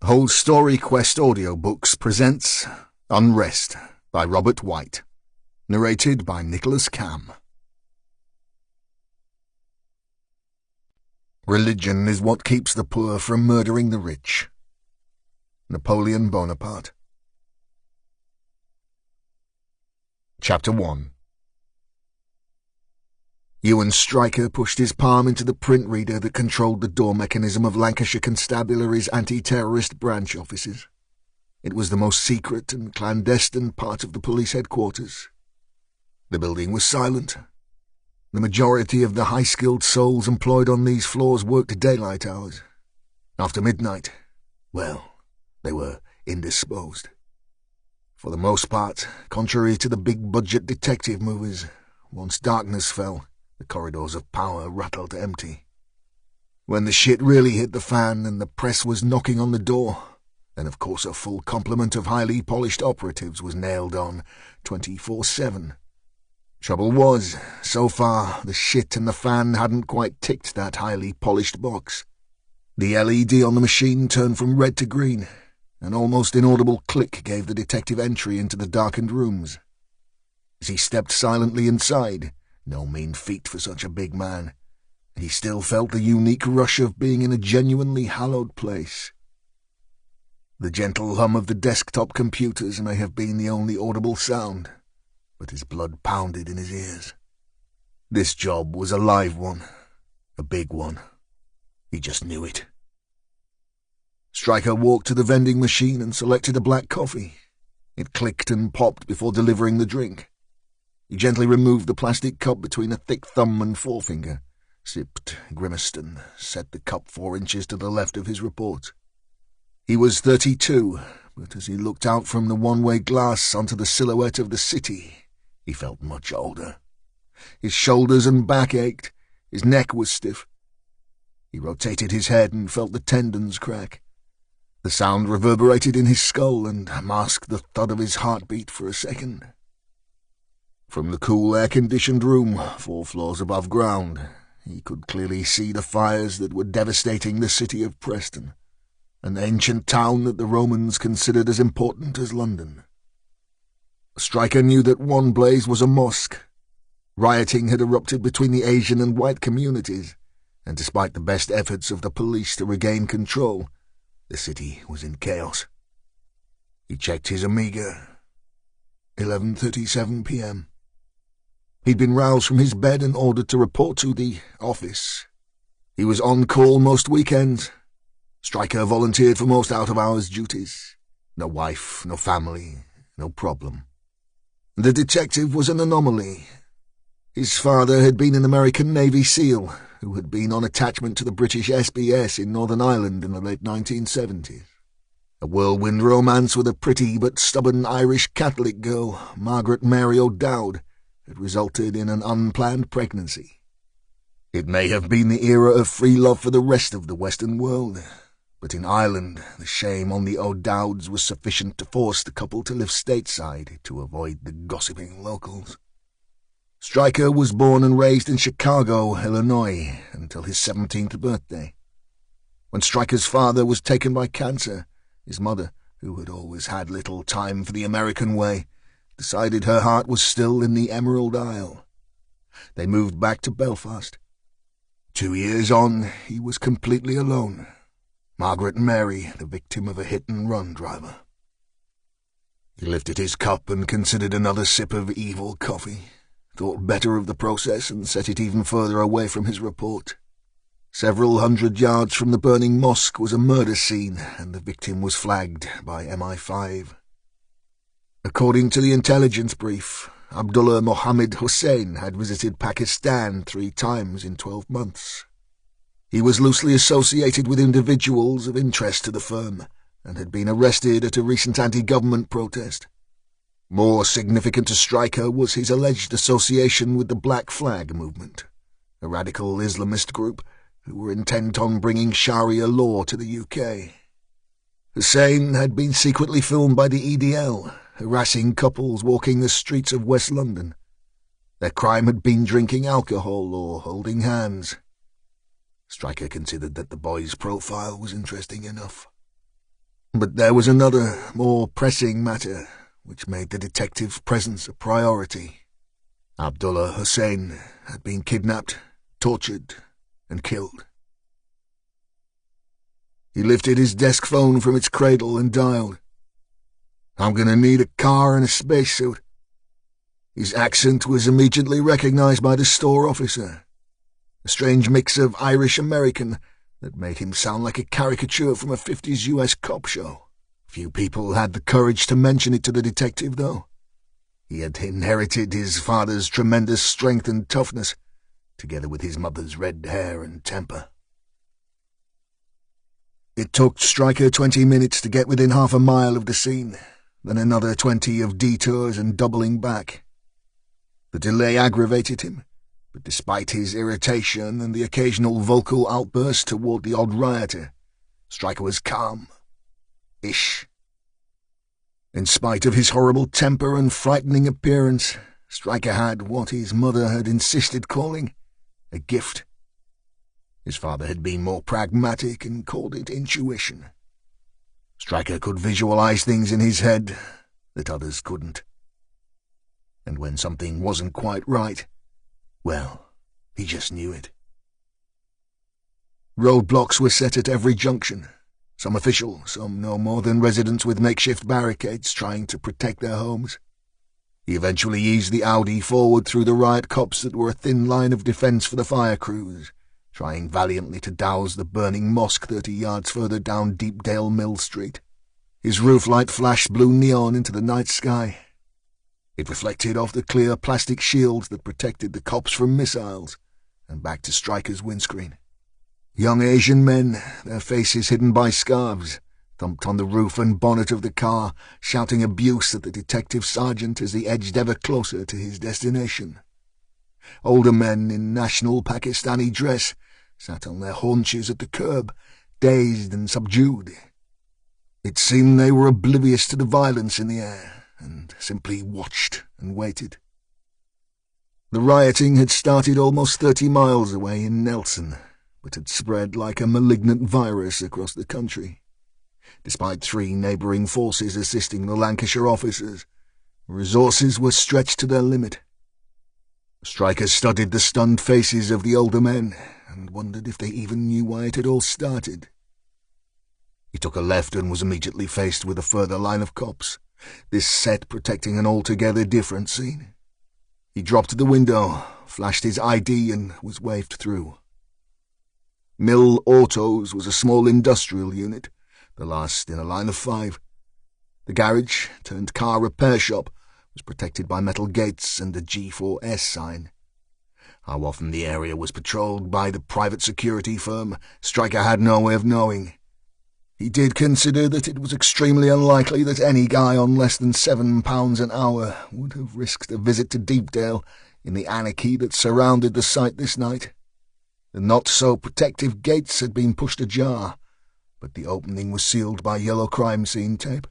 Whole Story Quest Audiobooks presents Unrest by Robert White, narrated by Nicholas Cam. Religion is what keeps the poor from murdering the rich. Napoleon Bonaparte. Chapter 1. Ewan Stryker pushed his palm into the print reader that controlled the door mechanism of Lancashire Constabulary's anti-terrorist branch offices. It was the most secret and clandestine part of the police headquarters. The building was silent. The majority of the high-skilled souls employed on these floors worked daylight hours. After midnight, well, they were indisposed. For the most part, contrary to the big-budget detective movies, once darkness fell, the corridors of power rattled empty. When the shit really hit the fan and the press was knocking on the door, then of course a full complement of highly polished operatives was nailed on 24/7. Trouble was, so far, the shit and the fan hadn't quite ticked that highly polished box. The LED on the machine turned from red to green. An almost inaudible click gave the detective entry into the darkened rooms. As he stepped silently inside, no mean feat for such a big man, he still felt the unique rush of being in a genuinely hallowed place. The gentle hum of the desktop computers may have been the only audible sound, but his blood pounded in his ears. This job was a live one, a big one. He just knew it. Stryker walked to the vending machine and selected a black coffee. It clicked and popped before delivering the drink. He gently removed the plastic cup between a thick thumb and forefinger, sipped, grimaced, and set the cup 4 inches to the left of his report. He was 32, but as he looked out from the one-way glass onto the silhouette of the city, he felt much older. His shoulders and back ached, his neck was stiff. He rotated his head and felt the tendons crack. The sound reverberated in his skull and masked the thud of his heartbeat for a second. From the cool air-conditioned room, 4 floors above ground, he could clearly see the fires that were devastating the city of Preston, an ancient town that the Romans considered as important as London. Stryker knew that one blaze was a mosque. Rioting had erupted between the Asian and white communities, and despite the best efforts of the police to regain control, the city was in chaos. He checked his Amiga. 11:37 p.m. He'd been roused from his bed and ordered to report to the office. He was on call most weekends. Stryker volunteered for most out-of-hours duties. No wife, no family, no problem. The detective was an anomaly. His father had been an American Navy SEAL who had been on attachment to the British SBS in Northern Ireland in the late 1970s. A whirlwind romance with a pretty but stubborn Irish Catholic girl, Margaret Mary O'Dowd, had resulted in an unplanned pregnancy. It may have been the era of free love for the rest of the Western world, but in Ireland the shame on the O'Dowds was sufficient to force the couple to live stateside to avoid the gossiping locals. Stryker was born and raised in Chicago, Illinois, until his 17th birthday. When Stryker's father was taken by cancer, his mother, who had always had little time for the American way, decided her heart was still in the Emerald Isle. They moved back to Belfast. 2 years on, he was completely alone. Margaret Mary, the victim of a hit-and-run driver. He lifted his cup and considered another sip of evil coffee, thought better of the process and set it even further away from his report. Several hundred yards from the burning mosque was a murder scene, and the victim was flagged by MI5. According to the intelligence brief, Abdullah Mohammed Hussain had visited Pakistan 3 times in 12 months. He was loosely associated with individuals of interest to the firm and had been arrested at a recent anti-government protest. More significant to Stryker was his alleged association with the Black Flag movement, a radical Islamist group who were intent on bringing Sharia law to the UK. Hussain had been secretly filmed by the EDL, harassing couples walking the streets of West London. Their crime had been drinking alcohol or holding hands. Stryker considered that the boy's profile was interesting enough. But there was another, more pressing matter, which made the detective's presence a priority. Abdullah Hussein had been kidnapped, tortured, and killed. He lifted his desk phone from its cradle and dialed. "I'm going to need a car and a spacesuit." His accent was immediately recognized by the store officer, a strange mix of Irish-American that made him sound like a caricature from a 50s US cop show. Few people had the courage to mention it to the detective, though. He had inherited his father's tremendous strength and toughness, together with his mother's red hair and temper. It took Stryker 20 minutes to get within half a mile of the scene, then another 20 of detours and doubling back. The delay aggravated him, but despite his irritation and the occasional vocal outburst toward the odd rioter, Stryker was calm-ish. In spite of his horrible temper and frightening appearance, Stryker had what his mother had insisted calling a gift. His father had been more pragmatic and called it intuition. Stryker could visualize things in his head that others couldn't. And when something wasn't quite right, well, he just knew it. Roadblocks were set at every junction, some official, some no more than residents with makeshift barricades trying to protect their homes. He eventually eased the Audi forward through the riot cops that were a thin line of defense for the fire crews, trying valiantly to douse the burning mosque 30 yards further down Deepdale Mill Street. His roof light flashed blue neon into the night sky. It reflected off the clear plastic shields that protected the cops from missiles, and back to Stryker's windscreen. Young Asian men, their faces hidden by scarves, thumped on the roof and bonnet of the car, shouting abuse at the detective sergeant as he edged ever closer to his destination. Older men in national Pakistani dress sat on their haunches at the curb, dazed and subdued. It seemed they were oblivious to the violence in the air, and simply watched and waited. The rioting had started almost 30 miles away in Nelson, but had spread like a malignant virus across the country. Despite 3 neighbouring forces assisting the Lancashire officers, resources were stretched to their limit. Stryker studied the stunned faces of the older men and wondered if they even knew why it had all started. He took a left and was immediately faced with a further line of cops, this set protecting an altogether different scene. He dropped to the window, flashed his ID, and was waved through. Mill Autos was a small industrial unit, the last in a line of 5. The garage-turned-car repair shop was protected by metal gates and a G4S sign. How often the area was patrolled by the private security firm, Stryker had no way of knowing. He did consider that it was extremely unlikely that any guy on less than £7 an hour would have risked a visit to Deepdale in the anarchy that surrounded the site this night. The not-so-protective gates had been pushed ajar, but the opening was sealed by yellow crime scene tape.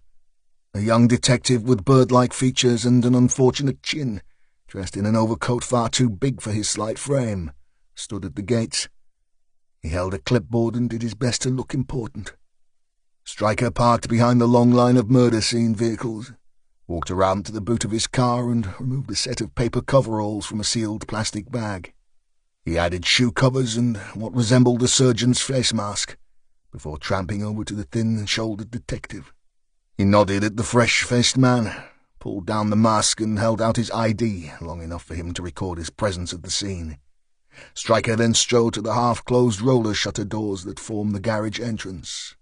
A young detective with bird-like features and an unfortunate chin, dressed in an overcoat far too big for his slight frame, stood at the gates. He held a clipboard and did his best to look important. Stryker parked behind the long line of murder-scene vehicles, walked around to the boot of his car and removed a set of paper coveralls from a sealed plastic bag. He added shoe covers and what resembled a surgeon's face mask, before tramping over to the thin-shouldered detective. He nodded at the fresh-faced man, pulled down the mask and held out his ID long enough for him to record his presence at the scene. Stryker then strode to the half-closed roller shutter doors that formed the garage entrance.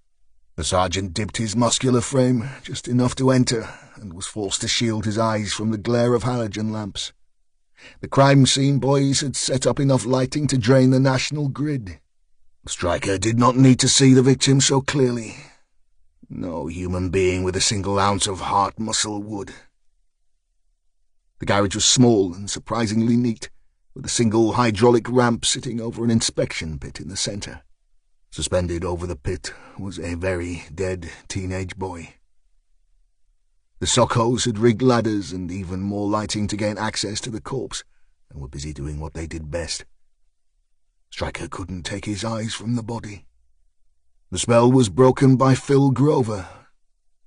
The sergeant dipped his muscular frame just enough to enter and was forced to shield his eyes from the glare of halogen lamps. The crime scene boys had set up enough lighting to drain the national grid. Stryker did not need to see the victim so clearly. No human being with a single ounce of heart muscle would. The garage was small and surprisingly neat, with a single hydraulic ramp sitting over an inspection pit in the centre. Suspended over the pit was a very dead teenage boy. The sockos had rigged ladders and even more lighting to gain access to the corpse, and were busy doing what they did best. Stryker couldn't take his eyes from the body. The spell was broken by Phil Grover,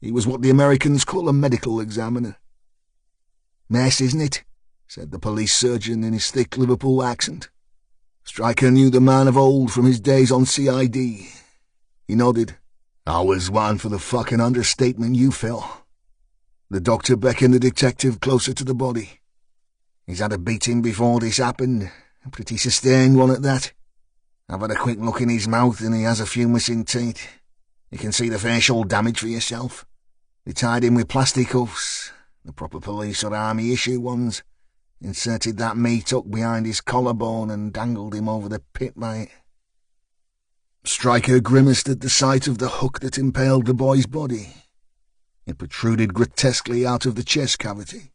He was what the Americans call a medical examiner. "Mess, isn't it?" said the police surgeon in his thick Liverpool accent. Stryker knew the man of old from his days on CID. He nodded. "I was one for the fucking understatement you fell." The doctor beckoned the detective closer to the body. "He's had a beating before this happened, a pretty sustained one at that. I've had a quick look in his mouth and he has a few missing teeth. You can see the facial damage for yourself. They tied him with plastic cuffs, the proper police or army issue ones, inserted that meat hook behind his collarbone and dangled him over the pit by it." Stryker grimaced at the sight of the hook that impaled the boy's body. It protruded grotesquely out of the chest cavity.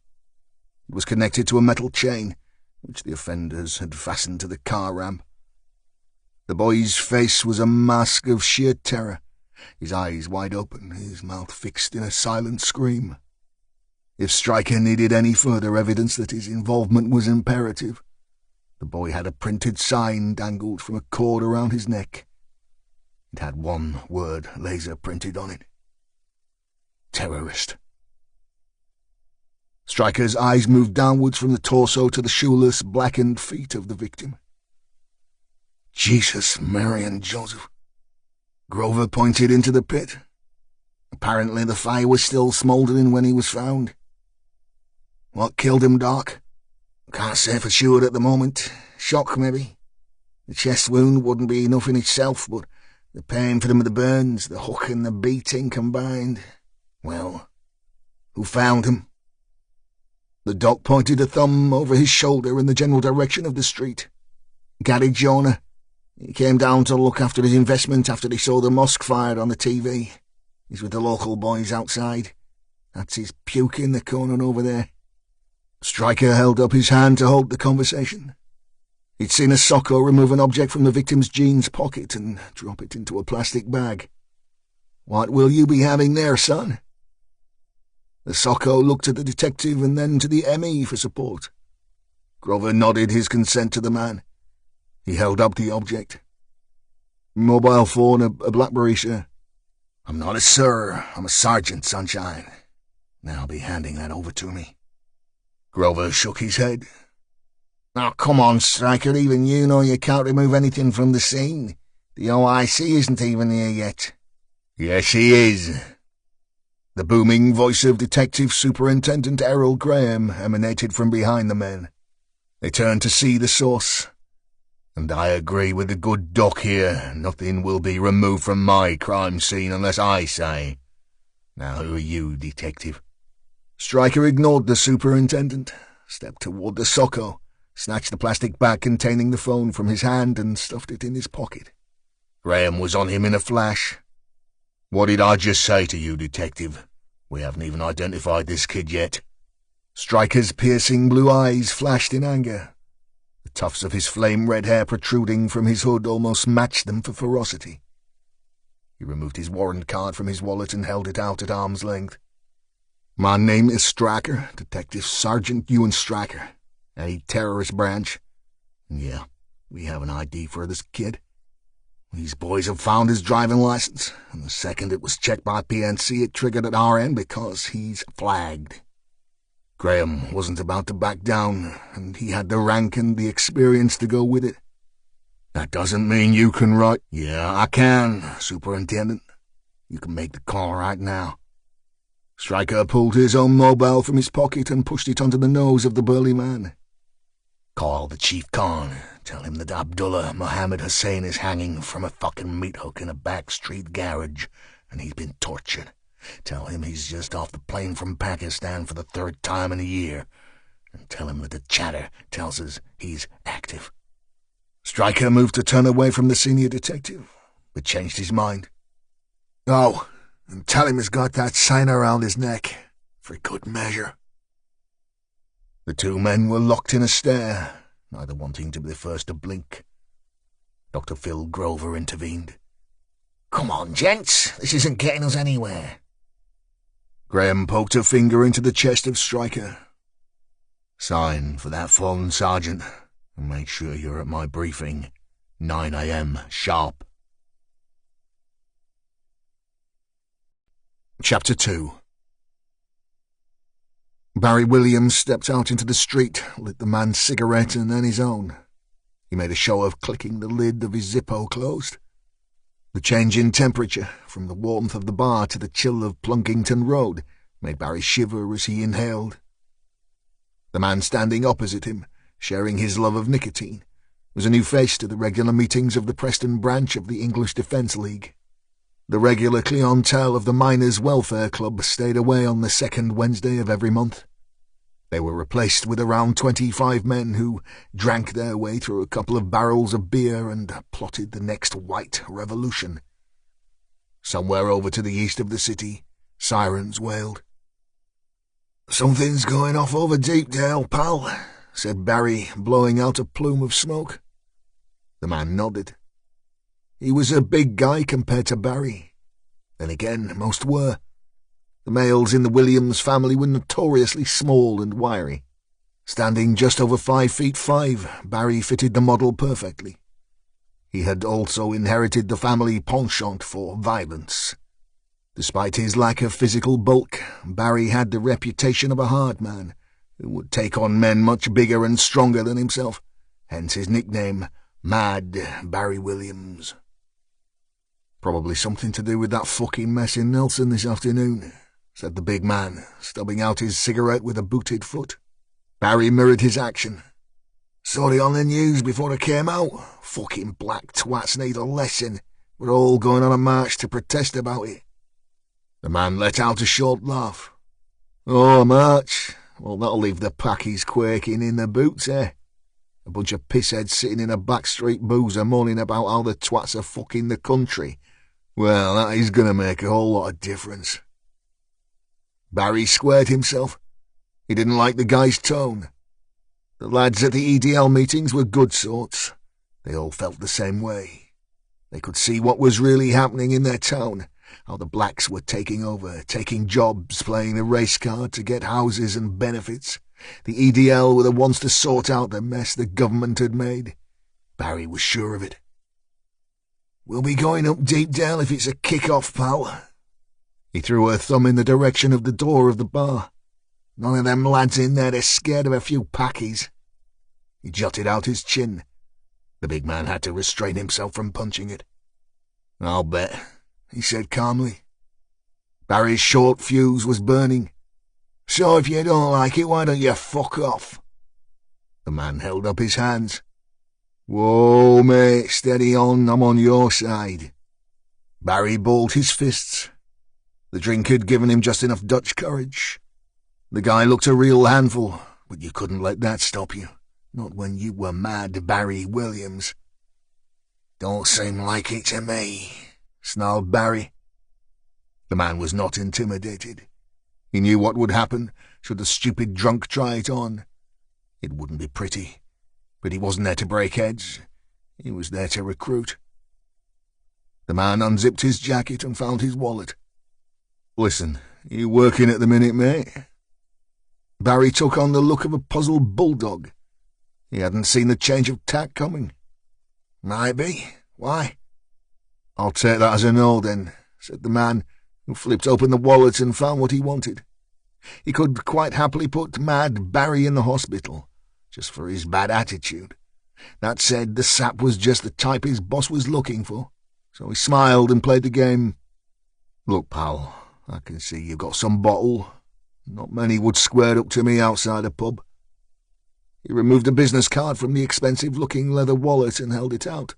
It was connected to a metal chain, which the offenders had fastened to the car ramp. The boy's face was a mask of sheer terror, his eyes wide open, his mouth fixed in a silent scream. If Stryker needed any further evidence that his involvement was imperative, the boy had a printed sign dangled from a cord around his neck. It had one word laser printed on it. Terrorist. Stryker's eyes moved downwards from the torso to the shoeless, blackened feet of the victim. Jesus, Mary and Joseph. Grover pointed into the pit. Apparently the fire was still smouldering when he was found. "What killed him, Doc?" "Can't say for sure at the moment. Shock, maybe. The chest wound wouldn't be enough in itself, but the pain from the burns, the hook and the beating combined. Well, who found him?" The doc pointed a thumb over his shoulder in the general direction of the street. "Gary Jonah. He came down to look after his investment after he saw the mosque fired on the TV. He's with the local boys outside. That's his puke in the corner over there." Stryker held up his hand to hold the conversation. He'd seen a Socko remove an object from the victim's jeans pocket and drop it into a plastic bag. "What will you be having there, son?" The Socko looked at the detective and then to the ME for support. Grover nodded his consent to the man. He held up the object. "Mobile phone, a BlackBerry, sir." "I'm not a sir, I'm a sergeant, Sunshine. Now be handing that over to me." Grover shook his head. "Oh, come on, Stryker, even you know you can't remove anything from the scene. The OIC isn't even here yet." "Yes, he is." The booming voice of Detective Superintendent Errol Graham emanated from behind the men. They turned to see the source. "And I agree with the good doc here. Nothing will be removed from my crime scene unless I say. Now who are you, Detective?" Stryker ignored the superintendent, stepped toward the Socko, snatched the plastic bag containing the phone from his hand and stuffed it in his pocket. Graham was on him in a flash. "What did I just say to you, Detective? We haven't even identified this kid yet." Stryker's piercing blue eyes flashed in anger. The tufts of his flame-red hair protruding from his hood almost matched them for ferocity. He removed his warrant card from his wallet and held it out at arm's length. "My name is Stryker, Detective Sergeant Ewan Stryker, a terrorist branch. Yeah, we have an ID for this kid. These boys have found his driving license, and the second it was checked by PNC, it triggered at our end because he's flagged." Graham wasn't about to back down, and he had the rank and the experience to go with it. "That doesn't mean you can write—" "Yeah, I can, Superintendent. You can make the call right now." Stryker pulled his own mobile from his pocket and pushed it onto the nose of the burly man. "Call the Chief Khan. Tell him that Abdullah Mohammed Hussein is hanging from a fucking meat hook in a back street garage, and he's been tortured. Tell him he's just off the plane from Pakistan for the 3rd time in a year, and tell him that the chatter tells us he's active." Stryker moved to turn away from the senior detective, but changed his mind. "Oh, and tell him he's got that sign around his neck, for good measure." The two men were locked in a stare, neither wanting to be the first to blink. Dr. Phil Grover intervened. "Come on, gents, this isn't getting us anywhere." Graham poked a finger into the chest of Stryker. "Sign for that phone, Sergeant, and make sure you're at my briefing, 9 a.m. sharp." Chapter 2. Barry Williams stepped out into the street, lit the man's cigarette and then his own. He made a show of clicking the lid of his Zippo closed. The change in temperature, from the warmth of the bar to the chill of Plunkington Road, made Barry shiver as he inhaled. The man standing opposite him, sharing his love of nicotine, was a new face to the regular meetings of the Preston branch of the English Defence League. The regular clientele of the Miners' Welfare Club stayed away on the second Wednesday of every month. They were replaced with around 25 men who drank their way through a couple of barrels of beer and plotted the next white revolution. Somewhere over to the east of the city, sirens wailed. "Something's going off over Deepdale, pal," said Barry, blowing out a plume of smoke. The man nodded. He was a big guy compared to Barry. Then again, most were. The males in the Williams family were notoriously small and wiry. Standing just over 5'5", Barry fitted the model perfectly. He had also inherited the family penchant for violence. Despite his lack of physical bulk, Barry had the reputation of a hard man who would take on men much bigger and stronger than himself, hence his nickname, Mad Barry Williams. "Probably something to do with that fucking mess in Nelson this afternoon," said the big man, stubbing out his cigarette with a booted foot. Barry mirrored his action. "Saw it on the news before it came out. Fucking black twats need a lesson. We're all going on a march to protest about it." The man let out a short laugh. "Oh, a march? Well, that'll leave the packies quaking in their boots, eh? A bunch of pissheads sitting in a backstreet boozer moaning about how the twats are fucking the country. Well, that is going to make a whole lot of difference." Barry squared himself. He didn't like the guy's tone. The lads at the EDL meetings were good sorts. They all felt the same way. They could see what was really happening in their town, how the blacks were taking over, taking jobs, playing the race card to get houses and benefits. The EDL were the ones to sort out the mess the government had made. Barry was sure of it. "We'll be going up Deepdale if it's a kick-off, pal." He threw her thumb in the direction of the door of the bar. "None of them lads in there are scared of a few packies." He jutted out his chin. The big man had to restrain himself from punching it. "I'll bet," he said calmly. Barry's short fuse was burning. "So if you don't like it, why don't you fuck off?" The man held up his hands. "Whoa, mate, steady on, I'm on your side." Barry balled his fists. The drink had given him just enough Dutch courage. The guy looked a real handful, but you couldn't let that stop you. Not when you were Mad Barry Williams. "Don't seem like it to me," snarled Barry. The man was not intimidated. He knew what would happen should the stupid drunk try it on. It wouldn't be pretty, but he wasn't there to break heads. He was there to recruit. The man unzipped his jacket and found his wallet. "Listen, you working at the minute, mate?" Barry took on the look of a puzzled bulldog. He hadn't seen the change of tack coming. "Might be. Why?" "I'll take that as a no, then," said the man, who flipped open the wallet and found what he wanted. He could quite happily put Mad Barry in the hospital, just for his bad attitude. That said, the sap was just the type his boss was looking for, so he smiled and played the game. "Look, pal, I can see you've got some bottle. Not many would square up to me outside a pub." He removed a business card from the expensive-looking leather wallet and held it out.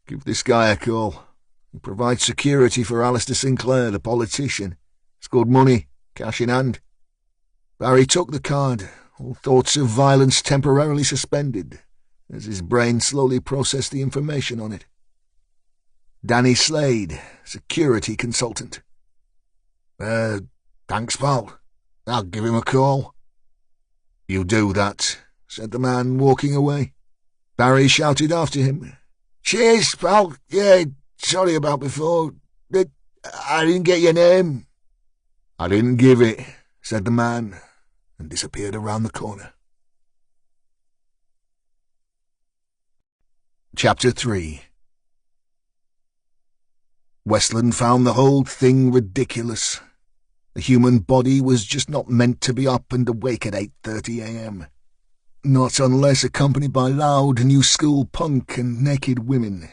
"Give this guy a call. He provides security for Alistair Sinclair, the politician. It's good money, cash in hand." Barry took the card, all thoughts of violence temporarily suspended, as his brain slowly processed the information on it. Danny Slade, security consultant. Thanks, pal. I'll give him a call." "You do that," said the man, walking away. Barry shouted after him. "Cheers, pal. Yeah, sorry about before. I didn't get your name." "I didn't give it," said the man, and disappeared around the corner. Chapter 3. Westland found the whole thing ridiculous. The human body was just not meant to be up and awake at 8:30 a.m. Not unless accompanied by loud new-school punk and naked women.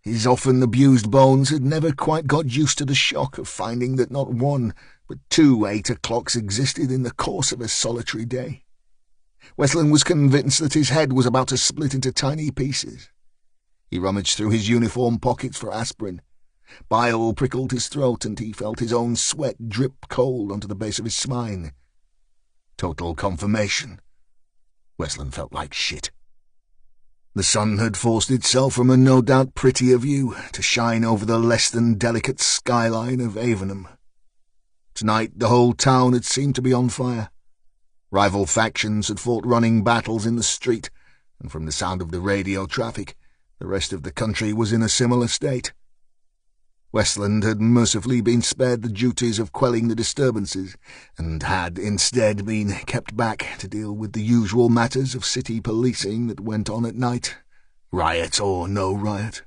His often abused bones had never quite got used to the shock of finding that not one, but 2 8 o'clocks existed in the course of a solitary day. Westland was convinced that his head was about to split into tiny pieces. He rummaged through his uniform pockets for aspirin. Bile prickled his throat, and he felt his own sweat drip cold onto the base of his spine. Total confirmation. Westland felt like shit. The sun had forced itself from a no-doubt prettier view to shine over the less-than-delicate skyline of Avenham. Tonight the whole town had seemed to be on fire. Rival factions had fought running battles in the street, and from the sound of the radio traffic, the rest of the country was in a similar state. Westland had mercifully been spared the duties of quelling the disturbances, and had instead been kept back to deal with the usual matters of city policing that went on at night, riot or no riot.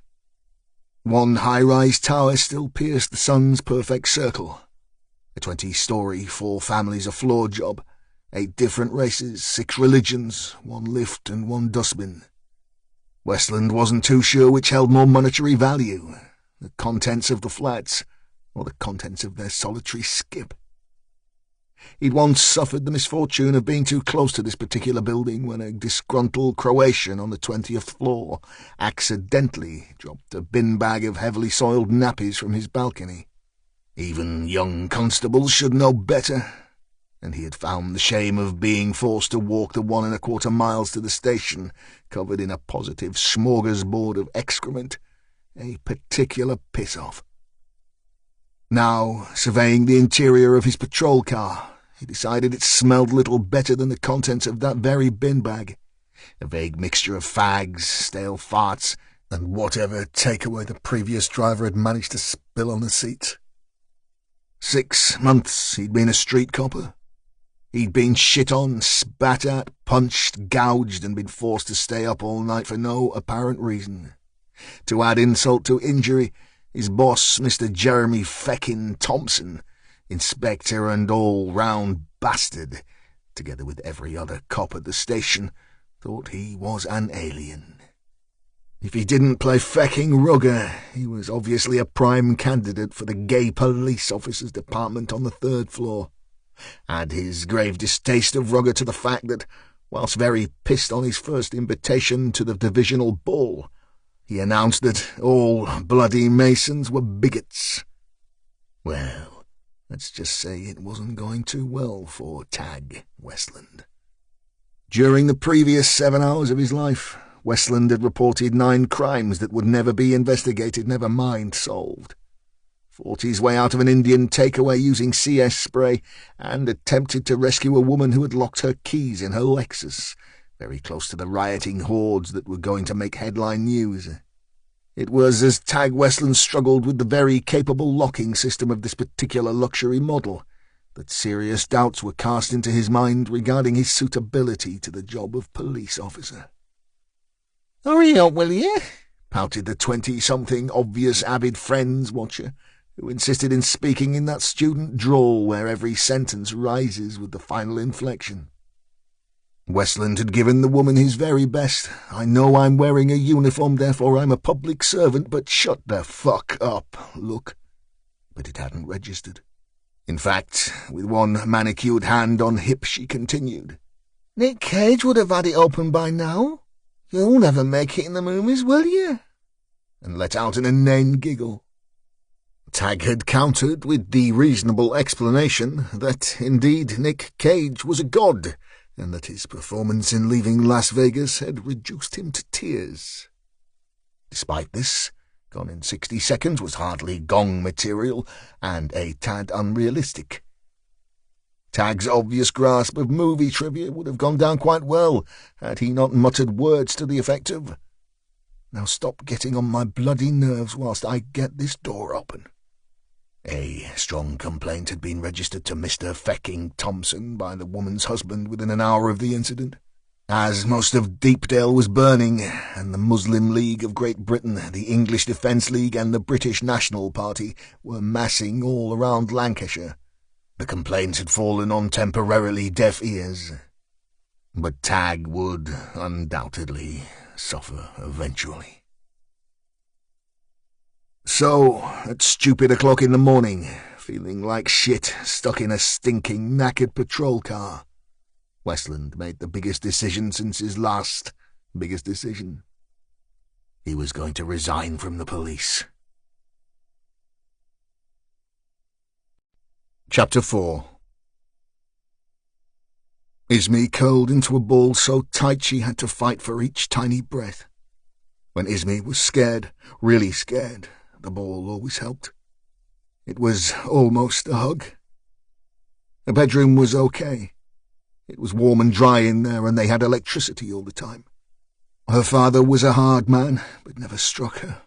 One high-rise tower still pierced the sun's perfect circle. A 20-story, 4 families a floor job, 8 different races, 6 religions, 1 lift and 1 dustbin. Westland wasn't too sure which held more monetary value, the contents of the flats or the contents of their solitary skip. He'd once suffered the misfortune of being too close to this particular building when a disgruntled Croatian on the 20th floor accidentally dropped a bin bag of heavily soiled nappies from his balcony. Even young constables should know better, and he had found the shame of being forced to walk the 1¼ miles to the station, covered in a positive smorgasbord of excrement, a particular piss-off. Now, surveying the interior of his patrol car, he decided it smelled little better than the contents of that very bin bag, a vague mixture of fags, stale farts, and whatever takeaway the previous driver had managed to spill on the seats. 6 months he'd been a street copper. He'd been shit on, spat at, punched, gouged, and been forced to stay up all night for no apparent reason. To add insult to injury, his boss, Mr. Jeremy feckin' Thompson, inspector and all-round bastard, together with every other cop at the station, thought he was an alien. If he didn't play fecking rugger, he was obviously a prime candidate for the gay police officers department on the 3rd floor. Add his grave distaste of rugger to the fact that, whilst very pissed on his first invitation to the divisional ball, he announced that all bloody Masons were bigots. Well, let's just say it wasn't going too well for Tag Westland. During the previous 7 hours of his life, Westland had reported 9 crimes that would never be investigated, never mind solved. Fought his way out of an Indian takeaway using CS spray, and attempted to rescue a woman who had locked her keys in her Lexus, very close to the rioting hordes that were going to make headline news. It was as Tag Westland struggled with the very capable locking system of this particular luxury model that serious doubts were cast into his mind regarding his suitability to the job of police officer. "Hurry up, will you?" pouted the 20-something obvious avid Friends watcher, who insisted in speaking in that student drawl where every sentence rises with the final inflection. Westland had given the woman his very best. "I know I'm wearing a uniform, therefore I'm a public servant, but shut the fuck up," look. But it hadn't registered. In fact, with one manicured hand on hip, she continued, "Nick Cage would have had it open by now. You'll never make it in the movies, will you?" And let out an inane giggle. Tag had countered with the reasonable explanation that, indeed, Nick Cage was a god, and that his performance in leaving Las Vegas had reduced him to tears. Despite this, Gone in 60 Seconds was hardly gong material, and a tad unrealistic. Tag's obvious grasp of movie trivia would have gone down quite well had he not muttered words to the effect of, "Now stop getting on my bloody nerves whilst I get this door open." A strong complaint had been registered to Mr. Fecking Thompson by the woman's husband within an hour of the incident. As most of Deepdale was burning, and the Muslim League of Great Britain, the English Defence League and the British National Party were massing all around Lancashire, The complaints had fallen on temporarily deaf ears, but Tag would undoubtedly suffer eventually. So, at stupid o'clock in the morning, feeling like shit, stuck in a stinking, knackered patrol car, Westland made the biggest decision since his last biggest decision. He was going to resign from the police. Chapter 4. Ismay curled into a ball so tight she had to fight for each tiny breath. When Ismay was scared, really scared, the ball always helped. It was almost a hug. The bedroom was okay. It was warm and dry in there, and they had electricity all the time. Her father was a hard man, but never struck her.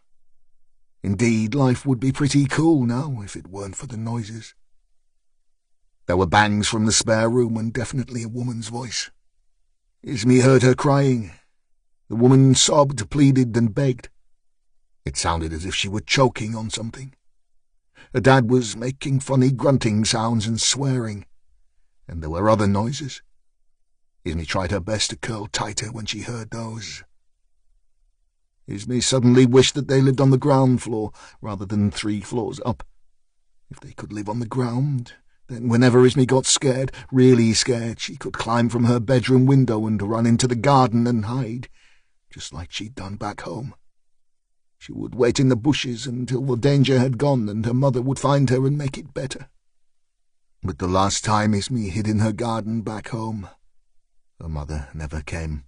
Indeed, life would be pretty cool now if it weren't for the noises. There were bangs from the spare room and definitely a woman's voice. Ismay heard her crying. The woman sobbed, pleaded, and begged. It sounded as if she were choking on something. Her dad was making funny grunting sounds and swearing, and there were other noises. Ismay tried her best to curl tighter when she heard those. Ismay suddenly wished that they lived on the ground floor rather than 3 floors up. If they could live on the ground, then whenever Ismay got scared, really scared, she could climb from her bedroom window and run into the garden and hide, just like she'd done back home. She would wait in the bushes until the danger had gone and her mother would find her and make it better. But the last time Ismay hid in her garden back home, her mother never came.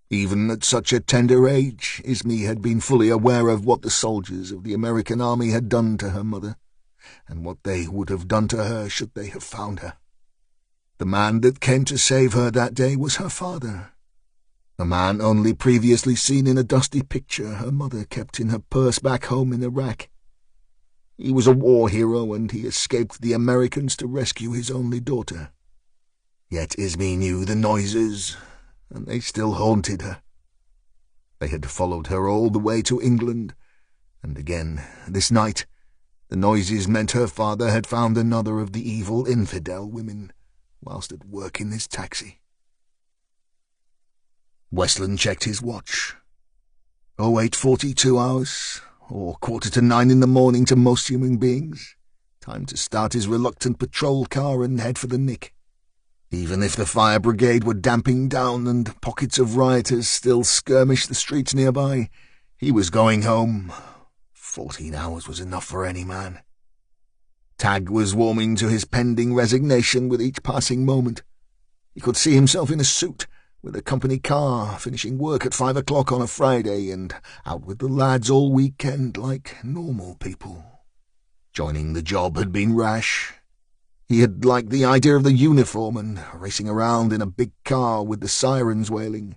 Even at such a tender age, Ismay had been fully aware of what the soldiers of the American army had done to her mother, and what they would have done to her should they have found her. The man that came to save her that day was her father, a man only previously seen in a dusty picture her mother kept in her purse back home in Iraq. He was a war hero, and he escaped the Americans to rescue his only daughter. Yet Ismay knew the noises, and they still haunted her. They had followed her all the way to England, and again, this night, the noises meant her father had found another of the evil infidel women whilst at work in his taxi. Westland checked his watch. 08:42 hours, or 8:45 in the morning to most human beings. Time to start his reluctant patrol car and head for the nick. Even if the fire brigade were damping down and pockets of rioters still skirmished the streets nearby, he was going home. 14 hours was enough for any man. Tag was warming to his pending resignation with each passing moment. He could see himself in a suit, with a company car, finishing work at 5 o'clock on a Friday and out with the lads all weekend like normal people. Joining the job had been rash. He had liked the idea of the uniform and racing around in a big car with the sirens wailing.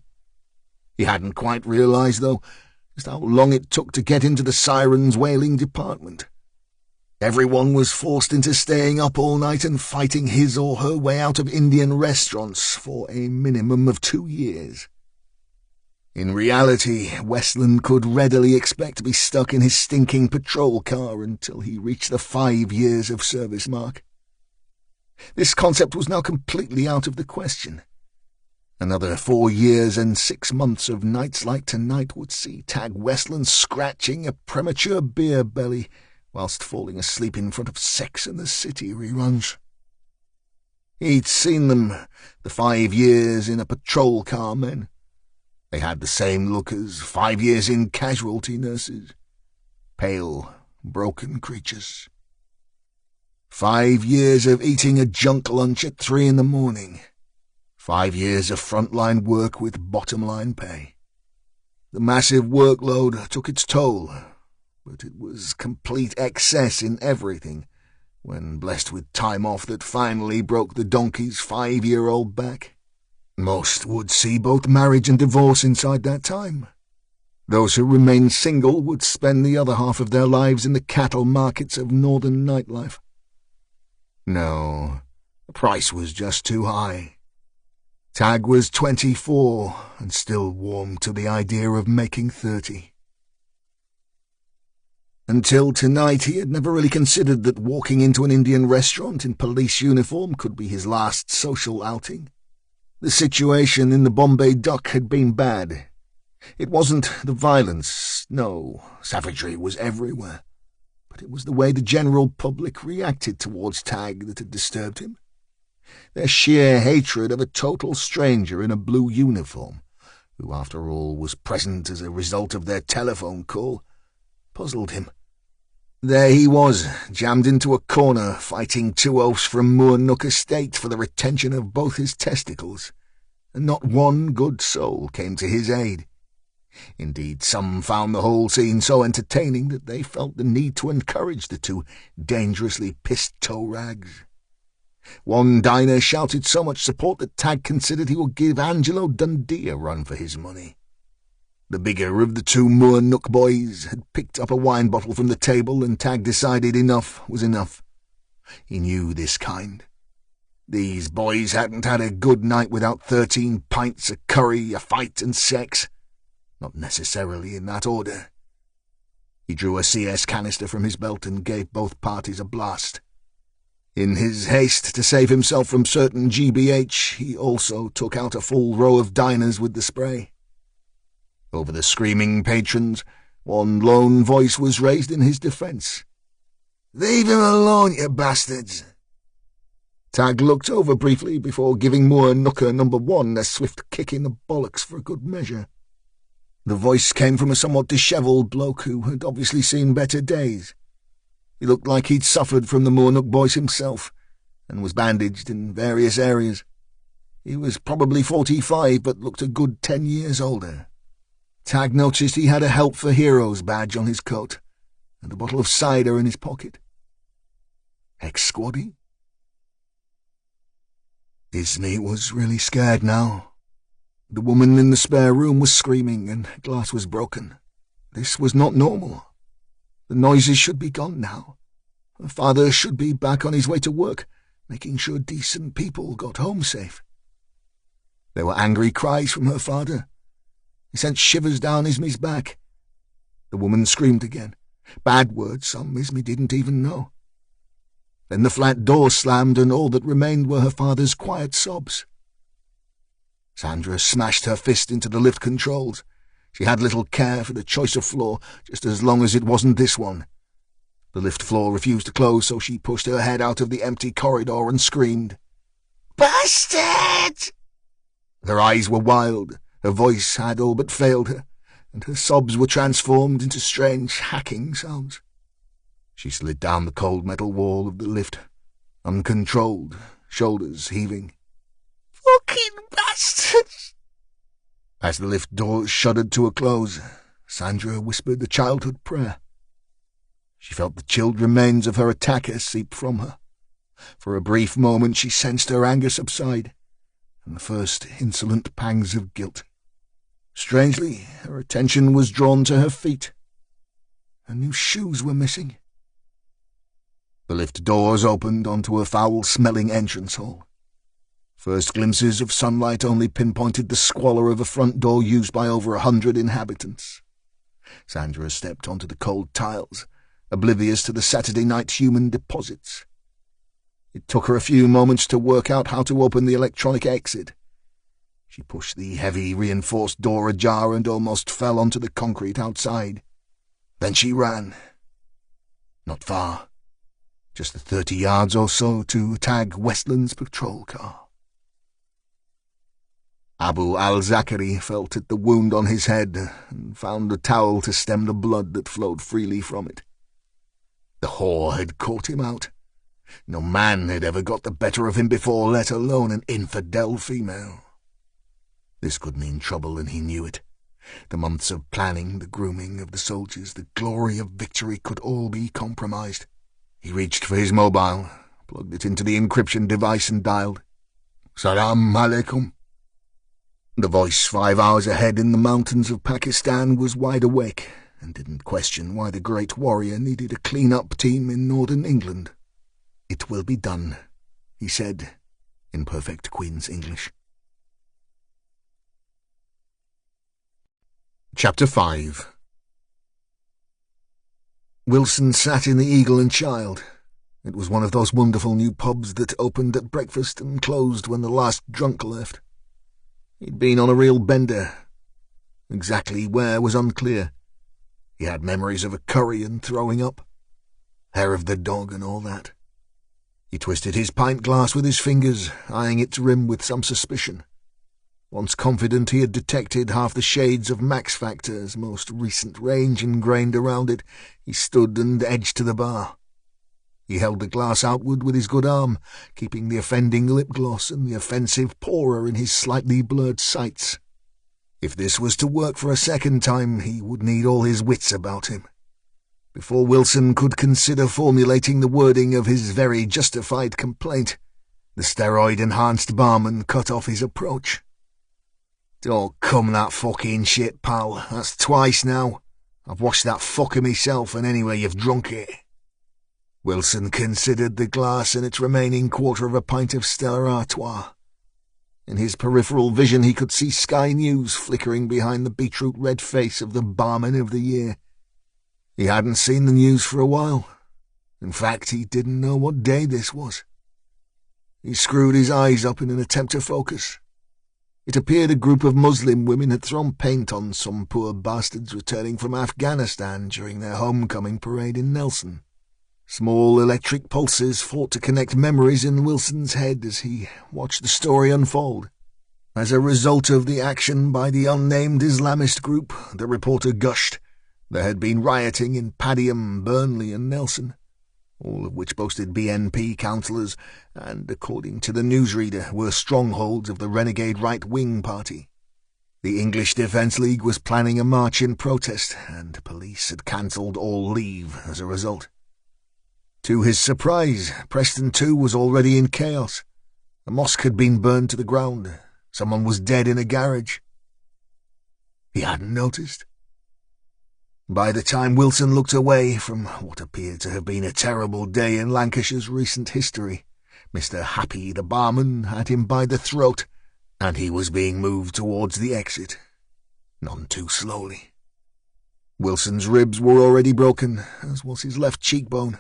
He hadn't quite realized, though, just how long it took to get into the sirens wailing department. Everyone was forced into staying up all night and fighting his or her way out of Indian restaurants for a minimum of 2 years. In reality, Westland could readily expect to be stuck in his stinking patrol car until he reached the 5 years of service mark. This concept was now completely out of the question. Another 4 years and 6 months of nights like tonight would see Tag Westland scratching a premature beer belly whilst falling asleep in front of Sex and the City reruns. He'd seen them, the 5 years in a patrol car men. They had the same look as 5 years in casualty nurses. Pale, broken creatures. 5 years of eating a junk lunch at 3 in the morning. 5 years of frontline work with bottom-line pay. The massive workload took its toll, but it was complete excess in everything, when blessed with time off that finally broke the donkey's 5-year-old back. Most would see both marriage and divorce inside that time. Those who remained single would spend the other half of their lives in the cattle markets of northern nightlife. No, the price was just too high. Tag was 24 and still warm to the idea of making 30. Until tonight, he had never really considered that walking into an Indian restaurant in police uniform could be his last social outing. The situation in the Bombay Dock had been bad. It wasn't the violence, no, savagery was everywhere, but it was the way the general public reacted towards Tag that had disturbed him. Their sheer hatred of a total stranger in a blue uniform, who after all was present as a result of their telephone call, puzzled him. There he was, jammed into a corner, fighting two oafs from Moornook Estate for the retention of both his testicles, and not one good soul came to his aid. Indeed, some found the whole scene so entertaining that they felt the need to encourage the two dangerously pissed toe rags. One diner shouted so much support that Tag considered he would give Angelo Dundee a run for his money. The bigger of the two Moornook boys had picked up a wine bottle from the table, and Tag decided enough was enough. He knew this kind. These boys hadn't had a good night without 13 pints, a curry, a fight, and sex. Not necessarily in that order. He drew a CS canister from his belt and gave both parties a blast. In his haste to save himself from certain GBH, he also took out a full row of diners with the spray. Over the screaming patrons, one lone voice was raised in his defence. "Leave him alone, you bastards!" Tag looked over briefly before giving Moornooker number 1 a swift kick in the bollocks for good measure. The voice came from a somewhat dishevelled bloke who had obviously seen better days. He looked like he'd suffered from the Moornook boys himself, and was bandaged in various areas. He was probably 45, but looked a good 10 years older. Tag noticed he had a Help for Heroes badge on his coat, and a bottle of cider in his pocket. Ex-squaddy? Ismay was really scared now. The woman in the spare room was screaming, and glass was broken. This was not normal. The noises should be gone now. Her father should be back on his way to work, making sure decent people got home safe. There were angry cries from her father. He sent shivers down Ismay's back. The woman screamed again, bad words some Ismay didn't even know. Then the flat door slammed, and all that remained were her father's quiet sobs. Sandra smashed her fist into the lift controls. She had little care for the choice of floor, just as long as it wasn't this one. The lift floor refused to close, so she pushed her head out of the empty corridor and screamed, "Bastard!" Her eyes were wild, her voice had all but failed her, and her sobs were transformed into strange hacking sounds. She slid down the cold metal wall of the lift, uncontrolled, shoulders heaving. "Fucking bastards!" As the lift doors shuddered to a close, Sandra whispered the childhood prayer. She felt the chilled remains of her attacker seep from her. For a brief moment she sensed her anger subside, and the first insolent pangs of guilt. Strangely, her attention was drawn to her feet. Her new shoes were missing. The lift doors opened onto a foul-smelling entrance hall. First glimpses of sunlight only pinpointed the squalor of a front door used by over 100 inhabitants. Sandra stepped onto the cold tiles, oblivious to the Saturday night human deposits. It took her a few moments to work out how to open the electronic exit. She pushed the heavy, reinforced door ajar and almost fell onto the concrete outside. Then she ran. Not far. Just 30 yards or so to Tag Westland's patrol car. Abu al-Zakari felt at the wound on his head and found a towel to stem the blood that flowed freely from it. The whore had caught him out. No man had ever got the better of him before, let alone an infidel female. This could mean trouble, and he knew it. The months of planning, the grooming of the soldiers, the glory of victory could all be compromised. He reached for his mobile, plugged it into the encryption device and dialed. "Salam alaikum." The voice 5 hours ahead in the mountains of Pakistan was wide awake and didn't question why the great warrior needed a clean-up team in northern England. "It will be done," he said, in perfect Queen's English. Chapter 5. Wilson sat in the Eagle and Child. It was one of those wonderful new pubs that opened at breakfast and closed when the last drunk left. He'd been on a real bender. Exactly where was unclear. He had memories of a curry and throwing up, hair of the dog and all that. He twisted his pint glass with his fingers, eyeing its rim with some suspicion. Once confident he had detected half the shades of Max Factor's most recent range ingrained around it, he stood and edged to the bar. He held the glass outward with his good arm, keeping the offending lip gloss and the offensive pourer in his slightly blurred sights. If this was to work for a second time, he would need all his wits about him. Before Wilson could consider formulating the wording of his very justified complaint, the steroid-enhanced barman cut off his approach. "Don't come that fucking shit, pal. That's twice now. I've washed that fucker myself, and anyway you've drunk it." Wilson considered the glass and its remaining quarter of a pint of Stella Artois. In his peripheral vision he could see Sky News flickering behind the beetroot-red face of the barman of the year. He hadn't seen the news for a while. In fact, he didn't know what day this was. He screwed his eyes up in an attempt to focus. It appeared a group of Muslim women had thrown paint on some poor bastards returning from Afghanistan during their homecoming parade in Nelson. Small electric pulses fought to connect memories in Wilson's head as he watched the story unfold. As a result of the action by the unnamed Islamist group, the reporter gushed, there had been rioting in Padiham, Burnley and Nelson, all of which boasted BNP councillors and, according to the newsreader, were strongholds of the renegade right-wing party. The English Defence League was planning a march in protest, and police had cancelled all leave as a result. To his surprise, Preston too was already in chaos. A mosque had been burned to the ground. Someone was dead in a garage. He hadn't noticed. By the time Wilson looked away from what appeared to have been a terrible day in Lancashire's recent history, Mr. Happy the barman had him by the throat, and he was being moved towards the exit, none too slowly. Wilson's ribs were already broken, as was his left cheekbone.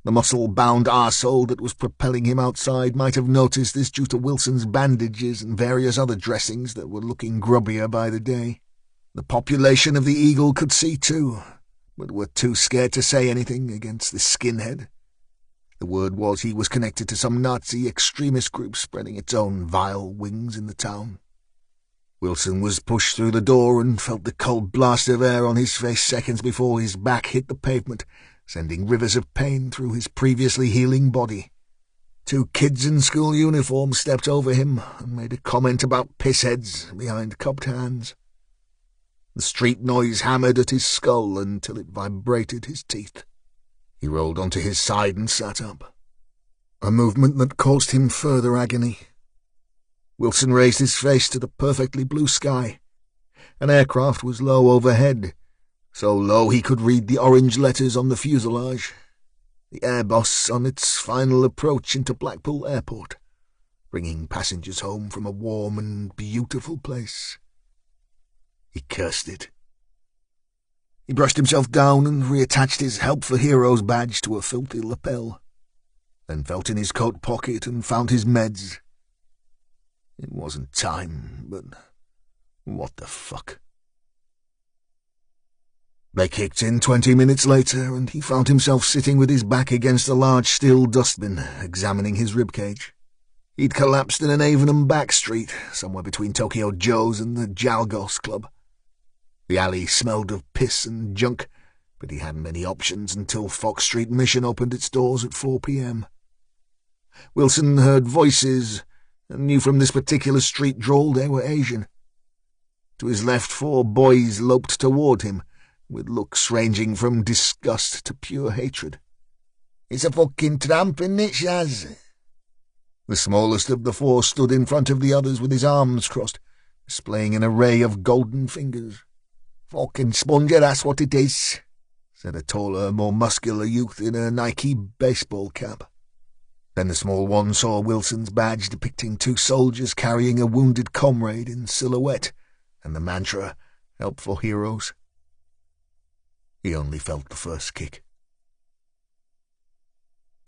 The muscle-bound arsehole that was propelling him outside might have noticed this due to Wilson's bandages and various other dressings that were looking grubbier by the day. The population of the Eagle could see too, but were too scared to say anything against this skinhead. The word was he was connected to some Nazi extremist group spreading its own vile wings in the town. Wilson was pushed through the door and felt the cold blast of air on his face seconds before his back hit the pavement, sending rivers of pain through his previously healing body. Two kids in school uniform stepped over him and made a comment about pissheads behind cupped hands. The street noise hammered at his skull until it vibrated his teeth. He rolled onto his side and sat up, a movement that caused him further agony. Wilson raised his face to the perfectly blue sky. An aircraft was low overhead, so low he could read the orange letters on the fuselage. The Airbus on its final approach into Blackpool Airport, bringing passengers home from a warm and beautiful place. He cursed it. He brushed himself down and reattached his Help for Heroes badge to a filthy lapel, then felt in his coat pocket and found his meds. It wasn't time, but what the fuck? They kicked in 20 minutes later, and he found himself sitting with his back against a large steel dustbin, examining his ribcage. He'd collapsed in an Avon back street, somewhere between Tokyo Joe's and the Jalgos Club. The alley smelled of piss and junk, but he hadn't many options until Fox Street Mission opened its doors at 4 p.m. Wilson heard voices and knew from this particular street drawl they were Asian. To his left, 4 boys loped toward him, with looks ranging from disgust to pure hatred. "It's a fucking tramp, isn't it, Shaz?" The smallest of the 4 stood in front of the others with his arms crossed, displaying an array of golden fingers. "Fucking sponger, that's what it is," said a taller, more muscular youth in a Nike baseball cap. Then the small one saw Wilson's badge depicting 2 soldiers carrying a wounded comrade in silhouette, and the mantra, "Help for Heroes." He only felt the first kick.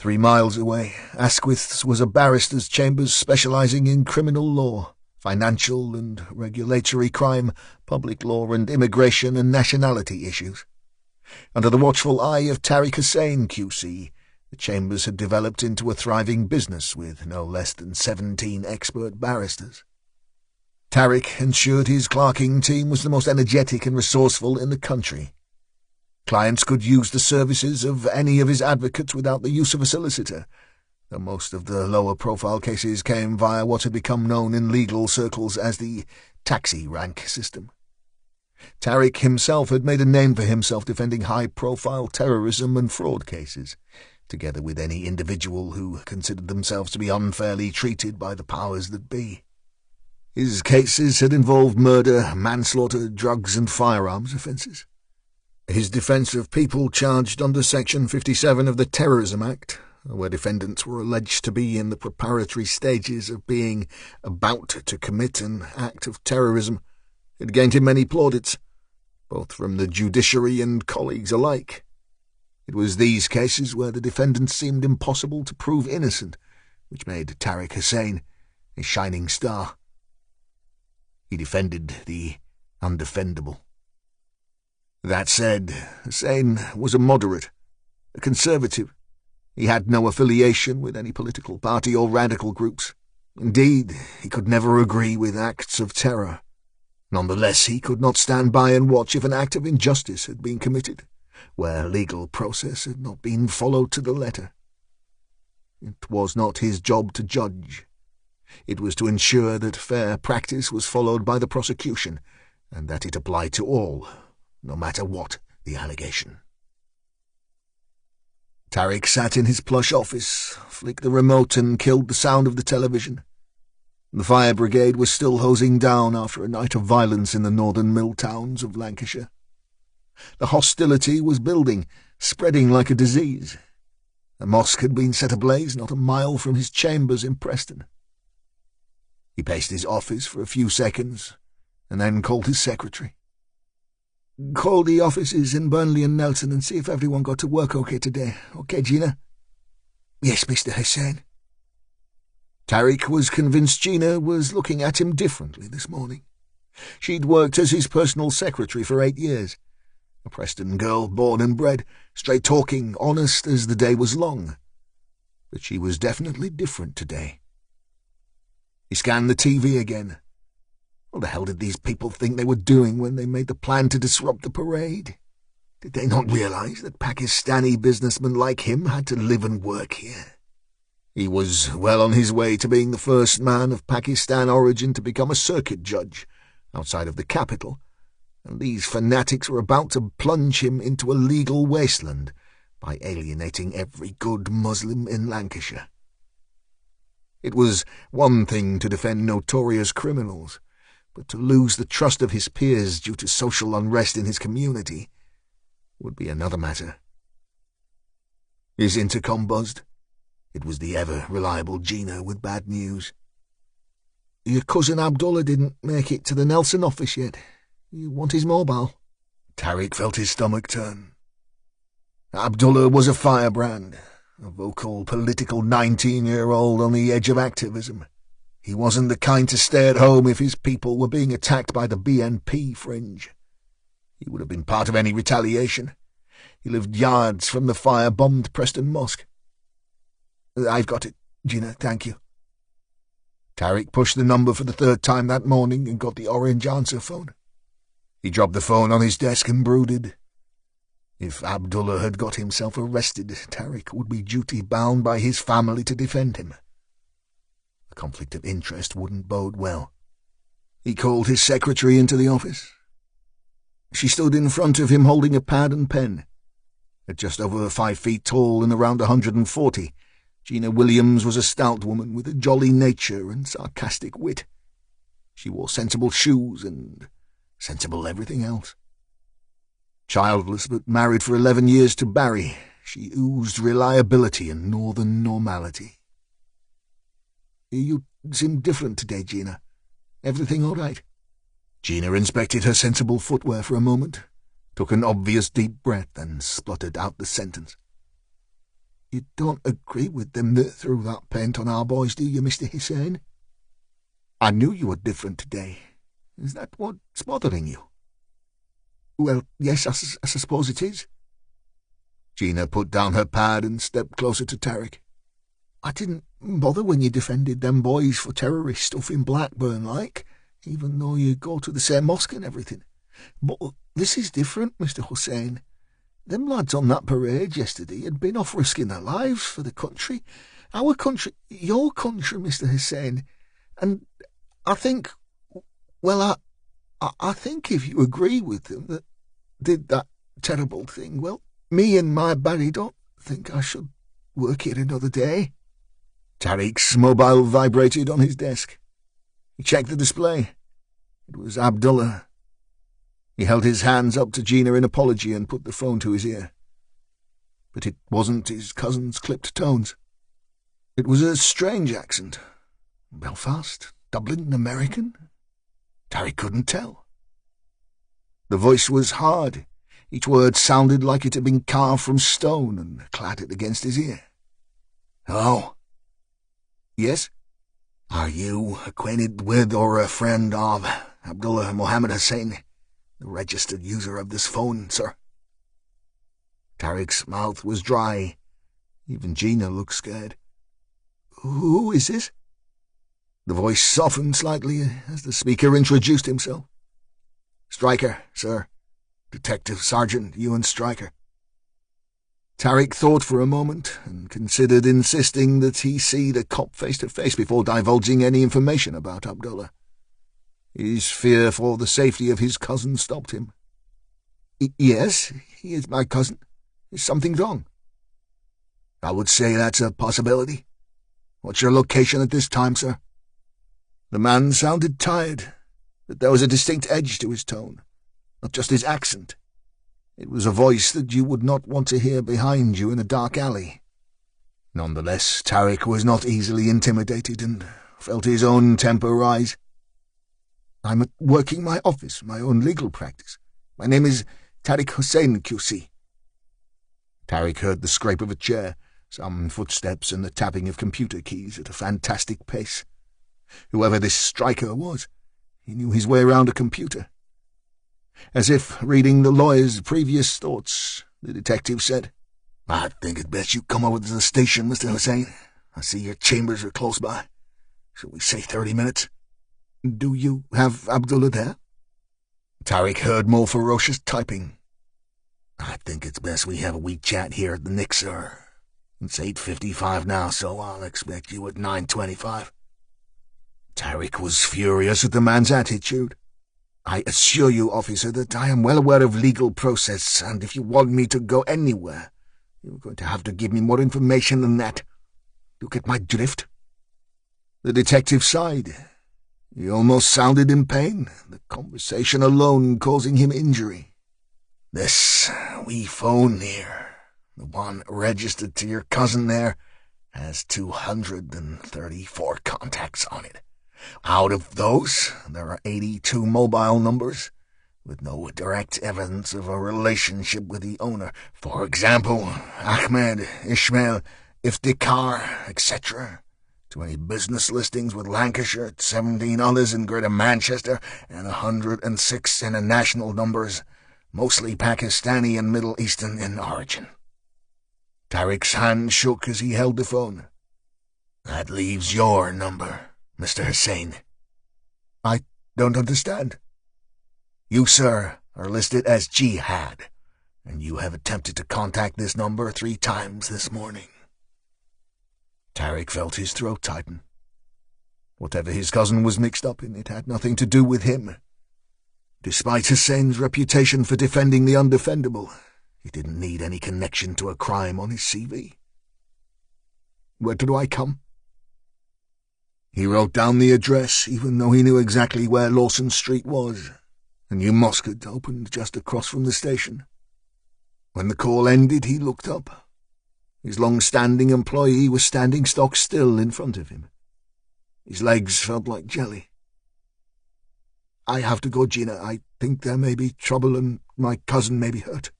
3 miles away, Asquith's was a barrister's chambers specializing in criminal law, financial and regulatory crime, public law and immigration and nationality issues. Under the watchful eye of Tariq Hussain, QC, the chambers had developed into a thriving business with no less than 17 expert barristers. Tariq ensured his clerking team was the most energetic and resourceful in the country. Clients could use the services of any of his advocates without the use of a solicitor, though most of the lower-profile cases came via what had become known in legal circles as the taxi rank system. Tariq himself had made a name for himself defending high-profile terrorism and fraud cases, together with any individual who considered themselves to be unfairly treated by the powers that be. His cases had involved murder, manslaughter, drugs and firearms offences. His defence of people charged under Section 57 of the Terrorism Act, where defendants were alleged to be in the preparatory stages of being about to commit an act of terrorism, had gained him many plaudits, both from the judiciary and colleagues alike. It was these cases where the defendants seemed impossible to prove innocent, which made Tariq Hussain a shining star. He defended the undefendable. That said, Hussain was a moderate, a conservative. He had no affiliation with any political party or radical groups. Indeed, he could never agree with acts of terror. Nonetheless, he could not stand by and watch if an act of injustice had been committed, where legal process had not been followed to the letter. It was not his job to judge. It was to ensure that fair practice was followed by the prosecution, and that it applied to all, no matter what the allegation. Tariq sat in his plush office, flicked the remote and killed the sound of the television. The fire brigade was still hosing down after a night of violence in the northern mill towns of Lancashire. The hostility was building, spreading like a disease. A mosque had been set ablaze not a mile from his chambers in Preston. He paced his office for a few seconds, and then called his secretary. "Call the offices in Burnley and Nelson and see if everyone got to work okay today. Okay, Gina?" "Yes, Mr. Hussain." Tariq was convinced Gina was looking at him differently this morning. She'd worked as his personal secretary for 8 years. A Preston girl, born and bred, straight-talking, honest as the day was long. But she was definitely different today. He scanned the TV again. What the hell did these people think they were doing when they made the plan to disrupt the parade? Did they not realize that Pakistani businessmen like him had to live and work here? He was well on his way to being the first man of Pakistan origin to become a circuit judge outside of the capital, and these fanatics were about to plunge him into a legal wasteland by alienating every good Muslim in Lancashire. It was one thing to defend notorious criminals, but to lose the trust of his peers due to social unrest in his community would be another matter. His intercom buzzed. It was the ever-reliable Gina with bad news. "Your cousin Abdullah didn't make it to the Nelson office yet. You want his mobile?" Tariq felt his stomach turn. Abdullah was a firebrand, a vocal, political 19-year-old on the edge of activism. He wasn't the kind to stay at home if his people were being attacked by the BNP fringe. He would have been part of any retaliation. He lived yards from the fire-bombed Preston Mosque. "I've got it, Gina, thank you." Tariq pushed the number for the 3rd time that morning and got the orange answer phone. He dropped the phone on his desk and brooded. If Abdullah had got himself arrested, Tariq would be duty-bound by his family to defend him. A conflict of interest wouldn't bode well. He called his secretary into the office. She stood in front of him holding a pad and pen. At just over 5 feet tall and around 140, Gina Williams was a stout woman with a jolly nature and sarcastic wit. She wore sensible shoes and sensible everything else. Childless but married for 11 years to Barry, she oozed reliability and northern normality. "You seem different today, Gina. Everything all right?" Gina inspected her sensible footwear for a moment, took an obvious deep breath and spluttered out the sentence. You don't agree with them that threw that paint on our boys, do you, Mr. Hussein? I knew you were different today. Is that what's bothering you? Well, yes, I suppose it is. Gina put down her pad and stepped closer to Tariq. I didn't bother when you defended them boys for terrorist stuff in Blackburn, like, even though you go to the same mosque and everything. But this is different, Mr. Hussein. Them lads on that parade yesterday had been off risking their lives for the country. Our country, your country, Mr. Hussein. And I think, well, I think if you agree with them that did that terrible thing, well, me and my Barry don't think I should work here another day. Tariq's mobile vibrated on his desk. He checked the display. It was Abdullah. He held his hands up to Gina in apology and put the phone to his ear. But it wasn't his cousin's clipped tones. It was a strange accent. Belfast? Dublin? American? Tariq couldn't tell. The voice was hard. Each word sounded like it had been carved from stone and clattered against his ear. Hello? Yes? Are you acquainted with or a friend of Abdullah Mohammed Hussein, the registered user of this phone, sir? Tariq's mouth was dry. Even Gina looked scared. Who is this? The voice softened slightly as the speaker introduced himself. Stryker, sir. Detective Sergeant Ewan Stryker. Tariq thought for a moment and considered insisting that he see the cop face to face before divulging any information about Abdullah. His fear for the safety of his cousin stopped him. Yes, he is my cousin. Is something wrong? I would say that's a possibility. What's your location at this time, sir? The man sounded tired, but there was a distinct edge to his tone, not just his accent. It was a voice that you would not want to hear behind you in a dark alley. Nonetheless, Tariq was not easily intimidated and felt his own temper rise. I'm working my office, my own legal practice. My name is Tariq Hussein, QC. Tariq heard the scrape of a chair, some footsteps and the tapping of computer keys at a fantastic pace. Whoever this Stryker was, he knew his way around a computer. As if reading the lawyer's previous thoughts, the detective said, I think it best you come over to the station, Mr. Hussein. I see your chambers are close by. Shall we say 30 minutes? Do you have Abdullah there? Tariq heard more ferocious typing. I think it's best we have a wee chat here at the Nick, sir. It's 8:55 now, so I'll expect you at 9:25. Tariq was furious at the man's attitude. I assure you, officer, that I am well aware of legal process, and if you want me to go anywhere, you're going to have to give me more information than that. You get my drift? The detective sighed. He almost sounded in pain, the conversation alone causing him injury. This wee phone here, the one registered to your cousin there, has 234 contacts on it. Out of those, there are 82 mobile numbers, with no direct evidence of a relationship with the owner. For example, Ahmed, Ishmael, Iftikhar, etc. 20 business listings with Lancashire, 17 others in Greater Manchester, and 106 international numbers, mostly Pakistani and Middle Eastern in origin. Tariq's hand shook as he held the phone. That leaves your number, Mr. Hussein. I don't understand. You, sir, are listed as Jihad, and you have attempted to contact this number 3 times this morning. Tariq felt his throat tighten. Whatever his cousin was mixed up in, it had nothing to do with him. Despite Hussein's reputation for defending the undefendable, he didn't need any connection to a crime on his CV. Where do I come? He wrote down the address, even though he knew exactly where Lawson Street was. A new mosque had opened just across from the station. When the call ended, he looked up. His long-standing employee was standing stock still in front of him. His legs felt like jelly. I have to go, Gina. I think there may be trouble and my cousin may be hurt.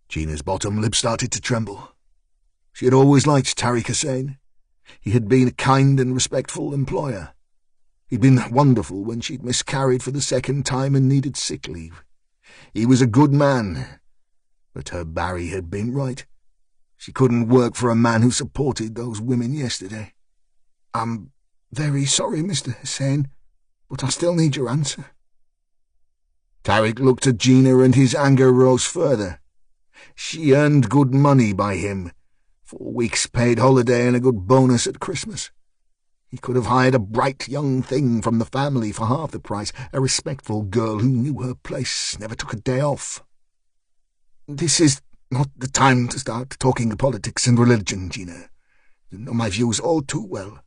Gina's bottom lip started to tremble. She had always liked Tariq Hussein. He had been a kind and respectful employer. He'd been wonderful when she'd miscarried for the second time and needed sick leave. He was a good man, but her Barry had been right. She couldn't work for a man who supported those women yesterday. "I'm very sorry, Mr. Hussein, but I still need your answer." Tariq looked at Gina and his anger rose further. She earned good money by him, 4 weeks' paid holiday and a good bonus at Christmas. He could have hired a bright young thing from the family for half the price, a respectful girl who knew her place, never took a day off. "This is not the time to start talking politics and religion, Gina. You know my views all too well.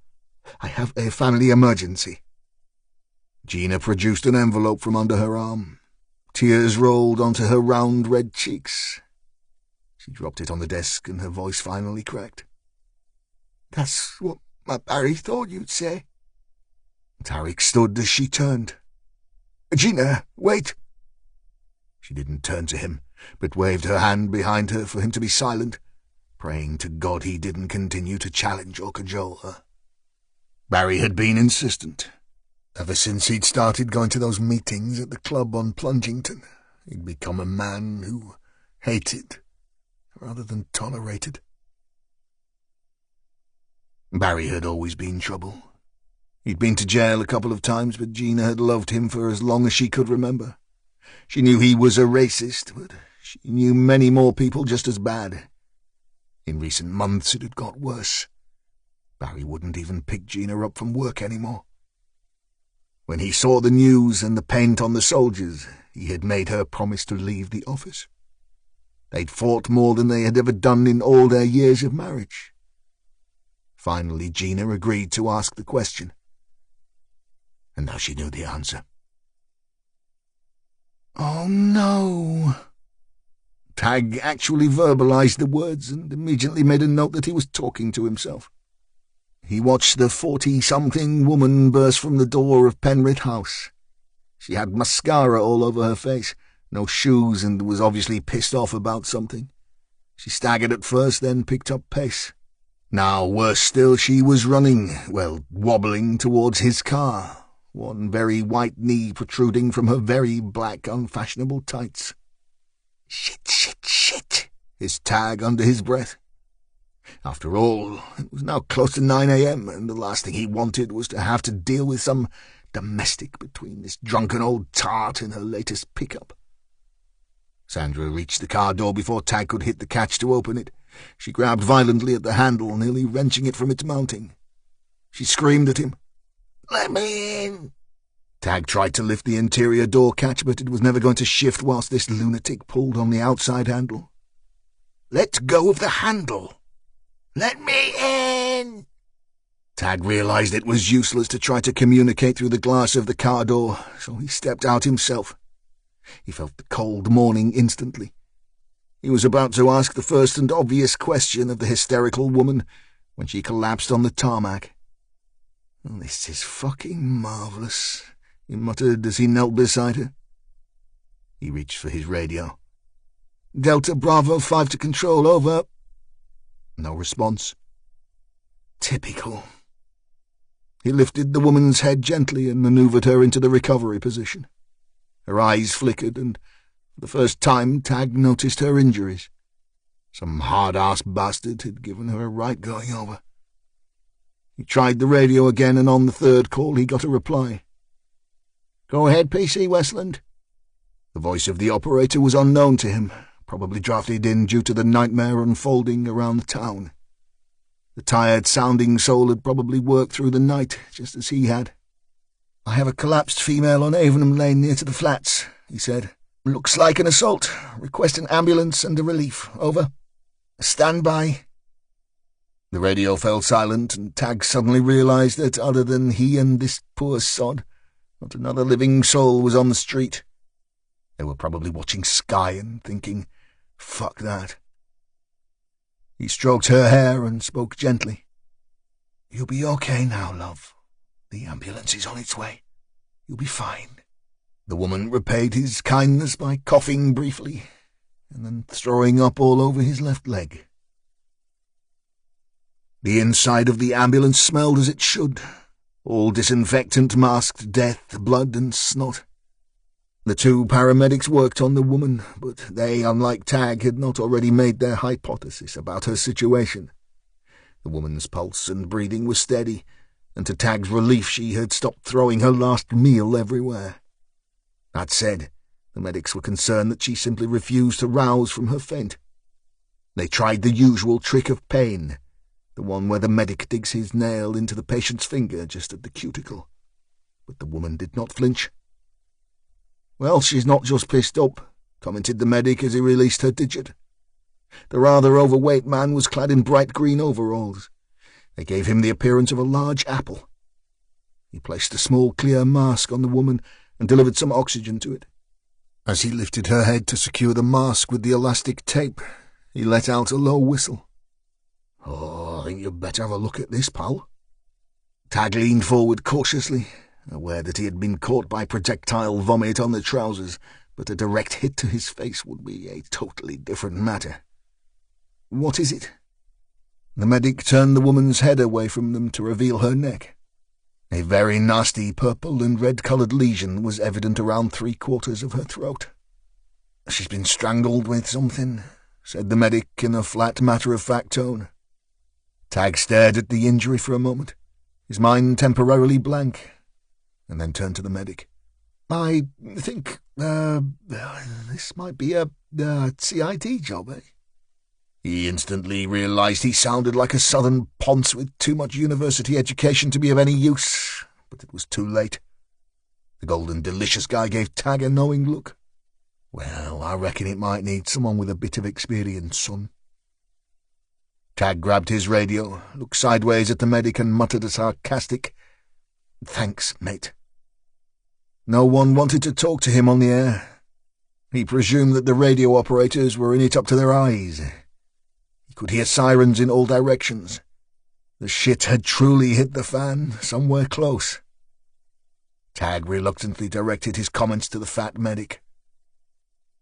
I have a family emergency." Gina produced an envelope from under her arm. Tears rolled onto her round red cheeks. She dropped it on the desk and her voice finally cracked. "That's what my Barry thought you'd say." Tariq stood as she turned. "Gina, wait." She didn't turn to him, but waved her hand behind her for him to be silent, praying to God he didn't continue to challenge or cajole her. Barry had been insistent. Ever since he'd started going to those meetings at the club on Plungington, he'd become a man who hated rather than tolerated. Barry had always been trouble. He'd been to jail a couple of times, but Gina had loved him for as long as she could remember. She knew he was a racist, but she knew many more people just as bad. In recent months it had got worse. Barry wouldn't even pick Gina up from work anymore. When he saw the news and the paint on the soldiers, he had made her promise to leave the office. They'd fought more than they had ever done in all their years of marriage. Finally, Gina agreed to ask the question. And now she knew the answer. "Oh, no." Tag actually verbalized the words and immediately made a note that he was talking to himself. He watched the 40-something woman burst from the door of Penrith House. She had mascara all over her face, no shoes, and was obviously pissed off about something. She staggered at first, then picked up pace. Now, worse still, she was running, well, wobbling towards his car, one very white knee protruding from her very black, unfashionable tights. Shit, hissed Tag under his breath. After all, it was now close to 9 a.m, and the last thing he wanted was to have to deal with some domestic between this drunken old tart and her latest pickup. Sandra reached the car door before Tag could hit the catch to open it. She grabbed violently at the handle, nearly wrenching it from its mounting. She screamed at him. "Let me in!" Tag tried to lift the interior door catch, but it was never going to shift whilst this lunatic pulled on the outside handle. "Let go of the handle!" "Let me in!" Tag realized it was useless to try to communicate through the glass of the car door, so he stepped out himself. He felt the cold morning instantly. He was about to ask the first and obvious question of the hysterical woman when she collapsed on the tarmac. "This is fucking marvellous," he muttered as he knelt beside her. He reached for his radio. "Delta Bravo 5 to control, over." No response. Typical. He lifted the woman's head gently and manoeuvred her into the recovery position. Her eyes flickered, and for the first time Tag noticed her injuries. Some hard-ass bastard had given her a right going over. He tried the radio again, and on the third call he got a reply. "Go ahead, PC Westland." The voice of the operator was unknown to him, probably drafted in due to the nightmare unfolding around the town. The tired-sounding soul had probably worked through the night, just as he had. "I have a collapsed female on Avenham Lane near to the flats," he said. "Looks like an assault. Request an ambulance and a relief. Over. Stand by." The radio fell silent, and Tag suddenly realized that other than he and this poor sod, not another living soul was on the street. They were probably watching Sky and thinking, "Fuck that." He stroked her hair and spoke gently. "You'll be okay now, love. The ambulance is on its way. You'll be fine." The woman repaid his kindness by coughing briefly, and then throwing up all over his left leg. The inside of the ambulance smelled as it should, all disinfectant masked death, blood and snot. The two paramedics worked on the woman, but they, unlike Tag, had not already made their hypothesis about her situation. The woman's pulse and breathing were steady, and to Tag's relief she had stopped throwing her last meal everywhere. That said, the medics were concerned that she simply refused to rouse from her faint. They tried the usual trick of pain, the one where the medic digs his nail into the patient's finger just at the cuticle. But the woman did not flinch. "Well, she's not just pissed up," commented the medic as he released her digit. The rather overweight man was clad in bright green overalls. They gave him the appearance of a large apple. He placed a small clear mask on the woman and delivered some oxygen to it. As he lifted her head to secure the mask with the elastic tape, he let out a low whistle. "Oh, I think you'd better have a look at this, pal." Tag leaned forward cautiously, aware that he had been caught by projectile vomit on the trousers, but a direct hit to his face would be a totally different matter. "What is it?" The medic turned the woman's head away from them to reveal her neck. A very nasty purple and red-coloured lesion was evident around 3/4 of her throat. "She's been strangled with something," said the medic in a flat, matter-of-fact tone. Tag stared at the injury for a moment, his mind temporarily blank, and then turned to the medic. "I think, this might be a CID job, eh?" He instantly realised he sounded like a southern ponce with too much university education to be of any use, but it was too late. The golden delicious guy gave Tag a knowing look. "Well, I reckon it might need someone with a bit of experience, son." Tag grabbed his radio, looked sideways at the medic and muttered a sarcastic, "Thanks, mate." No one wanted to talk to him on the air. He presumed that the radio operators were in it up to their eyes. He could hear sirens in all directions. The shit had truly hit the fan, somewhere close. Tag reluctantly directed his comments to the fat medic.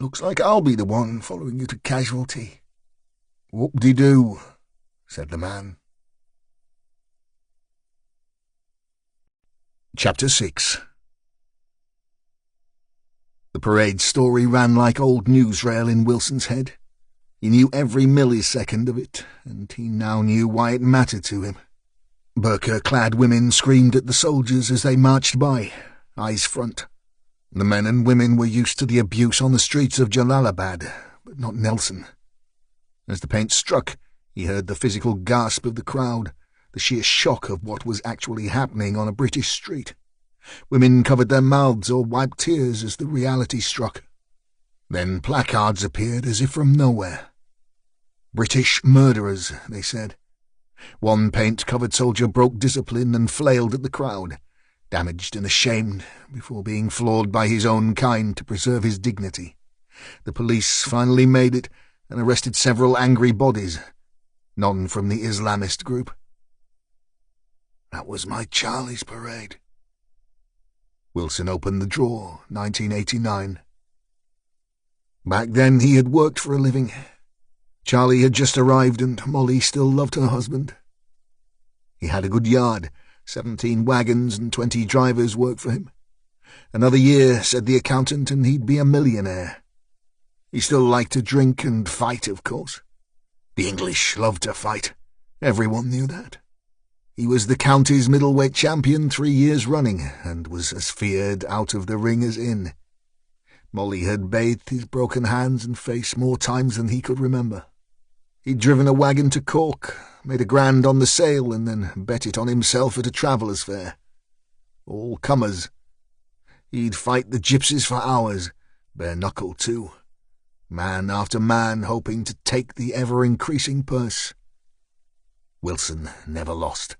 "Looks like I'll be the one following you to casualty." "Whoop-de-doo," said the man. Chapter 6. The parade story ran like old newsreel in Wilson's head. He knew every millisecond of it, and he now knew why it mattered to him. Burqa-clad women screamed at the soldiers as they marched by, eyes front. The men and women were used to the abuse on the streets of Jalalabad, but not Nelson. As the paint struck, he heard the physical gasp of the crowd, the sheer shock of what was actually happening on a British street. Women covered their mouths or wiped tears as the reality struck. Then placards appeared as if from nowhere. "British murderers," they said. One paint-covered soldier broke discipline and flailed at the crowd, damaged and ashamed, before being floored by his own kind to preserve his dignity. The police finally made it and arrested several angry bodies, none from the Islamist group. That was my Charlie's parade. Wilson opened the drawer, 1989. Back then he had worked for a living. Charlie had just arrived and Molly still loved her husband. He had a good yard, 17 wagons and 20 drivers worked for him. Another year, said the accountant, and he'd be a millionaire. He still liked to drink and fight, of course. The English loved to fight. Everyone knew that. He was the county's middleweight champion 3 years running, and was as feared out of the ring as in. Molly had bathed his broken hands and face more times than he could remember. He'd driven a wagon to Cork, made a grand on the sale, and then bet it on himself at a traveller's fair. All comers. He'd fight the gypsies for hours, bare-knuckle too, man after man hoping to take the ever-increasing purse. Wilson never lost.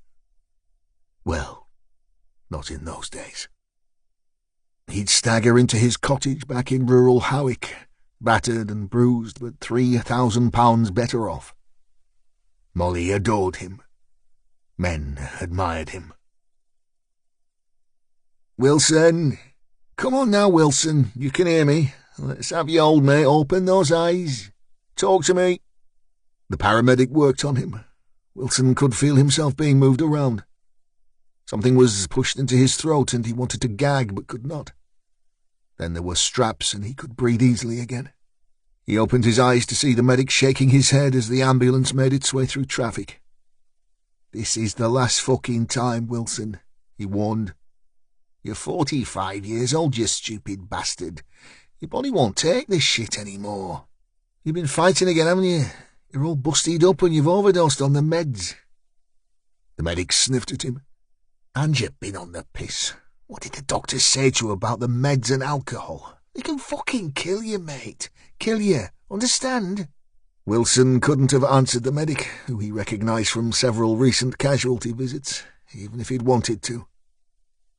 Well, not in those days. He'd stagger into his cottage back in rural Howick, battered and bruised, but £3,000 better off. Molly adored him. Men admired him. "Wilson! Come on now, Wilson, you can hear me. Let's have your old mate open those eyes. Talk to me." The paramedic worked on him. Wilson could feel himself being moved around. Something was pushed into his throat and he wanted to gag but could not. Then there were straps and he could breathe easily again. He opened his eyes to see the medic shaking his head as the ambulance made its way through traffic. "This is the last fucking time, Wilson," he warned. "You're 45 years old, you stupid bastard. Your body won't take this shit anymore. You've been fighting again, haven't you? You're all busted up and you've overdosed on the meds." The medic sniffed at him. "And you've been on the piss. What did the doctor say to you about the meds and alcohol? They can fucking kill you, mate. Kill you, understand?" Wilson couldn't have answered the medic, who he recognised from several recent casualty visits, even if he'd wanted to.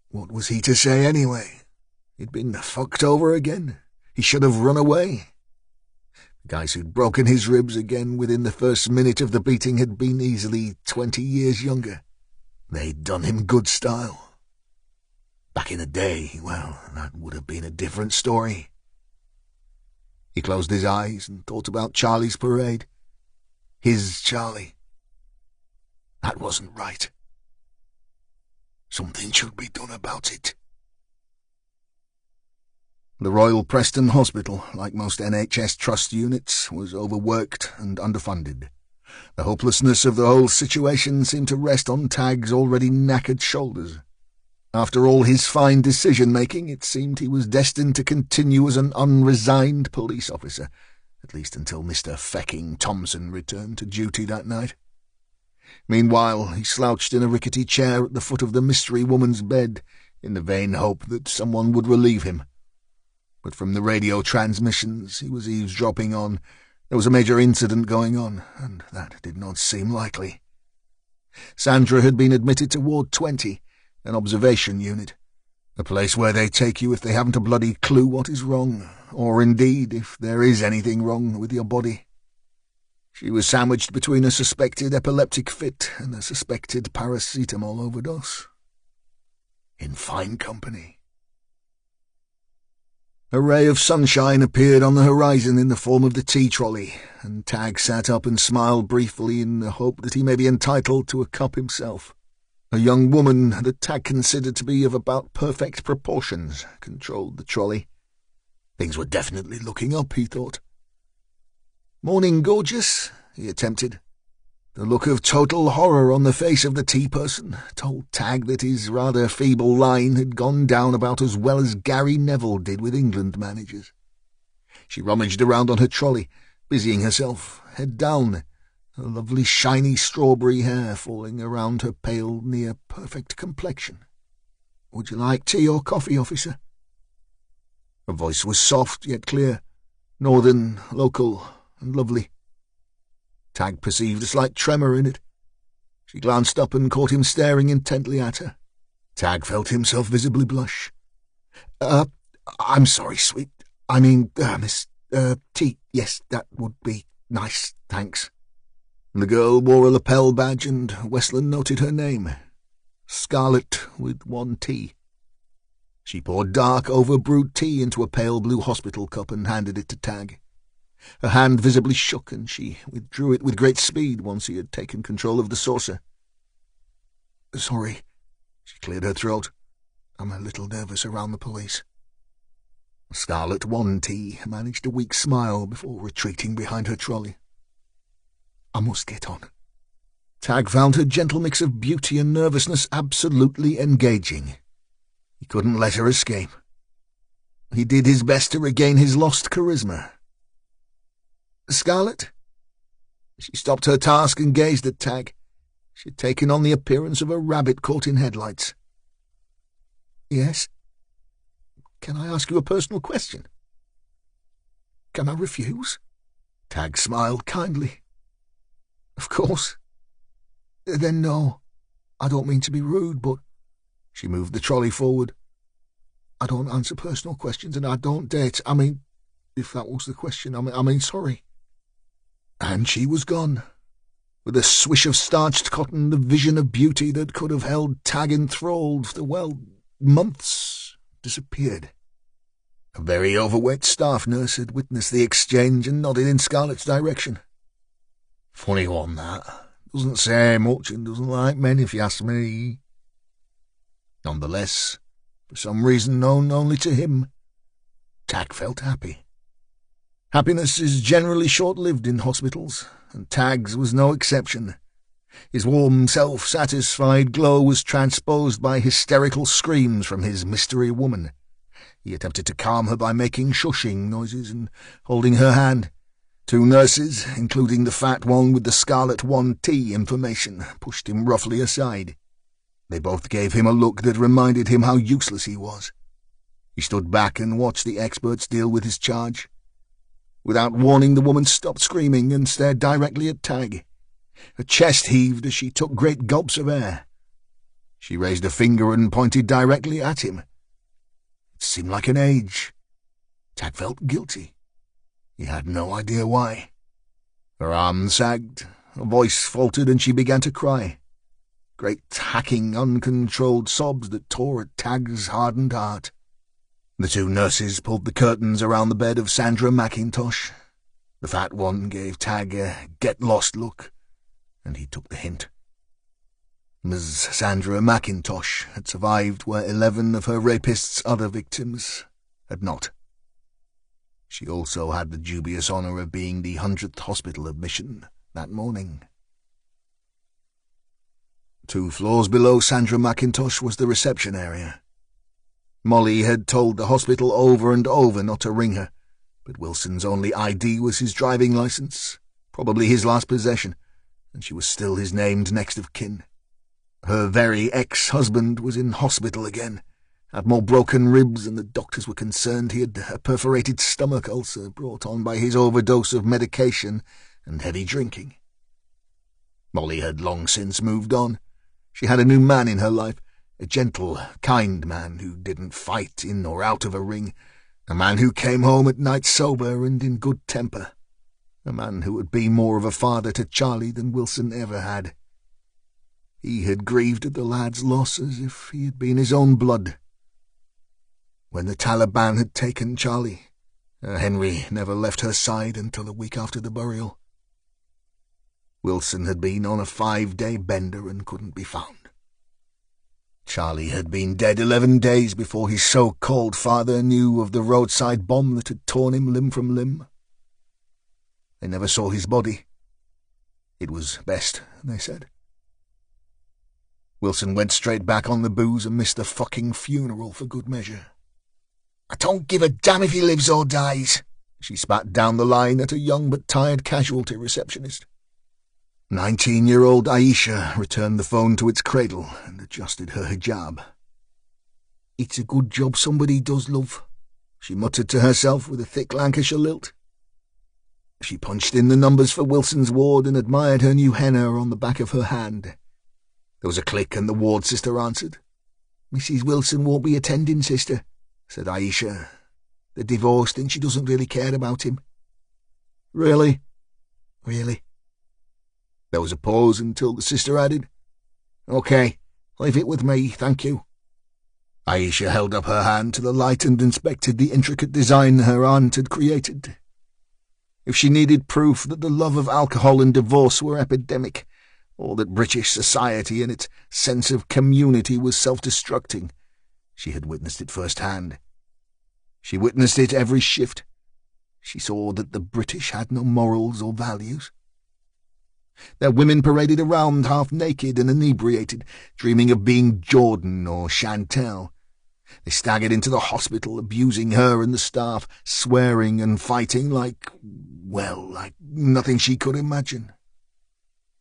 What was he to say anyway? He'd been fucked over again. He should have run away. The guys who'd broken his ribs again within the first minute of the beating had been easily 20 years younger. They'd done him good style. Back in the day, well, that would have been a different story. He closed his eyes and thought about Charlie's parade. His Charlie. That wasn't right. Something should be done about it. The Royal Preston Hospital, like most NHS Trust units, was overworked and underfunded. The hopelessness of the whole situation seemed to rest on Tagg's already knackered shoulders. After all his fine decision-making, it seemed he was destined to continue as an unresigned police officer, at least until Mr. Fecking Thompson returned to duty that night. Meanwhile, he slouched in a rickety chair at the foot of the mystery woman's bed, in the vain hope that someone would relieve him. But from the radio transmissions he was eavesdropping on, there was a major incident going on, and that did not seem likely. Sandra had been admitted to Ward 20, an observation unit, a place where they take you if they haven't a bloody clue what is wrong, or indeed if there is anything wrong with your body. She was sandwiched between a suspected epileptic fit and a suspected paracetamol overdose. In fine company. A ray of sunshine appeared on the horizon in the form of the tea trolley, and Tagg sat up and smiled briefly in the hope that he may be entitled to a cup himself. A young woman that Tagg considered to be of about perfect proportions controlled the trolley. Things were definitely looking up, he thought. "Morning, gorgeous," he attempted. The look of total horror on the face of the tea person told Tagg that his rather feeble line had gone down about as well as Gary Neville did with England managers. She rummaged around on her trolley, busying herself, head down, her lovely shiny strawberry hair falling around her pale, near-perfect complexion. "Would you like tea or coffee, officer?" Her voice was soft yet clear, northern, local, and lovely. Tagg perceived a slight tremor in it. She glanced up and caught him staring intently at her. Tagg felt himself visibly blush. I'm sorry, sweet. I mean, Miss, tea. Yes, that would be nice, thanks." The girl wore a lapel badge, and Westland noted her name. Scarlet with 1 T. She poured dark, overbrewed tea into a pale blue hospital cup and handed it to Tagg. Her hand visibly shook, and she withdrew it with great speed once he had taken control of the saucer. "Sorry," she cleared her throat. "I'm a little nervous around the police." Scarlet 1 T managed a weak smile before retreating behind her trolley. "I must get on." Tagg found her gentle mix of beauty and nervousness absolutely engaging. He couldn't let her escape. He did his best to regain his lost charisma. "Scarlet?" She stopped her task and gazed at Tagg. She had taken on the appearance of a rabbit caught in headlights. "Yes? Can I ask you a personal question?" "Can I refuse?" Tagg smiled kindly. "Of course." "Then no. I don't mean to be rude, but—" She moved the trolley forward. "I don't answer personal questions, and I don't date. I mean, if that was the question, I mean, sorry." And she was gone. With a swish of starched cotton, the vision of beauty that could have held Tagg enthralled for, well, months disappeared. A very overweight staff nurse had witnessed the exchange and nodded in Scarlett's direction. "Funny one, that," Doesn't say much and doesn't like men, if you ask me. Nonetheless, for some reason known only to him, Tag felt happy. Happiness is generally short-lived in hospitals, and Tag's was no exception. His warm, self-satisfied glow was transposed by hysterical screams from his mystery woman. He attempted to calm her by making shushing noises and holding her hand. 2 nurses, including the fat one with the scarlet 1T information, pushed him roughly aside. They both gave him a look that reminded him how useless he was. He stood back and watched the experts deal with his charge. Without warning, the woman stopped screaming and stared directly at Tag. Her chest heaved as she took great gulps of air. She raised a finger and pointed directly at him. It seemed like an age. Tag felt guilty. He had no idea why. Her arm sagged, her voice faltered, and she began to cry. Great hacking, uncontrolled sobs that tore at Tag's hardened heart. The 2 nurses pulled the curtains around the bed of Sandra McIntosh. The fat one gave Tag a get-lost look, and he took the hint. Ms. Sandra McIntosh had survived where 11 of her rapist's other victims had not. She also had the dubious honour of being the 100th hospital admission that morning. 2 floors below Sandra McIntosh was the reception area. Molly had told the hospital over and over not to ring her, but Wilson's only ID was his driving licence, probably his last possession, and she was still his named next of kin. Her very ex-husband was in hospital again, had more broken ribs, and the doctors were concerned he had a perforated stomach ulcer brought on by his overdose of medication and heavy drinking. Molly had long since moved on. She had a new man in her life, a gentle, kind man who didn't fight in or out of a ring, a man who came home at night sober and in good temper, a man who would be more of a father to Charlie than Wilson ever had. He had grieved at the lad's loss as if he had been his own blood. When the Taliban had taken Charlie, Henry never left her side until a week after the burial. Wilson had been on a 5-day bender and couldn't be found. Charlie had been dead 11 days before his so-called father knew of the roadside bomb that had torn him limb from limb. They never saw his body. It was best, they said. Wilson went straight back on the booze and missed the fucking funeral for good measure. "I don't give a damn if he lives or dies," she spat down the line at a young but tired casualty receptionist. 19-year-old Aisha returned the phone to its cradle and adjusted her hijab. "It's a good job somebody does, love," she muttered to herself with a thick Lancashire lilt. She punched in the numbers for Wilson's ward and admired her new henna on the back of her hand. There was a click and the ward sister answered. "Mrs. Wilson won't be attending, sister," said Aisha. "They're divorced and she doesn't really care about him." "Really?" "Really." There was a pause until the sister added, "Okay, leave it with me, thank you." Aisha held up her hand to the light and inspected the intricate design her aunt had created. If she needed proof that the love of alcohol and divorce were epidemic, or that British society and its sense of community was self-destructing, she had witnessed it firsthand. She witnessed it every shift. She saw that the British had no morals or values. Their women paraded around half-naked and inebriated, dreaming of being Jordan or Chantal. They staggered into the hospital, abusing her and the staff, swearing and fighting like nothing she could imagine.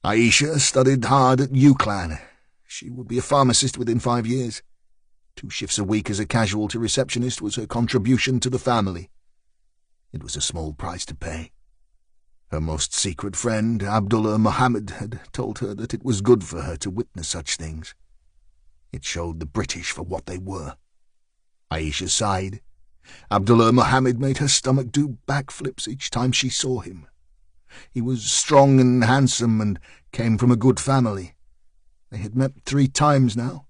Aisha studied hard at UCLan. She would be a pharmacist within 5 years. 2 shifts a week as a casualty receptionist was her contribution to the family. It was a small price to pay. Her most secret friend, Abdullah Mohammed, had told her that it was good for her to witness such things. It showed the British for what they were. Aisha sighed. Abdullah Mohammed made her stomach do backflips each time she saw him. He was strong and handsome and came from a good family. They had met 3 times now,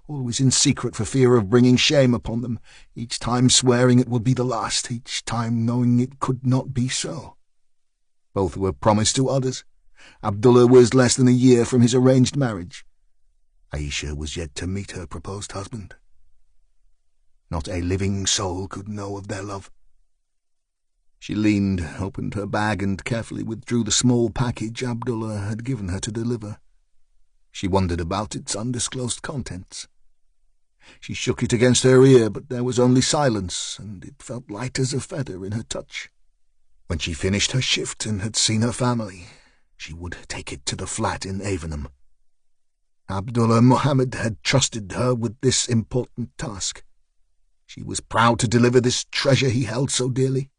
always in secret for fear of bringing shame upon them, each time swearing it would be the last, each time knowing it could not be so. Both were promised to others, Abdullah was less than a year from his arranged marriage. Aisha was yet to meet her proposed husband. Not a living soul could know of their love. She leaned, opened her bag, and carefully withdrew the small package Abdullah had given her to deliver. She wondered about its undisclosed contents. She shook it against her ear, but there was only silence, and it felt light as a feather in her touch. When she finished her shift and had seen her family, she would take it to the flat in Avenham. Abdullah Mohammed had trusted her with this important task. She was proud to deliver this treasure he held so dearly.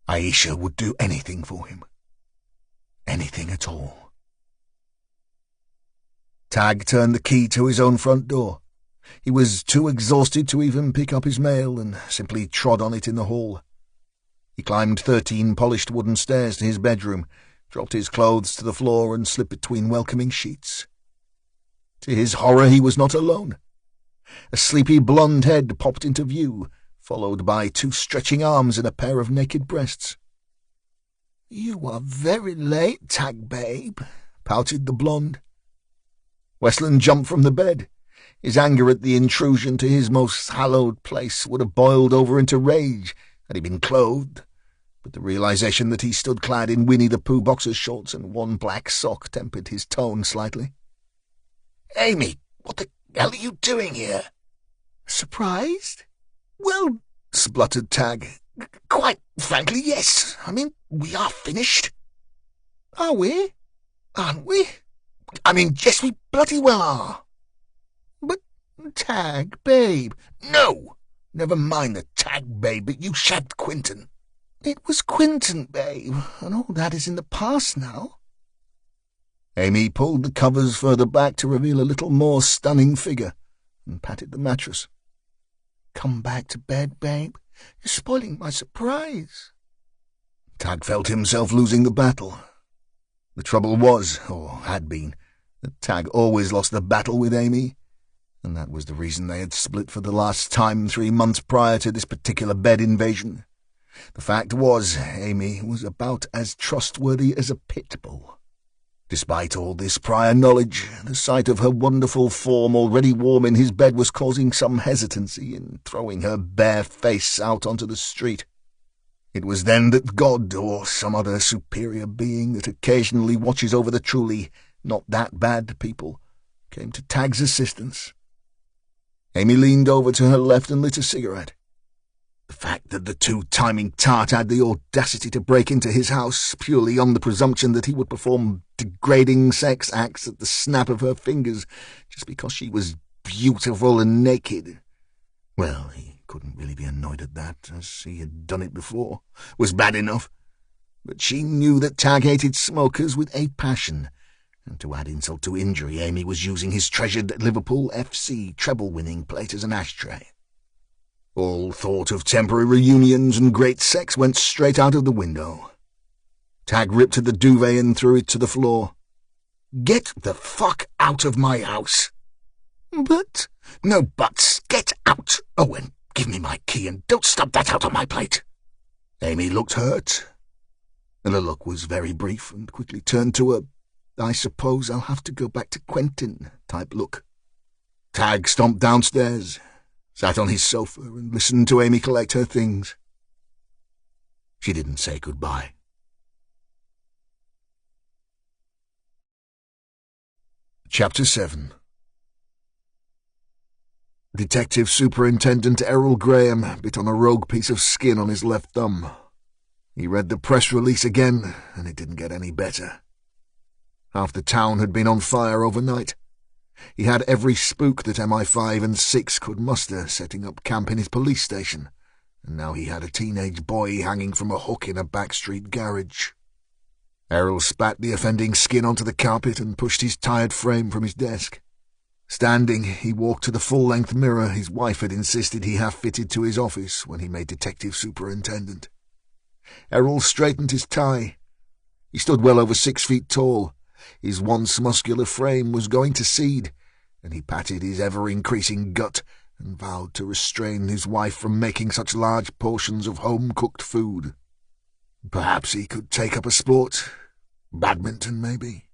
Aisha would do anything for him. Anything at all. Tag turned the key to his own front door. He was too exhausted to even pick up his mail and simply trod on it in the hall. He climbed 13 polished wooden stairs to his bedroom, dropped his clothes to the floor and slipped between welcoming sheets. To his horror, he was not alone. A sleepy blonde head popped into view, followed by 2 stretching arms and a pair of naked breasts. "You are very late, Tag babe," pouted the blonde. Westland jumped from the bed. His anger at the intrusion to his most hallowed place would have boiled over into rage had he been clothed, but the realization that he stood clad in Winnie-the-Pooh boxer shorts and 1 black sock tempered his tone slightly. "Amy, what the hell are you doing here?" "Surprised?" "Well," spluttered Tag, "quite frankly, yes. I mean, we are finished." "Are we? Aren't we?" "I mean, yes, we bloody well are." "But, Tag, babe—" "No! Never mind the Tag, babe, but you shagged Quinton." "It was Quinton, babe, and all that is in the past now." Amy pulled the covers further back to reveal a little more stunning figure and patted the mattress. "Come back to bed, babe. You're spoiling my surprise." Tag felt himself losing the battle. The trouble was, or had been, that Tag always lost the battle with Amy, and that was the reason they had split for the last time 3 months prior to this particular bed invasion. The fact was, Amy was about as trustworthy as a pit bull. Despite all this prior knowledge, the sight of her wonderful form already warm in his bed was causing some hesitancy in throwing her bare face out onto the street. It was then that God, or some other superior being that occasionally watches over the truly not that bad people, came to Tag's assistance. Amy leaned over to her left and lit a cigarette. The fact that the 2-timing tart had the audacity to break into his house purely on the presumption that he would perform degrading sex acts at the snap of her fingers just because she was beautiful and naked, well, he couldn't really be annoyed at that, as he had done it before, was bad enough. But she knew that Tag hated smokers with a passion, and to add insult to injury, Amy was using his treasured Liverpool FC treble-winning plate as an ashtray. All thought of temporary reunions and great sex went straight out of the window. Tag ripped at the duvet and threw it to the floor. "Get the fuck out of my house!" "But—" "No buts. Get out! Oh, and give me my key and don't stub that out on my plate." Amy looked hurt, and the look was very brief and quickly turned to a "I suppose I'll have to go back to Quentin" type look. Tag stomped downstairs, sat on his sofa and listened to Amy collect her things. She didn't say goodbye. Chapter 7. Detective Superintendent Errol Graham bit on a rogue piece of skin on his left thumb. He read the press release again, and it didn't get any better. Half the town had been on fire overnight. He had every spook that MI5 and 6 could muster setting up camp in his police station, and now he had a teenage boy hanging from a hook in a backstreet garage. Errol spat the offending skin onto the carpet and pushed his tired frame from his desk. Standing, he walked to the full-length mirror his wife had insisted he have fitted to his office when he made detective superintendent. Errol straightened his tie. He stood well over 6 feet tall. His once muscular frame was going to seed, and he patted his ever-increasing gut and vowed to restrain his wife from making such large portions of home-cooked food. Perhaps he could take up a sport. Badminton, maybe?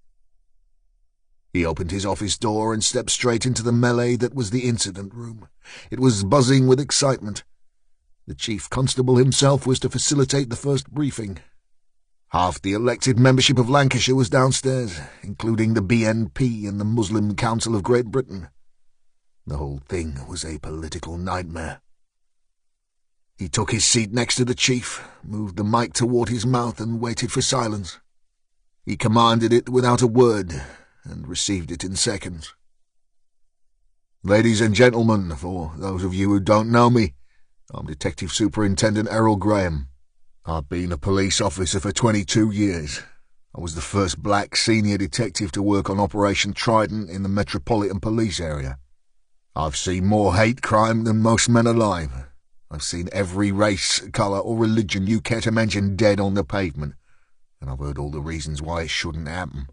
He opened his office door and stepped straight into the melee that was the incident room. It was buzzing with excitement. The chief constable himself was to facilitate the first briefing. Half the elected membership of Lancashire was downstairs, including the BNP and the Muslim Council of Great Britain. The whole thing was a political nightmare. He took his seat next to the chief, moved the mic toward his mouth and waited for silence. He commanded it without a word, and received it in seconds. "Ladies and gentlemen, for those of you who don't know me, I'm Detective Superintendent Errol Graham. I've been a police officer for 22 years. I was the first black senior detective to work on Operation Trident in the Metropolitan Police area. I've seen more hate crime than most men alive. I've seen every race, colour or religion you care to mention dead on the pavement, and I've heard all the reasons why it shouldn't happen.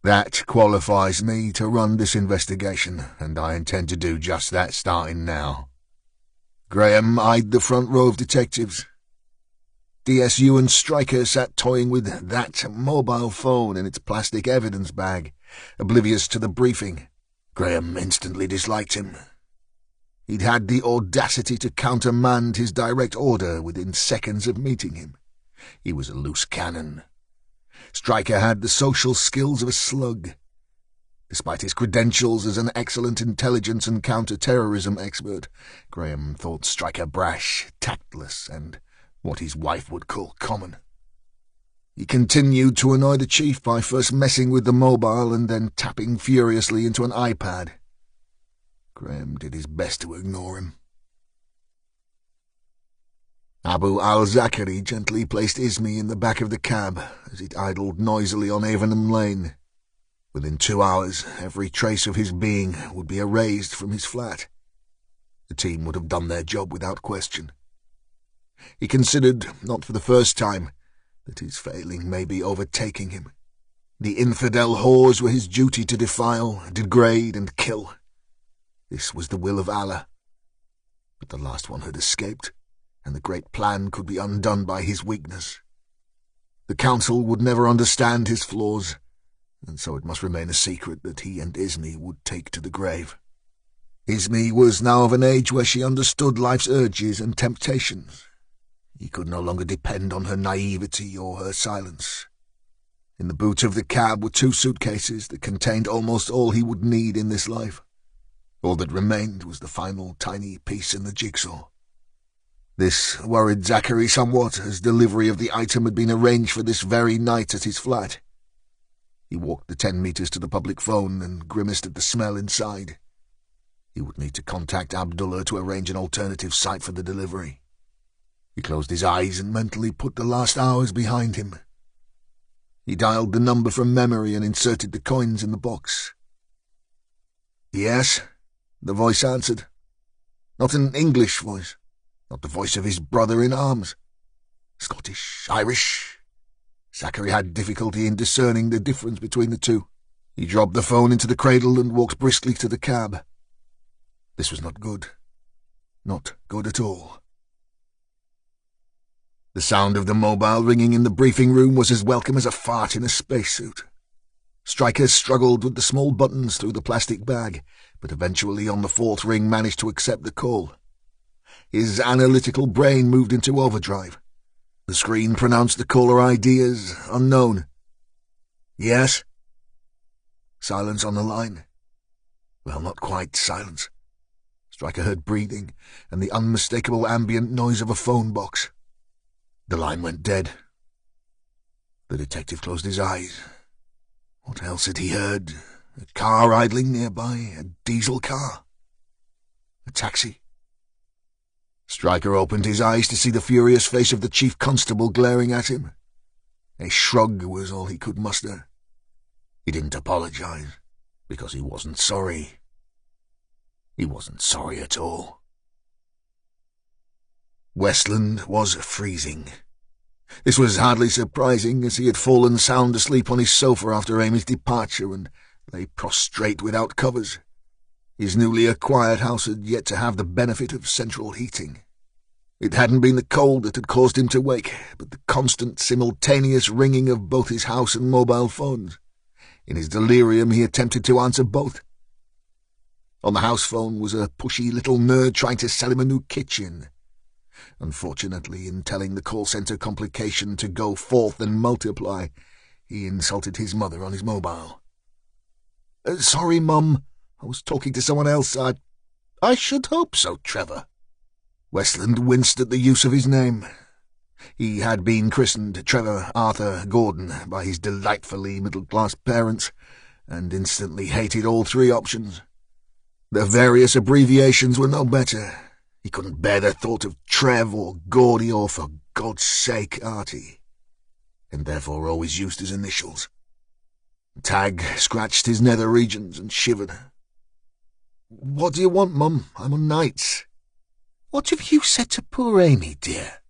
That qualifies me to run this investigation, and I intend to do just that starting now." Graham eyed the front row of detectives. DSU and Stryker sat toying with that mobile phone in its plastic evidence bag, oblivious to the briefing. Graham instantly disliked him. He'd had the audacity to countermand his direct order within seconds of meeting him. He was a loose cannon. Stryker had the social skills of a slug. Despite his credentials as an excellent intelligence and counter-terrorism expert, Graham thought Stryker brash, tactless, and what his wife would call common. He continued to annoy the chief by first messing with the mobile and then tapping furiously into an iPad. Graham did his best to ignore him. Abu al-Zakari gently placed Ismi in the back of the cab as it idled noisily on Avenham Lane. Within 2 hours, every trace of his being would be erased from his flat. The team would have done their job without question. He considered, not for the first time, that his failing may be overtaking him. The infidel whores were his duty to defile, degrade, and kill. This was the will of Allah. But the last one had escaped, and the great plan could be undone by his weakness. The council would never understand his flaws, and so it must remain a secret that he and Ismi would take to the grave. Ismi was now of an age where she understood life's urges and temptations. He could no longer depend on her naivety or her silence. In the boot of the cab were 2 suitcases that contained almost all he would need in this life. All that remained was the final tiny piece in the jigsaw. This worried Zachary somewhat, as delivery of the item had been arranged for this very night at his flat. He walked the 10 meters to the public phone and grimaced at the smell inside. He would need to contact Abdullah to arrange an alternative site for the delivery. He closed his eyes and mentally put the last hours behind him. He dialed the number from memory and inserted the coins in the box. "Yes," the voice answered. Not an English voice. Not the voice of his brother in arms. Scottish, Irish. Zachary had difficulty in discerning the difference between the two. He dropped the phone into the cradle and walked briskly to the cab. This was not good. Not good at all. The sound of the mobile ringing in the briefing room was as welcome as a fart in a spacesuit. Stryker struggled with the small buttons through the plastic bag, but eventually on the 4th ring managed to accept the call. His analytical brain moved into overdrive. The screen pronounced the caller ID as unknown. "Yes?" Silence on the line. Well, not quite silence. Stryker heard breathing and the unmistakable ambient noise of a phone box. The line went dead. The detective closed his eyes. What else had he heard? A car idling nearby? A diesel car? A taxi? Stryker opened his eyes to see the furious face of the chief constable glaring at him. A shrug was all he could muster. He didn't apologize, because he wasn't sorry. He wasn't sorry at all. Westland was freezing. This was hardly surprising, as he had fallen sound asleep on his sofa after Amy's departure and lay prostrate without covers. His newly acquired house had yet to have the benefit of central heating. It hadn't been the cold that had caused him to wake, but the constant simultaneous ringing of both his house and mobile phones. In his delirium he attempted to answer both. On the house phone was a pushy little nerd trying to sell him a new kitchen. Unfortunately, in telling the call centre complication to go forth and multiply, he insulted his mother on his mobile. "Sorry, Mum. I was talking to someone else. I should hope so, Trevor." Westland winced at the use of his name. He had been christened Trevor Arthur Gordon by his delightfully middle-class parents, and instantly hated all three options. The various abbreviations were no better. He couldn't bear the thought of Trev or Gordy or, for God's sake, Artie, and therefore always used his initials. Tag scratched his nether regions and shivered. "What do you want, Mum? I'm on nights." "What have you said to poor Amy, dear?"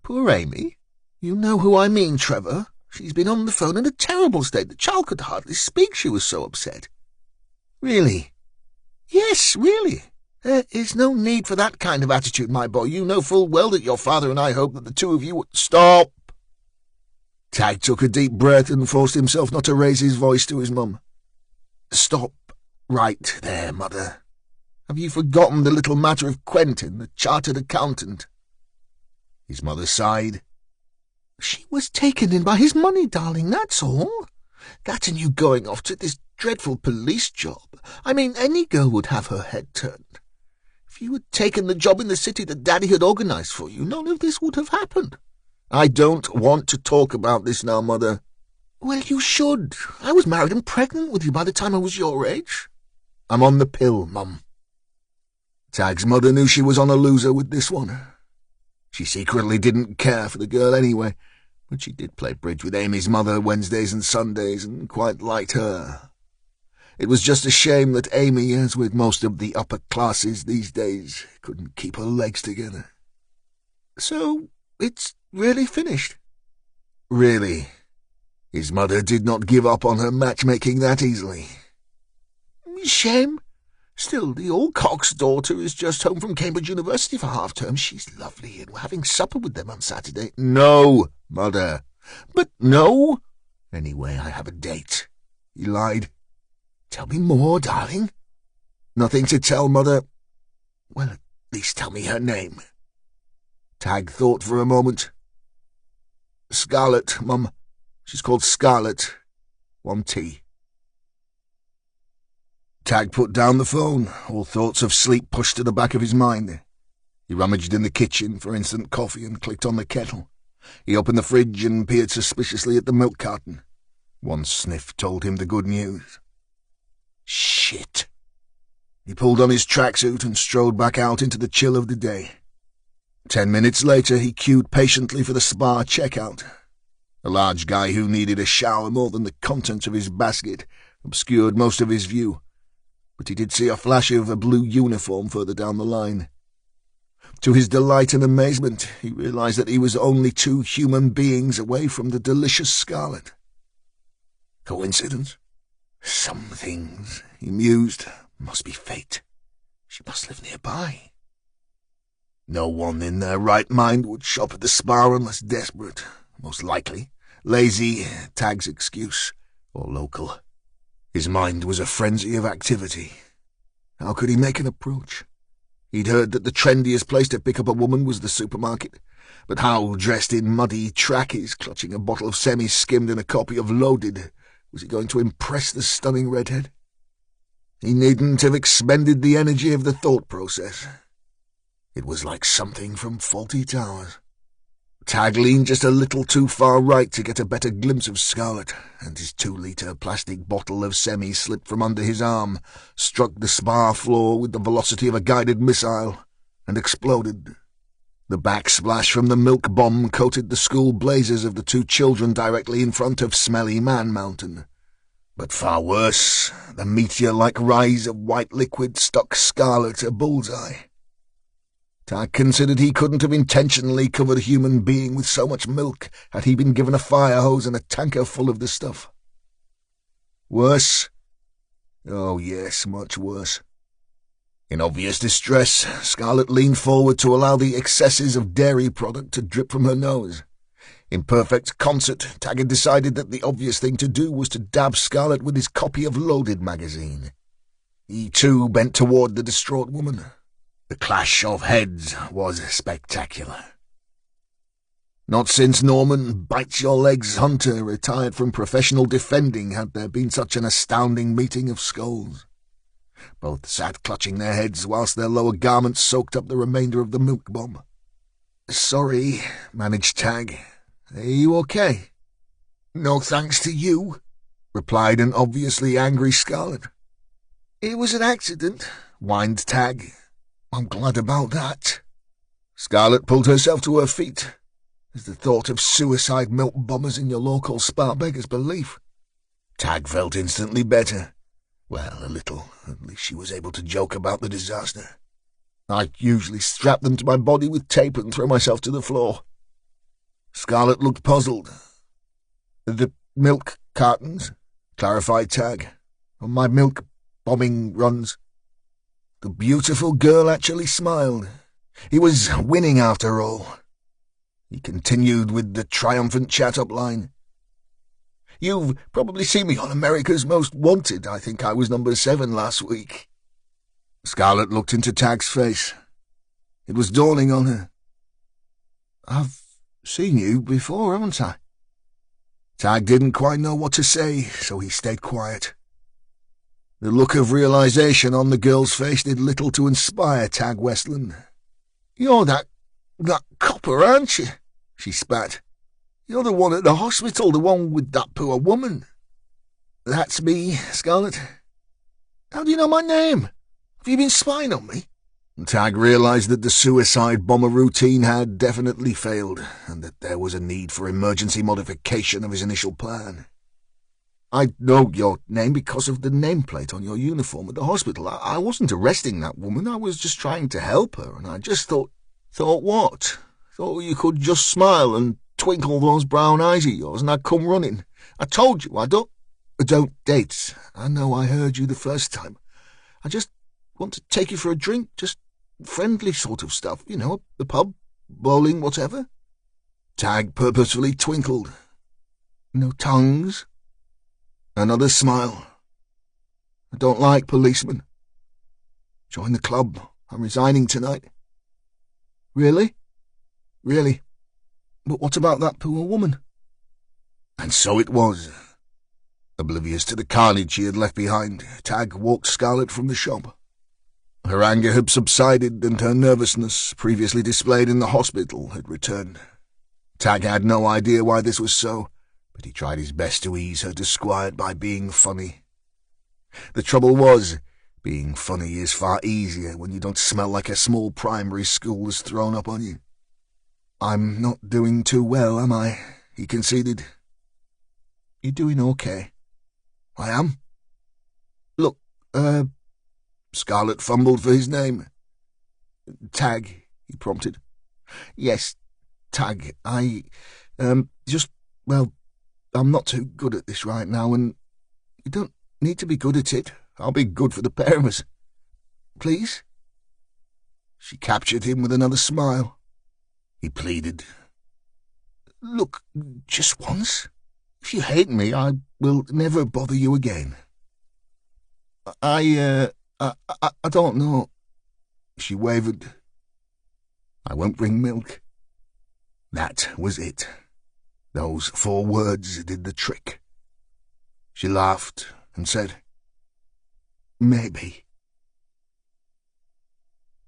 "Poor Amy? You know who I mean, Trevor. She's been on the phone in a terrible state. The child could hardly speak, she was so upset." "Really?" "Yes, really. There is no need for that kind of attitude, my boy. You know full well that your father and I hope that the two of you would—" "Stop!" Tag took a deep breath and forced himself not to raise his voice to his mum. "Stop right there, Mother. Have you forgotten the little matter of Quentin, the chartered accountant?" His mother sighed. "She was taken in by his money, darling, that's all. That and you going off to this dreadful police job. I mean, any girl would have her head turned. If you had taken the job in the city that Daddy had organised for you, none of this would have happened." "I don't want to talk about this now, Mother." "Well, you should. I was married and pregnant with you by the time I was your age." "I'm on the pill, Mum." Tag's mother knew she was on a loser with this one. She secretly didn't care for the girl anyway, but she did play bridge with Amy's mother Wednesdays and Sundays and quite liked her. It was just a shame that Amy, as with most of the upper classes these days, couldn't keep her legs together. "So it's really finished?" "Really." His mother did not give up on her matchmaking that easily. "Shame. Still, the old cock's daughter is just home from Cambridge University for half-term. She's lovely, and we're having supper with them on Saturday." "No, Mother." "But no." "Anyway, I have a date." He lied. "Tell me more, darling." "Nothing to tell, Mother." "Well, at least tell me her name." Tag thought for a moment. "Scarlett, Mum. She's called Scarlett. 1T. Tag put down the phone, all thoughts of sleep pushed to the back of his mind. He rummaged in the kitchen for instant coffee and clicked on the kettle. He opened the fridge and peered suspiciously at the milk carton. One sniff told him the good news. Shit. He pulled on his tracksuit and strode back out into the chill of the day. 10 minutes later, he queued patiently for the spa checkout. A large guy who needed a shower more than the contents of his basket obscured most of his view, but he did see a flash of a blue uniform further down the line. To his delight and amazement, he realized that he was only 2 human beings away from the delicious Scarlett. Coincidence? Some things, he mused, must be fate. She must live nearby. No one in their right mind would shop at the spa unless desperate, most likely. Lazy, Tag's excuse, or local. His mind was a frenzy of activity. How could he make an approach? He'd heard that the trendiest place to pick up a woman was the supermarket, but how, dressed in muddy trackies, clutching a bottle of semi-skimmed and a copy of Loaded, was he going to impress the stunning redhead? He needn't have expended the energy of the thought process. It was like something from Faulty Towers. Tag leaned just a little too far right to get a better glimpse of Scarlett, and his 2-litre plastic bottle of semi slipped from under his arm, struck the spa floor with the velocity of a guided missile, and exploded. The backsplash from the milk bomb coated the school blazers of the 2 children directly in front of Smelly Man Mountain. But far worse, the meteor-like rise of white liquid stuck Scarlett a bullseye. Tag considered he couldn't have intentionally covered a human being with so much milk had he been given a fire hose and a tanker full of the stuff. Worse? Oh yes, much worse. In obvious distress, Scarlett leaned forward to allow the excesses of dairy product to drip from her nose. In perfect concert, Tag had decided that the obvious thing to do was to dab Scarlett with his copy of Loaded magazine. He too bent toward the distraught woman. The clash of heads was spectacular. Not since Norman Bite-Your-Legs Hunter retired from professional defending had there been such an astounding meeting of skulls. Both sat clutching their heads whilst their lower garments soaked up the remainder of the milk bomb. "Sorry," managed Tag. "Are you okay?" "No thanks to you," replied an obviously angry Scarlett. "It was an accident," whined Tag. "I'm glad about that." Scarlett pulled herself to her feet as the thought of suicide milk bombers in your local spa beggars belief. Tag felt instantly better. Well, a little. At least she was able to joke about the disaster. "I usually strap them to my body with tape and throw myself to the floor." Scarlett looked puzzled. "The milk cartons," clarified Tag. "On my milk bombing runs." The beautiful girl actually smiled. He was winning after all. He continued with the triumphant chat-up line. "You've probably seen me on America's Most Wanted. I think I was number 7 last week." Scarlett looked into Tag's face. It was dawning on her. "I've seen you before, haven't I?" Tag didn't quite know what to say, so he stayed quiet. The look of realization on the girl's face did little to inspire Tag Westland. "You're that copper, aren't you?" she spat. "You're the one at the hospital, the one with that poor woman." "That's me, Scarlett." "How do you know my name? Have you been spying on me?" Tag realized that the suicide bomber routine had definitely failed, and that there was a need for emergency modification of his initial plan. "I know your name because of the nameplate on your uniform at the hospital. I wasn't arresting that woman. I was just trying to help her, and I just thought..." "Thought what?" "Thought you could just smile and twinkle those brown eyes of yours, and I'd come running. I told you, I don't date. I know I heard you the first time. I just want to take you for a drink, just friendly sort of stuff, you know, the pub, bowling, whatever." Tag purposefully twinkled. "No tongues?" Another smile. "I don't like policemen. Join the club. I'm resigning tonight." "Really?" "Really. But what about that poor woman?" And so it was. Oblivious to the carnage she had left behind, Tag walked Scarlett from the shop. Her anger had subsided, and her nervousness, previously displayed in the hospital, had returned. Tag had no idea why this was so, but he tried his best to ease her disquiet by being funny. The trouble was, being funny is far easier when you don't smell like a small primary school has thrown up on you. "I'm not doing too well, am I?" he conceded. "You're doing okay." "I am?" "Look, Scarlett fumbled for his name. "Tag," he prompted. "Yes, Tag. I'm not too good at this right now, and you don't need to be good at it. I'll be good for the pair of us. Please?" She captured him with another smile. He pleaded. "Look, just once. If you hate me, I will never bother you again." I don't know," she wavered. "I won't bring milk." That was it. Those 4 words did the trick. She laughed and said, "Maybe."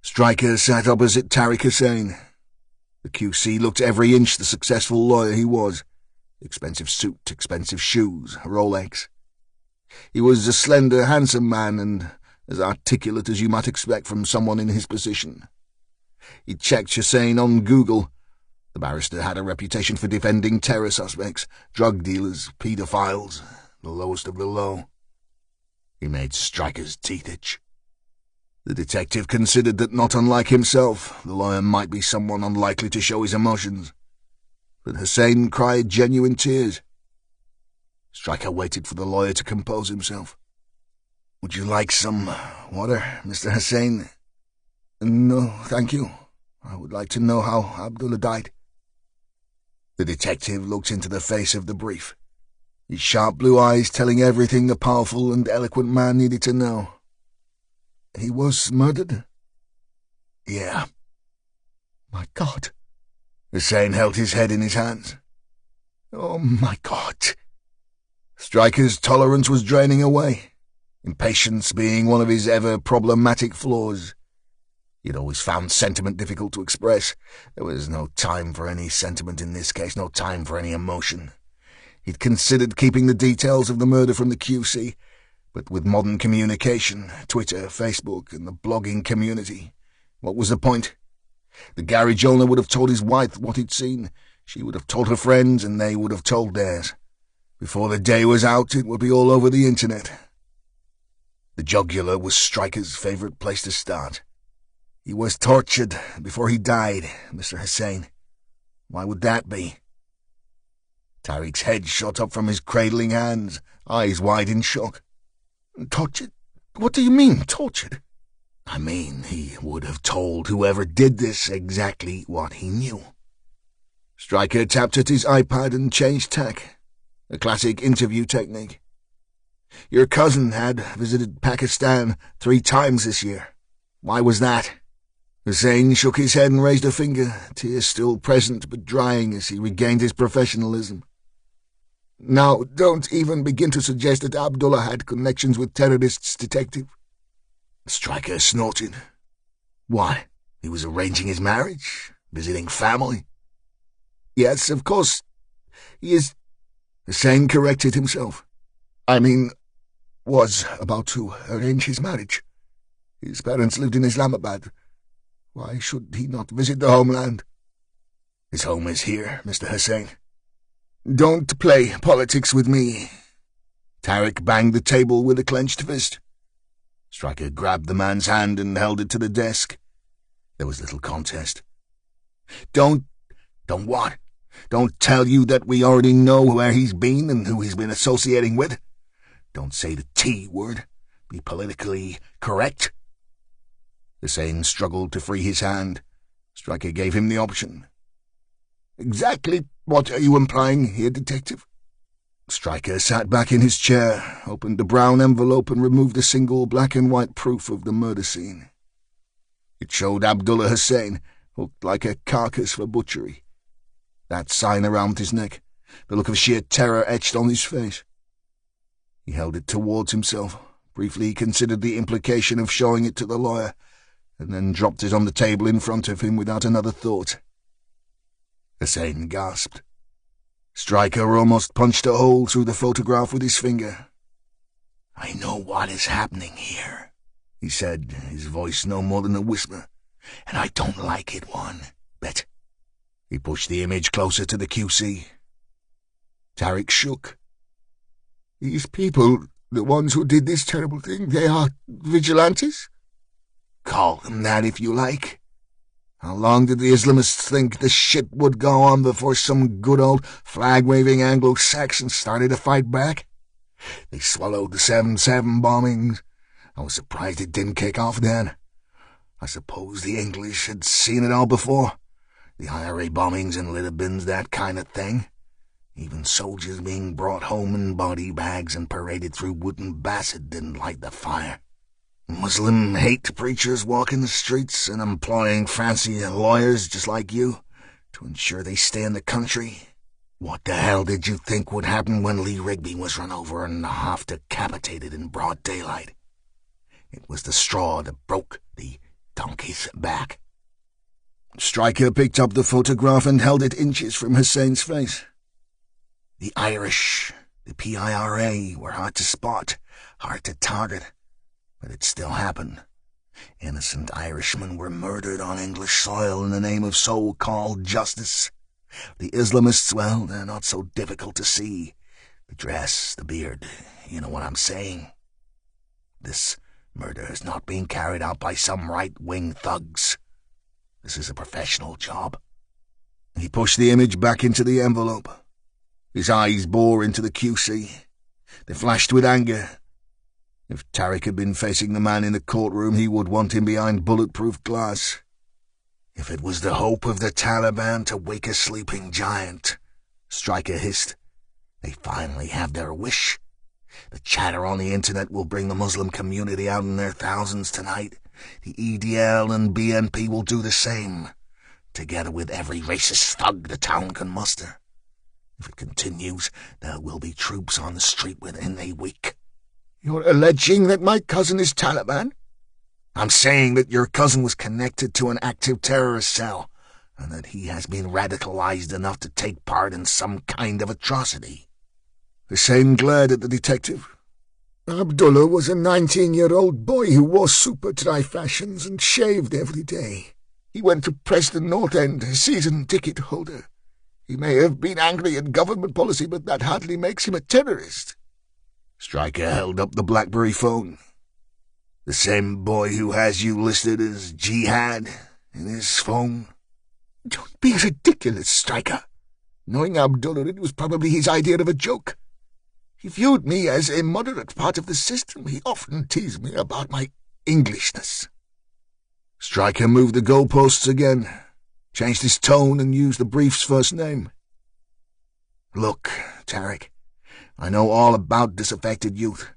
Stryker sat opposite Tariq Hussain. The QC looked every inch the successful lawyer he was. Expensive suit, expensive shoes, Rolex. He was a slender, handsome man, and as articulate as you might expect from someone in his position. He checked Hussain on Google. The barrister had a reputation for defending terror suspects, drug dealers, paedophiles, the lowest of the low. He made Stryker's teeth itch. The detective considered that, not unlike himself, the lawyer might be someone unlikely to show his emotions. But Hussain cried genuine tears. Stryker waited for the lawyer to compose himself. Would you like some water, Mr. Hussein? No, thank you. I would like to know how Abdullah died. The detective looked into the face of the brief, his sharp blue eyes telling everything the powerful and eloquent man needed to know. He was murdered? Yeah. My God. Hussein held his head in his hands. Oh, my God. Stryker's tolerance was draining away, impatience being one of his ever-problematic flaws. He had always found sentiment difficult to express. There was no time for any sentiment in this case, no time for any emotion. He'd considered keeping the details of the murder from the QC, but with modern communication, Twitter, Facebook, and the blogging community, what was the point? The garage owner would have told his wife what he'd seen. She would have told her friends, and they would have told theirs. Before the day was out, it would be all over the internet. The jugular was Stryker's favourite place to start. He was tortured before he died, Mr. Hussein. Why would that be? Tariq's head shot up from his cradling hands, eyes wide in shock. Tortured? What do you mean, tortured? I mean, he would have told whoever did this exactly what he knew. Stryker tapped at his iPad and changed tack, a classic interview technique. Your cousin had visited Pakistan 3 times this year. Why was that? Hussein shook his head and raised a finger, tears still present but drying as he regained his professionalism. Now, don't even begin to suggest that Abdullah had connections with terrorists, detective. Stryker snorted. Why? He was arranging his marriage? Visiting family? Yes, of course. He is... Hussein corrected himself. I mean, was about to arrange his marriage. His parents lived in Islamabad. Why should he not visit the homeland? His home is here, Mr. Hussein. Don't play politics with me. Tariq banged the table with a clenched fist. Stryker grabbed the man's hand and held it to the desk. There was little contest. Don't what? Don't tell you that we already know where he's been and who he's been associating with? Don't say the T word. Be politically correct. Hussein struggled to free his hand. Stryker gave him the option. Exactly what are you implying here, detective? Stryker sat back in his chair, opened the brown envelope and removed a single black-and-white proof of the murder scene. It showed Abdullah Hussein, hooked like a carcass for butchery. That sign around his neck, the look of sheer terror etched on his face. He held it towards himself, briefly considered the implication of showing it to the lawyer, and then dropped it on the table in front of him without another thought. Hussein gasped. Stryker almost punched a hole through the photograph with his finger. I know what is happening here, he said, his voice no more than a whisper, and I don't like it one bit. He pushed the image closer to the QC. Tariq shook. These people, the ones who did this terrible thing, they are vigilantes? Call them that if you like. How long did the Islamists think this shit would go on before some good old flag-waving Anglo-Saxons started to fight back? They swallowed the 7/7 bombings. I was surprised it didn't kick off then. I suppose the English had seen it all before. The IRA bombings in litter bins, that kind of thing. Even soldiers being brought home in body bags and paraded through wooden basset didn't light the fire. Muslim hate preachers walking the streets and employing fancy lawyers just like you to ensure they stay in the country. What the hell did you think would happen when Lee Rigby was run over and half decapitated in broad daylight? It was the straw that broke the donkey's back. Stryker picked up the photograph and held it inches from Hussein's face. The Irish, the PIRA, were hard to spot, hard to target. But it still happened. Innocent Irishmen were murdered on English soil in the name of so-called justice. The Islamists, well, they're not so difficult to see. The dress, the beard, you know what I'm saying. This murder is not being carried out by some right-wing thugs. This is a professional job. He pushed the image back into the envelope. His eyes bore into the QC. They flashed with anger. If Tarek had been facing the man in the courtroom, he would want him behind bulletproof glass. If it was the hope of the Taliban to wake a sleeping giant, Stryker hissed, they finally have their wish. The chatter on the internet will bring the Muslim community out in their thousands tonight. The EDL and BNP will do the same, together with every racist thug the town can muster. If it continues, there will be troops on the street within a week. You're alleging that my cousin is Taliban? I'm saying that your cousin was connected to an active terrorist cell, and that he has been radicalized enough to take part in some kind of atrocity. Hussein glared at the detective. Abdullah was a 19-year-old boy who wore super dry fashions and shaved every day. He went to Preston North End, a season ticket holder. He may have been angry at government policy, but that hardly makes him a terrorist. Stryker held up the BlackBerry phone. The same boy who has you listed as Jihad in his phone? Don't be ridiculous, Stryker. Knowing Abdullah, it was probably his idea of a joke. He viewed me as a moderate part of the system. He often teased me about my Englishness. Stryker moved the goalposts again, changed his tone, and used the brief's first name. Look, Tarek, I know all about disaffected youth.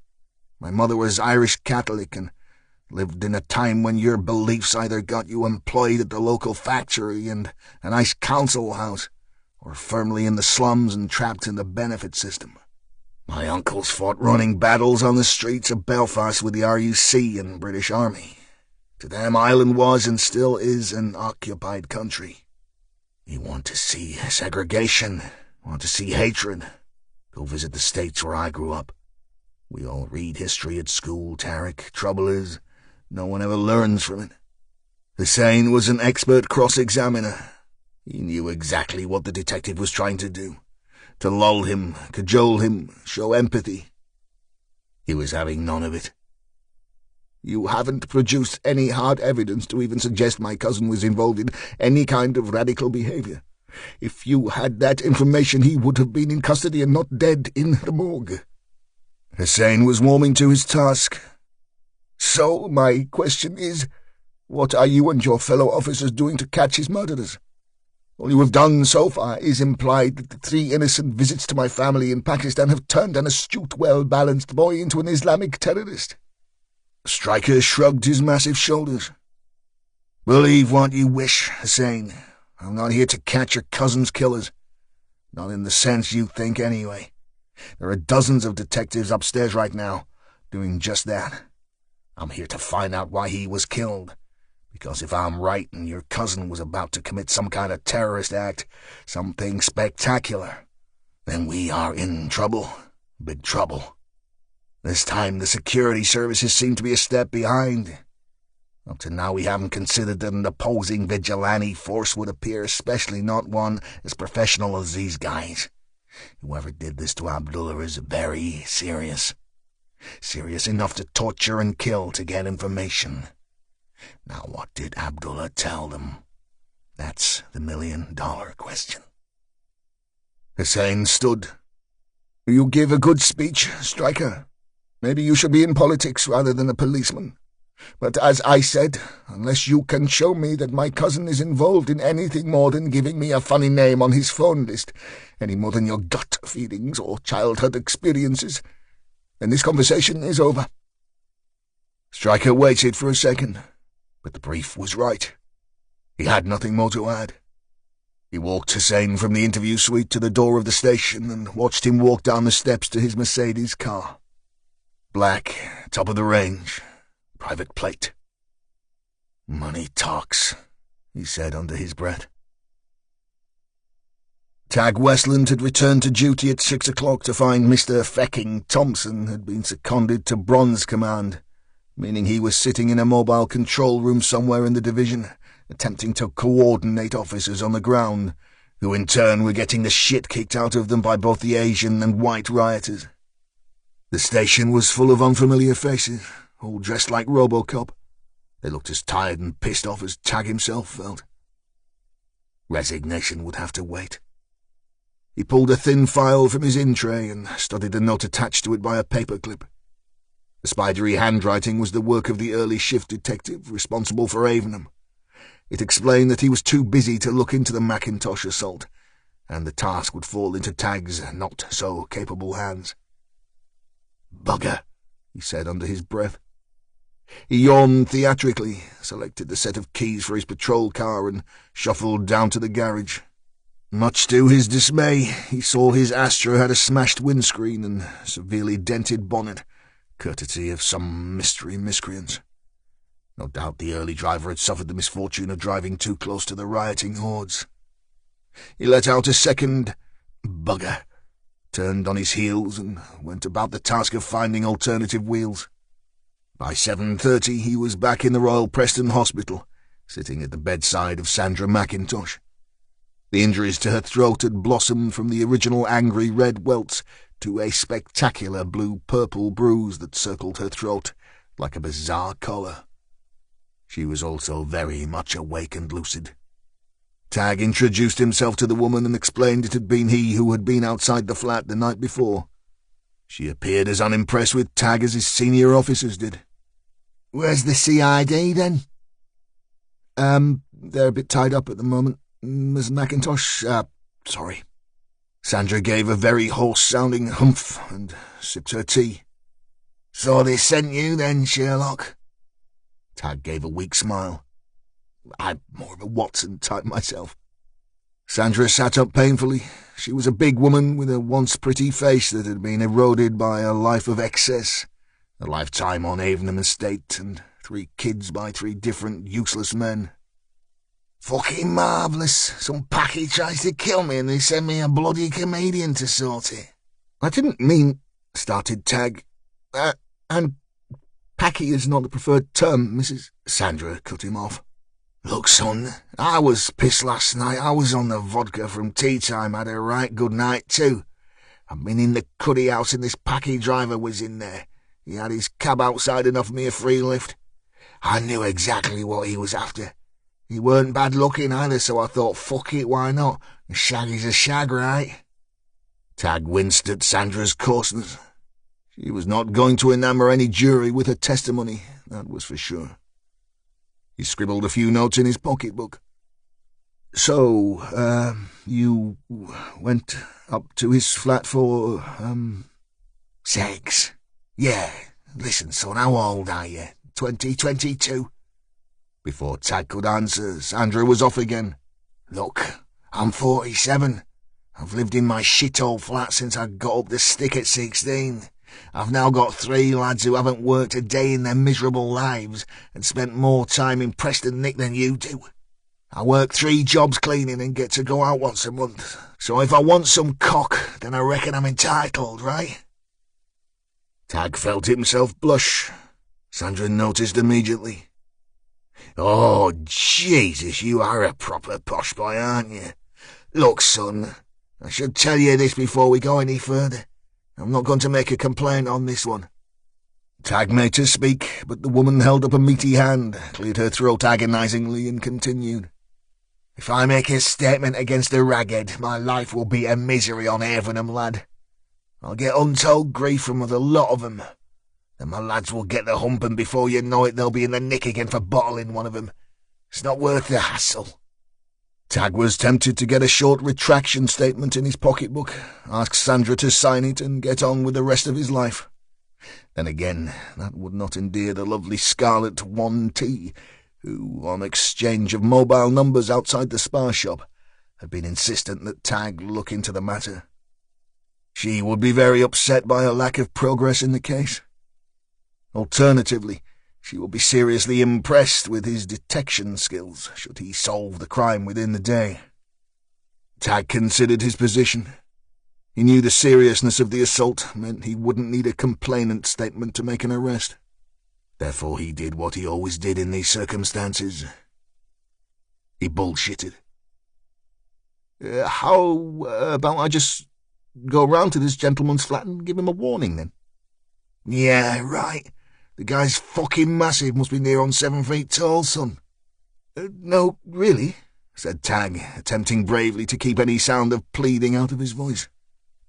My mother was Irish Catholic and lived in a time when your beliefs either got you employed at the local factory and a nice council house, or firmly in the slums and trapped in the benefit system. My uncles fought running battles on the streets of Belfast with the RUC and British Army. To them, Ireland was and still is an occupied country. You want to see segregation, want to see hatred, go visit the states where I grew up. We all read history at school, Tarek. Trouble is, no one ever learns from it. Hussein was an expert cross-examiner. He knew exactly what the detective was trying to do. To lull him, cajole him, show empathy. He was having none of it. You haven't produced any hard evidence to even suggest my cousin was involved in any kind of radical behavior. If you had that information, he would have been in custody and not dead in the morgue. Hussein was warming to his task. So, my question is, what are you and your fellow officers doing to catch his murderers? All you have done so far is implied that the 3 innocent visits to my family in Pakistan have turned an astute, well-balanced boy into an Islamic terrorist. Stryker shrugged his massive shoulders. Believe what you wish, Hussein. I'm not here to catch your cousin's killers. Not in the sense you think, anyway. There are dozens of detectives upstairs right now, doing just that. I'm here to find out why he was killed. Because if I'm right and your cousin was about to commit some kind of terrorist act, something spectacular, then we are in trouble. Big trouble. This time the security services seem to be a step behind. Up to now we haven't considered that an opposing vigilante force would appear, especially not one as professional as these guys. Whoever did this to Abdullah is very serious. Serious enough to torture and kill to get information. Now what did Abdullah tell them? That's the million-dollar question. Hussein stood. You give a good speech, Stryker. Maybe you should be in politics rather than a policeman. But as I said, unless you can show me that my cousin is involved in anything more than giving me a funny name on his phone list, any more than your gut feelings or childhood experiences, then this conversation is over. Stryker waited for a second, but the brief was right. He had nothing more to add. He walked Hussein from the interview suite to the door of the station and watched him walk down the steps to his Mercedes car. Black, top of the range, private plate. Money talks, he said under his breath. Tag Westland had returned to duty at 6 o'clock to find Mr. Fecking Thompson had been seconded to Bronze Command, meaning he was sitting in a mobile control room somewhere in the division, attempting to coordinate officers on the ground, who in turn were getting the shit kicked out of them by both the Asian and white rioters. The station was full of unfamiliar faces, all dressed like RoboCop. They looked as tired and pissed off as Tag himself felt. Resignation would have to wait. He pulled a thin file from his in-tray and studied the note attached to it by a paperclip. The spidery handwriting was the work of the early shift detective responsible for Avenham. It explained that he was too busy to look into the Macintosh assault, and the task would fall into Tagg's not-so-capable hands. "Bugger," he said under his breath. He yawned theatrically, selected the set of keys for his patrol car, and shuffled down to the garage. Much to his dismay, he saw his Astra had a smashed windscreen and severely dented bonnet, courtesy of some mystery miscreants. No doubt the early driver had suffered the misfortune of driving too close to the rioting hordes. He let out a second "bugger," turned on his heels, and went about the task of finding alternative wheels. By 7:30 he was back in the Royal Preston Hospital, sitting at the bedside of Sandra Macintosh. The injuries to her throat had blossomed from the original angry red welts to a spectacular blue-purple bruise that circled her throat like a bizarre collar. She was also very much awake and lucid. Tagg introduced himself to the woman and explained it had been he who had been outside the flat the night before. She appeared as unimpressed with Tagg as his senior officers did. "Where's the CID, then?" They're a bit tied up at the moment. Miss Macintosh, sorry." Sandra gave a very hoarse-sounding humph and sipped her tea. "So they sent you, then, Sherlock?" Tagg gave a weak smile. "I'm more of a Watson type myself." Sandra sat up painfully. She was a big woman with a once pretty face that had been eroded by a life of excess, a lifetime on Avenham Estate, and 3 kids by 3 different useless men. "Fucking marvellous. Some packy tries to kill me and they send me a bloody comedian to sort it." "I didn't mean—" started Tagg. And packy is not the preferred term, Mrs. Sandra cut him off. "Look, son, I was pissed last night. I was on the vodka from tea time, had a right good night too. I've been in the cuddy house and this packy driver was in there. He had his cab outside and offered me a free lift. I knew exactly what he was after. He weren't bad looking either, so I thought, fuck it, why not? A shag is a shag, right?" Tagg winced at Sandra's coarseness. She was not going to enamour any jury with her testimony, that was for sure. He scribbled a few notes in his pocketbook. "So, you went up to his flat for, sex? Yeah. Listen, son, how old are you? 22? Before Tagg could answer, Sandra was off again. "Look, I'm 47. I've lived in my shithole flat since I got up the stick at 16. I've now got 3 lads who haven't worked a day in their miserable lives and spent more time in Preston Nick than you do. I work 3 jobs cleaning and get to go out once a month. So if I want some cock, then I reckon I'm entitled, right?" Tagg felt himself blush. Sandra noticed immediately. "Oh, Jesus, you are a proper posh boy, aren't you? Look, son, I should tell you this before we go any further. I'm not going to make a complaint on this one." Tagg made to speak, but the woman held up a meaty hand, cleared her throat agonizingly, and continued. "If I make a statement against a raghead, my life will be a misery on Avenham, lad. I'll get untold grief from the lot of 'em. Then my lads will get the hump, and before you know it they'll be in the nick again for bottling one of 'em. It's not worth the hassle." Tagg was tempted to get a short retraction statement in his pocketbook, ask Sandra to sign it, and get on with the rest of his life. Then again, that would not endear the lovely Scarlet 1T, who, on exchange of mobile numbers outside the spa shop, had been insistent that Tagg look into the matter. She would be very upset by a lack of progress in the case. Alternatively, she would be seriously impressed with his detection skills should he solve the crime within the day. Tagg considered his position. He knew the seriousness of the assault meant he wouldn't need a complainant statement to make an arrest. Therefore he did what he always did in these circumstances. He bullshitted. How about I just go round to this gentleman's flat and give him a warning, then?" "Yeah, right. The guy's fucking massive, must be near on 7 feet tall, son." "No, really," said Tagg, attempting bravely to keep any sound of pleading out of his voice.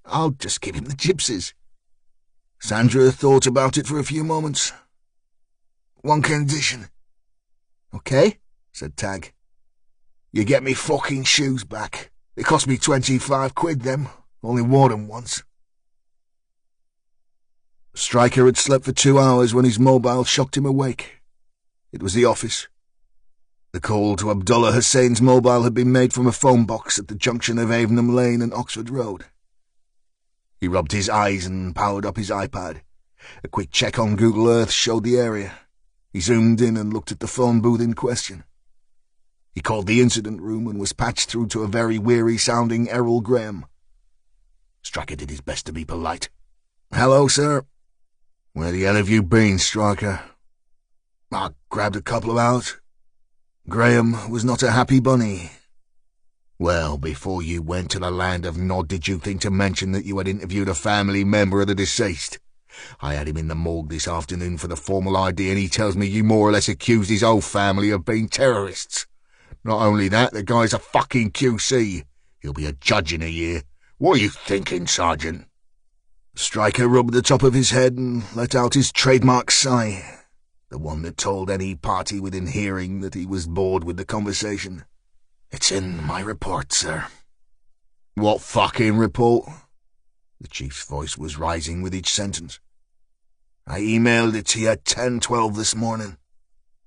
"I'll just give him the gypsies." Sandra thought about it for a few moments. "One condition." "Okay," said Tag. "You get me fucking shoes back. They cost me 25 quid, them. Only wore them once." Stryker had slept for 2 hours when his mobile shocked him awake. It was the office. The call to Abdullah Hussein's mobile had been made from a phone box at the junction of Avenham Lane and Oxford Road. He rubbed his eyes and powered up his iPad. A quick check on Google Earth showed the area. He zoomed in and looked at the phone booth in question. He called the incident room and was patched through to a very weary-sounding Errol Graham. Stryker did his best to be polite. "Hello, sir." "Where the hell have you been, Stryker?" "I grabbed a couple of hours." Graham was not a happy bunny. "Well, before you went to the land of Nod, did you think to mention that you had interviewed a family member of the deceased? I had him in the morgue this afternoon for the formal ID, and he tells me you more or less accused his whole family of being terrorists. Not only that, the guy's a fucking QC. He'll be a judge in a year. What are you thinking, Sergeant?" Stryker rubbed the top of his head and let out his trademark sigh, the one that told any party within hearing that he was bored with the conversation. "It's in my report, sir." "What fucking report?" The chief's voice was rising with each sentence. "I emailed it to you at 10:12 this morning."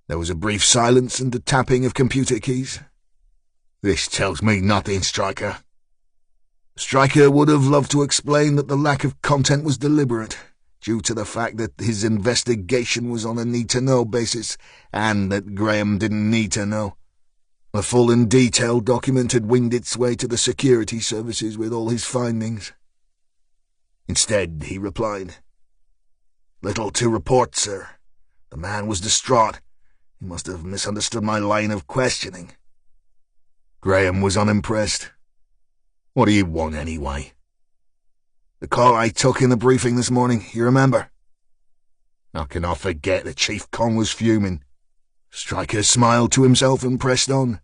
There was a brief silence and a tapping of computer keys. "This tells me nothing, Stryker." Stryker would have loved to explain that the lack of content was deliberate, due to the fact that his investigation was on a need-to-know basis, and that Graham didn't need to know. A full and detailed document had winged its way to the security services with all his findings. Instead, he replied, "Little to report, sir. The man was distraught. He must have misunderstood my line of questioning." Graham was unimpressed. "What do you want, anyway?" "The call I took in the briefing this morning, you remember?" "How can I forget that Chief Con was fuming?" Stryker smiled to himself and pressed on.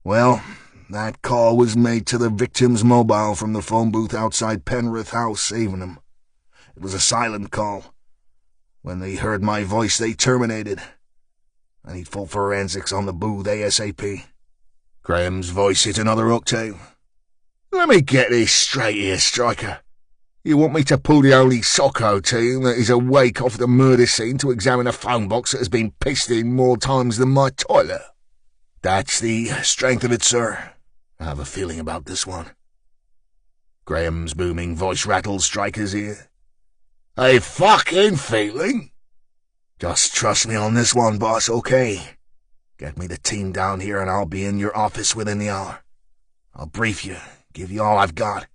"Well, that call was made to the victim's mobile from the phone booth outside Penrith House, Avenham. It was a silent call. When they heard my voice, they terminated. I need full forensics on the booth ASAP." Graham's voice hit another octave. "Let me get this straight here, Stryker. You want me to pull the only socko team that is awake off the murder scene to examine a phone box that has been pissed in more times than my toilet?" "That's the strength of it, sir. I have a feeling about this one." Graham's booming voice rattled Stryker's ear. "A fucking feeling? Just trust me on this one, boss, okay? Get me the team down here and I'll be in your office within the hour. I'll brief you, give you all I've got."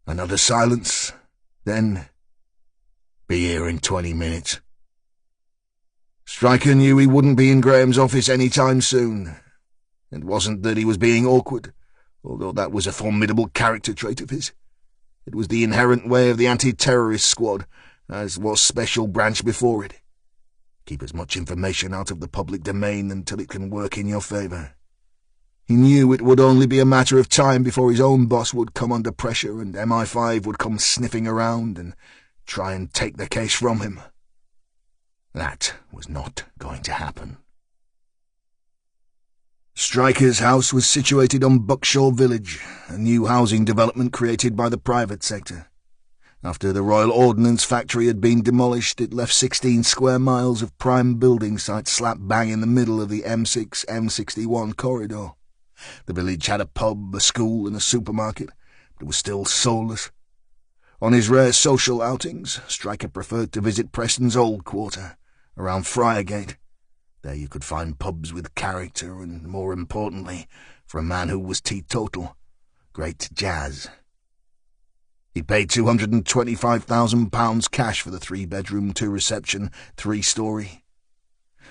Another silence, then, "Be here in 20 minutes." Stryker knew he wouldn't be in Graham's office any time soon. It wasn't that he was being awkward, although that was a formidable character trait of his. It was the inherent way of the anti-terrorist squad, as was Special Branch before it. Keep as much information out of the public domain until it can work in your favour. He knew it would only be a matter of time before his own boss would come under pressure and MI5 would come sniffing around and try and take the case from him. That was not going to happen. Stryker's house was situated on Buckshaw Village, a new housing development created by the private sector. After the Royal Ordnance Factory had been demolished, it left 16 square miles of prime building site slap bang in the middle of the M6-M61 corridor. The village had a pub, a school, and a supermarket, but it was still soulless. On his rare social outings, Stryker preferred to visit Preston's old quarter, around Friargate. There you could find pubs with character and, more importantly, for a man who was teetotal, great jazz. He paid £225,000 cash for the 3-bedroom, 2-reception, 3-storey.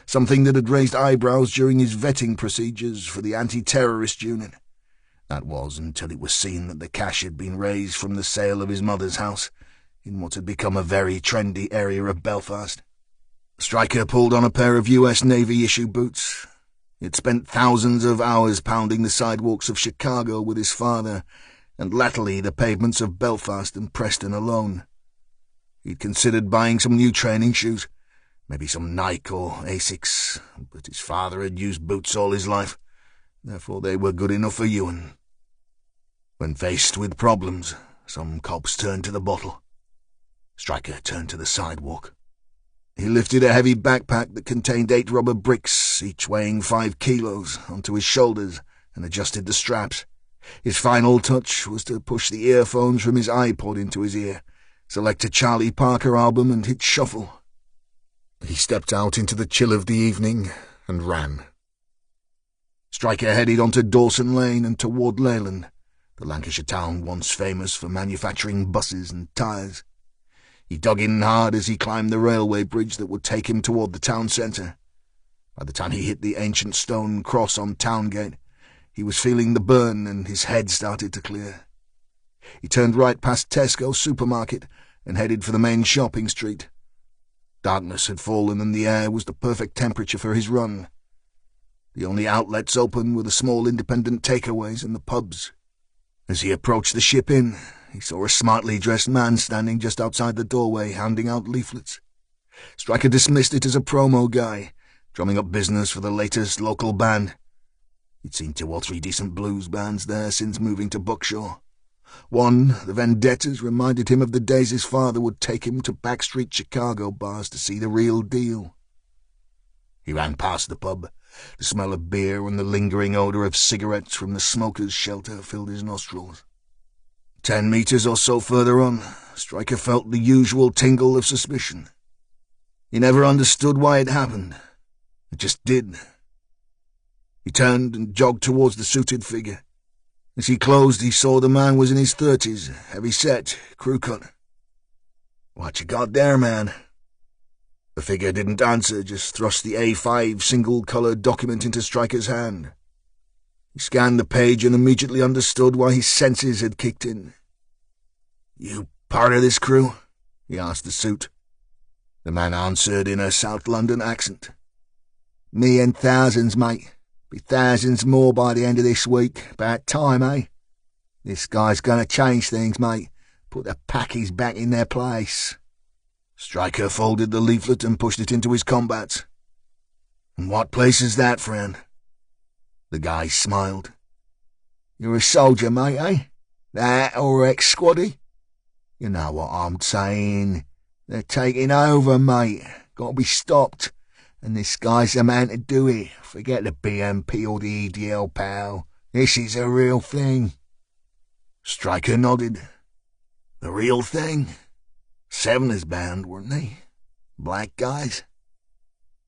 Something that had raised eyebrows during his vetting procedures for the anti-terrorist unit. That was until it was seen that the cash had been raised from the sale of his mother's house, in what had become a very trendy area of Belfast. Stryker pulled on a pair of US Navy-issue boots. He had spent thousands of hours pounding the sidewalks of Chicago with his father, and latterly the pavements of Belfast and Preston alone. He'd considered buying some new training shoes, maybe some Nike or Asics, but his father had used boots all his life, therefore they were good enough for Ewan. When faced with problems, some cops turned to the bottle. Stryker turned to the sidewalk. He lifted a heavy backpack that contained 8 rubber bricks, each weighing 5 kilos, onto his shoulders and adjusted the straps. His final touch was to push the earphones from his iPod into his ear, select a Charlie Parker album and hit shuffle. He stepped out into the chill of the evening and ran. Stryker headed onto Dawson Lane and toward Leyland, the Lancashire town once famous for manufacturing buses and tyres. He dug in hard as he climbed the railway bridge that would take him toward the town centre. By the time he hit the ancient stone cross on Towngate, he was feeling the burn and his head started to clear. He turned right past Tesco supermarket and headed for the main shopping street. Darkness had fallen and the air was the perfect temperature for his run. The only outlets open were the small independent takeaways and the pubs. As he approached the Ship Inn, he saw a smartly dressed man standing just outside the doorway handing out leaflets. Stryker dismissed it as a promo guy, drumming up business for the latest local band. He'd seen 2 or 3 decent blues bands there since moving to Buckshaw. One, the Vendettas, reminded him of the days his father would take him to backstreet Chicago bars to see the real deal. He ran past the pub. The smell of beer and the lingering odour of cigarettes from the smoker's shelter filled his nostrils. 10 metres or so further on, Stryker felt the usual tingle of suspicion. He never understood why it happened. It just did. He turned and jogged towards the suited figure. As he closed, he saw the man was in his 30s, heavy-set, crew-cut. "What you got there, man?" The figure didn't answer, just thrust the A5 single-coloured document into Stryker's hand. He scanned the page and immediately understood why his senses had kicked in. "You part of this crew?" he asked the suit. The man answered in a South London accent. "Me and thousands, mate. Be thousands more by the end of this week. About time, eh? This guy's gonna change things, mate. Put the packies back in their place." Stryker folded the leaflet and pushed it into his combats. "And what place is that, friend?" The guy smiled. "You're a soldier, mate, eh? That or ex-squaddy? You know what I'm saying. They're taking over, mate. Got to be stopped. And this guy's the man to do it. Forget the BMP or the EDL, pal. This is a real thing." Stryker nodded. The real thing? 7's band, weren't they? Black guys?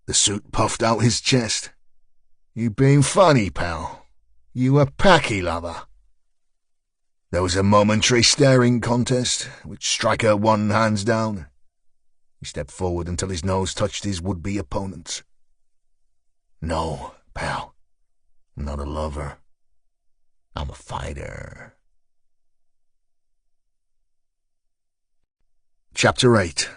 The suit puffed out his chest. "You been funny, pal. You a packy lover." There was a momentary staring contest, which Stryker won hands down. He stepped forward until his nose touched his would-be opponent's. "No, pal. I'm not a lover. I'm a fighter." Chapter 8.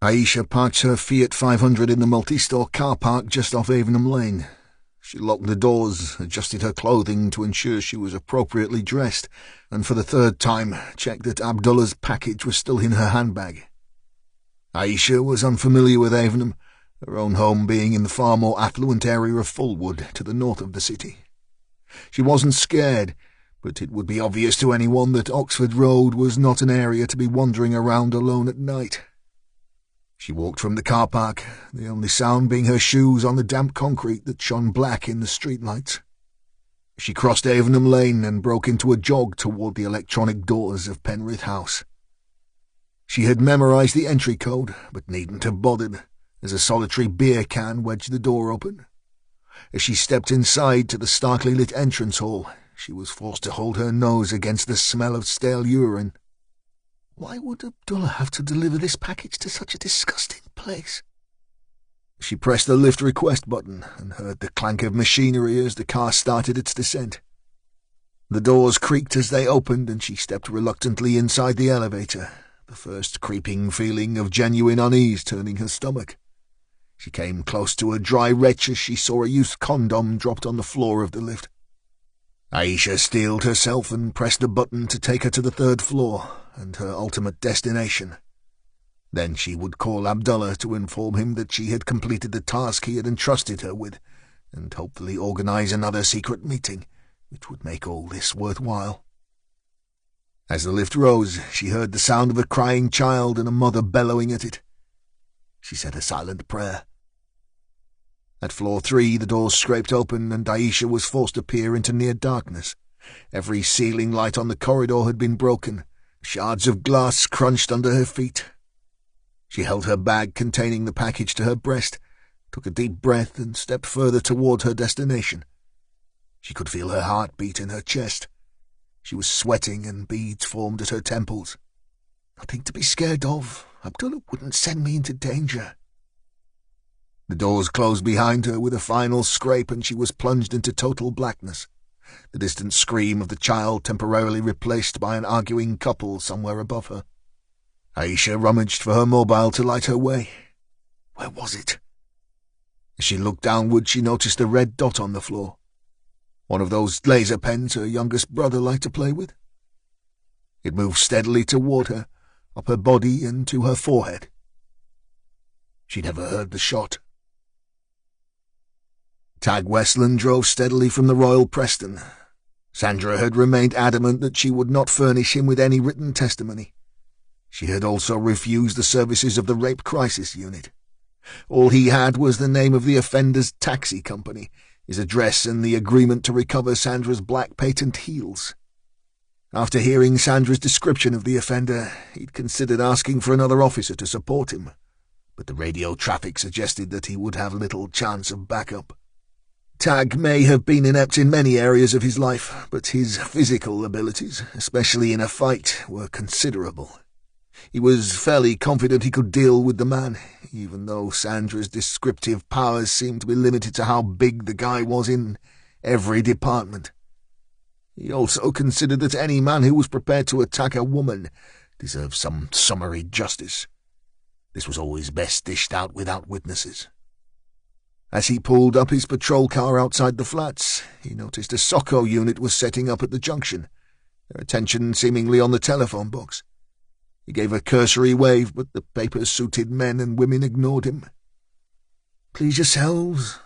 Aisha parked her Fiat 500 in the multi-store car park just off Avenham Lane. She locked the doors, adjusted her clothing to ensure she was appropriately dressed, and for the 3rd time checked that Abdullah's package was still in her handbag. Aisha was unfamiliar with Avenham, her own home being in the far more affluent area of Fulwood to the north of the city. She wasn't scared, but it would be obvious to anyone that Oxford Road was not an area to be wandering around alone at night. She walked from the car park, the only sound being her shoes on the damp concrete that shone black in the streetlights. She crossed Avenham Lane and broke into a jog toward the electronic doors of Penrith House. She had memorised the entry code, but needn't have bothered, as a solitary beer can wedged the door open. As she stepped inside to the starkly lit entrance hall, she was forced to hold her nose against the smell of stale urine. Why would Abdullah have to deliver this package to such a disgusting place? She pressed the lift request button and heard the clank of machinery as the car started its descent. The doors creaked as they opened and she stepped reluctantly inside the elevator, the first creeping feeling of genuine unease turning her stomach. She came close to a dry retch as she saw a used condom dropped on the floor of the lift. Aisha steeled herself and pressed a button to take her to the 3rd floor and her ultimate destination. Then she would call Abdullah to inform him that she had completed the task he had entrusted her with, and hopefully organize another secret meeting, which would make all this worthwhile. As the lift rose, she heard the sound of a crying child and a mother bellowing at it. She said a silent prayer. At floor 3, the doors scraped open and Aisha was forced to peer into near darkness. Every ceiling light on the corridor had been broken. Shards of glass crunched under her feet. She held her bag containing the package to her breast, took a deep breath and stepped further toward her destination. She could feel her heart beat in her chest. She was sweating and beads formed at her temples. Nothing to be scared of. Abdullah wouldn't send me into danger. The doors closed behind her with a final scrape and she was plunged into total blackness, the distant scream of the child temporarily replaced by an arguing couple somewhere above her. Aisha rummaged for her mobile to light her way. Where was it? As she looked downward, she noticed a red dot on the floor. One of those laser pens her youngest brother liked to play with. It moved steadily toward her, up her body and to her forehead. She never heard the shot. Tag Westland drove steadily from the Royal Preston. Sandra had remained adamant that she would not furnish him with any written testimony. She had also refused the services of the Rape Crisis Unit. All he had was the name of the offender's taxi company, his address and the agreement to recover Sandra's black patent heels. After hearing Sandra's description of the offender, he'd considered asking for another officer to support him, but the radio traffic suggested that he would have little chance of backup. Tag may have been inept in many areas of his life, but his physical abilities, especially in a fight, were considerable. He was fairly confident he could deal with the man, even though Sandra's descriptive powers seemed to be limited to how big the guy was in every department. He also considered that any man who was prepared to attack a woman deserved some summary justice. This was always best dished out without witnesses. As he pulled up his patrol car outside the flats, he noticed a SOCO unit was setting up at the junction, their attention seemingly on the telephone box. He gave a cursory wave, but the paper-suited men and women ignored him. "Please yourselves,"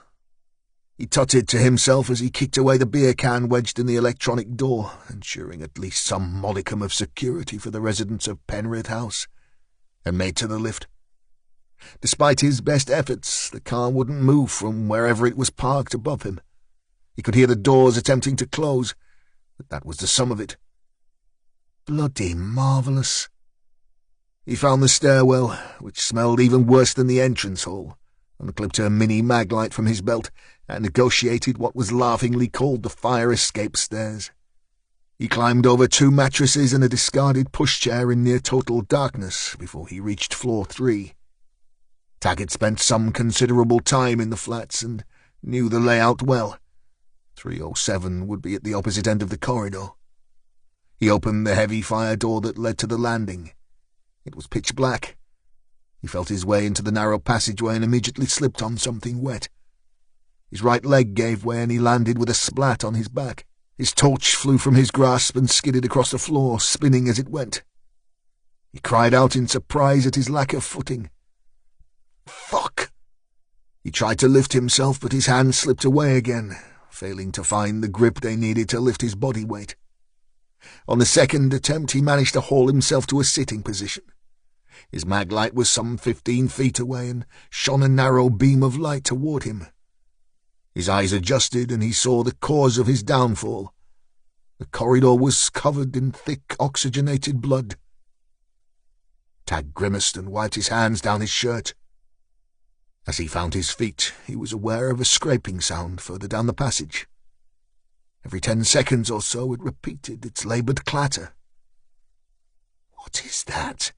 he tutted to himself as he kicked away the beer can wedged in the electronic door, ensuring at least some modicum of security for the residents of Penrith House, and made to the lift. Despite his best efforts, the car wouldn't move from wherever it was parked above him. He could hear the doors attempting to close, but that was the sum of it. Bloody marvellous. He found the stairwell, which smelled even worse than the entrance hall, unclipped her mini maglite from his belt, and negotiated what was laughingly called the fire escape stairs. He climbed over 2 mattresses and a discarded pushchair in near total darkness before he reached floor 3. Tag had spent some considerable time in the flats and knew the layout well. 307 would be at the opposite end of the corridor. He opened the heavy fire door that led to the landing. It was pitch black. He felt his way into the narrow passageway and immediately slipped on something wet. His right leg gave way and he landed with a splat on his back. His torch flew from his grasp and skidded across the floor, spinning as it went. He cried out in surprise at his lack of footing. "Fuck!" He tried to lift himself, but his hands slipped away again, failing to find the grip they needed to lift his body weight. On the second attempt, he managed to haul himself to a sitting position. His maglite was some 15 feet away and shone a narrow beam of light toward him. His eyes adjusted and he saw the cause of his downfall. The corridor was covered in thick, oxygenated blood. Tag grimaced and wiped his hands down his shirt. As he found his feet, he was aware of a scraping sound further down the passage. Every 10 seconds or so it repeated its laboured clatter. What is that?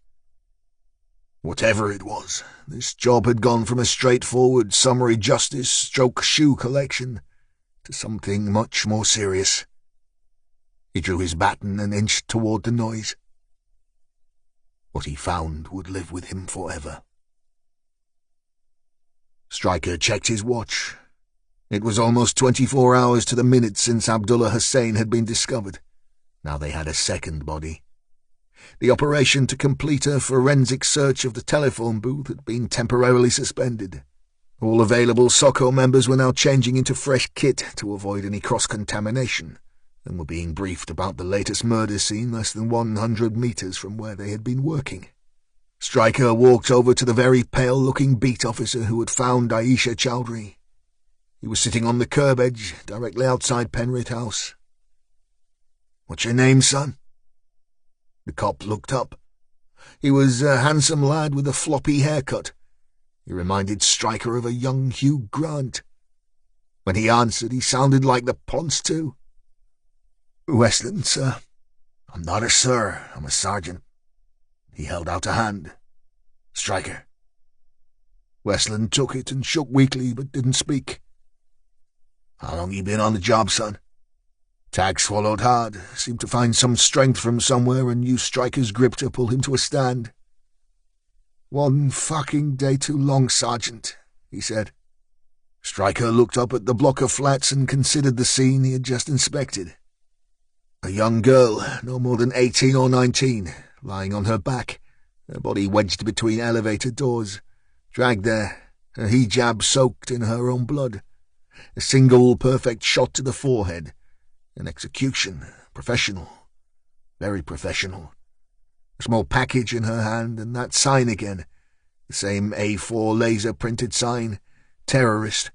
Whatever it was, this job had gone from a straightforward summary justice stroke shoe collection to something much more serious. He drew his baton and inched toward the noise. What he found would live with him forever. Stryker checked his watch. It was almost 24 hours to the minute since Abdullah Hussein had been discovered. Now they had a second body. The operation to complete a forensic search of the telephone booth had been temporarily suspended. All available SOCO members were now changing into fresh kit to avoid any cross-contamination, and were being briefed about the latest murder scene less than 100 meters from where they had been working. Stryker walked over to the very pale-looking beat officer who had found Aisha Chowdhury. He was sitting on the curb edge, directly outside Penrith House. "What's your name, son?" The cop looked up. He was a handsome lad with a floppy haircut. He reminded Stryker of a young Hugh Grant. When he answered, he sounded like the Ponce too. "Westland, sir." "I'm not a sir, I'm a sergeant." He held out a hand. "Stryker." Westland took it and shook weakly, but didn't speak. "How long you been on the job, son?" Tag swallowed hard, seemed to find some strength from somewhere, and used Stryker's grip to pull him to a stand. "One fucking day too long, Sergeant," he said. Stryker looked up at the block of flats and considered the scene he had just inspected. A young girl, no more than 18 or 19, lying on her back, her body wedged between elevator doors, dragged there, her hijab soaked in her own blood. A single perfect shot to the forehead. An execution. Professional. Very professional. A small package in her hand, and that sign again. The same A4 laser-printed sign. Terrorist.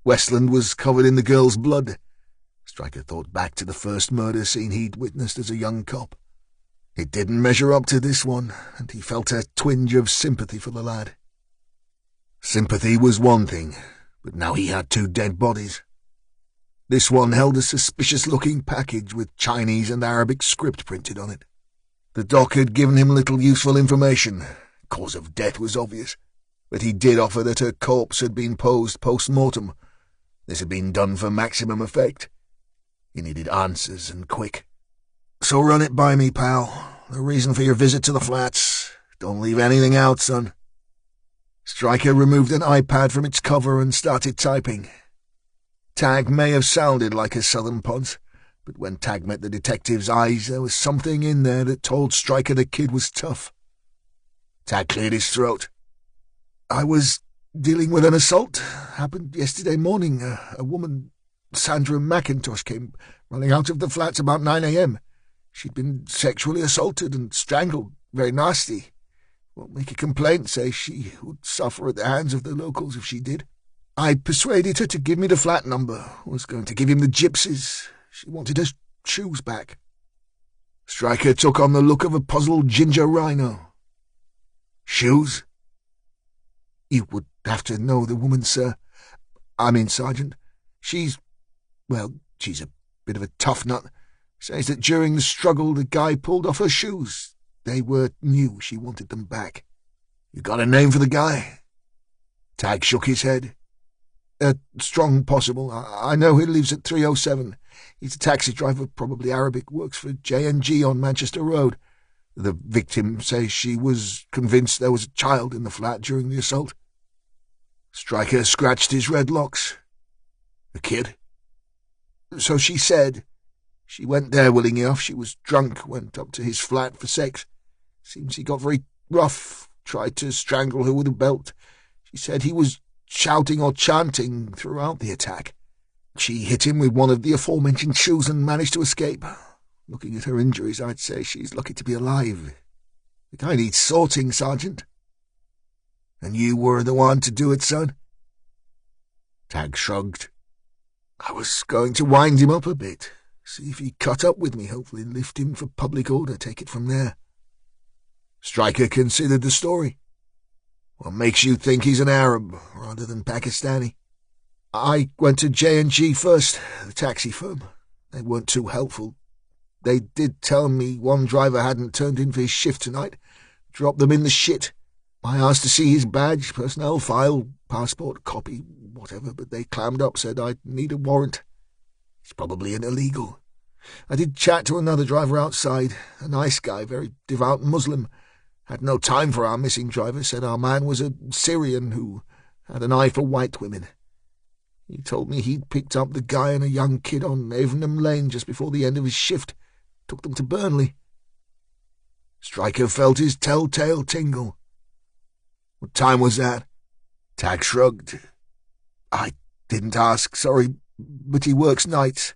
Westland was covered in the girl's blood. Stryker thought back to the first murder scene he'd witnessed as a young cop. It didn't measure up to this one, and he felt a twinge of sympathy for the lad. Sympathy was one thing, but now he had two dead bodies. This one held a suspicious-looking package with Chinese and Arabic script printed on it. The doc had given him little useful information. Cause of death was obvious, but he did offer that her corpse had been posed post-mortem. This had been done for maximum effect. He needed answers, and quick. "So run it by me, pal. The reason for your visit to the flats. Don't leave anything out, son." Stryker removed an iPad from its cover and started typing. Tag may have sounded like a southern Ponce, but when Tag met the detective's eyes, there was something in there that told Stryker the kid was tough. Tag cleared his throat. "I was dealing with an assault. Happened yesterday morning. A woman, Sandra McIntosh, came running out of the flats about 9 a.m. She'd been sexually assaulted and strangled. Very nasty. Won't make a complaint, say she would suffer at the hands of the locals if she did. I persuaded her to give me the flat number. Was going to give him the gypsies. She wanted her shoes back." Stryker took on the look of a puzzled ginger rhino. "Shoes?" "You would have to know the woman, sir. I mean, Sergeant. She's a bit of a tough nut. Says that during the struggle the guy pulled off her shoes. They were new. She wanted them back." "You got a name for the guy?" Tag shook his head. "Strong possible. I know he lives at 307. He's a taxi driver, probably Arabic, works for J&G on Manchester Road. The victim says she was convinced there was a child in the flat during the assault." Stryker scratched his red locks. "A kid?" "So she said. She went there willingly enough. She was drunk, went up to his flat for sex. Seems he got very rough, tried to strangle her with a belt. She said he was shouting or chanting throughout the attack. She hit him with one of the aforementioned shoes and managed to escape. Looking at her injuries, I'd say she's lucky to be alive. The guy needs sorting, Sergeant." "And you were the one to do it, son?" Tag shrugged. "I was going to wind him up a bit, see if he cut up with me, hopefully lift him for public order, take it from there." Stryker considered the story. "What makes you think he's an Arab rather than Pakistani?" "I went to J&G first, the taxi firm. They weren't too helpful. They did tell me one driver hadn't turned in for his shift tonight. Dropped them in the shit. I asked to see his badge, personnel file, passport, copy, whatever, but they clammed up, said I'd need a warrant. He's probably an illegal. I did chat to another driver outside, a nice guy, very devout Muslim. Had no time for our missing driver, said our man was a Syrian who had an eye for white women. He told me he'd picked up the guy and a young kid on Avenham Lane just before the end of his shift. Took them to Burnley. Stryker felt his telltale tingle. What time was that? Tag shrugged. I didn't ask, sorry, but he works nights.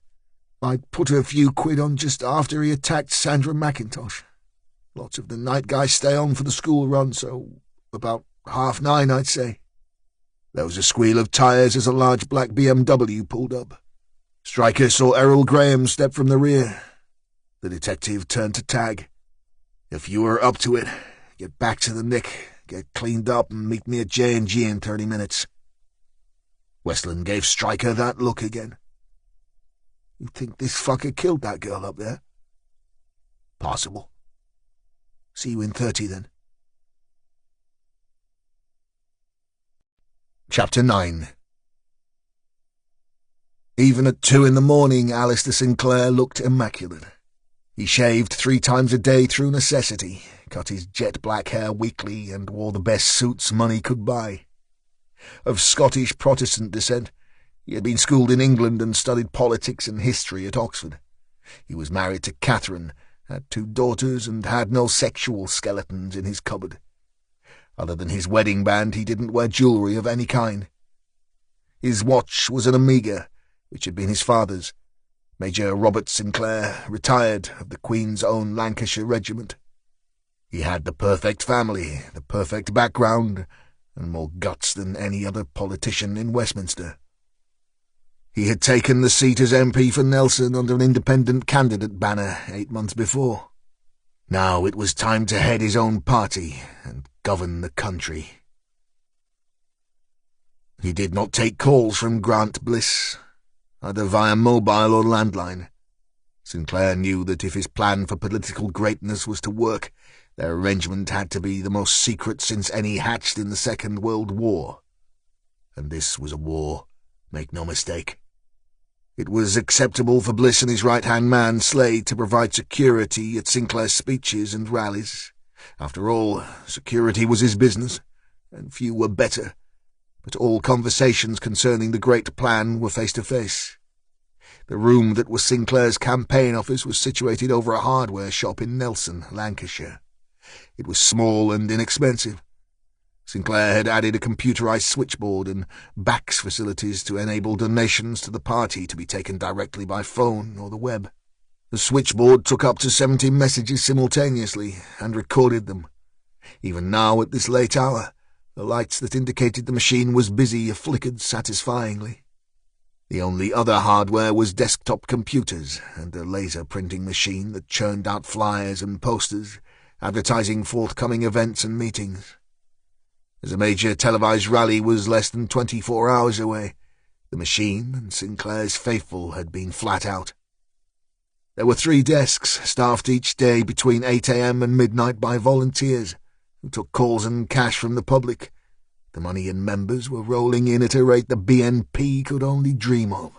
I put a few quid on just after he attacked Sandra McIntosh. Lots of the night guys stay on for the school run, so about 9:30, I'd say. There was a squeal of tyres as a large black BMW pulled up. Stryker saw Errol Graham step from the rear. The detective turned to Tag. If you were up to it, get back to the Nick, get cleaned up and meet me at J&G in 30 minutes. Westland gave Stryker that look again. You think this fucker killed that girl up there? Possible. See you in 30 then. Chapter 9. Even at 2 a.m, Alistair Sinclair looked immaculate. He shaved 3 times a day through necessity, cut his jet black hair weekly, and wore the best suits money could buy. Of Scottish Protestant descent, he had been schooled in England and studied politics and history at Oxford. He was married to Catherine, had 2 daughters, and had no sexual skeletons in his cupboard. Other than his wedding band, he didn't wear jewellery of any kind. His watch was an Omega, which had been his father's. Major Robert Sinclair, retired, of the Queen's Own Lancashire Regiment. He had the perfect family, the perfect background, and more guts than any other politician in Westminster. He had taken the seat as MP for Nelson under an independent candidate banner 8 months before. Now it was time to head his own party and govern the country. He did not take calls from Grant Bliss, either via mobile or landline. Sinclair knew that if his plan for political greatness was to work, their arrangement had to be the most secret since any hatched in the Second World War. And this was a war, make no mistake. It was acceptable for Bliss and his right-hand man, Slade, to provide security at Sinclair's speeches and rallies. After all, security was his business, and few were better. But all conversations concerning the great plan were face-to-face. The room that was Sinclair's campaign office was situated over a hardware shop in Nelson, Lancashire. It was small and inexpensive. Sinclair had added a computerized switchboard and BACS facilities to enable donations to the party to be taken directly by phone or the web. The switchboard took up to 70 messages simultaneously and recorded them. Even now, at this late hour, the lights that indicated the machine was busy flickered satisfyingly. The only other hardware was desktop computers and a laser printing machine that churned out flyers and posters, advertising forthcoming events and meetings. As a major televised rally was less than 24 hours away, the machine and Sinclair's faithful had been flat out. There were 3 desks, staffed each day between 8 a.m. and midnight by volunteers, who took calls and cash from the public. The money and members were rolling in at a rate the BNP could only dream of.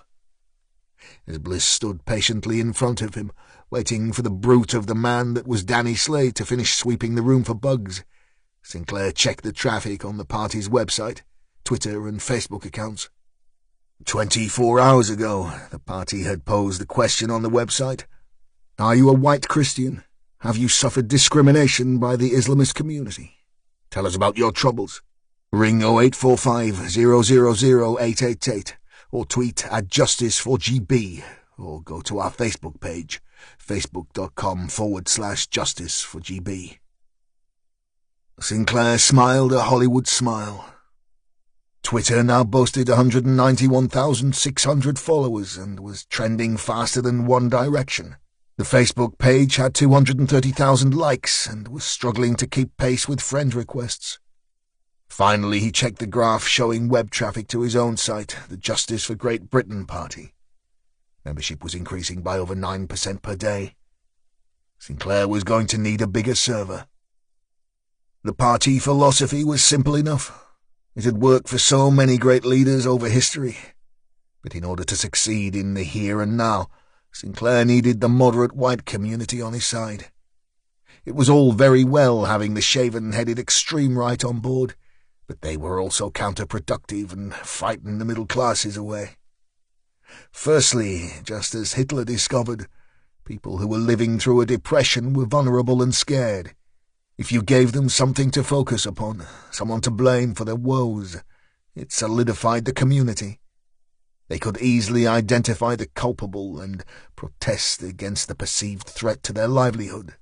As Bliss stood patiently in front of him, waiting for the brute of the man that was Danny Slade to finish sweeping the room for bugs, Sinclair checked the traffic on the party's website, Twitter and Facebook accounts. 24 hours ago, the party had posed the question on the website: "Are you a white Christian? Have you suffered discrimination by the Islamist community? Tell us about your troubles. Ring 0845 000 888 or tweet at @JusticeForGB or go to our Facebook page, facebook.com/JusticeForGB. Sinclair smiled a Hollywood smile. Twitter now boasted 191,600 followers and was trending faster than One Direction. The Facebook page had 230,000 likes and was struggling to keep pace with friend requests. Finally, he checked the graph showing web traffic to his own site, the Justice for Great Britain Party. Membership was increasing by over 9% per day. Sinclair was going to need a bigger server. The party philosophy was simple enough. It had worked for so many great leaders over history. But in order to succeed in the here and now, Sinclair needed the moderate white community on his side. It was all very well having the shaven-headed extreme right on board, but they were also counterproductive and frightened the middle classes away. Firstly, just as Hitler discovered, people who were living through a depression were vulnerable and scared. If you gave them something to focus upon, someone to blame for their woes, it solidified the community. They could easily identify the culpable and protest against the perceived threat to their livelihood.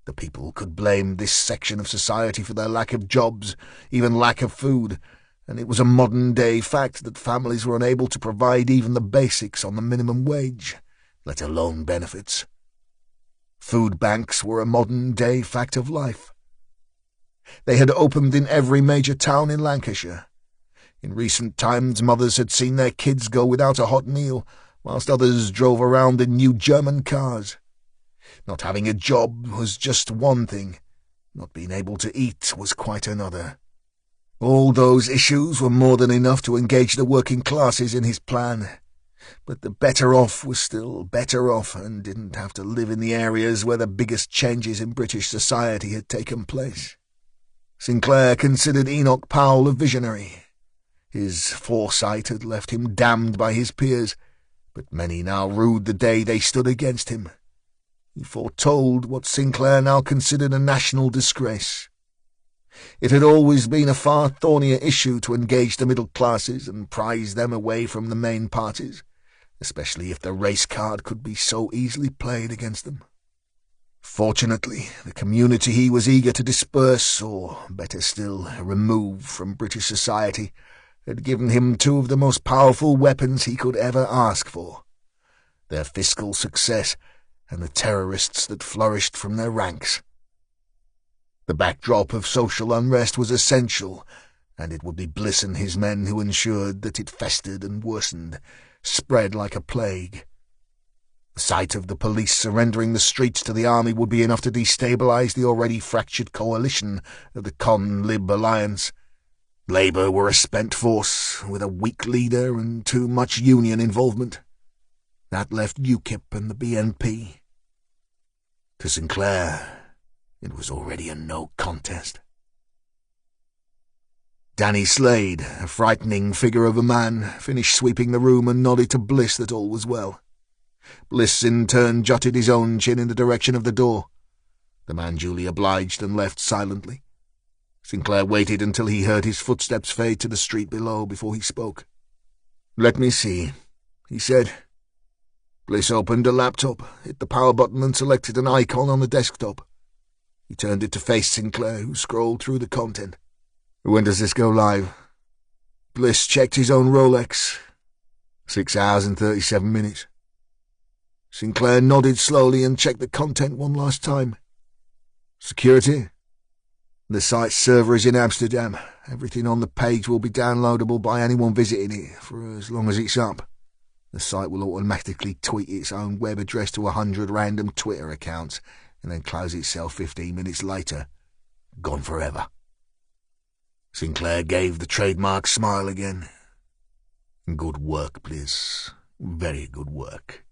The people could blame this section of society for their lack of jobs, even lack of food, and it was a modern-day fact that families were unable to provide even the basics on the minimum wage, let alone benefits. Food banks were a modern-day fact of life. They had opened in every major town in Lancashire. In recent times, mothers had seen their kids go without a hot meal, whilst others drove around in new German cars. Not having a job was just one thing. Not being able to eat was quite another. All those issues were more than enough to engage the working classes in his plan. But the better off was still better off and didn't have to live in the areas where the biggest changes in British society had taken place. Sinclair considered Enoch Powell a visionary. His foresight had left him damned by his peers, but many now rued the day they stood against him. He foretold what Sinclair now considered a national disgrace. It had always been a far thornier issue to engage the middle classes and prize them away from the main parties, especially if the race card could be so easily played against them. Fortunately, the community he was eager to disperse, or better still, remove from British society, had given him two of the most powerful weapons he could ever ask for: their fiscal success and the terrorists that flourished from their ranks. The backdrop of social unrest was essential, and it would be Bliss and his men who ensured that it festered and worsened, spread like a plague. The sight of the police surrendering the streets to the army would be enough to destabilize the already fractured coalition of the Con-Lib alliance. Labour were a spent force, with a weak leader and too much union involvement. That left UKIP and the BNP. To Sinclair, it was already a no contest. Danny Slade, a frightening figure of a man, finished sweeping the room and nodded to Bliss that all was well. Bliss in turn jutted his own chin in the direction of the door. The man duly obliged and left silently. Sinclair waited until he heard his footsteps fade to the street below before he spoke. "Let me see," he said. Bliss opened a laptop, hit the power button and selected an icon on the desktop. He turned it to face Sinclair, who scrolled through the content. "When does this go live?" Bliss checked his own Rolex. 6 hours and 37 minutes. Sinclair nodded slowly and checked the content one last time. "Security? The site's server is in Amsterdam. Everything on the page will be downloadable by anyone visiting it for as long as it's up. The site will automatically tweet its own web address to 100 random Twitter accounts and then close itself 15 minutes later. Gone forever." Sinclair gave the trademark smile again. "Good work, Bliss. Very good work."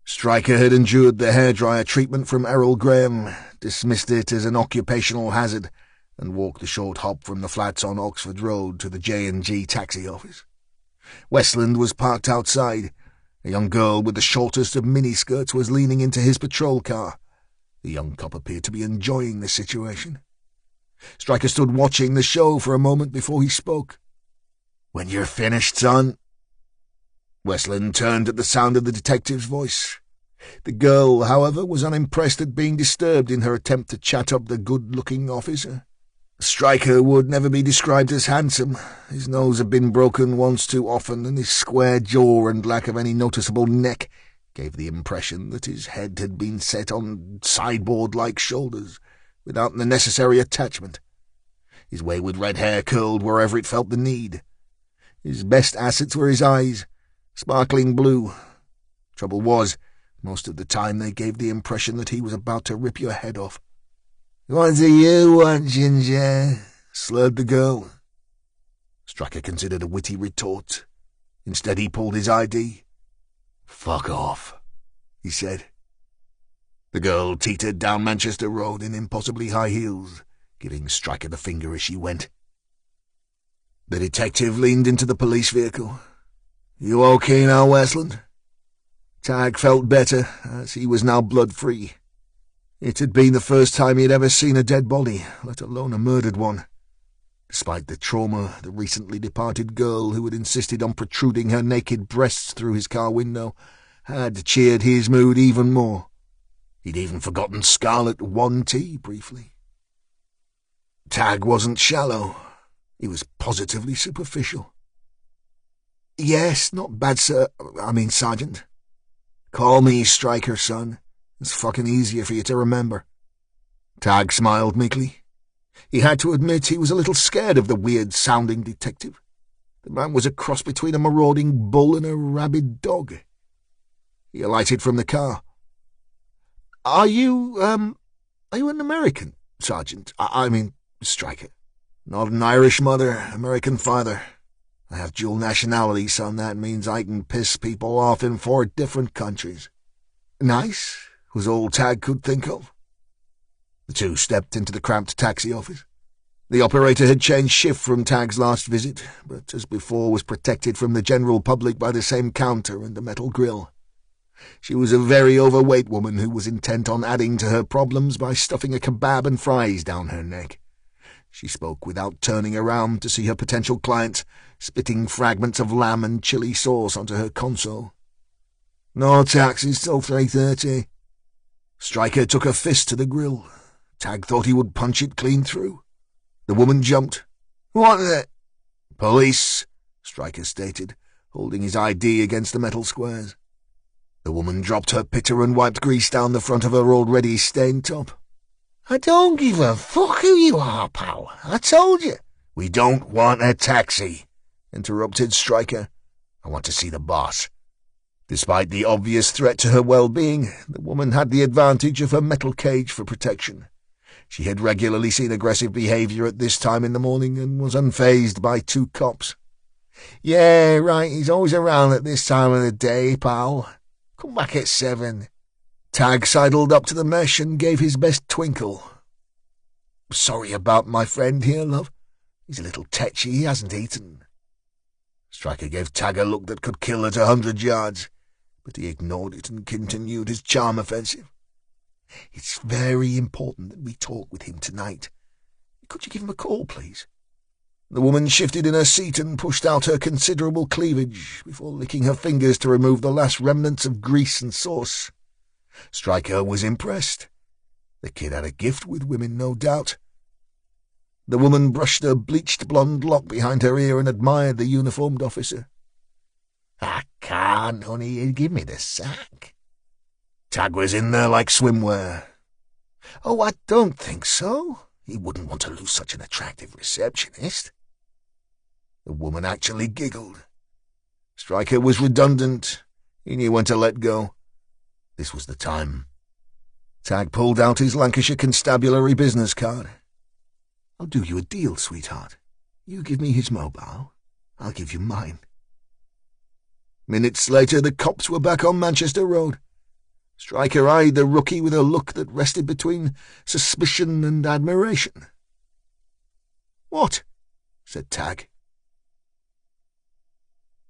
Stryker had endured the hairdryer treatment from Errol Graham, dismissed it as an occupational hazard, and walked the short hop from the flats on Oxford Road to the J&G taxi office. Westland was parked outside. A young girl with the shortest of miniskirts was leaning into his patrol car. The young cop appeared to be enjoying the situation. Stryker stood watching the show for a moment before he spoke. "When you're finished, son?" Westland turned at the sound of the detective's voice. The girl, however, was unimpressed at being disturbed in her attempt to chat up the good-looking officer. Stryker would never be described as handsome. His nose had been broken once too often, and his square jaw and lack of any noticeable neck gave the impression that his head had been set on sideboard-like shoulders, without the necessary attachment. His wayward red hair curled wherever it felt the need. His best assets were his eyes, sparkling blue. Trouble was, most of the time they gave the impression that he was about to rip your head off. "What do you want, Ginger?" slurred the girl. Stryker considered a witty retort. Instead he pulled his ID. "Fuck off," he said. The girl teetered down Manchester Road in impossibly high heels. giving Stryker the finger as she went. The detective leaned into the police vehicle. "You okay now, Westland?" Tag felt better, as he was now blood-free. It had been the first time he had ever seen a dead body, let alone a murdered one. Despite the trauma, the recently departed girl who had insisted on protruding her naked breasts through his car window had cheered his mood even more. He'd even forgotten Scarlet 1T briefly. Tag wasn't shallow. He was positively superficial. "Yes, not bad, sir. Sergeant. Call me Stryker, son. It's fucking easier for you to remember." Tag smiled meekly. He had to admit he was a little scared of the weird-sounding detective. The man was a cross between a marauding bull and a rabid dog. He alighted from the car. Are you an American, Sergeant? Stryker. Not an Irish mother, American father. I have dual nationality, son. That means I can piss people off in 4 different countries." "Nice," was all Tag could think of. The two stepped into the cramped taxi office. The operator had changed shift from Tag's last visit, but as before was protected from the general public by the same counter and a metal grill. She was a very overweight woman who was intent on adding to her problems by stuffing a kebab and fries down her neck. She spoke without turning around to see her potential client, spitting fragments of lamb and chili sauce onto her console. "No taxis till 3:30. Stryker took a fist to the grill. Tag thought he would punch it clean through. The woman jumped. "What the—" "Police," Stryker stated, holding his ID against the metal squares. The woman dropped her pitter and wiped grease down the front of her already stained top. "I don't give a fuck who you are, pal. I told you." "We don't want a taxi," interrupted Stryker. "I want to see the boss." Despite the obvious threat to her well-being, the woman had the advantage of her metal cage for protection. She had regularly seen aggressive behaviour at this time in the morning and was unfazed by 2 cops. "Yeah, right, he's always around at this time of the day, pal. Come back at 7. Tag sidled up to the mesh and gave his best twinkle. "Sorry about my friend here, love. He's a little tetchy, he hasn't eaten." Stryker gave Tag a look that could kill at 100 yards, but he ignored it and continued his charm offensive. "It's very important that we talk with him tonight. Could you give him a call, please?" The woman shifted in her seat and pushed out her considerable cleavage before licking her fingers to remove the last remnants of grease and sauce. Stryker was impressed. The kid had a gift with women, no doubt. The woman brushed her bleached blonde lock behind her ear and admired the uniformed officer. "I can't, honey. He'd give me the sack." Tag was in there like swimwear. "Oh, I don't think so. He wouldn't want to lose such an attractive receptionist." The woman actually giggled. Stryker was redundant. He knew when to let go. This was the time. Tag pulled out his Lancashire Constabulary business card. "I'll do you a deal, sweetheart. You give me his mobile, I'll give you mine." Minutes later, the cops were back on Manchester Road. Stryker eyed the rookie with a look that rested between suspicion and admiration. "What?" said Tag.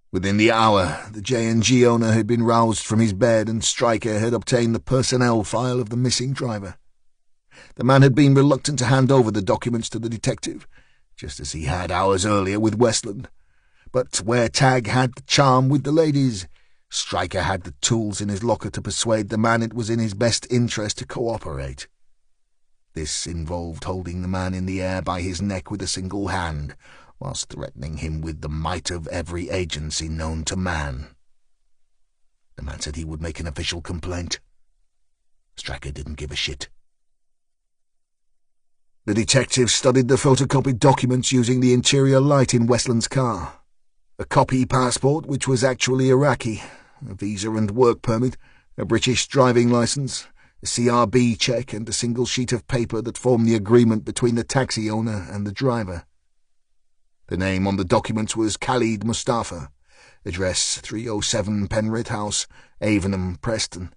Within the hour, the J&G owner had been roused from his bed and Stryker had obtained the personnel file of the missing driver. The man had been reluctant to hand over the documents to the detective, just as he had hours earlier with Westland. But where Tag had the charm with the ladies, Stryker had the tools in his locker to persuade the man it was in his best interest to cooperate. This involved holding the man in the air by his neck with a single hand, whilst threatening him with the might of every agency known to man. The man said he would make an official complaint. Stryker didn't give a shit. The detective studied the photocopied documents using the interior light in Westland's car. A copy passport, which was actually Iraqi, a visa and work permit, a British driving licence, a CRB check, and a single sheet of paper that formed the agreement between the taxi owner and the driver. The name on the documents was Khalid Mustafa, address 307 Penrith House, Avenham, Preston.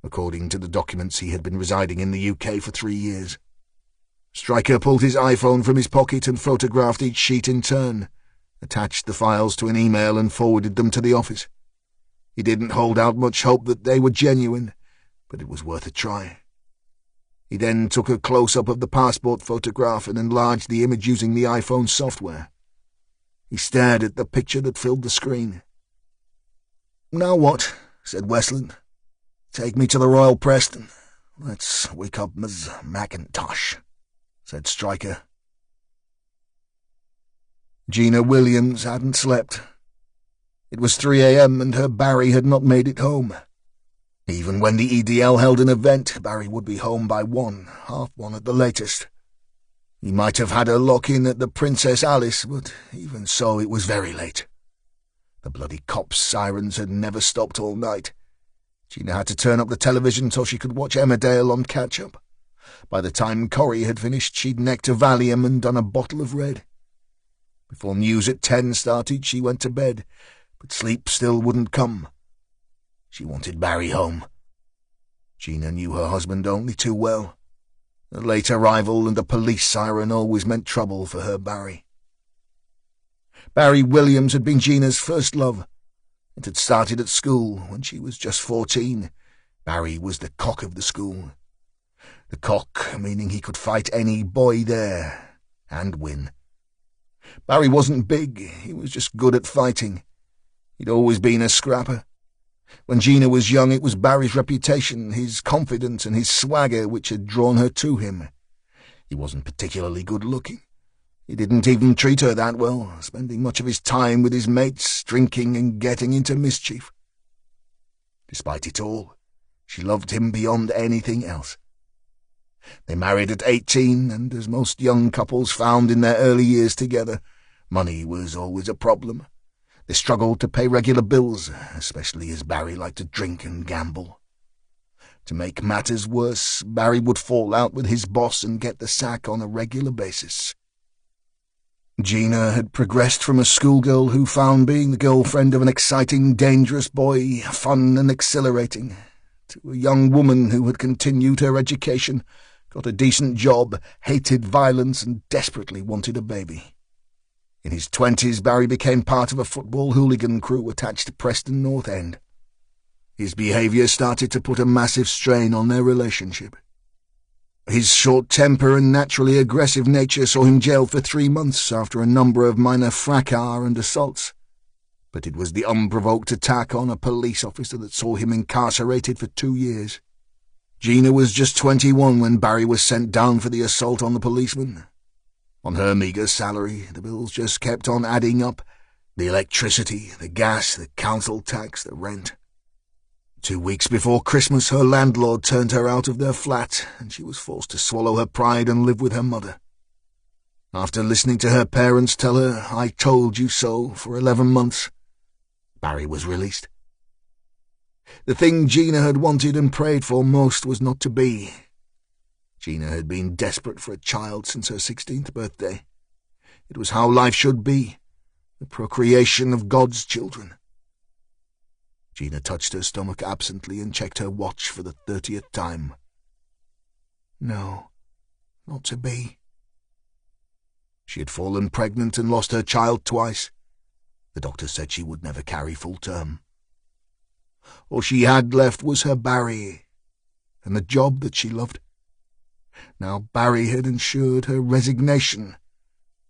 According to the documents, he had been residing in the UK for 3 years. Stryker pulled his iPhone from his pocket and photographed each sheet in turn, attached the files to an email and forwarded them to the office. He didn't hold out much hope that they were genuine, but it was worth a try. He then took a close-up of the passport photograph and enlarged the image using the iPhone software. He stared at the picture that filled the screen. "Now what?" said Westland. "Take me to the Royal Preston. Let's wake up Ms. McIntosh," said Stryker. Gina Williams hadn't slept. It was 3 a.m. and her Barry had not made it home. Even when the EDL held an event, Barry would be home by 1, half 1 at the latest. He might have had a lock-in at the Princess Alice, but even so it was very late. The bloody cops' sirens had never stopped all night. Gina had to turn up the television so she could watch Emmerdale on catch-up. By the time Corrie had finished, she'd necked a Valium and done a bottle of red. Before news at 10 started, she went to bed, but sleep still wouldn't come. She wanted Barry home. Gina knew her husband only too well. A late arrival and a police siren always meant trouble for her Barry. Barry Williams had been Gina's first love. It had started at school when she was just 14. Barry was the cock of the school. The cock meaning he could fight any boy there and win. Barry wasn't big, he was just good at fighting. He'd always been a scrapper. When Gina was young, it was Barry's reputation, his confidence and his swagger which had drawn her to him. He wasn't particularly good-looking. He didn't even treat her that well, spending much of his time with his mates, drinking and getting into mischief. Despite it all, she loved him beyond anything else. They married at 18, and as most young couples found in their early years together, money was always a problem. They struggled to pay regular bills, especially as Barry liked to drink and gamble. To make matters worse, Barry would fall out with his boss and get the sack on a regular basis. Gina had progressed from a schoolgirl who found being the girlfriend of an exciting, dangerous boy fun and exhilarating, to a young woman who had continued her education, got a decent job, hated violence, and desperately wanted a baby. In his 20s, Barry became part of a football hooligan crew attached to Preston North End. His behaviour started to put a massive strain on their relationship. His short temper and naturally aggressive nature saw him jailed for 3 months after a number of minor fracas and assaults. But it was the unprovoked attack on a police officer that saw him incarcerated for 2 years. Gina was just 21 when Barry was sent down for the assault on the policeman. On her meagre salary, the bills just kept on adding up. The electricity, the gas, the council tax, the rent. 2 weeks before Christmas, her landlord turned her out of their flat, and she was forced to swallow her pride and live with her mother. After listening to her parents tell her, "I told you so," for 11 months, Barry was released. The thing Gina had wanted and prayed for most was not to be. Gina had been desperate for a child since her 16th birthday. It was how life should be, the procreation of God's children. Gina touched her stomach absently and checked her watch for the 30th time. No, not to be. She had fallen pregnant and lost her child twice. The doctor said she would never carry full term. All she had left was her Barry, and the job that she loved. Now Barry had ensured her resignation.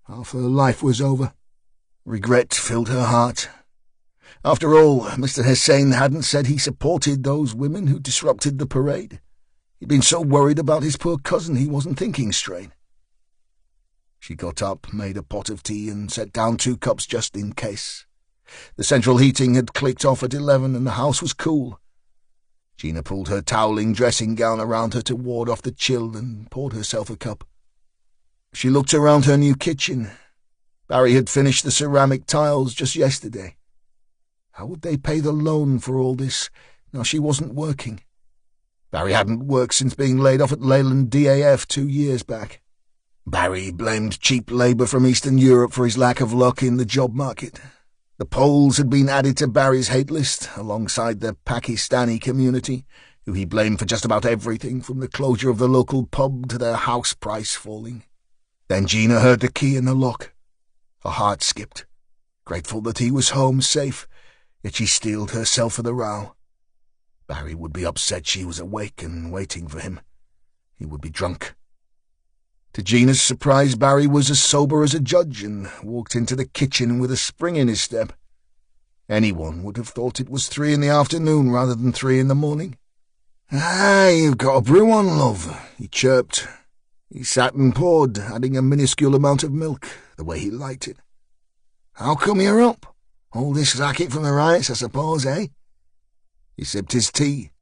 Half her life was over. Regret filled her heart. After all, Mr. Hussein hadn't said he supported those women who disrupted the parade. He'd been so worried about his poor cousin he wasn't thinking straight. She got up, made a pot of tea, and set down 2 cups just in case. The central heating had clicked off at 11 and the house was cool. Gina pulled her toweling dressing gown around her to ward off the chill and poured herself a cup. She looked around her new kitchen. Barry had finished the ceramic tiles just yesterday. How would they pay the loan for all this? Now she wasn't working. Barry hadn't worked since being laid off at Leyland DAF 2 years back. Barry blamed cheap labour from Eastern Europe for his lack of luck in the job market. The Poles had been added to Barry's hate list, alongside the Pakistani community, who he blamed for just about everything, from the closure of the local pub to their house price falling. Then Gina heard the key in the lock. Her heart skipped, grateful that he was home safe, yet she steeled herself for the row. Barry would be upset she was awake and waiting for him. He would be drunk. To Gina's surprise, Barry was as sober as a judge and walked into the kitchen with a spring in his step. Anyone would have thought it was 3 in the afternoon rather than 3 in the morning. "Ah, you've got a brew on, love," he chirped. He sat and poured, adding a minuscule amount of milk, the way he liked it. "How come you're up? All this racket from the riots, I suppose, eh?" He sipped his tea.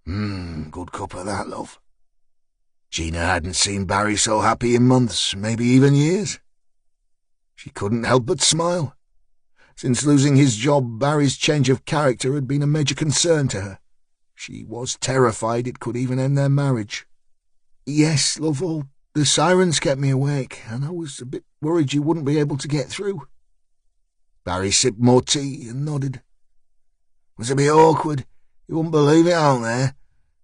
Good cup of that, love." Gina hadn't seen Barry so happy in months, maybe even years. She couldn't help but smile. Since losing his job, Barry's change of character had been a major concern to her. She was terrified it could even end their marriage. "Yes, love, all the sirens kept me awake, and I was a bit worried you wouldn't be able to get through." Barry sipped more tea and nodded. "It was a bit awkward. You wouldn't believe it out there.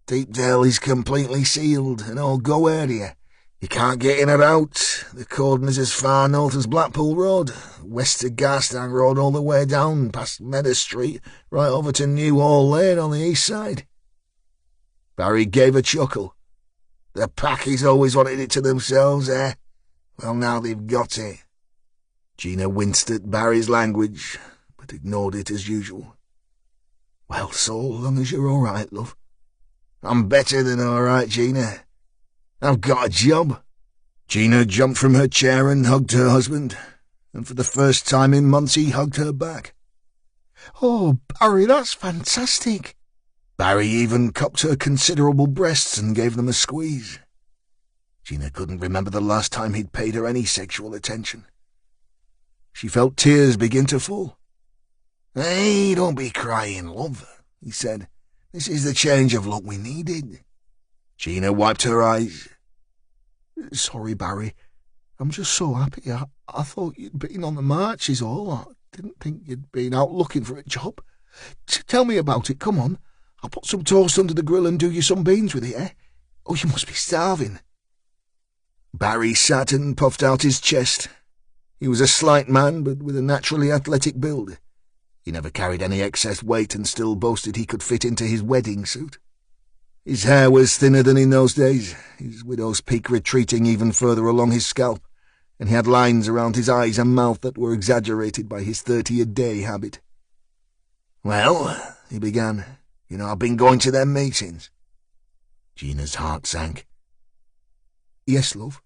Deepdale is completely sealed, an all-go area. You can't get in or out. The cordon is as far north as Blackpool Road, west to Garstang Road all the way down, past Meadow Street, right over to New Hall Lane on the east side." Barry gave a chuckle. "The Packies always wanted it to themselves, eh? Well, now they've got it." Gina winced at Barry's language, but ignored it as usual. "Well, so long as you're all right, love." "I'm better than all right, Gina. I've got a job." Gina jumped from her chair and hugged her husband, and for the first time in months he hugged her back. "Oh, Barry, that's fantastic." Barry even cupped her considerable breasts and gave them a squeeze. Gina couldn't remember the last time he'd paid her any sexual attention. She felt tears begin to fall. "Hey, don't be crying, love," he said. "This is the change of look we needed." Gina wiped her eyes. "Sorry, Barry. I'm just so happy. I thought you'd been on the march is all. I didn't think you'd been out looking for a job. Tell me about it, come on. I'll put some toast under the grill and do you some beans with it, eh? Oh, you must be starving." Barry sat and puffed out his chest. He was a slight man, but with a naturally athletic build. He never carried any excess weight and still boasted he could fit into his wedding suit. His hair was thinner than in those days, his widow's peak retreating even further along his scalp, and he had lines around his eyes and mouth that were exaggerated by his 30-a-day habit. "Well," he began, I've been going to them meetings." Gina's heart sank. "Yes, love."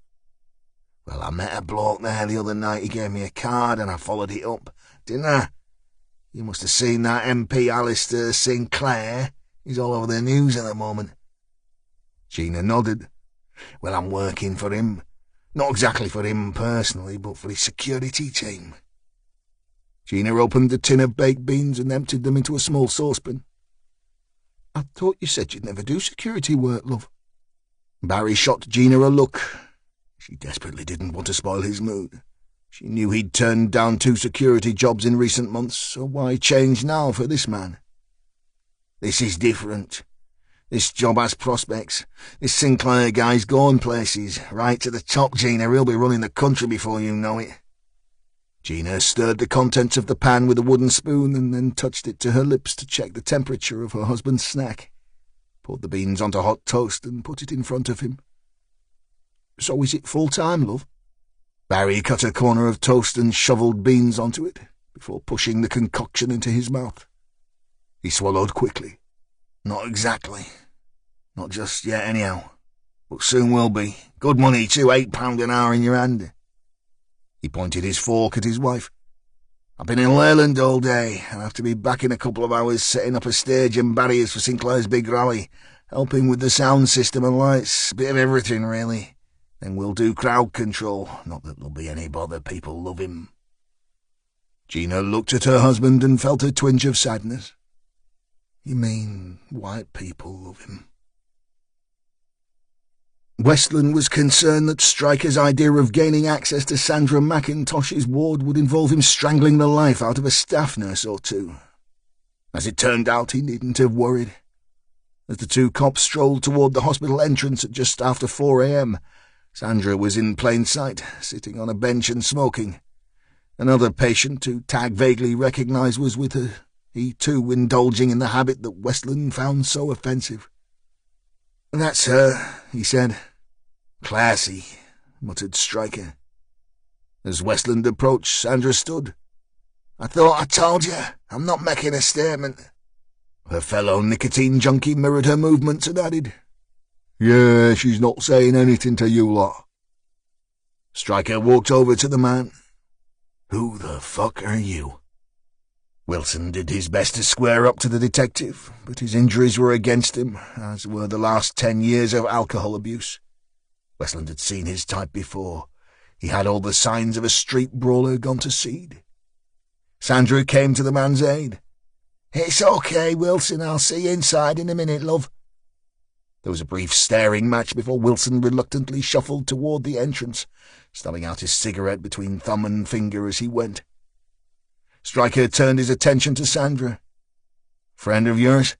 "Well, I met a bloke there the other night. He gave me a card and I followed it up, didn't I? You must have seen that MP Alistair Sinclair. He's all over the news at the moment." Gina nodded. "Well, I'm working for him. Not exactly for him personally, but for his security team." Gina opened the tin of baked beans and emptied them into a small saucepan. "I thought you said you'd never do security work, love." Barry shot Gina a look. She desperately didn't want to spoil his mood. She knew he'd turned down 2 security jobs in recent months, so why change now for this man? "This is different. This job has prospects. This Sinclair guy's going places. Right to the top, Gina. He'll be running the country before you know it." Gina stirred the contents of the pan with a wooden spoon and then touched it to her lips to check the temperature of her husband's snack, poured the beans onto hot toast and put it in front of him. "So is it full-time, love?" Barry cut a corner of toast and shovelled beans onto it, before pushing the concoction into his mouth. He swallowed quickly. "Not exactly. Not just yet, anyhow. But soon will be. Good money, too, £8 an hour in your hand." He pointed his fork at his wife. "I've been in Leyland all day, and I have to be back in a couple of hours setting up a stage and barriers for Sinclair's big rally, helping with the sound system and lights, a bit of everything, really. Then we'll do crowd control. Not that there'll be any bother, people love him." Gina looked at her husband and felt a twinge of sadness. "You mean white people love him?" Westland was concerned that Stryker's idea of gaining access to Sandra McIntosh's ward would involve him strangling the life out of a staff nurse or 2. As it turned out, he needn't have worried. As the two cops strolled toward the hospital entrance at just after 4 a.m., Sandra was in plain sight, sitting on a bench and smoking. Another patient, who Tag vaguely recognized, was with her, he too indulging in the habit that Westland found so offensive. "That's her," he said. "Classy," muttered Stryker. As Westland approached, Sandra stood. "I thought I told you. I'm not making a statement." Her fellow nicotine junkie mirrored her movements and added, "Yeah, she's not saying anything to you lot." Stryker walked over to the man. "Who the fuck are you?" Wilson did his best to square up to the detective, but his injuries were against him, as were the last 10 years of alcohol abuse. Westland had seen his type before. He had all the signs of a street brawler gone to seed. Sandra came to the man's aid. "It's okay, Wilson. I'll see you inside in a minute, love." There was a brief staring match before Wilson reluctantly shuffled toward the entrance, stubbing out his cigarette between thumb and finger as he went. Stryker turned his attention to Sandra. "Friend of yours?"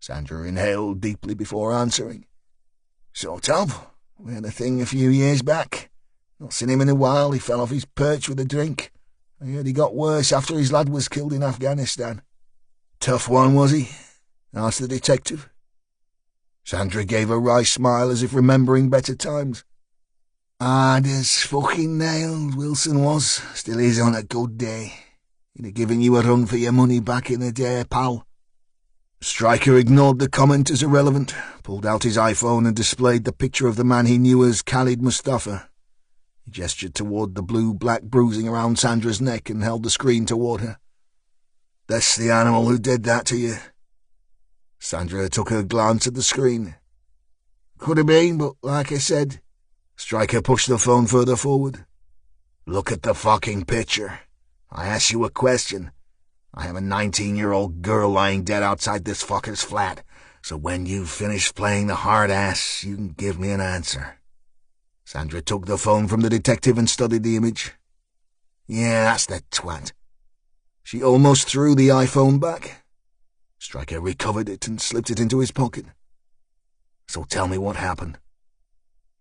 Sandra inhaled deeply before answering. "Sort of. We had a thing a few years back. Not seen him in a while. He fell off his perch with a drink. I heard he got worse after his lad was killed in Afghanistan." "Tough one, was he?" asked the detective. Sandra gave a wry smile as if remembering better times. "Hard as fucking nailed, Wilson was. Still is on a good day. He'd have given you a run for your money back in the day, pal." Stryker ignored the comment as irrelevant, pulled out his iPhone and displayed the picture of the man he knew as Khalid Mustafa. He gestured toward the blue-black bruising around Sandra's neck and held the screen toward her. "That's the animal who did that to you." Sandra took a glance at the screen. "Could have been, but like I said..." Stryker pushed the phone further forward. "Look at the fucking picture. I ask you a question. I have a 19-year-old girl lying dead outside this fucker's flat, so when you've finished playing the hard ass, you can give me an answer." Sandra took the phone from the detective and studied the image. "Yeah, that's the twat." She almost threw the iPhone back. Stryker recovered it and slipped it into his pocket. "So tell me what happened."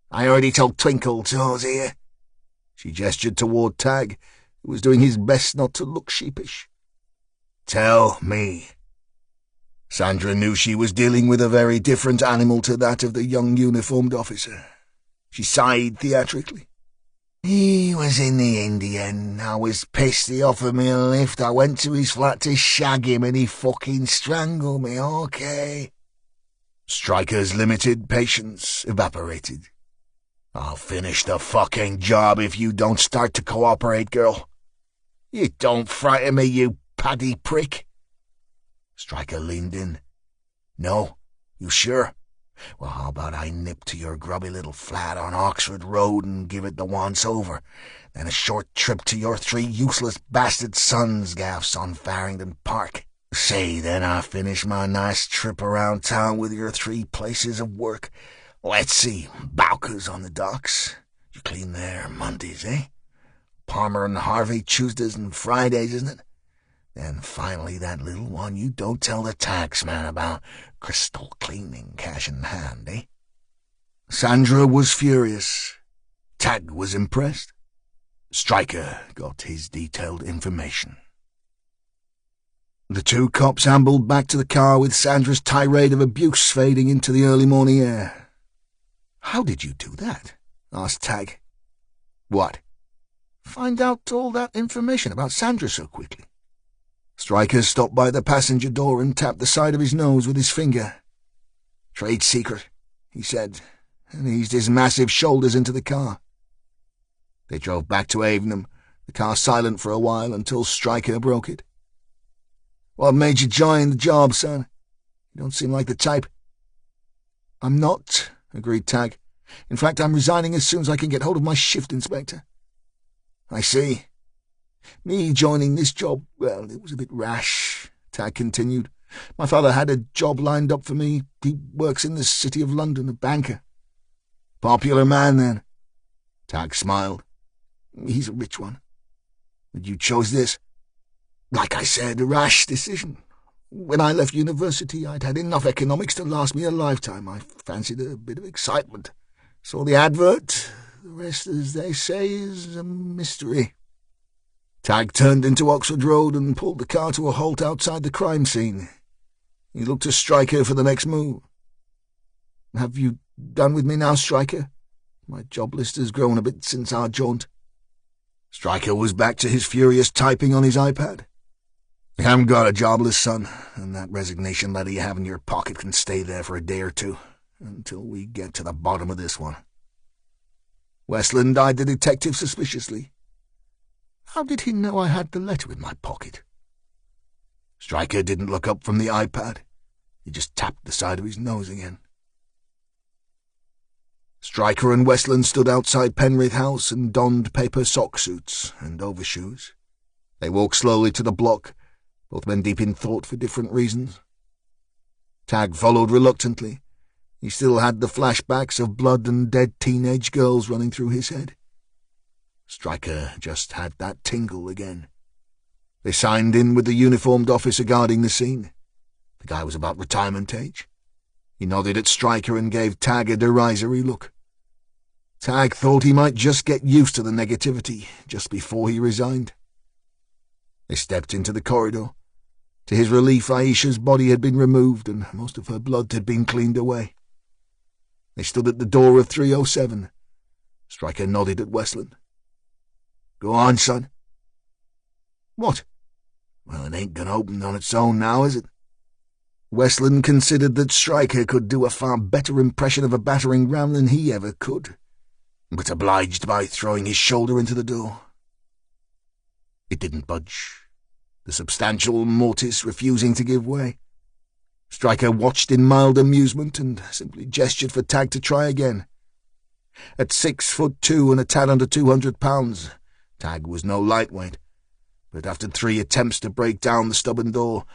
"I already told Twinkle Toes here." She gestured toward Tag, who was doing his best not to look sheepish. "Tell me." Sandra knew she was dealing with a very different animal to that of the young uniformed officer. She sighed theatrically. "He was in the Indian. I was pissed he offered me a lift. I went to his flat to shag him and he fucking strangled me, okay?" Stryker's limited patience evaporated. "I'll finish the fucking job if you don't start to cooperate, girl." "You don't frighten me, you paddy prick." Stryker leaned in. "No? You sure? Well, how about I nip to your grubby little flat on Oxford Road and give it the once-over, then a short trip to your 3 useless bastard sons' gaffs on Farringdon Park. Say, then I finish my nice trip around town with your 3 places of work. Let's see, Bowker's on the docks. You clean there Mondays, eh? Palmer and Harvey Tuesdays and Fridays, isn't it? Then finally that little one you don't tell the taxman about, crystal cleaning, cash in hand, eh?" Sandra was furious. Tag was impressed. Stryker got his detailed information. The 2 cops ambled back to the car with Sandra's tirade of abuse fading into the early morning air. "How did you do that?" asked Tag. "What?" "Find out all that information about Sandra so quickly." Stryker stopped by the passenger door and tapped the side of his nose with his finger. "Trade secret," he said, and eased his massive shoulders into the car. They drove back to Avenham, the car silent for a while until Stryker broke it. "What made you join the job, son? You don't seem like the type." "I'm not," agreed Tag. "In fact, I'm resigning as soon as I can get hold of my shift inspector." "I see. Me joining this job, well, it was a bit rash," Tag continued. "My father had a job lined up for me. He works in the City of London, a banker." "Popular man, then?" Tag smiled. "He's a rich one." "But you chose this?" "Like I said, a rash decision. When I left university, I'd had enough economics to last me a lifetime. I fancied a bit of excitement. Saw the advert. The rest, as they say, is a mystery." Tagg turned into Oxford Road and pulled the car to a halt outside the crime scene. He looked to Stryker for the next move. "Have you done with me now, Stryker? My job list has grown a bit since our jaunt." Stryker was back to his furious typing on his iPad. "You haven't got a job list, son, and that resignation letter you have in your pocket can stay there for a day or two, until we get to the bottom of this one." Westland eyed the detective suspiciously. "How did he know I had the letter in my pocket?" Stryker didn't look up from the iPad. He just tapped the side of his nose again. Stryker and Westland stood outside Penrith House and donned paper sock suits and overshoes. They walked slowly to the block, both men deep in thought for different reasons. Tagg followed reluctantly. He still had the flashbacks of blood and dead teenage girls running through his head. Stryker just had that tingle again. They signed in with the uniformed officer guarding the scene. The guy was about retirement age. He nodded at Stryker and gave Tagg a derisory look. Tagg thought he might just get used to the negativity just before he resigned. They stepped into the corridor. To his relief, Aisha's body had been removed and most of her blood had been cleaned away. They stood at the door of 307. Stryker nodded at Westland. "Go on, son." "What?" "Well, it ain't gonna open on its own now, is it?" Westland considered that Stryker could do a far better impression of a battering ram than he ever could, but obliged by throwing his shoulder into the door. It didn't budge, the substantial mortise refusing to give way. Stryker watched in mild amusement and simply gestured for Tagg to try again. At 6'2" and a tad under 200 pounds, Tagg was no lightweight, but after 3 attempts to break down the stubborn door,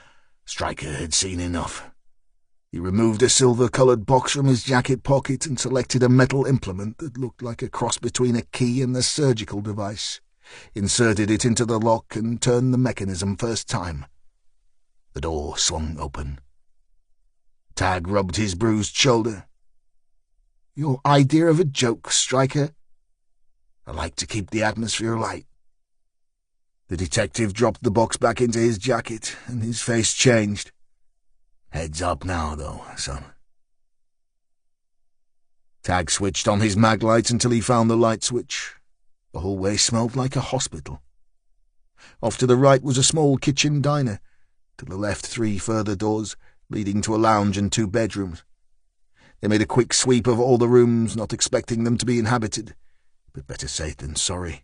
Stryker had seen enough. He removed a silver-coloured box from his jacket pocket and selected a metal implement that looked like a cross between a key and a surgical device, inserted it into the lock and turned the mechanism first time. The door swung open. Tagg rubbed his bruised shoulder. "Your idea of a joke, Stryker?" "I like to keep the atmosphere light." The detective dropped the box back into his jacket, and his face changed. "Heads up now, though, son." Tagg switched on his mag lights until he found the light switch. The hallway smelled like a hospital. Off to the right was a small kitchen diner. To the left, 3 further doors, leading to a lounge and 2 bedrooms. They made a quick sweep of all the rooms, not expecting them to be inhabited, but better safe than sorry.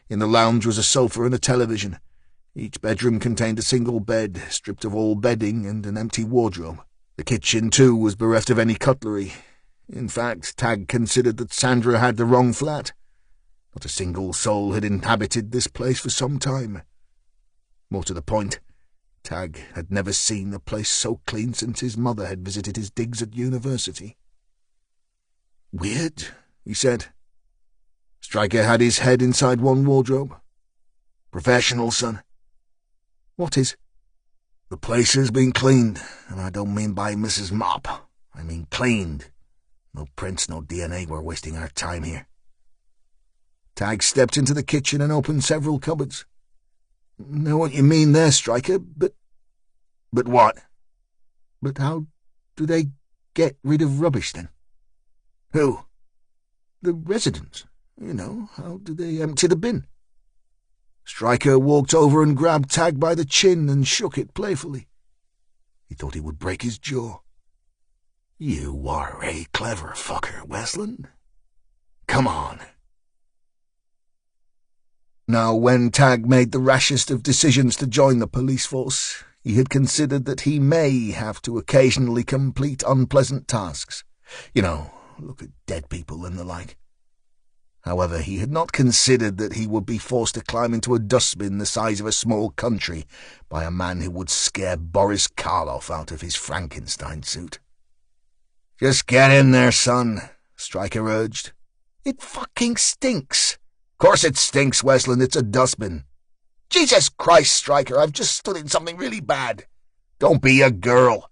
In the lounge was a sofa and a television. Each bedroom contained a single bed, stripped of all bedding, and an empty wardrobe. The kitchen, too, was bereft of any cutlery. In fact, Tagg considered that Sandra had the wrong flat. Not a single soul had inhabited this place for some time. More to the point, Tagg had never seen the place so clean since his mother had visited his digs at university. "Weird," he said. Stryker had his head inside one wardrobe. "Professional, son." "What is?" "The place has been cleaned, and I don't mean by Mrs. Mop. I mean cleaned. No prints, no DNA. We're wasting our time here." Tagg stepped into the kitchen and opened several cupboards. "Know what you mean there, Stryker, but—" "But what?" "But how do they get rid of rubbish, then?" "Who?" "The residents. You know, how do they empty the bin?" Stryker walked over and grabbed Tagg by the chin and shook it playfully. He thought he would break his jaw. "You are a clever fucker, Westland. Come on." Now, when Tagg made the rashest of decisions to join the police force, he had considered that he may have to occasionally complete unpleasant tasks. You know, look at dead people and the like. However, he had not considered that he would be forced to climb into a dustbin the size of a small country by a man who would scare Boris Karloff out of his Frankenstein suit. "Just get in there, son," Stryker urged. "It fucking stinks." "Course it stinks, Westland. It's a dustbin." "Jesus Christ, Stryker, I've just stood in something really bad." Don't be a girl.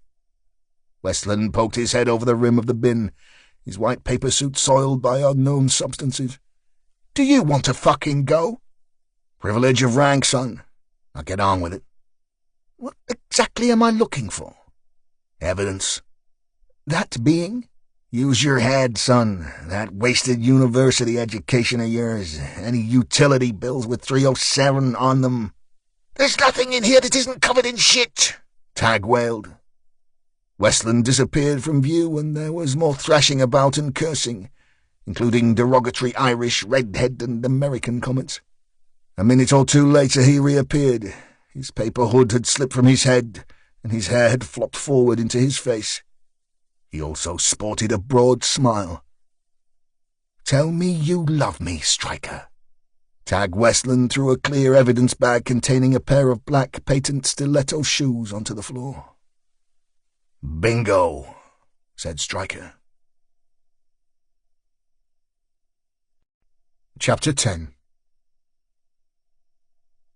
Westland poked his head over the rim of the bin, his white paper suit soiled by unknown substances. Do you want to fucking go? Privilege of rank, son. Now get on with it. What exactly am I looking for? Evidence. That being? Use your head, son. That wasted university education of yours. Any utility bills with 307 on them. There's nothing in here that isn't covered in shit, Tag wailed. Westland disappeared from view, and there was more thrashing about and cursing, including derogatory Irish, redhead, and American comments. A minute or two later he reappeared. His paper hood had slipped from his head, and his hair had flopped forward into his face. He also sported a broad smile. Tell me you love me, Striker. Tag Westland threw a clear evidence bag containing a pair of black patent stiletto shoes onto the floor. Bingo, said Striker. Chapter 10.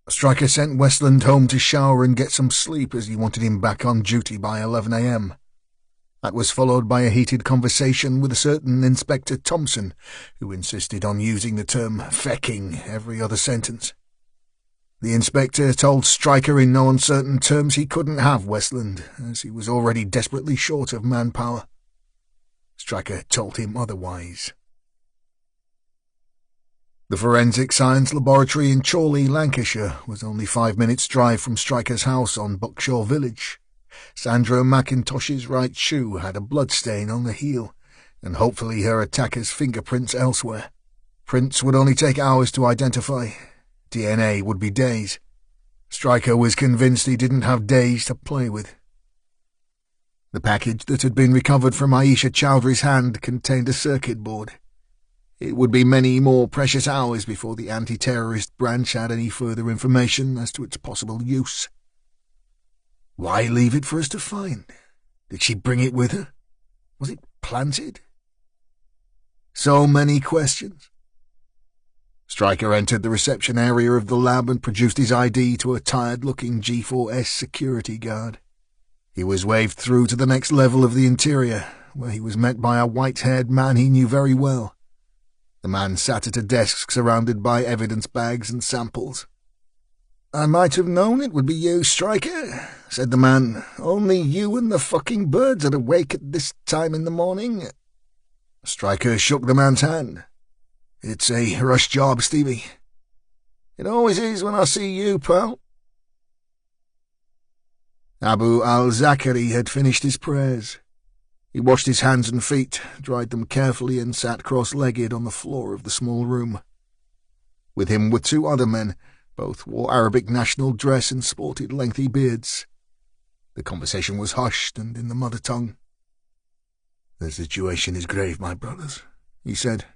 Striker sent Westland home to shower and get some sleep as he wanted him back on duty by 11 a.m. That was followed by a heated conversation with a certain Inspector Thompson, who insisted on using the term fecking every other sentence. The inspector told Striker in no uncertain terms he couldn't have Westland, as he was already desperately short of manpower. Striker told him otherwise. The Forensic Science Laboratory in Chorley, Lancashire, was only 5 minutes' drive from Striker's house on Buckshaw Village. Sandra McIntosh's right shoe had a bloodstain on the heel, and hopefully her attacker's fingerprints elsewhere. Prints would only take hours to identify. DNA would be days. Striker was convinced he didn't have days to play with. The package that had been recovered from Aisha Chowdhury's hand contained a circuit board. It would be many more precious hours before the anti-terrorist branch had any further information as to its possible use. Why leave it for us to find? Did she bring it with her? Was it planted? So many questions. Striker entered the reception area of the lab and produced his ID to a tired-looking G4S security guard. He was waved through to the next level of the interior, where he was met by a white-haired man he knew very well. The man sat at a desk surrounded by evidence bags and samples. "I might have known it would be you, Striker," said the man. "Only you and the fucking birds are awake at this time in the morning." Striker shook the man's hand. "It's a rush job, Stevie." "It always is when I see you, pal." Abu al-Zakari had finished his prayers. He washed his hands and feet, dried them carefully, and sat cross-legged on the floor of the small room. With him were two other men. Both wore Arabic national dress and sported lengthy beards. The conversation was hushed and in the mother tongue. "The situation is grave, my brothers," he said.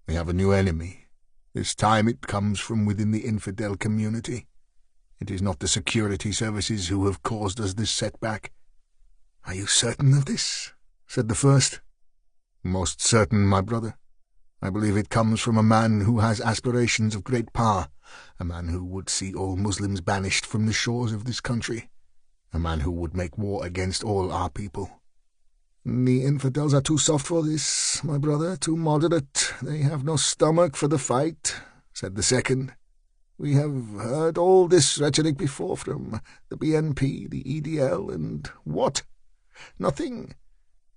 "We have a new enemy. This time it comes from within the infidel community. It is not the security services who have caused us this setback." "Are you certain of this?" said the first. "Most certain, my brother. I believe it comes from a man who has aspirations of great power, a man who would see all Muslims banished from the shores of this country, a man who would make war against all our people." "The infidels are too soft for this, my brother, too moderate. They have no stomach for the fight," said the second. "We have heard all this rhetoric before from the BNP, the EDL, and what? Nothing.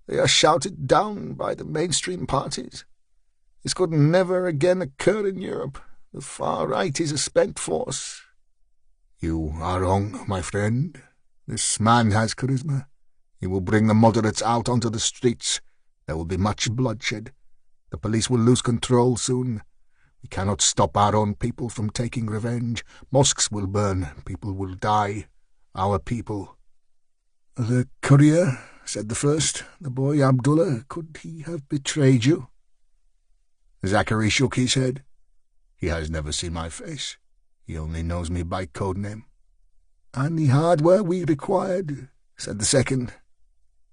They are shouted down by the mainstream parties. This could never again occur in Europe. The far right is a spent force." "You are wrong, my friend. This man has charisma. He will bring the moderates out onto the streets. There will be much bloodshed. The police will lose control soon. We cannot stop our own people from taking revenge. Mosques will burn. People will die. Our people." "The courier," said the first, "the boy Abdullah, could he have betrayed you?" Zachary shook his head. "He has never seen my face. He only knows me by code name." "And the hardware we required," said the second.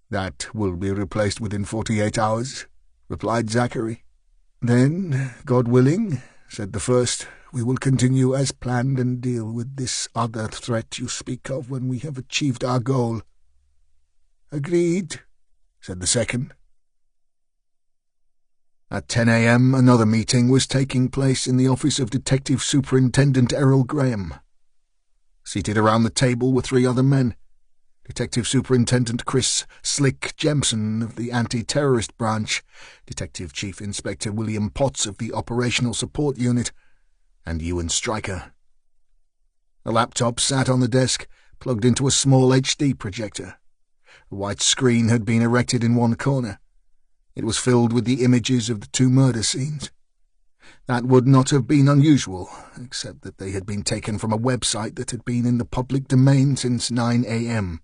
"That will be replaced within 48 hours, replied Zachary. "Then, God willing," said the first, "we will continue as planned and deal with this other threat you speak of when we have achieved our goal." Agreed, said the second. At 10 a.m. another meeting was taking place in the office of Detective Superintendent Errol Graham. Seated around the table were 3 other men. Detective Superintendent Chris Slick Jemson of the Anti-Terrorist Branch, Detective Chief Inspector William Potts of the Operational Support Unit, and Ewan Stryker. A laptop sat on the desk, plugged into a small HD projector. A white screen had been erected in one corner. It was filled with the images of the 2 murder scenes. That would not have been unusual, except that they had been taken from a website that had been in the public domain since 9 a.m.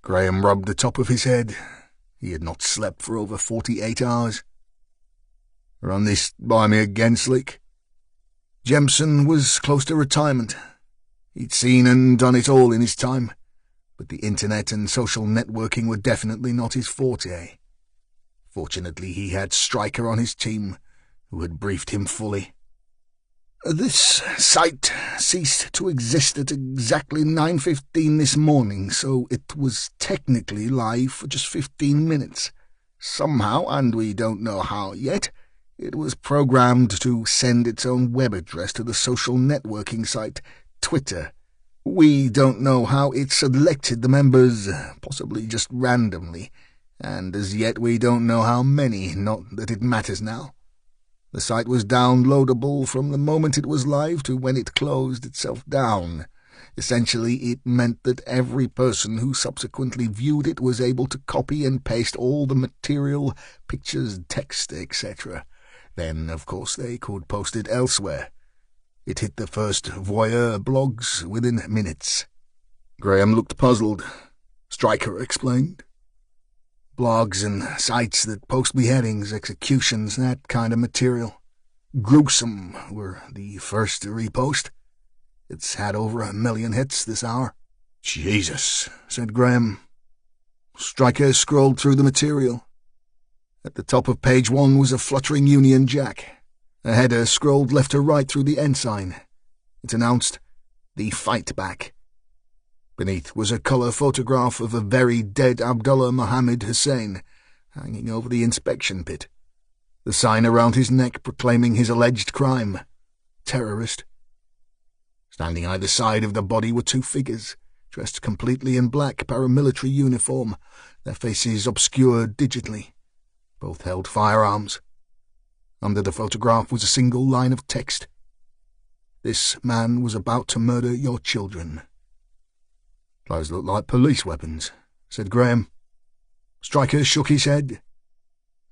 Graham rubbed the top of his head. He had not slept for over 48 hours. "Run this by me again, Slick." Jemson was close to retirement. He'd seen and done it all in his time, but the internet and social networking were definitely not his forte. Fortunately, he had Stryker on his team, who had briefed him fully. "This site ceased to exist at exactly 9:15 this morning, so it was technically live for just 15 minutes. Somehow, and we don't know how yet, it was programmed to send its own web address to the social networking site, Twitter. We don't know how it selected the members, possibly just randomly, and as yet we don't know how many, not that it matters now. The site was downloadable from the moment it was live to when it closed itself down. Essentially, it meant that every person who subsequently viewed it was able to copy and paste all the material, pictures, text, etc. Then, of course, they could post it elsewhere. It hit the first voyeur blogs within minutes." Graham looked puzzled. Stryker explained. "Blogs and sites that post beheadings, executions, that kind of material. Gruesome were the first to repost. It's had over 1 million hits this hour." "Jesus," said Graham. Stryker scrolled through the material. At the top of page 1 was a fluttering Union Jack. A header scrolled left to right through the ensign. It announced, "The Fight Back." Beneath was a colour photograph of a very dead Abdullah Mohammed Hussein, hanging over the inspection pit. The sign around his neck proclaiming his alleged crime, terrorist. Standing either side of the body were 2 figures, dressed completely in black paramilitary uniform, their faces obscured digitally. Both held firearms. Under the photograph was a single line of text. "This man was about to murder your children." "Those look like police weapons," said Graham. Stryker shook his head.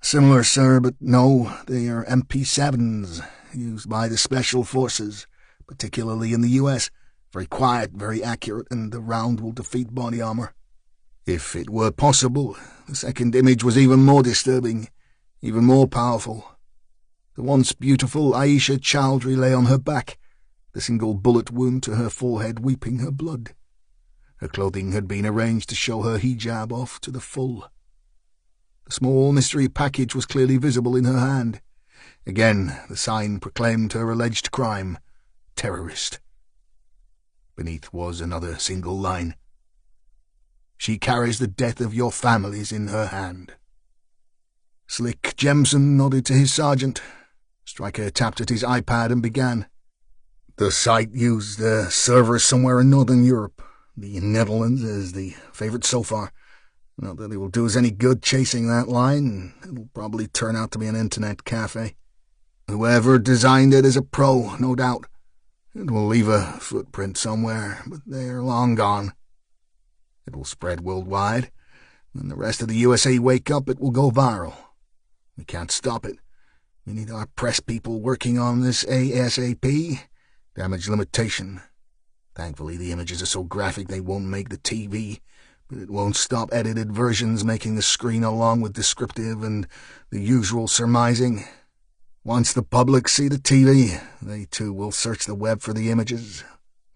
"Similar, sir, but no, they are MP7s, used by the Special Forces, particularly in the U.S. Very quiet, very accurate, and the round will defeat body armor." If it were possible, the second image was even more disturbing, even more powerful. The once beautiful Aisha Chowdhury lay on her back, the single bullet wound to her forehead weeping her blood. Her clothing had been arranged to show her hijab off to the full. The small mystery package was clearly visible in her hand. Again, the sign proclaimed her alleged crime, terrorist. Beneath was another single line. "She carries the death of your families in her hand." Slick Jemson nodded to his sergeant. Stryker tapped at his iPad and began. "The site used a server somewhere in Northern Europe. The Netherlands is the favourite so far. Not that it will do us any good chasing that line. It'll probably turn out to be an internet cafe. Whoever designed it is a pro, no doubt. It will leave a footprint somewhere, but they're long gone. It will spread worldwide. When the rest of the USA wake up, it will go viral. We can't stop it. We need our press people working on this ASAP. Damage limitation. Thankfully, the images are so graphic they won't make the TV, but it won't stop edited versions making the screen along with descriptive and the usual surmising. Once the public see the TV, they too will search the web for the images,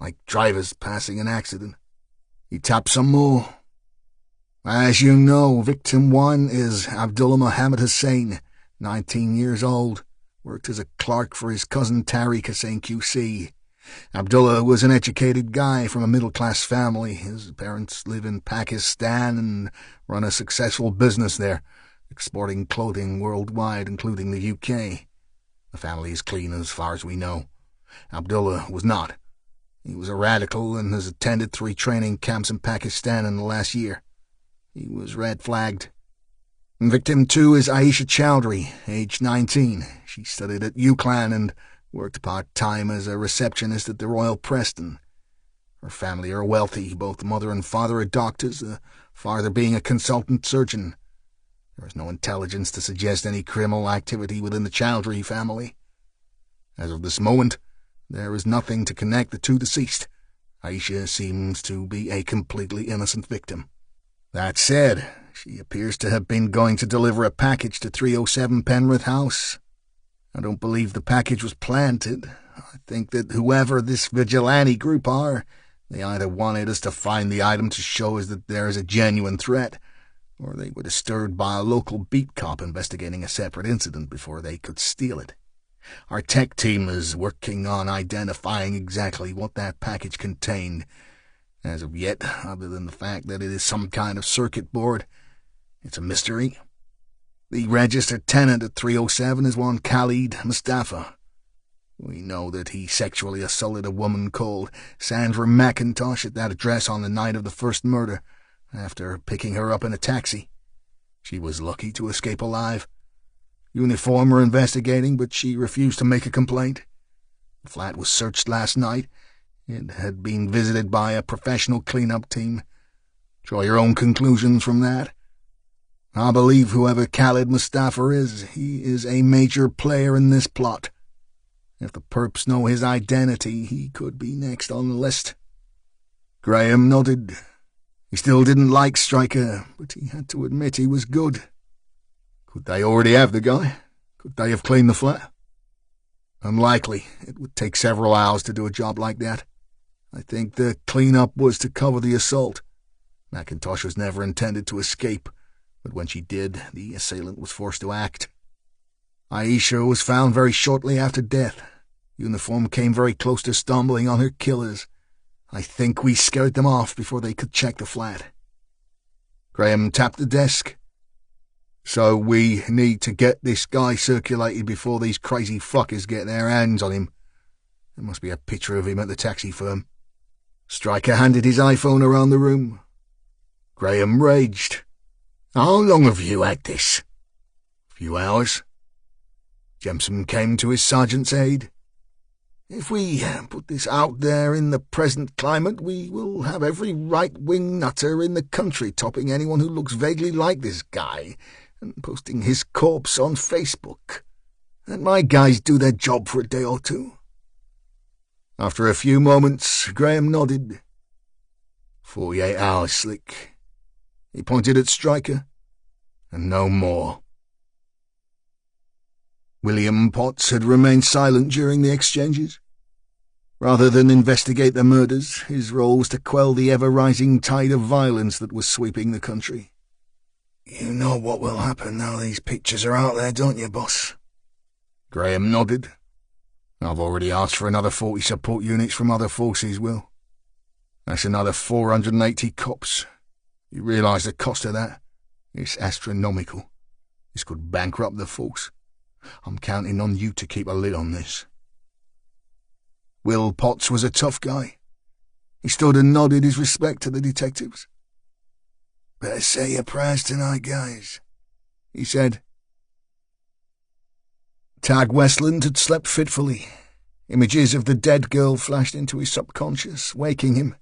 like drivers passing an accident." He tapped some more. "As you know, victim 1 is Abdullah Mohammed Hussein, 19 years old, worked as a clerk for his cousin Tariq Hussein QC. Abdullah was an educated guy from a middle-class family. His parents live in Pakistan and run a successful business there, exporting clothing worldwide, including the UK. The family is clean as far as we know. Abdullah was not. He was a radical and has attended 3 training camps in Pakistan in the last year. He was red-flagged. Victim 2 is Aisha Chowdhury, aged 19. She studied at UCLan and worked part-time as a receptionist at the Royal Preston. Her family are wealthy. Both the mother and father are doctors, the father being a consultant surgeon. There is no intelligence to suggest any criminal activity within the Chowdhury family. As of this moment, there is nothing to connect the 2 deceased. Aisha seems to be a completely innocent victim. That said, she appears to have been going to deliver a package to 307 Penrith House. I don't believe the package was planted. I think that whoever this vigilante group are, they either wanted us to find the item to show us that there is a genuine threat, or they were disturbed by a local beat cop investigating a separate incident before they could steal it. Our tech team is working on identifying exactly what that package contained. As of yet, other than the fact that it is some kind of circuit board, it's a mystery. The registered tenant at 307 is one Khalid Mustafa. We know that he sexually assaulted a woman called Sandra McIntosh at that address on the night of the first murder, after picking her up in a taxi. She was lucky to escape alive. Uniform were investigating, but she refused to make a complaint. The flat was searched last night. It had been visited by a professional cleanup team. Draw your own conclusions from that. I believe whoever Khalid Mustafa is, he is a major player in this plot. If the perps know his identity, he could be next on the list. Graham nodded. He still didn't like Stryker, but he had to admit he was good. Could they already have the guy? Could they have cleaned the flat? Unlikely. It would take several hours to do a job like that. I think the clean-up was to cover the assault. McIntosh was never intended to escape, but when she did, the assailant was forced to act. Aisha was found very shortly after death. Uniform came very close to stumbling on her killers. I think we scared them off before they could check the flat. Graham tapped the desk. So we need to get this guy circulated before these crazy fuckers get their hands on him. There must be a picture of him at the taxi firm. Stryker handed his iPhone around the room. Graham raged. How long have you had this? A few hours. Jemson came to his sergeant's aid. If we put this out there in the present climate, we will have every right-wing nutter in the country topping anyone who looks vaguely like this guy and posting his corpse on Facebook. Let my guys do their job for a day or 2. After a few moments, Graham nodded. 48 hours, Slick. He pointed at Stryker. And no more. William Potts had remained silent during the exchanges. Rather than investigate the murders, his role was to quell the ever-rising tide of violence that was sweeping the country. You know what will happen now these pictures are out there, don't you, boss? Graham nodded. I've already asked for another 40 support units from other forces, Will. That's another 480 cops. You realise the cost of that? It's astronomical. This could bankrupt the force. I'm counting on you to keep a lid on this. Will Potts was a tough guy. He stood and nodded his respect to the detectives. Better say your prayers tonight, guys, he said. Tag Westland had slept fitfully. Images of the dead girl flashed into his subconscious, waking him.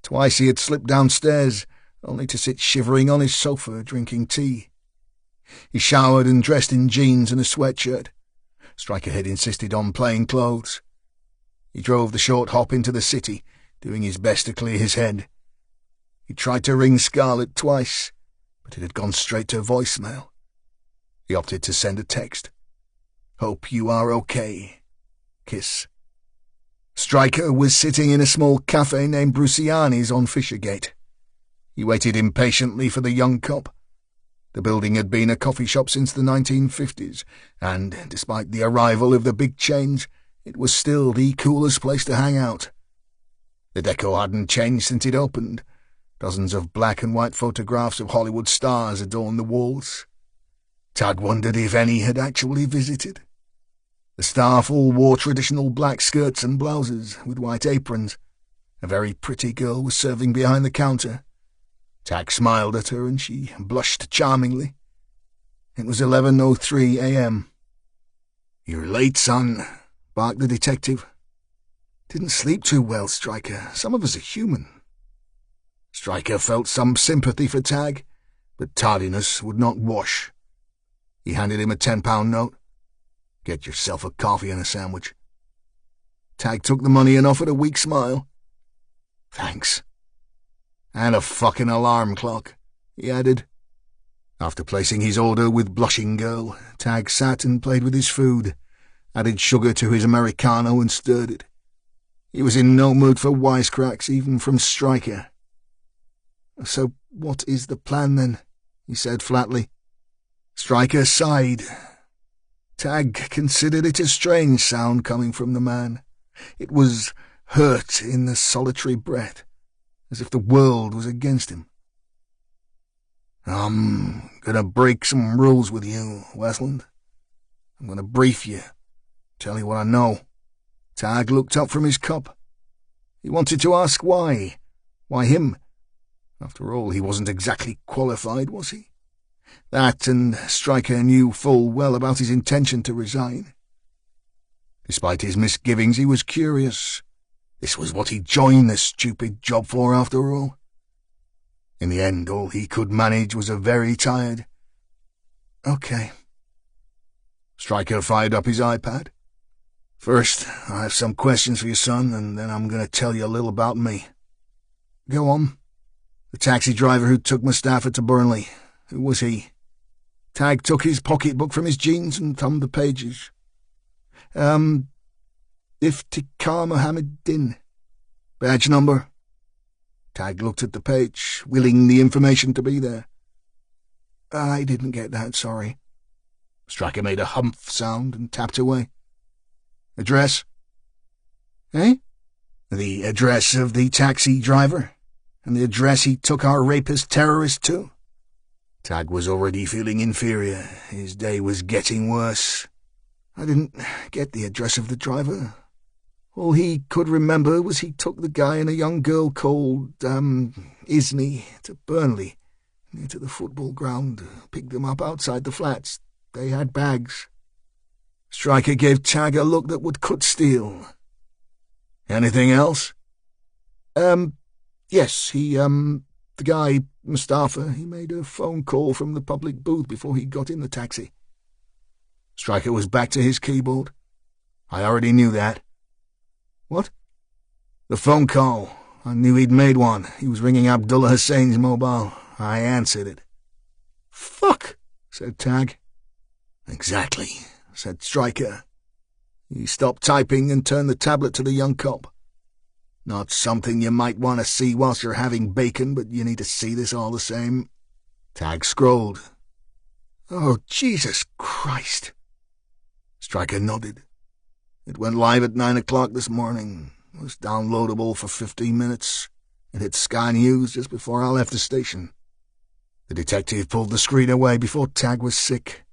Twice he had slipped downstairs, only to sit shivering on his sofa, drinking tea. He showered and dressed in jeans and a sweatshirt. Stryker had insisted on plain clothes. He drove the short hop into the city, doing his best to clear his head. He tried to ring Scarlett twice, but it had gone straight to voicemail. He opted to send a text. Hope you are okay. Kiss. Stryker was sitting in a small cafe named Bruciani's on Fishergate. He waited impatiently for the young cop. The building had been a coffee shop since the 1950s, and, despite the arrival of the big chains, It was still the coolest place to hang out. The deco hadn't changed since it opened. Dozens of black and white photographs of Hollywood stars adorned the walls. Tag wondered if any had actually visited. The staff all wore traditional black skirts and blouses with white aprons. A very pretty girl was serving behind the counter. Tag smiled at her and she blushed charmingly. It was 11:03 a.m. "You're late, son," barked the detective. "Didn't sleep too well, Stryker. Some of us are human." Stryker felt some sympathy for Tag, but tardiness would not wash. He handed him a £10 note. "Get yourself a coffee and a sandwich." Tag took the money and offered a weak smile. "Thanks." "And a fucking alarm clock," he added. After placing his order with blushing girl, Tag sat and played with his food, added sugar to his Americano and stirred it. He was in no mood for wisecracks, even from Stryker. "So what is the plan, then?" he said flatly. Stryker sighed. Tag considered it a strange sound coming from the man. It was hurt in the solitary breath, as if the world was against him. "I'm gonna break some rules with you, Westland. I'm gonna brief you, tell you what I know." Tag looked up from his cup. He wanted to ask why. Why him? After all, he wasn't exactly qualified, was he? That, and Stryker knew full well about his intention to resign. Despite his misgivings, he was curious. This was what he'd joined this stupid job for, after all. In the end, all he could manage was a very tired, "Okay." Stryker fired up his iPad. "First, I have some questions for you, son, and then I'm going to tell you a little about me." "Go on." "The taxi driver who took Mustafa to Burnley, who was he?" Tag took his pocketbook from his jeans and thumbed the pages. Iftikhar Mohammed-Din. Badge number?" Tag looked at the page, willing the information to be there. "I didn't get that, sorry." Stryker made a humph sound and tapped away. "Address?" "Eh?" "The address of the taxi driver, and the address he took our rapist-terrorist to." Tag was already feeling inferior. His day was getting worse. "I didn't get the address of the driver. All he could remember was he took the guy and a young girl called, Isney to Burnley, near to the football ground, picked them up outside the flats. They had bags." Stryker gave Tag a look that would cut steel. "Anything else?" Yes, the guy, Mustafa, he made a phone call from the public booth before he got in the taxi." Stryker was back to his keyboard. "I already knew that." "What?" "The phone call. I knew he'd made one. He was ringing Abdullah Hussein's mobile. I answered it." "Fuck," said Tag. "Exactly," said Stryker. He stopped typing and turned the tablet to the young cop. "Not something you might want to see whilst you're having bacon, but you need to see this all the same." Tag scrolled. "Oh, Jesus Christ." Stryker nodded. "It went live at 9 o'clock this morning. It was downloadable for 15 minutes. It hit Sky News just before I left the station." The detective pulled the screen away before Tag was sick.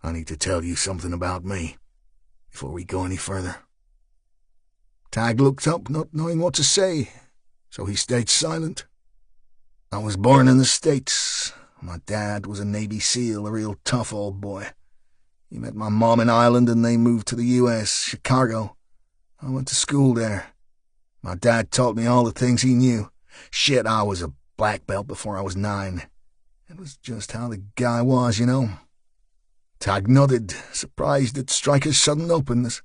"I need to tell you something about me before we go any further." Tag looked up, not knowing what to say, so he stayed silent. "I was born in the States. My dad was a Navy SEAL, a real tough old boy. He met my mom in Ireland and they moved to the U.S., Chicago. I went to school there. My dad taught me all the things he knew. Shit, I was a black belt before I was 9. It was just how the guy was, you know." Tag nodded, surprised at Stryker's sudden openness.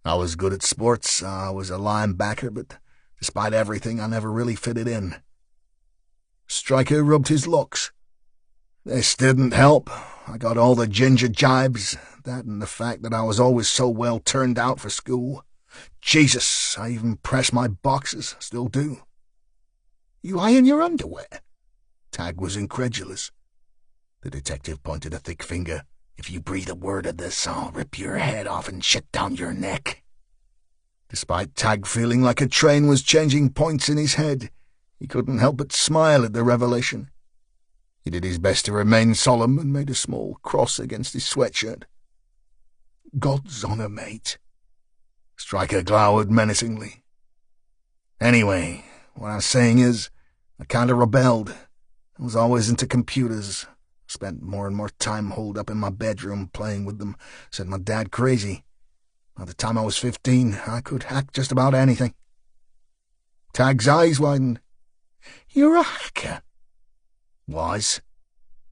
"I was good at sports. I was a linebacker, but despite everything, I never really fitted in." Stryker rubbed his locks. "This didn't help. I got all the ginger jibes, that and the fact that I was always so well turned out for school. Jesus, I even press my boxes, still do." "You iron your underwear?" Tag was incredulous. The detective pointed a thick finger. If you breathe a word of this, I'll rip your head off and shit down your neck." Despite Tag feeling like a train was changing points in his head, he couldn't help but smile at the revelation. He did his best to remain solemn and made a small cross against his sweatshirt. "God's honour, mate." Stryker glowered menacingly. "Anyway, what I was saying is, I kind of rebelled. I was always into computers. Spent more and more time holed up in my bedroom playing with them. Sent my dad crazy. By the time I was 15, I could hack just about anything." Tag's eyes widened. "You're a hacker?" "Was."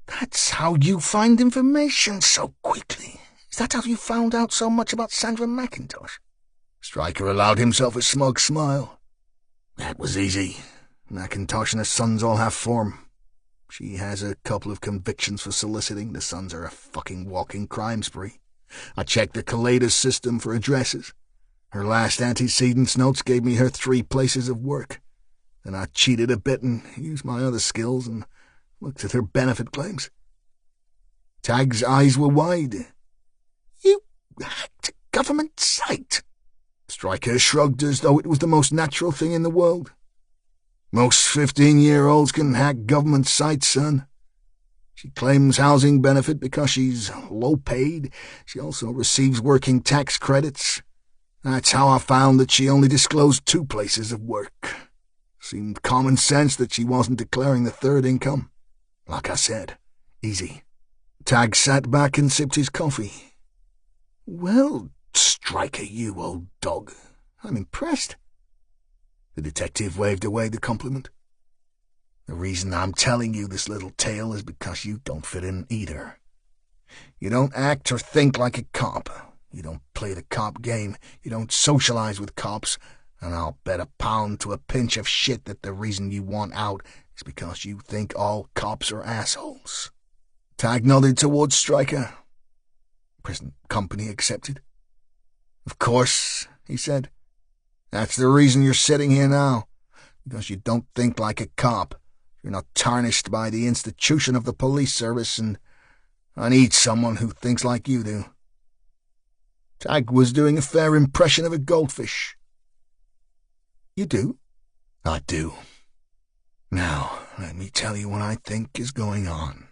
"That's how you find information so quickly. Is that how you found out so much about Sandra McIntosh?" Stryker allowed himself a smug smile. "That was easy. McIntosh and her sons all have form. She has a couple of convictions for soliciting. The sons are a fucking walking crime spree. I checked the collator's system for addresses. Her last antecedents notes gave me her 3 places of work. Then I cheated a bit and used my other skills and looked at her benefit claims." Tag's eyes were wide. "You hacked a government site?" Stryker shrugged as though it was the most natural thing in the world. "Most 15-year-olds can hack government sites, son. She claims housing benefit because she's low-paid. She also receives working tax credits. That's how I found that she only disclosed 2 places of work. Seemed common sense that she wasn't declaring the 3rd income. Like I said, easy." Tag sat back and sipped his coffee. "Well, Stryker, you old dog, I'm impressed." The detective waved away the compliment. "The reason I'm telling you this little tale is because you don't fit in either. You don't act or think like a cop. You don't play the cop game. You don't socialize with cops. And I'll bet a pound to a pinch of shit that the reason you want out is because you think all cops are assholes." Tag nodded towards Stryker. "Present company accepted." "Of course," he said. "That's the reason you're sitting here now. Because you don't think like a cop. You're not tarnished by the institution of the police service, and I need someone who thinks like you do." Tag was doing a fair impression of a goldfish. "You do?" "I do. Now, let me tell you what I think is going on."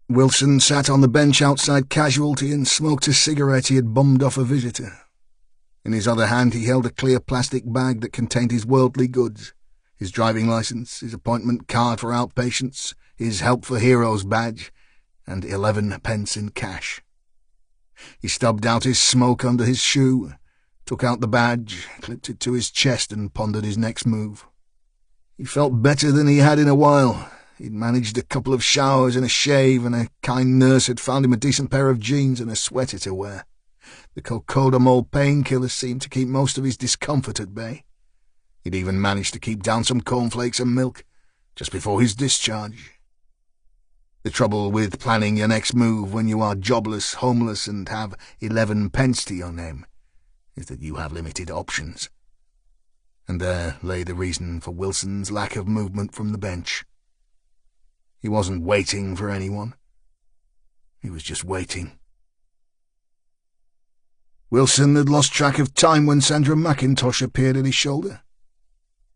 Wilson sat on the bench outside Casualty and smoked a cigarette he had bummed off a visitor. In his other hand he held a clear plastic bag that contained his worldly goods, his driving license, his appointment card for outpatients, his Help for Heroes badge, and 11 pence in cash. He stubbed out his smoke under his shoe, took out the badge, clipped it to his chest, and pondered his next move. He felt better than he had in a while. He'd managed a couple of showers and a shave, and a kind nurse had found him a decent pair of jeans and a sweater to wear. The cocodamol painkillers seemed to keep most of his discomfort at bay. He'd even managed to keep down some cornflakes and milk just before his discharge. The trouble with planning your next move when you are jobless, homeless, and have 11 pence to your name is that you have limited options. And there lay the reason for Wilson's lack of movement from the bench. He wasn't waiting for anyone. He was just waiting. Wilson had lost track of time when Sandra McIntosh appeared at his shoulder.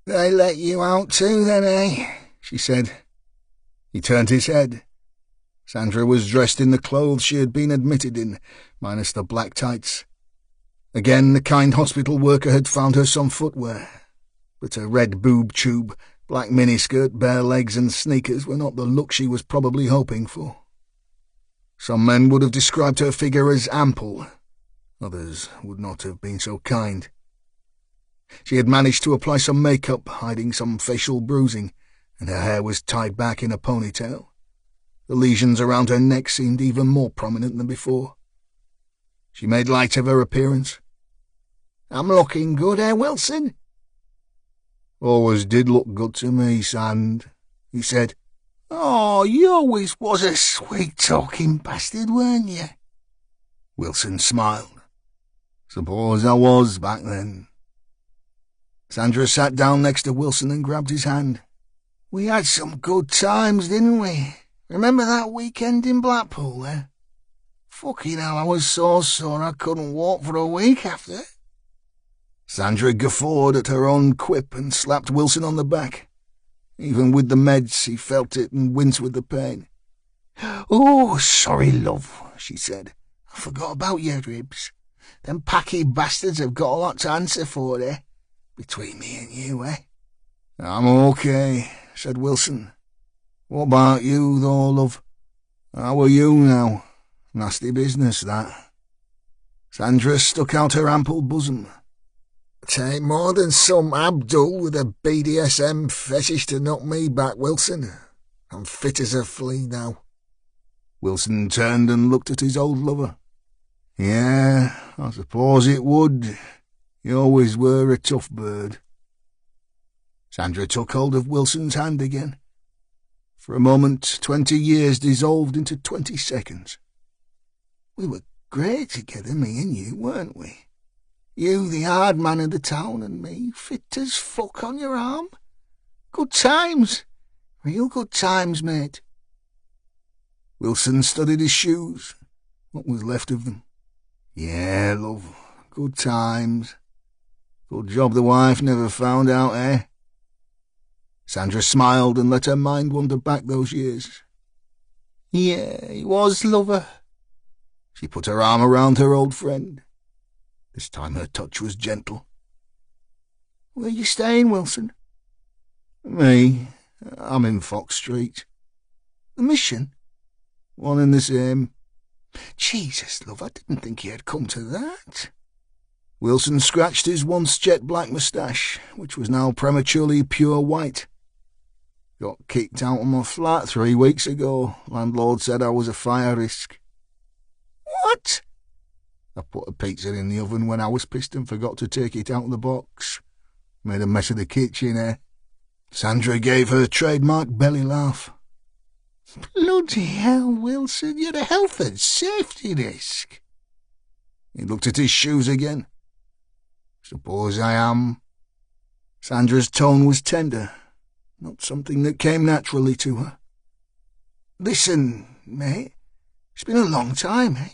"They let you out too, then, eh?" she said. He turned his head. Sandra was dressed in the clothes she had been admitted in, minus the black tights. Again, the kind hospital worker had found her some footwear, but a red boob tube, black miniskirt, bare legs, and sneakers were not the look she was probably hoping for. Some men would have described her figure as ample. Others would not have been so kind. She had managed to apply some makeup, hiding some facial bruising, and her hair was tied back in a ponytail. The lesions around her neck seemed even more prominent than before. She made light of her appearance. "I'm looking good, eh, Wilson?" "Always did look good to me, Sand," he said. "Oh, you always was a sweet-talking bastard, weren't you?" Wilson smiled. "Suppose I was back then." Sandra sat down next to Wilson and grabbed his hand. "We had some good times, didn't we? Remember that weekend in Blackpool, eh? Fucking hell, I was so sore I couldn't walk for a week after. Sandra guffawed at her own quip and slapped Wilson on the back. Even with the meds, he felt it and winced with the pain. "Oh, sorry, love," she said. "I forgot about your ribs. Them packy bastards have got a lot to answer for, eh? Between me and you, eh?" "I'm okay," said Wilson. "What about you, though, love? How are you now? Nasty business, that." Sandra stuck out her ample bosom. "'Tain't more than some Abdul with a BDSM fetish to knock me back, Wilson. I'm fit as a flea now." Wilson turned and looked at his old lover. "Yeah, I suppose it would. You always were a tough bird." Sandra took hold of Wilson's hand again. For a moment, 20 years dissolved into 20 seconds. "We were great together, me and you, weren't we? You the hard man of the town and me fit as fuck on your arm. Good times. Real good times, mate." Wilson studied his shoes, what was left of them. "Yeah, love, good times. Good job the wife never found out, eh?" Sandra smiled and let her mind wander back those years. "Yeah, he was, lover." She put her arm around her old friend. This time her touch was gentle. "Where you staying, Wilson?" "Me? I'm in Fox Street." "The Mission?" "One and the same." "Jesus, love, I didn't think you had come to that." Wilson scratched his once jet-black moustache, which was now prematurely pure white. "Got kicked out of my flat 3 weeks ago. Landlord said I was a fire risk." "What?" "I put a pizza in the oven when I was pissed and forgot to take it out of the box. Made a mess of the kitchen, eh?" Sandra gave her trademark belly laugh. "Bloody hell, Wilson, you're a health and safety risk." He looked at his shoes again. "Suppose I am." Sandra's tone was tender, not something that came naturally to her. "Listen, mate, it's been a long time, eh?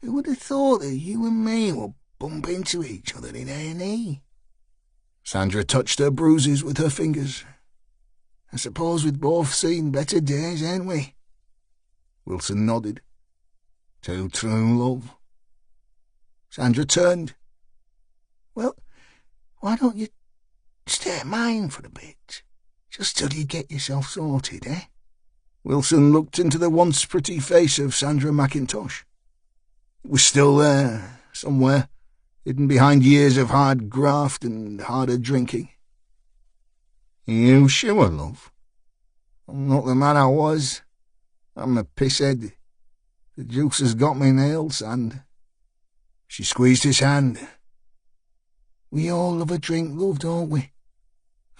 Who would have thought that you and me would bump into each other in A&E? Sandra touched her bruises with her fingers. "I suppose we've both seen better days, ain't we?" Wilson nodded. "Too true, love." Sandra turned. "Well, why don't you stay at mine for a bit? Just till you get yourself sorted, eh?" Wilson looked into the once pretty face of Sandra McIntosh. It was still there, somewhere, hidden behind years of hard graft and harder drinking. "You sure, love? I'm not the man I was. I'm a pisshead. The juice has got me nailed, Sand." She squeezed his hand. "We all love a drink, love, don't we?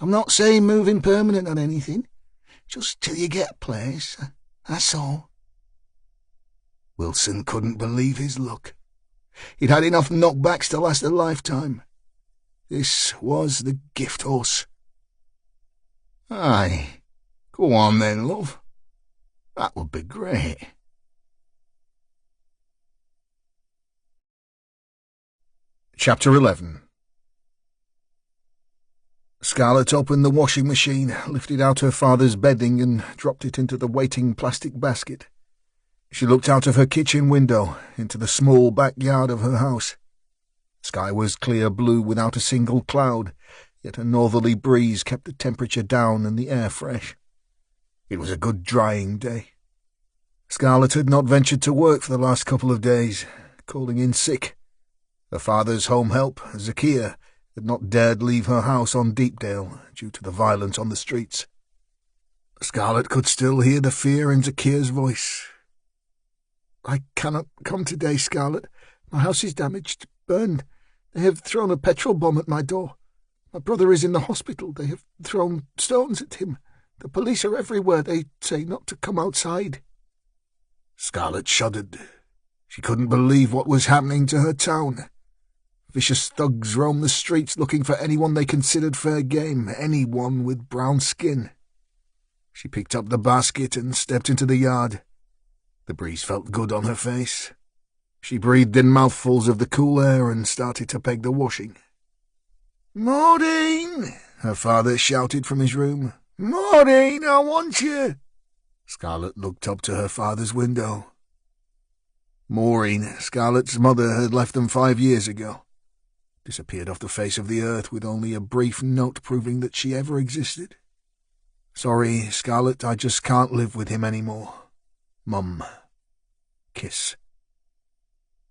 I'm not saying moving permanent or anything. Just till you get a place, that's all." Wilson couldn't believe his luck. He'd had enough knockbacks to last a lifetime. This was the gift horse. "Aye, go on then, love. That would be great." Chapter 11. Scarlett opened the washing machine, lifted out her father's bedding and dropped it into the waiting plastic basket. She looked out of her kitchen window into the small backyard of her house. The sky was clear blue without a single cloud, yet a northerly breeze kept the temperature down and the air fresh. It was a good drying day. Scarlett had not ventured to work for the last couple of days, calling in sick. Her father's home help, Zakia, had not dared leave her house on Deepdale due to the violence on the streets. Scarlett could still hear the fear in Zakia's voice. "I cannot come today, Scarlett. My house is damaged, burned. They have thrown a petrol bomb at my door. My brother is in the hospital. They have thrown stones at him. The police are everywhere. They say not to come outside." Scarlett shuddered. She couldn't believe what was happening to her town. Vicious thugs roamed the streets looking for anyone they considered fair game, anyone with brown skin. She picked up the basket and stepped into the yard. The breeze felt good on her face. She breathed in mouthfuls of the cool air and started to peg the washing. "Maureen!" her father shouted from his room. "Maureen, I want you!" Scarlett looked up to her father's window. Maureen, Scarlett's mother, had left them 5 years ago. Disappeared off the face of the earth with only a brief note proving that she ever existed. "Sorry, Scarlett, I just can't live with him anymore. Mum." Kiss.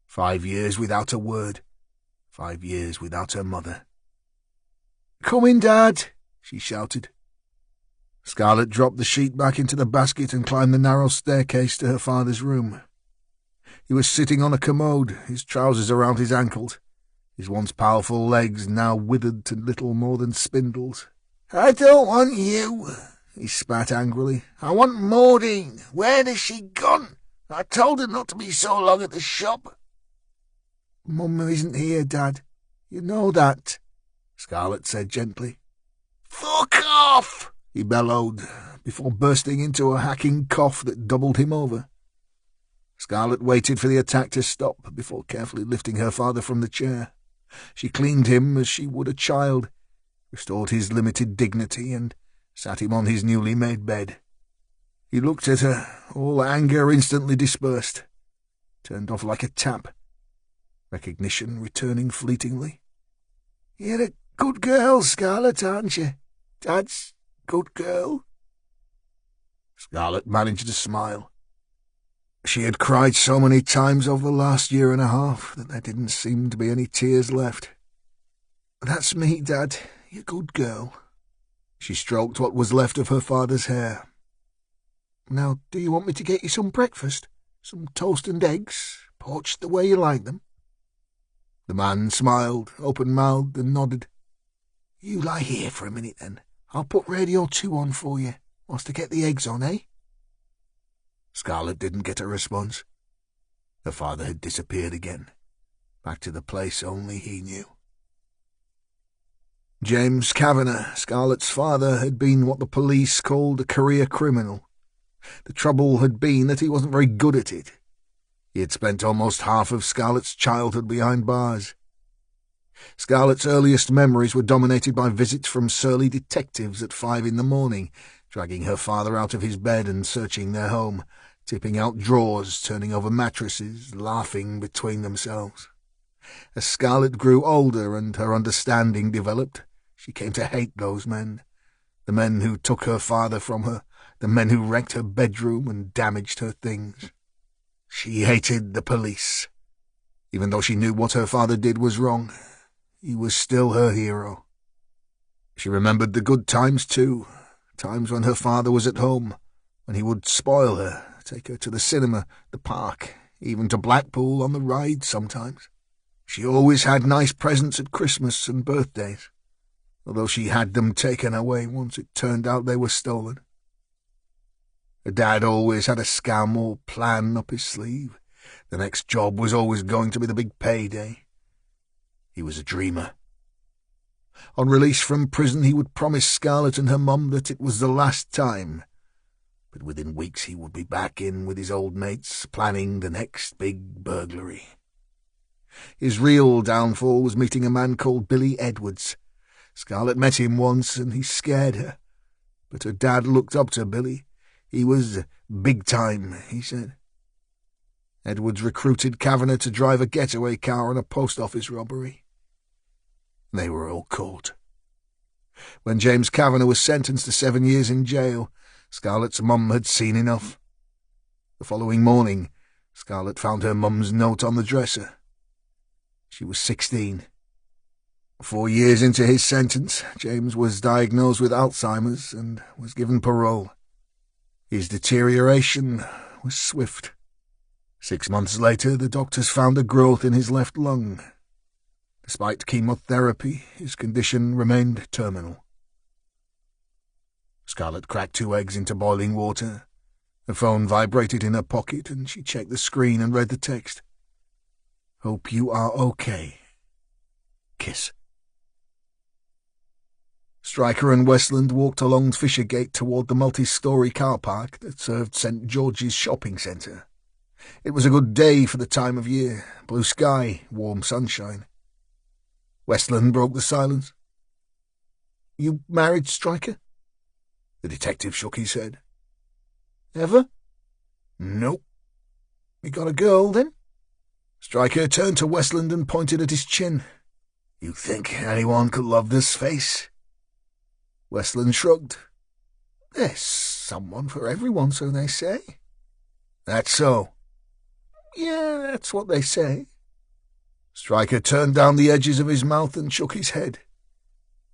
5 years without a word. 5 years without her mother. "Come in, Dad," she shouted. Scarlett dropped the sheet back into the basket and climbed the narrow staircase to her father's room. He was sitting on a commode, his trousers around his ankles, his once powerful legs now withered to little more than spindles. "I don't want you," he spat angrily. "I want Maureen. Where has she gone? I told her not to be so long at the shop." "Mum isn't here, Dad. You know that," Scarlett said gently. "Fuck off!" he bellowed, before bursting into a hacking cough that doubled him over. Scarlett waited for the attack to stop before carefully lifting her father from the chair. She cleaned him as she would a child, restored his limited dignity, and sat him on his newly made bed. He looked at her, all anger instantly dispersed, turned off like a tap, recognition returning fleetingly. "You're a good girl, Scarlett, aren't you? Dad's good girl." Scarlett managed to smile. She had cried so many times over the last year and a half that there didn't seem to be any tears left. "That's me, Dad. You good girl." She stroked what was left of her father's hair. "Now, do you want me to get you some breakfast? Some toast and eggs, poached the way you like them?" The man smiled, open-mouthed, and nodded. "You lie here for a minute, then. I'll put Radio 2 on for you, whilst I get the eggs on, eh?" Scarlett didn't get a response. Her father had disappeared again, back to the place only he knew. James Kavanagh, Scarlett's father, had been what the police called a career criminal. The trouble had been that he wasn't very good at it. He had spent almost half of Scarlett's childhood behind bars. Scarlett's earliest memories were dominated by visits from surly detectives at 5 a.m, dragging her father out of his bed and searching their home, tipping out drawers, turning over mattresses, laughing between themselves. As Scarlett grew older and her understanding developed, she came to hate those men, the men who took her father from her, the men who wrecked her bedroom and damaged her things. She hated the police. Even though she knew what her father did was wrong, he was still her hero. She remembered the good times, too, times when her father was at home, when he would spoil her, take her to the cinema, the park, even to Blackpool on the ride sometimes. She always had nice presents at Christmas and birthdays, although she had them taken away once it turned out they were stolen. Her dad always had a scam or plan up his sleeve. The next job was always going to be the big payday. He was a dreamer. On release from prison, he would promise Scarlett and her mum that it was the last time, but within weeks he would be back in with his old mates, planning the next big burglary. His real downfall was meeting a man called Billy Edwards. Scarlett met him once, and he scared her, but her dad looked up to Billy. He was big time, he said. Edwards recruited Kavanagh to drive a getaway car on a post office robbery. They were all caught. When James Kavanagh was sentenced to 7 years in jail, Scarlett's mum had seen enough. The following morning, Scarlett found her mum's note on the dresser. She was 16. 4 years into his sentence, James was diagnosed with Alzheimer's and was given parole. His deterioration was swift. 6 months later, the doctors found a growth in his left lung. Despite chemotherapy, his condition remained terminal. Scarlett cracked 2 eggs into boiling water. The phone vibrated in her pocket, and she checked the screen and read the text. "Hope you are okay. Kiss." Stryker and Westland walked along Fishergate toward the multi-storey car park that served St. George's shopping centre. It was a good day for the time of year, blue sky, warm sunshine. Westland broke the silence. "You married, Stryker?" The detective shook his head. "Ever?" "Nope." "You got a girl, then?" Stryker turned to Westland and pointed at his chin. "You think anyone could love this face?" Westland shrugged. "There's someone for everyone, so they say." "That's so?" "Yeah, that's what they say." Stryker turned down the edges of his mouth and shook his head.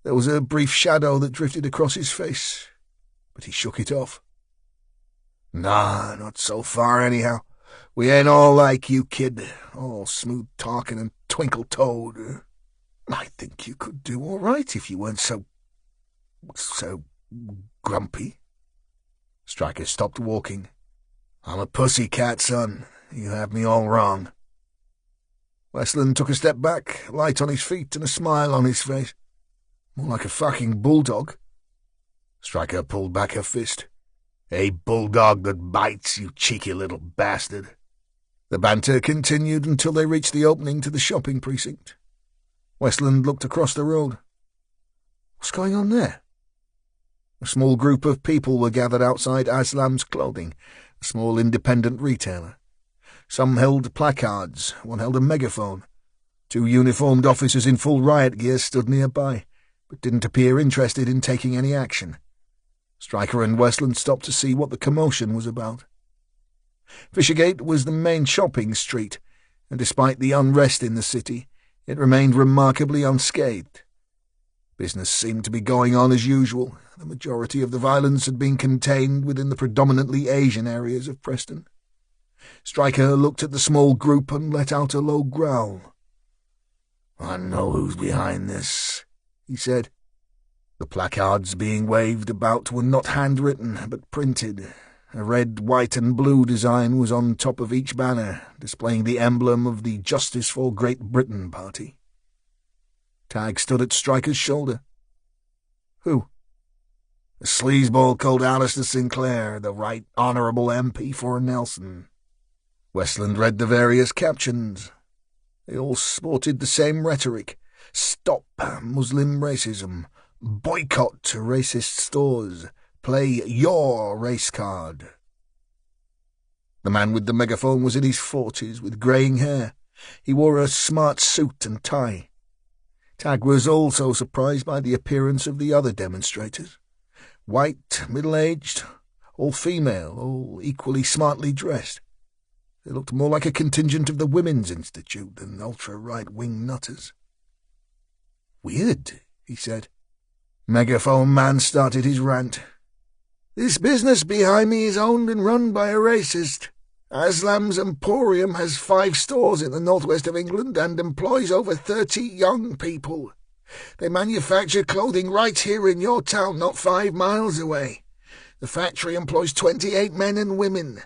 There was a brief shadow that drifted across his face, but he shook it off. "Nah, not so far anyhow. We ain't all like you, kid, all smooth-talking and twinkle-toed. I think you could do all right if you weren't so grumpy." Stryker stopped walking. "I'm a pussycat, son. You have me all wrong." Westland took a step back, light on his feet and a smile on his face. "More like a fucking bulldog." Stryker pulled back a fist. "A bulldog that bites, you cheeky little bastard." The banter continued until they reached the opening to the shopping precinct. Westland looked across the road. "What's going on there?" A small group of people were gathered outside Aslam's Clothing, a small independent retailer. Some held placards, one held a megaphone. 2 uniformed officers in full riot gear stood nearby, but didn't appear interested in taking any action. Stryker and Westland stopped to see what the commotion was about. Fishergate was the main shopping street, and despite the unrest in the city, it remained remarkably unscathed. Business seemed to be going on as usual. The majority of the violence had been contained within the predominantly Asian areas of Preston. Stryker looked at the small group and let out a low growl. "I know who's behind this," he said. The placards being waved about were not handwritten, but printed. A red, white and blue design was on top of each banner, displaying the emblem of the Justice for Great Britain party. Tagg stood at Stryker's shoulder. "Who?" "A sleazeball called Alistair Sinclair, the Right Honourable MP for Nelson." Westland read the various captions. They all sported the same rhetoric. "Stop Muslim racism. Boycott racist stores. Play your race card." The man with the megaphone was in his 40s, with greying hair. He wore a smart suit and tie. Tagg was also surprised by the appearance of the other demonstrators. White, middle-aged, all female, all equally smartly dressed. They looked more like a contingent of the Women's Institute than ultra-right-wing nutters. "Weird," he said. Megaphone man started his rant. "This business behind me is owned and run by a racist. Aslam's Emporium has 5 stores in the northwest of England and employs over 30 young people. They manufacture clothing right here in your town, not 5 miles away. The factory employs 28 men and women.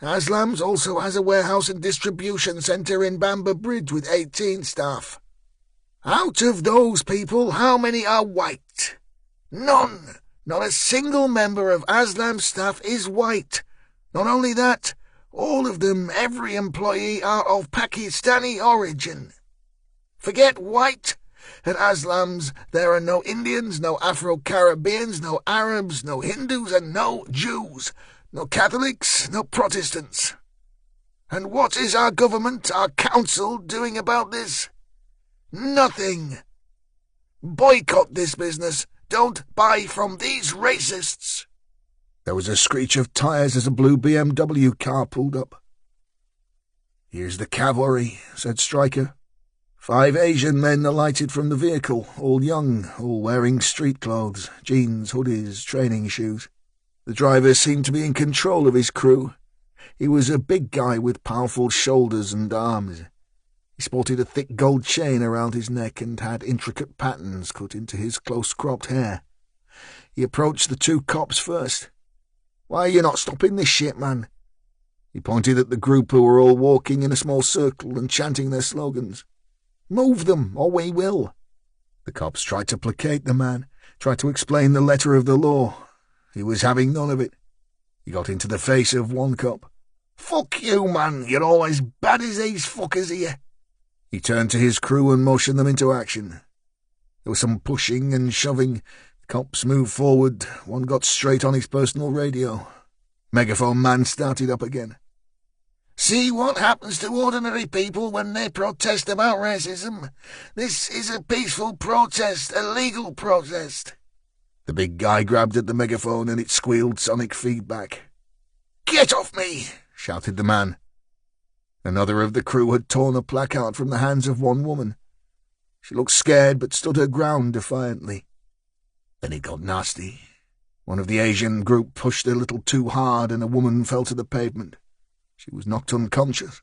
Aslam's also has a warehouse and distribution centre in Bamber Bridge with 18 staff. Out of those people, how many are white? None. Not a single member of Aslam's staff is white. Not only that, all of them, every employee, are of Pakistani origin. Forget white. At Aslam's there are no Indians, no Afro-Caribbeans, no Arabs, no Hindus, and no Jews. No Catholics, no Protestants. And what is our government, our council, doing about this? Nothing. Boycott this business. Don't buy from these racists." There was a screech of tyres as a blue BMW car pulled up. "Here's the cavalry," said Stryker. 5 Asian men alighted from the vehicle, all young, all wearing street clothes, jeans, hoodies, training shoes. The driver seemed to be in control of his crew. He was a big guy with powerful shoulders and arms. He sported a thick gold chain around his neck and had intricate patterns cut into his close-cropped hair. He approached the 2 cops first. "Why are you not stopping this shit, man?" He pointed at the group who were all walking in a small circle and chanting their slogans. "Move them, or we will." The cops tried to placate the man. tried to explain the letter of the law. He was having none of it. He got into the face of one cop. "Fuck you, man. You're all as bad as these fuckers here." He turned to his crew and motioned them into action. There was some pushing and shoving. The cops moved forward. One got straight on his personal radio. Megaphone man started up again. "See what happens to ordinary people when they protest about racism. This is a peaceful protest, a legal protest." The big guy grabbed at the megaphone and it squealed sonic feedback. "Get off me!" shouted the man. Another of the crew had torn a placard from the hands of one woman. She looked scared but stood her ground defiantly. Then it got nasty. One of the Asian group pushed a little too hard and a woman fell to the pavement. She was knocked unconscious.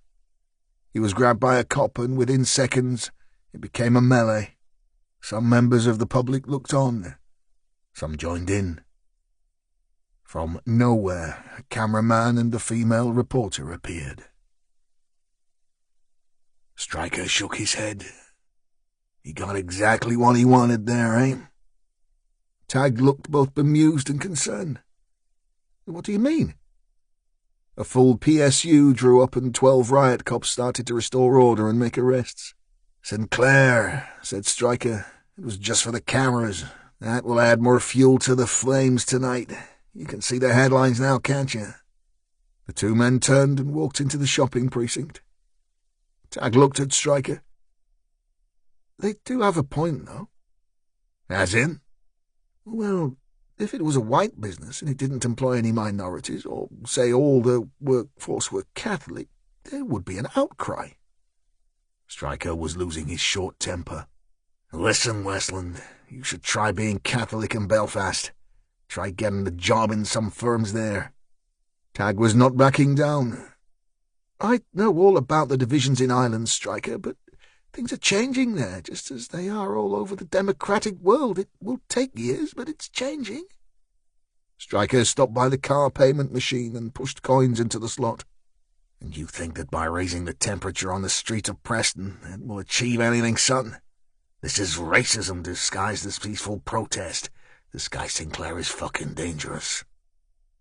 He was grabbed by a cop and within seconds it became a melee. Some members of the public looked on. Some joined in. From nowhere, a cameraman and a female reporter appeared. Stryker shook his head. He got exactly what he wanted there, eh? Tag looked both bemused and concerned. What do you mean? A full PSU drew up and 12 riot cops started to restore order and make arrests. "Sinclair," said Stryker. "It was just for the cameras. That will add more fuel to the flames tonight. You can see the headlines now, can't you?" The two men turned and walked into the shopping precinct. Tag looked at Stryker. "They do have a point, though." "As in?" "Well, if it was a white business and it didn't employ any minorities, or, say, all the workforce were Catholic, there would be an outcry." Stryker was losing his short temper. "Listen, Westland, you should try being Catholic in Belfast. Try getting a job in some firms there." Tag was not backing down. "I know all about the divisions in Ireland, Stryker, but things are changing there, just as they are all over the democratic world. It will take years, but it's changing." Stryker stopped by the car payment machine and pushed coins into the slot. "And you think that by raising the temperature on the streets of Preston it will achieve anything, son? This is racism disguised as peaceful protest. This guy Sinclair is fucking dangerous."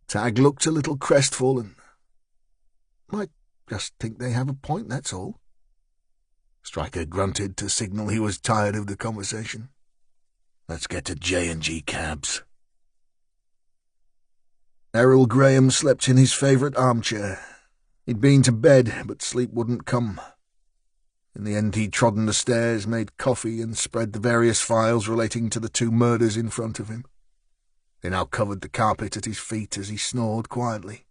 Tag looked a little crestfallen. "I just think they have a point, that's all." Stryker grunted to signal he was tired of the conversation. "Let's get to J&G cabs." Errol Graham slept in his favourite armchair. He'd been to bed, but sleep wouldn't come. In the end he trodden the stairs, made coffee, and spread the various files relating to the two murders in front of him. They now covered the carpet at his feet as he snored quietly.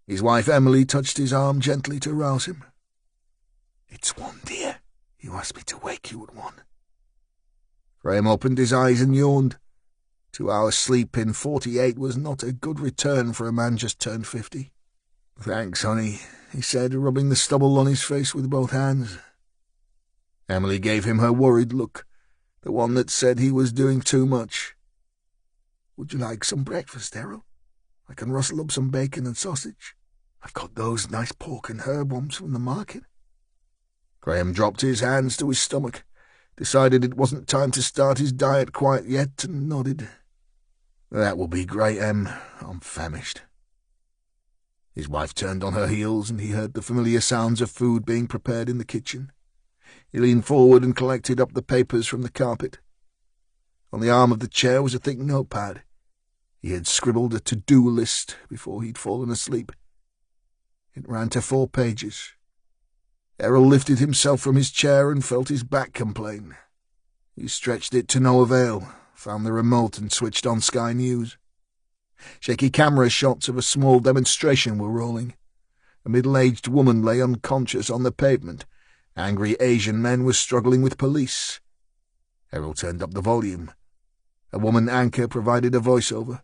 His wife Emily touched his arm gently to rouse him. "It's 1, dear. You asked me to wake you at 1. Graham opened his eyes and yawned. 2 hours sleep in 48 was not a good return for a man just turned 50. "Thanks, honey," he said, rubbing the stubble on his face with both hands. Emily gave him her worried look, the one that said he was doing too much. "Would you like some breakfast, Errol? I can rustle up some bacon and sausage. I've got those nice pork and herb ones from the market." Graham dropped his hands to his stomach, decided it wasn't time to start his diet quite yet, and nodded. "That will be great, Em. I'm famished." His wife turned on her heels, and he heard the familiar sounds of food being prepared in the kitchen. He leaned forward and collected up the papers from the carpet. On the arm of the chair was a thick notepad. He had scribbled a to-do list before he'd fallen asleep. It ran to 4 pages. Errol lifted himself from his chair and felt his back complain. He stretched it to no avail, found the remote and switched on Sky News. Shaky camera shots of a small demonstration were rolling. A middle-aged woman lay unconscious on the pavement. Angry Asian men were struggling with police. Errol turned up the volume. A woman anchor provided a voiceover.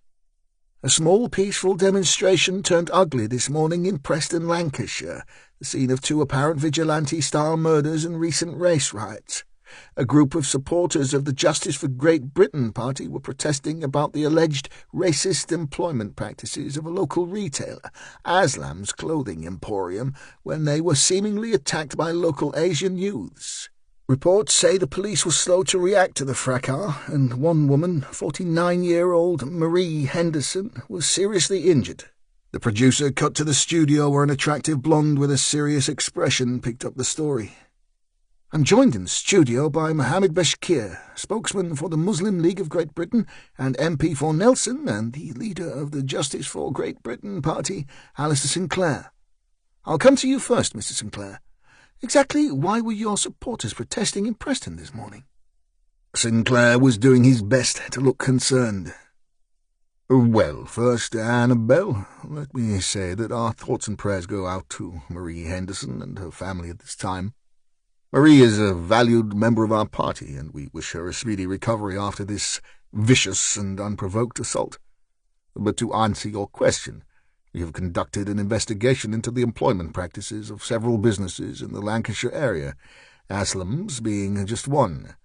"A small peaceful demonstration turned ugly this morning in Preston, Lancashire, the scene of 2 apparent vigilante-style murders and recent race riots. A group of supporters of the Justice for Great Britain party were protesting about the alleged racist employment practices of a local retailer, Aslam's Clothing Emporium, when they were seemingly attacked by local Asian youths. Reports say the police were slow to react to the fracas, and one woman, 49-year-old Marie Henderson, was seriously injured. The producer cut to the studio where an attractive blonde with a serious expression picked up the story. I'm joined in the studio by Mohammed Bashkir, spokesman for the Muslim League of Great Britain and MP for Nelson, and the leader of the Justice for Great Britain party, Alistair Sinclair. I'll come to you first, Mr. Sinclair. Exactly why were your supporters protesting in Preston this morning? Sinclair was doing his best to look concerned. Well, first, Annabelle, let me say that our thoughts and prayers go out to Marie Henderson and her family at this time. Marie is a valued member of our party, and we wish her a speedy recovery after this vicious and unprovoked assault. But to answer your question, we have conducted an investigation into the employment practices of several businesses in the Lancashire area, Aslam's being just one.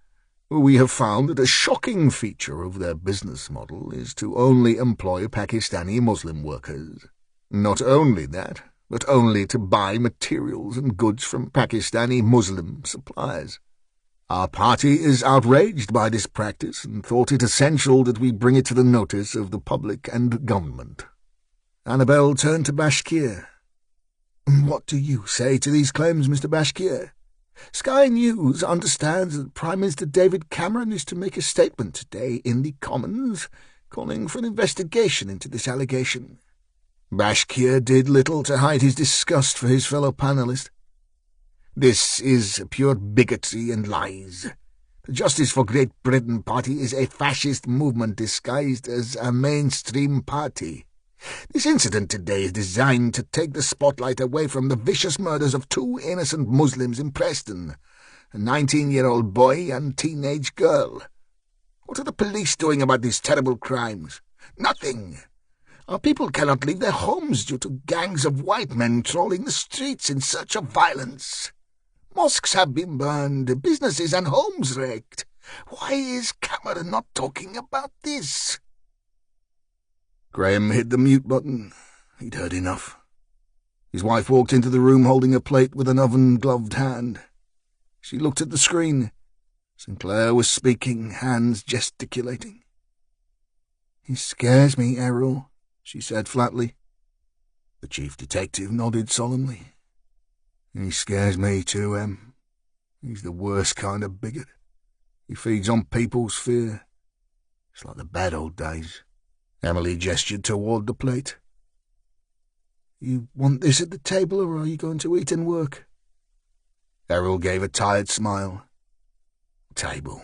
We have found that a shocking feature of their business model is to only employ Pakistani Muslim workers. Not only that, but only to buy materials and goods from Pakistani Muslim suppliers. Our party is outraged by this practice and thought it essential that we bring it to the notice of the public and government. Annabelle turned to Bashkir. What do you say to these claims, Mr. Bashkir? Sky News understands that Prime Minister David Cameron is to make a statement today in the Commons, calling for an investigation into this allegation. Bashkir did little to hide his disgust for his fellow panelist. This is pure bigotry and lies. The Justice for Great Britain party is a fascist movement disguised as a mainstream party. This incident today is designed to take the spotlight away from the vicious murders of two innocent Muslims in Preston, a 19-year-old boy and teenage girl. What are the police doing about these terrible crimes? Nothing. Our people cannot leave their homes due to gangs of white men trawling the streets in search of violence. Mosques have been burned, businesses and homes wrecked. Why is Cameron not talking about this? Graham hit the mute button. He'd heard enough. His wife walked into the room holding a plate with an oven-gloved hand. She looked at the screen. Sinclair was speaking, hands gesticulating. "He scares me, Errol," she said flatly. The chief detective nodded solemnly. "He scares me too, Em. He's the worst kind of bigot. He feeds on people's fear. It's like the bad old days." Emily gestured toward the plate. "You want this at the table, or are you going to eat and work?" Errol gave a tired smile. "Table.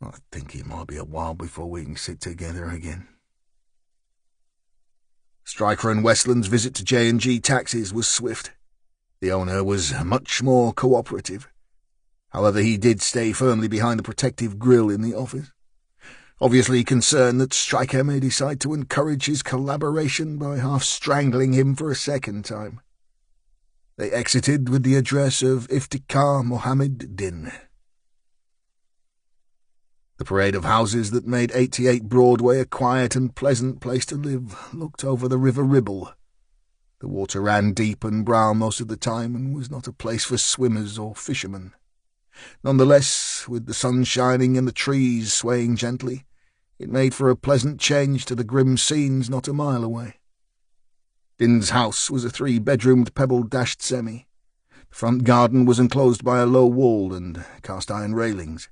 I think it might be a while before we can sit together again." Stryker and Westland's visit to J&G Taxis was swift. The owner was much more cooperative. However, he did stay firmly behind the protective grille in the office, obviously concerned that Stryker may decide to encourage his collaboration by half-strangling him for a second time. They exited with the address of Iftikhar Mohammed Din. The parade of houses that made 88 Broadway a quiet and pleasant place to live looked over the River Ribble. The water ran deep and brown most of the time and was not a place for swimmers or fishermen. Nonetheless, with the sun shining and the trees swaying gently, it made for a pleasant change to the grim scenes not a mile away. Din's house was a 3-bedroomed pebble-dashed semi. The front garden was enclosed by a low wall and cast-iron railings.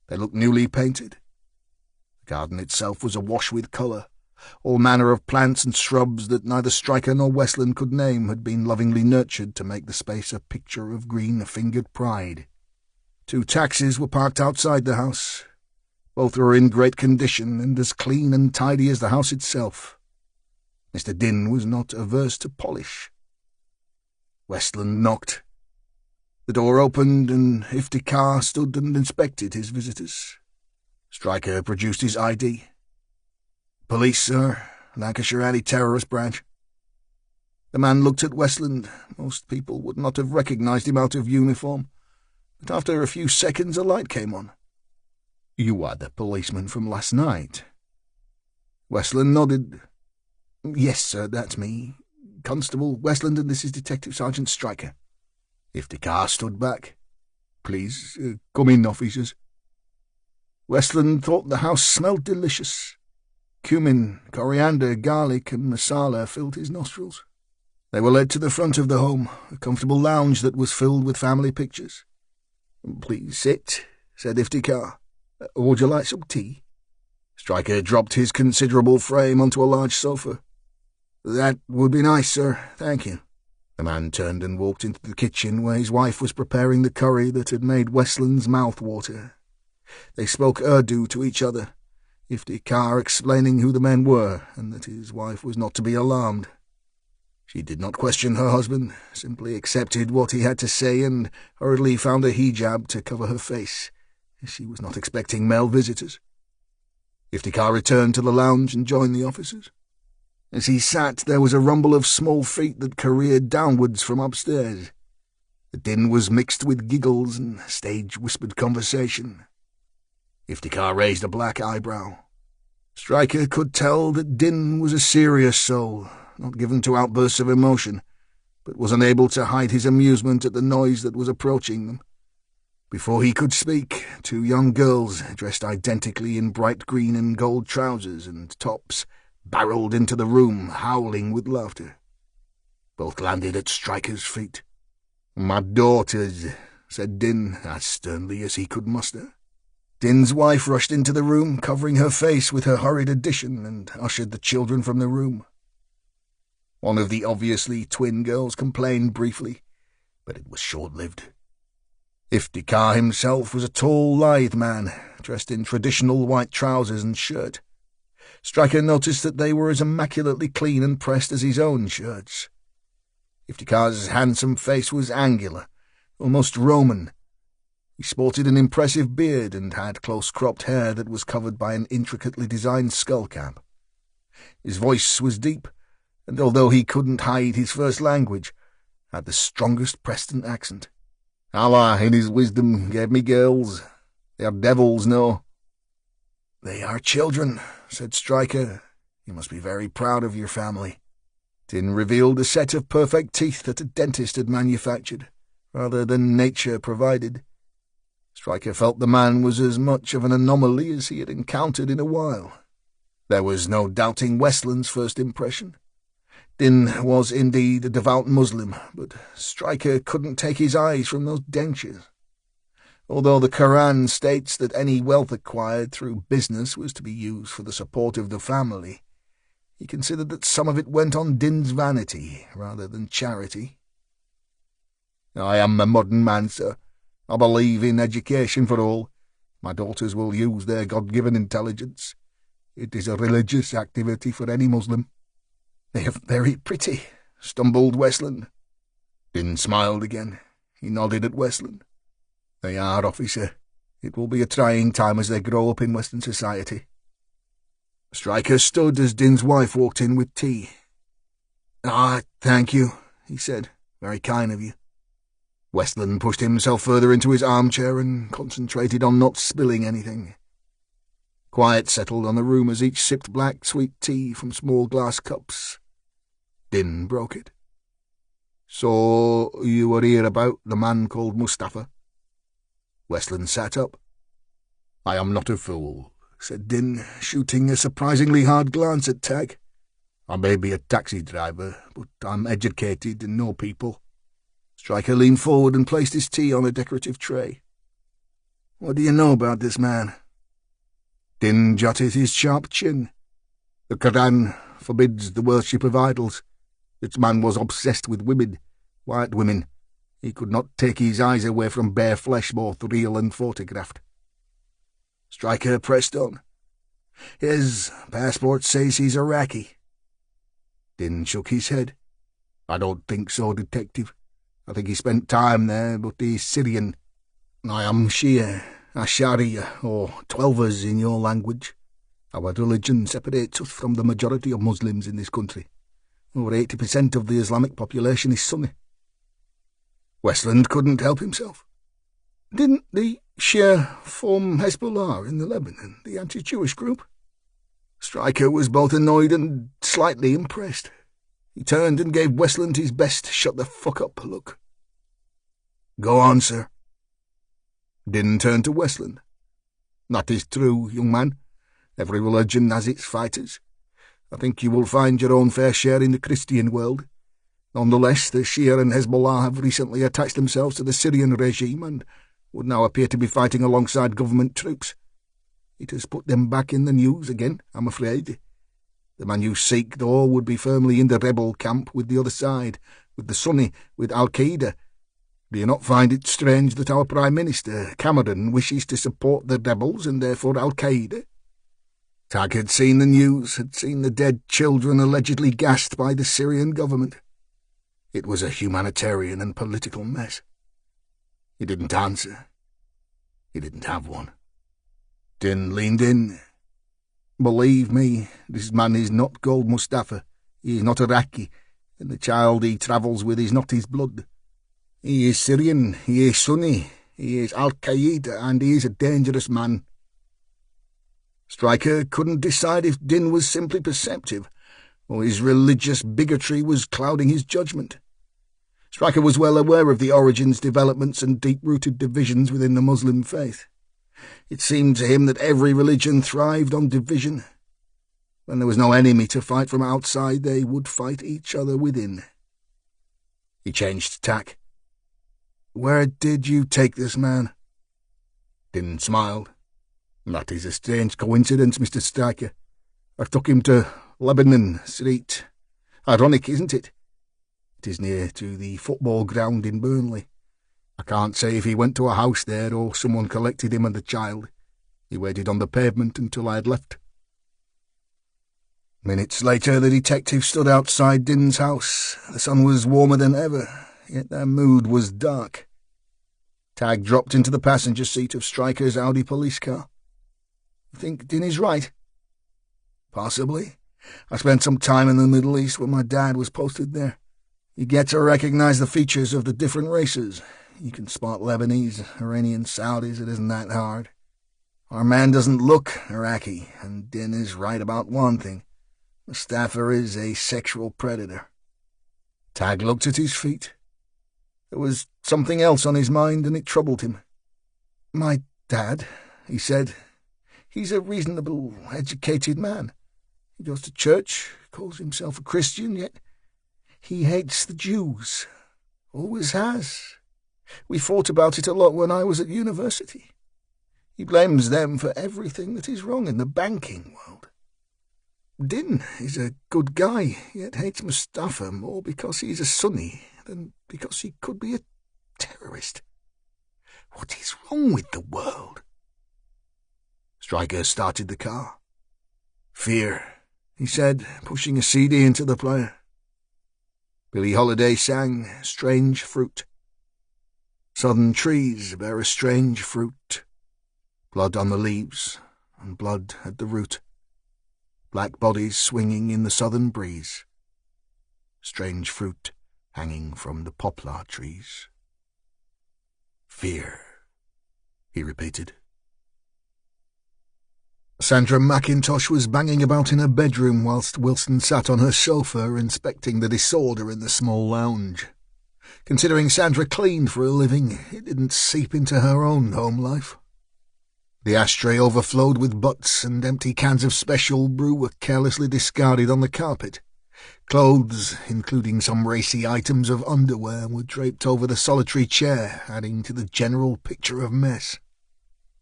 They looked newly painted. The garden itself was awash with colour. All manner of plants and shrubs that neither Stryker nor Westland could name had been lovingly nurtured to make the space a picture of green-fingered pride. 2 taxis were parked outside the house. Both were in great condition and as clean and tidy as the house itself. Mr. Din was not averse to polish. Westland knocked. The door opened and Iftikhar stood and inspected his visitors. Stryker produced his ID. "Police, sir. Lancashire Anti-Terrorist Branch." The man looked at Westland. Most people would not have recognised him out of uniform. But after a few seconds a light came on. "You are the policeman from last night?" Westland nodded. "Yes, sir, that's me. Constable Westland, and this is Detective Sergeant Stryker." Iftikhar stood back. please. Come in, officers." Westland thought the house smelled delicious. Cumin, coriander, garlic, and masala filled his nostrils. They were led to the front of the home, a comfortable lounge that was filled with family pictures. "Please sit," said Iftikhar. "Would you like some tea?" Stryker dropped his considerable frame onto a large sofa. "That would be nice, sir, thank you." The man turned and walked into the kitchen where his wife was preparing the curry that had made Westland's mouth water. They spoke Urdu to each other, Iftikhar explaining who the men were and that his wife was not to be alarmed. She did not question her husband, simply accepted what he had to say and hurriedly found a hijab to cover her face. She was not expecting male visitors. Iftikhar returned to the lounge and joined the officers. As he sat, there was a rumble of small feet that careered downwards from upstairs. The din was mixed with giggles and stage-whispered conversation. Iftikhar raised a black eyebrow. Stryker could tell that Din was a serious soul, not given to outbursts of emotion, but was unable to hide his amusement at the noise that was approaching them. Before he could speak, two young girls, dressed identically in bright green and gold trousers and tops, barreled into the room, howling with laughter. Both landed at Stryker's feet. "My daughters," said Din, as sternly as he could muster. Din's wife rushed into the room, covering her face with her hurried addition, and ushered the children from the room. One of the obviously twin girls complained briefly, but it was short-lived. Iftikhar himself was a tall, lithe man, dressed in traditional white trousers and shirt. Stryker noticed that they were as immaculately clean and pressed as his own shirts. Iftikhar's handsome face was angular, almost Roman. He sported an impressive beard and had close-cropped hair that was covered by an intricately designed skull-cap. His voice was deep, and although he couldn't hide his first language, had the strongest Preston accent. "Allah, in his wisdom, gave me girls. They are devils, no." "They are children," said Stryker. "You must be very proud of your family." Din revealed a set of perfect teeth that a dentist had manufactured, rather than nature provided. Stryker felt the man was as much of an anomaly as he had encountered in a while. There was no doubting Westland's first impression. Din was indeed a devout Muslim, but Stryker couldn't take his eyes from those dentures. Although the Quran states that any wealth acquired through business was to be used for the support of the family, he considered that some of it went on Din's vanity rather than charity. "I am a modern man, sir. I believe in education for all. My daughters will use their God-given intelligence. It is a religious activity for any Muslim." "They are very pretty," stumbled Westland. Din smiled again. He nodded at Westland. "They are, officer. It will be a trying time as they grow up in Western society." Stryker stood as Din's wife walked in with tea. Thank you," he said. "Very kind of you." Westland pushed himself further into his armchair and concentrated on not spilling anything. Quiet settled on the room as each sipped black, sweet tea from small glass cups. Din broke it. "So you were here about the man called Mustafa?" Westland sat up. "I am not a fool," said Din, shooting a surprisingly hard glance at Tag. "I may be a taxi driver, but I'm educated and know people." Stryker leaned forward and placed his tea on a decorative tray. "What do you know about this man?" Din jutted his sharp chin. "The Quran forbids the worship of idols. This man was obsessed with women, white women. He could not take his eyes away from bare flesh, both real and photographed." Stryker pressed on. "His passport says he's Iraqi." Din shook his head. "I don't think so, detective. I think he spent time there, but he's Syrian. I am Shia, Ashariya, or Twelvers in your language. Our religion separates us from the majority of Muslims in this country. Over 80% of the Islamic population is Sunni." Westland couldn't help himself. "Didn't the Shia form Hezbollah in the Lebanon, the anti-Jewish group?" Stryker was both annoyed and slightly impressed. He turned and gave Westland his best shut-the-fuck-up look. "Go on, sir." Din turned to Westland. "That is true, young man. Every religion has its fighters. I think you will find your own fair share in the Christian world. Nonetheless, the Shia and Hezbollah have recently attached themselves to the Syrian regime and would now appear to be fighting alongside government troops. It has put them back in the news again, I'm afraid. The man you seek, though, would be firmly in the rebel camp with the other side, with the Sunni, with Al-Qaeda. Do you not find it strange that our Prime Minister, Cameron, wishes to support the rebels and therefore Al-Qaeda?" Tag had seen the news, had seen the dead children allegedly gassed by the Syrian government. It was a humanitarian and political mess. He didn't answer. He didn't have one. Din leaned in. "Believe me, this man is not Gold Mustafa. He is not Iraqi, and the child he travels with is not his blood. He is Syrian, he is Sunni, he is Al-Qaeda, and he is a dangerous man." Stryker couldn't decide if Din was simply perceptive, or his religious bigotry was clouding his judgment. Stryker was well aware of the origins, developments, and deep-rooted divisions within the Muslim faith. It seemed to him that every religion thrived on division. When there was no enemy to fight from outside, they would fight each other within. He changed tack. "Where did you take this man?" Din smiled. "That is a strange coincidence, Mr. Stryker. I took him to Lebanon Street. Ironic, isn't it? It is near to the football ground in Burnley. I can't say if he went to a house there or someone collected him and the child. He waited on the pavement until I had left." Minutes later, the detective stood outside Din's house. The sun was warmer than ever, yet their mood was dark. Tag dropped into the passenger seat of Stryker's Audi police car. "You think Din is right?" "Possibly. I spent some time in the Middle East when my dad was posted there. You get to recognize the features of the different races. You can spot Lebanese, Iranian, Saudis. It isn't that hard. Our man doesn't look Iraqi, and Din is right about one thing. Mustafa is a sexual predator." Tag looked at his feet. There was something else on his mind, and it troubled him. "My dad," he said, "he's a reasonable, educated man. He goes to church, calls himself a Christian, yet he hates the Jews. Always has. We fought about it a lot when I was at university. He blames them for everything that is wrong in the banking world. Din is a good guy, yet hates Mustafa more because he's a Sunni than because he could be a terrorist. What is wrong with the world?" Stryker started the car. "Fear," he said, pushing a CD into the player. Billie Holiday sang Strange Fruit. Southern trees bear a strange fruit. Blood on the leaves, and blood at the root. Black bodies swinging in the southern breeze. Strange fruit hanging from the poplar trees. "Fear," he repeated. Sandra McIntosh was banging about in her bedroom whilst Wilson sat on her sofa inspecting the disorder in the small lounge. Considering Sandra cleaned for a living, it didn't seep into her own home life. The ashtray overflowed with butts, and empty cans of special brew were carelessly discarded on the carpet. Clothes, including some racy items of underwear, were draped over the solitary chair, adding to the general picture of mess.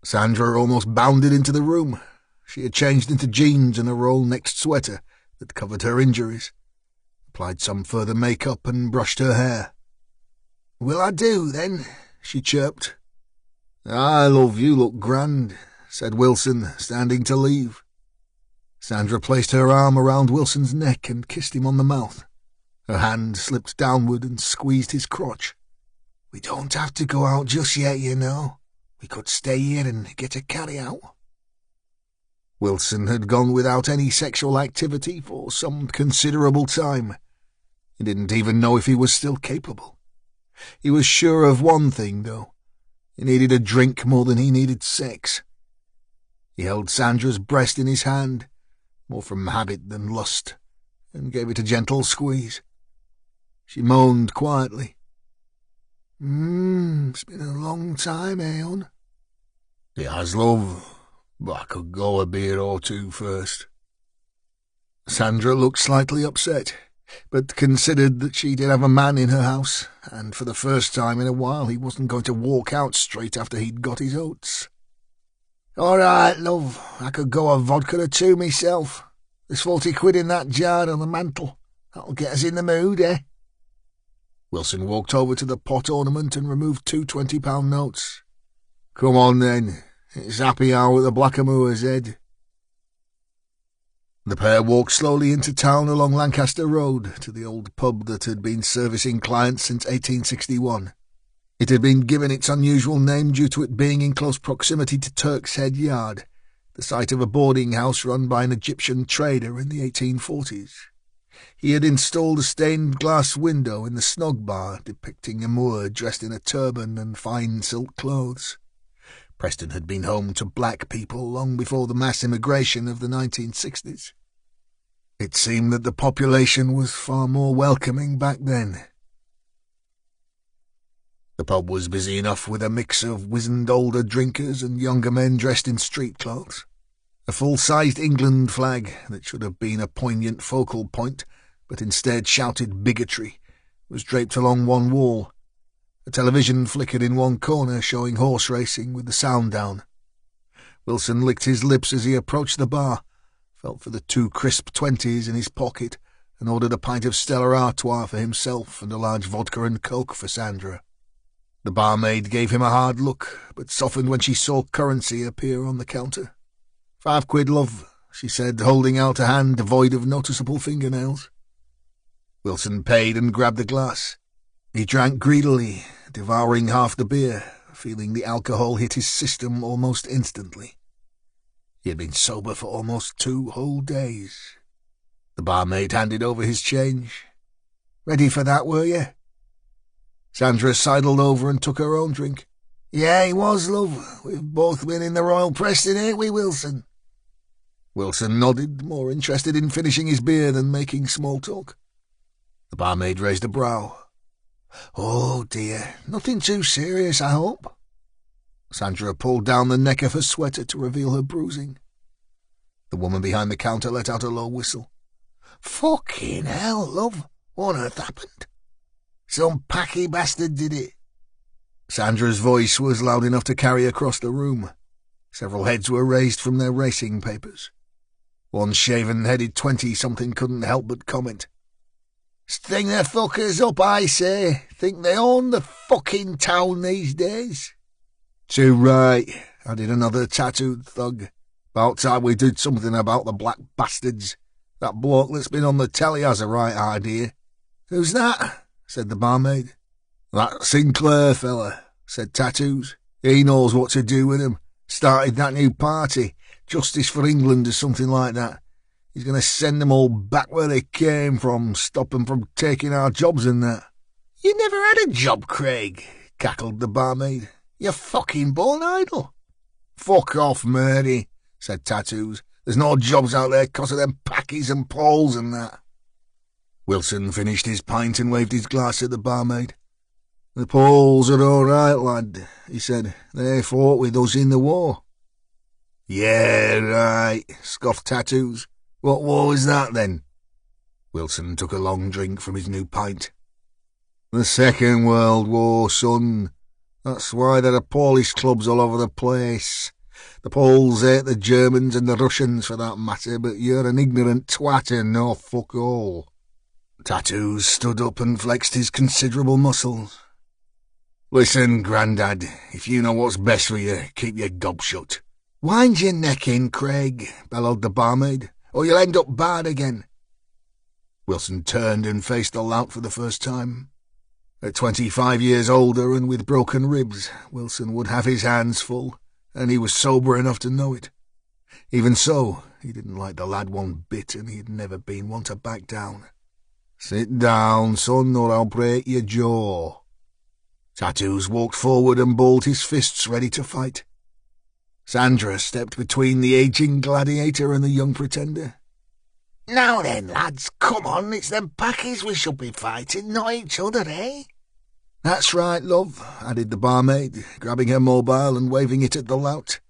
Sandra almost bounded into the room. She had changed into jeans and a roll-necked sweater that covered her injuries, applied some further makeup and brushed her hair. "Will I do, then?" she chirped. "I love you look grand," said Wilson, standing to leave. Sandra placed her arm around Wilson's neck and kissed him on the mouth. Her hand slipped downward and squeezed his crotch. "We don't have to go out just yet, you know. We could stay here and get a carry-out." Wilson had gone without any sexual activity for some considerable time. He didn't even know if he was still capable. He was sure of one thing, though. He needed a drink more than he needed sex. He held Sandra's breast in his hand, more from habit than lust, and gave it a gentle squeeze. She moaned quietly. It's been a long time, hon?" "It has, love, but I could go a beer or two first." Sandra looked slightly upset, but considered that she did have a man in her house, and for the first time in a while he wasn't going to walk out straight after he'd got his oats. "All right, love, I could go a vodka or two myself. There's 40 quid in that jar on the mantel. That'll get us in the mood, eh?" Wilson walked over to the pot ornament and removed 2 £20 notes. "Come on, then. It's happy hour at the Blackamoors, Ed." The pair walked slowly into town along Lancaster Road to the old pub that had been servicing clients since 1861. It had been given its unusual name due to it being in close proximity to Turk's Head Yard, the site of a boarding house run by an Egyptian trader in the 1840s. He had installed a stained glass window in the snog bar depicting a Moor dressed in a turban and fine silk clothes. Preston had been home to black people long before the mass immigration of the 1960s. It seemed that the population was far more welcoming back then. The pub was busy enough with a mix of wizened older drinkers and younger men dressed in street clothes. A full-sized England flag that should have been a poignant focal point, but instead shouted bigotry, was draped along one wall. A television flickered in one corner showing horse racing with the sound down. Wilson licked his lips as he approached the bar, felt for the 2 crisp 20s in his pocket, and ordered a pint of Stella Artois for himself and a large vodka and coke for Sandra. The barmaid gave him a hard look, but softened when she saw currency appear on the counter. "5 quid, love," she said, holding out a hand devoid of noticeable fingernails. Wilson paid and grabbed the glass. He drank greedily, devouring half the beer, feeling the alcohol hit his system almost instantly. He had been sober for almost 2 whole days. The barmaid handed over his change. "Ready for that, were you?" Sandra sidled over and took her own drink. "Yeah, he was, love. We've both been in the Royal Preston, ain't we, Wilson?" Wilson nodded, more interested in finishing his beer than making small talk. The barmaid raised a brow. "Oh, dear. Nothing too serious, I hope?" Sandra pulled down the neck of her sweater to reveal her bruising. The woman behind the counter let out a low whistle. "Fucking hell, love. What on earth happened?" "Some packy bastard did it." Sandra's voice was loud enough to carry across the room. Several heads were raised from their racing papers. One shaven-headed 20-something couldn't help but comment. "String the fuckers up, I say. Think they own the fucking town these days." "Too right," added another tattooed thug. "About time we did something about the black bastards. That bloke that's been on the telly has a right idea." "Who's that?" said the barmaid. "That Sinclair fella," said Tattoos. "He knows what to do with 'em. Started that new party, Justice for England or something like that. He's going to send them all back where they came from, stop 'em from taking our jobs and that." "You never had a job, Craig," cackled the barmaid. "You're fucking born idle." "Fuck off, Murdy," said Tattoos. "There's no jobs out there 'cause of them packies and poles and that." Wilson finished his pint and waved his glass at the barmaid. "The Poles are all right, lad," he said. "They fought with us in the war." "Yeah, right," scoffed Tattoos. "What war was that, then?" Wilson took a long drink from his new pint. "The Second World War, son. That's why there are Polish clubs all over the place. The Poles hate the Germans and the Russians for that matter, but you're an ignorant twat and no fuck all." Tattoos stood up and flexed his considerable muscles. "Listen, Grandad, if you know what's best for you, keep your gob shut." "Wind your neck in, Craig," bellowed the barmaid, "or you'll end up bad again." Wilson turned and faced the lout for the first time. At 25 years older and with broken ribs, Wilson would have his hands full, and he was sober enough to know it. Even so, he didn't like the lad one bit, and he had never been one to back down. "Sit down, son, or I'll break your jaw." Tattoos walked forward and balled his fists ready to fight. Sandra stepped between the aging gladiator and the young pretender. "Now then, lads, come on, it's them packies we should be fighting, not each other, eh?" "That's right, love," added the barmaid, grabbing her mobile and waving it at the lout.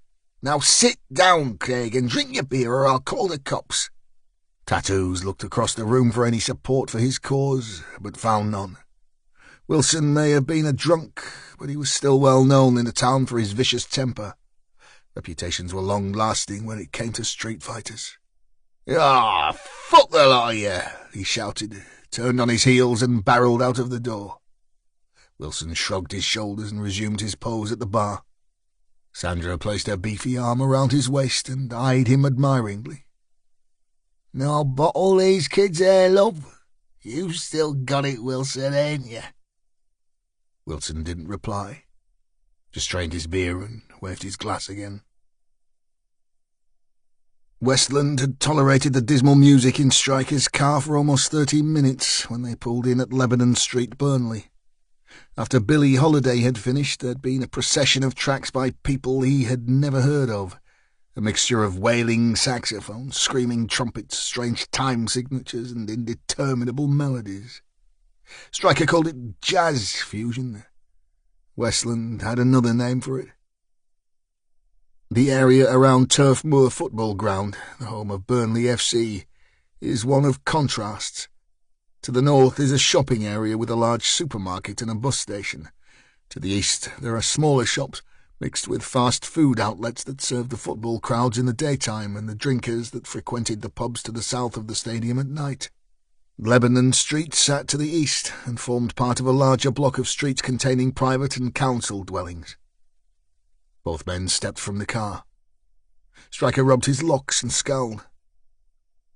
Now sit down, Craig, and drink your beer or I'll call the cops. Tattoos looked across the room for any support for his cause, but found none. Wilson may have been a drunk, but he was still well known in the town for his vicious temper. Reputations were long-lasting when it came to street fighters. "Ah, fuck the lot of you," he shouted, turned on his heels and barreled out of the door. Wilson shrugged his shoulders and resumed his pose at the bar. Sandra placed her beefy arm around his waist and eyed him admiringly. "No bottle these kids here, love. You still got it, Wilson, ain't you?" Wilson didn't reply, just drained his beer and waved his glass again. Westland had tolerated the dismal music in Stryker's car for almost 30 minutes when they pulled in at Lebanon Street, Burnley. After Billie Holiday had finished, there'd been a procession of tracks by people he had never heard of, a mixture of wailing saxophones, screaming trumpets, strange time signatures, and indeterminable melodies. Stryker called it jazz fusion. Westland had another name for it. The area around Turf Moor Football Ground, the home of Burnley FC, is one of contrasts. To the north is a shopping area with a large supermarket and a bus station. To the east there are smaller shops, mixed with fast food outlets that serve the football crowds in the daytime and the drinkers that frequented the pubs to the south of the stadium at night. Lebanon Street sat to the east and formed part of a larger block of streets containing private and council dwellings. Both men stepped from the car. Stryker rubbed his locks and scowled.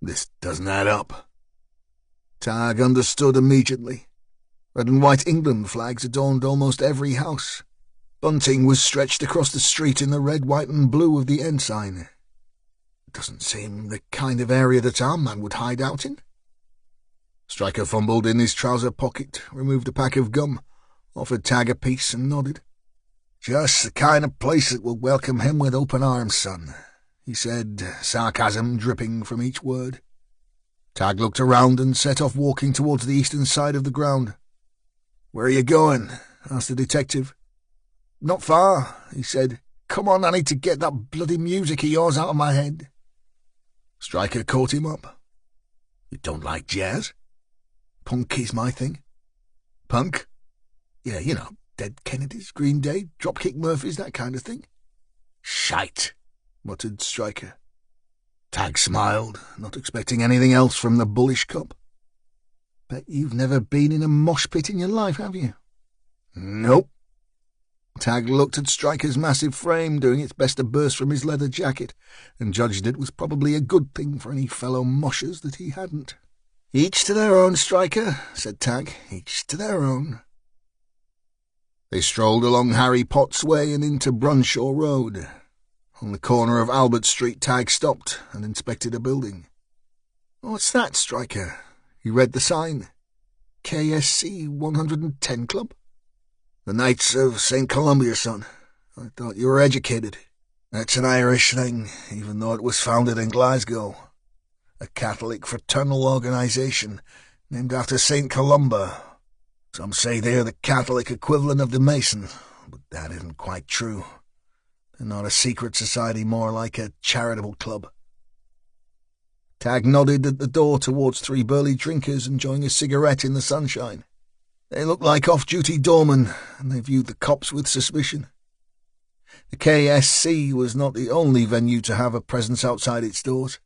This doesn't add up. Tag understood immediately. Red and white England flags adorned almost every house. Bunting was stretched across the street in the red, white and blue of the ensign. It doesn't seem the kind of area that our man would hide out in. Stryker fumbled in his trouser pocket, removed a pack of gum, offered Tag a piece and nodded. "Just the kind of place that will welcome him with open arms, son," he said, sarcasm dripping from each word. Tag looked around and set off walking towards the eastern side of the ground. "Where are you going?" asked the detective. "Not far," he said. "Come on, I need to get that bloody music of yours out of my head." Stryker caught him up. "You don't like jazz?" "Punk is my thing." "Punk?" "Yeah, you know, Dead Kennedys, Green Day, Dropkick Murphys, that kind of thing." "Shite," muttered Stryker. Tag smiled, not expecting anything else from the bullish cop. "Bet you've never been in a mosh pit in your life, have you?" "Nope." Tag looked at Stryker's massive frame, doing its best to burst from his leather jacket, and judged it was probably a good thing for any fellow moshers that he hadn't. "Each to their own, Stryker," said Tag. "Each to their own." They strolled along Harry Potts Way and into Brunshaw Road. On the corner of Albert Street, Tag stopped and inspected a building. "What's that, Stryker?" He read the sign. "KSC 110 Club?" "The Knights of St. Columbia, son. I thought you were educated. That's an Irish thing, even though it was founded in Glasgow. A Catholic fraternal organisation named after St. Columba. Some say they're the Catholic equivalent of the Mason, but that isn't quite true. They're not a secret society, more like a charitable club." Tag nodded at the door towards three burly drinkers enjoying a cigarette in the sunshine. They looked like off-duty doormen, and they viewed the cops with suspicion. The KSC was not the only venue to have a presence outside its doors.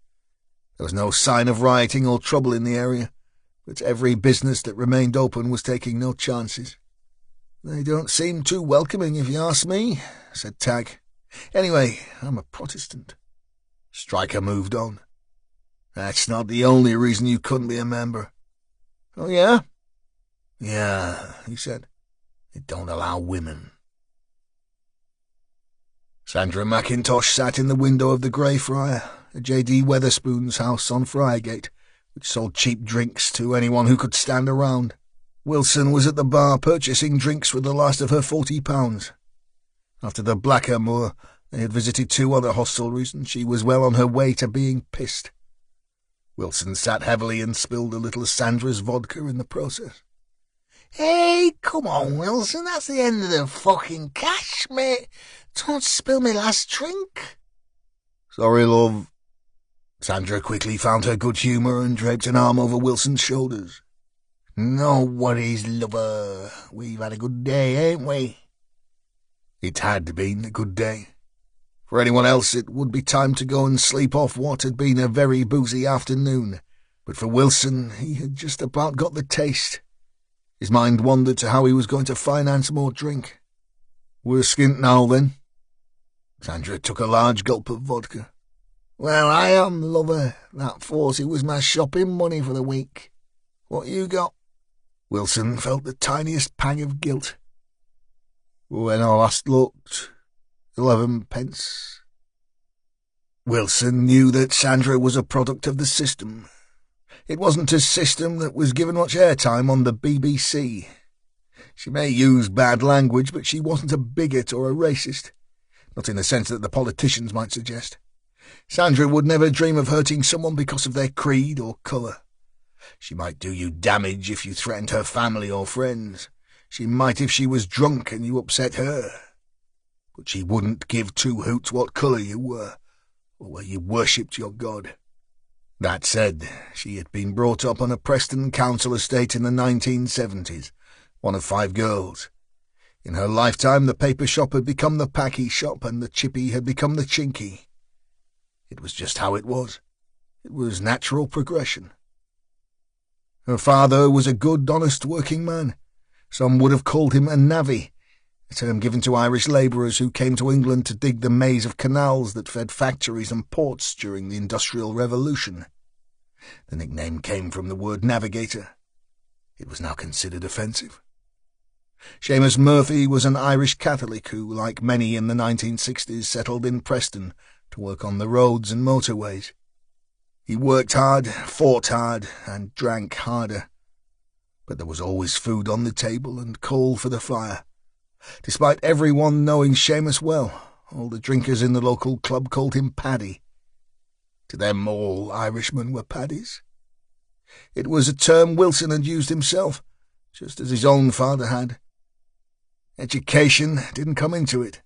There was no sign of rioting or trouble in the area, but every business that remained open was taking no chances. "They don't seem too welcoming, if you ask me," said Tag. "Anyway, I'm a Protestant." Stryker moved on. "That's not the only reason you couldn't be a member." "Oh, yeah?" "Yeah," he said. "They don't allow women." Sandra McIntosh sat in the window of the Greyfriar, a J.D. Weatherspoon's house on Friargate, which sold cheap drinks to anyone who could stand around. Wilson was at the bar purchasing drinks with the last of her £40. After the Blackamoor, they had visited 2 other hostelries, and she was well on her way to being pissed. Wilson sat heavily and spilled a little of Sandra's vodka in the process. "Hey, come on, Wilson, that's the end of the fucking cash, mate. Don't spill me last drink." Sorry, love. Sandra quickly found her good humour and draped an arm over Wilson's shoulders. No worries, lover. We've had a good day, ain't we? It had been a good day. For anyone else, it would be time to go and sleep off what had been a very boozy afternoon. But for Wilson, he had just about got the taste. His mind wandered to how he was going to finance more drink. We're skint now, then. Sandra took a large gulp of vodka. Well, I am, lover. That 40 was my shopping money for the week. What you got? Wilson felt the tiniest pang of guilt. When I last looked, 11 pence. Wilson knew that Sandra was a product of the system. It wasn't a system that was given much airtime on the BBC. She may use bad language, but she wasn't a bigot or a racist. Not in the sense that the politicians might suggest. Sandra would never dream of hurting someone because of their creed or colour. She might do you damage if you threatened her family or friends. She might if she was drunk and you upset her. But she wouldn't give two hoots what colour you were, or where you worshipped your God. That said, she had been brought up on a Preston council estate in the 1970s, one of 5 girls. In her lifetime, the paper shop had become the packy shop and the chippy had become the chinky. It was just how it was. It was natural progression. Her father was a good, honest working man. Some would have called him a navvy, a term given to Irish labourers who came to England to dig the maze of canals that fed factories and ports during the Industrial Revolution. The nickname came from the word navigator. It was now considered offensive. Seamus Murphy was an Irish Catholic who, like many in the 1960s, settled in Preston to work on the roads and motorways. He worked hard, fought hard, and drank harder. But there was always food on the table and coal for the fire. Despite everyone knowing Seamus well, all the drinkers in the local club called him Paddy. To them, all Irishmen were Paddies. It was a term Wilson had used himself, just as his own father had. Education didn't come into it.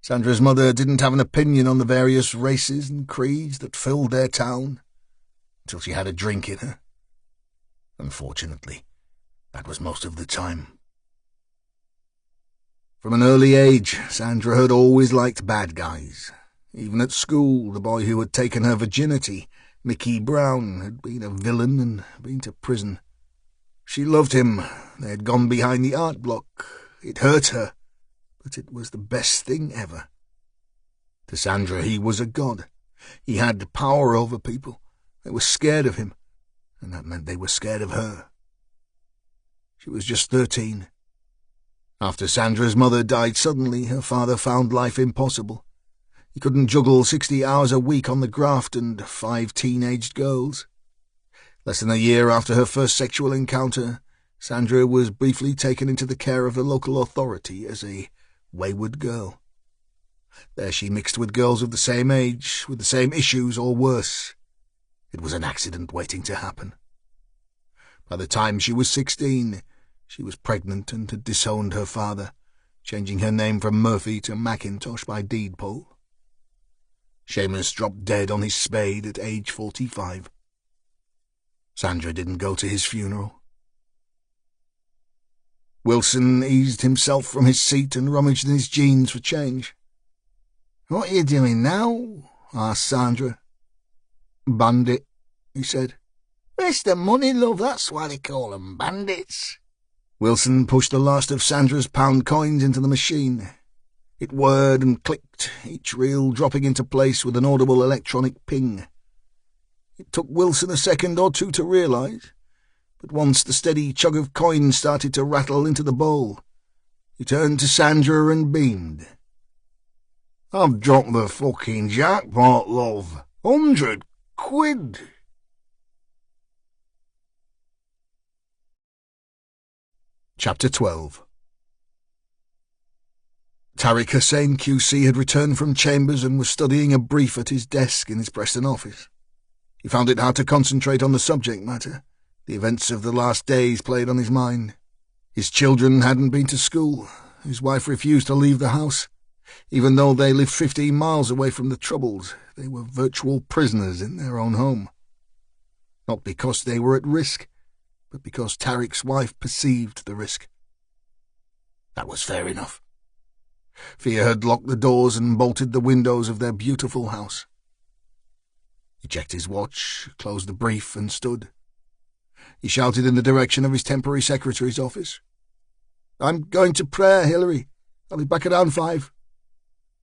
Sandra's mother didn't have an opinion on the various races and creeds that filled their town, until she had a drink in her. Unfortunately, that was most of the time. From an early age, Sandra had always liked bad guys. Even at school, the boy who had taken her virginity, Mickey Brown, had been a villain and been to prison. She loved him. They had gone behind the art block. It hurt her, but it was the best thing ever. To Sandra, he was a god. He had power over people. They were scared of him, and that meant they were scared of her. She was just 13. After Sandra's mother died suddenly, her father found life impossible. He couldn't juggle 60 hours a week on the graft and 5 teenaged girls. Less than a year after her first sexual encounter, Sandra was briefly taken into the care of the local authority as a wayward girl. There she mixed with girls of the same age, with the same issues or worse. It was an accident waiting to happen. By the time she was 16, she was pregnant and had disowned her father, changing her name from Murphy to Mackintosh by deed poll. Seamus dropped dead on his spade at age 45. Sandra didn't go to his funeral. Wilson eased himself from his seat and rummaged in his jeans for change. "What are you doing now?" asked Sandra. "Bandit," he said. "It's the money, love, that's why they call 'em bandits." Wilson pushed the last of Sandra's pound coins into the machine. It whirred and clicked, each reel dropping into place with an audible electronic ping. It took Wilson a second or two to realise, but once the steady chug of coins started to rattle into the bowl, he turned to Sandra and beamed. "I've dropped the fucking jackpot, love. 100 quid. Chapter 12. Tariq Hussain QC had returned from chambers and was studying a brief at his desk in his Preston office. He found it hard to concentrate on the subject matter. The events of the last days played on his mind. His children hadn't been to school. His wife refused to leave the house. Even though they lived 15 miles away from the troubles, they were virtual prisoners in their own home. Not because they were at risk, but because Tariq's wife perceived the risk. That was fair enough. Fear had locked the doors and bolted the windows of their beautiful house. He checked his watch, closed the brief, and stood. He shouted in the direction of his temporary secretary's office. "I'm going to prayer, Hilary. I'll be back around 5.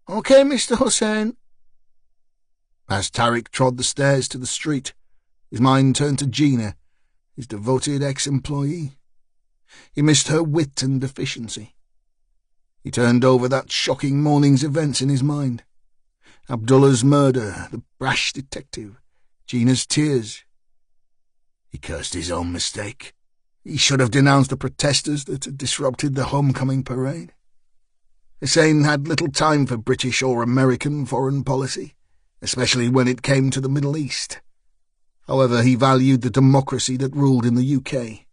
"Okay, Mr. Hussain." As Tariq trod the stairs to the street, his mind turned to Gina, his devoted ex-employee. He missed her wit and efficiency. He turned over that shocking morning's events in his mind. Abdullah's murder, the brash detective, Gina's tears. He cursed his own mistake. He should have denounced the protesters that had disrupted the homecoming parade. Hussain had little time for British or American foreign policy, especially when it came to the Middle East. However, he valued the democracy that ruled in the UK.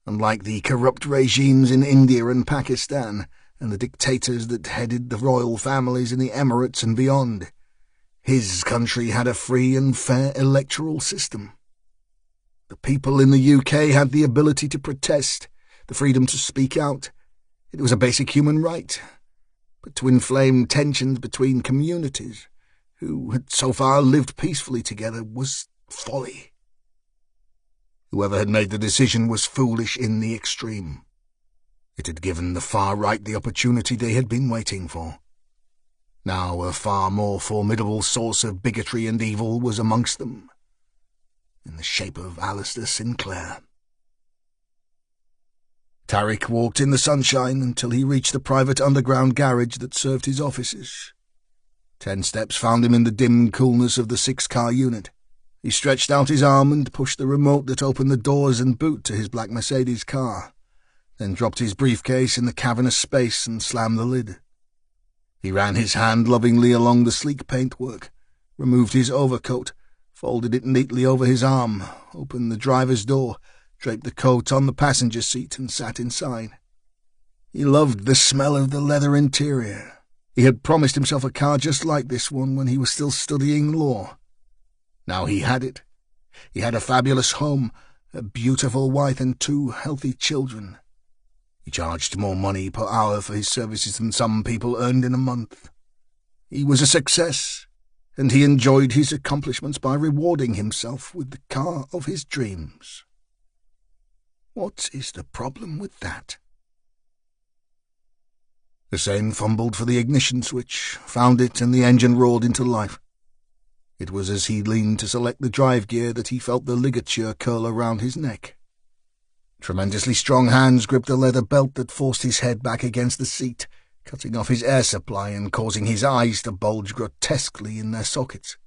Unlike the corrupt regimes in India and Pakistan, and the dictators that headed the royal families in the Emirates and beyond, his country had a free and fair electoral system. The people in the UK had the ability to protest, the freedom to speak out. It was a basic human right. But to inflame tensions between communities, who had so far lived peacefully together, was folly. Whoever had made the decision was foolish in the extreme. It had given the far right the opportunity they had been waiting for. Now a far more formidable source of bigotry and evil was amongst them, in the shape of Alistair Sinclair. Tariq walked in the sunshine until he reached the private underground garage that served his offices. 10 steps found him in the dim coolness of the 6-car unit. He stretched out his arm and pushed the remote that opened the doors and boot to his black Mercedes car, then dropped his briefcase in the cavernous space and slammed the lid. He ran his hand lovingly along the sleek paintwork, removed his overcoat, folded it neatly over his arm, opened the driver's door, draped the coat on the passenger seat, and sat inside. He loved the smell of the leather interior. He had promised himself a car just like this one when he was still studying law. Now he had it. He had a fabulous home, a beautiful wife, and 2 healthy children. He charged more money per hour for his services than some people earned in a month. He was a success, and he enjoyed his accomplishments by rewarding himself with the car of his dreams. What is the problem with that? Hussain fumbled for the ignition switch, found it, and the engine roared into life. It was as he leaned to select the drive gear that he felt the ligature curl around his neck. Tremendously strong hands gripped the leather belt that forced his head back against the seat, cutting off his air supply and causing his eyes to bulge grotesquely in their sockets.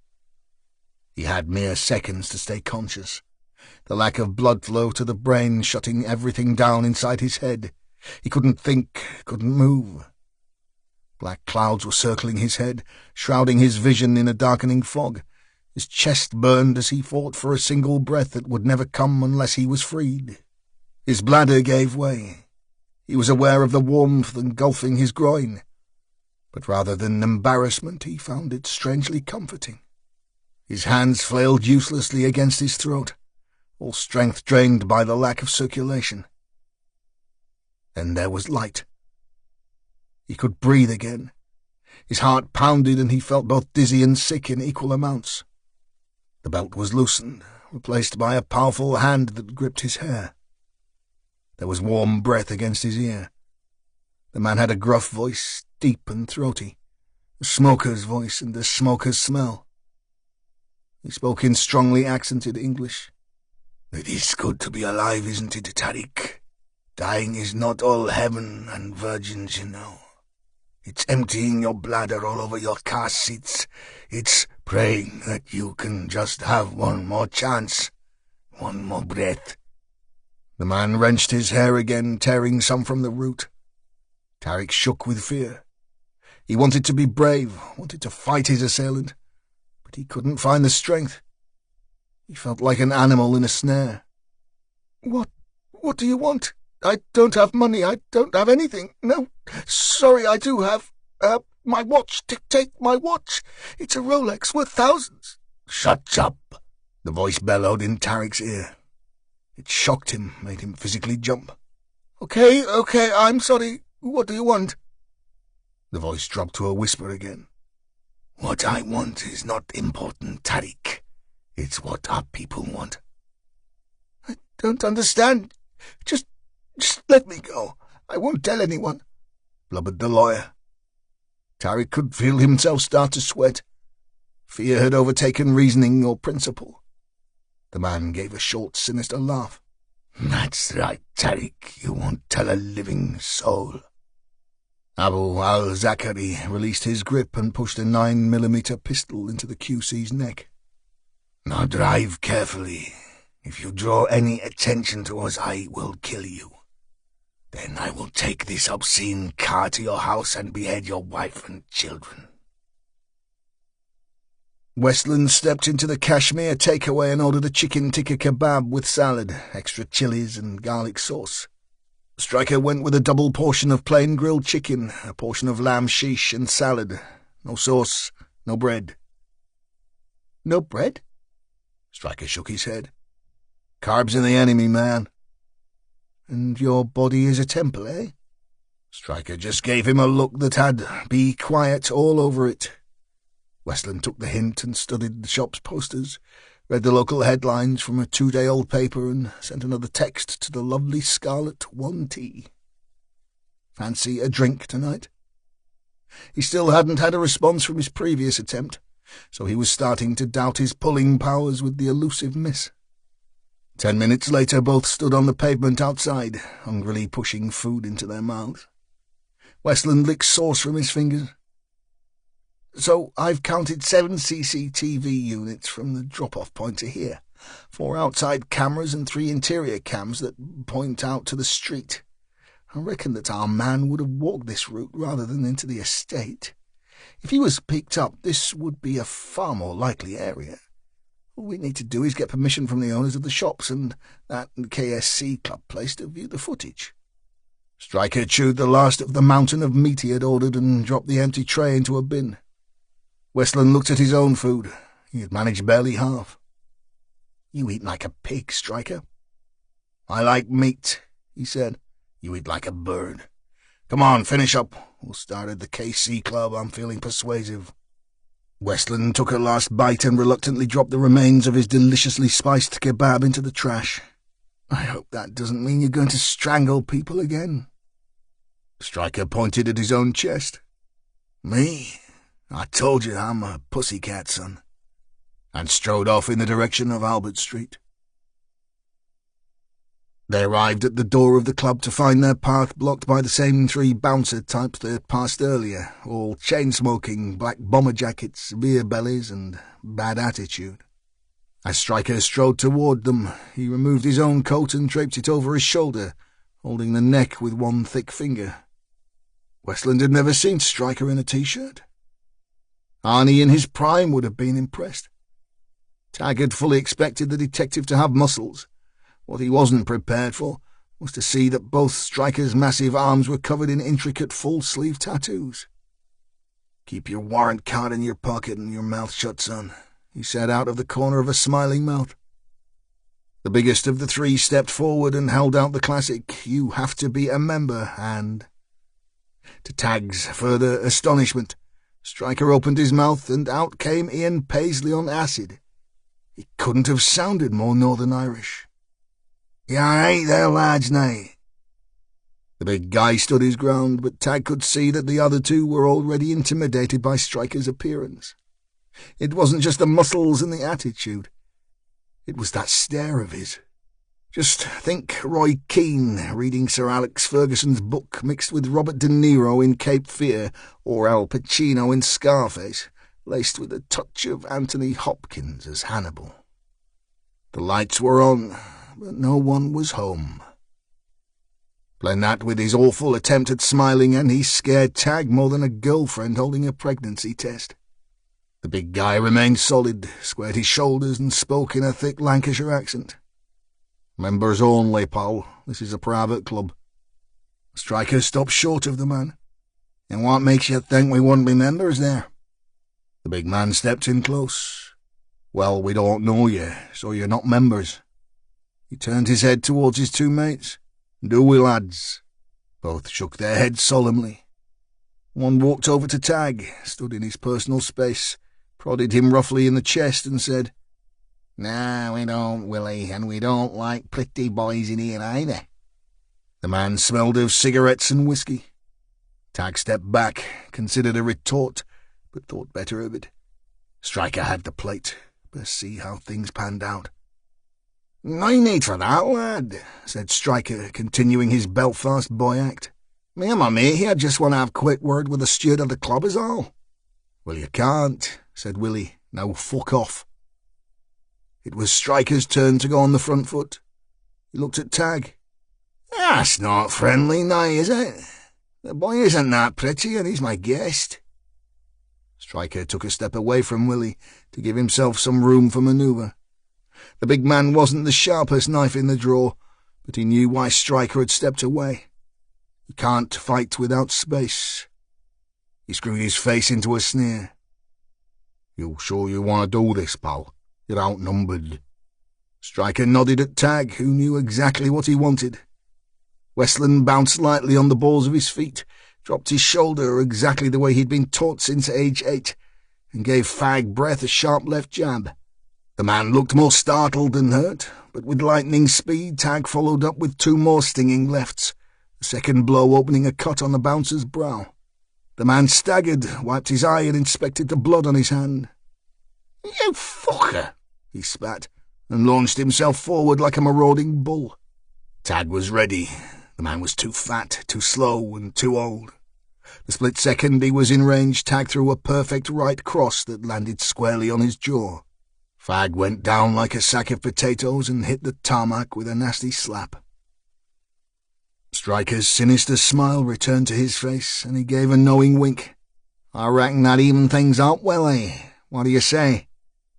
He had mere seconds to stay conscious, the lack of blood flow to the brain shutting everything down inside his head. He couldn't think, couldn't move. Black clouds were circling his head, shrouding his vision in a darkening fog. His chest burned as he fought for a single breath that would never come unless he was freed. His bladder gave way. He was aware of the warmth engulfing his groin, but rather than embarrassment he found it strangely comforting. His hands flailed uselessly against his throat, all strength drained by the lack of circulation. Then there was light. He could breathe again. His heart pounded and he felt both dizzy and sick in equal amounts. The belt was loosened, replaced by a powerful hand that gripped his hair. There was warm breath against his ear. The man had a gruff voice, deep and throaty, a smoker's voice and a smoker's smell. He spoke in strongly accented English. "It is good to be alive, isn't it, Tariq? Dying is not all heaven and virgins, you know. It's emptying your bladder all over your car seats. It's praying that you can just have one more chance, one more breath." The man wrenched his hair again, tearing some from the root. Tariq shook with fear. He wanted to be brave, wanted to fight his assailant, but he couldn't find the strength. He felt like an animal in a snare. What do you want? I don't have money. I don't have anything. No, sorry, I do have, My watch! Take my watch! It's a Rolex worth thousands!" "Shut up!" the voice bellowed in Tarek's ear. It shocked him, made him physically jump. Okay, I'm sorry. What do you want?" The voice dropped to a whisper again. "What I want is not important, Tarik. It's what our people want." "I don't understand. Just let me go. I won't tell anyone," blubbered the lawyer. Tarik could feel himself start to sweat. Fear had overtaken reasoning or principle. The man gave a short, sinister laugh. "That's right, Tarik. You won't tell a living soul." Abu al-Zakari released his grip and pushed a 9mm pistol into the QC's neck. "Now drive carefully. If you draw any attention to us, I will kill you. Then I will take this obscene car to your house and behead your wife and children." Westland stepped into the Kashmir takeaway and ordered a chicken tikka kebab with salad, extra chilies and garlic sauce. Stryker went with a double portion of plain grilled chicken, a portion of lamb sheesh and salad. No sauce, no bread. "No bread?" Stryker shook his head. "Carbs in the enemy, man." "And your body is a temple, eh?" Stryker just gave him a look that had "be quiet" all over it. Westland took the hint and studied the shop's posters, read the local headlines from a 2-day-old paper, and sent another text to the lovely Scarlet 1T. Fancy a drink tonight? He still hadn't had a response from his previous attempt, so he was starting to doubt his pulling powers with the elusive miss. 10 minutes later, both stood on the pavement outside, hungrily pushing food into their mouths. Westland licked sauce from his fingers. "So I've counted 7 CCTV units from the drop-off point to here, 4 outside cameras and 3 interior cams that point out to the street. I reckon that our man would have walked this route rather than into the estate. If he was picked up, this would be a far more likely area. All we need to do is get permission from the owners of the shops and that KSC club place to view the footage." Stryker chewed the last of the mountain of meat he had ordered and dropped the empty tray into a bin. Westland looked at his own food. He had managed barely half. "You eat like a pig, Stryker." "I like meat," he said. "You eat like a bird. Come on, finish up. We'll start at the KC Club. I'm feeling persuasive." Westland took a last bite and reluctantly dropped the remains of his deliciously spiced kebab into the trash. "I hope that doesn't mean you're going to strangle people again." Stryker pointed at his own chest. "Me? I told you I'm a pussycat, son," and strode off in the direction of Albert Street. They arrived at the door of the club to find their path blocked by the same 3 bouncer types they had passed earlier, all chain-smoking, black bomber jackets, beer bellies, and bad attitude. As Stryker strode toward them, he removed his own coat and draped it over his shoulder, holding the neck with one thick finger. Westland had never seen Stryker in a T-shirt. Arnie in his prime would have been impressed. Tag had fully expected the detective to have muscles. What he wasn't prepared for was to see that both Stryker's massive arms were covered in intricate full-sleeve tattoos. "Keep your warrant card in your pocket and your mouth shut, son," he said out of the corner of a smiling mouth. The biggest of the 3 stepped forward and held out the classic "You have to be a member" hand. To Tag's further astonishment, Stryker opened his mouth and out came Ian Paisley on acid. He couldn't have sounded more Northern Irish. "You all right there, lads, now?" The big guy stood his ground, but Tag could see that the other 2 were already intimidated by Stryker's appearance. It wasn't just the muscles and the attitude. It was that stare of his. Just think Roy Keane reading Sir Alex Ferguson's book mixed with Robert De Niro in Cape Fear or Al Pacino in Scarface, laced with a touch of Anthony Hopkins as Hannibal. The lights were on, but no one was home. Blend that with his awful attempt at smiling and he scared Tag more than a girlfriend holding a pregnancy test. The big guy remained solid, squared his shoulders and spoke in a thick Lancashire accent. "Members only, pal. This is a private club." Stryker stopped short of the man. And what makes you think we wouldn't be members there? The big man stepped in close. Well, we don't know you, so you're not members. He turned his head towards his two mates. Do we, lads? Both shook their heads solemnly. One walked over to Tag, stood in his personal space, prodded him roughly in the chest and said, "Nah, we don't, Willie, and we don't like pretty boys in here either." The man smelled of cigarettes and whiskey. Tag stepped back, considered a retort, but thought better of it. Stryker had the plate. Best see how things panned out. "No need for that, lad," said Stryker, continuing his Belfast boy act. "Me and my mate here just want to have a quick word with the steward of the club is all." "Well, you can't," said Willie. "Now fuck off." It was Stryker's turn to go on the front foot. He looked at Tag. "That's not friendly now, is it? The boy isn't that pretty, and he's my guest." Stryker took a step away from Willie to give himself some room for manoeuvre. The big man wasn't the sharpest knife in the drawer, but he knew why Stryker had stepped away. You can't fight without space. He screwed his face into a sneer. "You sure you want to do this, pal? You're outnumbered." Stryker nodded at Tag, who knew exactly what he wanted. Westland bounced lightly on the balls of his feet, dropped his shoulder exactly the way he'd been taught since age 8, and gave Fag Breath a sharp left jab. The man looked more startled than hurt, but with lightning speed Tag followed up with 2 more stinging lefts, the second blow opening a cut on the bouncer's brow. The man staggered, wiped his eye, and inspected the blood on his hand. "You fucker!" he spat, and launched himself forward like a marauding bull. Tag was ready. The man was too fat, too slow, and too old. The split second he was in range, Tag threw a perfect right cross that landed squarely on his jaw. Fag went down like a sack of potatoes and hit the tarmac with a nasty slap. Stryker's sinister smile returned to his face, and he gave a knowing wink. "I reckon that even things up, Willie. What do you say?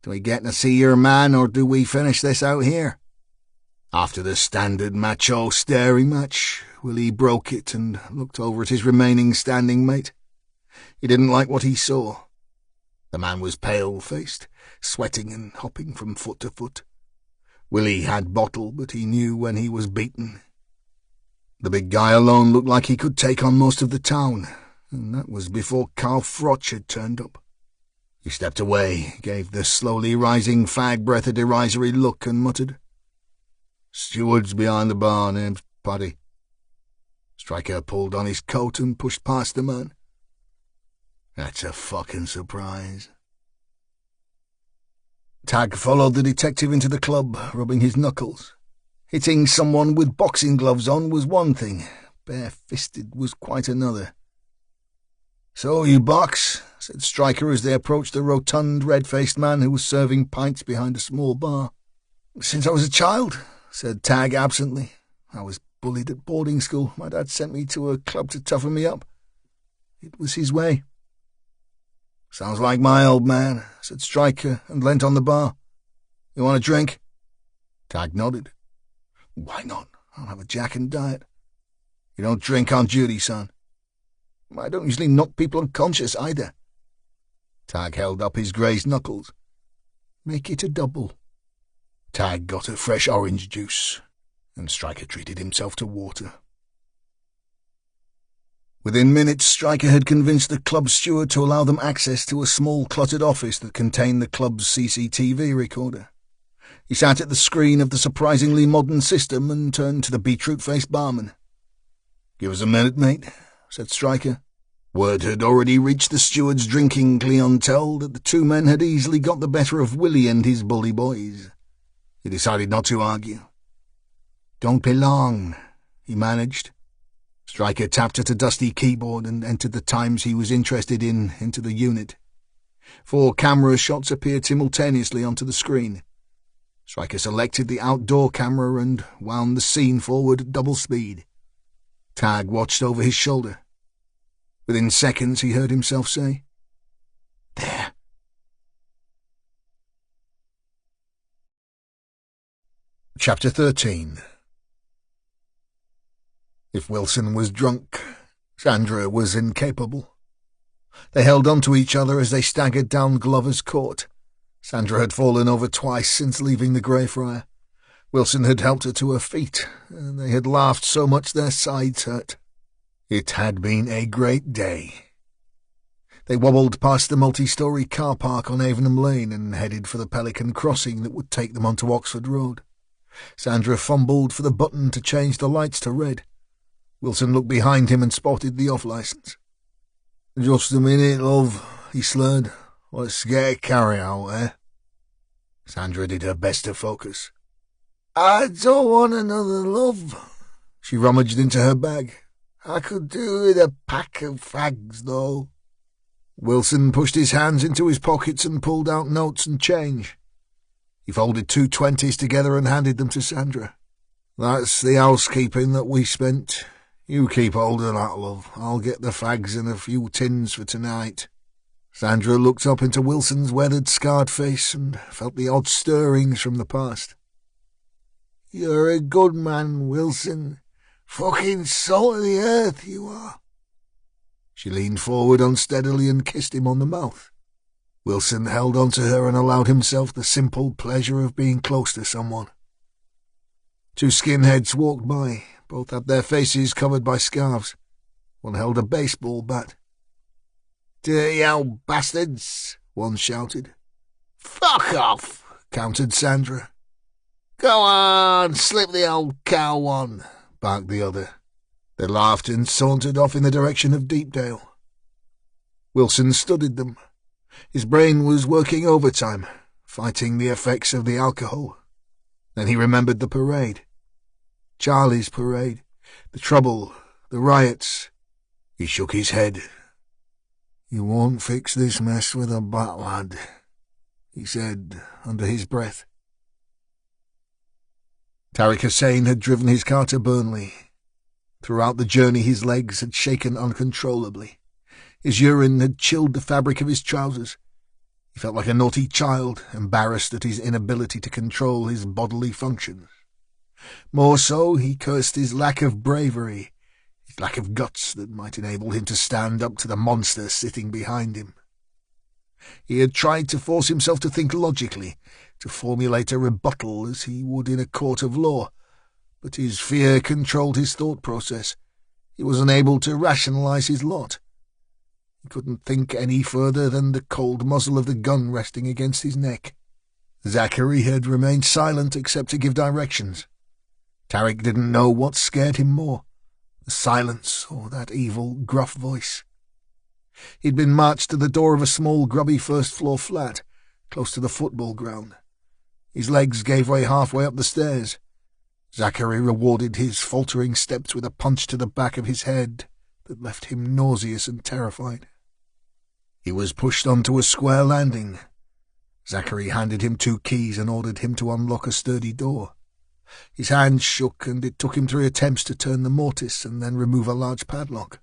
Do we get to see your man, or do we finish this out here?" After the standard macho staring match, Willie broke it and looked over at his remaining standing mate. He didn't like what he saw. The man was pale-faced, sweating and hopping from foot to foot. Willie had bottle, but he knew when he was beaten. The big guy alone looked like he could take on most of the town, and that was before Carl Frotch had turned up. He stepped away, gave the slowly rising Fag Breath a derisory look, and muttered, "Steward's behind the bar, name's Paddy." Stryker pulled on his coat and pushed past the man. "That's a fucking surprise." Tag followed the detective into the club, rubbing his knuckles. Hitting someone with boxing gloves on was one thing, bare-fisted was quite another. "So you box?" said Stryker as they approached the rotund, red-faced man who was serving pints behind a small bar. "Since I was a child," said Tag absently. "I was bullied at boarding school. My dad sent me to a club to toughen me up. It was his way." "Sounds like my old man," said Stryker, and leant on the bar. "You want a drink?" Tag nodded. "Why not? I'll have a Jack and diet." "You don't drink on duty, son." "I don't usually knock people unconscious either." Tag held up his grazed knuckles. "Make it a double." Tag got a fresh orange juice, and Stryker treated himself to water. Within minutes, Stryker had convinced the club steward to allow them access to a small, cluttered office that contained the club's CCTV recorder. He sat at the screen of the surprisingly modern system and turned to the beetroot-faced barman. "Give us a minute, mate," said Stryker. Word had already reached the steward's drinking clientele that the 2 men had easily got the better of Willie and his bully boys. He decided not to argue. "Don't be long," he managed. Stryker tapped at a dusty keyboard and entered the times he was interested in into the unit. 4 camera shots appeared simultaneously onto the screen. Stryker selected the outdoor camera and wound the scene forward at double speed. Tag watched over his shoulder. Within seconds he heard himself say, "There." Chapter 13. If Wilson was drunk, Sandra was incapable. They held on to each other as they staggered down Glover's Court. Sandra had fallen over twice since leaving the Greyfriar. Wilson had helped her to her feet, and they had laughed so much their sides hurt. It had been a great day. They wobbled past the multi-storey car park on Avenham Lane and headed for the Pelican crossing that would take them onto Oxford Road. Sandra fumbled for the button to change the lights to red. Wilson looked behind him and spotted the off-licence. "Just a minute, love," he slurred. "Let's get a carry-out, eh?" Sandra did her best to focus. "I don't want another, love." She rummaged into her bag. "I could do with a pack of fags, though." Wilson pushed his hands into his pockets and pulled out notes and change. He folded 2 20s together and handed them to Sandra. "That's the housekeeping that we spent. You keep hold of that, love. I'll get the fags and a few tins for tonight." Sandra looked up into Wilson's weathered, scarred face and felt the odd stirrings from the past. "You're a good man, Wilson. Fucking salt of the earth, you are." She leaned forward unsteadily and kissed him on the mouth. Wilson held on to her and allowed himself the simple pleasure of being close to someone. 2 skinheads walked by. Both had their faces covered by scarves. One held a baseball bat. "Dirty old bastards," one shouted. "Fuck off," countered Sandra. "Go on, slip the old cow one," barked the other. They laughed and sauntered off in the direction of Deepdale. Wilson studied them. His brain was working overtime, fighting the effects of the alcohol. Then he remembered the parade. Charlie's parade, the trouble, the riots. He shook his head. "You won't fix this mess with a bat, lad," he said under his breath. Tariq Hussein had driven his car to Burnley. Throughout the journey his legs had shaken uncontrollably. His urine had chilled the fabric of his trousers. He felt like a naughty child, embarrassed at his inability to control his bodily functions. More so, he cursed his lack of bravery, his lack of guts that might enable him to stand up to the monster sitting behind him. He had tried to force himself to think logically, to formulate a rebuttal as he would in a court of law, but his fear controlled his thought process. He was unable to rationalize his lot. He couldn't think any further than the cold muzzle of the gun resting against his neck. Zachary had remained silent except to give directions. Tariq didn't know what scared him more, the silence or that evil, gruff voice. He'd been marched to the door of a small, grubby first-floor flat, close to the football ground. His legs gave way halfway up the stairs. Zachary rewarded his faltering steps with a punch to the back of his head that left him nauseous and terrified. He was pushed onto a square landing. Zachary handed him 2 keys and ordered him to unlock a sturdy door. His hands shook, and it took him 3 attempts to turn the mortise and then remove a large padlock.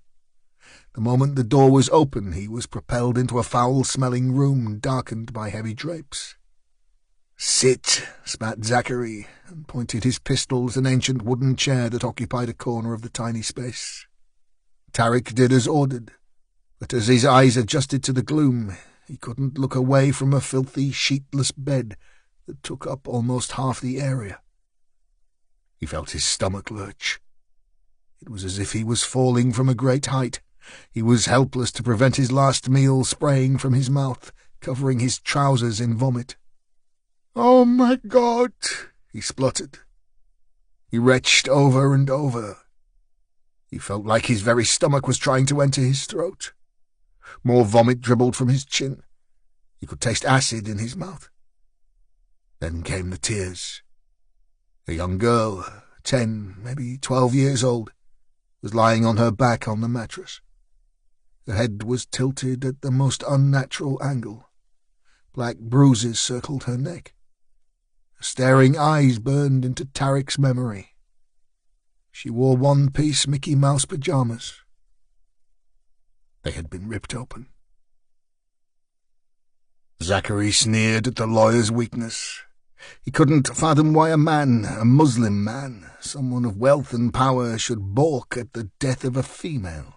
The moment the door was open, he was propelled into a foul-smelling room darkened by heavy drapes. "Sit," spat Zachary, and pointed his pistol at an ancient wooden chair that occupied a corner of the tiny space. Tariq did as ordered, but as his eyes adjusted to the gloom, he couldn't look away from a filthy, sheetless bed that took up almost half the area. He felt his stomach lurch. It was as if he was falling from a great height. He was helpless to prevent his last meal spraying from his mouth, covering his trousers in vomit. "Oh, my God!" he spluttered. He retched over and over. He felt like his very stomach was trying to enter his throat. More vomit dribbled from his chin. He could taste acid in his mouth. Then came the tears. A young girl, 10, maybe 12 years old, was lying on her back on the mattress. Her head was tilted at the most unnatural angle. Black bruises circled her neck. Her staring eyes burned into Tariq's memory. She wore one-piece Mickey Mouse pajamas. They had been ripped open. Zachary sneered at the lawyer's weakness. He couldn't fathom why a man, a Muslim man, someone of wealth and power, should balk at the death of a female.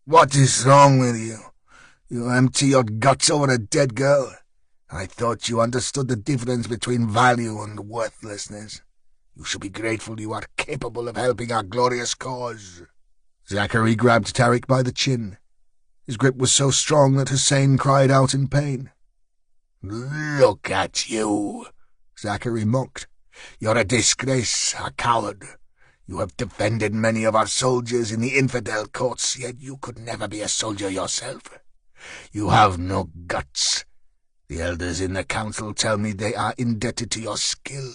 What is wrong with you? You empty your guts over a dead girl. I thought you understood the difference between value and worthlessness. You should be grateful you are capable of helping our glorious cause. Zachary grabbed Tariq by the chin. His grip was so strong that Hussein cried out in pain. Look at you, Zachary mocked. You're a disgrace, a coward. You have defended many of our soldiers in the infidel courts, yet you could never be a soldier yourself. You have no guts. The elders in the council tell me they are indebted to your skill.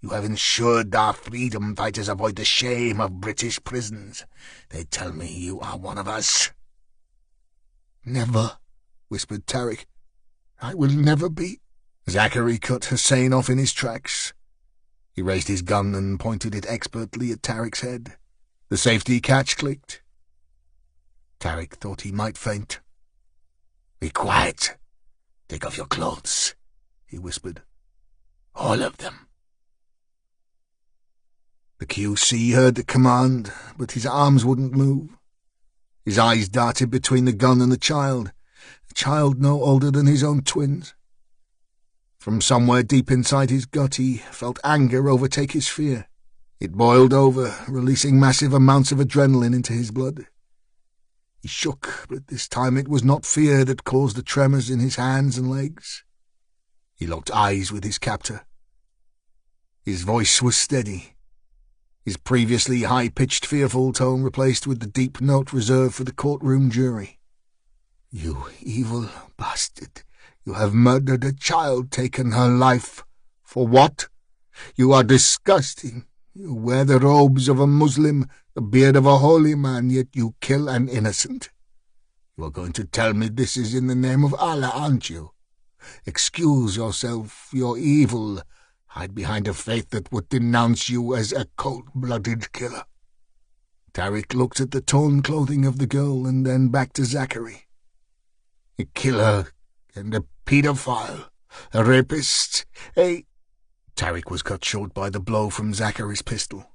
You have ensured our freedom fighters avoid the shame of British prisons. They tell me you are one of us. Never, whispered Tariq. I will never be. Zachary cut Hussein off in his tracks. He raised his gun and pointed it expertly at Tariq's head. The safety catch clicked. Tariq thought he might faint. Be quiet. Take off your clothes, he whispered. All of them. The QC heard the command, but his arms wouldn't move. His eyes darted between the gun and the child no older than his own twins. From somewhere deep inside his gut he felt anger overtake his fear. It boiled over, releasing massive amounts of adrenaline into his blood. He shook, but this time it was not fear that caused the tremors in his hands and legs. He locked eyes with his captor. His voice was steady, his previously high-pitched fearful tone replaced with the deep note reserved for the courtroom jury. You evil bastard. You have murdered a child, taken her life. For what? You are disgusting. You wear the robes of a Muslim, the beard of a holy man, yet you kill an innocent. You are going to tell me this is in the name of Allah, aren't you? Excuse yourself. You're evil. Hide behind a faith that would denounce you as a cold-blooded killer. Tariq looked at the torn clothing of the girl and then back to Zachary. A killer and a pedophile, a rapist, Tariq was cut short by the blow from Zachary's pistol.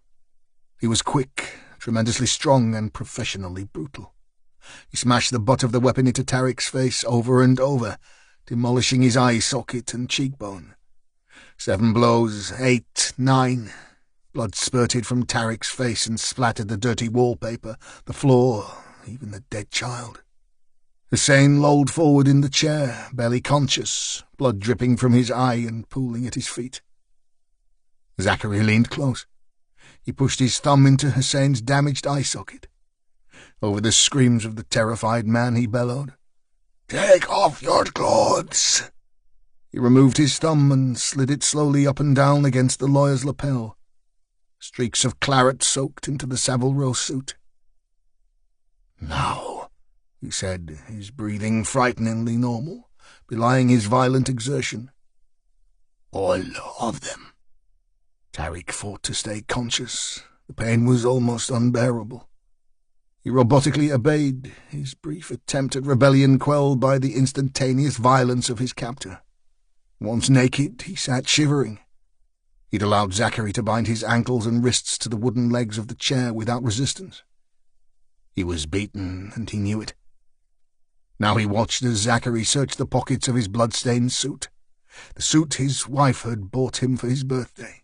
He was quick, tremendously strong, and professionally brutal. He smashed the butt of the weapon into Tariq's face over and over, demolishing his eye socket and cheekbone. 7 blows, 8, 9. Blood spurted from Tariq's face and splattered the dirty wallpaper, the floor, even the dead child. Hussein lolled forward in the chair, barely conscious, blood dripping from his eye and pooling at his feet. Zachary leaned close. He pushed his thumb into Hussein's damaged eye socket. Over the screams of the terrified man he bellowed, "Take off your clothes!" He removed his thumb and slid it slowly up and down against the lawyer's lapel. Streaks of claret soaked into the Savile Row suit. "Now," he said, his breathing frighteningly normal, belying his violent exertion. "All of them." Tariq fought to stay conscious. The pain was almost unbearable. He robotically obeyed, his brief attempt at rebellion quelled by the instantaneous violence of his captor. Once naked, he sat shivering. He'd allowed Zachary to bind his ankles and wrists to the wooden legs of the chair without resistance. He was beaten, and he knew it. Now he watched as Zachary searched the pockets of his blood-stained suit, the suit his wife had bought him for his birthday.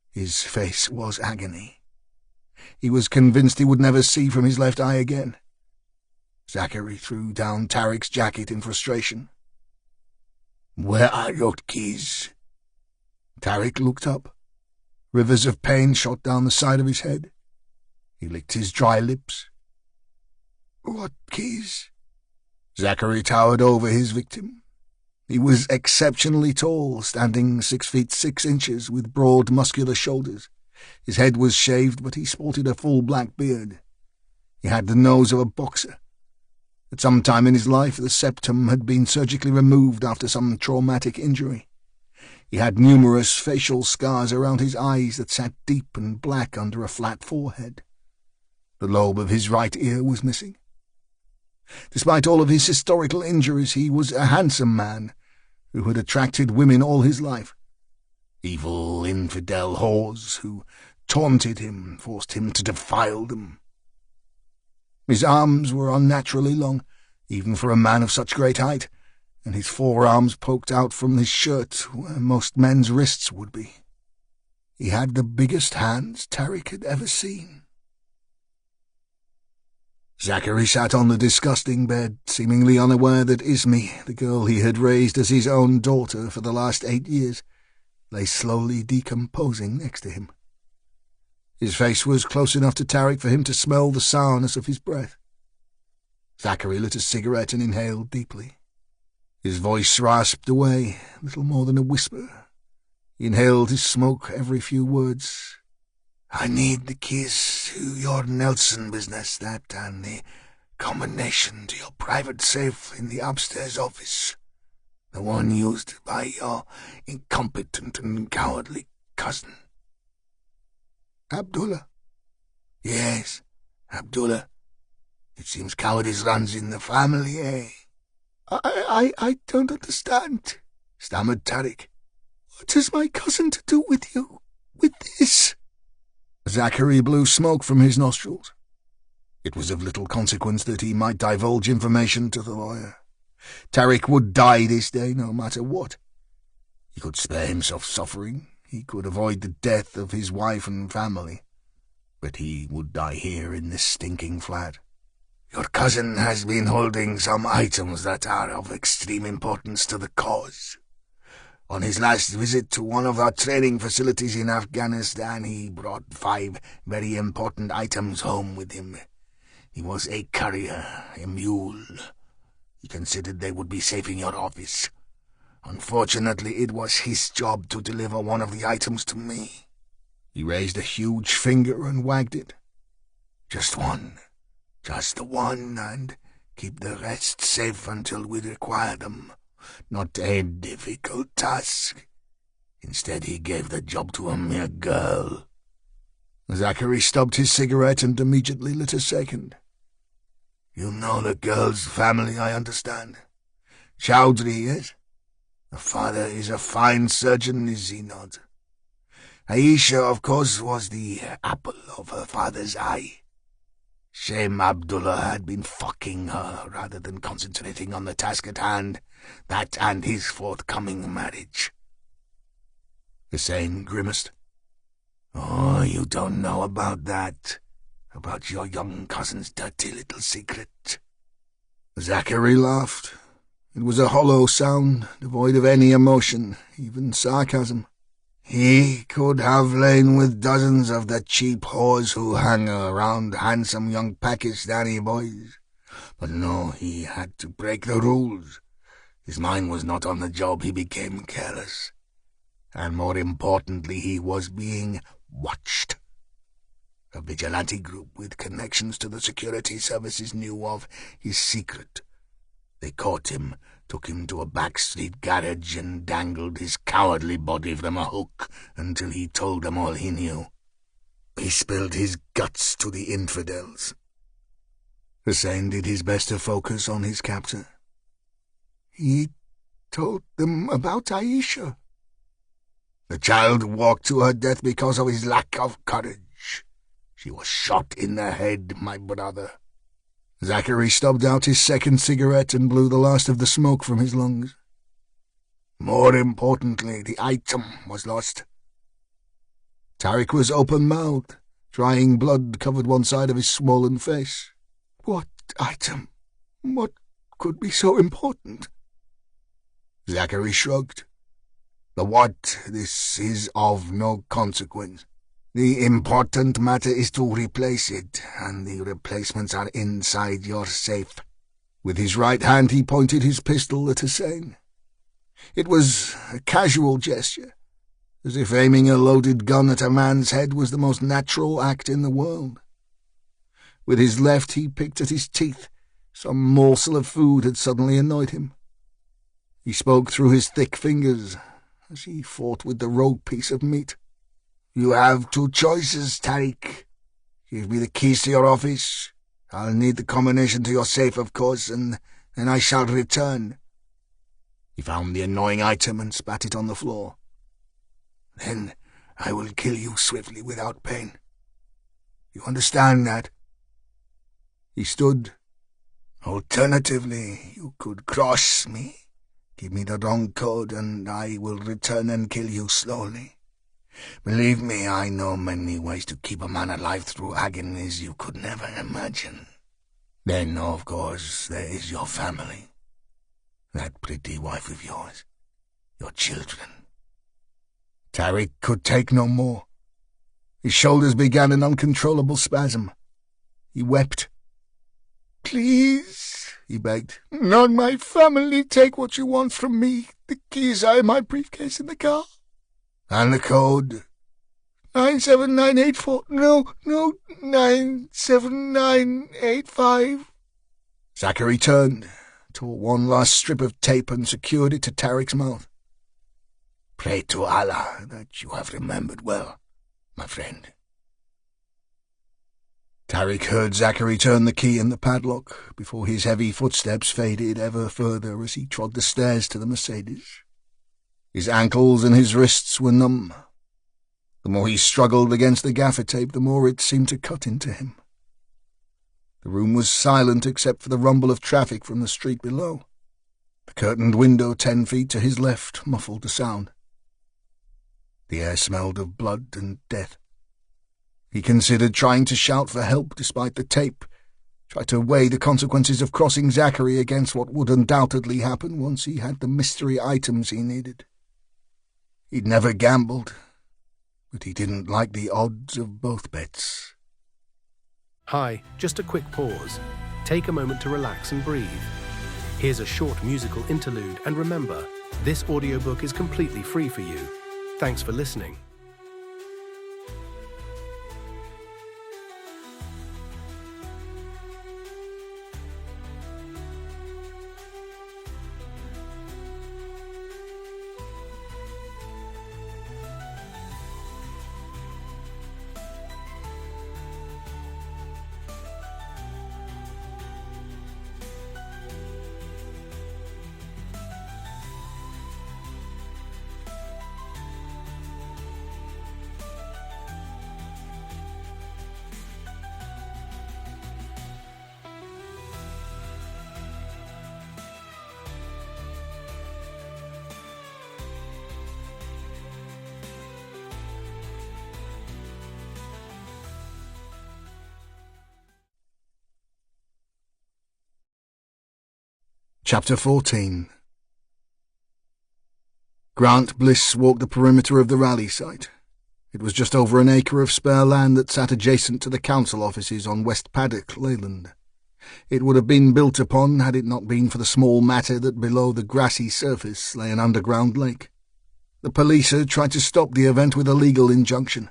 His face was agony. He was convinced he would never see from his left eye again. Zachary threw down Tariq's jacket in frustration. "Where are your keys?" Tariq looked up. Rivers of pain shot down the side of his head. He licked his dry lips. "What keys?" Zachary towered over his victim. He was exceptionally tall, standing 6 feet 6 inches, with broad, muscular shoulders. His head was shaved, but he sported a full black beard. He had the nose of a boxer. At some time in his life, the septum had been surgically removed after some traumatic injury. He had numerous facial scars around his eyes that sat deep and black under a flat forehead. The lobe of his right ear was missing. Despite all of his historical injuries, he was a handsome man who had attracted women all his life. Evil, infidel whores who taunted him, forced him to defile them. His arms were unnaturally long, even for a man of such great height, and his forearms poked out from his shirt where most men's wrists would be. He had the biggest hands Tarik had ever seen. Zachary sat on the disgusting bed, seemingly unaware that Ismi, the girl he had raised as his own daughter for the last 8 years, lay slowly decomposing next to him. His face was close enough to Tarik for him to smell the sourness of his breath. Zachary lit a cigarette and inhaled deeply. His voice rasped away, little more than a whisper. He inhaled his smoke every few words. "I need the keys to your Nelson business, that and the combination to your private safe in the upstairs office, the one used by your incompetent and cowardly cousin." "Abdullah?" "Yes, Abdullah. It seems cowardice runs in the family, eh?" I don't understand," stammered Tarik. "What has my cousin to do with you, with this?" Zachary blew smoke from his nostrils. It was of little consequence that he might divulge information to the lawyer. Tarik would die this day, no matter what. He could spare himself suffering. He could avoid the death of his wife and family. But he would die here in this stinking flat. "Your cousin has been holding some items that are of extreme importance to the cause. On his last visit to one of our training facilities in Afghanistan, he brought 5 very important items home with him. He was a courier, a mule. He considered they would be safe in your office. Unfortunately, it was his job to deliver one of the items to me." He raised a huge finger and wagged it. Just the one, and keep the rest safe until we require them. Not a difficult task. Instead, he gave the job to a mere girl." Zachary stubbed his cigarette and immediately lit a second. "You know the girl's family, I understand. Chowdhury, yes? The father is a fine surgeon, is he not? Aisha, of course, was the apple of her father's eye. Shame Abdullah had been fucking her rather than concentrating on the task at hand, that and his forthcoming marriage." Hussein grimaced. "Oh, you don't know about that, about your young cousin's dirty little secret." Zachary laughed. It was a hollow sound, devoid of any emotion, even sarcasm. "He could have lain with dozens of the cheap whores who hang around handsome young Pakistani boys. But no, he had to break the rules. His mind was not on the job. He became careless. And more importantly, he was being watched. A vigilante group with connections to the security services knew of his secret. They caught him, took him to a backstreet garage and dangled his cowardly body from a hook until he told them all he knew. He spilled his guts to the infidels." Hussein did his best to focus on his captor. "He told them about Aisha." "The child walked to her death because of his lack of courage. She was shot in the head, my brother." Zachary stubbed out his second cigarette and blew the last of the smoke from his lungs. "More importantly, the item was lost." Tarik was open-mouthed. Drying blood covered one side of his swollen face. "What item? What could be so important?" Zachary shrugged. "The what, this is of no consequence. The important matter is to replace it, and the replacements are inside your safe." With his right hand he pointed his pistol at Hussein. It was a casual gesture, as if aiming a loaded gun at a man's head was the most natural act in the world. With his left he picked at his teeth. Some morsel of food had suddenly annoyed him. He spoke through his thick fingers as he fought with the rogue piece of meat. "You have 2 choices, Tarik. Give me the keys to your office. I'll need the combination to your safe, of course, and then I shall return." He found the annoying item and spat it on the floor. "Then I will kill you swiftly without pain. You understand that?" He stood. Alternatively, you could cross me, give me the wrong code, and I will return and kill you slowly. Believe me, I know many ways to keep a man alive through agonies you could never imagine. Then, of course, there is your family. That pretty wife of yours. Your children. Tariq could take no more. His shoulders began an uncontrollable spasm. He wept. "Please," he begged, "not my family. Take what you want from me. The keys are in my briefcase in the car." "And the code?" 97984. No, 97985. Zachary turned, tore one last strip of tape and secured it to Tariq's mouth. "Pray to Allah that you have remembered well, my friend." Tariq heard Zachary turn the key in the padlock before his heavy footsteps faded ever further as he trod the stairs to the Mercedes. His ankles and his wrists were numb. The more he struggled against the gaffer tape, the more it seemed to cut into him. The room was silent except for the rumble of traffic from the street below. The curtained window 10 feet to his left muffled the sound. The air smelled of blood and death. He considered trying to shout for help despite the tape, tried to weigh the consequences of crossing Zachary against what would undoubtedly happen once he had the mystery items he needed. He'd never gambled, but he didn't like the odds of both bets. Hi, just a quick pause. Take a moment to relax and breathe. Here's a short musical interlude, and remember, this audiobook is completely free for you. Thanks for listening. Chapter 14. Grant Bliss walked the perimeter of the rally site. It was just over an acre of spare land that sat adjacent to the council offices on West Paddock, Leyland. It would have been built upon had it not been for the small matter that below the grassy surface lay an underground lake. The police had tried to stop the event with a legal injunction,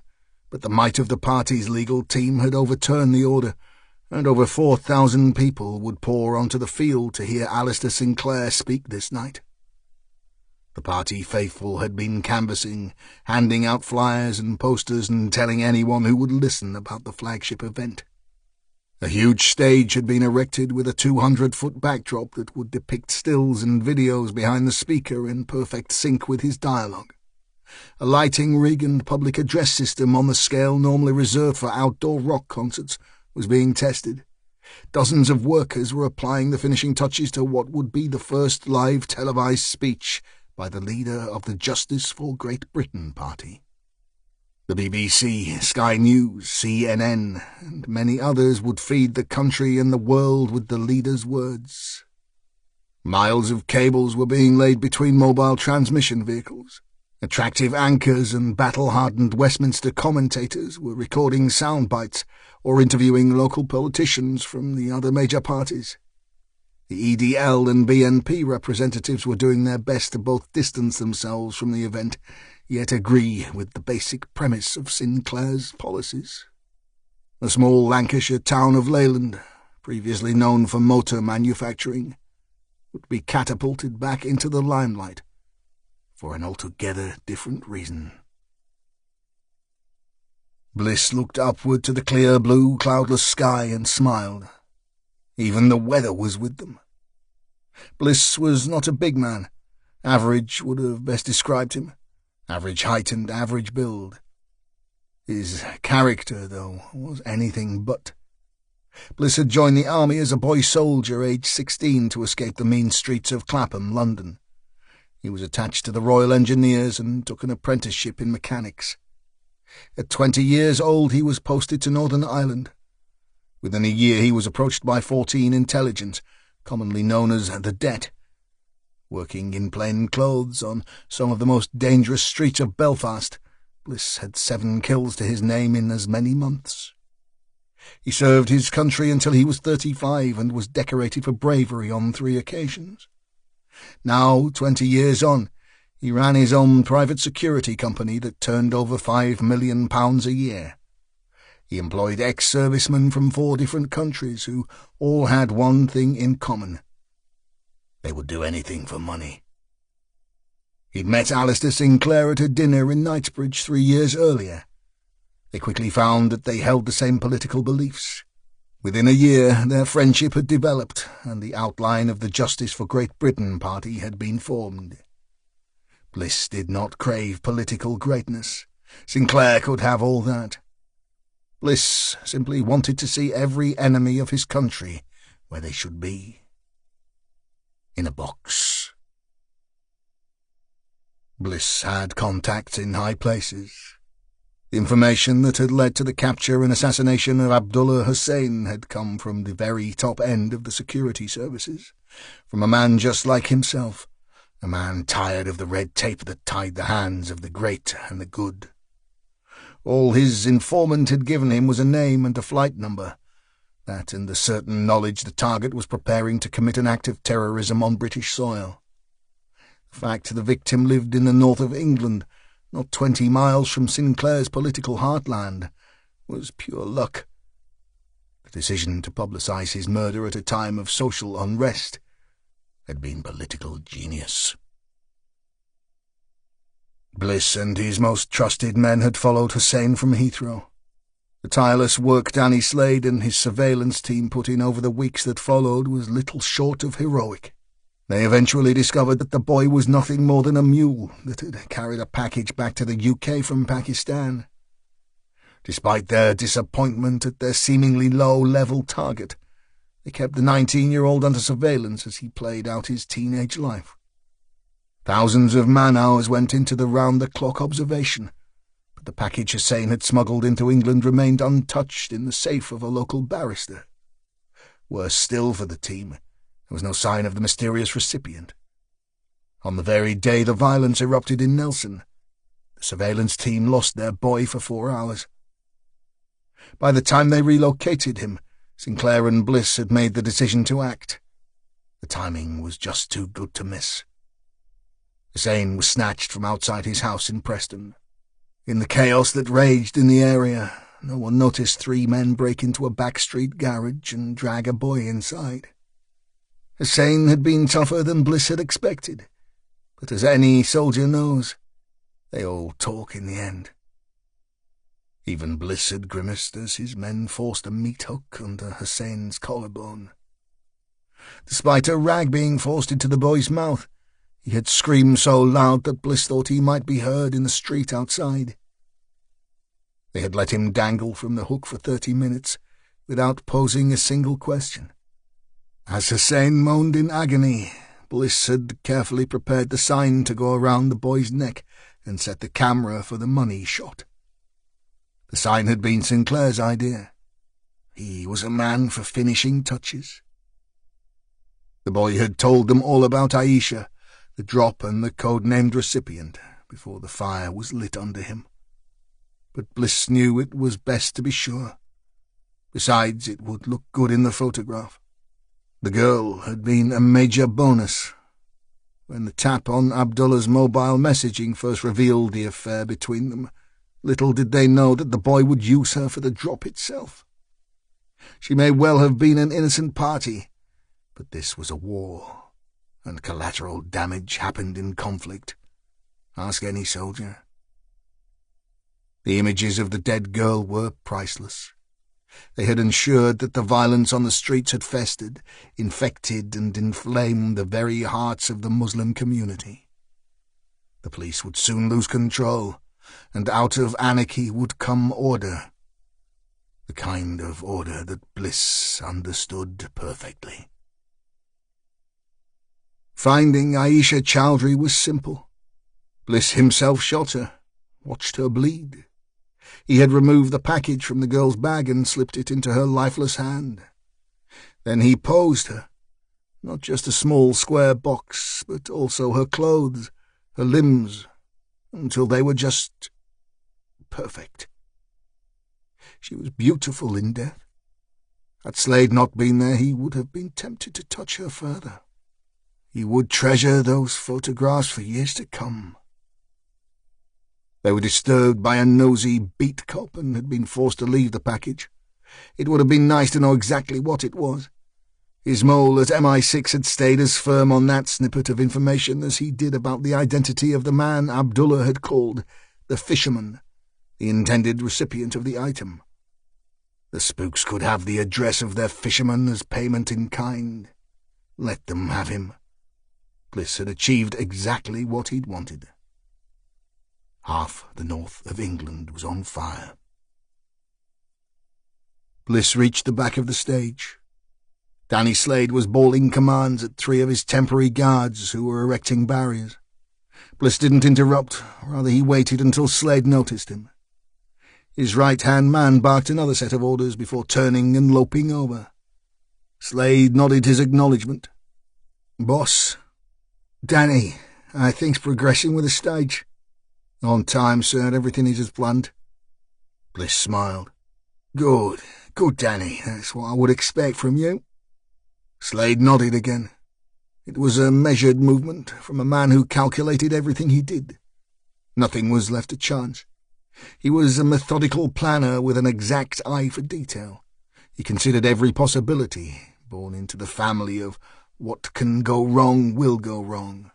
but the might of the party's legal team had overturned the order, and over 4,000 people would pour onto the field to hear Alistair Sinclair speak this night. The party faithful had been canvassing, handing out flyers and posters and telling anyone who would listen about the flagship event. A huge stage had been erected with a 200-foot backdrop that would depict stills and videos behind the speaker in perfect sync with his dialogue. A lighting rig and public address system on the scale normally reserved for outdoor rock concerts was being tested. Dozens of workers were applying the finishing touches to what would be the first live televised speech by the leader of the Justice for Great Britain party. The BBC, Sky News, CNN, and many others would feed the country and the world with the leader's words. Miles of cables were being laid between mobile transmission vehicles. Attractive anchors and battle-hardened Westminster commentators were recording sound bites or interviewing local politicians from the other major parties. The EDL and BNP representatives were doing their best to both distance themselves from the event, yet agree with the basic premise of Sinclair's policies. The small Lancashire town of Leyland, previously known for motor manufacturing, would be catapulted back into the limelight for an altogether different reason. Bliss looked upward to the clear blue, cloudless sky and smiled. Even the weather was with them. Bliss was not a big man. Average would have best described him. Average height and average build. His character, though, was anything but. Bliss had joined the army as a boy soldier aged 16 to escape the mean streets of Clapham, London. He was attached to the Royal Engineers and took an apprenticeship in mechanics. At 20 years old he was posted to Northern Ireland. Within a year he was approached by 14 intelligence, commonly known as the Det. Working in plain clothes on some of the most dangerous streets of Belfast, Bliss had 7 kills to his name in as many months. He served his country until he was 35 and was decorated for bravery on 3 occasions. Now, 20 years on, he ran his own private security company that turned over £5 million a year. He employed ex-servicemen from 4 different countries who all had one thing in common. They would do anything for money. He'd met Alistair Sinclair at a dinner in Knightsbridge 3 years earlier. They quickly found that they held the same political beliefs. Within a year, their friendship had developed, and the outline of the Justice for Great Britain party had been formed. Bliss did not crave political greatness. Sinclair could have all that. Bliss simply wanted to see every enemy of his country where they should be. In a box. Bliss had contacts in high places. The information that had led to the capture and assassination of Abdullah Hussein had come from the very top end of the security services, from a man just like himself, a man tired of the red tape that tied the hands of the great and the good. All his informant had given him was a name and a flight number, that and the certain knowledge the target was preparing to commit an act of terrorism on British soil. The fact the victim lived in the north of England, not 20 miles from Sinclair's political heartland, was pure luck. The decision to publicise his murder at a time of social unrest had been political genius. Bliss and his most trusted men had followed Hussein from Heathrow. The tireless work Danny Slade and his surveillance team put in over the weeks that followed was little short of heroic. They eventually discovered that the boy was nothing more than a mule that had carried a package back to the UK from Pakistan. Despite their disappointment at their seemingly low-level target, they kept the 19-year-old under surveillance as he played out his teenage life. Thousands of man-hours went into the round-the-clock observation, but the package Hussein had smuggled into England remained untouched in the safe of a local barrister. Worse still for the team, there was no sign of the mysterious recipient. On the very day the violence erupted in Nelson, the surveillance team lost their boy for 4 hours. By the time they relocated him, Sinclair and Bliss had made the decision to act. The timing was just too good to miss. Hussein was snatched from outside his house in Preston. In the chaos that raged in the area, no one noticed 3 men break into a backstreet garage and drag a boy inside. Hussein had been tougher than Bliss had expected, but as any soldier knows, they all talk in the end. Even Bliss had grimaced as his men forced a meat hook under Hussein's collarbone. Despite a rag being forced into the boy's mouth, he had screamed so loud that Bliss thought he might be heard in the street outside. They had let him dangle from the hook for 30 minutes without posing a single question. As Hussein moaned in agony, Bliss had carefully prepared the sign to go around the boy's neck and set the camera for the money shot. The sign had been Sinclair's idea. He was a man for finishing touches. The boy had told them all about Aisha, the drop and the code-named recipient, before the fire was lit under him. But Bliss knew it was best to be sure. Besides, it would look good in the photograph. The girl had been a major bonus. When the tap on Abdullah's mobile messaging first revealed the affair between them, little did they know that the boy would use her for the drop itself. She may well have been an innocent party, but this was a war, and collateral damage happened in conflict. Ask any soldier. The images of the dead girl were priceless. They had ensured that the violence on the streets had festered, infected and inflamed the very hearts of the Muslim community. The police would soon lose control, and out of anarchy would come order. the kind of order that Bliss understood perfectly. Finding Aisha Chowdhury was simple. Bliss himself shot her, watched her bleed. He had removed the package from the girl's bag and slipped it into her lifeless hand. Then he posed her, not just a small square box, but also her clothes, her limbs, until they were just perfect. She was beautiful in death. Had Slade not been there, he would have been tempted to touch her further. He would treasure those photographs for years to come. They were disturbed by a nosy beat cop and had been forced to leave the package. It would have been nice to know exactly what it was. His mole at MI6 had stayed as firm on that snippet of information as he did about the identity of the man Abdullah had called the fisherman, the intended recipient of the item. The spooks could have the address of their fisherman as payment in kind. Let them have him. Bliss had achieved exactly what he'd wanted. Half the north of England was on fire. Bliss reached the back of the stage. Danny Slade was bawling commands at 3 of his temporary guards who were erecting barriers. Bliss didn't interrupt, rather he waited until Slade noticed him. His right-hand man barked another set of orders before turning and loping over. Slade nodded his acknowledgement. "Boss, Danny, I think's progressing with the stage." "On time, sir. Everything is as planned." Bliss smiled. Good, Danny. That's what I would expect from you." Slade nodded again. It was a measured movement from a man who calculated everything he did. Nothing was left to chance. He was a methodical planner with an exact eye for detail. He considered every possibility, born into the family of what can go wrong will go wrong.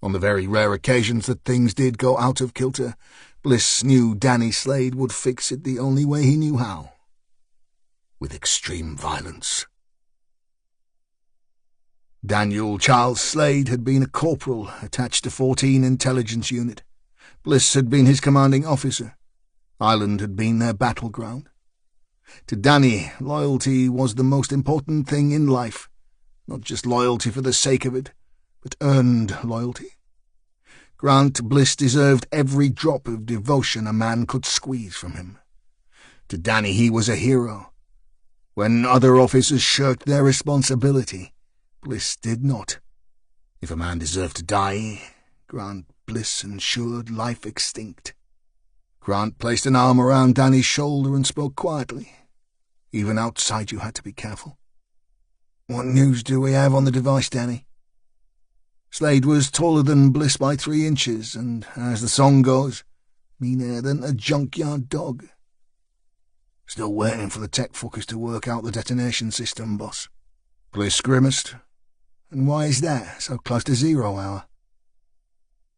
On the very rare occasions that things did go out of kilter, Bliss knew Danny Slade would fix it the only way he knew how. With extreme violence. Daniel Charles Slade had been a corporal attached to 14 Intelligence Unit. Bliss had been his commanding officer. Ireland had been their battleground. To Danny, loyalty was the most important thing in life. Not just loyalty for the sake of it, but earned loyalty. Grant Bliss deserved every drop of devotion a man could squeeze from him. To Danny he was a hero. When other officers shirked their responsibility, Bliss did not. If a man deserved to die, Grant Bliss ensured life extinct. Grant placed an arm around Danny's shoulder and spoke quietly. Even outside you had to be careful. "What news do we have on the device, Danny?" Slade was taller than Bliss by 3 inches, and, as the song goes, meaner than a junkyard dog. "Still waiting for the tech fuckers to work out the detonation system, boss." Bliss grimaced. "And why is that, so close to 0 hour?"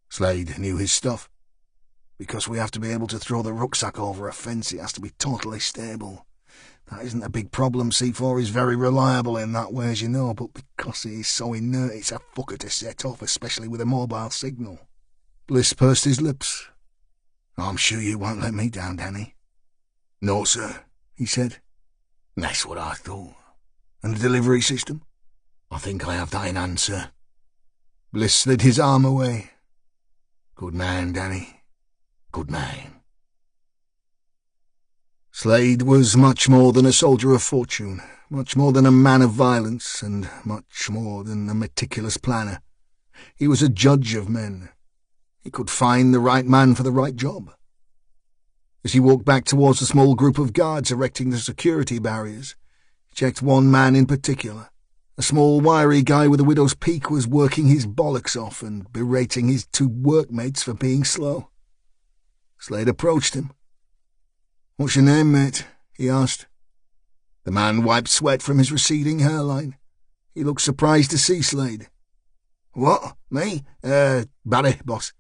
Slade knew his stuff. "Because we have to be able to throw the rucksack over a fence, it has to be totally stable. That isn't a big problem. C4 is very reliable in that way, as you know, but because it is so inert, it's a fucker to set off, especially with a mobile signal." Bliss pursed his lips. "I'm sure you won't let me down, Danny." "No, sir," he said. "That's what I thought. And the delivery system?" "I think I have that in hand, sir." Bliss slid his arm away. "Good man, Danny. Good man." Slade was much more than a soldier of fortune, much more than a man of violence, and much more than a meticulous planner. He was a judge of men. He could find the right man for the right job. As he walked back towards the small group of guards erecting the security barriers, he checked one man in particular. A small, wiry guy with a widow's peak was working his bollocks off and berating his 2 workmates for being slow. Slade approached him. "What's your name, mate?" he asked. The man wiped sweat from his receding hairline. He looked surprised to see Slade. "What? Me? Barry, boss."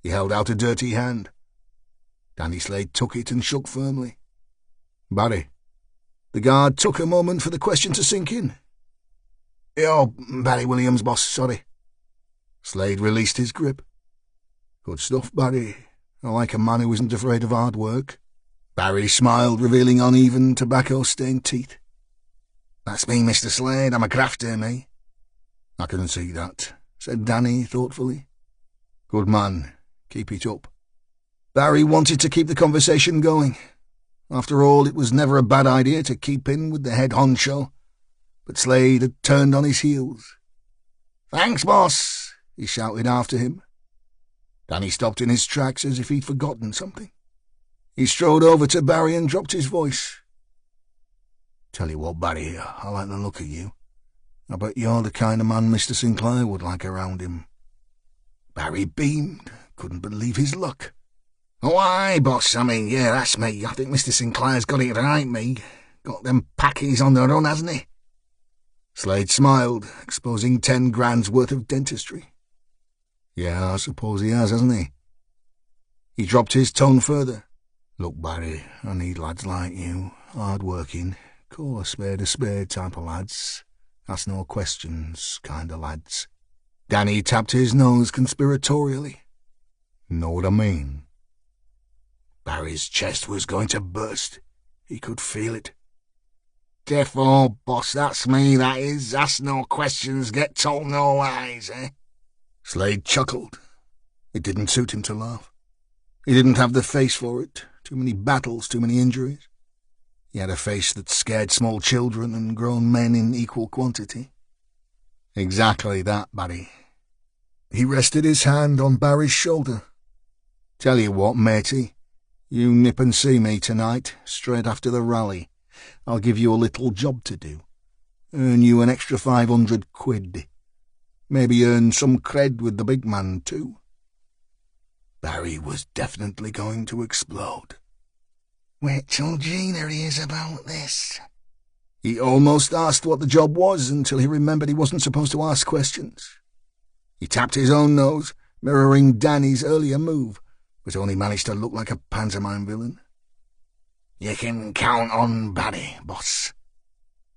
He held out a dirty hand. Danny Slade took it and shook firmly. "Barry." The guard took a moment for the question to sink in. "Oh, Barry Williams, boss, sorry." Slade released his grip. "Good stuff, Barry. I like a man who isn't afraid of hard work. Barry smiled, revealing uneven, tobacco-stained teeth. "That's me, Mr. Slade. I'm a grafter, me." "I can see that," said Danny thoughtfully. "Good man. Keep it up." Barry wanted to keep the conversation going. After all, it was never a bad idea to keep in with the head honcho. But Slade had turned on his heels. "Thanks, boss," he shouted after him. Danny stopped in his tracks as if he'd forgotten something. He strode over to Barry and dropped his voice. "Tell you what, Barry, I like the look of you. I bet you're the kind of man Mr. Sinclair would like around him." Barry beamed, couldn't believe his luck. "Oh, aye, boss, yeah, that's me. I think Mr. Sinclair's got it right, me. Got them packies on the run, hasn't he?" Slade smiled, exposing 10 grand's worth of dentistry. "Yeah, I suppose he has, hasn't he?" He dropped his tone further. "Look, Barry, I need lads like you, hard-working, call a spade type of lads. Ask no questions kind of lads." Danny tapped his nose conspiratorially. "Know what I mean?" Barry's chest was going to burst. He could feel it. "Defo, boss, that's me, that is. Ask no questions, get told no lies, eh?" Slade chuckled. It didn't suit him to laugh. He didn't have the face for it. Too many battles, too many injuries. He had a face that scared small children and grown men in equal quantity. "Exactly that, Barry." He rested his hand on Barry's shoulder. "Tell you what, matey, you nip and see me tonight, straight after the rally. I'll give you a little job to do. Earn you an extra 500 quid. Maybe earn some cred with the big man, too." Barry was definitely going to explode. "Wait till Gina hears about this." He almost asked what the job was until he remembered he wasn't supposed to ask questions. He tapped his own nose, mirroring Danny's earlier move, but only managed to look like a pantomime villain. "You can count on Barry, boss."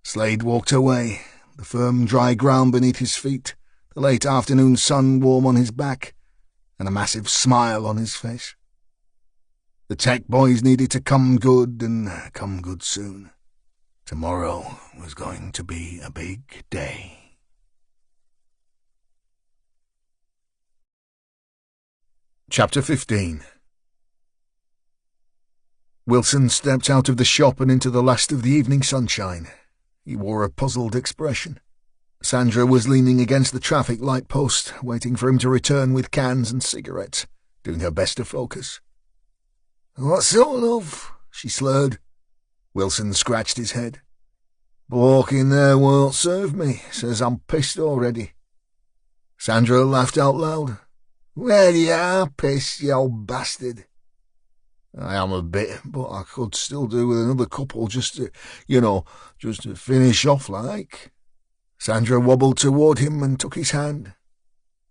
Slade walked away, the firm dry ground beneath his feet, the late afternoon sun warm on his back, and a massive smile on his face. The tech boys needed to come good, and come good soon. Tomorrow was going to be a big day. Chapter 15. Wilson stepped out of the shop and into the last of the evening sunshine. He wore a puzzled expression. Sandra was leaning against the traffic light post, waiting for him to return with cans and cigarettes, doing her best to focus. "What sort of?" she slurred. Wilson scratched his head. "Bloke in there won't serve me, says I'm pissed already." Sandra laughed out loud. "Well, you are pissed, you old bastard." "I am a bit, but I could still do with another couple just to finish off like." Sandra wobbled toward him and took his hand.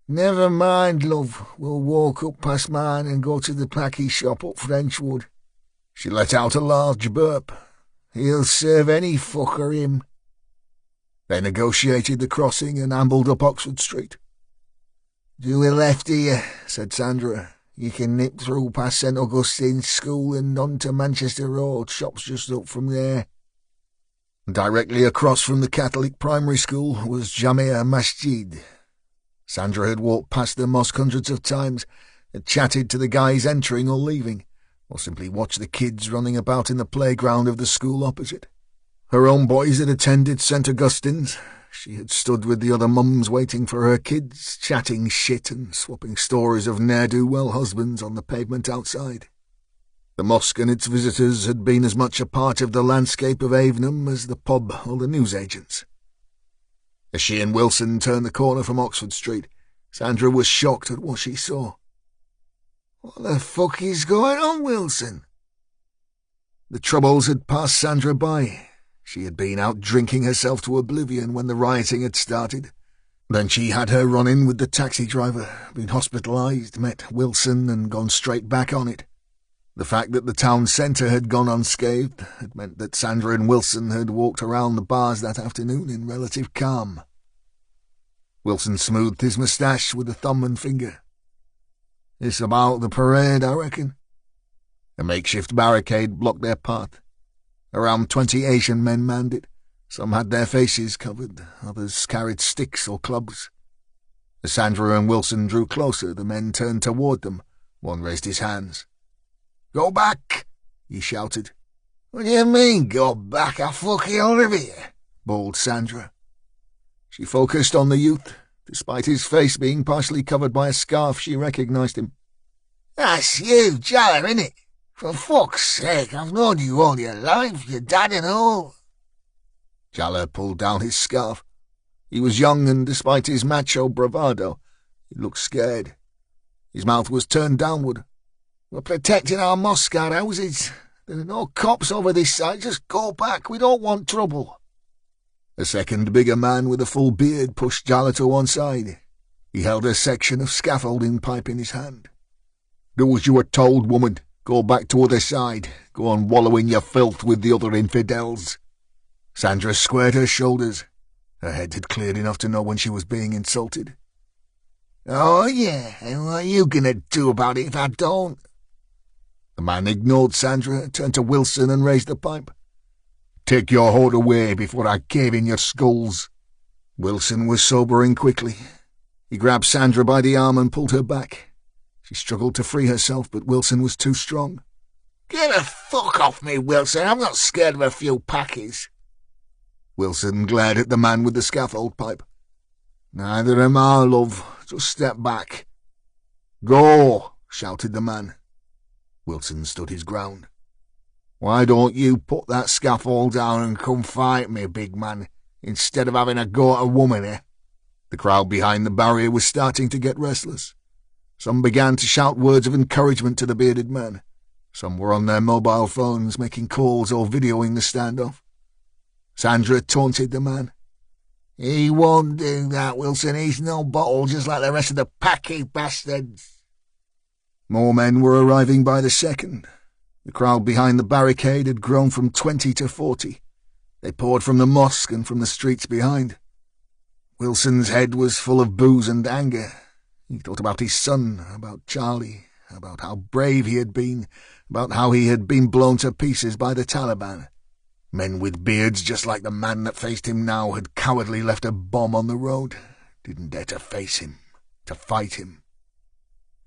"Never mind, love. We'll walk up past mine and go to the packy shop up Frenchwood." She let out a large burp. "He'll serve any fucker him." They negotiated the crossing and ambled up Oxford Street. "Do a left here," said Sandra. "You can nip through past St. Augustine's School and on to Manchester Road. Shop's just up from there." Directly across from the Catholic primary school was Jamia Masjid. Sandra had walked past the mosque hundreds of times, had chatted to the guys entering or leaving, or simply watched the kids running about in the playground of the school opposite. Her own boys had attended St. Augustine's. She had stood with the other mums waiting for her kids, chatting shit and swapping stories of ne'er-do-well husbands on the pavement outside. The mosque and its visitors had been as much a part of the landscape of Avenham as the pub or the newsagents. As she and Wilson turned the corner from Oxford Street, Sandra was shocked at what she saw. "What the fuck is going on, Wilson?" The troubles had passed Sandra by. She had been out drinking herself to oblivion when the rioting had started. Then she had her run-in with the taxi driver, been hospitalised, met Wilson and gone straight back on it. The fact that the town centre had gone unscathed had meant that Sandra and Wilson had walked around the bars that afternoon in relative calm. Wilson smoothed his moustache with a thumb and finger. "It's about the parade, I reckon." A makeshift barricade blocked their path. Around 20 Asian men manned it. Some had their faces covered, others carried sticks or clubs. As Sandra and Wilson drew closer, the men turned toward them. One raised his hands. "Go back!" he shouted. "What do you mean, go back? I fucking live here," bawled Sandra. She focused on the youth. Despite his face being partially covered by a scarf, she recognized him. "That's you, Jalla, innit? For fuck's sake, I've known you all your life, your dad and all." Jalla pulled down his scarf. He was young, and despite his macho bravado, he looked scared. His mouth was turned downward. "We're protecting our mosque guard houses. There are no cops over this side. Just go back. We don't want trouble." A second bigger man with a full beard pushed Jalla to one side. He held a section of scaffolding pipe in his hand. "Do as you were told, woman. Go back to other side. Go on wallowing your filth with the other infidels." Sandra squared her shoulders. Her head had cleared enough to know when she was being insulted. "Oh, yeah, and what are you gonna do about it if I don't?" The man ignored Sandra, turned to Wilson and raised the pipe. "Take your hoard away before I cave in your skulls." Wilson was sobering quickly. He grabbed Sandra by the arm and pulled her back. She struggled to free herself, but Wilson was too strong. "Get the fuck off me, Wilson. I'm not scared of a few packies." Wilson glared at the man with the scaffold pipe. "Neither am I, love. Just step back." "Go!" shouted the man. Wilson stood his ground. "Why don't you put that scaffold down and come fight me, big man, instead of having a go at a woman, eh?" The crowd behind the barrier was starting to get restless. Some began to shout words of encouragement to the bearded man. Some were on their mobile phones, making calls or videoing the standoff. Sandra taunted the man. "He won't do that, Wilson. He's no bottle, just like the rest of the packy bastards." More men were arriving by the second. The crowd behind the barricade had grown from 20 to 40. They poured from the mosque and from the streets behind. Wilson's head was full of booze and anger. He thought about his son, about Charlie, about how brave he had been, about how he had been blown to pieces by the Taliban. Men with beards just like the man that faced him now had cowardly left a bomb on the road, didn't dare to face him, to fight him.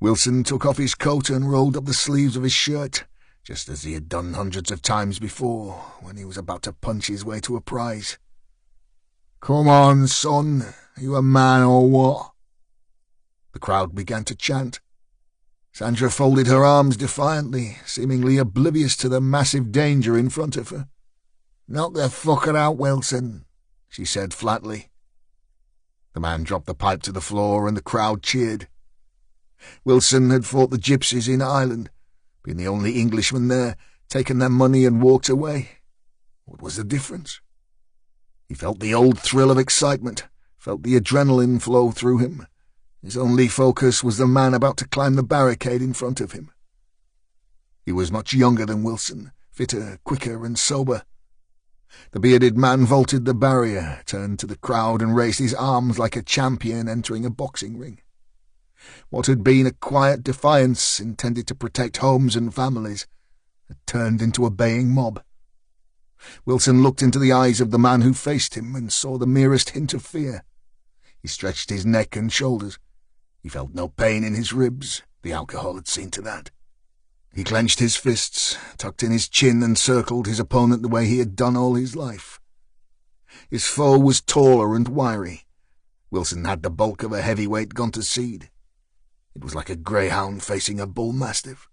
Wilson took off his coat and rolled up the sleeves of his shirt, just as he had done hundreds of times before, when he was about to punch his way to a prize. "Come on, son, are you a man or what?" The crowd began to chant. Sandra folded her arms defiantly, seemingly oblivious to the massive danger in front of her. "Knock the fucker out, Wilson," she said flatly. The man dropped the pipe to the floor and the crowd cheered. Wilson had fought the gypsies in Ireland, been the only Englishman there, taken their money and walked away. What was the difference? He felt the old thrill of excitement, felt the adrenaline flow through him. His only focus was the man about to climb the barricade in front of him. He was much younger than Wilson, fitter, quicker and sober. The bearded man vaulted the barrier, turned to the crowd and raised his arms like a champion entering a boxing ring. What had been a quiet defiance intended to protect homes and families had turned into a baying mob. Wilson looked into the eyes of the man who faced him and saw the merest hint of fear. He stretched his neck and shoulders. He felt no pain in his ribs. The alcohol had seen to that. He clenched his fists, tucked in his chin and circled his opponent the way he had done all his life. His foe was taller and wiry. Wilson had the bulk of a heavyweight gone to seed. It was like a greyhound facing a bull mastiff.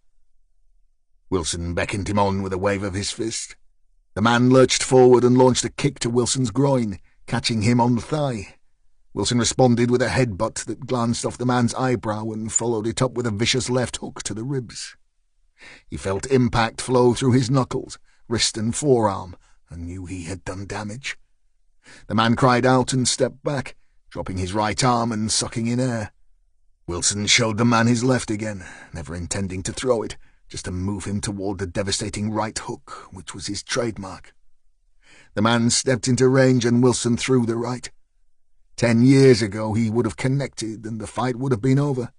Wilson beckoned him on with a wave of his fist. The man lurched forward and launched a kick to Wilson's groin, catching him on the thigh. Wilson responded with a headbutt that glanced off the man's eyebrow and followed it up with a vicious left hook to the ribs. He felt impact flow through his knuckles, wrist and forearm, and knew he had done damage. The man cried out and stepped back, dropping his right arm and sucking in air. Wilson showed the man his left again, never intending to throw it, just to move him toward the devastating right hook, which was his trademark. The man stepped into range and Wilson threw the right. 10 years ago he would have connected and the fight would have been over.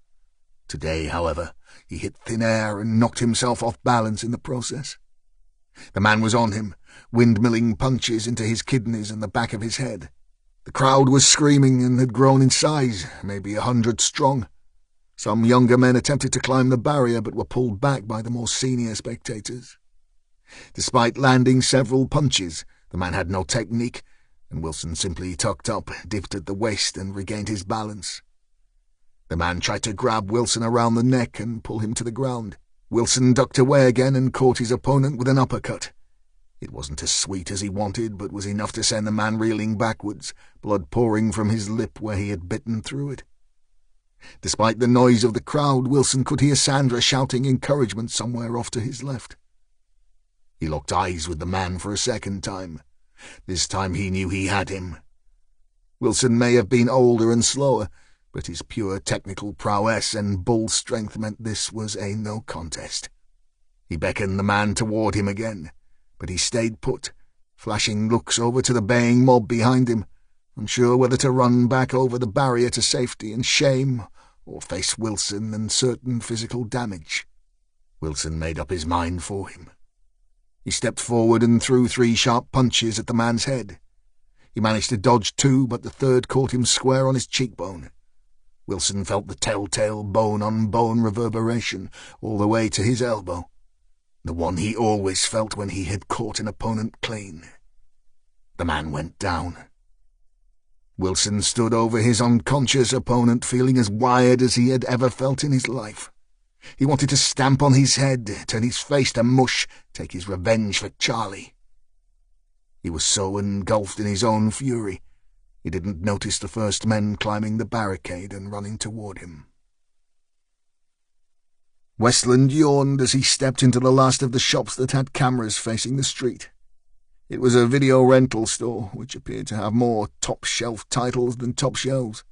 Today, however, he hit thin air and knocked himself off balance in the process. The man was on him, windmilling punches into his kidneys and the back of his head. The crowd was screaming and had grown in size, maybe 100 strong. Some younger men attempted to climb the barrier but were pulled back by the more senior spectators. Despite landing several punches, the man had no technique, and Wilson simply tucked up, dipped at the waist, and regained his balance. The man tried to grab Wilson around the neck and pull him to the ground. Wilson ducked away again and caught his opponent with an uppercut. It wasn't as sweet as he wanted, but was enough to send the man reeling backwards, blood pouring from his lip where he had bitten through it. Despite the noise of the crowd, Wilson could hear Sandra shouting encouragement somewhere off to his left. He locked eyes with the man for a second time. This time he knew he had him. Wilson may have been older and slower, but his pure technical prowess and bull strength meant this was a no contest. He beckoned the man toward him again, but he stayed put, flashing looks over to the baying mob behind him, unsure whether to run back over the barrier to safety and shame or face Wilson and certain physical damage. Wilson made up his mind for him. He stepped forward and threw 3 sharp punches at the man's head. He managed to dodge 2, but the third caught him square on his cheekbone. Wilson felt the telltale bone-on-bone reverberation all the way to his elbow, the one he always felt when he had caught an opponent clean. The man went down. Wilson stood over his unconscious opponent, feeling as wired as he had ever felt in his life. He wanted to stamp on his head, turn his face to mush, take his revenge for Charlie. He was so engulfed in his own fury, he didn't notice the first men climbing the barricade and running toward him. Westland yawned as he stepped into the last of the shops that had cameras facing the street. It was a video rental store, which appeared to have more top-shelf titles than top shelves.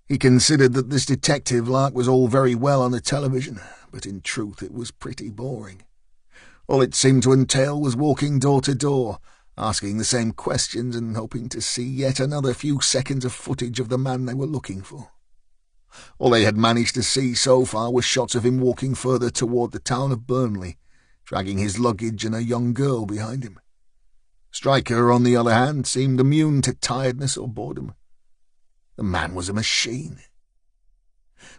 He considered that this detective lark was all very well on the television, but in truth it was pretty boring. All it seemed to entail was walking door to door, asking the same questions and hoping to see yet another few seconds of footage of the man they were looking for. All they had managed to see so far was shots of him walking further toward the town of Burnley, dragging his luggage and a young girl behind him. Stryker, on the other hand, seemed immune to tiredness or boredom. The man was a machine.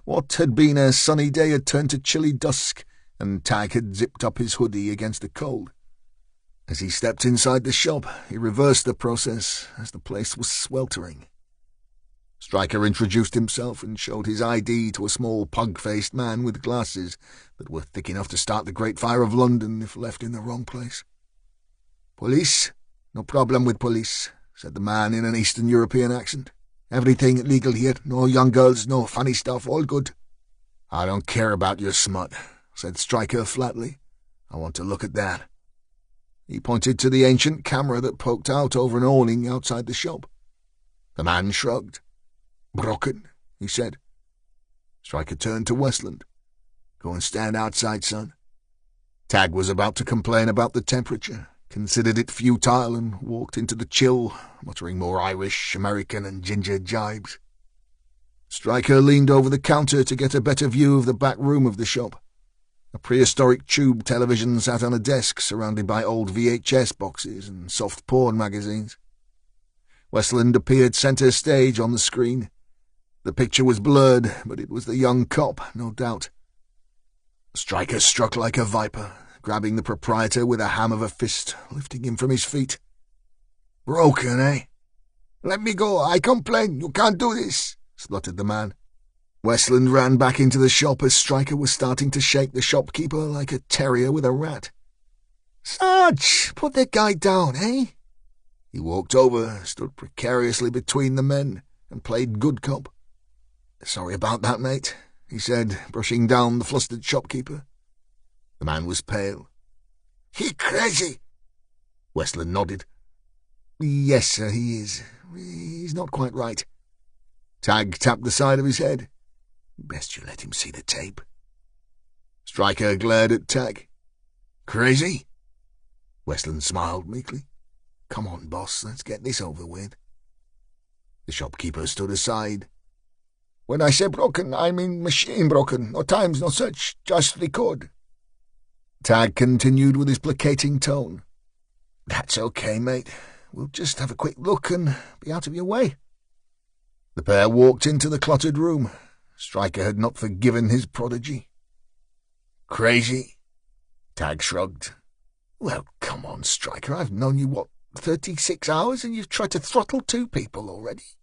What had been a sunny day had turned to chilly dusk, and Tag had zipped up his hoodie against the cold. As he stepped inside the shop, he reversed the process as the place was sweltering. Stryker introduced himself and showed his ID to a small pug-faced man with glasses that were thick enough to start the Great Fire of London if left in the wrong place. "Police? No problem with police," said the man in an Eastern European accent. "Everything legal here, no young girls, no funny stuff, all good." "I don't care about your smut," said Stryker flatly. "I want to look at that." He pointed to the ancient camera that poked out over an awning outside the shop. The man shrugged. "Broken," he said. Stryker turned to Westland. "Go and stand outside, son." Tag was about to complain about the temperature, considered it futile, and walked into the chill, muttering more Irish, American, and ginger jibes. Stryker leaned over the counter to get a better view of the back room of the shop. A prehistoric tube television sat on a desk surrounded by old VHS boxes and soft porn magazines. Westland appeared centre stage on the screen. The picture was blurred, but it was the young cop, no doubt. Stryker struck like a viper, grabbing the proprietor with a ham of a fist, lifting him from his feet. "Broken, eh? Let me go, I complain, you can't do this," spluttered the man. Westland ran back into the shop as Stryker was starting to shake the shopkeeper like a terrier with a rat. "Sarge, put that guy down, eh?" He walked over, stood precariously between the men, and played good cop. "Sorry about that, mate," he said, brushing down the flustered shopkeeper. The man was pale. "He crazy?" Westland nodded. "Yes, sir, he is. He's not quite right." Tag tapped the side of his head. "Best you let him see the tape." Stryker glared at Tag. "Crazy?" Westland smiled meekly. "Come on, boss, let's get this over with." The shopkeeper stood aside. When I say broken, I mean machine broken. No times, no such. Just record." Tag continued with his placating tone. "That's okay, mate. We'll just have a quick look and be out of your way." The pair walked into the cluttered room. Stryker had not forgiven his prodigy. "Crazy?" Tag shrugged. "Well, come on, Stryker. I've known you, 36 hours, and you've tried to throttle 2 people already?"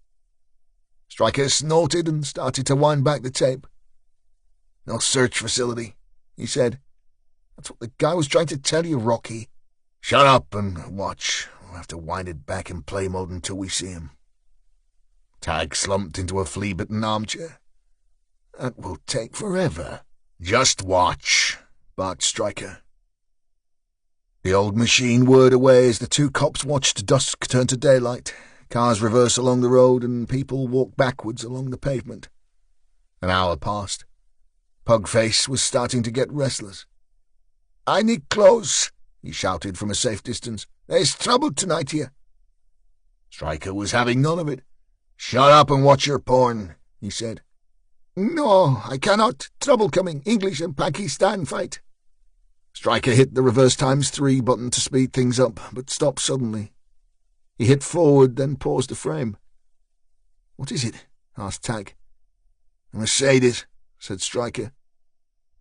Stryker snorted and started to wind back the tape. "No search facility," he said. "That's what the guy was trying to tell you, Rocky." "Shut up and watch. We'll have to wind it back in play mode until we see him." Tag slumped into a flea-bitten armchair. "That will take forever." "Just watch," barked Stryker. The old machine whirred away as the 2 cops watched dusk turn to daylight. Cars reverse along the road and people walk backwards along the pavement. An hour passed. Pugface was starting to get restless. "I need clothes," he shouted from a safe distance. "There's trouble tonight here." Stryker was having none of it. "Shut up and watch your porn," he said. "No, I cannot. Trouble coming. English and Pakistan fight." Stryker hit the reverse ×3 button to speed things up, but stopped suddenly. He hit forward, then paused a frame. "What is it?" asked Tag. "A Mercedes," said Stryker.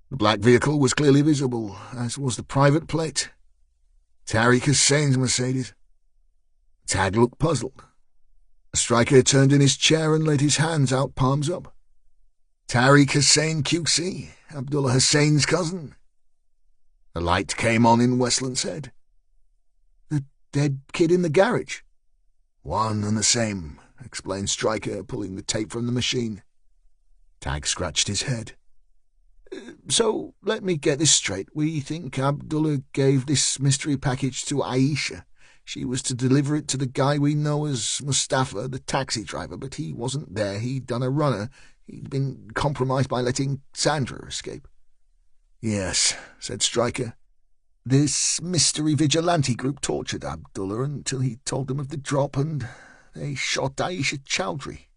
The black vehicle was clearly visible, as was the private plate. Tariq Hussein's Mercedes. Tag looked puzzled. Stryker turned in his chair and laid his hands out, palms up. Tariq Hussein QC, Abdullah Hussein's cousin. A light came on in Westland's head. "The dead kid in the garage?" "One and the same," explained Stryker, pulling the tape from the machine. Tag scratched his head. "So, let me get this straight. We think Abdullah gave this mystery package to Aisha. She was to deliver it to the guy we know as Mustafa, the taxi driver, but he wasn't there. He'd done a runner. He'd been compromised by letting Sandra escape." "Yes," said Stryker. "This mystery vigilante group tortured Abdullah until he told them of the drop, and they shot Aisha Chowdhury."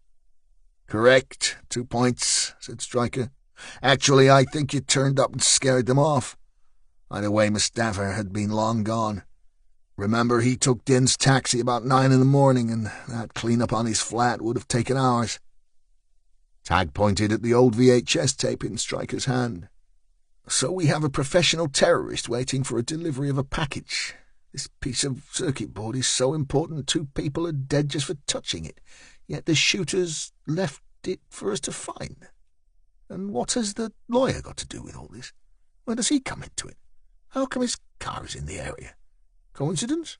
"Correct. 2 points," said Stryker. "Actually, I think you turned up and scared them off. Either way, Mustafa had been long gone. Remember, he took Din's taxi about 9 in the morning, and that clean-up on his flat would have taken hours." Tag pointed at the old VHS tape in Stryker's hand. "So we have a professional terrorist waiting for a delivery of a package. This piece of circuit board is so important 2 people are dead just for touching it, yet the shooters left it for us to find. And what has the lawyer got to do with all this? Where does he come into it? How come his car is in the area? Coincidence?"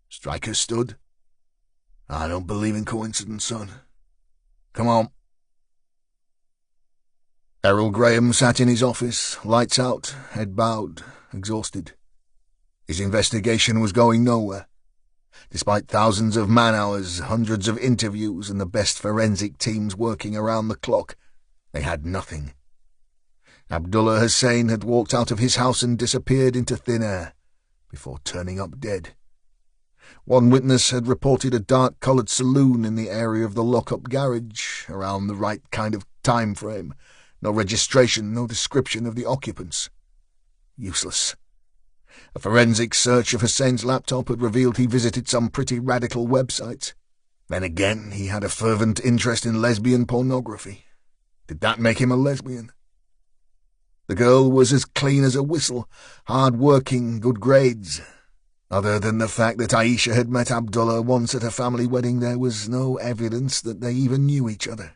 Stryker stood. "I don't believe in coincidence, son. Come on." Errol Graham sat in his office, lights out, head bowed, exhausted. His investigation was going nowhere. Despite thousands of man-hours, hundreds of interviews, and the best forensic teams working around the clock, they had nothing. Abdullah Hussein had walked out of his house and disappeared into thin air, before turning up dead. One witness had reported a dark-coloured saloon in the area of the lock-up garage, around the right kind of time frame. No registration, no description of the occupants. Useless. A forensic search of Hussein's laptop had revealed he visited some pretty radical websites. Then again, he had a fervent interest in lesbian pornography. Did that make him a lesbian? The girl was as clean as a whistle, hard-working, good grades. Other than the fact that Aisha had met Abdullah once at a family wedding, there was no evidence that they even knew each other.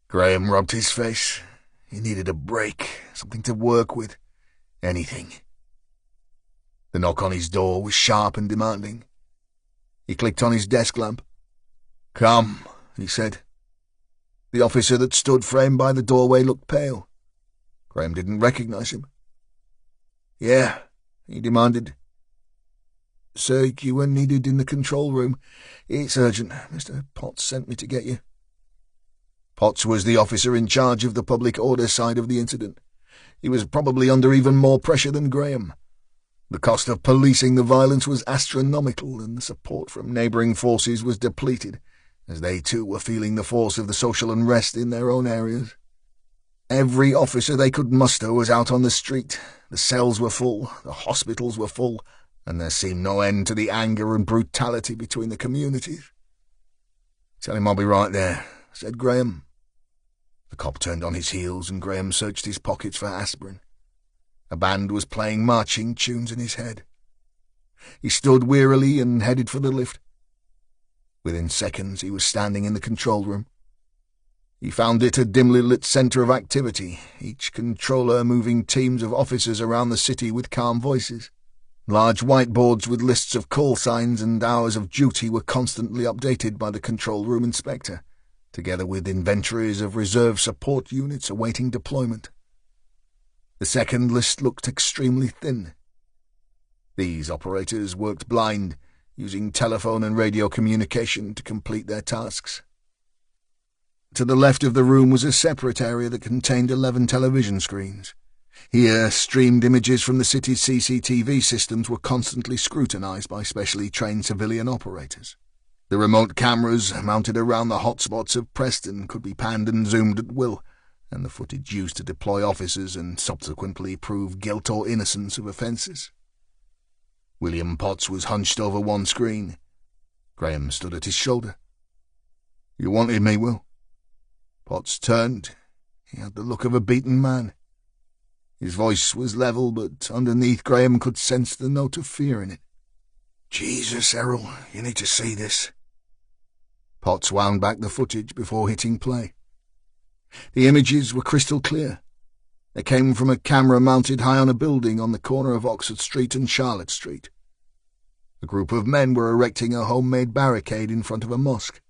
Graham rubbed his face. He needed a break, something to work with. Anything. The knock on his door was sharp and demanding. He clicked on his desk lamp. "Come," he said. The officer that stood framed by the doorway looked pale. Graham didn't recognize him. "Yeah," he demanded. "Sir, you were needed in the control room. It's urgent. Mr. Potts sent me to get you." Potts was the officer in charge of the public order side of the incident. He was probably under even more pressure than Graham. The cost of policing the violence was astronomical, and the support from neighbouring forces was depleted. as they too were feeling the force of the social unrest in their own areas. Every officer they could muster was out on the street. The cells were full, the hospitals were full, and there seemed no end to the anger and brutality between the communities. "Tell him I'll be right there," said Graham. The cop turned on his heels and Graham searched his pockets for aspirin. A band was playing marching tunes in his head. He stood wearily and headed for the lift. Within seconds he was standing in the control room. He found it a dimly lit centre of activity, each controller moving teams of officers around the city with calm voices. Large whiteboards with lists of call signs and hours of duty were constantly updated by the control room inspector, together with inventories of reserve support units awaiting deployment. The second list looked extremely thin. These operators worked blind, using telephone and radio communication to complete their tasks. To the left of the room was a separate area that contained 11 television screens. Here, streamed images from the city's CCTV systems were constantly scrutinized by specially trained civilian operators. The remote cameras mounted around the hotspots of Preston could be panned and zoomed at will, and the footage used to deploy officers and subsequently prove guilt or innocence of offences. William Potts was hunched over one screen. Graham stood at his shoulder. "You wanted me, Will?" Potts turned. He had the look of a beaten man. His voice was level, but underneath Graham could sense the note of fear in it. "Jesus, Errol, you need to see this." Potts wound back the footage before hitting play. The images were crystal clear. They came from a camera mounted high on a building on the corner of Oxford Street and Charlotte Street. A group of men were erecting a homemade barricade in front of a mosque.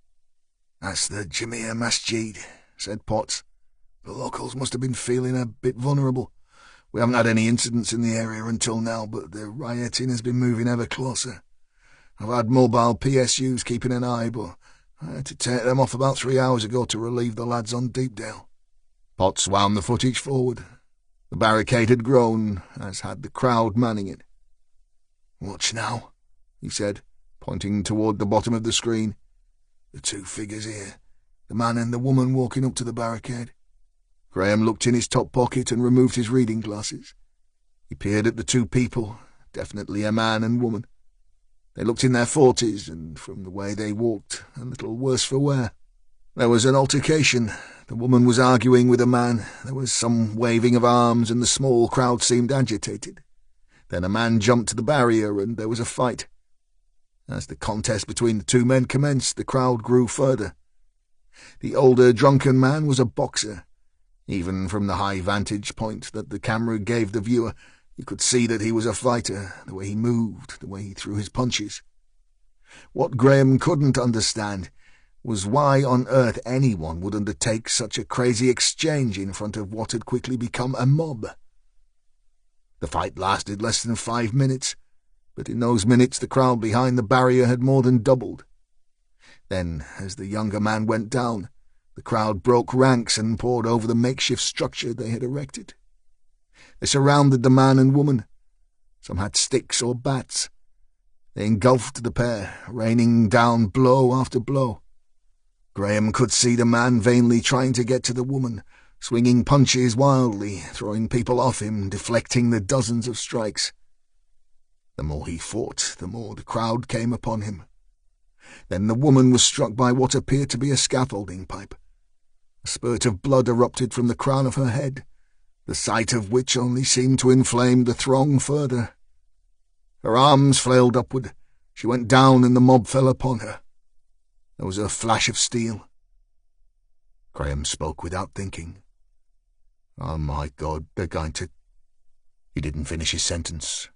"That's the Jamia Masjid," said Potts. "The locals must have been feeling a bit vulnerable. We haven't had any incidents in the area until now, but the rioting has been moving ever closer. I've had mobile PSUs keeping an eye, but I had to take them off about 3 hours ago to relieve the lads on Deepdale." Potts wound the footage forward. The barricade had grown, as had the crowd manning it. "Watch now," he said, pointing toward the bottom of the screen. "The two figures here, the man and the woman walking up to the barricade." Graham looked in his top pocket and removed his reading glasses. He peered at the two people, definitely a man and woman. They looked in their 40s, and from the way they walked, a little worse for wear. There was an altercation. The woman was arguing with a man. There was some waving of arms, and the small crowd seemed agitated. Then a man jumped to the barrier, and there was a fight. As the contest between the two men commenced, the crowd grew further. The older, drunken man was a boxer. Even from the high vantage point that the camera gave the viewer, you could see that he was a fighter, the way he moved, the way he threw his punches. What Graham couldn't understand was why on earth anyone would undertake such a crazy exchange in front of what had quickly become a mob. The fight lasted less than 5 minutes, but in those minutes the crowd behind the barrier had more than doubled. Then, as the younger man went down, the crowd broke ranks and poured over the makeshift structure they had erected. They surrounded the man and woman. Some had sticks or bats. They engulfed the pair, raining down blow after blow. Graham could see the man vainly trying to get to the woman, swinging punches wildly, throwing people off him, deflecting the dozens of strikes. The more he fought, the more the crowd came upon him. Then the woman was struck by what appeared to be a scaffolding pipe. A spurt of blood erupted from the crown of her head, the sight of which only seemed to inflame the throng further. Her arms flailed upward. She went down and the mob fell upon her. There was a flash of steel. Graham spoke without thinking. "Oh, my God, they're going to—" He didn't finish his sentence.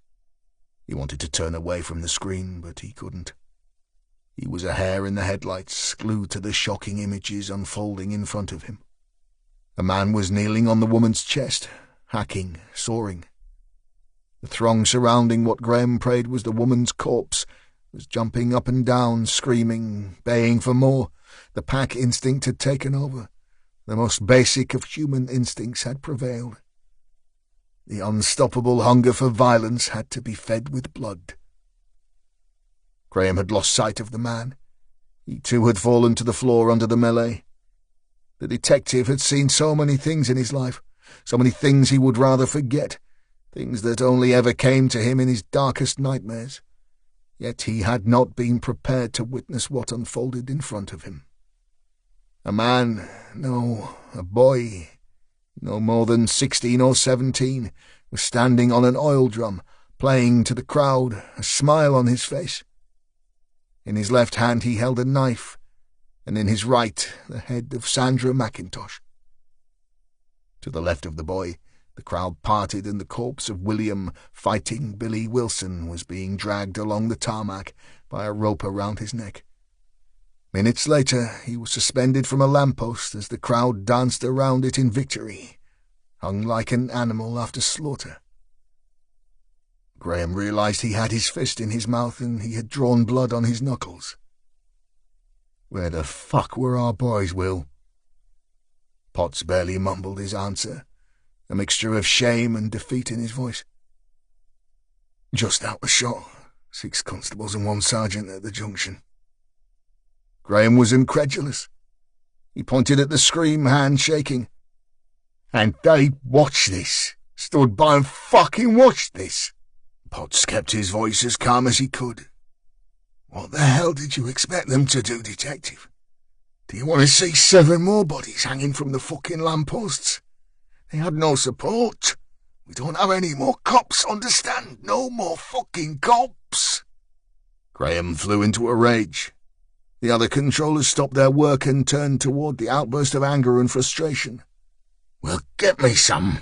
He wanted to turn away from the screen, but he couldn't. He was a hair in the headlights, glued to the shocking images unfolding in front of him. A man was kneeling on the woman's chest, hacking, sawing. The throng surrounding what Graham prayed was the woman's corpse was jumping up and down, screaming, baying for more. The pack instinct had taken over. The most basic of human instincts had prevailed. The unstoppable hunger for violence had to be fed with blood. Graham had lost sight of the man. He too had fallen to the floor under the melee. The detective had seen so many things in his life, so many things he would rather forget, things that only ever came to him in his darkest nightmares. Yet he had not been prepared to witness what unfolded in front of him. A man, no, a boy, no more than 16 or 17, was standing on an oil drum, playing to the crowd, a smile on his face. In his left hand he held a knife, and in his right the head of Sandra McIntosh. To the left of the boy, the crowd parted and the corpse of William Fighting Billy Wilson was being dragged along the tarmac by a rope around his neck. Minutes later, he was suspended from a lamppost as the crowd danced around it in victory, hung like an animal after slaughter. Graham realized he had his fist in his mouth and he had drawn blood on his knuckles. Where the fuck were our boys, Will? Potts barely mumbled his answer, a mixture of shame and defeat in his voice. Just out the shot, 6 constables and 1 sergeant at the junction. Graham was incredulous. He pointed at the scream, hand shaking. And they watched this, stood by and fucking watched this. Potts kept his voice as calm as he could. What the hell did you expect them to do, detective? Do you want to see 7 more bodies hanging from the fucking lampposts? They had no support. We don't have any more cops, understand? No more fucking cops. Graham flew into a rage. The other controllers stopped their work and turned toward the outburst of anger and frustration. Well, get me some.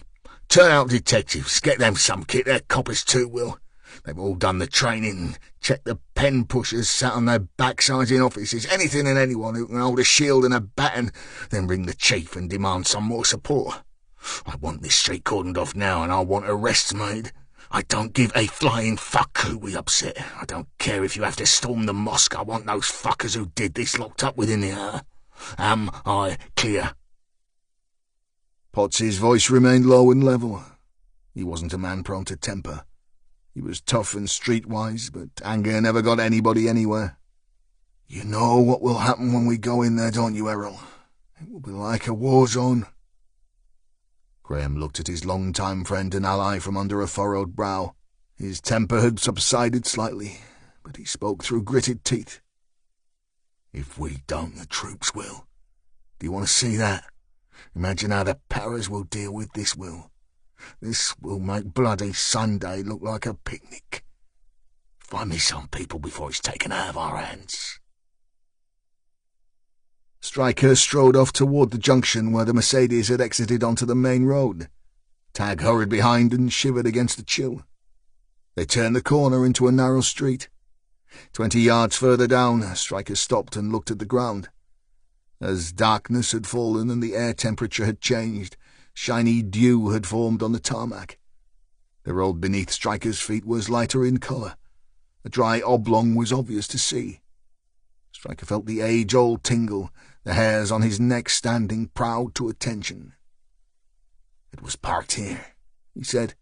Turn out detectives. Get them some kit. They're coppers too, Will. They've all done the training. Check the pen pushers sat on their backsides in offices. Anything and anyone who can hold a shield and a baton. Then ring the chief and demand some more support. I want this street cordoned off now, and I want arrests made. I don't give a flying fuck who we upset. I don't care if you have to storm the mosque. I want those fuckers who did this locked up within the hour. Am I clear? Potts's voice remained low and level. He wasn't a man prone to temper. He was tough and streetwise, but anger never got anybody anywhere. You know what will happen when we go in there, don't you, Errol? It will be like a war zone. Graham looked at his long-time friend and ally from under a furrowed brow. His temper had subsided slightly, but he spoke through gritted teeth. If we don't, the troops will. Do you want to see that? Imagine how the paras will deal with this, Will. This will make bloody Sunday look like a picnic. Find me some people before it's taken out of our hands. Stryker strode off toward the junction where the Mercedes had exited onto the main road. Tag hurried behind and shivered against the chill. They turned the corner into a narrow street. 20 yards further down, Stryker stopped and looked at the ground. As darkness had fallen and the air temperature had changed, shiny dew had formed on the tarmac. The road beneath Stryker's feet was lighter in colour. A dry oblong was obvious to see. Stryker felt the age-old tingle, the hairs on his neck standing proud to attention. It was parked here, he said.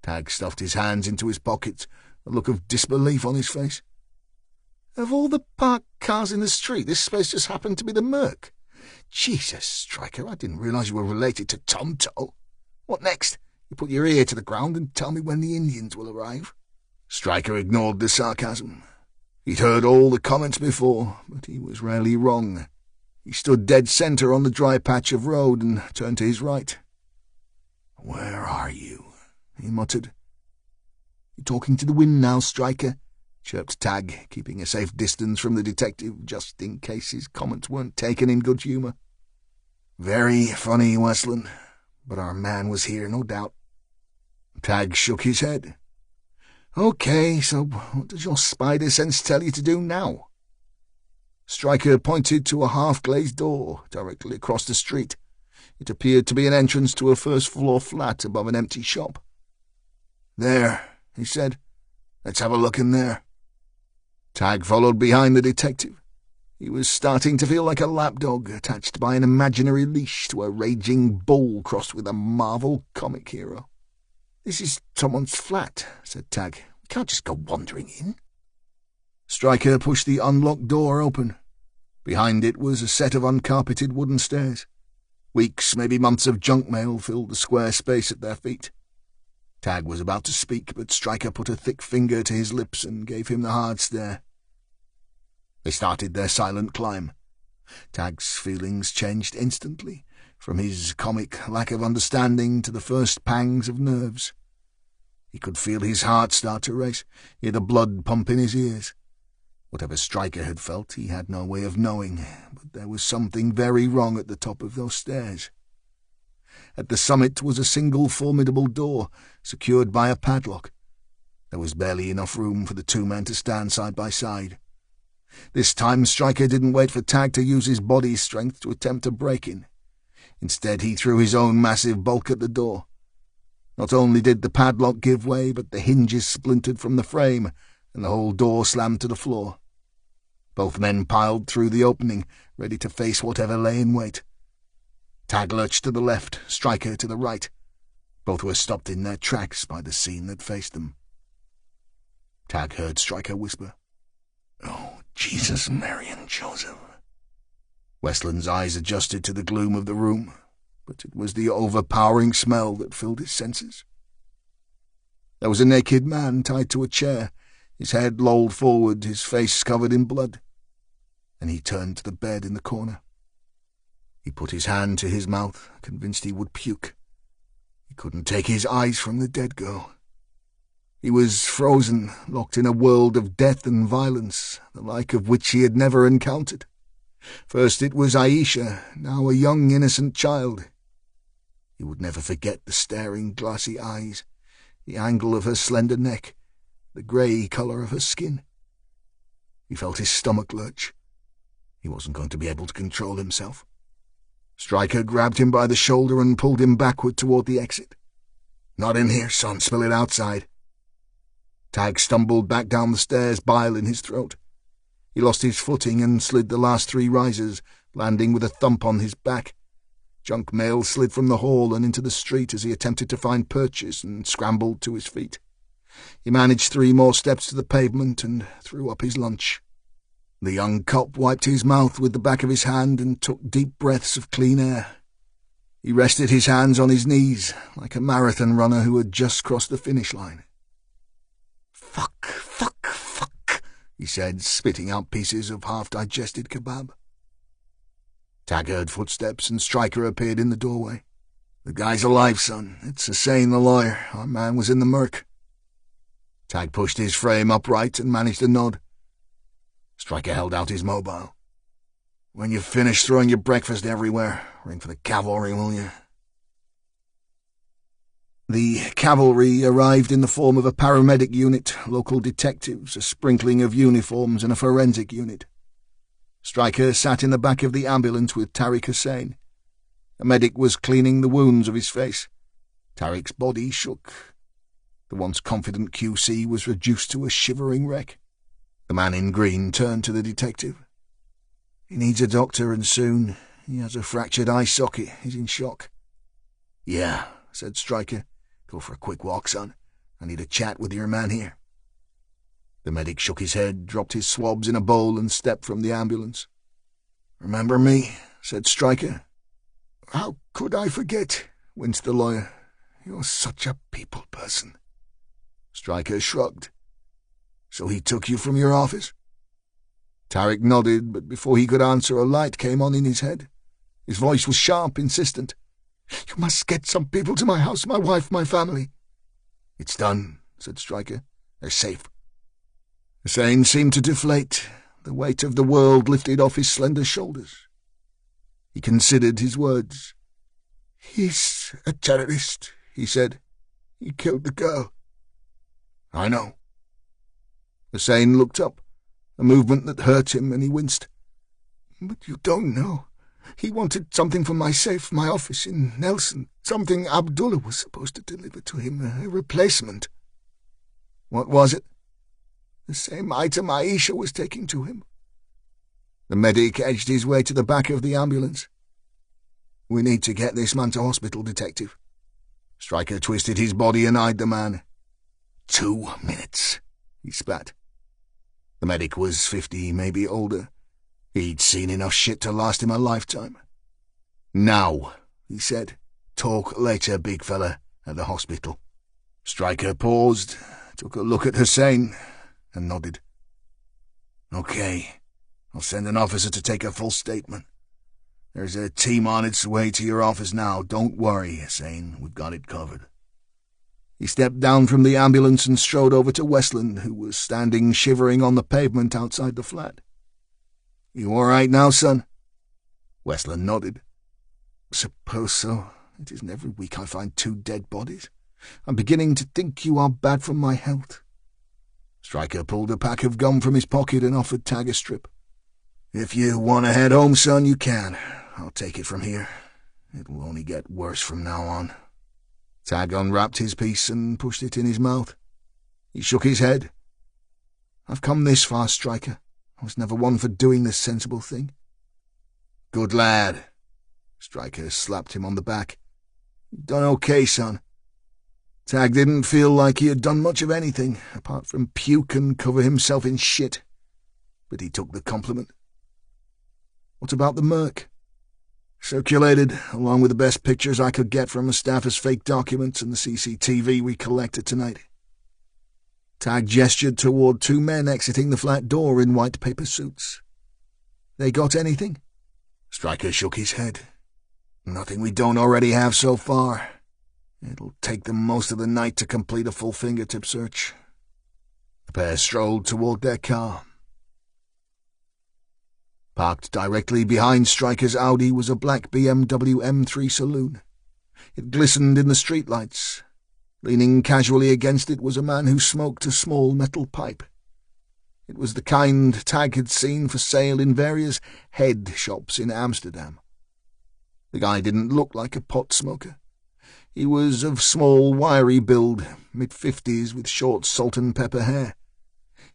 Tag stuffed his hands into his pockets, a look of disbelief on his face. Of all the parked cars in the street, this space just happened to be the Merc. Jesus, Stryker, I didn't realise you were related to Tonto. What next? You put your ear to the ground and tell me when the Indians will arrive? Stryker ignored the sarcasm. He'd heard all the comments before, but he was rarely wrong. He stood dead centre on the dry patch of road and turned to his right. Where are you? He muttered. You're talking to the wind now, Stryker, chirped Tag, keeping a safe distance from the detective just in case his comments weren't taken in good humour. Very funny, Westland, but our man was here, no doubt. Tag shook his head. Okay, so what does your spider sense tell you to do now? Stryker pointed to a half-glazed door directly across the street. It appeared to be an entrance to a first-floor flat above an empty shop. There, he said. Let's have a look in there. Tag followed behind the detective. He was starting to feel like a lapdog attached by an imaginary leash to a raging bull crossed with a Marvel comic hero. This is someone's flat, said Tag. We can't just go wandering in. Stryker pushed the unlocked door open. Behind it was a set of uncarpeted wooden stairs. Weeks, maybe months of junk mail filled the square space at their feet. Tag was about to speak, but Stryker put a thick finger to his lips and gave him the hard stare. They started their silent climb. Tag's feelings changed instantly, from his comic lack of understanding to the first pangs of nerves. He could feel his heart start to race, hear the blood pump in his ears. Whatever Stryker had felt, he had no way of knowing, but there was something very wrong at the top of those stairs. At the summit was a single formidable door, secured by a padlock. There was barely enough room for the two men to stand side by side. This time Stryker didn't wait for Tag to use his body strength to attempt to break in. Instead, he threw his own massive bulk at the door. Not only did the padlock give way, but the hinges splintered from the frame, and the whole door slammed to the floor. Both men piled through the opening, ready to face whatever lay in wait. Tag lurched to the left, Stryker to the right. Both were stopped in their tracks by the scene that faced them. Tag heard Stryker whisper, "Oh, Jesus, Mary and Joseph." Westland's eyes adjusted to the gloom of the room, but it was the overpowering smell that filled his senses. There was a naked man tied to a chair, his head lolled forward, his face covered in blood. And he turned to the bed in the corner. He put his hand to his mouth, convinced he would puke. He couldn't take his eyes from the dead girl. He was frozen, locked in a world of death and violence, the like of which he had never encountered. First it was Aisha, now a young innocent child. He would never forget the staring glassy eyes, the angle of her slender neck, the grey colour of her skin. He felt his stomach lurch. He wasn't going to be able to control himself. Stryker grabbed him by the shoulder and pulled him backward toward the exit. "Not in here, son. Spill it outside." Tag stumbled back down the stairs, bile in his throat. He lost his footing and slid the last 3 rises, landing with a thump on his back. Junk mail slid from the hall and into the street as he attempted to find purchase and scrambled to his feet. He managed 3 more steps to the pavement and threw up his lunch. The young cop wiped his mouth with the back of his hand and took deep breaths of clean air. He rested his hands on his knees, like a marathon runner who had just crossed the finish line. "Fuck, fuck, fuck," he said, spitting out pieces of half-digested kebab. Tag heard footsteps and Stryker appeared in the doorway. "The guy's alive, son. It's Hussein the lawyer. Our man was in the murk." Tag pushed his frame upright and managed a nod. Stryker held out his mobile. "When you've finished throwing your breakfast everywhere, ring for the cavalry, will you?" The cavalry arrived in the form of a paramedic unit, local detectives, a sprinkling of uniforms, and a forensic unit. Stryker sat in the back of the ambulance with Tariq Hussein. A medic was cleaning the wounds of his face. Tariq's body shook. The once confident QC was reduced to a shivering wreck. The man in green turned to the detective. "He needs a doctor, and soon. He has a fractured eye socket. He's in shock." "Yeah," said Stryker. "Go for a quick walk, son. I need a chat with your man here." The medic shook his head, dropped his swabs in a bowl, and stepped from the ambulance. "Remember me?" said Stryker. "How could I forget?" winced the lawyer. "You're such a people person." Stryker shrugged. "So he took you from your office?" Tariq nodded, but before he could answer, a light came on in his head. His voice was sharp, insistent. "You must get some people to my house, my wife, my family." "It's done," said Stryker. "They're safe." Hussein seemed to deflate. The weight of the world lifted off his slender shoulders. He considered his words. "He's a terrorist," he said. "He killed the girl." "I know." Hussein looked up, a movement that hurt him, and he winced. "But you don't know. He wanted something from my safe, my office in Nelson, something Abdullah was supposed to deliver to him, a replacement." "What was it?" "The same item Aisha was taking to him." The medic edged his way to the back of the ambulance. "We need to get this man to hospital, detective." Stryker twisted his body and eyed the man. 2 minutes, he spat. The medic was 50, maybe older. He'd seen enough shit to last him a lifetime. "Now," he said. "Talk later, big fella, at the hospital." Stryker paused, took a look at Hussein, and nodded. "Okay, I'll send an officer to take a full statement. There's a team on its way to your office now. Don't worry, Hussein, we've got it covered." He stepped down from the ambulance and strode over to Westland, who was standing shivering on the pavement outside the flat. "You all right now, son?" Westland nodded. "Suppose so. It isn't every week I find 2 dead bodies. I'm beginning to think you are bad for my health." Stryker pulled a pack of gum from his pocket and offered Tag a strip. "If you want to head home, son, you can. I'll take it from here. It will only get worse from now on." Tag unwrapped his piece and pushed it in his mouth. He shook his head. "I've come this far, Stryker. I was never one for doing the sensible thing." "Good lad." Stryker slapped him on the back. "You've done okay, son." Tag didn't feel like he had done much of anything, apart from puke and cover himself in shit. But he took the compliment. "What about the Merc?" "Circulated, along with the best pictures I could get from Mustafa's fake documents and the CCTV we collected tonight." Tag gestured toward 2 men exiting the flat door in white paper suits. "They got anything?" Stryker shook his head. "Nothing we don't already have so far. It'll take them most of the night to complete a full fingertip search." The pair strolled toward their car. Parked directly behind Stryker's Audi was a black BMW M3 saloon. It glistened in the streetlights. Leaning casually against it was a man who smoked a small metal pipe. It was the kind Tag had seen for sale in various head shops in Amsterdam. The guy didn't look like a pot smoker. He was of small, wiry build, mid-50s, with short salt and pepper hair.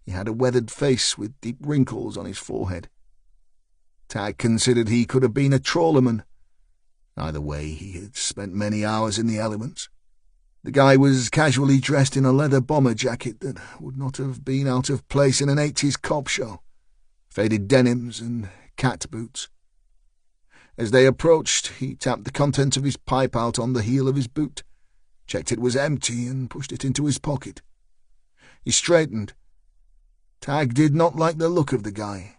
He had a weathered face with deep wrinkles on his forehead. Tag considered he could have been a trawlerman. Either way, he had spent many hours in the elements. The guy was casually dressed in a leather bomber jacket that would not have been out of place in an 80s cop show, faded denims and cat boots. As they approached, he tapped the contents of his pipe out on the heel of his boot, checked it was empty, and pushed it into his pocket. He straightened. Tag did not like the look of the guy.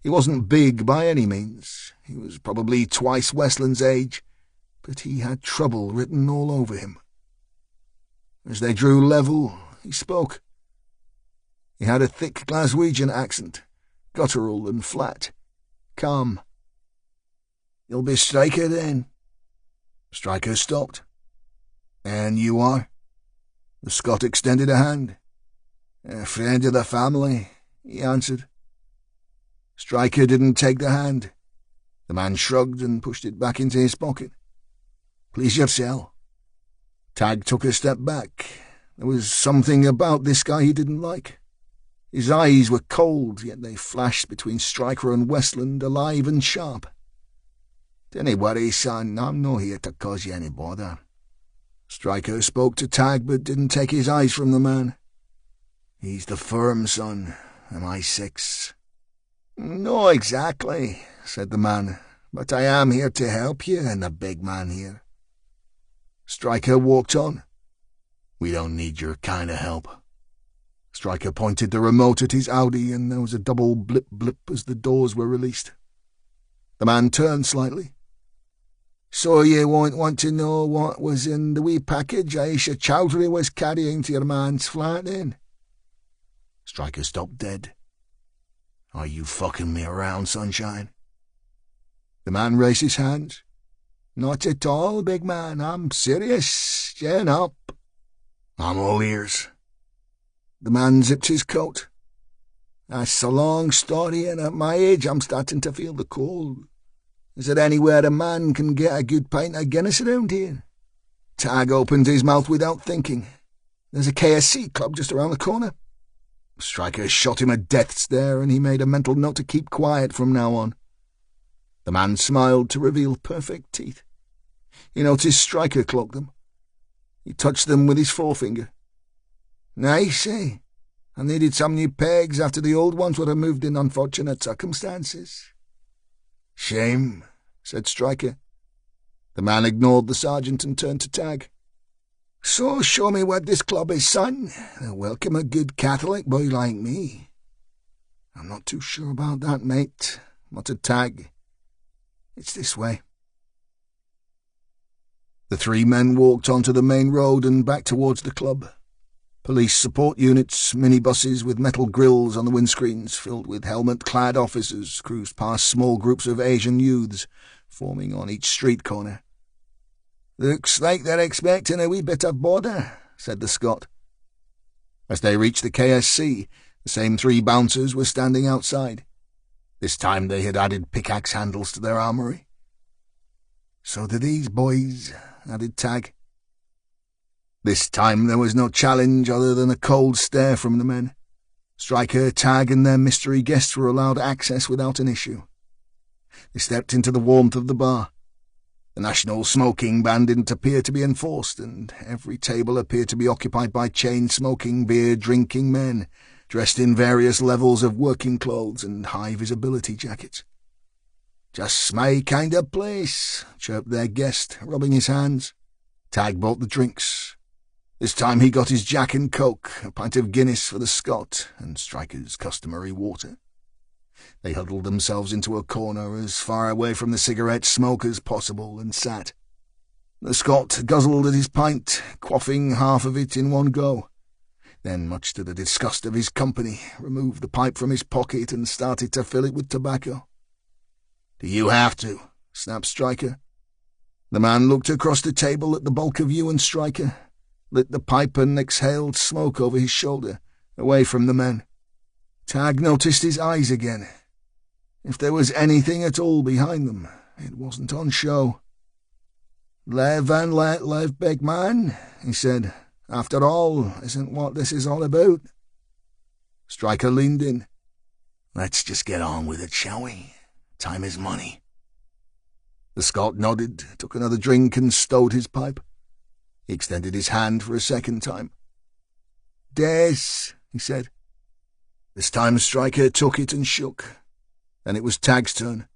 He wasn't big by any means. He was probably twice Westland's age, but he had trouble written all over him. As they drew level, he spoke. He had a thick Glaswegian accent, guttural and flat, calm. "You'll be Stryker, then?" Stryker stopped. "And you are?" The Scot extended a hand. "A friend of the family," he answered. Stryker didn't take the hand. The man shrugged and pushed it back into his pocket. "Please yourself." Tag took a step back. There was something about this guy he didn't like. His eyes were cold, yet they flashed between Stryker and Westland, alive and sharp. "Dinna worry, son, I'm no here to cause you any bother." Stryker spoke to Tag, but didn't take his eyes from the man. "He's the firm, son. MI6. "No, exactly," said the man, "but I am here to help you and the big man here." Stryker walked on. "We don't need your kind of help." Stryker pointed the remote at his Audi, and there was a double blip-blip as the doors were released. The man turned slightly. "So you won't want to know what was in the wee package Aisha Chowdhury was carrying to your man's flat, then?" Stryker stopped dead. "Are you fucking me around, sunshine?" The man raised his hands. "Not at all, big man. I'm serious. Chin up." "I'm all ears." The man zipped his coat. "That's a long story, and at my age I'm starting to feel the cold. Is there anywhere a man can get a good pint of Guinness around here?" Tag opened his mouth without thinking. "There's a KSC club just around the corner." Stryker shot him a death stare, and he made a mental note to keep quiet from now on. The man smiled to reveal perfect teeth. He noticed Stryker clocked them. He touched them with his forefinger. "Nice, eh?" I needed some new pegs after the old ones were removed in unfortunate circumstances." "Shame," said Stryker. The man ignored the sergeant and turned to Tag. "So show me what this club is, son. They'll welcome a good Catholic boy like me." "I'm not too sure about that, mate," muttered Tag. "It's this way." The three men walked onto the main road and back towards the club. Police support units, minibuses with metal grills on the windscreens filled with helmet-clad officers cruised past small groups of Asian youths, forming on each street corner. "Looks like they're expecting a wee bit of border," said the Scot. As they reached the KSC, the same three bouncers were standing outside. This time they had added pickaxe handles to their armory. "So do these boys," added Tag. This time there was no challenge other than a cold stare from the men. Stryker, Tag, and their mystery guests were allowed access without an issue. They stepped into the warmth of the bar. The national smoking ban didn't appear to be enforced, and every table appeared to be occupied by chain-smoking, beer-drinking men, dressed in various levels of working clothes and high-visibility jackets. "Just my kind of place," chirped their guest, rubbing his hands. Tag bought the drinks. This time he got his Jack and Coke, a pint of Guinness for the Scot, and Stryker's customary water. They huddled themselves into a corner as far away from the cigarette smoke as possible and sat. The Scot guzzled at his pint, quaffing half of it in one go. Then, much to the disgust of his company, removed the pipe from his pocket and started to fill it with tobacco. "Do you have to?" snapped Stryker. The man looked across the table at the bulk of you and Stryker, lit the pipe and exhaled smoke over his shoulder, away from the men. Tag noticed his eyes again. If there was anything at all behind them, it wasn't on show. "Live and let live, big man," he said. "After all, isn't what this is all about?" Stryker leaned in. "Let's just get on with it, shall we? Time is money." The Scot nodded, took another drink and stowed his pipe. He extended his hand for a second time. "Des," he said. This time Stryker took it and shook. Then it was Tag's turn.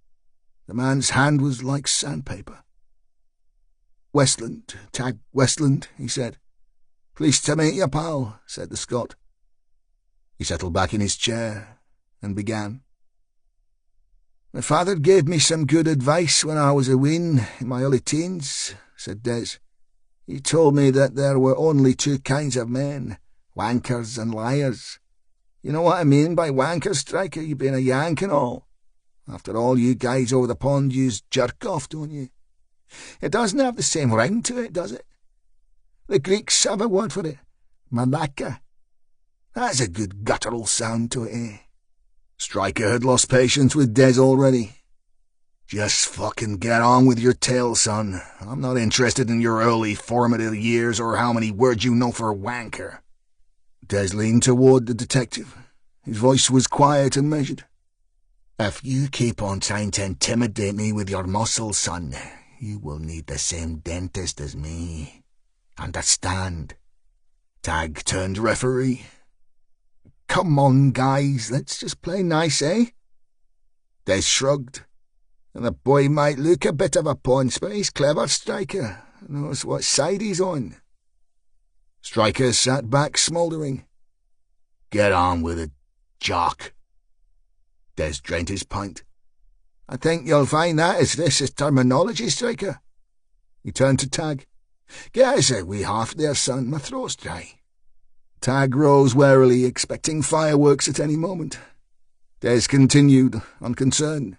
The man's hand was like sandpaper. "Westland, Tag Westland," he said. "Pleased to meet you, pal," said the Scot. He settled back in his chair and began. "My father gave me some good advice when I was a wean, in my early teens," said Des. "He told me that there were only two kinds of men, wankers and liars. You know what I mean by wankers, Stryker, you being a Yank and all. After all, you guys over the pond use jerk-off, don't you? It doesn't have the same ring to it, does it? The Greeks have a word for it, malaka. That's a good guttural sound to it, eh?" Stryker had lost patience with Des already. "Just fucking get on with your tale, son. I'm not interested in your early formative years or how many words you know for wanker." Des leaned toward the detective. His voice was quiet and measured. "If you keep on trying to intimidate me with your muscles, son, you will need the same dentist as me. Understand?" Tag turned referee. "Come on, guys, let's just play nice, eh?" Des shrugged. "And the boy might look a bit of a ponce, but he's clever, Stryker. Knows what side he's on." Stryker sat back, smouldering. "Get on with it, jock." Des drained his pint. "I think you'll find that is racist terminology, Stryker." He turned to Tag. "Get us a wee half there, son. My throat's dry." Tag rose warily, expecting fireworks at any moment. Des continued, unconcerned.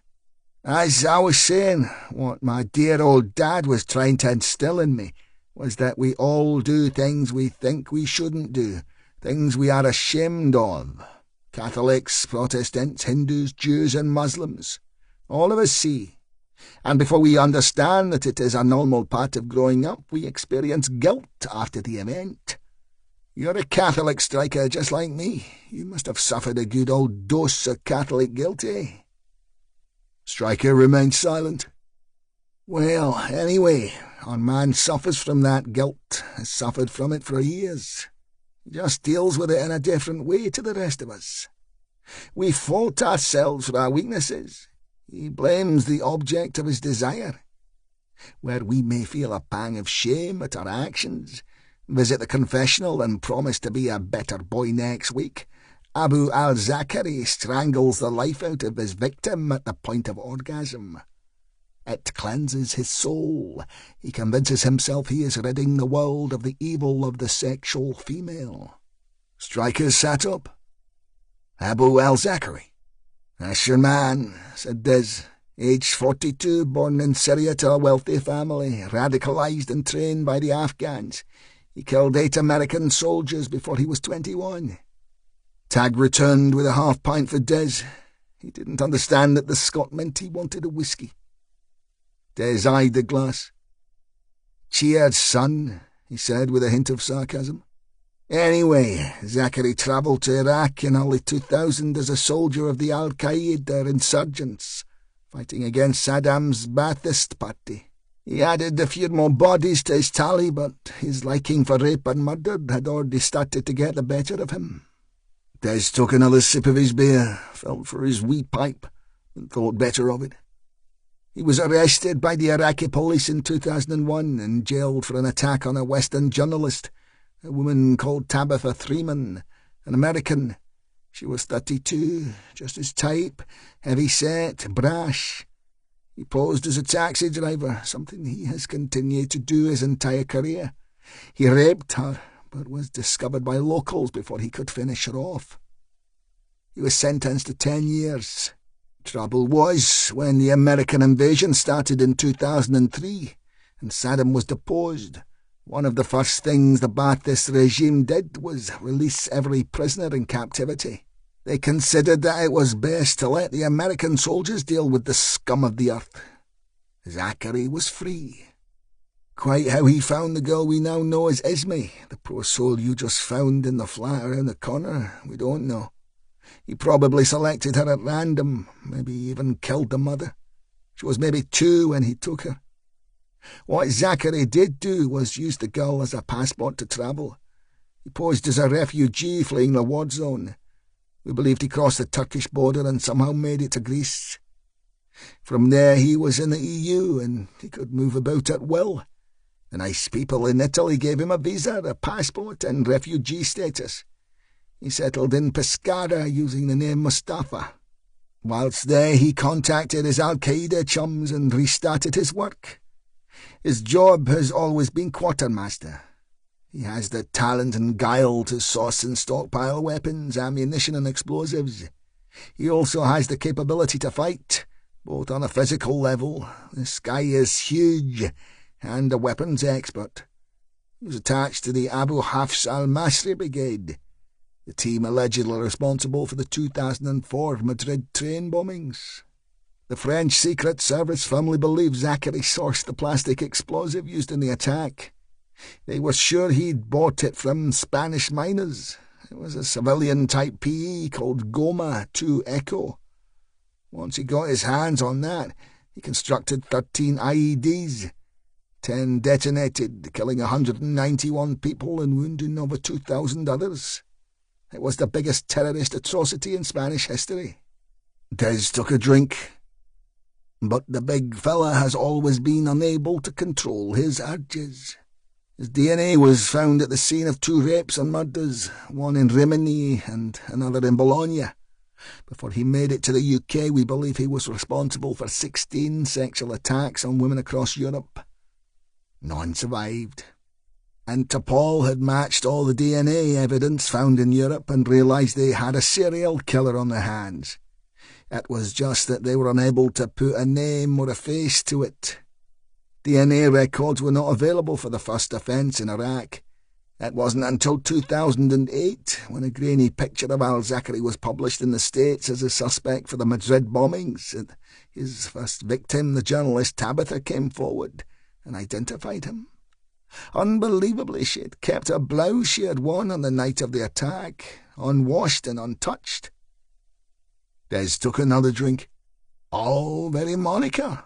"As I was saying, what my dear old dad was trying to instill in me was that we all do things we think we shouldn't do, things we are ashamed of. Catholics, Protestants, Hindus, Jews and Muslims. All of us see. And before we understand that it is a normal part of growing up, we experience guilt after the event. You're a Catholic, Stryker, just like me. You must have suffered a good old dose of Catholic guilt, eh?" Stryker remained silent. "Well, anyway, our man suffers from that guilt, has suffered from it for years. He just deals with it in a different way to the rest of us. We fault ourselves for our weaknesses. He blames the object of his desire. Where we may feel a pang of shame at our actions, visit the confessional and promise to be a better boy next week, Abu al-Zakari strangles the life out of his victim at the point of orgasm. It cleanses his soul. He convinces himself he is ridding the world of the evil of the sexual female. Stryker sat up. Abu al-Zakari. "That's your man," said Des. "Aged 42, born in Syria to a wealthy family, radicalized and trained by the Afghans. He killed 8 American soldiers before he was 21. Tag returned with a half-pint for Des. He didn't understand that the Scot meant he wanted a whiskey. Des eyed the glass. "Cheers, son," he said with a hint of sarcasm. "Anyway, Zachary travelled to Iraq in early 2000 as a soldier of the Al-Qaeda insurgents, fighting against Saddam's Ba'athist party. He added a few more bodies to his tally, but his liking for rape and murder had already started to get the better of him." Des took another sip of his beer, felt for his wee pipe, and thought better of it. He was arrested by the Iraqi police in 2001 and jailed for an attack on a Western journalist, a woman called Tabitha Freeman, an American. She was 32, just his type, heavy-set, brash. He posed as a taxi driver, something he has continued to do his entire career. He raped her, but was discovered by locals before he could finish her off. He was sentenced to 10 years. Trouble was, when the American invasion started in 2003 and Saddam was deposed, one of the first things the Ba'athist regime did was release every prisoner in captivity. They considered that it was best to let the American soldiers deal with the scum of the earth. Zachary was free. Quite how he found the girl we now know as Esme, the poor soul you just found in the flat around the corner, we don't know. He probably selected her at random, maybe even killed the mother. She was maybe 2 when he took her. What Zachary did do was use the girl as a passport to travel. He posed as a refugee fleeing the war zone. We believed he crossed the Turkish border and somehow made it to Greece. From there he was in the EU and he could move about at will. The nice people in Italy gave him a visa, a passport and refugee status. He settled in Pescara using the name Mustafa. Whilst there he contacted his Al-Qaeda chums and restarted his work. His job has always been quartermaster. He has the talent and guile to source and stockpile weapons, ammunition and explosives. He also has the capability to fight, both on a physical level. This guy is huge, and a weapons expert. He was attached to the Abu Hafs al-Masri Brigade, the team allegedly responsible for the 2004 Madrid train bombings. The French Secret Service firmly believes Zachary sourced the plastic explosive used in the attack. They were sure he'd bought it from Spanish miners. It was a civilian-type PE called Goma 2 Echo. Once he got his hands on that, he constructed 13 IEDs. 10 detonated, killing 191 people and wounding over 2,000 others. It was the biggest terrorist atrocity in Spanish history. Des took a drink. But the big fella has always been unable to control his urges. His DNA was found at the scene of 2 rapes and murders, one in Rimini and another in Bologna. Before he made it to the UK, we believe he was responsible for 16 sexual attacks on women across Europe. None survived. Interpol had matched all the DNA evidence found in Europe and realised they had a serial killer on their hands. It was just that they were unable to put a name or a face to it. DNA records were not available for the first offence in Iraq. It wasn't until 2008, when a grainy picture of al-Zakari was published in the States as a suspect for the Madrid bombings, that his first victim, the journalist Tabitha, came forward and identified him. Unbelievably, she had kept a blouse she had worn on the night of the attack, unwashed and untouched. Des took another drink. All very Monica.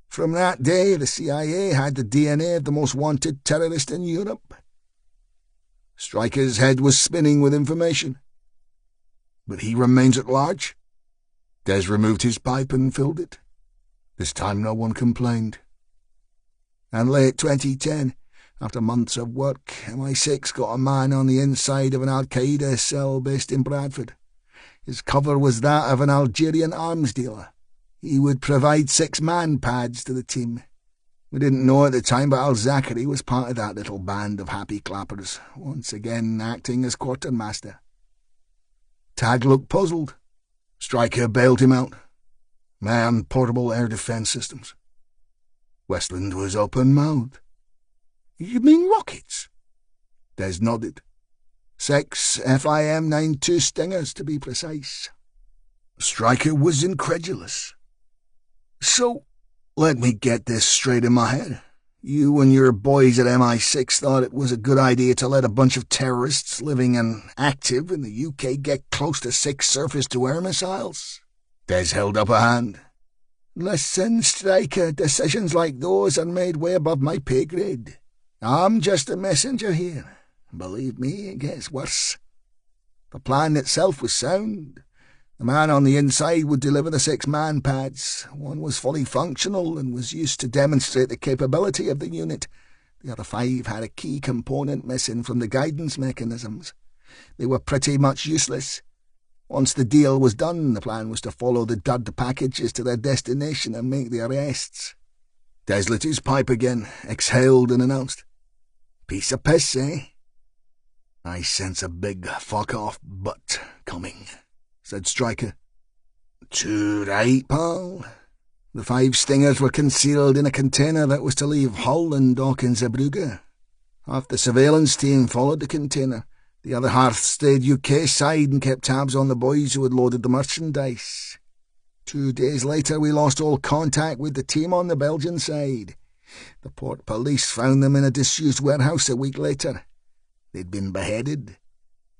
From that day, the CIA had the DNA of the most wanted terrorist in Europe. Stryker's head was spinning with information. But he remains at large? Des removed his pipe and filled it. This time no one complained. And late 2010, after months of work, MI6 got a man on the inside of an Al-Qaeda cell based in Bradford. His cover was that of an Algerian arms dealer. He would provide 6 man pads to the team. We didn't know at the time, but Al-Zachary was part of that little band of happy clappers, once again acting as quartermaster. Tag looked puzzled. Stryker bailed him out. Man, portable air defence systems. Westland was open-mouthed. You mean rockets? Des nodded. 6 FIM-92 Stingers, to be precise. Stryker was incredulous. So, let me get this straight in my head. You and your boys at MI6 thought it was a good idea to let a bunch of terrorists living and active in the UK get close to 6 surface-to-air missiles? Des held up a hand. Listen, Stryker, decisions like those are made way above my pay grade. I'm just a messenger here. Believe me, it gets worse. The plan itself was sound. The man on the inside would deliver the 6 man pads. One was fully functional and was used to demonstrate the capability of the unit. The other 5 had a key component missing from the guidance mechanisms. They were pretty much useless. Once the deal was done, the plan was to follow the dud packages to their destination and make the arrests. Des lit his pipe again, exhaled and announced, Piece of piss, eh? I sense a big fuck-off butt coming, said Stryker. Too right, pal. The 5 Stingers were concealed in a container that was to leave Hull and dock in Zeebrugge. Half the surveillance team followed the container. The other half stayed UK side and kept tabs on the boys who had loaded the merchandise. 2 days later, we lost all contact with the team on the Belgian side. The port police found them in a disused warehouse a week later. They'd been beheaded.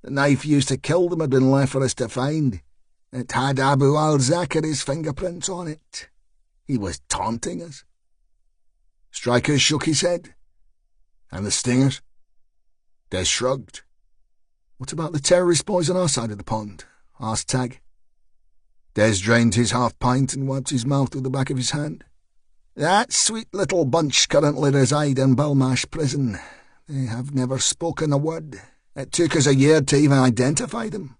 The knife used to kill them had been left for us to find. It had Abu al-Zachary's fingerprints on it. He was taunting us. Stryker shook his head. And the Stingers? Des shrugged. What about the terrorist boys on our side of the pond? Asked Tag. Des drained his half-pint and wiped his mouth with the back of his hand. That sweet little bunch currently reside in Belmarsh prison. They have never spoken a word. It took us a year to even identify them.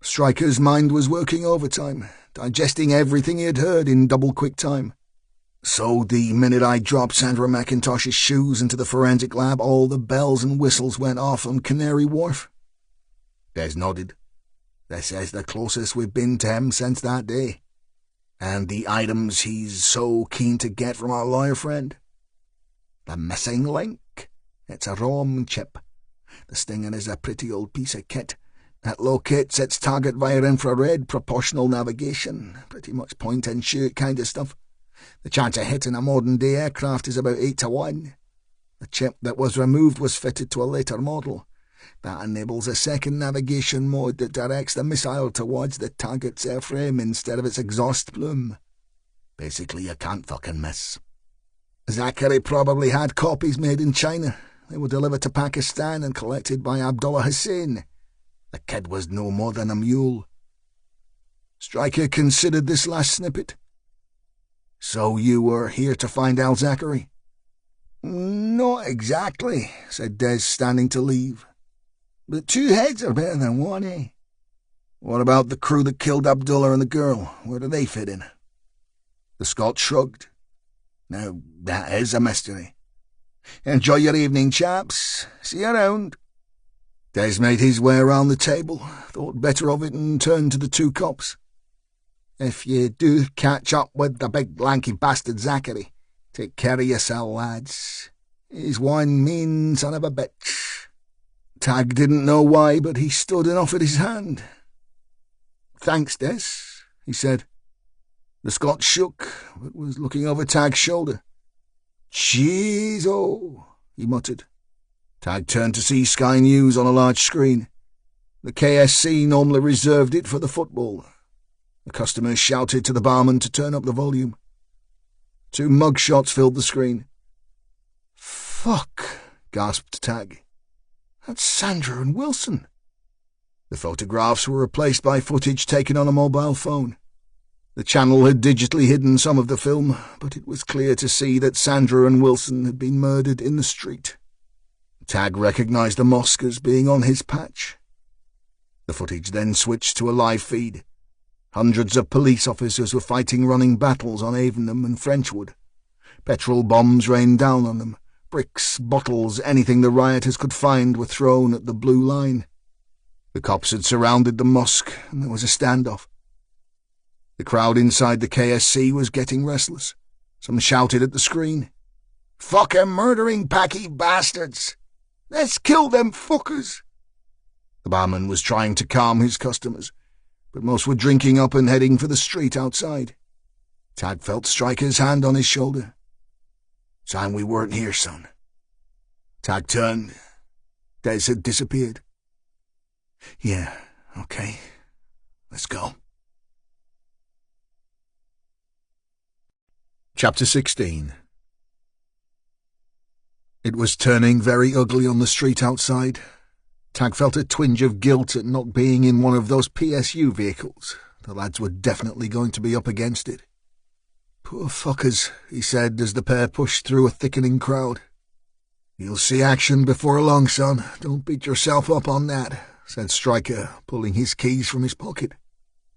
Stryker's mind was working overtime, digesting everything he had heard in double-quick time. So the minute I dropped Sandra McIntosh's shoes into the forensic lab, all the bells and whistles went off on Canary Wharf. Des nodded. This is the closest we've been to him since that day. And the items he's so keen to get from our lawyer friend? The missing link. It's a ROM chip. The Stinger is a pretty old piece of kit. It locates its target via infrared proportional navigation. Pretty much point-and-shoot kind of stuff. The chance of hitting a modern-day aircraft is about 8 to 1. The chip that was removed was fitted to a later model. That enables a second navigation mode that directs the missile towards the target's airframe instead of its exhaust plume. Basically, you can't fucking miss. Zachary probably had copies made in China. They were delivered to Pakistan and collected by Abdullah Hussain. The kid was no more than a mule. Stryker considered this last snippet. So you were here to find Al-Zachary? Not exactly, said Des, standing to leave. But 2 heads are better than 1, eh? What about the crew that killed Abdullah and the girl? Where do they fit in? The Scot shrugged. Now, that is a mystery. Enjoy your evening, chaps. See you around. Des made his way around the table, thought better of it, and turned to the 2 cops. If you do catch up with the big lanky bastard Zachary, take care of yourself, lads. He's one mean son of a bitch. Tag didn't know why, but he stood and offered his hand. Thanks, Des, he said. The Scot shook, but was looking over Tag's shoulder. Jeez, oh, he muttered. Tag turned to see Sky News on a large screen. The KSC normally reserved it for the football. The customers shouted to the barman to turn up the volume. 2 mugshots filled the screen. Fuck, gasped Tag. That's Sandra and Wilson. The photographs were replaced by footage taken on a mobile phone. The channel had digitally hidden some of the film, but it was clear to see that Sandra and Wilson had been murdered in the street. Tag recognized the mosque as being on his patch. The footage then switched to a live feed. Hundreds of police officers were fighting running battles on Avonham and Frenchwood. Petrol bombs rained down on them. Bricks, bottles, anything the rioters could find were thrown at the blue line. The cops had surrounded the mosque, and there was a standoff. The crowd inside the KSC was getting restless. Some shouted at the screen, "Fucking murdering packy bastards! Let's kill them fuckers!" The barman was trying to calm his customers, but most were drinking up and heading for the street outside. Tag felt Stryker's hand on his shoulder. "Time we weren't here, son." Tag turned. Des had disappeared. "Yeah, okay. Let's go." Chapter 16. It was turning very ugly on the street outside. Tag felt a twinge of guilt at not being in one of those PSU vehicles. The lads were definitely going to be up against it. "Poor fuckers," he said as the pair pushed through a thickening crowd. "You'll see action before long, son. Don't beat yourself up on that," said Stryker, pulling his keys from his pocket.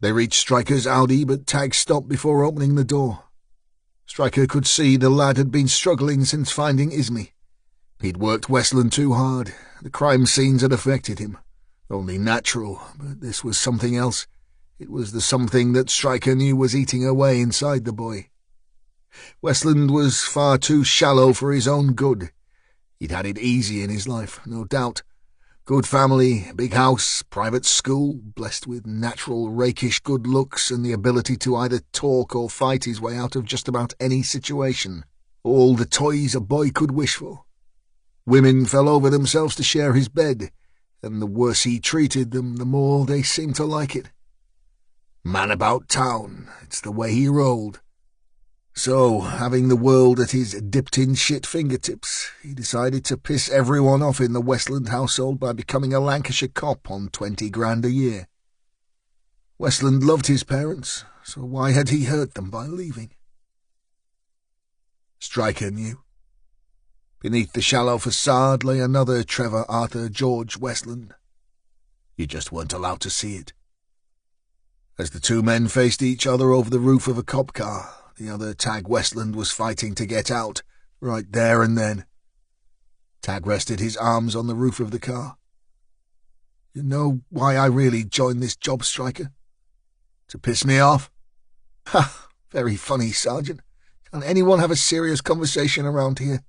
They reached Stryker's Audi, but Tag stopped before opening the door. Stryker could see the lad had been struggling since finding Ismay. He'd worked Westland too hard. The crime scenes had affected him. Only natural, but this was something else. It was the something that Stryker knew was eating away inside the boy. Westland was far too shallow for his own good. He'd had it easy in his life, no doubt. Good family, big house, private school, blessed with natural rakish good looks and the ability to either talk or fight his way out of just about any situation. All the toys a boy could wish for. Women fell over themselves to share his bed, and the worse he treated them, the more they seemed to like it. Man about town, it's the way he rolled. So, having the world at his dipped-in-shit fingertips, he decided to piss everyone off in the Westland household by becoming a Lancashire cop on 20 grand a year. Westland loved his parents, so why had he hurt them by leaving? Stryker knew. Beneath the shallow facade lay another Trevor Arthur George Westland. You just weren't allowed to see it. As the two men faced each other over the roof of a cop car, the other Tag Westland was fighting to get out, right there and then. Tag rested his arms on the roof of the car. "You know why I really joined this job, Stryker? To piss me off?" "Ha! Very funny, Sergeant. Can anyone have a serious conversation around here?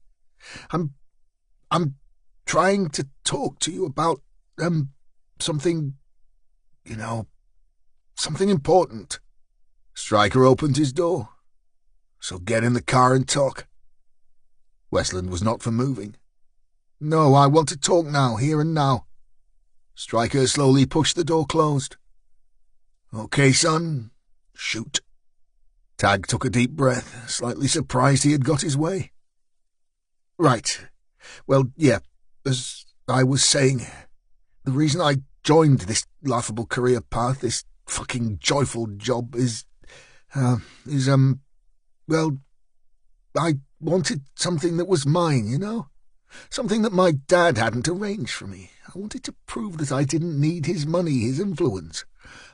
I'm trying to talk to you about, something, something important." Stryker opened his door. "So get in the car and talk." Westland was not for moving. "No, I want to talk now, here and now." Stryker slowly pushed the door closed. "Okay, son, shoot." Tag took a deep breath, slightly surprised he had got his way. "Right. Well, yeah, as I was saying, the reason I joined this laughable career path, this fucking joyful job, well, I wanted something that was mine, Something that my dad hadn't arranged for me. I wanted to prove that I didn't need his money, his influence.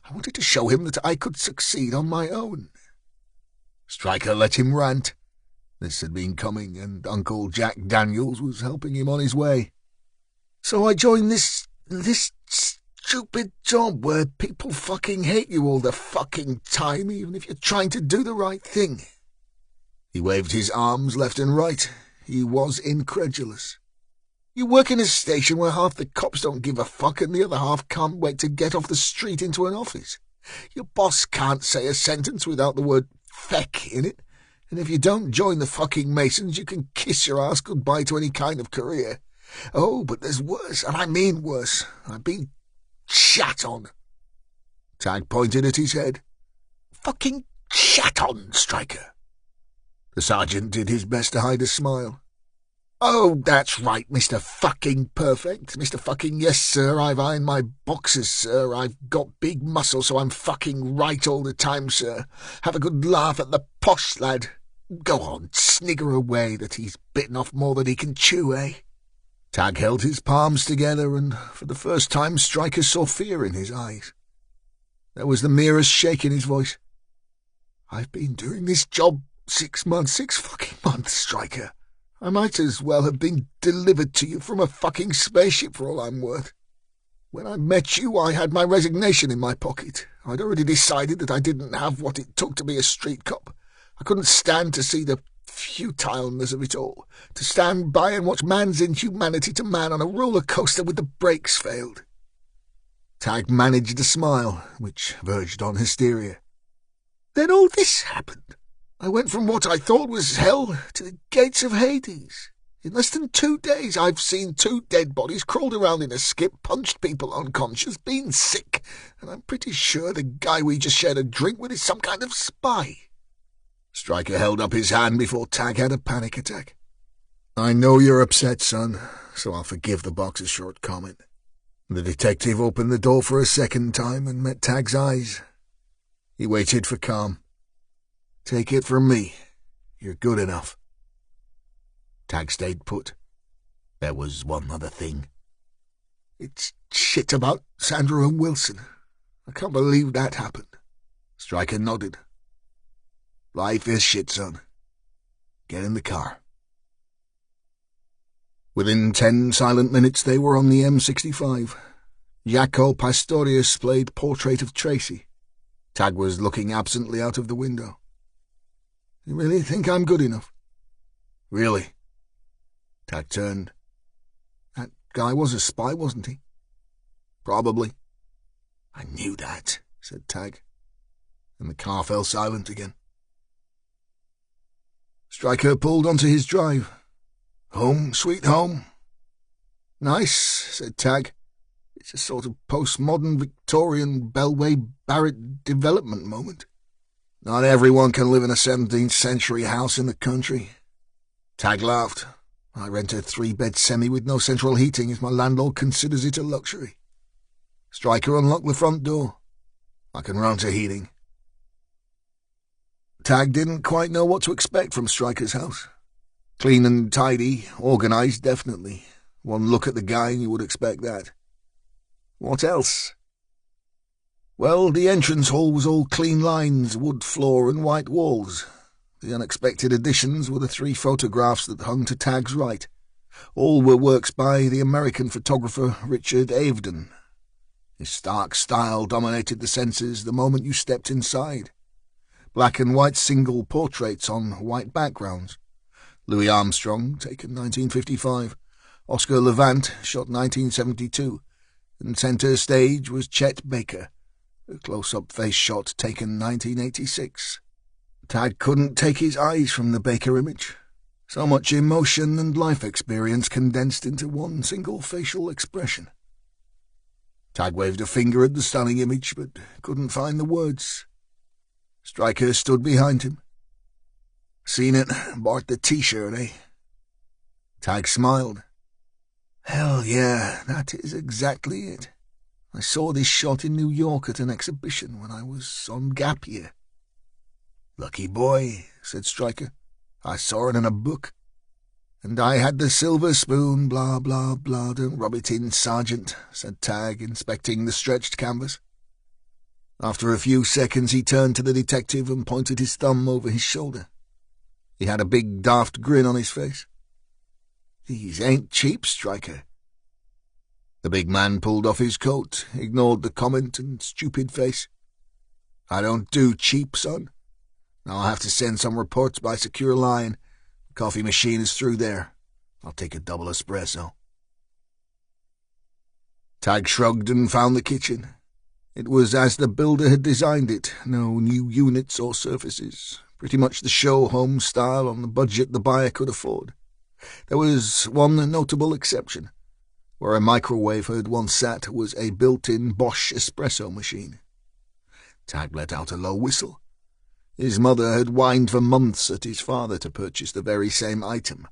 I wanted to show him that I could succeed on my own." Stryker let him rant. This had been coming, and Uncle Jack Daniels was helping him on his way. "So I joined this stupid job where people fucking hate you all the fucking time, even if you're trying to do the right thing." He waved his arms left and right. He was incredulous. "You work in a station where half the cops don't give a fuck and the other half can't wait to get off the street into an office. Your boss can't say a sentence without the word feck in it, and if you don't join the fucking Masons you can kiss your ass goodbye to any kind of career. Oh, but there's worse, and I mean worse. I've been shat on." Tag pointed at his head. "Fucking shat on, Stryker." The sergeant did his best to hide a smile. Oh, that's right, Mr. Fucking Perfect. Mr. Fucking Yes, sir, I've ironed my boxes, sir. I've got big muscles, so I'm fucking right all the time, sir. Have a good laugh at the posh lad. Go on, snigger away that he's bitten off more than he can chew, eh? Tag held his palms together, and for the first time Stryker saw fear in his eyes. There was the merest shake in his voice. I've been doing this job 6 months, 6 fucking months, Stryker. I might as well have been delivered to you from a fucking spaceship for all I'm worth. When I met you, I had my resignation in my pocket. I'd already decided that I didn't have what it took to be a street cop. I couldn't stand to see the futileness of it all, to stand by and watch man's inhumanity to man on a roller coaster with the brakes failed. Tag managed a smile, which verged on hysteria. Then all this happened. I went from what I thought was hell to the gates of Hades. In less than 2 days I've seen 2 dead bodies, crawled around in a skip, punched people unconscious, been sick, and I'm pretty sure the guy we just shared a drink with is some kind of spy. Stryker held up his hand before Tag had a panic attack. I know you're upset, son, so I'll forgive the boxer's short comment. The detective opened the door for a second time and met Tag's eyes. He waited for calm. Take it from me. You're good enough. Tag stayed put. There was one other thing. It's shit about Sandra and Wilson. I can't believe that happened. Stryker nodded. Life is shit, son. Get in the car. Within 10 silent minutes they were on the M65. Jaco Pastorius played Portrait of Tracy. Tag was looking absently out of the window. You really think I'm good enough? Really? Tag turned. That guy was a spy, wasn't he? Probably. I knew that, said Tag, and the car fell silent again. Stryker pulled onto his drive. Home, sweet home. Nice, said Tag. It's a sort of postmodern Victorian Bellway Barrett development moment. Not everyone can live in a 17th century house in the country. Tag laughed. I rent a 3-bed semi with no central heating as my landlord considers it a luxury. Stryker unlocked the front door. I can run to heating. Tag didn't quite know what to expect from Stryker's house. Clean and tidy, organised definitely. One look at the guy and you would expect that. What else? Well, the entrance hall was all clean lines, wood floor and white walls. The unexpected additions were the 3 photographs that hung to Tag's right. All were works by the American photographer Richard Avedon. His stark style dominated the senses the moment you stepped inside. Black and white single portraits on white backgrounds. Louis Armstrong, taken 1955. Oscar Levant, shot 1972. And centre stage was Chet Baker, a close-up face shot taken 1986. Tag couldn't take his eyes from the Baker image. So much emotion and life experience condensed into one single facial expression. Tag waved a finger at the stunning image, but couldn't find the words. Stryker stood behind him. Seen it, bought the T-shirt, eh? Tag smiled. Hell yeah, that is exactly it. I saw this shot in New York at an exhibition when I was on gap year. Lucky boy, said Stryker. I saw it in a book. And I had the silver spoon, blah, blah, blah. Don't rub it in, Sergeant, said Tag, inspecting the stretched canvas. After a few seconds he turned to the detective and pointed his thumb over his shoulder. He had a big daft grin on his face. These ain't cheap, Stryker. The big man pulled off his coat, ignored the comment and stupid face. I don't do cheap, son. Now I'll have to send some reports by secure line. The coffee machine is through there. I'll take a double espresso. Tag shrugged and found the kitchen. It was as the builder had designed it, no new units or surfaces, pretty much the show home style on the budget the buyer could afford. There was one notable exception. Where a microwave had once sat was a built-in Bosch espresso machine. Tag let out a low whistle. His mother had whined for months at his father to purchase the very same item,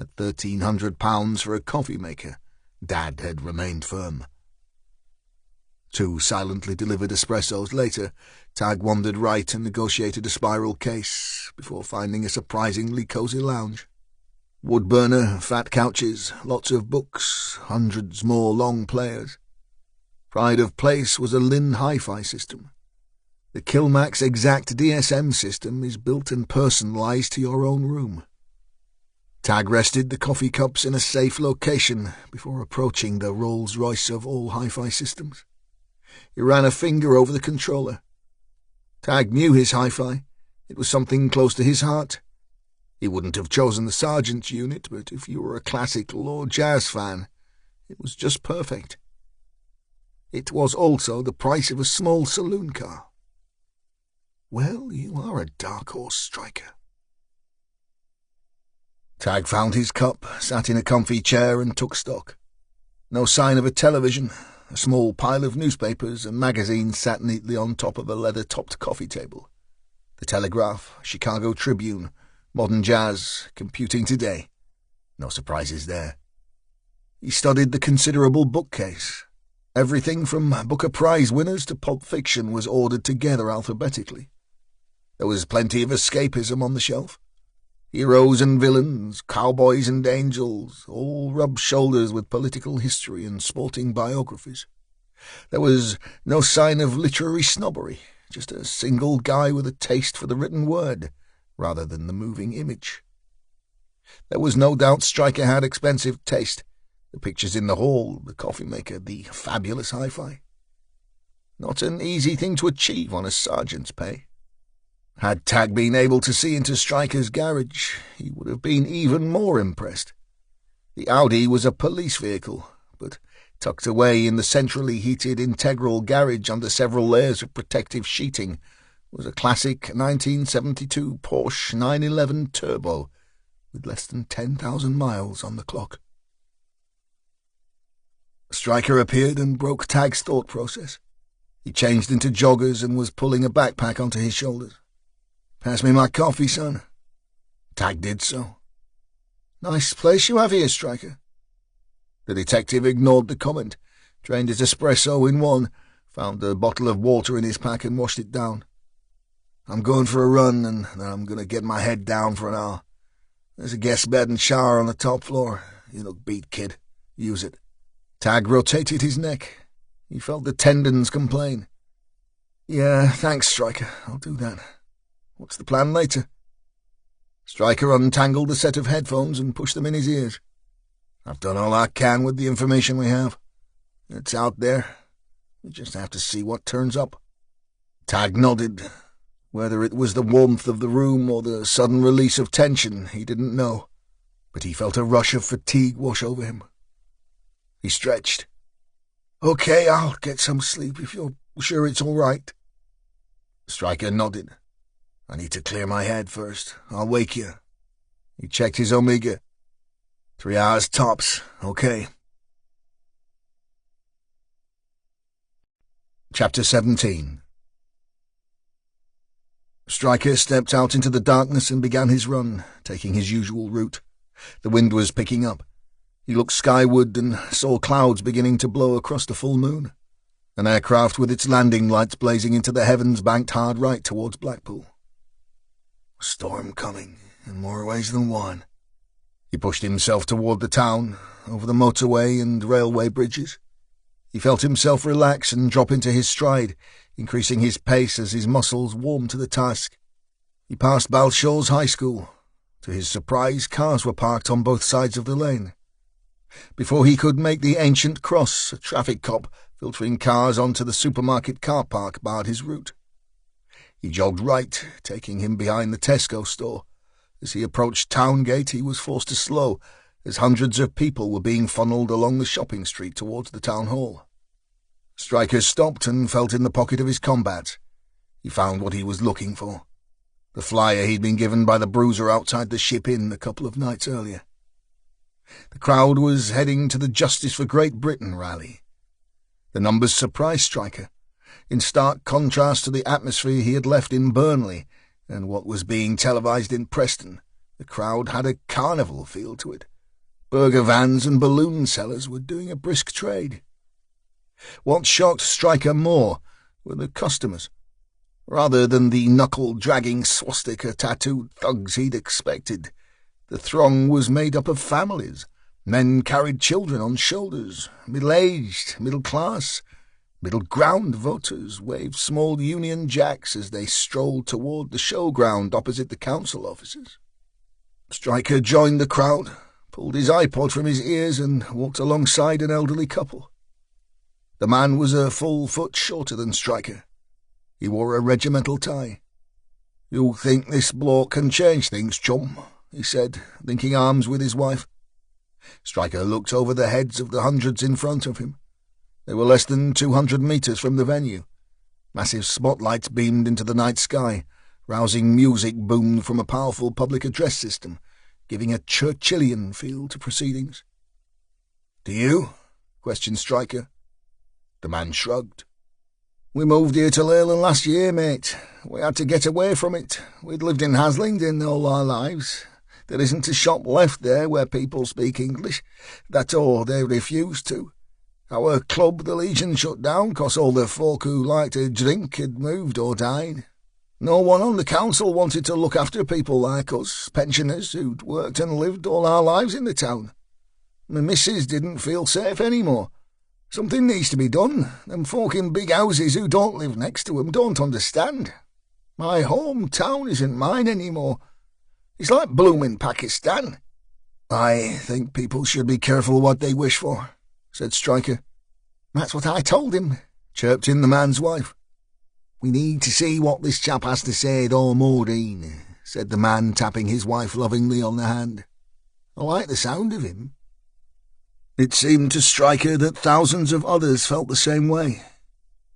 At £1,300 for a coffee maker, Dad had remained firm. 2 silently delivered espressos later, Tag wandered right and negotiated a spiral case before finding a surprisingly cosy lounge. Wood burner, fat couches, lots of books, hundreds more long players. Pride of place was a Lynn hi-fi system. The Kilmax Exact DSM system is built and personalised to your own room. Tag rested the coffee cups in a safe location before approaching the Rolls-Royce of all hi-fi systems. He ran a finger over the controller. Tag knew his hi-fi. It was something close to his heart. He wouldn't have chosen the Sergeant's unit, but if you were a classical or jazz fan, it was just perfect. It was also the price of a small saloon car. Well, you are a dark horse, Striker. Tag found his cup, sat in a comfy chair and took stock. No sign of a television. A small pile of newspapers and magazines sat neatly on top of a leather-topped coffee table. The Telegraph, Chicago Tribune, Modern Jazz, Computing Today. No surprises there. He studied the considerable bookcase. Everything from Booker Prize winners to Pulp Fiction was ordered together alphabetically. There was plenty of escapism on the shelf. Heroes and villains, cowboys and angels, all rubbed shoulders with political history and sporting biographies. There was no sign of literary snobbery, just a single guy with a taste for the written word, rather than the moving image. There was no doubt Stryker had expensive taste. The pictures in the hall, the coffee maker, the fabulous hi-fi. Not an easy thing to achieve on a sergeant's pay. Had Tag been able to see into Stryker's garage, he would have been even more impressed. The Audi was a police vehicle, but tucked away in the centrally heated integral garage under several layers of protective sheeting was a classic 1972 Porsche 911 Turbo with less than 10,000 miles on the clock. Stryker appeared and broke Tag's thought process. He changed into joggers and was pulling a backpack onto his shoulders. "Pass me my coffee, son." Tag did so. "Nice place you have here, Stryker." The detective ignored the comment, drained his espresso in one, found a bottle of water in his pack and washed it down. "I'm going for a run, and then I'm going to get my head down for an hour. There's a guest bed and shower on the top floor. You look beat, kid. Use it." Tag rotated his neck. He felt the tendons complain. "Yeah, thanks, Stryker. I'll do that. What's the plan later?" Stryker untangled a set of headphones and pushed them in his ears. "I've done all I can with the information we have. It's out there. We just have to see what turns up." Tag nodded. Whether it was the warmth of the room or the sudden release of tension, he didn't know, but he felt a rush of fatigue wash over him. He stretched. "Okay, I'll get some sleep if you're sure it's all right." Stryker nodded. "I need to clear my head first. I'll wake you." He checked his Omega. 3 hours tops. Okay. Chapter 17. Stryker stepped out into the darkness and began his run, taking his usual route. The wind was picking up. He looked skyward and saw clouds beginning to blow across the full moon. An aircraft with its landing lights blazing into the heavens banked hard right towards Blackpool. A storm coming, in more ways than one. He pushed himself toward the town, over the motorway and railway bridges. He felt himself relax and drop into his stride, increasing his pace as his muscles warmed to the task. He passed Balshaw's High School. To his surprise, cars were parked on both sides of the lane. Before he could make the ancient cross, a traffic cop filtering cars onto the supermarket car park barred his route. He jogged right, taking him behind the Tesco store. As he approached Town Gate, he was forced to slow, as hundreds of people were being funneled along the shopping street towards the town hall. Stryker stopped and felt in the pocket of his combats. He found what he was looking for. The flyer he'd been given by the bruiser outside the Ship Inn a couple of nights earlier. The crowd was heading to the Justice for Great Britain rally. The numbers surprised Stryker, in stark contrast to the atmosphere he had left in Burnley and what was being televised in Preston. The crowd had a carnival feel to it, Burger vans and balloon sellers were doing a brisk trade. What shocked Stryker more were the customers, rather than the knuckle-dragging swastika-tattooed thugs he'd expected. The throng was made up of families. Men carried children on shoulders. Middle-aged, middle-class, middle-ground voters waved small Union Jacks as they strolled toward the showground opposite the council offices. Stryker joined the crowd, pulled his iPod from his ears and walked alongside an elderly couple. The man was a full foot shorter than Stryker. He wore a regimental tie. "You think this bloke can change things, chum?" he said, linking arms with his wife. Stryker looked over the heads of the hundreds in front of him. They were less than 200 metres from the venue. Massive spotlights beamed into the night sky. Rousing music boomed from a powerful public address system, giving a Churchillian feel to proceedings. "Do you?" questioned Stryker. The man shrugged. "We moved here to Leyland last year, mate. We had to get away from it. We'd lived in Haslingden all our lives. There isn't a shop left there where people speak English. That or they refuse to. Our club, the Legion, shut down 'cause all the folk who liked to drink had moved or died. No one on the council wanted to look after people like us, pensioners who'd worked and lived all our lives in the town. My missus didn't feel safe anymore. Something needs to be done. Them folk in big houses who don't live next to 'em don't understand. My hometown isn't mine anymore. It's like blooming Pakistan." "I think people should be careful what they wish for," said Stryker. "That's what I told him," chirped in the man's wife. "We need to see what this chap has to say, though, Maureen," said the man, tapping his wife lovingly on the hand. "I like the sound of him." It seemed to Stryker that thousands of others felt the same way.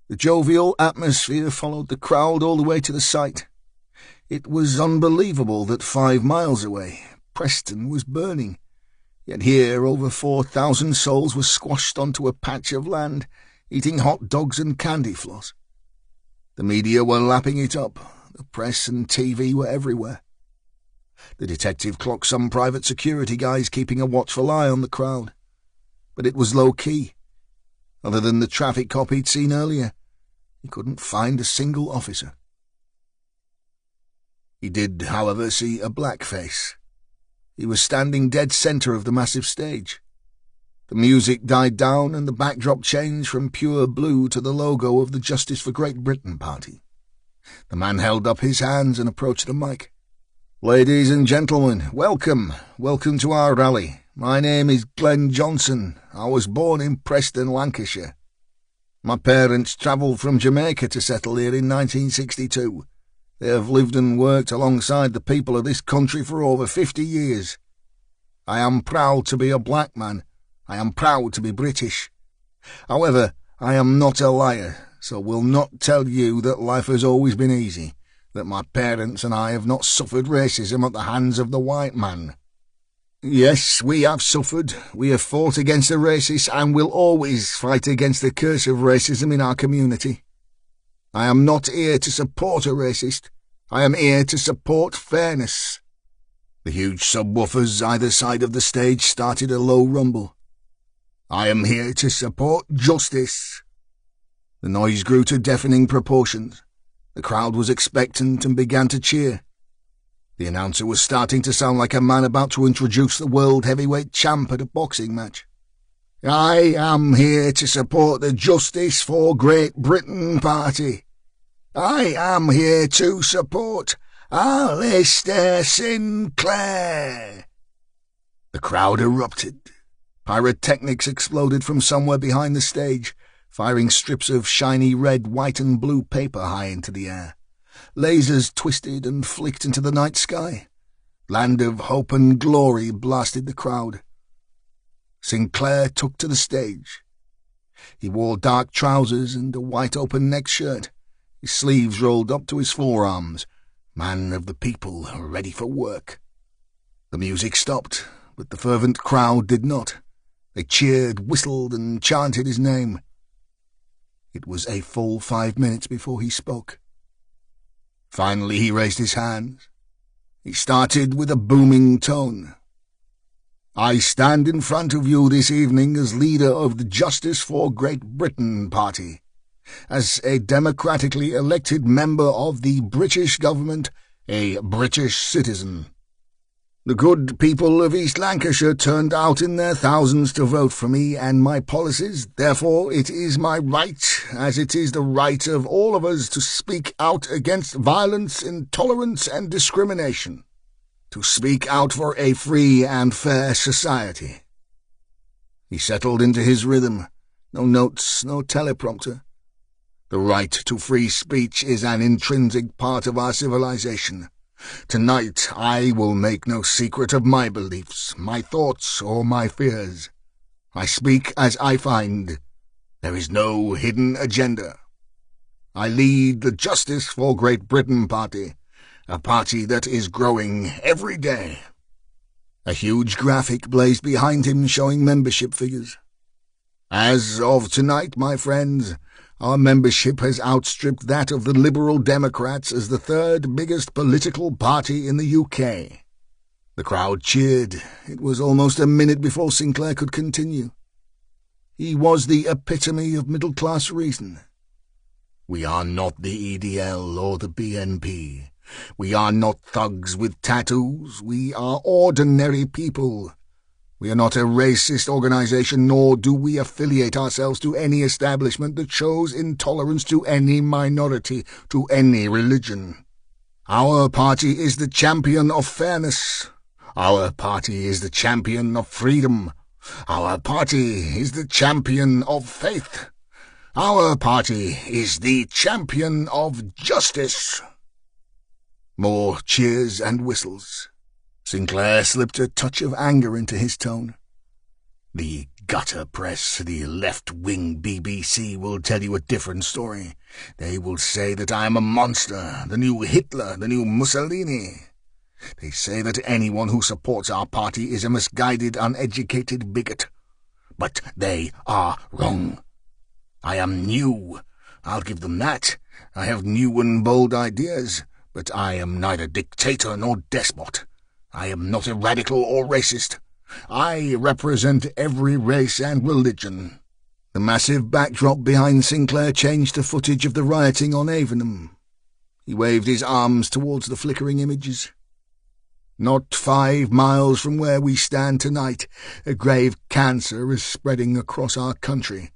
The jovial atmosphere followed the crowd all the way to the site. It was unbelievable that 5 miles away, Preston was burning. Yet here over 4,000 souls were squashed onto a patch of land, eating hot dogs and candy floss. The media were lapping it up. The press and TV were everywhere. The detective clocked some private security guys keeping a watchful eye on the crowd. But it was low-key. Other than the traffic cop he'd seen earlier, he couldn't find a single officer. He did, however, see a black face. He was standing dead centre of the massive stage. The music died down and the backdrop changed from pure blue to the logo of the Justice for Great Britain party. The man held up his hands and approached the mic. "Ladies and gentlemen, welcome to our rally. My name is Glenn Johnson. I was born in Preston, Lancashire. My parents travelled from Jamaica to settle here in 1962. They have lived and worked alongside the people of this country for over 50 years. I am proud to be a black man. I am proud to be British. However, I am not a liar, so will not tell you that life has always been easy, that my parents and I have not suffered racism at the hands of the white man. Yes, we have suffered. We have fought against the racists and will always fight against the curse of racism in our community. I am not here to support a racist. I am here to support fairness." The huge subwoofers either side of the stage started a low rumble. "I am here to support justice." The noise grew to deafening proportions. The crowd was expectant and began to cheer. The announcer was starting to sound like a man about to introduce the world heavyweight champ at a boxing match. "I am here to support the Justice for Great Britain party. I am here to support Alistair Sinclair." The crowd erupted. Pyrotechnics exploded from somewhere behind the stage, firing strips of shiny red, white and blue paper high into the air. Lasers twisted and flicked into the night sky. Land of Hope and Glory blasted the crowd. Sinclair took to the stage. He wore dark trousers and a white open-neck shirt. His sleeves rolled up to his forearms. Man of the people, ready for work. The music stopped, but the fervent crowd did not. They cheered, whistled, and chanted his name. It was a full 5 minutes before he spoke. Finally he raised his hands. He started with a booming tone. I stand in front of you this evening as leader of the Justice for Great Britain party, as a democratically elected member of the British government, a British citizen. The good people of East Lancashire turned out in their thousands to vote for me and my policies. Therefore, it is my right, as it is the right of all of us, to speak out against violence, intolerance, and discrimination, to speak out for a free and fair society. He settled into his rhythm. No notes, no teleprompter. The right to free speech is an intrinsic part of our civilization. Tonight I will make no secret of my beliefs, my thoughts, or my fears. I speak as I find. There is no hidden agenda. I lead the Justice for Great Britain party, a party that is growing every day. A huge graphic blazed behind him showing membership figures. As of tonight, my friends, our membership has outstripped that of the Liberal Democrats as the third biggest political party in the UK. The crowd cheered. It was almost a minute before Sinclair could continue. He was the epitome of middle-class reason. We are not the EDL or the BNP. We are not thugs with tattoos. We are ordinary people. We are not a racist organization, nor do we affiliate ourselves to any establishment that shows intolerance to any minority, to any religion. Our party is the champion of fairness. Our party is the champion of freedom. Our party is the champion of faith. Our party is the champion of justice. More cheers and whistles. Sinclair slipped a touch of anger into his tone. The gutter press, the left-wing BBC, will tell you a different story. They will say that I am a monster, the new Hitler, the new Mussolini. They say that anyone who supports our party is a misguided, uneducated bigot. But they are wrong. I am new. I'll give them that. I have new and bold ideas, but I am neither dictator nor despot. I am not a radical or racist. I represent every race and religion. The massive backdrop behind Sinclair changed to footage of the rioting on Avenham. He waved his arms towards the flickering images. Not 5 miles from where we stand tonight, a grave cancer is spreading across our country.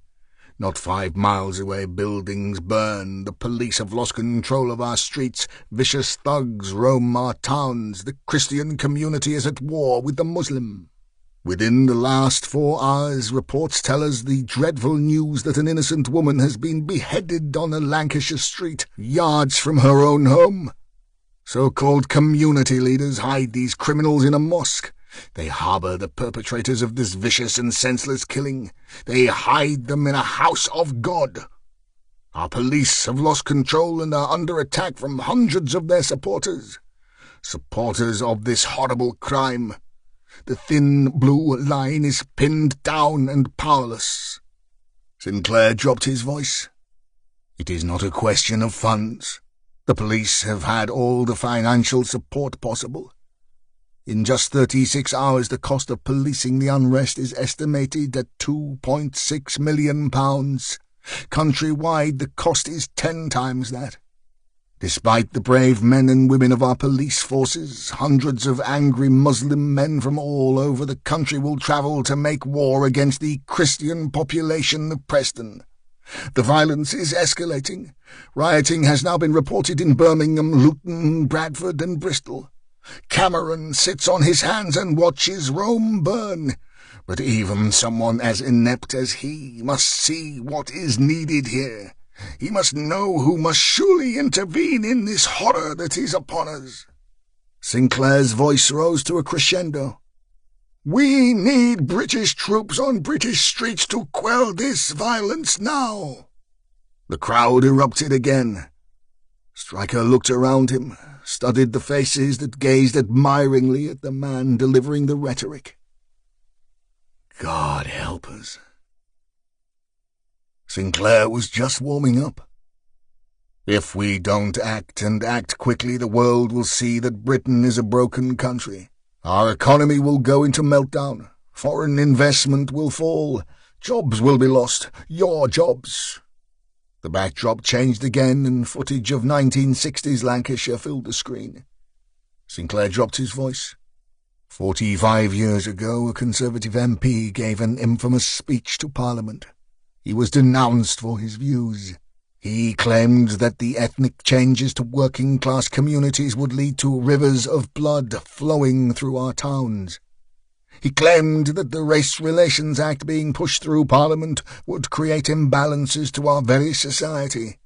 Not 5 miles away, buildings burn, the police have lost control of our streets, vicious thugs roam our towns, the Christian community is at war with the Muslim. Within the last 4 hours, reports tell us the dreadful news that an innocent woman has been beheaded on a Lancashire street, yards from her own home. So-called community leaders hide these criminals in a mosque. They harbour the perpetrators of this vicious and senseless killing. They hide them in a house of God. Our police have lost control and are under attack from hundreds of their supporters. Supporters of this horrible crime. The thin blue line is pinned down and powerless. Sinclair dropped his voice. It is not a question of funds. The police have had all the financial support possible. In just 36 hours, the cost of policing the unrest is estimated at £2.6 million. Countrywide, the cost is 10 times that. Despite the brave men and women of our police forces, hundreds of angry Muslim men from all over the country will travel to make war against the Christian population of Preston. The violence is escalating. Rioting has now been reported in Birmingham, Luton, Bradford and Bristol. Cameron sits on his hands and watches Rome burn. But even someone as inept as he must see what is needed here. He must know who must surely intervene in this horror that is upon us. Sinclair's voice rose to a crescendo. We need British troops on British streets to quell this violence now. The crowd erupted again. Stryker looked around him, studied the faces that gazed admiringly at the man delivering the rhetoric. God help us. Sinclair was just warming up. If we don't act and act quickly, the world will see that Britain is a broken country. Our economy will go into meltdown. Foreign investment will fall. Jobs will be lost. Your jobs. The backdrop changed again, and footage of 1960s Lancashire filled the screen. Sinclair dropped his voice. 45 years ago, a Conservative MP gave an infamous speech to Parliament. He was denounced for his views. He claimed that the ethnic changes to working-class communities would lead to rivers of blood flowing through our towns. He claimed that the Race Relations Act being pushed through Parliament would create imbalances to our very society.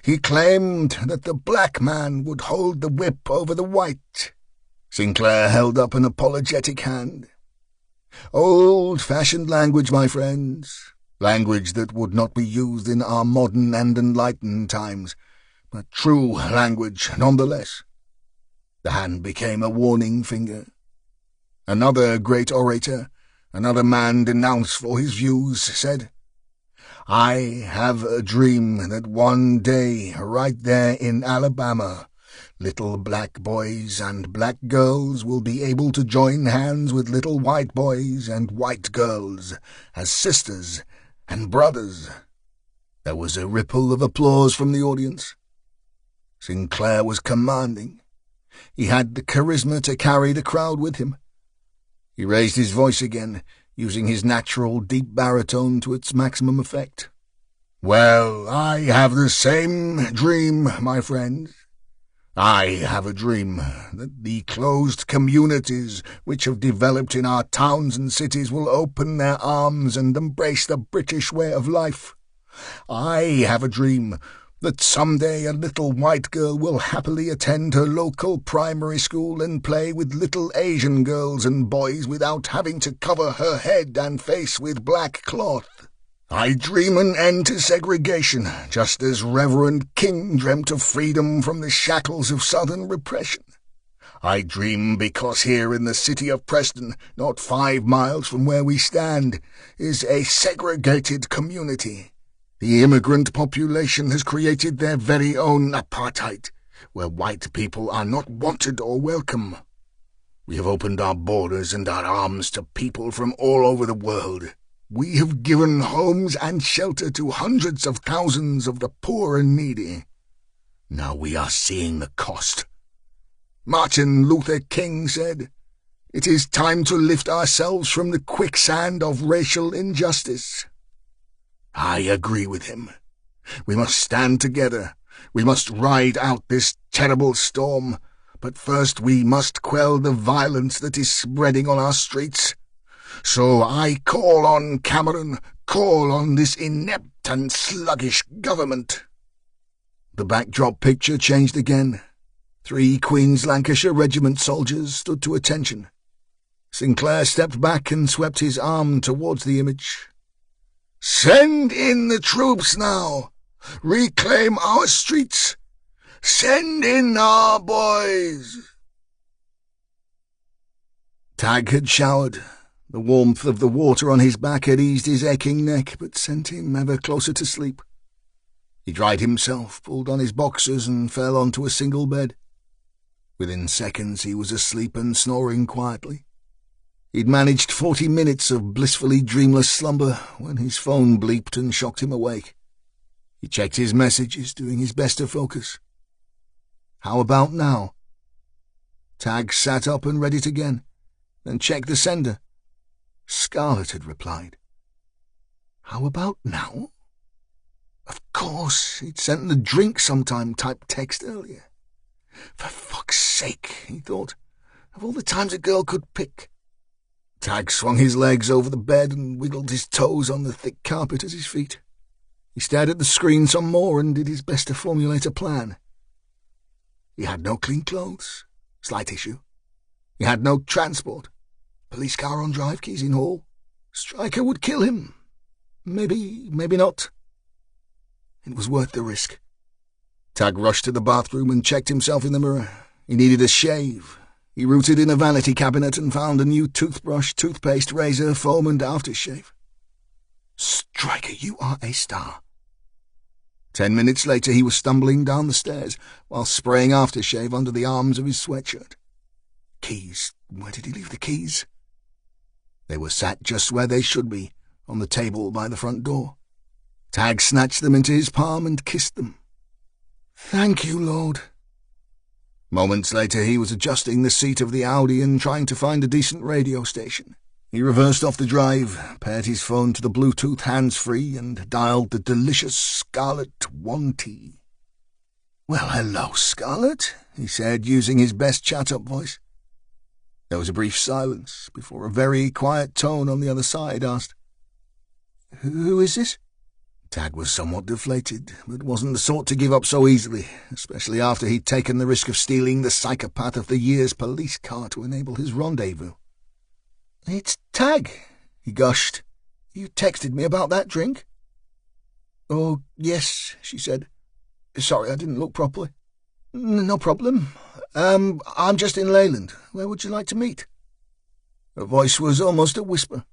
He claimed that the black man would hold the whip over the white. Sinclair held up an apologetic hand. Old-fashioned language, my friends. Language that would not be used in our modern and enlightened times, but true language nonetheless. The hand became a warning finger. Another great orator, another man denounced for his views, said, "I have a dream that one day, right there in Alabama, little black boys and black girls will be able to join hands with little white boys and white girls as sisters and brothers." There was a ripple of applause from the audience. Sinclair was commanding. He had the charisma to carry the crowd with him. He raised his voice again, using his natural deep baritone to its maximum effect. "Well, I have the same dream, my friends. I have a dream that the closed communities which have developed in our towns and cities will open their arms and embrace the British way of life. I have a dream that someday a little white girl will happily attend her local primary school and play with little Asian girls and boys without having to cover her head and face with black cloth. I dream an end to segregation, just as Reverend King dreamt of freedom from the shackles of Southern repression. I dream because here in the city of Preston, not 5 miles from where we stand, is a segregated community. The immigrant population has created their very own apartheid, where white people are not wanted or welcome. We have opened our borders and our arms to people from all over the world. We have given homes and shelter to hundreds of thousands of the poor and needy. Now we are seeing the cost. Martin Luther King said, "It is time to lift ourselves from the quicksand of racial injustice." I agree with him. We must stand together. We must ride out this terrible storm. But first we must quell the violence that is spreading on our streets. So I call on Cameron, call on this inept and sluggish government. The backdrop picture changed again. 3 Queen's Lancashire Regiment soldiers stood to attention. Sinclair stepped back and swept his arm towards the image. "Send in the troops now! Reclaim our streets! Send in our boys!" Tag had showered. The warmth of the water on his back had eased his aching neck, but sent him ever closer to sleep. He dried himself, pulled on his boxers, and fell onto a single bed. Within seconds he was asleep and snoring quietly. He'd managed 40 minutes of blissfully dreamless slumber when his phone bleeped and shocked him awake. He checked his messages, doing his best to focus. How about now? Tag sat up and read it again, then checked the sender. Scarlett had replied. How about now? Of course, he'd sent the drink sometime type text earlier. For fuck's sake, he thought, of all the times a girl could pick. Tag swung his legs over the bed and wiggled his toes on the thick carpet at his feet. He stared at the screen some more and did his best to formulate a plan. He had no clean clothes. Slight issue. He had no transport. Police car on drive, keys in hall. Stryker would kill him. Maybe not. It was worth the risk. Tag rushed to the bathroom and checked himself in the mirror. He needed a shave. He rooted in a vanity cabinet and found a new toothbrush, toothpaste, razor, foam and aftershave. Stryker, you are a star. 10 minutes later he was stumbling down the stairs while spraying aftershave under the arms of his sweatshirt. Keys, Where did he leave the keys? They were sat just where they should be, on the table by the front door. Tag snatched them into his palm and kissed them. "Thank you, Lord." Moments later he was adjusting the seat of the Audi and trying to find a decent radio station. He reversed off the drive, paired his phone to the Bluetooth hands-free, and dialed the delicious Scarlet 1T. "Well, hello, Scarlet," he said, using his best chat-up voice. There was a brief silence before a very quiet tone on the other side asked, "Who is this?" Tag was somewhat deflated, but wasn't the sort to give up so easily, especially after he'd taken the risk of stealing the psychopath of the year's police car to enable his rendezvous. "It's Tag," he gushed. "You texted me about that drink?" "Oh, yes," she said. "Sorry, I didn't look properly." "No problem. I'm just in Leyland. Where would you like to meet?" Her voice was almost a whisper.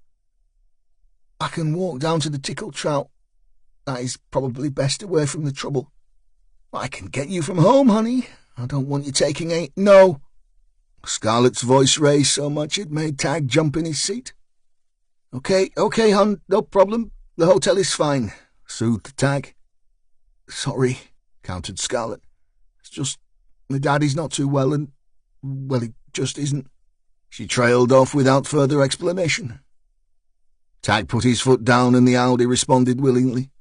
"I can walk down to the Tickle Trout. That is probably best away from the trouble." "I can get you from home, honey. I don't want you taking a—" "No." Scarlett's voice raised so much it made Tag jump in his seat. Okay, hon, no problem. The hotel is fine," soothed Tag. "Sorry," countered Scarlett. "It's just my daddy's not too well and, well, he just isn't." She trailed off without further explanation. Tag put his foot down and the Audi responded willingly.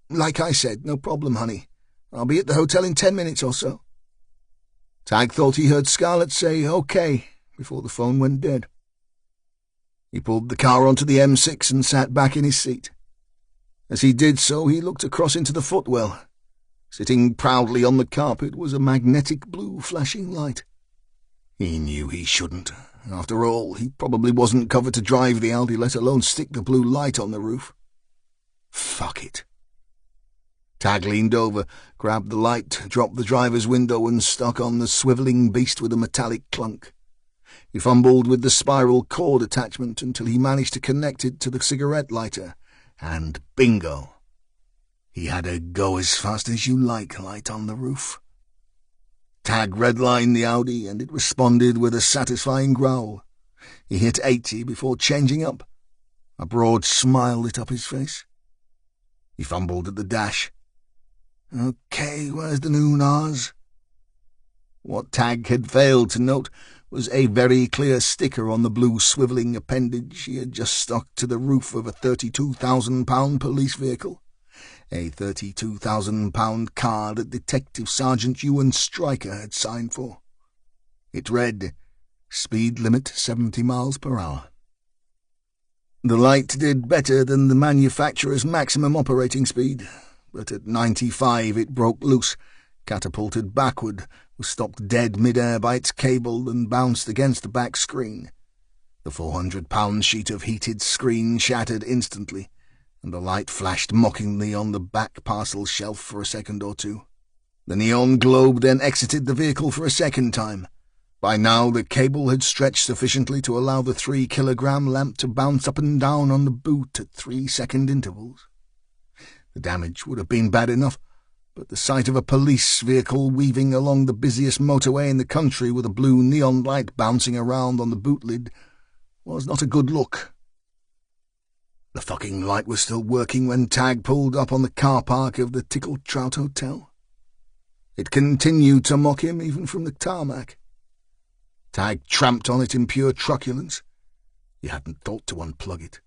"Like I said, no problem, honey. I'll be at the hotel in 10 minutes or so." Tag thought he heard Scarlett say "okay" before the phone went dead. He pulled the car onto the M6 and sat back in his seat. As he did so, he looked across into the footwell. Sitting proudly on the carpet was a magnetic blue flashing light. He knew he shouldn't. After all, he probably wasn't covered to drive the Audi, let alone stick the blue light on the roof. Fuck it. Tag leaned over, grabbed the light, dropped the driver's window and stuck on the swivelling beast with a metallic clunk. He fumbled with the spiral cord attachment until he managed to connect it to the cigarette lighter, and bingo! He had a go-as-fast-as-you-like light on the roof. Tag redlined the Audi, and it responded with a satisfying growl. He hit 80 before changing up. A broad smile lit up his face. He fumbled at the dash. "Okay, where's the new NAS?" What Tag had failed to note was a very clear sticker on the blue swivelling appendage he had just stuck to the roof of a £32,000 police vehicle. A £32,000 car that Detective Sergeant Ewan Stryker had signed for. It read, "Speed limit 70 miles per hour." The light did better than the manufacturer's maximum operating speed, but at 95 it broke loose, catapulted backward, was stopped dead mid-air by its cable and bounced against the back screen. The 400-pound sheet of heated screen shattered instantly, and the light flashed mockingly on the back parcel shelf for a second or two. The neon globe then exited the vehicle for a second time. By now the cable had stretched sufficiently to allow the 3-kilogram lamp to bounce up and down on the boot at 3-second intervals. The damage would have been bad enough, but the sight of a police vehicle weaving along the busiest motorway in the country with a blue neon light bouncing around on the boot lid was not a good look. The fucking light was still working when Tag pulled up on the car park of the Tickle Trout Hotel. It continued to mock him even from the tarmac. Tag tramped on it in pure truculence. He hadn't thought to unplug it.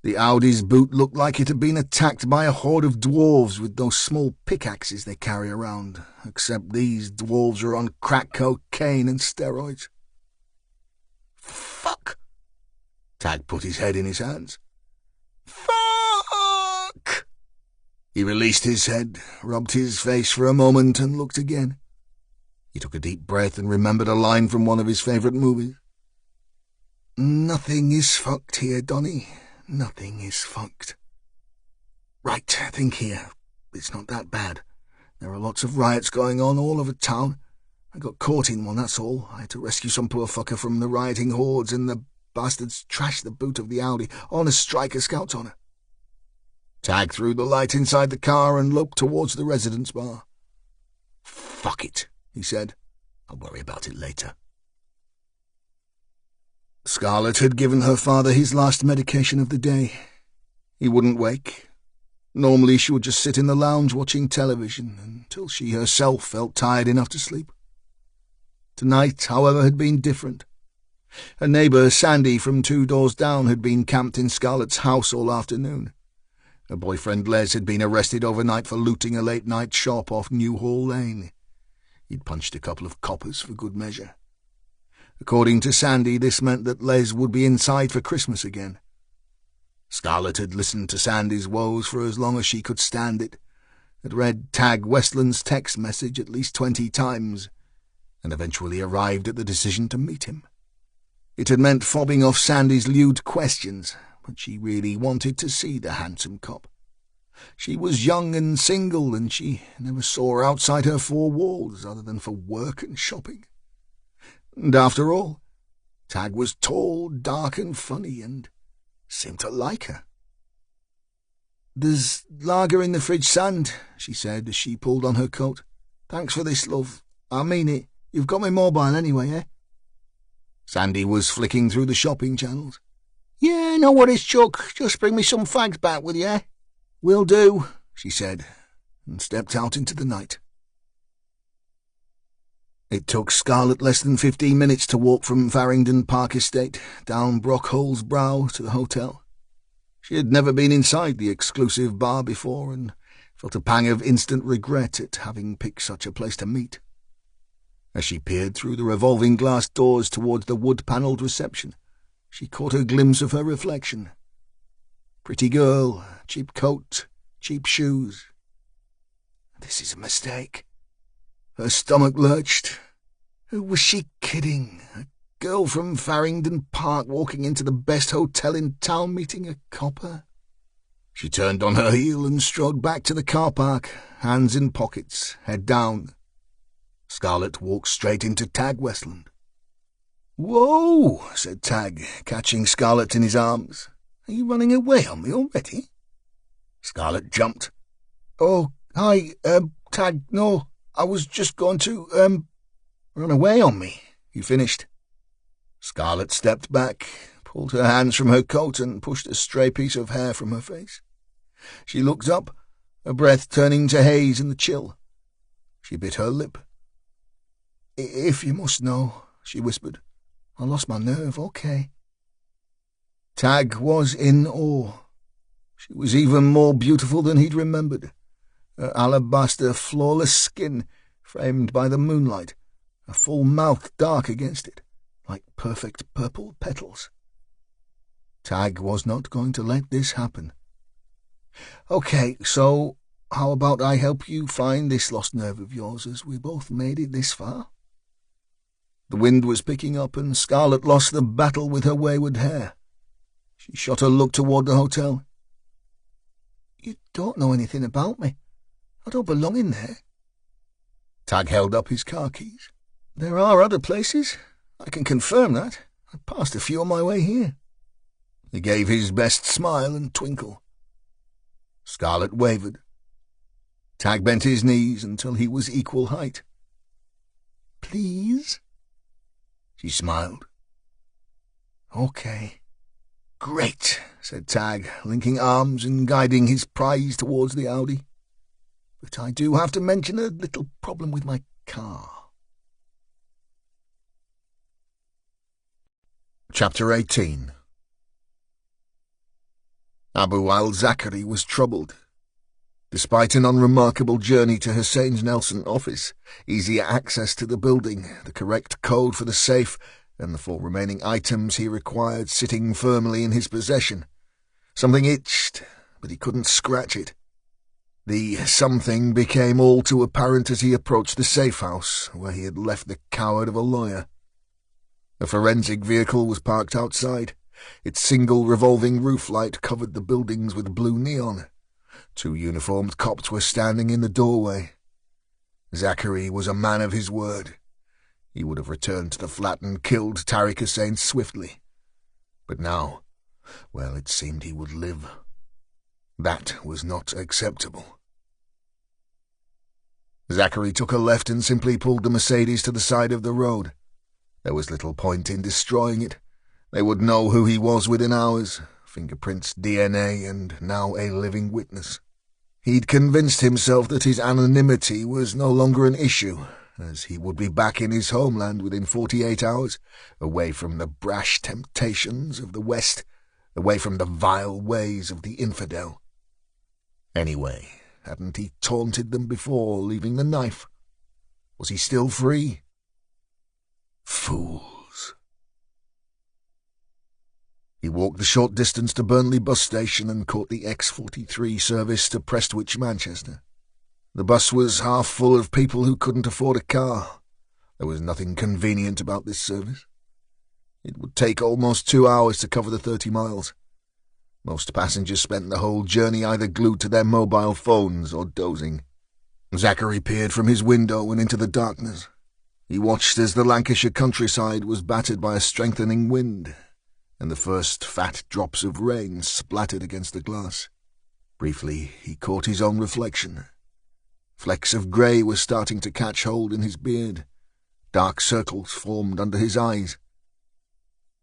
The Audi's boot looked like it had been attacked by a horde of dwarves with those small pickaxes they carry around, except these dwarves are on crack cocaine and steroids. "Fuck!" Tag put his head in his hands. "Fuck!" He released his head, rubbed his face for a moment and looked again. He took a deep breath and remembered a line from one of his favourite movies. "Nothing is fucked here, Donnie. Nothing is fucked." "Right, think here. It's not that bad. There are lots of riots going on all over town. I got caught in one, that's all. I had to rescue some poor fucker from the rioting hordes, and the bastards trashed the boot of the Audi on a Stryker Scout's honour." Tag threw the light inside the car and loped towards the residence bar. "Fuck it," he said. "I'll worry about it later." Scarlett had given her father his last medication of the day. He wouldn't wake. Normally she would just sit in the lounge watching television until she herself felt tired enough to sleep. Tonight, however, had been different. Her neighbour, Sandy, from 2 doors down, had been camped in Scarlett's house all afternoon. Her boyfriend Les had been arrested overnight for looting a late-night shop off Newhall Lane. He'd punched a couple of coppers for good measure. According to Sandy, this meant that Les would be inside for Christmas again. Scarlett had listened to Sandy's woes for as long as she could stand it, had read Tag Westland's text message at least 20 times, and eventually arrived at the decision to meet him. It had meant fobbing off Sandy's lewd questions, but she really wanted to see the handsome cop. She was young and single, and she never saw her outside her 4 walls other than for work and shopping. And after all, Tag was tall, dark and funny, and seemed to like her. "There's lager in the fridge, Sand," she said as she pulled on her coat. "Thanks for this, love. I mean it. You've got my mobile anyway, eh?" Sandy was flicking through the shopping channels. "Yeah, no worries, Chuck. Just bring me some fags back with you, eh?" "Will do," she said, and stepped out into the night. It took Scarlett less than 15 minutes to walk from Farringdon Park Estate down Brockhole's Brow to the hotel. She had never been inside the exclusive bar before and felt a pang of instant regret at having picked such a place to meet. As she peered through the revolving glass doors towards the wood-panelled reception, she caught a glimpse of her reflection. Pretty girl, cheap coat, cheap shoes. This is a mistake. Her stomach lurched. Who was she kidding? A girl from Farringdon Park walking into the best hotel in town meeting a copper? She turned on her heel and strode back to the car park, hands in pockets, head down. Scarlett walked straight into Tag Westland. "Whoa," said Tag, catching Scarlett in his arms. "Are you running away on me already?" Scarlett jumped. "Oh, hi, Tag, no. I was just going to, run away on me," he finished. Scarlett stepped back, pulled her hands from her coat and pushed a stray piece of hair from her face. She looked up, her breath turning to haze in the chill. She bit her lip. "If you must know," she whispered, "I lost my nerve, okay." Tag was in awe. She was even more beautiful than he'd remembered. Her alabaster, flawless skin, framed by the moonlight, a full mouth dark against it, like perfect purple petals. Tag was not going to let this happen. "Okay, so how about I help you find this lost nerve of yours, as we both made it this far?" The wind was picking up, and Scarlett lost the battle with her wayward hair. She shot a look toward the hotel. "You don't know anything about me. I don't belong in there." Tag held up his car keys. "There are other places. I can confirm that. I passed a few on my way here." He gave his best smile and twinkle. Scarlett wavered. Tag bent his knees until he was equal height. "Please?" She smiled. "Okay." "Great," said Tag, linking arms and guiding his prize towards the Audi. "But I do have to mention a little problem with my car." Chapter 18. Abu al-Zakari was troubled. Despite an unremarkable journey to Hussein's Nelson office, easy access to the building, the correct code for the safe, and the 4 remaining items he required sitting firmly in his possession, something itched, but he couldn't scratch it. The something became all too apparent as he approached the safe house, where he had left the coward of a lawyer. A forensic vehicle was parked outside. Its single revolving roof light covered the buildings with blue neon. 2 uniformed cops were standing in the doorway. Zachary was a man of his word. He would have returned to the flat and killed Tariq Hussein swiftly. But now, well, it seemed he would live. That was not acceptable. Zachary took a left and simply pulled the Mercedes to the side of the road. There was little point in destroying it. They would know who he was within hours. Fingerprints, DNA, and now a living witness. He'd convinced himself that his anonymity was no longer an issue, as he would be back in his homeland within 48 hours, away from the brash temptations of the West, away from the vile ways of the infidel. Anyway, hadn't he taunted them before, leaving the knife? Was he still free? Fools. He walked the short distance to Burnley bus station and caught the X43 service to Prestwich, Manchester. The bus was half full of people who couldn't afford a car. There was nothing convenient about this service. It would take almost 2 hours to cover the 30 miles. Most passengers spent the whole journey either glued to their mobile phones or dozing. Zachary peered from his window and into the darkness. He watched as the Lancashire countryside was battered by a strengthening wind, and the first fat drops of rain splattered against the glass. Briefly, he caught his own reflection. Flecks of grey were starting to catch hold in his beard. Dark circles formed under his eyes.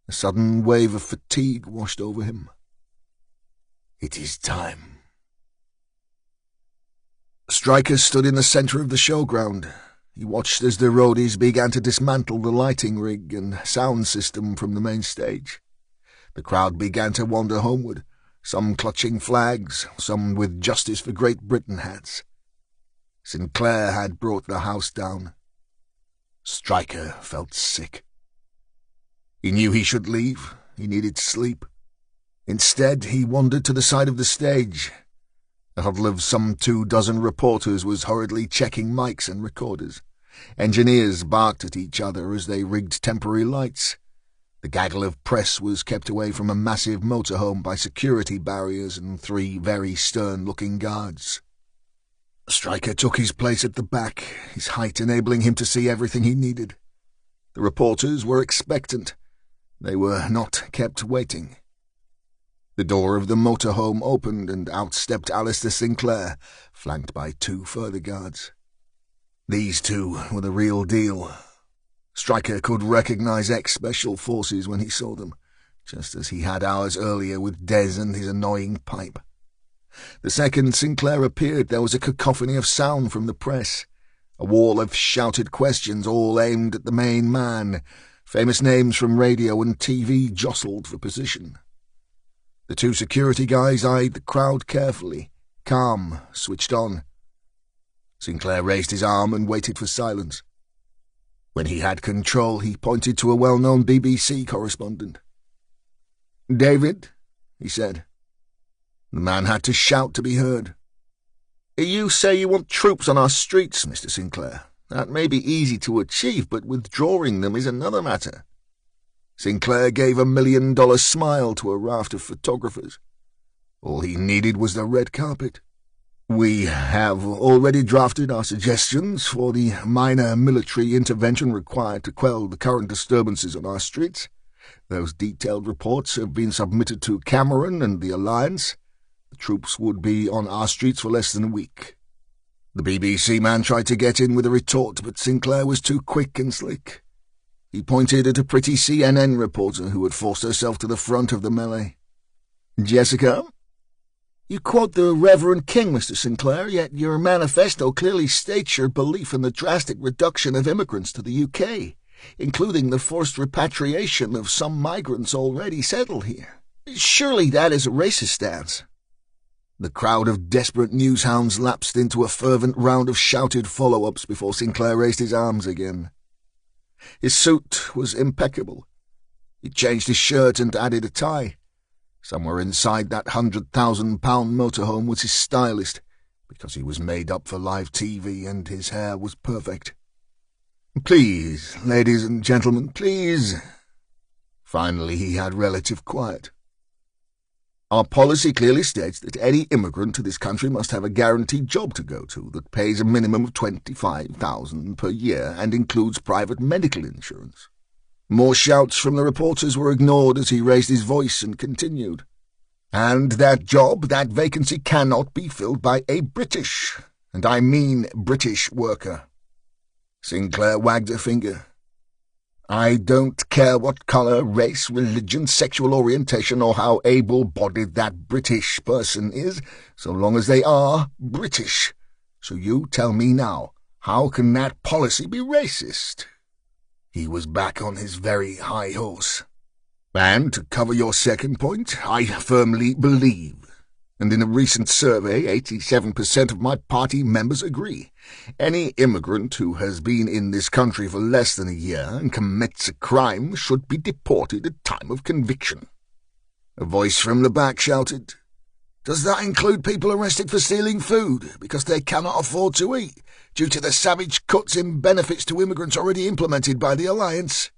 A sudden wave of fatigue washed over him. It is time. Stryker stood in the centre of the showground. He watched as the roadies began to dismantle the lighting rig and sound system from the main stage. The crowd began to wander homeward, some clutching flags, some with Justice for Great Britain hats. Sinclair had brought the house down. Stryker felt sick. He knew he should leave. He needed sleep. Instead, he wandered to the side of the stage. A huddle of some 24 reporters was hurriedly checking mics and recorders. Engineers barked at each other as they rigged temporary lights. The gaggle of press was kept away from a massive motorhome by security barriers and 3 very stern-looking guards. Stryker took his place at the back, his height enabling him to see everything he needed. The reporters were expectant. They were not kept waiting. The door of the motorhome opened and out stepped Alistair Sinclair, flanked by 2 further guards. These 2 were the real deal. Stryker could recognize ex-Special Forces when he saw them, just as he had hours earlier with Des and his annoying pipe. The second Sinclair appeared, there was a cacophony of sound from the press, a wall of shouted questions all aimed at the main man. Famous names from radio and TV jostled for position. The 2 security guys eyed the crowd carefully, calm, switched on. Sinclair raised his arm and waited for silence. When he had control, he pointed to a well-known BBC correspondent. "David," he said. The man had to shout to be heard. "You say you want troops on our streets, Mr. Sinclair. That may be easy to achieve, but withdrawing them is another matter." Sinclair gave $1 million smile to a raft of photographers. All he needed was the red carpet. "We have already drafted our suggestions for the minor military intervention required to quell the current disturbances on our streets. Those detailed reports have been submitted to Cameron and the Alliance. The troops would be on our streets for less than a week." The BBC man tried to get in with a retort, but Sinclair was too quick and slick. He pointed at a pretty CNN reporter who had forced herself to the front of the melee. "Jessica? You quote the Reverend King, Mr. Sinclair, yet your manifesto clearly states your belief in the drastic reduction of immigrants to the UK, including the forced repatriation of some migrants already settled here. Surely that is a racist stance." The crowd of desperate newshounds lapsed into a fervent round of shouted follow-ups before Sinclair raised his arms again. His suit was impeccable. He changed his shirt and added a tie. Somewhere inside that £100,000 motorhome was his stylist, because he was made up for live TV and his hair was perfect. "Please, ladies and gentlemen, please." Finally he had relative quiet. "Our policy clearly states that any immigrant to this country must have a guaranteed job to go to that pays a minimum of $25,000 per year and includes private medical insurance." More shouts from the reporters were ignored as he raised his voice and continued. "And that job, that vacancy, cannot be filled by a British, and I mean British worker." Sinclair wagged a finger. I don't care what colour, race, religion, sexual orientation, or how able-bodied that British person is, so long as they are British. So you tell me now, how can that policy be racist?" He was back on his very high horse. "And to cover your second point, I firmly believe, and in a recent survey 87% of my party members agree, any immigrant who has been in this country for less than a year and commits a crime should be deported at time of conviction." A voice from the back shouted, "Does that include people arrested for stealing food because they cannot afford to eat, due to the savage cuts in benefits to immigrants already implemented by the Alliance?"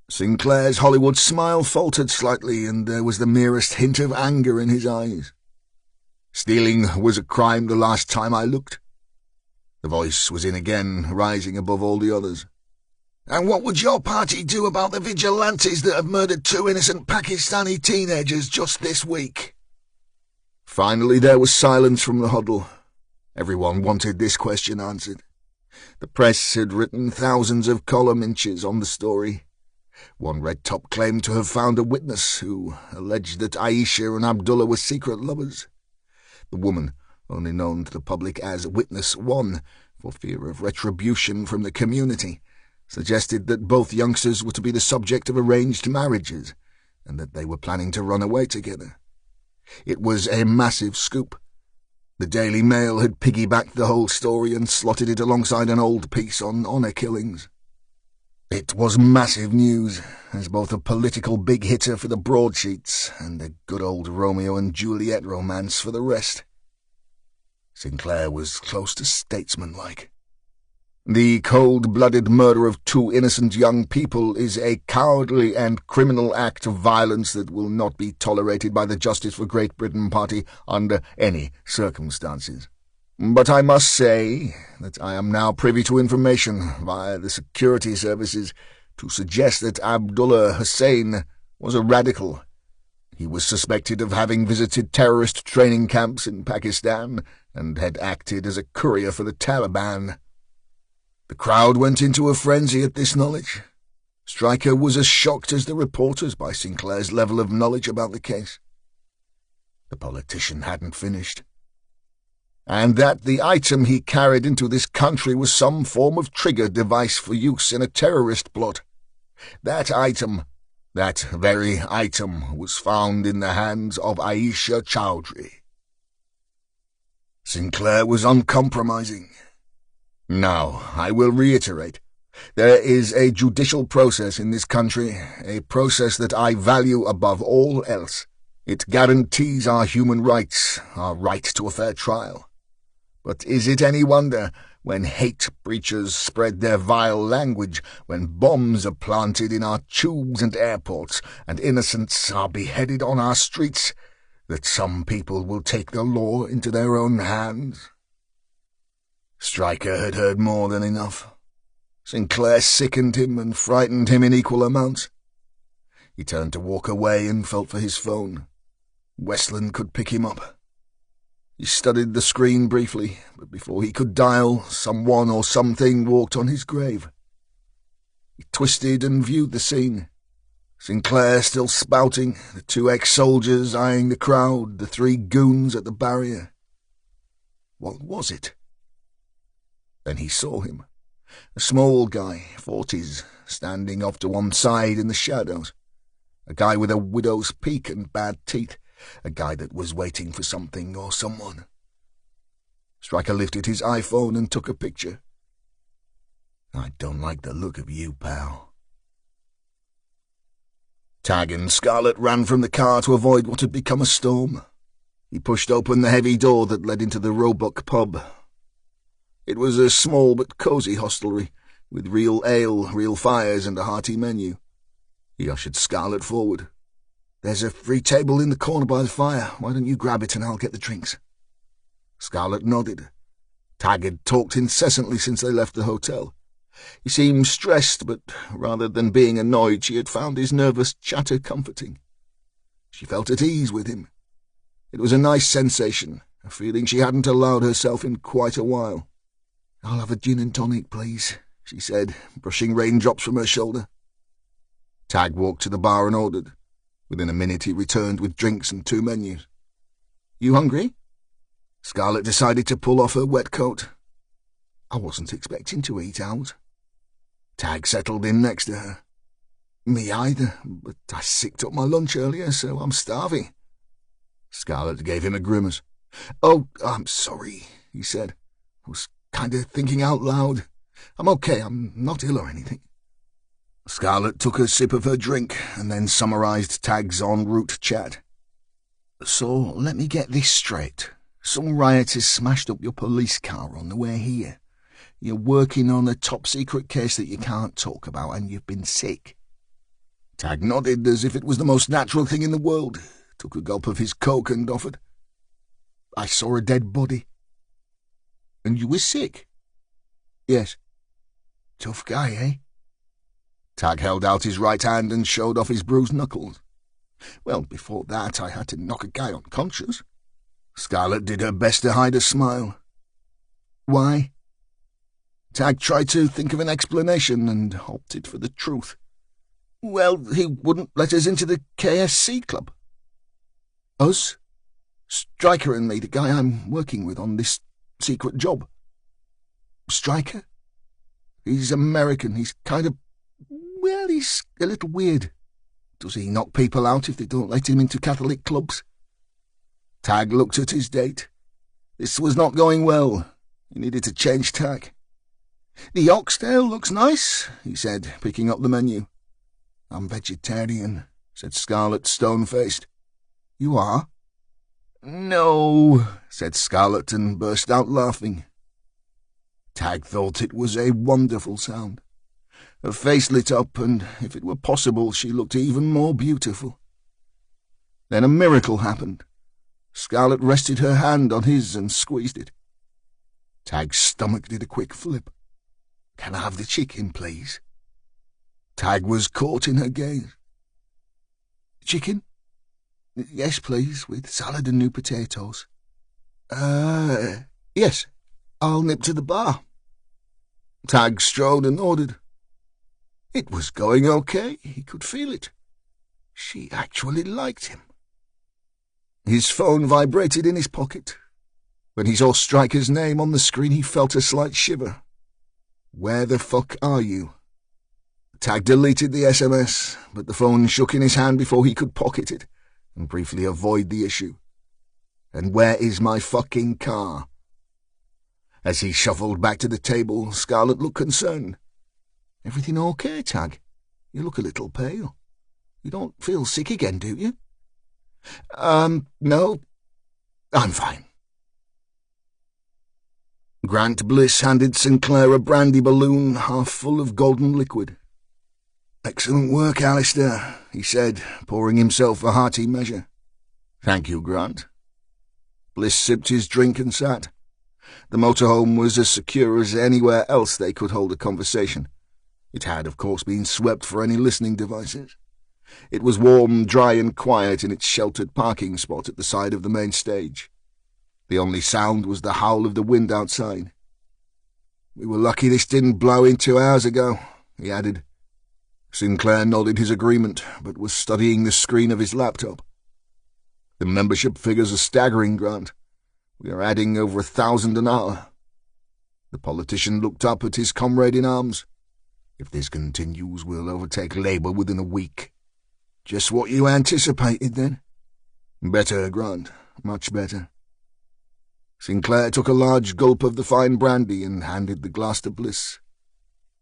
Sinclair's Hollywood smile faltered slightly, and there was the merest hint of anger in his eyes. "Stealing was a crime the last time I looked." The voice was in again, rising above all the others. "And what would your party do about the vigilantes that have murdered 2 innocent Pakistani teenagers just this week?" Finally there was silence from the huddle. Everyone wanted this question answered. The press had written thousands of column inches on the story. One red top claimed to have found a witness who alleged that Aisha and Abdullah were secret lovers. The woman, only known to the public as Witness 1, for fear of retribution from the community, suggested that both youngsters were to be the subject of arranged marriages, and that they were planning to run away together. It was a massive scoop. The Daily Mail had piggybacked the whole story and slotted it alongside an old piece on honour killings. It was massive news, as both a political big-hitter for the broadsheets and a good old Romeo and Juliet romance for the rest. Sinclair was close to statesmanlike. "The cold-blooded murder of 2 innocent young people is a cowardly and criminal act of violence that will not be tolerated by the Justice for Great Britain party under any circumstances. But I must say that I am now privy to information via the security services to suggest that Abdullah Hussain was a radical. He was suspected of having visited terrorist training camps in Pakistan and had acted as a courier for the Taliban." The crowd went into a frenzy at this knowledge. Stryker was as shocked as the reporters by Sinclair's level of knowledge about the case. The politician hadn't finished. "And that the item he carried into this country was some form of trigger device for use in a terrorist plot. That very item, was found in the hands of Aisha Chowdhury." Sinclair was uncompromising. "Now, I will reiterate. There is a judicial process in this country, a process that I value above all else. It guarantees our human rights, our right to a fair trial. But is it any wonder when hate preachers spread their vile language, when bombs are planted in our tubes and airports, and innocents are beheaded on our streets, that some people will take the law into their own hands?" Stryker had heard more than enough. Sinclair sickened him and frightened him in equal amounts. He turned to walk away and felt for his phone. Westland could pick him up. He studied the screen briefly, but before he could dial, someone or something walked on his grave. He twisted and viewed the scene. Sinclair still spouting, the 2 ex-soldiers eyeing the crowd, the 3 goons at the barrier. What was it? Then he saw him. A small guy, 40s, standing off to one side in the shadows. A guy with a widow's peak and bad teeth. A guy that was waiting for something or someone. Stryker lifted his iPhone and took a picture. "I don't like the look of you, pal." Tag and Scarlett ran from the car to avoid what had become a storm. He pushed open the heavy door that led into the Roebuck pub. It was a small but cosy hostelry, with real ale, real fires, and a hearty menu. He ushered Scarlett forward. "There's a free table in the corner by the fire. Why don't you grab it and I'll get the drinks?" Scarlett nodded. Tag had talked incessantly since they left the hotel. He seemed stressed, but rather than being annoyed, she had found his nervous chatter comforting. She felt at ease with him. It was a nice sensation, a feeling she hadn't allowed herself in quite a while. "I'll have a gin and tonic, please," she said, brushing raindrops from her shoulder. Tag walked to the bar and ordered. Within a minute he returned with drinks and 2 menus. "You hungry?" Scarlett decided to pull off her wet coat. "I wasn't expecting to eat out." Tag settled in next to her. "Me either, but I sicked up my lunch earlier, so I'm starving." Scarlett gave him a grimace. "Oh, I'm sorry," he said. "I was kind of thinking out loud. I'm okay, I'm not ill or anything." Scarlett took a sip of her drink and then summarized Tag's en route chat. "So, let me get this straight. Some rioters smashed up your police car on the way here. You're working on a top-secret case that you can't talk about, and you've been sick." Tag nodded as if it was the most natural thing in the world, took a gulp of his coke and offered. "I saw a dead body." "And you were sick?" "Yes." "Tough guy, eh?" Tag held out his right hand and showed off his bruised knuckles. "Well, before that I had to knock a guy unconscious." Scarlett did her best to hide a smile. "Why?" Tag tried to think of an explanation and opted for the truth. "Well, he wouldn't let us into the KSC club." "Us? Stryker and me, the guy I'm working with on this secret job." "Stryker? He's American. He's kind of... well, he's a little weird. Does he knock people out if they don't let him into Catholic clubs?" Tag looked at his date. This was not going well. He needed to change tack. "The oxtail looks nice," he said, picking up the menu. "I'm vegetarian," said Scarlett, stone-faced. "You are?" "No," said Scarlett and burst out laughing. Tag thought it was a wonderful sound. Her face lit up, and if it were possible she looked even more beautiful. Then a miracle happened. Scarlett rested her hand on his and squeezed it. Tag's stomach did a quick flip. "Can I have the chicken, please?" Tag was caught in her gaze. "Chicken?" "Yes, please, with salad and new potatoes." Yes, I'll nip to the bar." Tag strode and ordered. It was going okay, he could feel it. She actually liked him. His phone vibrated in his pocket. When he saw Stryker's name on the screen, he felt a slight shiver. "Where the fuck are you?" Tag deleted the SMS, but the phone shook in his hand before he could pocket it and briefly avoid the issue. "And where is my fucking car?" As he shuffled back to the table, Scarlett looked concerned. "Everything okay, Tag? You look a little pale. You don't feel sick again, do you?" No. I'm fine." Grant Bliss handed Sinclair a brandy balloon half full of golden liquid. "Excellent work, Alistair," he said, pouring himself a hearty measure. "Thank you, Grant." Bliss sipped his drink and sat. The motorhome was as secure as anywhere else they could hold a conversation. It had, of course, been swept for any listening devices. It was warm, dry and quiet in its sheltered parking spot at the side of the main stage. The only sound was the howl of the wind outside. "We were lucky this didn't blow in 2 hours ago," he added. Sinclair nodded his agreement, but was studying the screen of his laptop. "The membership figures are staggering, Grant. We are adding over 1,000 an hour." The politician looked up at his comrade in arms. "If this continues, we'll overtake Labour within a week." "Just what you anticipated, then?" "Better, Grant, much better." Sinclair took a large gulp of the fine brandy and handed the glass to Bliss.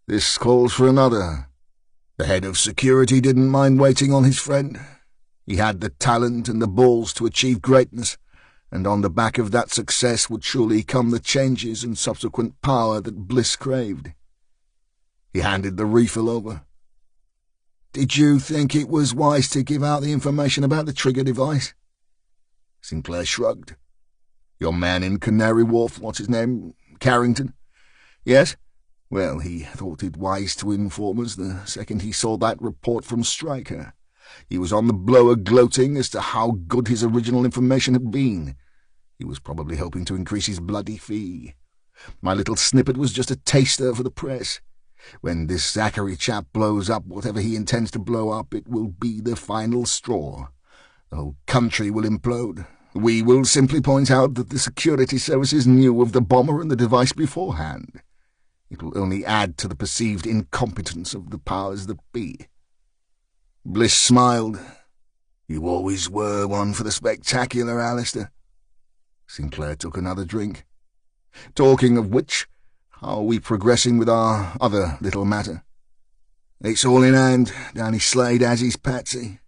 "This calls for another." The head of security didn't mind waiting on his friend. He had the talent and the balls to achieve greatness, and on the back of that success would surely come the changes and subsequent power that Bliss craved. He handed the refill over. "Did you think it was wise to give out the information about the trigger device?" Sinclair shrugged. "Your man in Canary Wharf, what's his name? Carrington?" "Yes. Well, he thought it wise to inform us the second he saw that report from Stryker. He was on the blower gloating as to how good his original information had been. He was probably hoping to increase his bloody fee. My little snippet was just a taster for the press. When this Zachary chap blows up whatever he intends to blow up, it will be the final straw. The whole country will implode. We will simply point out that the security services knew of the bomber and the device beforehand. It will only add to the perceived incompetence of the powers that be." Bliss smiled. "You always were one for the spectacular, Alistair." Sinclair took another drink. "Talking of which, how are we progressing with our other little matter?" "It's all in hand. Danny Slade has his patsy.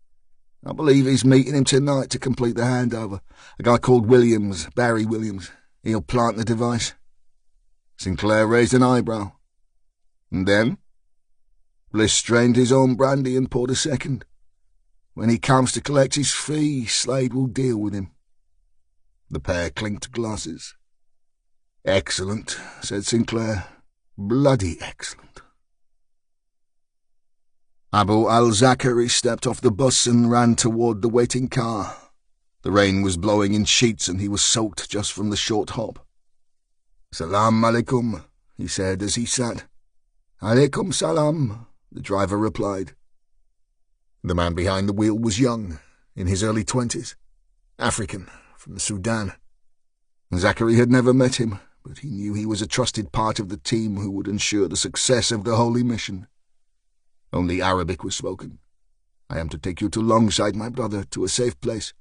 I believe he's meeting him tonight to complete the handover. A guy called Williams, Barry Williams. He'll plant the device." Sinclair raised an eyebrow. "And then?" Bliss strained his own brandy and poured a second. "When he comes to collect his fee, Slade will deal with him." The pair clinked glasses. "Excellent," said Sinclair. "Bloody excellent." Abu al-Zakari stepped off the bus and ran toward the waiting car. The rain was blowing in sheets and he was soaked just from the short hop. "Salam alaikum," he said as he sat. "Alaikum salam," the driver replied. The man behind the wheel was young, in his early 20s, African, from the Sudan. Zachary had never met him, but he knew he was a trusted part of the team who would ensure the success of the holy mission. Only Arabic was spoken. "I am to take you to Longside, my brother, to a safe place."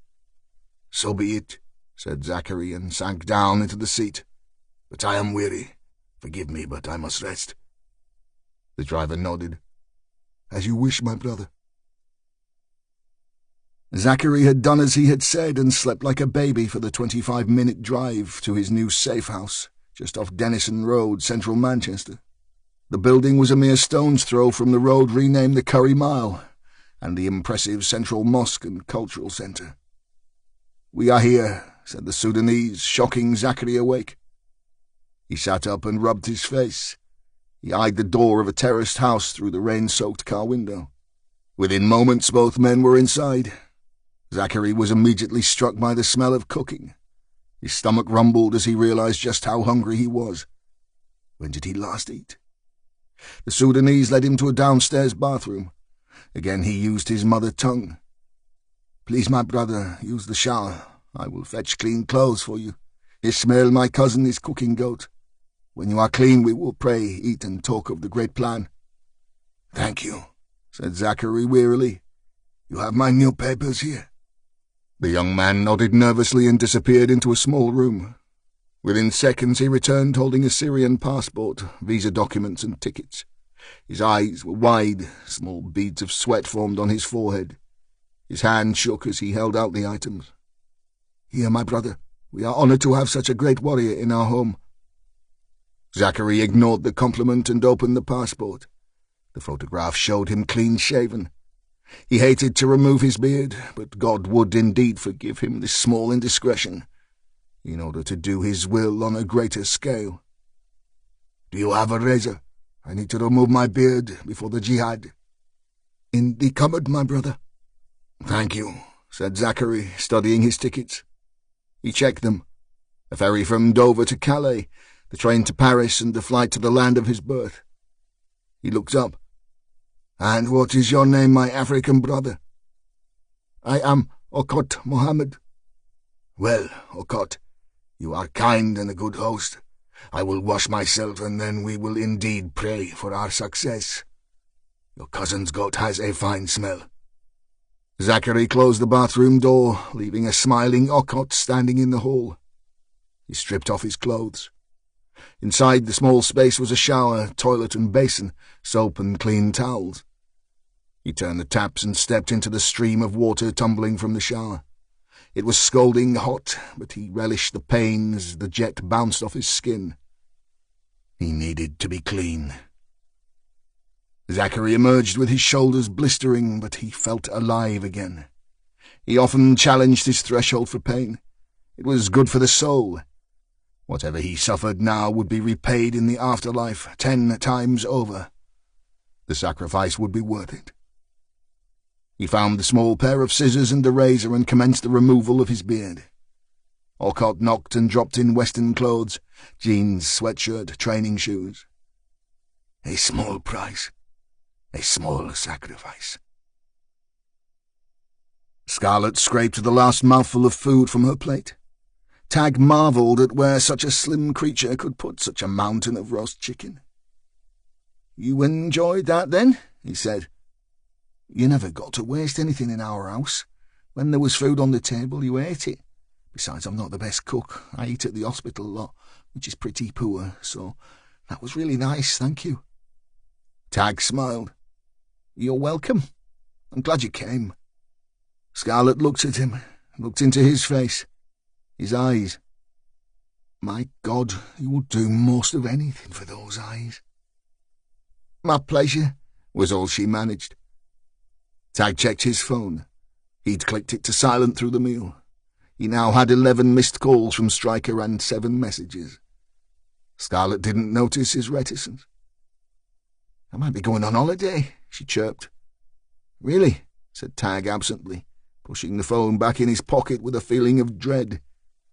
"So be it," said Zachary, and sank down into the seat. "But I am weary. Forgive me, but I must rest." The driver nodded. "As you wish, my brother." Zachary had done as he had said and slept like a baby for the 25-minute drive to his new safe house, just off Denison Road, central Manchester. The building was a mere stone's throw from the road renamed the Curry Mile, and the impressive Central Mosque and Cultural Centre. "We are here," said the Sudanese, shocking Zachary awake. He sat up and rubbed his face. He eyed the door of a terraced house through the rain-soaked car window. Within moments both men were inside. Zachary was immediately struck by the smell of cooking. His stomach rumbled as he realized just how hungry he was. When did he last eat? The Sudanese led him to a downstairs bathroom. Again he used his mother tongue. "Please, my brother, use the shower. I will fetch clean clothes for you. Ismail, my cousin, is cooking goat. When you are clean, we will pray, eat, and talk of the great plan." "Thank you," said Zachary wearily. "You have my new papers here." The young man nodded nervously and disappeared into a small room. Within seconds he returned holding a Syrian passport, visa documents and tickets. His eyes were wide, small beads of sweat formed on his forehead. His hand shook as he held out the items. "Here, my brother, we are honoured to have such a great warrior in our home." Zachary ignored the compliment and opened the passport. The photograph showed him clean-shaven. He hated to remove his beard, but God would indeed forgive him this small indiscretion, in order to do his will on a greater scale. "Do you have a razor? I need to remove my beard before the jihad." "In the cupboard, my brother." "Thank you," said Zachary, studying his tickets. He checked them. A ferry from Dover to Calais, the train to Paris, and the flight to the land of his birth. He looked up. "And what is your name, my African brother?" "I am Okot Mohammed." "Well, Okot, you are kind and a good host. I will wash myself, and then we will indeed pray for our success. Your cousin's goat has a fine smell." Zachary closed the bathroom door, leaving a smiling Okot standing in the hall. He stripped off his clothes. Inside the small space was a shower, toilet and basin, soap and clean towels. He turned the taps and stepped into the stream of water tumbling from the shower. It was scalding hot, but he relished the pain as the jet bounced off his skin. He needed to be clean. Zachary emerged with his shoulders blistering, but he felt alive again. He often challenged his threshold for pain. It was good for the soul. Whatever he suffered now would be repaid in the afterlife 10 times over. The sacrifice would be worth it. He found the small pair of scissors and a razor and commenced the removal of his beard. Alcott knocked and dropped in Western clothes, jeans, sweatshirt, training shoes. A small price, a small sacrifice. Scarlett scraped the last mouthful of food from her plate. Tag marvelled at where such a slim creature could put such a mountain of roast chicken. "You enjoyed that, then?" he said. "You never got to waste anything in our house. When there was food on the table, you ate it. Besides, I'm not the best cook. I eat at the hospital a lot, which is pretty poor, so that was really nice, thank you." Tag smiled. "You're welcome. I'm glad you came." Scarlett looked at him, looked into his face, his eyes. My God, he would do most of anything for those eyes. "My pleasure," was all she managed. Tag checked his phone. He'd clicked it to silent through the meal. He now had 11 missed calls from Stryker and 7 messages. Scarlett didn't notice his reticence. "I might be going on holiday," she chirped. "Really?" said Tag absently, pushing the phone back in his pocket with a feeling of dread.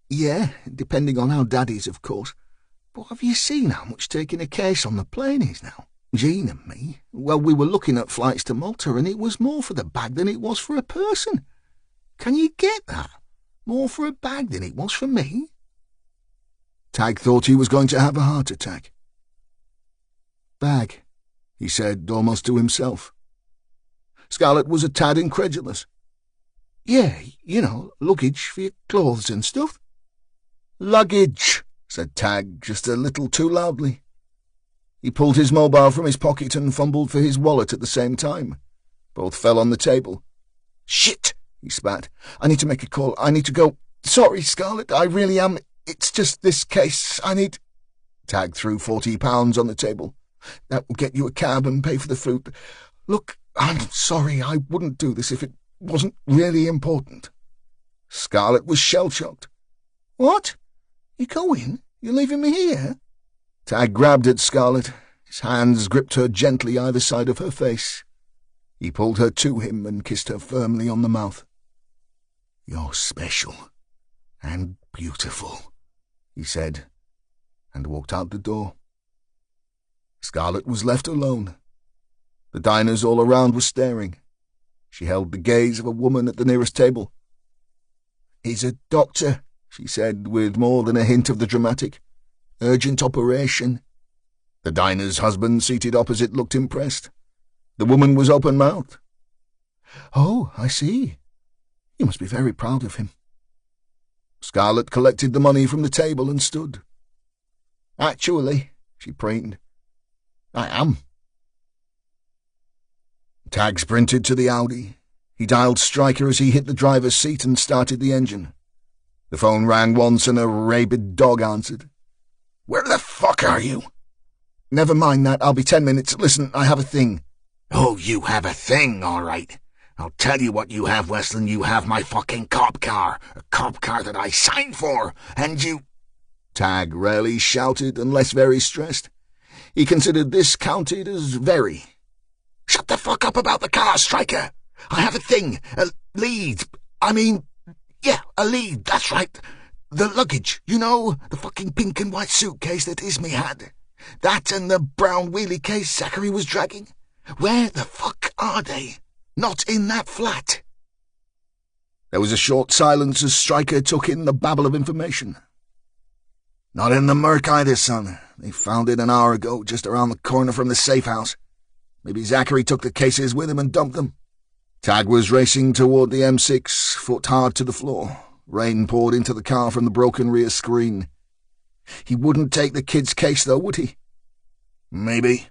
"Yeah, depending on how Dad is, of course. But have you seen how much taking a case on the plane is now? Jean and me, well, we were looking at flights to Malta, and it was more for the bag than it was for a person. Can you get that? More for a bag than it was for me?" Tag thought he was going to have a heart attack. "Bag," he said, almost to himself. Scarlett was a tad incredulous. "Yeah, you know, luggage for your clothes and stuff." "Luggage," said Tag, just a little too loudly. He pulled his mobile from his pocket and fumbled for his wallet at the same time. Both fell on the table. "Shit," he spat. "I need to make a call. I need to go. Sorry, Scarlett, I really am. It's just this case. I need—" Tag threw £40 on the table. "That will get you a cab and pay for the food. Look, I'm sorry, I wouldn't do this if it wasn't really important." Scarlett was shell-shocked. "What? You going? You're leaving me here?" Tag grabbed at Scarlett. His hands gripped her gently either side of her face. He pulled her to him and kissed her firmly on the mouth. "You're special and beautiful," he said, and walked out the door. Scarlett was left alone. The diners all around were staring. She held the gaze of a woman at the nearest table. "He's a doctor," she said, with more than a hint of the dramatic. "Urgent operation." The diner's husband, seated opposite, looked impressed. The woman was open-mouthed. "Oh, I see. You must be very proud of him." Scarlett collected the money from the table and stood. "Actually," she preened, "I am." Tag sprinted to the Audi. He dialed Stryker as he hit the driver's seat and started the engine. The phone rang once and a rabid dog answered. "Where the fuck are you?" "Never mind that. I'll be 10 minutes. Listen, I have a thing." "Oh, you have a thing, all right. I'll tell you what you have, Weston. You have my fucking cop car. A cop car that I signed for, and you—" Tag rarely shouted unless very stressed. He considered this counted as very. "Shut the fuck up about the car, Stryker. I have a thing. A lead. I mean, yeah, a lead, that's right. The luggage, you know, the fucking pink and white suitcase that Ismay had. That and the brown wheelie case Zachary was dragging. Where the fuck are they? Not in that flat." There was a short silence as Stryker took in the babble of information. "Not in the Merc either, son. They found it an hour ago, just around the corner from the safe house. Maybe Zachary took the cases with him and dumped them." Tag was racing toward the M6, foot hard to the floor. Rain poured into the car from the broken rear screen. He wouldn't take the kid's case, though, would he? Maybe.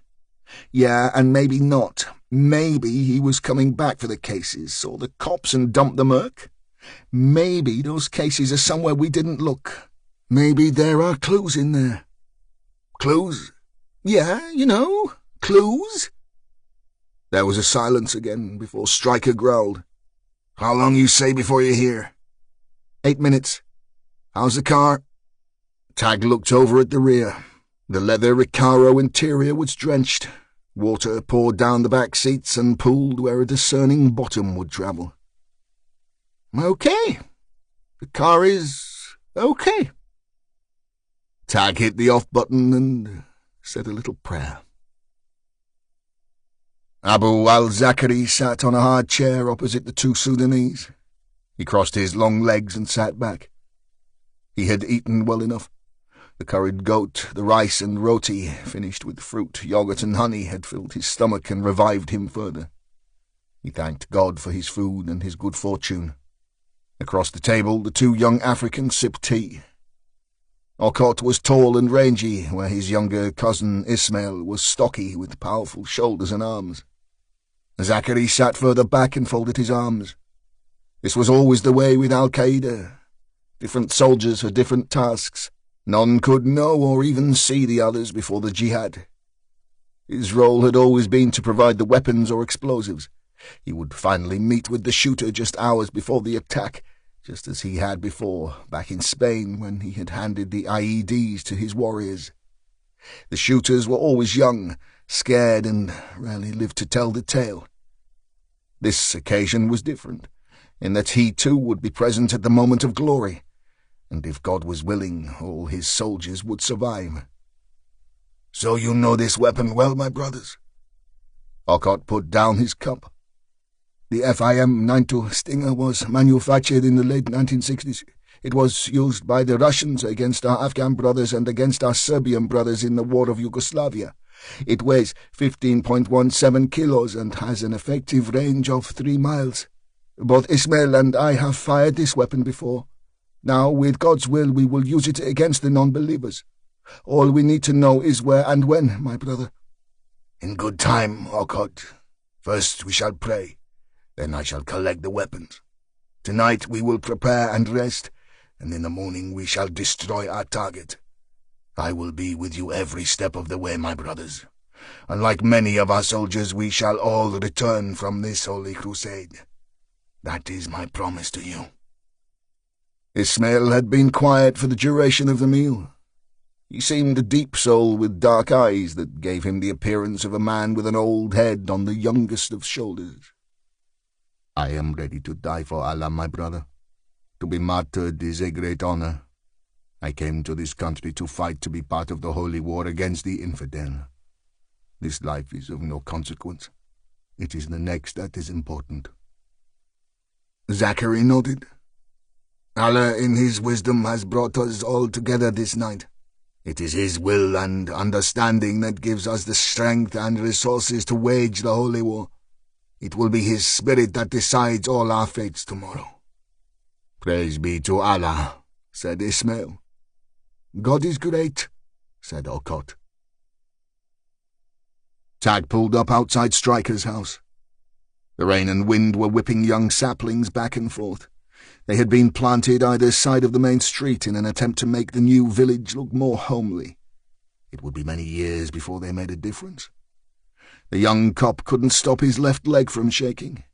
Yeah, and maybe not. Maybe he was coming back for the cases, saw the cops and dumped the Merc. Maybe those cases are somewhere we didn't look. Maybe there are clues in there. Clues? Yeah, you know, clues. There was a silence again before Stryker growled. "How long you say before you're here?" 8 minutes. "How's the car?" Tag looked over at the rear. The leather Recaro interior was drenched. Water poured down the back seats and pooled where a discerning bottom would travel. "Okay. The car is okay." Tag hit the off button and said a little prayer. Abu al-Zakari sat on a hard chair opposite the two Sudanese. He crossed his long legs and sat back. He had eaten well enough. The curried goat, the rice and roti, finished with fruit, yogurt and honey, had filled his stomach and revived him further. He thanked God for his food and his good fortune. Across the table, the two young Africans sipped tea. Alcott was tall and rangy, where his younger cousin Ismail was stocky with powerful shoulders and arms. Zachary sat further back and folded his arms. This was always the way with Al-Qaeda. Different soldiers for different tasks. None could know or even see the others before the jihad. His role had always been to provide the weapons or explosives. He would finally meet with the shooter just hours before the attack, just as he had before, back in Spain when he had handed the IEDs to his warriors. The shooters were always young, scared, and rarely lived to tell the tale. This occasion was different, in that he too would be present at the moment of glory, and if God was willing, all his soldiers would survive. "So you know this weapon well, my brothers?" Alcott put down his cup. The FIM-92 Stinger was manufactured in the late 1960s. It was used by the Russians against our Afghan brothers and against our Serbian brothers in the War of Yugoslavia. It weighs 15.17 kilos and has an effective range of 3 miles. Both Ismail and I have fired this weapon before. Now, with God's will, we will use it against the non-believers. All we need to know is where and when, my brother. "In good time, Alcott. First we shall pray. Then I shall collect the weapons. Tonight we will prepare and rest, and in the morning we shall destroy our target. I will be with you every step of the way, my brothers. Unlike many of our soldiers, we shall all return from this holy crusade. That is my promise to you." Ismail had been quiet for the duration of the meal. He seemed a deep soul with dark eyes that gave him the appearance of a man with an old head on the youngest of shoulders. "I am ready to die for Allah, my brother. To be martyred is a great honor. I came to this country to fight to be part of the holy war against the infidel. This life is of no consequence. It is the next that is important." Zachary nodded. "Allah in his wisdom has brought us all together this night. It is his will and understanding that gives us the strength and resources to wage the holy war. It will be his spirit that decides all our fates tomorrow." "Praise be to Allah," said Ismail. "God is great," said Alcott. Tag pulled up outside Stryker's house. The rain and wind were whipping young saplings back and forth. They had been planted either side of the main street in an attempt to make the new village look more homely. It would be many years before they made a difference. The young cop couldn't stop his left leg from shaking.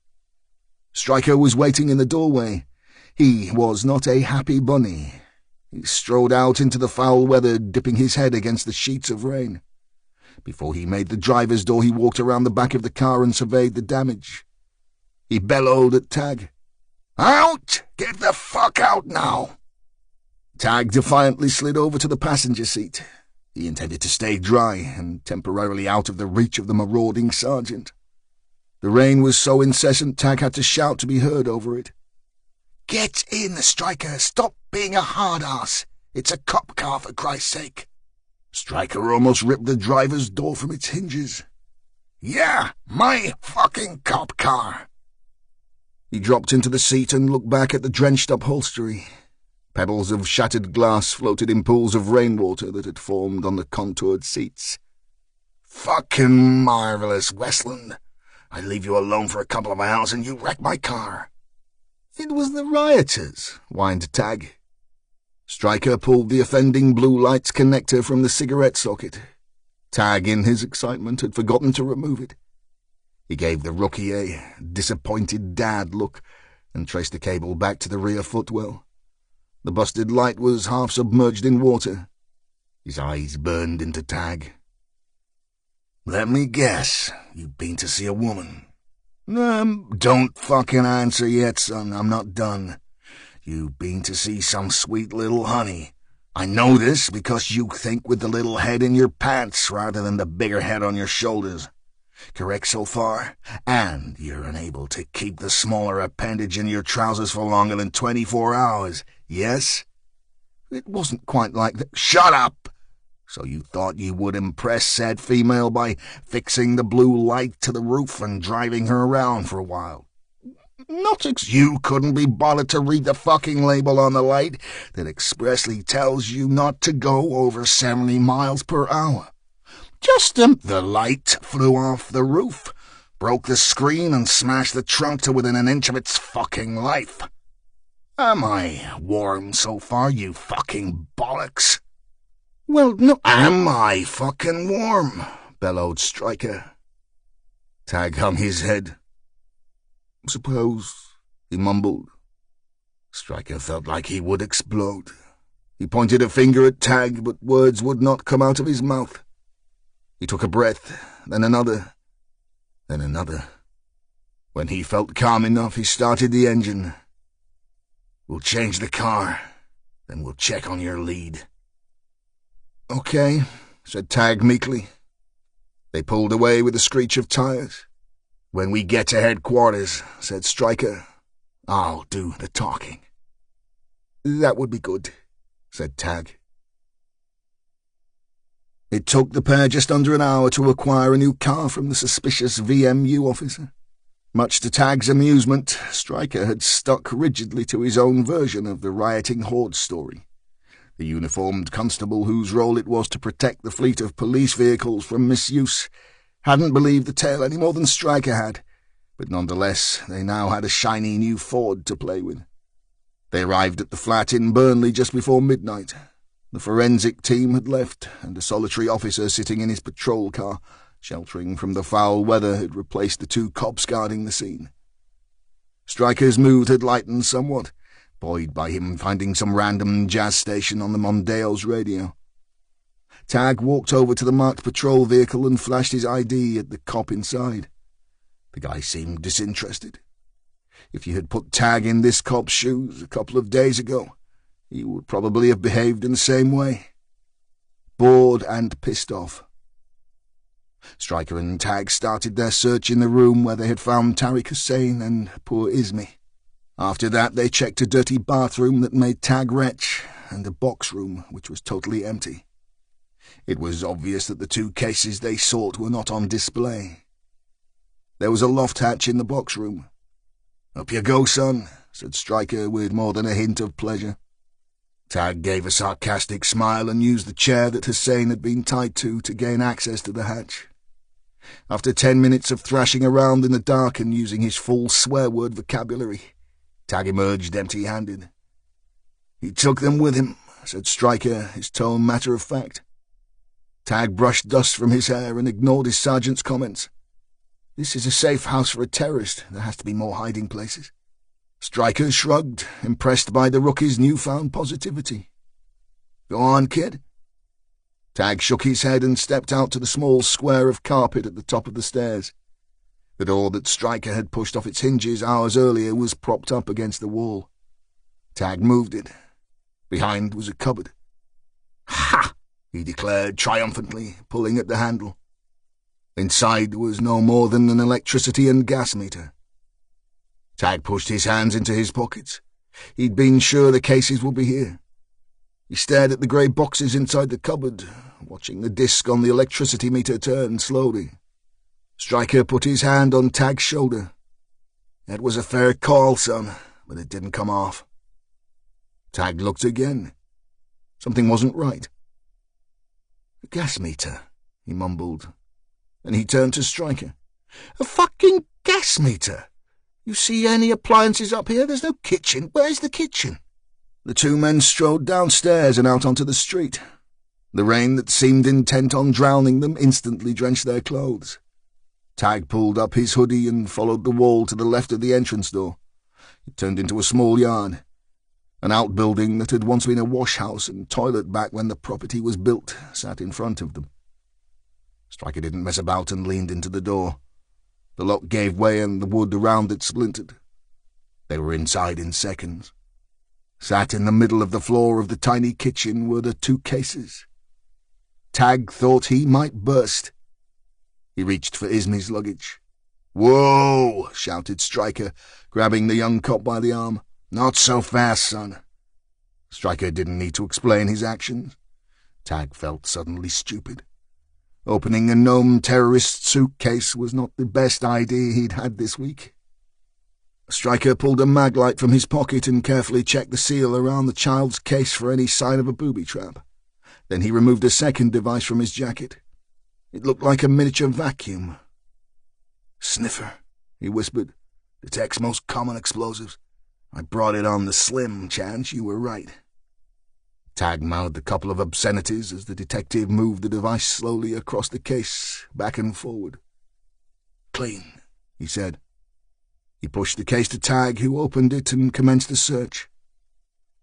Stryker was waiting in the doorway. He was not a happy bunny. He strode out into the foul weather, dipping his head against the sheets of rain. Before he made the driver's door, he walked around the back of the car and surveyed the damage. He bellowed at Tag. "Out! Get the fuck out now!" Tag defiantly slid over to the passenger seat. He intended to stay dry and temporarily out of the reach of the marauding sergeant. The rain was so incessant Tag had to shout to be heard over it. "Get in, Stryker! Stop being a hard-ass! It's a cop car, for Christ's sake!" Stryker almost ripped the driver's door from its hinges. "Yeah, my fucking cop car!" He dropped into the seat and looked back at the drenched upholstery. Pebbles of shattered glass floated in pools of rainwater that had formed on the contoured seats. "Fucking marvelous, Westland. I leave you alone for a couple of hours and you wreck my car." "It was the rioters," whined Tag. Stryker pulled the offending blue lights connector from the cigarette socket. Tag, in his excitement, had forgotten to remove it. He gave the rookie a disappointed dad look and traced the cable back to the rear footwell. The busted light was half submerged in water. His eyes burned into Tag. "Let me guess, you've been to see a woman." Don't fucking answer yet, son. I'm not done. You've been to see some sweet little honey. I know this because you think with the little head in your pants rather than the bigger head on your shoulders. Correct so far? And you're unable to keep the smaller appendage in your trousers for longer than 24 hours, yes? It wasn't quite like that. Shut up! So you thought you would impress said female by fixing the blue light to the roof and driving her around for a while? You couldn't be bothered to read the fucking label on the light that expressly tells you not to go over 70 miles per hour. The light flew off the roof, broke the screen and smashed the trunk to within an inch of its fucking life. Am I warm so far, you fucking bollocks? Well, no. Am I fucking warm? Bellowed Stryker. Tag hung his head. Suppose, he mumbled. Stryker felt like he would explode. He pointed a finger at Tag, but words would not come out of his mouth. He took a breath, then another, then another. When he felt calm enough, he started the engine. We'll change the car, then we'll check on your lead. Okay, said Tag meekly. They pulled away with a screech of tires. When we get to headquarters, said Stryker, I'll do the talking. That would be good, said Tag. It took the pair just under an hour to acquire a new car from the suspicious VMU officer. Much to Tag's amusement, Stryker had stuck rigidly to his own version of the rioting horde story. The uniformed constable whose role it was to protect the fleet of police vehicles from misuse hadn't believed the tale any more than Stryker had, but nonetheless they now had a shiny new Ford to play with. They arrived at the flat in Burnley just before midnight. The forensic team had left, and a solitary officer sitting in his patrol car, sheltering from the foul weather, had replaced the 2 cops guarding the scene. Stryker's mood had lightened somewhat, buoyed by him finding some random jazz station on the Mondeo's radio. Tag walked over to the marked patrol vehicle and flashed his ID at the cop inside. The guy seemed disinterested. If you had put Tag in this cop's shoes a couple of days ago, he would probably have behaved in the same way. Bored and pissed off. Stryker and Tag started their search in the room where they had found Tariq Hussein and poor Ismi. After that they checked a dirty bathroom that made Tag retch, and a box room which was totally empty. It was obvious that the 2 cases they sought were not on display. There was a loft hatch in the box room. "Up you go, son," said Stryker with more than a hint of pleasure. Tag gave a sarcastic smile and used the chair that Hussein had been tied to gain access to the hatch. After 10 minutes of thrashing around in the dark and using his full swear-word vocabulary, Tag emerged empty-handed. "He took them with him," said Stryker, his tone matter-of-fact. Tag brushed dust from his hair and ignored his sergeant's comments. "This is a safe house for a terrorist. There has to be more hiding places." Stryker shrugged, impressed by the rookie's newfound positivity. "Go on, kid." Tag shook his head and stepped out to the small square of carpet at the top of the stairs. The door that Stryker had pushed off its hinges hours earlier was propped up against the wall. Tag moved it. Behind was a cupboard. "Ha!" he declared triumphantly, pulling at the handle. Inside was no more than an electricity and gas meter. Tag pushed his hands into his pockets. He'd been sure the cases would be here. He stared at the grey boxes inside the cupboard, watching the disc on the electricity meter turn slowly. Stryker put his hand on Tag's shoulder. "That was a fair call, son, but it didn't come off." Tag looked again. Something wasn't right. "A gas meter," he mumbled. And he turned to Stryker. "A fucking gas meter! You see any appliances up here? There's no kitchen. Where's the kitchen?" The 2 men strode downstairs and out onto the street. The rain that seemed intent on drowning them instantly drenched their clothes. Tag pulled up his hoodie and followed the wall to the left of the entrance door. It turned into a small yard. An outbuilding that had once been a wash-house and toilet back when the property was built sat in front of them. Stryker didn't mess about and leaned into the door. The lock gave way and the wood around it splintered. They were inside in seconds. Sat in the middle of the floor of the tiny kitchen were the 2 cases. Tag thought he might burst. He reached for Ismy's luggage. "Whoa!" shouted Stryker, grabbing the young cop by the arm. "Not so fast, son." Stryker didn't need to explain his actions. Tag felt suddenly stupid. Opening a gnome terrorist suitcase was not the best idea he'd had this week. Stryker pulled a maglite from his pocket and carefully checked the seal around the child's case for any sign of a booby trap. Then he removed a second device from his jacket. It looked like a miniature vacuum. "Sniffer," he whispered. "Detects most common explosives. I brought it on the slim chance you were right." Tag mouthed a couple of obscenities as the detective moved the device slowly across the case, back and forward. "Clean," he said. He pushed the case to Tag, who opened it and commenced a search.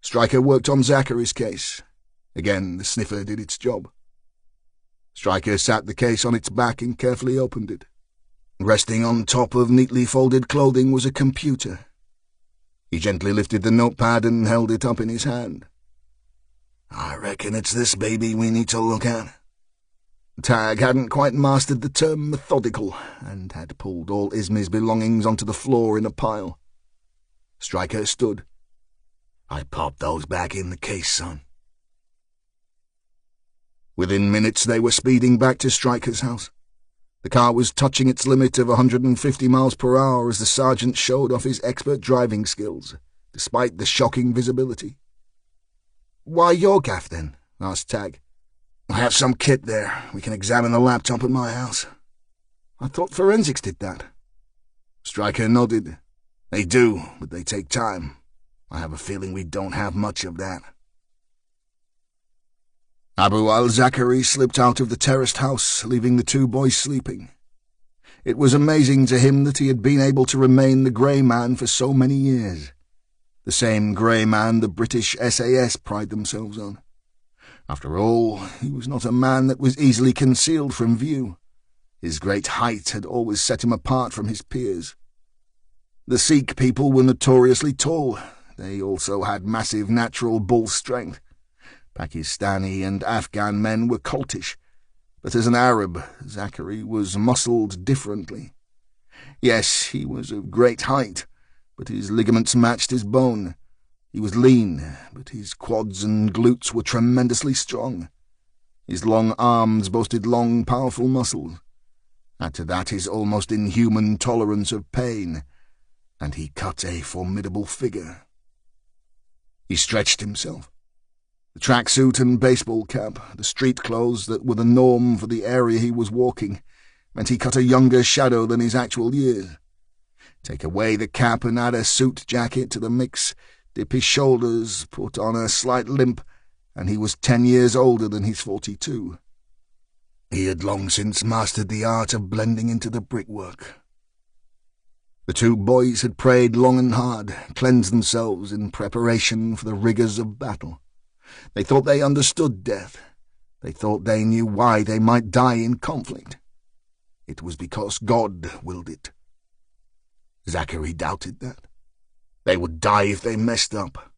Stryker worked on Zachary's case. Again, the sniffer did its job. Stryker sat the case on its back and carefully opened it. Resting on top of neatly folded clothing was a computer. He gently lifted the notepad and held it up in his hand. "I reckon it's this baby we need to look at." Tag hadn't quite mastered the term methodical and had pulled all Ismy's belongings onto the floor in a pile. Stryker stood. "I popped those back in the case, son." Within minutes they were speeding back to Stryker's house. The car was touching its limit of 150 miles per hour as the sergeant showed off his expert driving skills, despite the shocking visibility. "Why your gaff, then?" asked Tag. "I have some kit there. We can examine the laptop at my house." "I thought forensics did that." Stryker nodded. "They do, but they take time. I have a feeling we don't have much of that." Abu al-Zachari slipped out of the terraced house, leaving the two boys sleeping. It was amazing to him that he had been able to remain the grey man for so many years. The same grey man the British SAS pride themselves on. After all, he was not a man that was easily concealed from view. His great height had always set him apart from his peers. The Sikh people were notoriously tall. They also had massive natural bull strength. Pakistani and Afghan men were coltish, but as an Arab, Zachary was muscled differently. Yes, he was of great height, but his ligaments matched his bone. He was lean, but his quads and glutes were tremendously strong. His long arms boasted long, powerful muscles. Add to that his almost inhuman tolerance of pain, and he cut a formidable figure. He stretched himself. The tracksuit and baseball cap, the street clothes that were the norm for the area he was walking, meant he cut a younger shadow than his actual years. Take away the cap and add a suit jacket to the mix, dip his shoulders, put on a slight limp, and he was 10 years older than his 42. He had long since mastered the art of blending into the brickwork. The two boys had prayed long and hard, cleansed themselves in preparation for the rigours of battle. They thought they understood death. They thought they knew why they might die in conflict. It was because God willed it. Zachary doubted that. They would die if they messed up.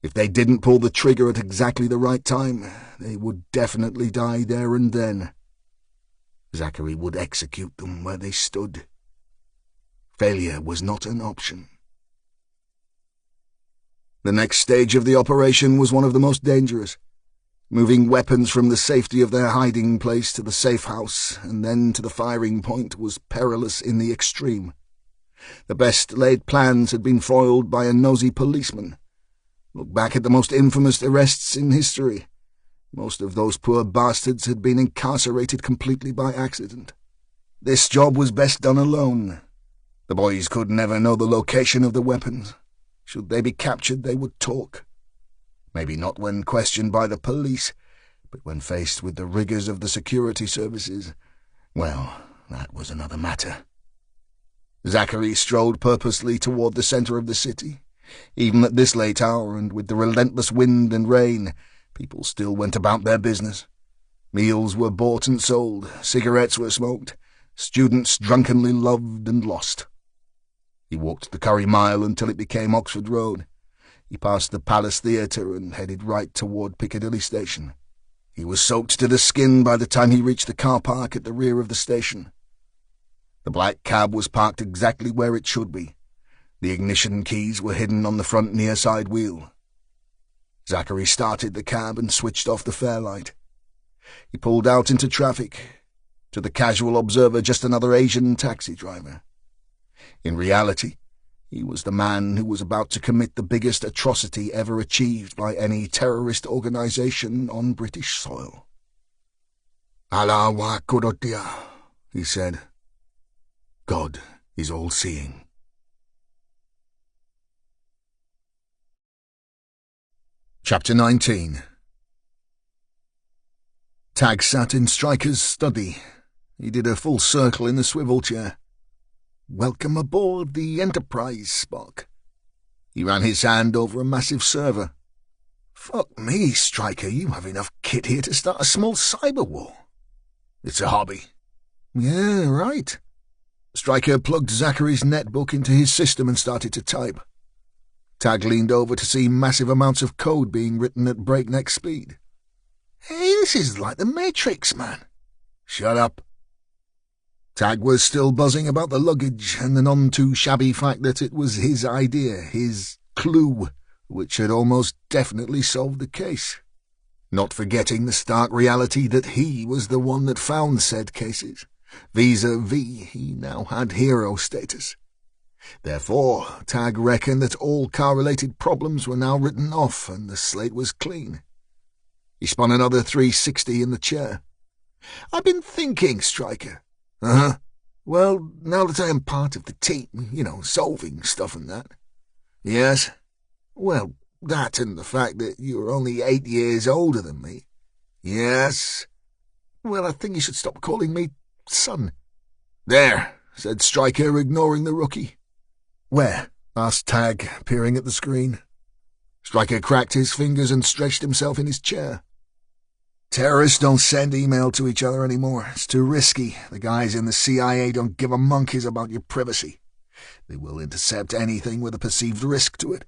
If they didn't pull the trigger at exactly the right time, they would definitely die there and then. Zachary would execute them where they stood. Failure was not an option. The next stage of the operation was one of the most dangerous. Moving weapons from the safety of their hiding place to the safe house and then to the firing point was perilous in the extreme. The best laid plans had been foiled by a nosy policeman. Look back at the most infamous arrests in history. Most of those poor bastards had been incarcerated completely by accident. This job was best done alone. The boys could never know the location of the weapons. Should they be captured, they would talk. Maybe not when questioned by the police, but when faced with the rigours of the security services, well, that was another matter. Zachary strode purposely toward the centre of the city. Even at this late hour, and with the relentless wind and rain, people still went about their business. Meals were bought and sold, cigarettes were smoked, students drunkenly loved and lost. He walked the Curry Mile until it became Oxford Road. He passed the Palace Theatre and headed right toward Piccadilly Station. He was soaked to the skin by the time he reached the car park at the rear of the station. The black cab was parked exactly where it should be. The ignition keys were hidden on the front near side wheel. Zachary started the cab and switched off the fairlight. He pulled out into traffic. To the casual observer, just another Asian taxi driver. In reality, he was the man who was about to commit the biggest atrocity ever achieved by any terrorist organization on British soil. "Allah wa kudotia," he said. God is all-seeing. Chapter 19. Tag sat in Stryker's study. He did a full circle in the swivel chair. "Welcome aboard the Enterprise, Spock." He ran his hand over a massive server. "Fuck me, Stryker, you have enough kit here to start a small cyber war." "It's a hobby." "Yeah, right." Stryker plugged Zachary's netbook into his system and started to type. Tag leaned over to see massive amounts of code being written at breakneck speed. "Hey, this is like the Matrix, man." "Shut up." Tag was still buzzing about the luggage and the none-too-shabby fact that it was his idea, his clue, which had almost definitely solved the case. Not forgetting the stark reality that he was the one that found said cases. Vis-a-vis, he now had hero status. Therefore, Tag reckoned that all car-related problems were now written off and the slate was clean. He spun another 360 in the chair. "I've been thinking, Stryker." "Uh-huh. Well, now that I am part of the team, solving stuff and that." "Yes." "Well, that and the fact that you're only 8 years older than me." "Yes." "Well, I think you should stop calling me son." "There," said Stryker, ignoring the rookie. "Where?" asked Tag, peering at the screen. Stryker cracked his fingers and stretched himself in his chair. "Terrorists don't send email to each other anymore. It's too risky. The guys in the CIA don't give a monkeys about your privacy. They will intercept anything with a perceived risk to it.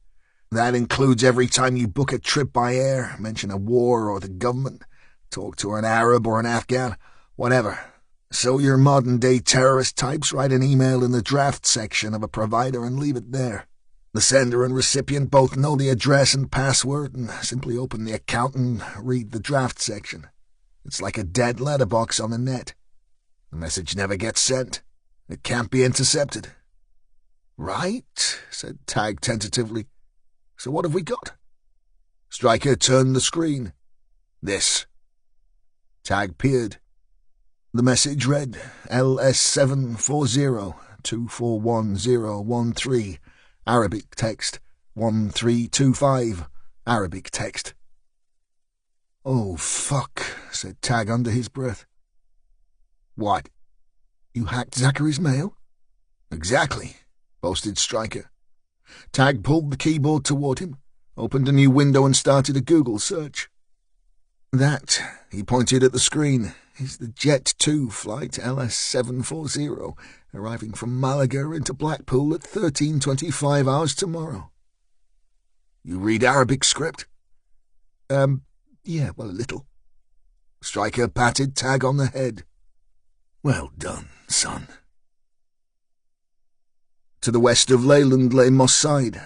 That includes every time you book a trip by air, mention a war or the government, talk to an Arab or an Afghan, whatever. So your modern-day terrorist types write an email in the draft section of a provider and leave it there. The sender and recipient both know the address and password and simply open the account and read the draft section. It's like a dead letterbox on the net. The message never gets sent. It can't be intercepted." "Right," said Tag tentatively. "So what have we got?" Stryker turned the screen. "This." Tag peered. The message read, LS740241013, Arabic text, 1325, Arabic text. "Oh, fuck," said Tag under his breath. "What?" "You hacked Zachary's mail?" "Exactly," boasted Stryker. Tag pulled the keyboard toward him, opened a new window and started a Google search. "That," he pointed at the screen, "is the Jet 2 flight LS740, arriving from Malaga into Blackpool at 13:25 hours tomorrow." "You read Arabic script?" Yeah, well, a little." Stryker patted Tag on the head. "Well done, son." To the west of Leyland lay Moss Side.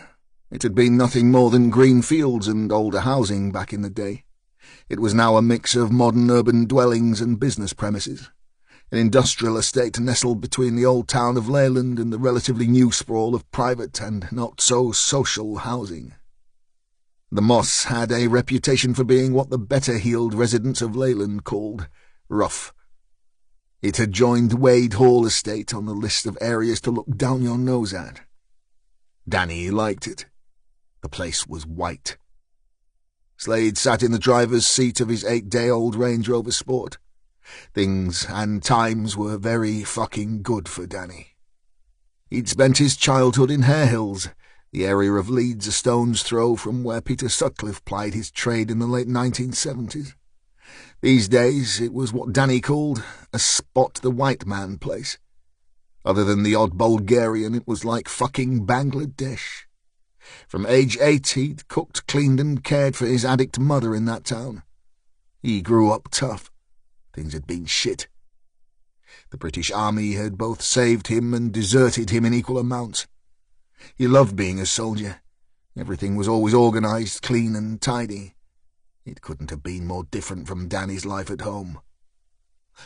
It had been nothing more than green fields and older housing back in the day. It was now a mix of modern urban dwellings and business premises, an industrial estate nestled between the old town of Leyland and the relatively new sprawl of private and not-so-social housing. The Moss had a reputation for being what the better-heeled residents of Leyland called rough. It had joined Wade Hall Estate on the list of areas to look down your nose at. Danny liked it. The place was white. Slade sat in the driver's seat of his 8-day-old Range Rover Sport. Things and times were very fucking good for Danny. He'd spent his childhood in Hare Hills, the area of Leeds a stone's throw from where Peter Sutcliffe plied his trade in the late 1970s. These days it was what Danny called a spot-the-white-man place. Other than the odd Bulgarian, it was like fucking Bangladesh. From age 8 he'd cooked, cleaned and cared for his addict mother in that town. He grew up tough. Things had been shit. The British Army had both saved him and deserted him in equal amounts. He loved being a soldier. Everything was always organised, clean and tidy. It couldn't have been more different from Danny's life at home.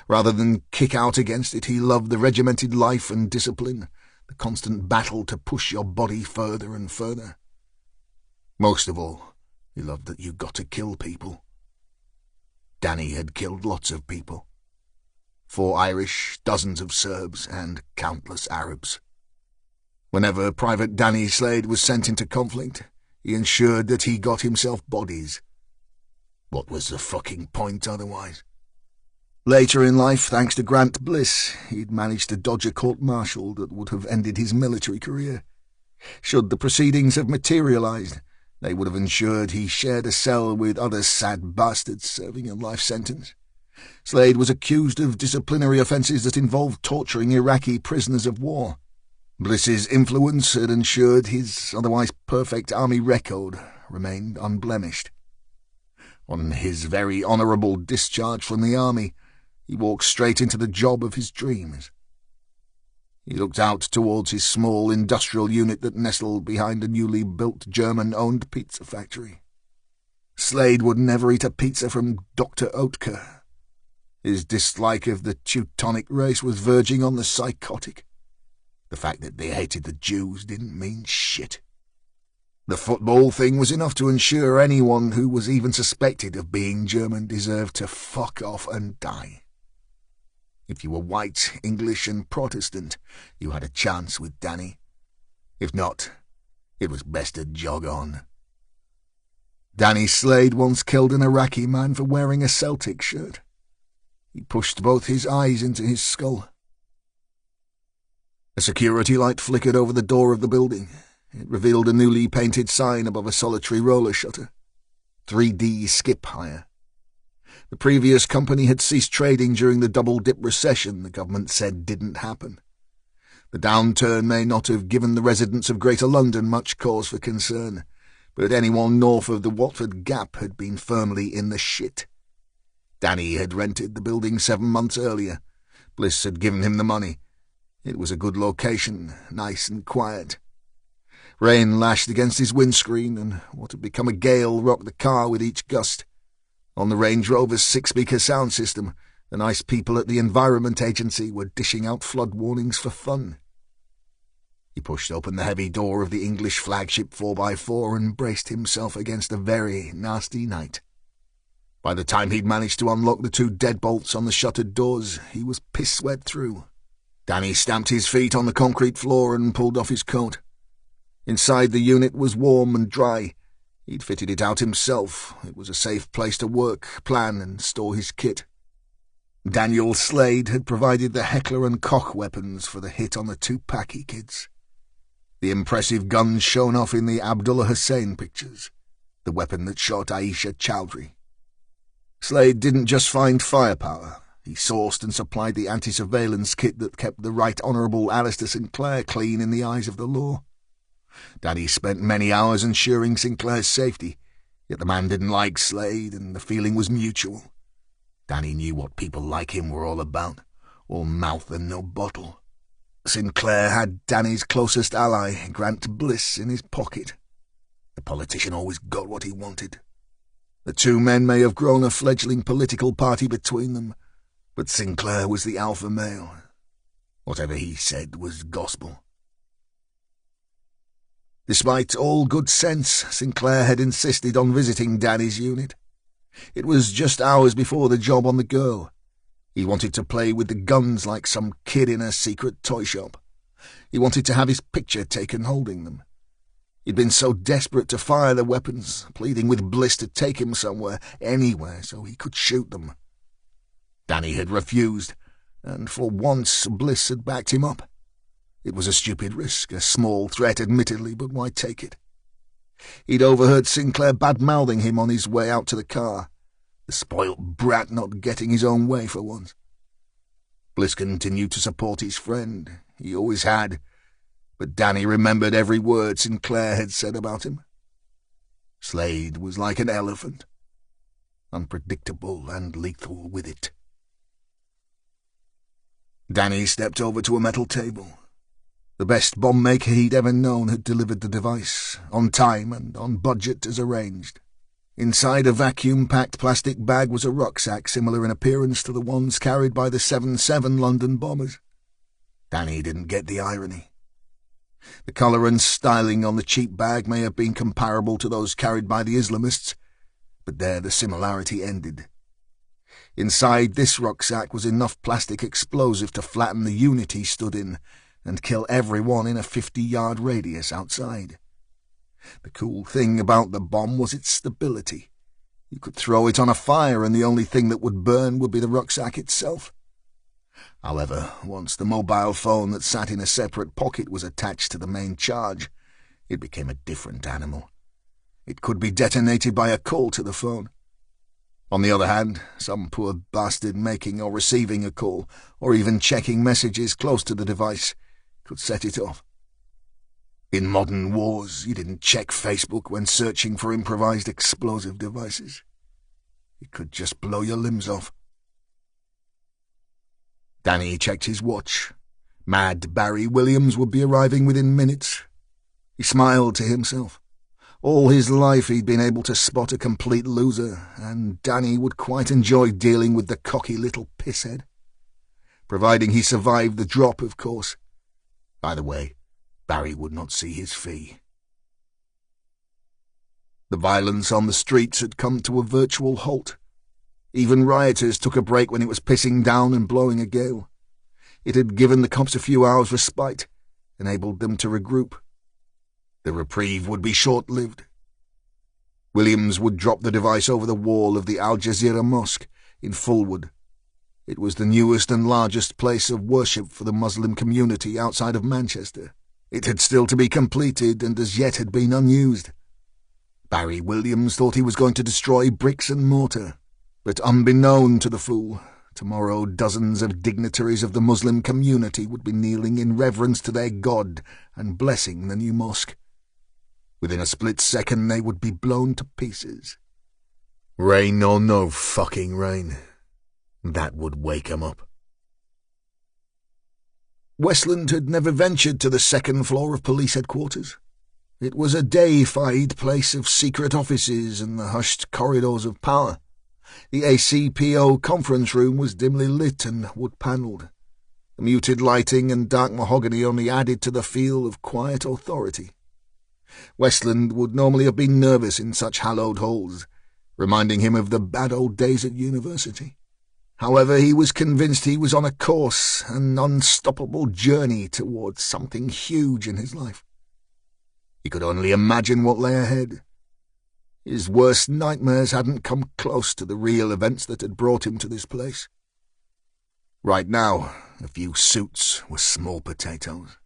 Rather than kick out against it, he loved the regimented life and discipline, the constant battle to push your body further and further. Most of all, he loved that you got to kill people. Danny had killed lots of people. 4 Irish, dozens of Serbs, and countless Arabs. Whenever Private Danny Slade was sent into conflict, he ensured that he got himself bodies. What was the fucking point otherwise? Later in life, thanks to Grant Bliss, he'd managed to dodge a court-martial that would have ended his military career. Should the proceedings have materialised, they would have ensured he shared a cell with other sad bastards serving a life sentence. Slade was accused of disciplinary offences that involved torturing Iraqi prisoners of war. Bliss's influence had ensured his otherwise perfect army record remained unblemished. On his very honourable discharge from the army, he walked straight into the job of his dreams. He looked out towards his small industrial unit that nestled behind a newly built German-owned pizza factory. Slade would never eat a pizza from Dr. Oetker. His dislike of the Teutonic race was verging on the psychotic. The fact that they hated the Jews didn't mean shit. The football thing was enough to ensure anyone who was even suspected of being German deserved to fuck off and die. If you were white, English and Protestant, you had a chance with Danny. If not, it was best to jog on. Danny Slade once killed an Iraqi man for wearing a Celtic shirt. He pushed both his eyes into his skull. A security light flickered over the door of the building. It revealed a newly painted sign above a solitary roller shutter. 3D skip hire. The previous company had ceased trading during the double-dip recession the government said didn't happen. The downturn may not have given the residents of Greater London much cause for concern, but anyone north of the Watford Gap had been firmly in the shit. Danny had rented the building 7 months earlier. Bliss had given him the money. It was a good location, nice and quiet. Rain lashed against his windscreen, and what had become a gale rocked the car with each gust. On the Range Rover's 6-speaker sound system, the nice people at the Environment Agency were dishing out flood warnings for fun. He pushed open the heavy door of the English flagship 4x4 and braced himself against a very nasty night. By the time he'd managed to unlock the 2 deadbolts on the shuttered doors, he was piss-wet through. Danny stamped his feet on the concrete floor and pulled off his coat. Inside the unit was warm and dry. He'd fitted it out himself. It was a safe place to work, plan and store his kit. Daniel Slade had provided the Heckler & Koch weapons for the hit on the 2 Paki kids. The impressive guns shown off in the Abdullah Hussein pictures, the weapon that shot Aisha Chowdhury. Slade didn't just find firepower. He sourced and supplied the anti-surveillance kit that kept the Right Honourable Alistair Sinclair clean in the eyes of the law. Danny spent many hours ensuring Sinclair's safety, yet the man didn't like Slade, and the feeling was mutual. Danny knew what people like him were all about, all mouth and no bottle. Sinclair had Danny's closest ally, Grant Bliss, in his pocket. The politician always got what he wanted. The 2 men may have grown a fledgling political party between them, but Sinclair was the alpha male. Whatever he said was gospel. Despite all good sense, Sinclair had insisted on visiting Danny's unit. It was just hours before the job on the girl. He wanted to play with the guns like some kid in a secret toy shop. He wanted to have his picture taken holding them. He'd been so desperate to fire the weapons, pleading with Bliss to take him somewhere, anywhere, so he could shoot them. Danny had refused, and for once Bliss had backed him up. It was a stupid risk, a small threat admittedly, but why take it? He'd overheard Sinclair bad-mouthing him on his way out to the car, the spoilt brat not getting his own way for once. Bliss continued to support his friend. He always had, but Danny remembered every word Sinclair had said about him. Slade was like an elephant, unpredictable and lethal with it. Danny stepped over to a metal table. The best bomb maker he'd ever known had delivered the device, on time and on budget as arranged. Inside a vacuum-packed plastic bag was a rucksack similar in appearance to the ones carried by the 7-7 London bombers. Danny didn't get the irony. The colour and styling on the cheap bag may have been comparable to those carried by the Islamists, but there the similarity ended. Inside this rucksack was enough plastic explosive to flatten the unit he stood in and kill everyone in a 50-yard radius outside. The cool thing about the bomb was its stability. You could throw it on a fire and the only thing that would burn would be the rucksack itself. However, once the mobile phone that sat in a separate pocket was attached to the main charge, it became a different animal. It could be detonated by a call to the phone. On the other hand, some poor bastard making or receiving a call, or even checking messages close to the device, could set it off. In modern wars, you didn't check Facebook when searching for improvised explosive devices. It could just blow your limbs off. Danny checked his watch. Mad Barry Williams would be arriving within minutes. He smiled to himself. All his life he'd been able to spot a complete loser, and Danny would quite enjoy dealing with the cocky little pisshead. Providing he survived the drop, of course. Either way, Barry would not see his fee. The violence on the streets had come to a virtual halt. Even rioters took a break when it was pissing down and blowing a gale. It had given the cops a few hours' respite, enabled them to regroup. The reprieve would be short-lived. Williams would drop the device over the wall of the Al Jazeera Mosque in Fulwood. It was the newest and largest place of worship for the Muslim community outside of Manchester. It had still to be completed and as yet had been unused. Barry Williams thought he was going to destroy bricks and mortar, but unbeknown to the fool, tomorrow dozens of dignitaries of the Muslim community would be kneeling in reverence to their God and blessing the new mosque. Within a split second they would be blown to pieces. Rain or no fucking rain, that would wake 'em up. Westland had never ventured to the second floor of police headquarters. It was a deified place of secret offices and the hushed corridors of power. The ACPO conference room was dimly lit and wood-panelled. The muted lighting and dark mahogany only added to the feel of quiet authority. Westland would normally have been nervous in such hallowed halls, reminding him of the bad old days at university. However, he was convinced he was on a course, an unstoppable journey towards something huge in his life. He could only imagine what lay ahead. His worst nightmares hadn't come close to the real events that had brought him to this place. Right now, a few suits were small potatoes.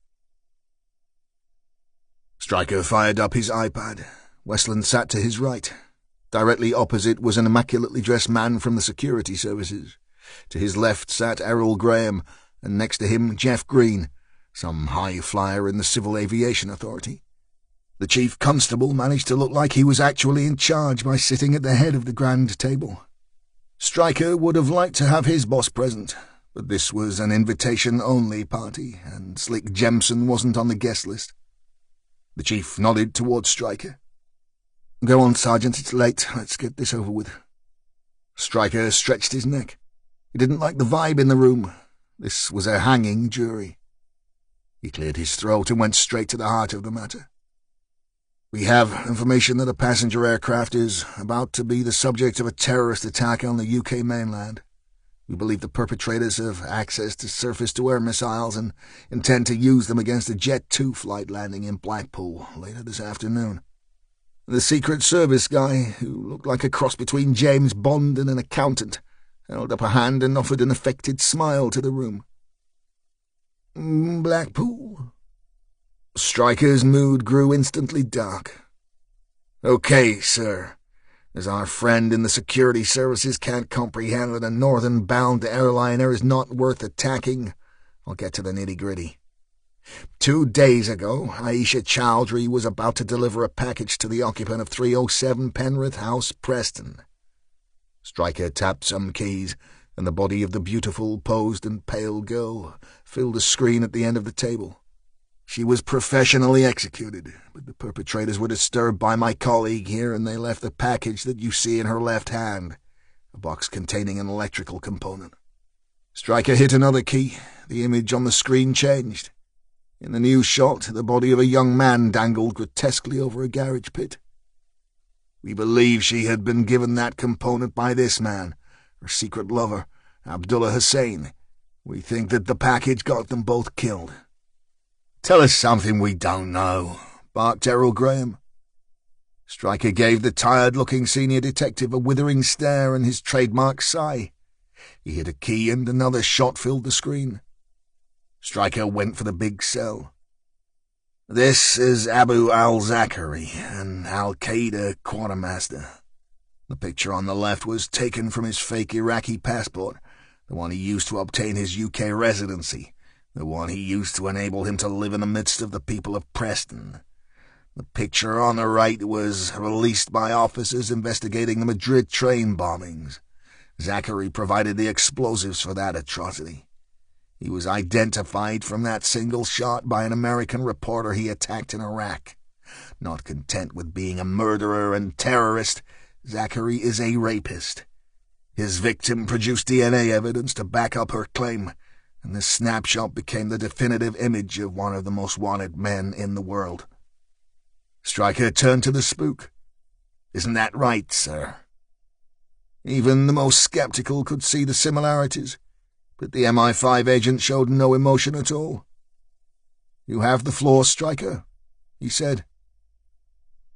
Stryker fired up his iPad. Westland sat to his right. Directly opposite was an immaculately dressed man from the security services. To his left sat Errol Graham, and next to him Jeff Green, some high flyer in the Civil Aviation Authority. The chief constable managed to look like he was actually in charge by sitting at the head of the grand table. Stryker would have liked to have his boss present, but this was an invitation-only party, and Slick Jemson wasn't on the guest list. The chief nodded towards Stryker. "Go on, Sergeant, it's late. Let's get this over with." Stryker stretched his neck. He didn't like the vibe in the room. This was a hanging jury. He cleared his throat and went straight to the heart of the matter. "We have information that a passenger aircraft is about to be the subject of a terrorist attack on the UK mainland. We believe the perpetrators have access to surface-to-air missiles and intend to use them against a Jet 2 flight landing in Blackpool later this afternoon." The Secret Service guy, who looked like a cross between James Bond and an accountant, held up a hand and offered an affected smile to the room. "Blackpool?" Stryker's mood grew instantly dark. "Okay, sir. As our friend in the security services can't comprehend that a northern-bound airliner is not worth attacking, I'll get to the nitty-gritty. 2 days ago, Aisha Chowdhury was about to deliver a package to the occupant of 307 Penrith House, Preston." Stryker tapped some keys, and the body of the beautiful, posed and pale girl filled a screen at the end of the table. She was professionally executed, but the perpetrators were disturbed by my colleague here, and they left the package that you see in her left hand, a box containing an electrical component. Stryker hit another key. The image on the screen changed. In the new shot, the body of a young man dangled grotesquely over a garage pit. We believe she had been given that component by this man, her secret lover, Abdullah Hussein. We think that the package got them both killed. "Tell us something we don't know," barked Errol Graham. Stryker gave the tired-looking senior detective a withering stare and his trademark sigh. He hit a key and another shot filled the screen. Stryker went for the big cell. "This is Abu al-Zakari, an al-Qaeda quartermaster." The picture on the left was taken from his fake Iraqi passport, the one he used to obtain his UK residency, the one he used to enable him to live in the midst of the people of Preston. The picture on the right was released by officers investigating the Madrid train bombings. Zachary provided the explosives for that atrocity. He was identified from that single shot by an American reporter he attacked in Iraq. Not content with being a murderer and terrorist, Zachary is a rapist. His victim produced DNA evidence to back up her claim, and this snapshot became the definitive image of one of the most wanted men in the world. Stryker turned to the spook. "Isn't that right, sir?" Even the most skeptical could see the similarities, but the MI5 agent showed no emotion at all. "You have the floor, Stryker," he said.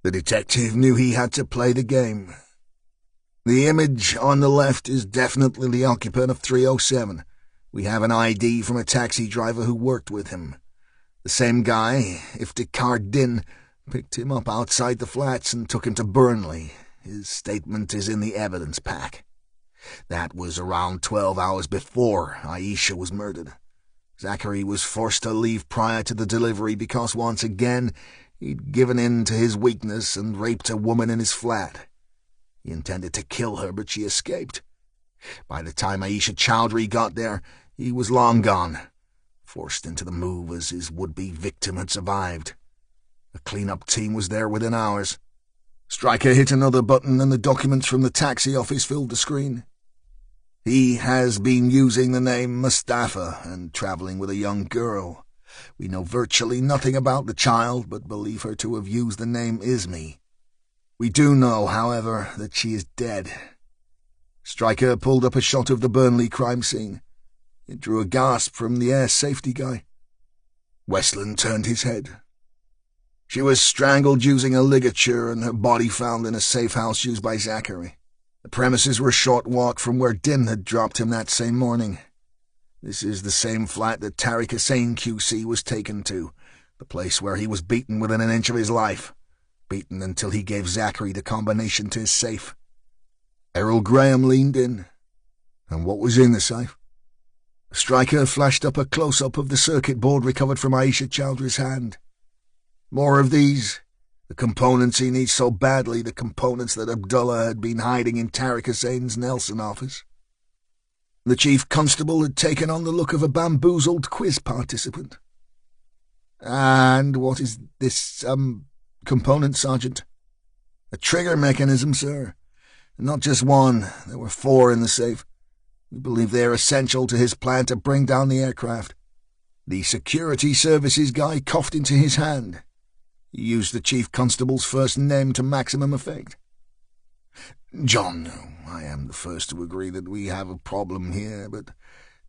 The detective knew he had to play the game. "The image on the left is definitely the occupant of 307. We have an ID from a taxi driver who worked with him. The same guy, Iftikhar Din, picked him up outside the flats and took him to Burnley. His statement is in the evidence pack. That was around 12 hours before Aisha was murdered. Zachary was forced to leave prior to the delivery because once again he'd given in to his weakness and raped a woman in his flat. He intended to kill her, but she escaped. By the time Aisha Chowdhury got there, he was long gone, forced into the move as his would-be victim had survived. A clean-up team was there within hours. Stryker hit another button and the documents from the taxi office filled the screen. He has been using the name Mustafa and traveling with a young girl. We know virtually nothing about the child, but believe her to have used the name Ismi. We do know, however, that she is dead. Stryker pulled up a shot of the Burnley crime scene. It drew a gasp from the air safety guy. Westland turned his head. She was strangled using a ligature and her body found in a safe house used by Zachary. The premises were a short walk from where Din had dropped him that same morning. This is the same flat that Tariq Hussein QC was taken to, the place where he was beaten within an inch of his life, beaten until he gave Zachary the combination to his safe. Errol Graham leaned in. And what was in the safe? Stryker flashed up a close-up of the circuit board recovered from Aisha Chowdhury's hand. More of these. The components he needs so badly, the components that Abdullah had been hiding in Tariq Hussein's Nelson office. The chief constable had taken on the look of a bamboozled quiz participant. "And what is this, component, Sergeant?" "A trigger mechanism, sir. Not just one. There were 4 in the safe. We believe they are essential to his plan to bring down the aircraft." The security services guy coughed into his hand. He used the chief constable's first name to maximum effect. "John, I am the first to agree that we have a problem here, but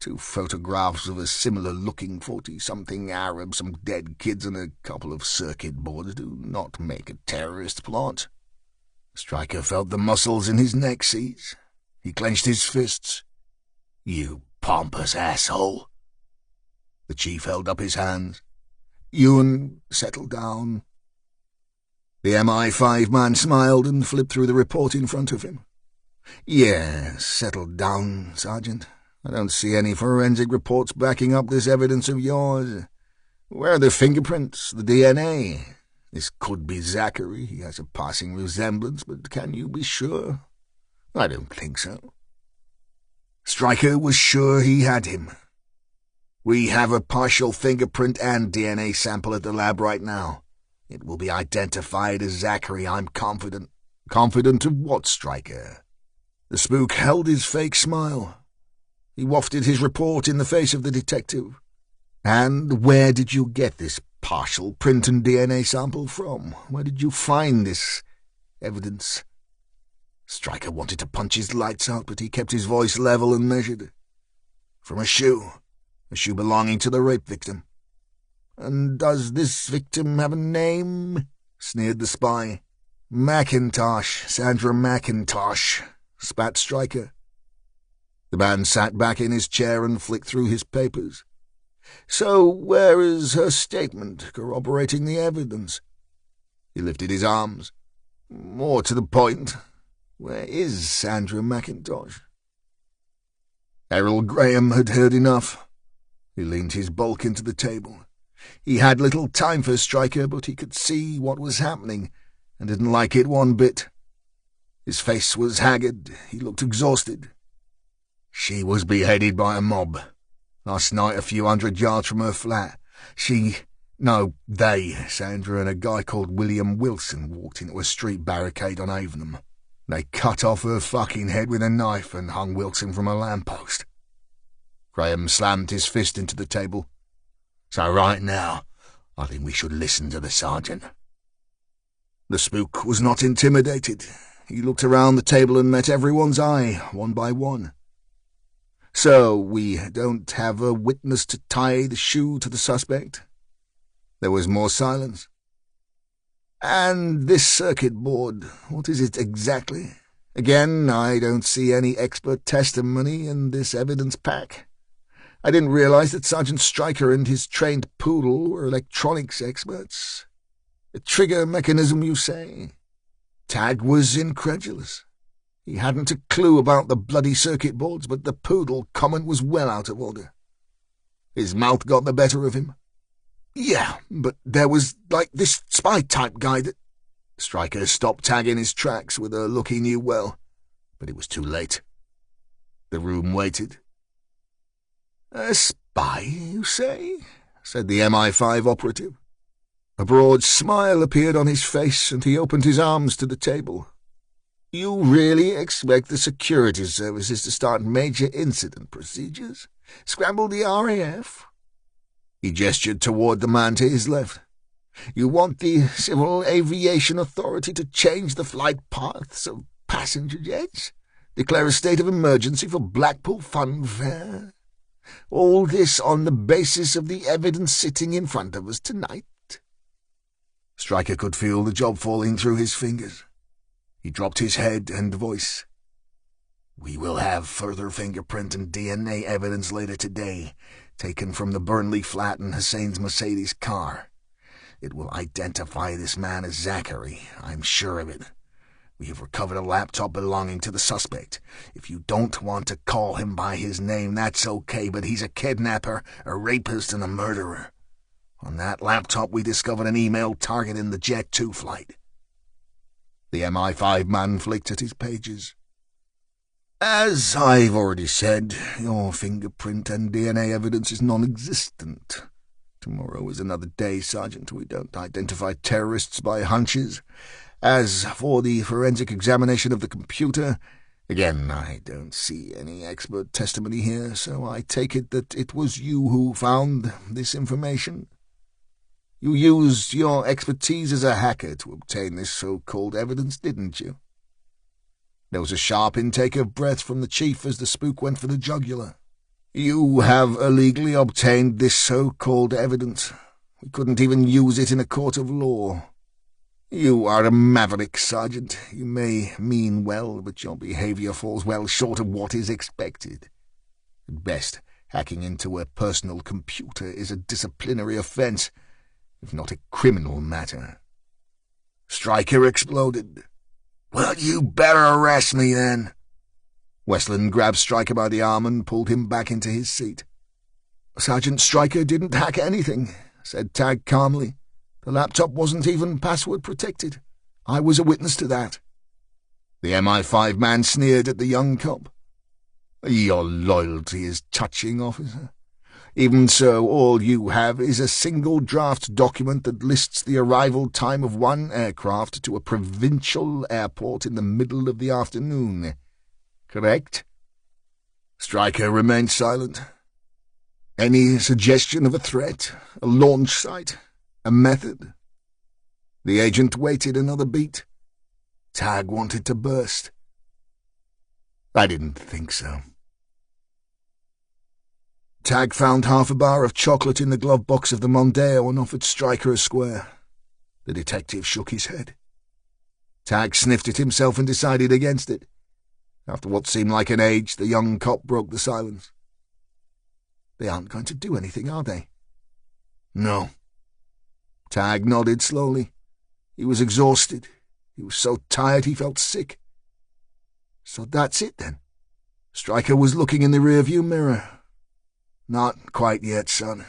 2 photographs of a similar-looking 40-something Arab, some dead kids and a couple of circuit boards do not make a terrorist plot." Stryker felt the muscles in his neck seize. He clenched his fists. "You pompous asshole." The chief held up his hands. "Ewan, settle down." The MI5 man smiled and flipped through the report in front of him. "Yes, settle down, Sergeant. I don't see any forensic reports backing up this evidence of yours. Where are the fingerprints, the DNA? This could be Zachary. He has a passing resemblance, but can you be sure?" "I don't think so." Stryker was sure he had him. We have a partial fingerprint and DNA sample at the lab right now. It will be identified as Zachary, I'm confident. Confident of what, Stryker? The spook held his fake smile. He wafted his report in the face of the detective. And where did you get this partial print and DNA sample from? Where did you find this evidence? Stryker wanted to punch his lights out, but he kept his voice level and measured. From a shoe belonging to the rape victim. And does this victim have a name? Sneered the spy. McIntosh, Sandra McIntosh, spat Stryker. The man sat back in his chair and flicked through his papers. So where is her statement corroborating the evidence? He lifted his arms. More to the point, where is Sandra McIntosh? Errol Graham had heard enough. He leaned his bulk into the table. He had little time for Stryker, but he could see what was happening, and didn't like it one bit. His face was haggard. He looked exhausted. She was beheaded by a mob. Last night, a few hundred yards from her flat. They, Sandra and a guy called William Wilson, walked into a street barricade on Avenham. They cut off her fucking head with a knife and hung Wilson from a lamppost. Graham slammed his fist into the table. So right now, I think we should listen to the sergeant. The spook was not intimidated. He looked around the table and met everyone's eye, one by one. So we don't have a witness to tie the shoe to the suspect? There was more silence. And this circuit board, what is it exactly? Again, I don't see any expert testimony in this evidence pack. I didn't realize that Sergeant Stryker and his trained poodle were electronics experts. A trigger mechanism, you say? Tag was incredulous. He hadn't a clue about the bloody circuit boards, but the poodle comment was well out of order. His mouth got the better of him. Yeah, but there was, this spy-type guy that... Stryker stopped Tag in his tracks with a look he knew well, but it was too late. The room waited. A spy, you say? Said the MI5 operative. A broad smile appeared on his face, and he opened his arms to the table. You really expect the security services to start major incident procedures? Scramble the RAF? He gestured toward the man to his left. You want the Civil Aviation Authority to change the flight paths of passenger jets? Declare a state of emergency for Blackpool Funfair? All this on the basis of the evidence sitting in front of us tonight? Stryker could feel the job falling through his fingers. He dropped his head and voice. We will have further fingerprint and DNA evidence later today, taken from the Burnley flat and Hussein's Mercedes car. It will identify this man as Zachary, I'm sure of it. We have recovered a laptop belonging to the suspect. If you don't want to call him by his name, that's okay, but he's a kidnapper, a rapist, and a murderer. On that laptop we discovered an email targeting the Jet 2 flight. The MI5 man flicked at his pages. As I've already said, your fingerprint and DNA evidence is non-existent. Tomorrow is another day, Sergeant. We don't identify terrorists by hunches. As for the forensic examination of the computer, again, I don't see any expert testimony here, so I take it that it was you who found this information. You used your expertise as a hacker to obtain this so-called evidence, didn't you? There was a sharp intake of breath from the chief as the spook went for the jugular. You have illegally obtained this so-called evidence. We couldn't even use it in a court of law. You are a maverick, Sergeant. You may mean well, but your behavior falls well short of what is expected. At best, hacking into a personal computer is a disciplinary offense, if not a criminal matter. Stryker exploded. Well, you better arrest me, then. Westland grabbed Stryker by the arm and pulled him back into his seat. Sergeant Stryker didn't hack anything, said Tag calmly. The laptop wasn't even password-protected. I was a witness to that. The MI5 man sneered at the young cop. Your loyalty is touching, officer. Even so, all you have is a single draft document that lists the arrival time of one aircraft to a provincial airport in the middle of the afternoon. Correct? Stryker remained silent. Any suggestion of a threat, a launch site, a method? The agent waited another beat. Tag wanted to burst. I didn't think so. Tag found half a bar of chocolate in the glove box of the Mondeo and offered Stryker a square. The detective shook his head. Tag sniffed at himself and decided against it. After what seemed like an age, the young cop broke the silence. They aren't going to do anything, are they? No. Tag nodded slowly. He was exhausted. He was so tired he felt sick. So that's it, then. Stryker was looking in the rearview mirror. Not quite yet, son.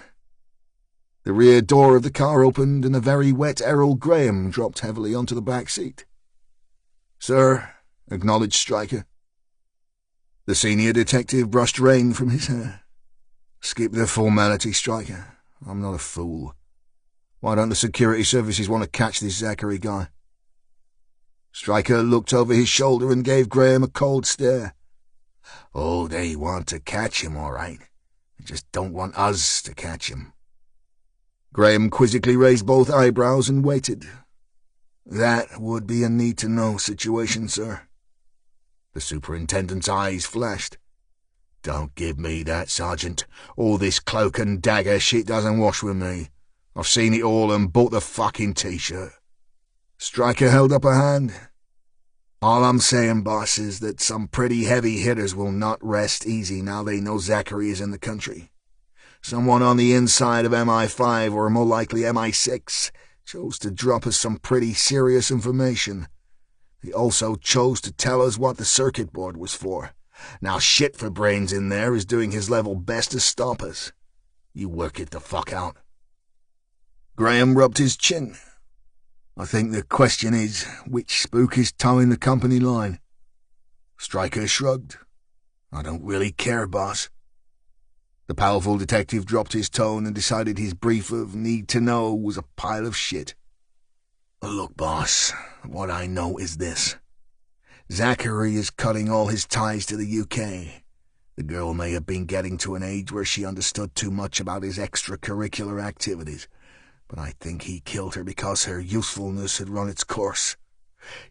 The rear door of the car opened and a very wet Errol Graham dropped heavily onto the back seat. Sir, acknowledged Stryker. The senior detective brushed rain from his hair. Skip the formality, Stryker. I'm not a fool. Why don't the security services want to catch this Zachary guy? Stryker looked over his shoulder and gave Graham a cold stare. Oh, they want to catch him, all right. They just don't want us to catch him. Graham quizzically raised both eyebrows and waited. That would be a need-to-know situation, sir. The superintendent's eyes flashed. Don't give me that, Sergeant. All this cloak and dagger shit doesn't wash with me. I've seen it all and bought the fucking T-shirt. Stryker held up a hand. All I'm saying, boss, is that some pretty heavy hitters will not rest easy now they know Zachary is in the country. Someone on the inside of MI5, or more likely MI6, chose to drop us some pretty serious information. They also chose to tell us what the circuit board was for. Now shit for brains in there is doing his level best to stop us. You work it the fuck out. Graham rubbed his chin. I think the question is, which spook is towing the company line? Stryker shrugged. I don't really care, boss. The powerful detective dropped his tone and decided his brief of need to know was a pile of shit. Look, boss, what I know is this. Zachary is cutting all his ties to the UK. The girl may have been getting to an age where she understood too much about his extracurricular activities, but I think he killed her because her usefulness had run its course.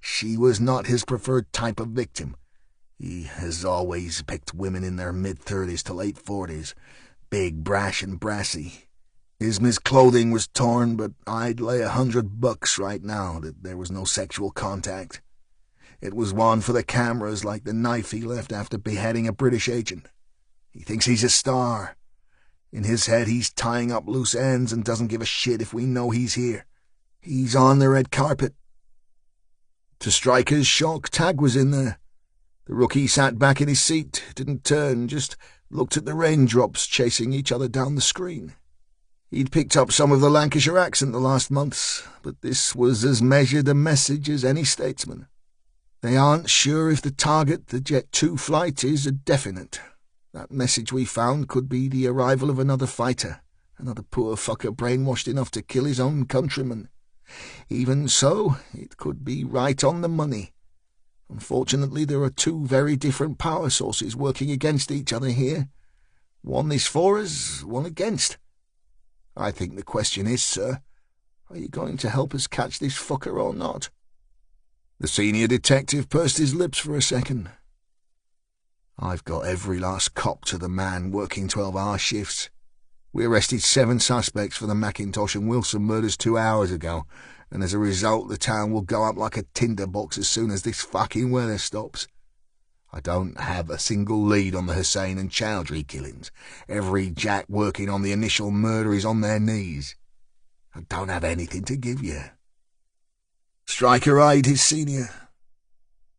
She was not his preferred type of victim. He has always picked women in their mid-30s to late 40s, big, brash, and brassy. His clothing was torn, but I'd lay $100 right now that there was no sexual contact. It was one for the cameras, like the knife he left after beheading a British agent. He thinks he's a star. In his head, he's tying up loose ends and doesn't give a shit if we know he's here. He's on the red carpet. To Stryker's shock, Tag was in there. The rookie sat back in his seat, didn't turn, just looked at the raindrops chasing each other down the screen. He'd picked up some of the Lancashire accent the last months, but this was as measured a message as any statesman. They aren't sure if the target, the Jet 2 flight, is a definite. That message we found could be the arrival of another fighter, another poor fucker brainwashed enough to kill his own countrymen. Even so, it could be right on the money. Unfortunately, there are two very different power sources working against each other here. One is for us, one against. I think the question is, sir, are you going to help us catch this fucker or not? The senior detective pursed his lips for a second. I've got every last cop to the man working 12-hour shifts. We arrested 7 suspects for the Mackintosh and Wilson murders 2 hours ago, and as a result the town will go up like a tinderbox as soon as this fucking weather stops. I don't have a single lead on the Hussein and Chowdhury killings. Every jack working on the initial murder is on their knees. I don't have anything to give you. Stryker eyed his senior.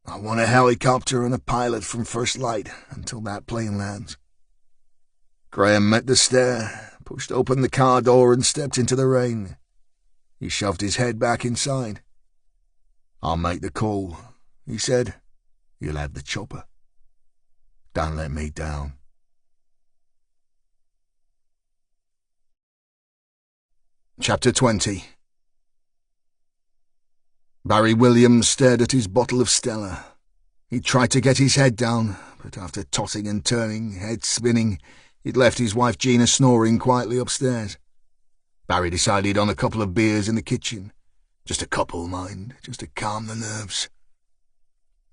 I want a helicopter and a pilot from First Light until that plane lands. Graham met the stare, pushed open the car door and stepped into the rain. He shoved his head back inside. I'll make the call, he said. You'll have the chopper. Don't let me down. Chapter 20. Barry Williams stared at his bottle of Stella. He tried to get his head down, but after tossing and turning, head spinning, he'd left his wife Gina snoring quietly upstairs. Barry decided on a couple of beers in the kitchen. Just a couple, mind, just to calm the nerves.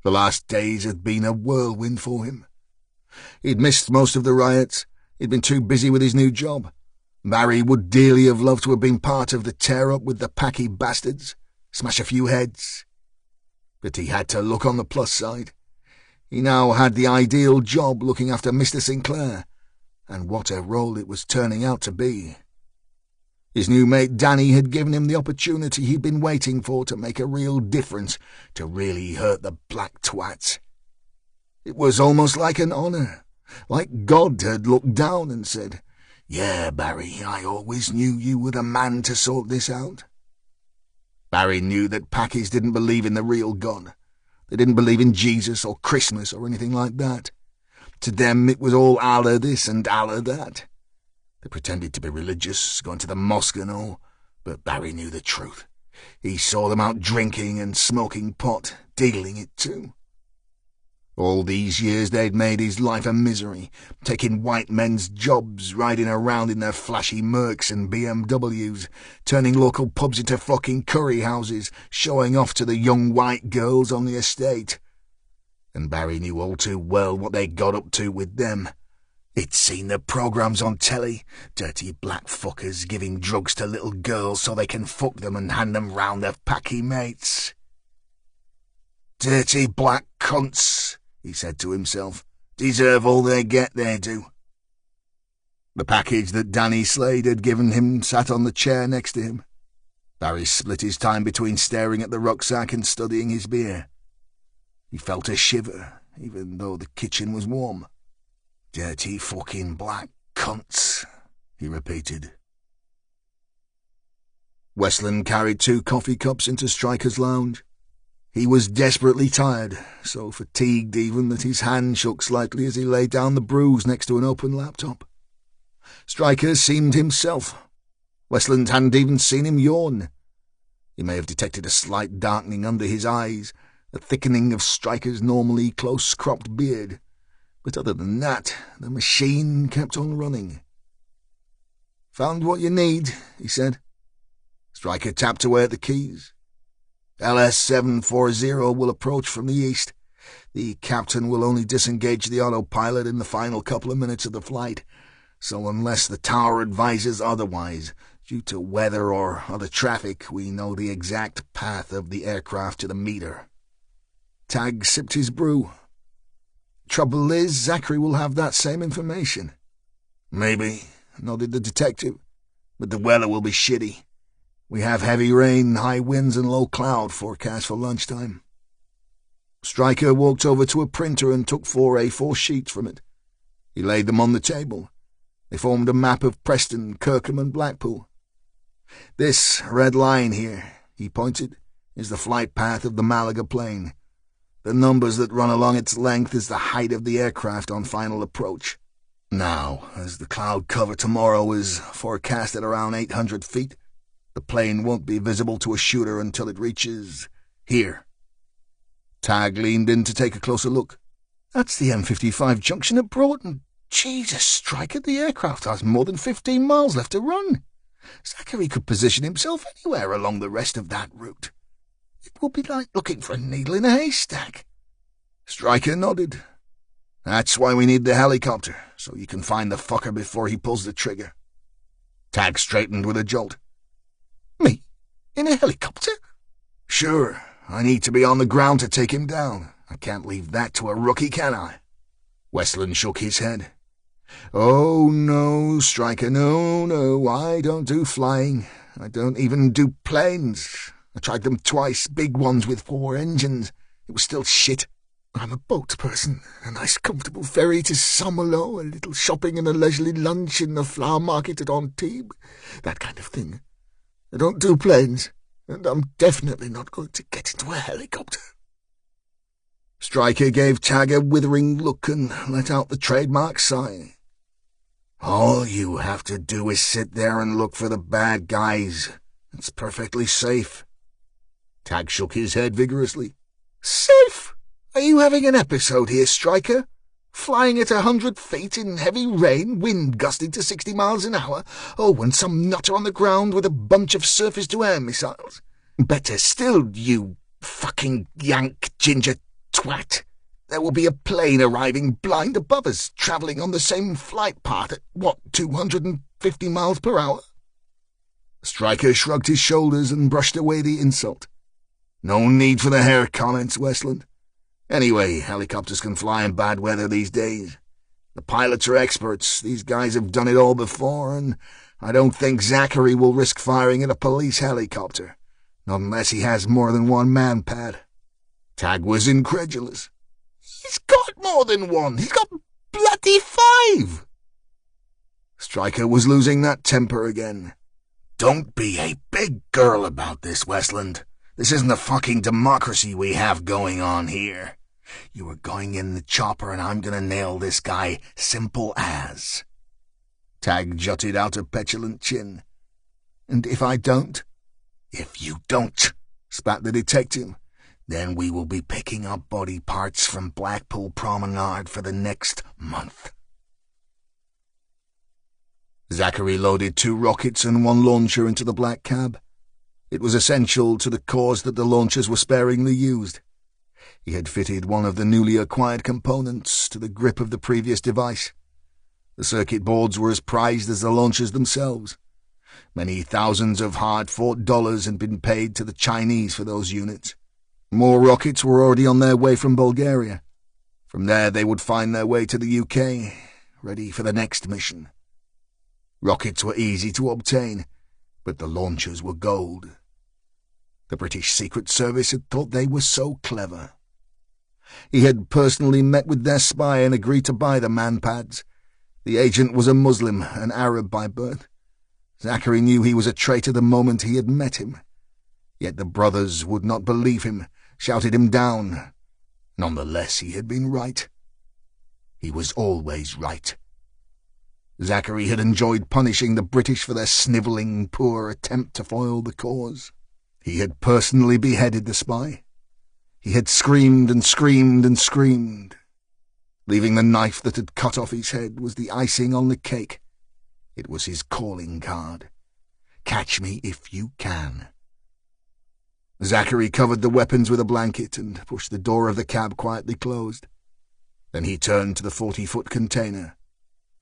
The last days had been a whirlwind for him. He'd missed most of the riots. He'd been too busy with his new job. Barry would dearly have loved to have been part of the tear-up with the packy bastards, smash a few heads. But he had to look on the plus side. He now had the ideal job looking after Mr. Sinclair, and what a role it was turning out to be. His new mate Danny had given him the opportunity he'd been waiting for to make a real difference, to really hurt the black twats. It was almost like an honour, like God had looked down and said, "Yeah, Barry, I always knew you were the man to sort this out." Barry knew that Packies didn't believe in the real God. They didn't believe in Jesus or Christmas or anything like that. To them it was all Allah this and Allah that. They pretended to be religious, going to the mosque and all, but Barry knew the truth. He saw them out drinking and smoking pot, dealing it too. All these years they'd made his life a misery, taking white men's jobs, riding around in their flashy Mercs and BMWs, turning local pubs into fucking curry houses, showing off to the young white girls on the estate. And Barry knew all too well what they got up to with them. He'd seen the programmes on telly, dirty black fuckers giving drugs to little girls so they can fuck them and hand them round their packy mates. Dirty black cunts, he said to himself. Deserve all they get, they do. The package that Danny Slade had given him sat on the chair next to him. Barry split his time between staring at the rucksack and studying his beer. He felt a shiver, even though the kitchen was warm. Dirty fucking black cunts, he repeated. Westland carried 2 coffee cups into Stryker's lounge. He was desperately tired, so fatigued even that his hand shook slightly as he laid down the brews next to an open laptop. Stryker seemed himself. Westland hadn't even seen him yawn. He may have detected a slight darkening under his eyes, a thickening of Stryker's normally close-cropped beard. But other than that, the machine kept on running. "Found what you need," he said. Stryker tapped away at the keys. LS-740 will approach from the east. The captain will only disengage the autopilot in the final couple of minutes of the flight, so unless the tower advises otherwise, due to weather or other traffic, we know the exact path of the aircraft to the meter. Tag sipped his brew. Trouble is, Zachary will have that same information. Maybe, nodded the detective, but the weather will be shitty. We have heavy rain, high winds and low cloud forecast for lunchtime. Stryker walked over to a printer and took 4 A4 sheets from it. He laid them on the table. They formed a map of Preston, Kirkham and Blackpool. This red line here, he pointed, is the flight path of the Malaga plane. The numbers that run along its length is the height of the aircraft on final approach. Now, as the cloud cover tomorrow is forecast at around 800 feet, the plane won't be visible to a shooter until it reaches here. Tag leaned in to take a closer look. That's the M55 junction at Broughton. Jesus, Stryker, the aircraft has more than 15 miles left to run. Zachary could position himself anywhere along the rest of that route. It will be like looking for a needle in a haystack. Stryker nodded. That's why we need the helicopter, so you can find the fucker before he pulls the trigger. Tag straightened with a jolt. Me? In a helicopter? Sure. I need to be on the ground to take him down. I can't leave that to a rookie, can I? Westland shook his head. Oh, no, Stryker, no, I don't do flying. I don't even do planes. I tried them twice, big ones with 4 engines. It was still shit. I'm a boat person, a nice comfortable ferry to Somerlow, a little shopping and a leisurely lunch in the flower market at Antibes, that kind of thing. I don't do planes, and I'm definitely not going to get into a helicopter. Stryker gave Tag a withering look and let out the trademark sigh. "All you have to do is sit there and look for the bad guys. It's perfectly safe." Tag shook his head vigorously. "Safe? Are you having an episode here, Stryker? Flying at 100 feet in heavy rain, wind gusting to 60 miles an hour? Oh, and some nutter on the ground with a bunch of surface-to-air missiles? Better still, you fucking yank ginger twat. There will be a plane arriving blind above us, travelling on the same flight path at, 250 miles per hour? Stryker shrugged his shoulders and brushed away the insult. "No need for the hair comments, Westland. Anyway, helicopters can fly in bad weather these days. The pilots are experts. These guys have done it all before, and I don't think Zachary will risk firing at a police helicopter, not unless he has more than one man-pad." Tag was incredulous. "He's got more than one. He's got bloody 5. Stryker was losing that temper again. "Don't be a big girl about this, Westland. This isn't the fucking democracy we have going on here. You are going in the chopper and I'm gonna nail this guy, simple as." Tag jutted out a petulant chin. "And if I don't?" "If you don't," spat the detective, "then we will be picking up body parts from Blackpool Promenade for the next month." Zachary loaded 2 rockets and 1 launcher into the black cab. It was essential to the cause that the launchers were sparingly used. He had fitted one of the newly acquired components to the grip of the previous device. The circuit boards were as prized as the launchers themselves. Many thousands of hard-fought dollars had been paid to the Chinese for those units. More rockets were already on their way from Bulgaria. From there they would find their way to the UK, ready for the next mission. Rockets were easy to obtain, but the launchers were gold. The British Secret Service had thought they were so clever. He had personally met with their spy and agreed to buy the man-pads. The agent was a Muslim, an Arab by birth. Zachary knew he was a traitor the moment he had met him. Yet the brothers would not believe him, shouted him down. Nonetheless, he had been right. He was always right. Zachary had enjoyed punishing the British for their snivelling, poor attempt to foil the cause. He had personally beheaded the spy. He had screamed and screamed and screamed. Leaving the knife that had cut off his head was the icing on the cake. It was his calling card. Catch me if you can. Zachary covered the weapons with a blanket and pushed the door of the cab quietly closed. Then he turned to the 40-foot container.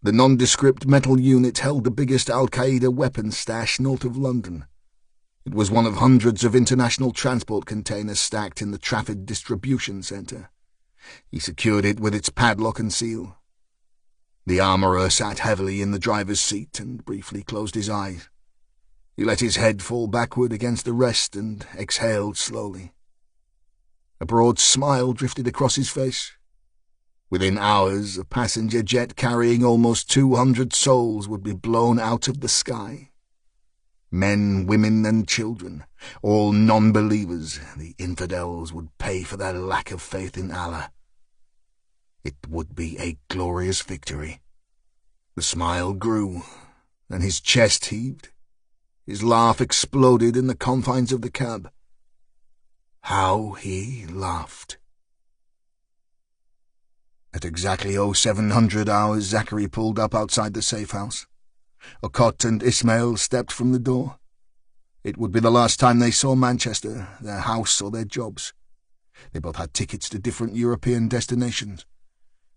The nondescript metal unit held the biggest Al-Qaeda weapons stash north of London. It was one of hundreds of international transport containers stacked in the Trafford Distribution Centre. He secured it with its padlock and seal. The armourer sat heavily in the driver's seat and briefly closed his eyes. He let his head fall backward against the rest and exhaled slowly. A broad smile drifted across his face. Within hours, a passenger jet carrying almost 200 souls would be blown out of the sky. Men, women, and children, all non-believers, the infidels would pay for their lack of faith in Allah. It would be a glorious victory. The smile grew, then his chest heaved. His laugh exploded in the confines of the cab. How he laughed! At exactly 0700 hours, Zachary pulled up outside the safe house. Okot and Ismail stepped from the door. It would be the last time they saw Manchester, their house or their jobs. They both had tickets to different European destinations.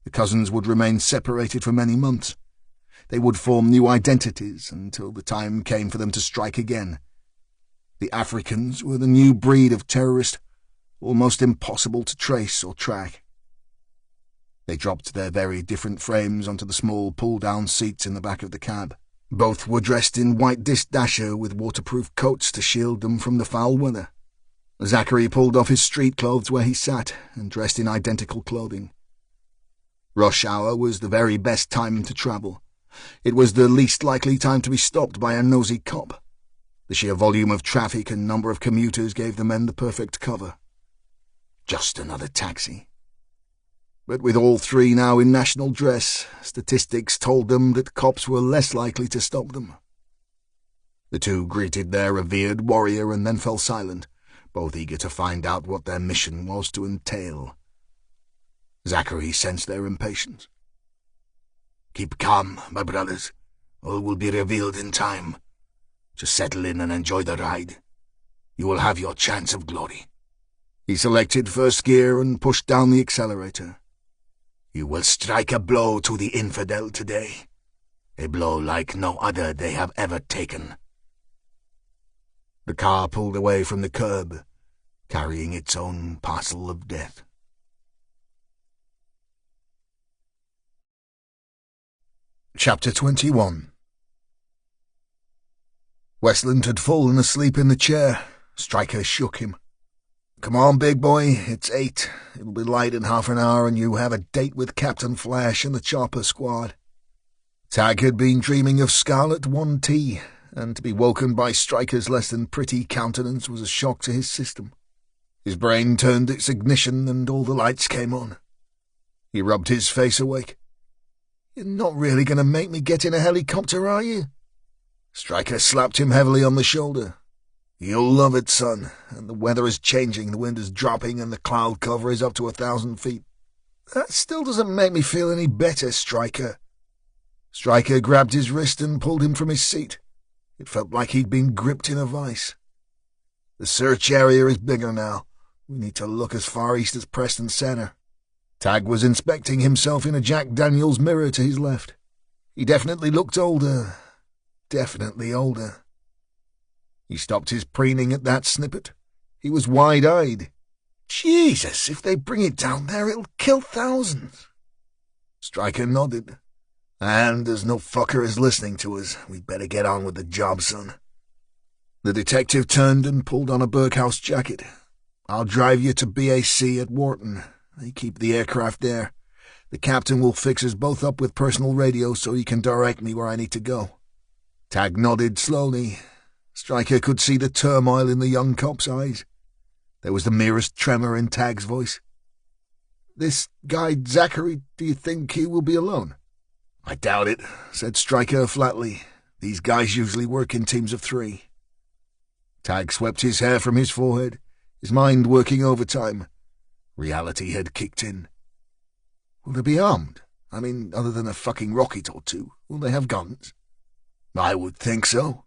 The cousins would remain separated for many months. They would form new identities until the time came for them to strike again. The Africans were the new breed of terrorist, almost impossible to trace or track. They dropped their very different frames onto the small pull-down seats in the back of the cab. Both were dressed in white disc dasher with waterproof coats to shield them from the foul weather. Zachary pulled off his street clothes where he sat and dressed in identical clothing. Rush hour was the very best time to travel. It was the least likely time to be stopped by a nosy cop. The sheer volume of traffic and number of commuters gave the men the perfect cover. Just another taxi. But with all three now in national dress, statistics told them that cops were less likely to stop them. The two greeted their revered warrior and then fell silent, both eager to find out what their mission was to entail. Zachary sensed their impatience. "Keep calm, my brothers. All will be revealed in time. Just settle in and enjoy the ride. You will have your chance of glory." He selected first gear and pushed down the accelerator. "You will strike a blow to the infidel today, a blow like no other they have ever taken." The car pulled away from the curb, carrying its own parcel of death. Chapter 21. Westland had fallen asleep in the chair. Stryker shook him. "Come on, big boy, it's 8. It'll be light in half an hour and you have a date with Captain Flash and the chopper squad." Tag had been dreaming of Scarlet 1T, and to be woken by Stryker's less than pretty countenance was a shock to his system. His brain turned its ignition and all the lights came on. He rubbed his face awake. "You're not really going to make me get in a helicopter, are you?" Stryker slapped him heavily on the shoulder. "You'll love it, son, and the weather is changing, the wind is dropping, and the cloud cover is up to 1,000 feet. That still doesn't make me feel any better, Stryker." Stryker grabbed his wrist and pulled him from his seat. It felt like he'd been gripped in a vice. "The search area is bigger now. We need to look as far east as Preston Center." Tag was inspecting himself in a Jack Daniels mirror to his left. He definitely looked older. Definitely older. He stopped his preening at that snippet. He was wide-eyed. "Jesus, if they bring it down there, it'll kill thousands." Stryker nodded. "And as no fucker is listening to us, we'd better get on with the job, son." The detective turned and pulled on a Burkhouse jacket. "I'll drive you to BAC at Wharton. They keep the aircraft there. The captain will fix us both up with personal radio so he can direct me where I need to go." Tag nodded slowly. Stryker could see the turmoil in the young cop's eyes. There was the merest tremor in Tag's voice. "This guy Zachary, do you think he will be alone?" "I doubt it," said Stryker flatly. "These guys usually work in teams of 3. Tag swept his hair from his forehead, his mind working overtime. Reality had kicked in. "Will they be armed? I mean, other than a fucking rocket or two, will they have guns?" "I would think so."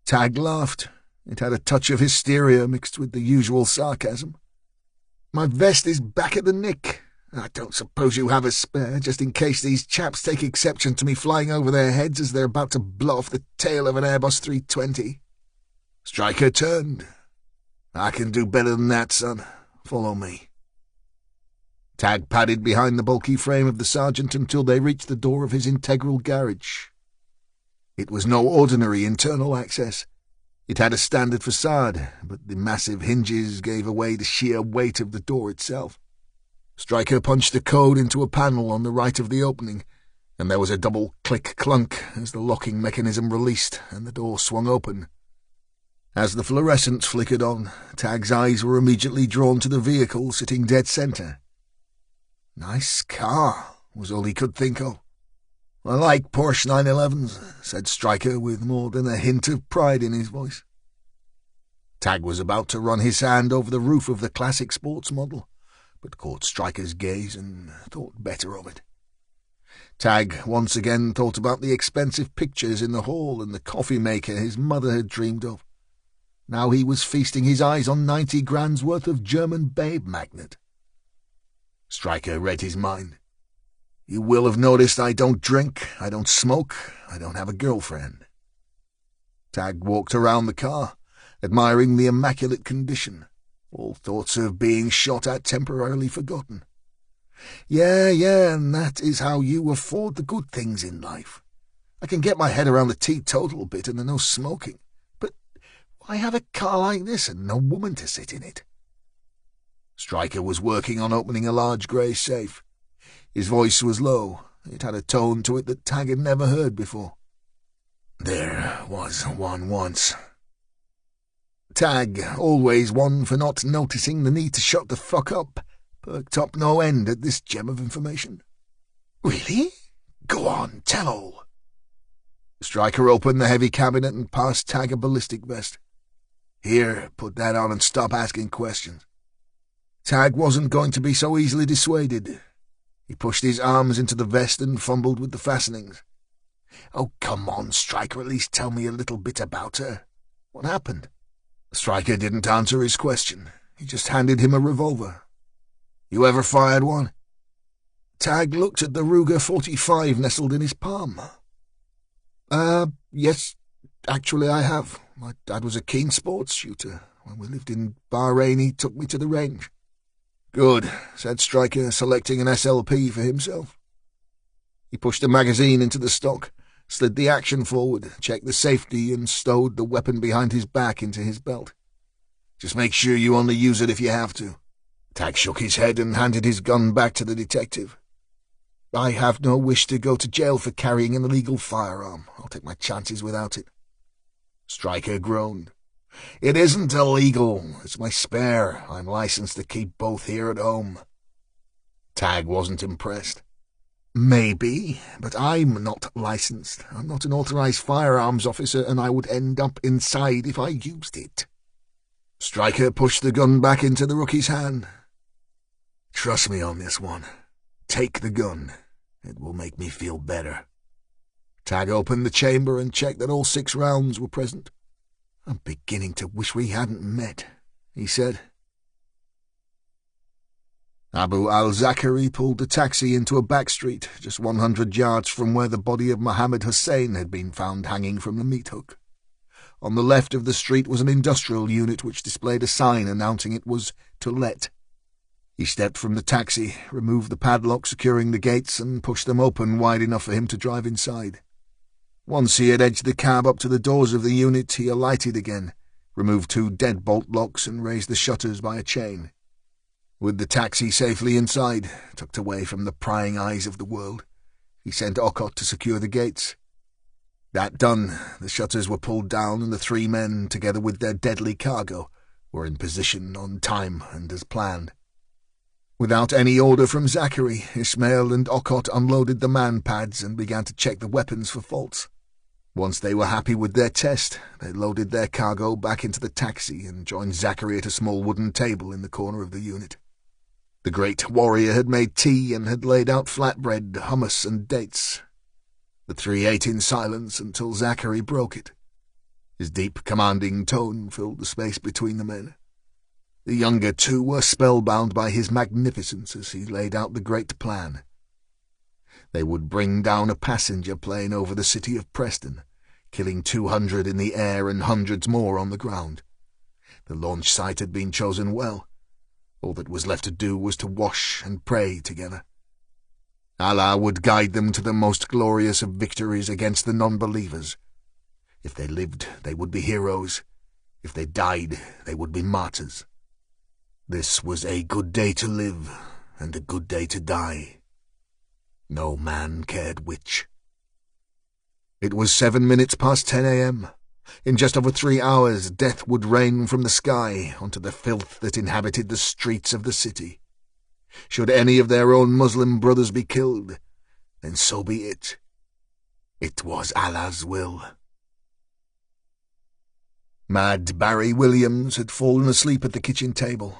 Tag laughed. It had a touch of hysteria mixed with the usual sarcasm. "My vest is back at the nick. I don't suppose you have a spare, just in case these chaps take exception to me flying over their heads as they're about to blow off the tail of an Airbus 320. Stryker turned. "I can do better than that, son. Follow me." Tag padded behind the bulky frame of the sergeant until they reached the door of his integral garage. It was no ordinary internal access. It had a standard facade, but the massive hinges gave away the sheer weight of the door itself. Stryker punched the code into a panel on the right of the opening, and there was a double click-clunk as the locking mechanism released and the door swung open. As the fluorescents flickered on, Tag's eyes were immediately drawn to the vehicle sitting dead center. "Nice car," was all he could think of. "I like Porsche 911s, said Stryker with more than a hint of pride in his voice. Tag was about to run his hand over the roof of the classic sports model, but caught Stryker's gaze and thought better of it. Tag once again thought about the expensive pictures in the hall and the coffee maker his mother had dreamed of. Now he was feasting his eyes on 90 grand's worth of German babe magnet. Stryker read his mind. "You will have noticed I don't drink, I don't smoke, I don't have a girlfriend." Tag walked around the car, admiring the immaculate condition, all thoughts of being shot at temporarily forgotten. Yeah, and that is how you afford the good things in life. I can get my head around the teetotal bit and the no smoking, but why have a car like this and no woman to sit in it? Stryker was working on opening a large grey safe. His voice was low. It had a tone to it that Tag had never heard before. "There was one once." Tag, always one for not noticing the need to shut the fuck up, perked up no end at this gem of information. Really? Go on, tell all. Stryker opened the heavy cabinet and passed Tag a ballistic vest. Here, put that on and stop asking questions. Tag wasn't going to be so easily dissuaded. He pushed his arms into the vest and fumbled with the fastenings. Oh, come on, Stryker, at least tell me a little bit about her. What happened? Stryker didn't answer his question. He just handed him a revolver. You ever fired one? Tag looked at the Ruger 45 nestled in his palm. Yes, actually I have. My dad was a keen sports shooter. When we lived in Bahrain, he took me to the range. Good, said Stryker, selecting an SLP for himself. He pushed a magazine into the stock, slid the action forward, checked the safety, and stowed the weapon behind his back into his belt. Just make sure you only use it if you have to. Tag shook his head and handed his gun back to the detective. I have no wish to go to jail for carrying an illegal firearm. I'll take my chances without it. Stryker groaned. It isn't illegal. It's my spare. I'm licensed to keep both here at home. Tag wasn't impressed. Maybe, but I'm not licensed. I'm not an authorized firearms officer, and I would end up inside if I used it. Stryker pushed the gun back into the rookie's hand. Trust me on this one. Take the gun. It will make me feel better. Tag opened the chamber and checked that all 6 rounds were present. I'm beginning to wish we hadn't met, he said. Abu al-Zakari pulled the taxi into a back street, just 100 yards from where the body of Mohammed Hussein had been found hanging from the meat hook. On the left of the street was an industrial unit which displayed a sign announcing it was to let. He stepped from the taxi, removed the padlock securing the gates, and pushed them open wide enough for him to drive inside. Once he had edged the cab up to the doors of the unit, he alighted again, removed 2 deadbolt locks, and raised the shutters by a chain. With the taxi safely inside, tucked away from the prying eyes of the world, he sent Okot to secure the gates. That done, the shutters were pulled down, and the 3 men, together with their deadly cargo, were in position on time and as planned. Without any order from Zachary, Ismail and Okot unloaded the man-pads and began to check the weapons for faults. Once they were happy with their test, they loaded their cargo back into the taxi and joined Zachary at a small wooden table in the corner of the unit. The great warrior had made tea and had laid out flatbread, hummus, and dates. The 3 ate in silence until Zachary broke it. His deep, commanding tone filled the space between the men. The younger 2 were spellbound by his magnificence as he laid out the great plan. They would bring down a passenger plane over the city of Preston, killing 200 in the air and hundreds more on the ground. The launch site had been chosen well. All that was left to do was to wash and pray together. Allah would guide them to the most glorious of victories against the non-believers. If they lived, they would be heroes. If they died, they would be martyrs. This was a good day to live, and a good day to die. No man cared which. It was 7 minutes past 10 a.m. In just over 3 hours, death would rain from the sky onto the filth that inhabited the streets of the city. Should any of their own Muslim brothers be killed, then so be it. It was Allah's will. Mad Barry Williams had fallen asleep at the kitchen table.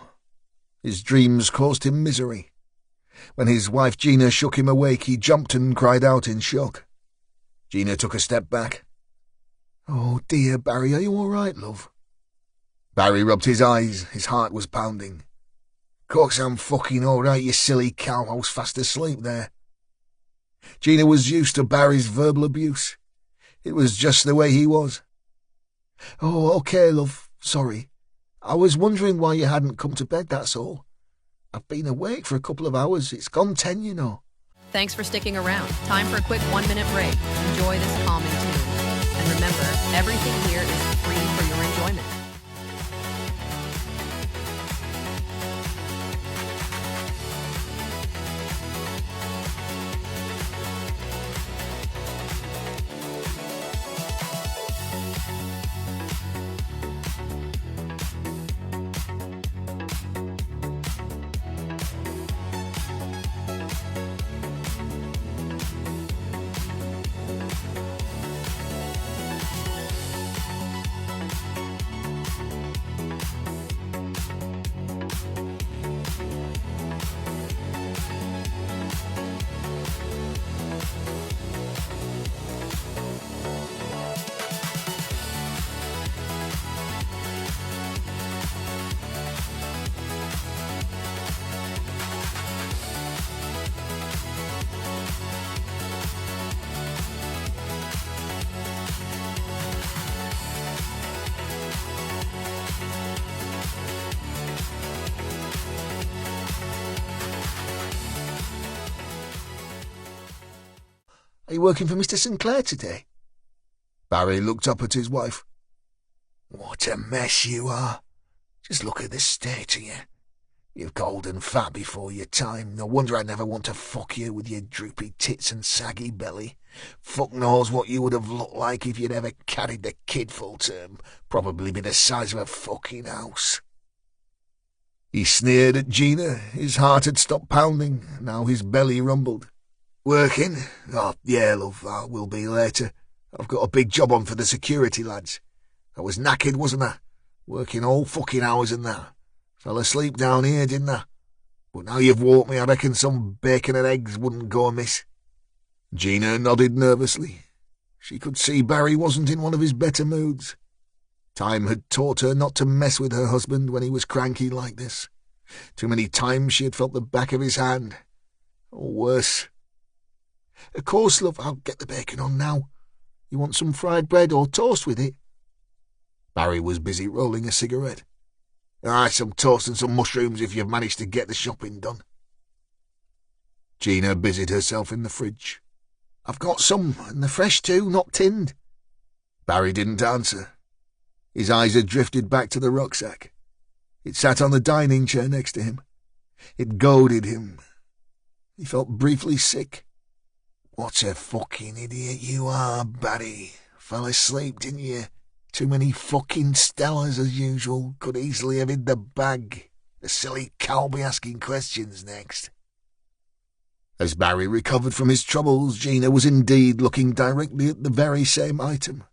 His dreams caused him misery. When his wife Gina shook him awake, he jumped and cried out in shock. Gina took a step back. "Oh dear, Barry, are you all right, love?" Barry rubbed his eyes. His heart was pounding. "Course I'm fucking all right, you silly cow. I was fast asleep there." Gina was used to Barry's verbal abuse. It was just the way he was. "Oh, okay, love. Sorry. I was wondering why you hadn't come to bed, that's all. I've been awake for a couple of hours. It's gone 10, you know." Thanks for sticking around. Time for a quick 1-minute break. Enjoy this calming tune. And remember, everything here is free for your enjoyment. Are you working for Mr. Sinclair today?" Barry looked up at his wife. "What a mess you are. Just look at the state of you. You're cold and fat before your time. No wonder I never want to fuck you with your droopy tits and saggy belly. Fuck knows what you would have looked like if you'd ever carried the kid full term. Probably be the size of a fucking house." He sneered at Gina. His heart had stopped pounding. Now his belly rumbled. "Working? Oh, yeah, love, I will be later. I've got a big job on for the security lads. I was knackered, wasn't I? Working all fucking hours and that. Fell asleep down here, didn't I? But now you've woke me, I reckon some bacon and eggs wouldn't go amiss." Gina nodded nervously. She could see Barry wasn't in one of his better moods. Time had taught her not to mess with her husband when he was cranky like this. Too many times she had felt the back of his hand. Or worse. "Of course, love, I'll get the bacon on now. You want some fried bread or toast with it?" Barry was busy rolling a cigarette. "Aye, some toast and some mushrooms if you've managed to get the shopping done." Gina busied herself in the fridge. "I've got some, and they're fresh too, not tinned." Barry didn't answer. His eyes had drifted back to the rucksack. It sat on the dining chair next to him. It goaded him. He felt briefly sick. "What a fucking idiot you are, Barry. Fell asleep, didn't you? Too many fucking Stellas as usual. Could easily have hid the bag. The silly cow'll be asking questions next." As Barry recovered from his troubles, Gina was indeed looking directly at the very same item.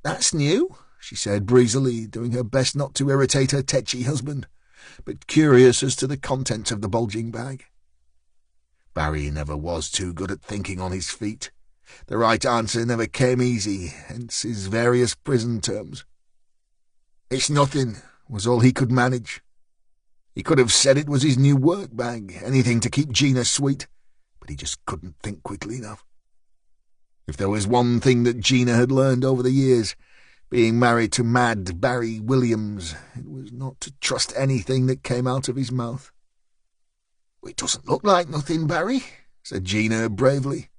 "That's new," she said breezily, doing her best not to irritate her tetchy husband, but curious as to the contents of the bulging bag. Barry never was too good at thinking on his feet. The right answer never came easy, hence his various prison terms. "It's nothing," was all he could manage. He could have said it was his new work bag, anything to keep Gina sweet, but he just couldn't think quickly enough. If there was one thing that Gina had learned over the years, being married to Mad Barry Williams, it was not to trust anything that came out of his mouth. "It doesn't look like nothing, Barry," said Gina bravely.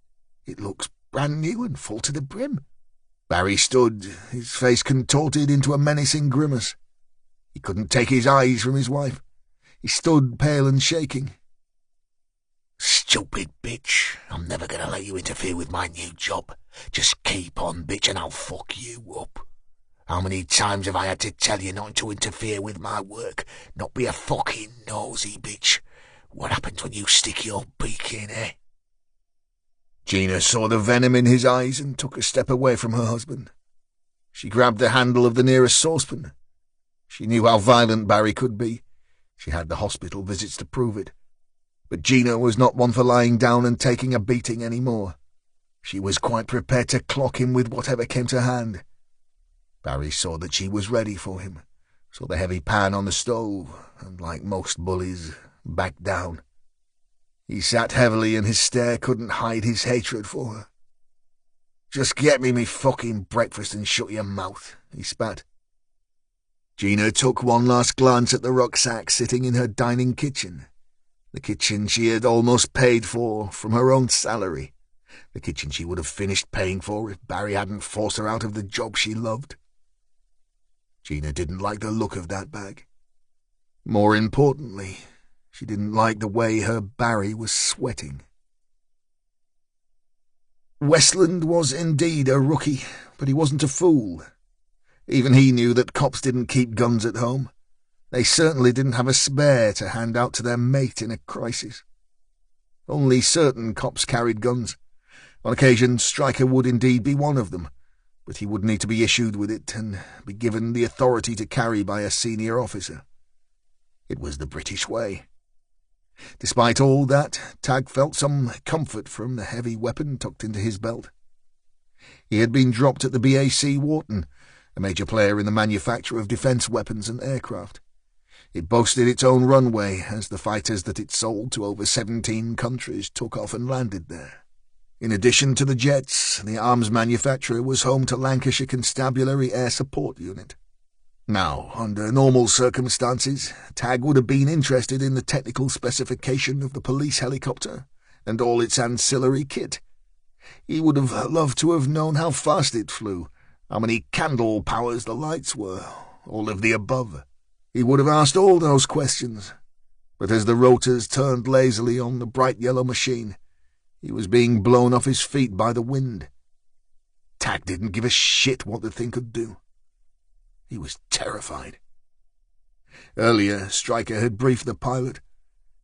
"It looks brand new and full to the brim." Barry stood, his face contorted into a menacing grimace. He couldn't take his eyes from his wife. He stood pale and shaking. "Stupid bitch. I'm never going to let you interfere with my new job. Just keep on, bitch, and I'll fuck you up. How many times have I had to tell you not to interfere with my work? Not be a fucking nosy bitch. What happens when you stick your beak in, eh?" Gina saw the venom in his eyes and took a step away from her husband. She grabbed the handle of the nearest saucepan. She knew how violent Barry could be. She had the hospital visits to prove it. But Gina was not one for lying down and taking a beating any more. She was quite prepared to clock him with whatever came to hand. Barry saw that she was ready for him, saw the heavy pan on the stove, and like most bullies, backed down. He sat heavily and his stare couldn't hide his hatred for her. "Just get me fucking breakfast and shut your mouth," he spat. Gina took one last glance at the rucksack sitting in her dining kitchen. The kitchen she had almost paid for from her own salary. The kitchen she would have finished paying for if Barry hadn't forced her out of the job she loved. Gina didn't like the look of that bag. More importantly, she didn't like the way her Barry was sweating. Westland was indeed a rookie, but he wasn't a fool. Even he knew that cops didn't keep guns at home. They certainly didn't have a spare to hand out to their mate in a crisis. Only certain cops carried guns. On occasion, Stryker would indeed be one of them, but he would need to be issued with it and be given the authority to carry by a senior officer. It was the British way. Despite all that, Tag felt some comfort from the heavy weapon tucked into his belt. He had been dropped at the BAC Wharton, a major player in the manufacture of defence weapons and aircraft. It boasted its own runway as the fighters that it sold to over 17 countries took off and landed there. In addition to the jets, the arms manufacturer was home to Lancashire Constabulary Air Support Unit. Now, under normal circumstances, Tag would have been interested in the technical specification of the police helicopter and all its ancillary kit. He would have loved to have known how fast it flew, how many candle powers the lights were, all of the above. He would have asked all those questions, but as the rotors turned lazily on the bright yellow machine, he was being blown off his feet by the wind. Tag didn't give a shit what the thing could do. He was terrified. Earlier, Stryker had briefed the pilot.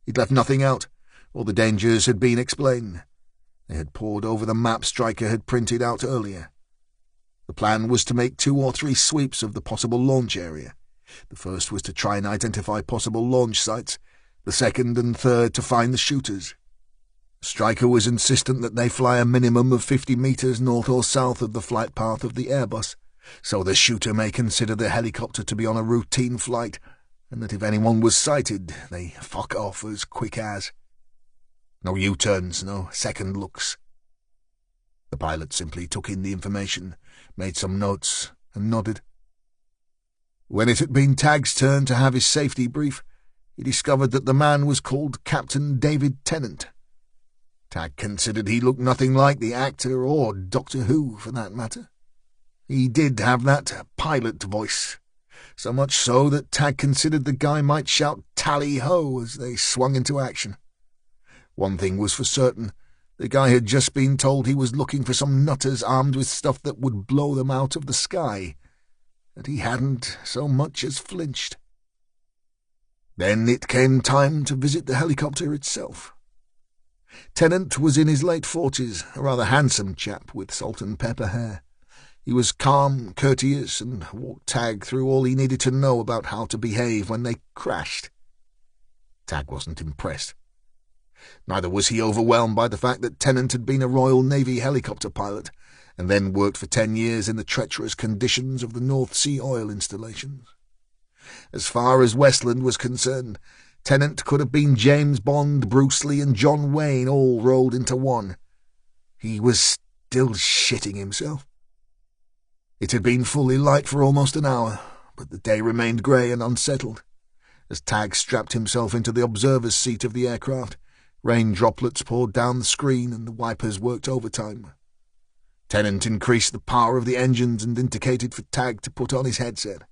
He'd left nothing out. All the dangers had been explained. They had pored over the map Stryker had printed out earlier. The plan was to make 2 or 3 sweeps of the possible launch area. The first was to try and identify possible launch sites, the second and third to find the shooters. Stryker was insistent that they fly a minimum of 50 meters north or south of the flight path of the Airbus, so the shooter may consider the helicopter to be on a routine flight, and that if anyone was sighted, they fuck off as quick as. No U-turns, no second looks. The pilot simply took in the information, made some notes, and nodded. When it had been Tag's turn to have his safety brief, he discovered that the man was called Captain David Tennant. Tag considered he looked nothing like the actor or Doctor Who, for that matter. He did have that pilot voice, so much so that Tag considered the guy might shout tally-ho as they swung into action. One thing was for certain, the guy had just been told he was looking for some nutters armed with stuff that would blow them out of the sky, and he hadn't so much as flinched. Then it came time to visit the helicopter itself. Tennant was in his late 40s, a rather handsome chap with salt and pepper hair. He was calm, courteous, and walked Tag through all he needed to know about how to behave when they crashed. Tag wasn't impressed. Neither was he overwhelmed by the fact that Tennant had been a Royal Navy helicopter pilot, and then worked for 10 years in the treacherous conditions of the North Sea oil installations. As far as Westland was concerned, Tennant could have been James Bond, Bruce Lee, and John Wayne all rolled into one. He was still shitting himself. It had been fully light for almost an hour, but the day remained grey and unsettled. As Tag strapped himself into the observer's seat of the aircraft, rain droplets poured down the screen and the wipers worked overtime. Tennant increased the power of the engines and indicated for Tag to put on his headset.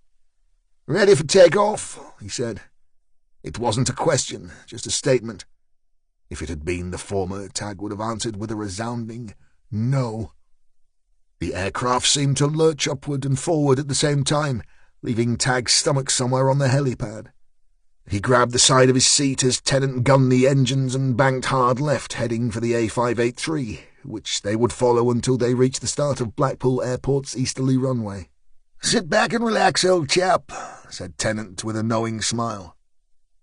"Ready for takeoff," he said. It wasn't a question, just a statement. If it had been the former, Tag would have answered with a resounding no. The aircraft seemed to lurch upward and forward at the same time, leaving Tag's stomach somewhere on the helipad. He grabbed the side of his seat as Tennant gunned the engines and banked hard left, heading for the A583, which they would follow until they reached the start of Blackpool Airport's easterly runway. "Sit back and relax, old chap," said Tennant with a knowing smile.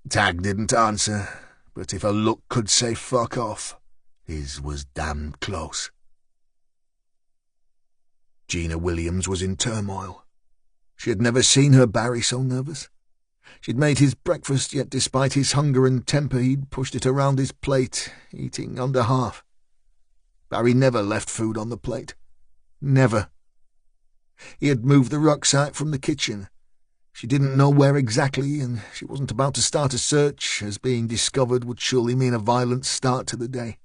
Tag didn't answer, but if a look could say fuck off, his was damned close. Gina Williams was in turmoil. She had never seen her Barry so nervous. She'd made his breakfast, yet despite his hunger and temper he'd pushed it around his plate, eating under half. Barry never left food on the plate. Never. He had moved the rucksack from the kitchen. She didn't know where exactly, and she wasn't about to start a search, as being discovered would surely mean a violent start to the day.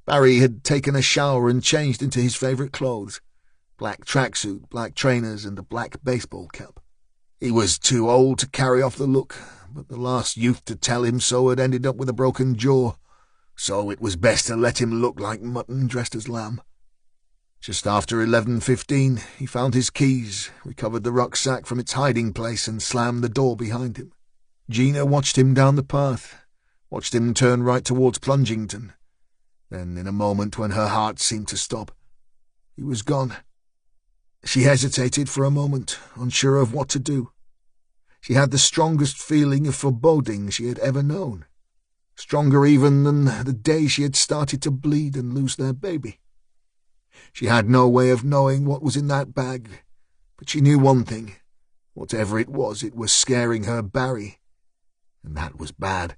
Barry had taken a shower and changed into his favourite clothes: black tracksuit, black trainers, and a black baseball cap. He was too old to carry off the look, but the last youth to tell him so had ended up with a broken jaw, so it was best to let him look like mutton dressed as lamb. Just after 11:15, he found his keys, recovered the rucksack from its hiding place, and slammed the door behind him. Gina watched him down the path, watched him turn right towards Plungington. Then, in a moment when her heart seemed to stop, he was gone. She hesitated for a moment, unsure of what to do. She had the strongest feeling of foreboding she had ever known, stronger even than the day she had started to bleed and lose their baby. She had no way of knowing what was in that bag, but she knew one thing: whatever it was scaring her Barry, and that was bad.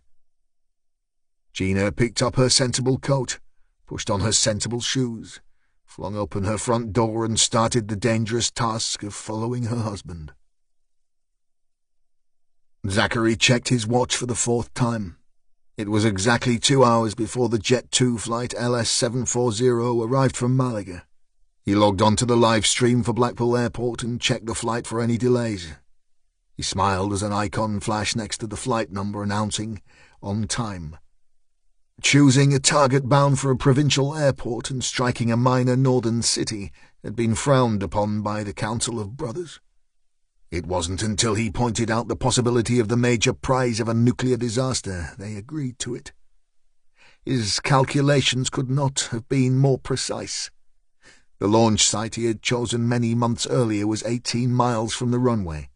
Gina picked up her sensible coat, pushed on her sensible shoes, flung open her front door and started the dangerous task of following her husband. Zachary checked his watch for the 4th time. It was exactly 2 hours before the Jet 2 flight LS-740 arrived from Malaga. He logged onto the live stream for Blackpool Airport and checked the flight for any delays. He smiled as an icon flashed next to the flight number announcing, "On time." Choosing a target bound for a provincial airport and striking a minor northern city had been frowned upon by the Council of Brothers. It wasn't until he pointed out the possibility of the major prize of a nuclear disaster they agreed to it. His calculations could not have been more precise. The launch site he had chosen many months earlier was 18 miles from the runway.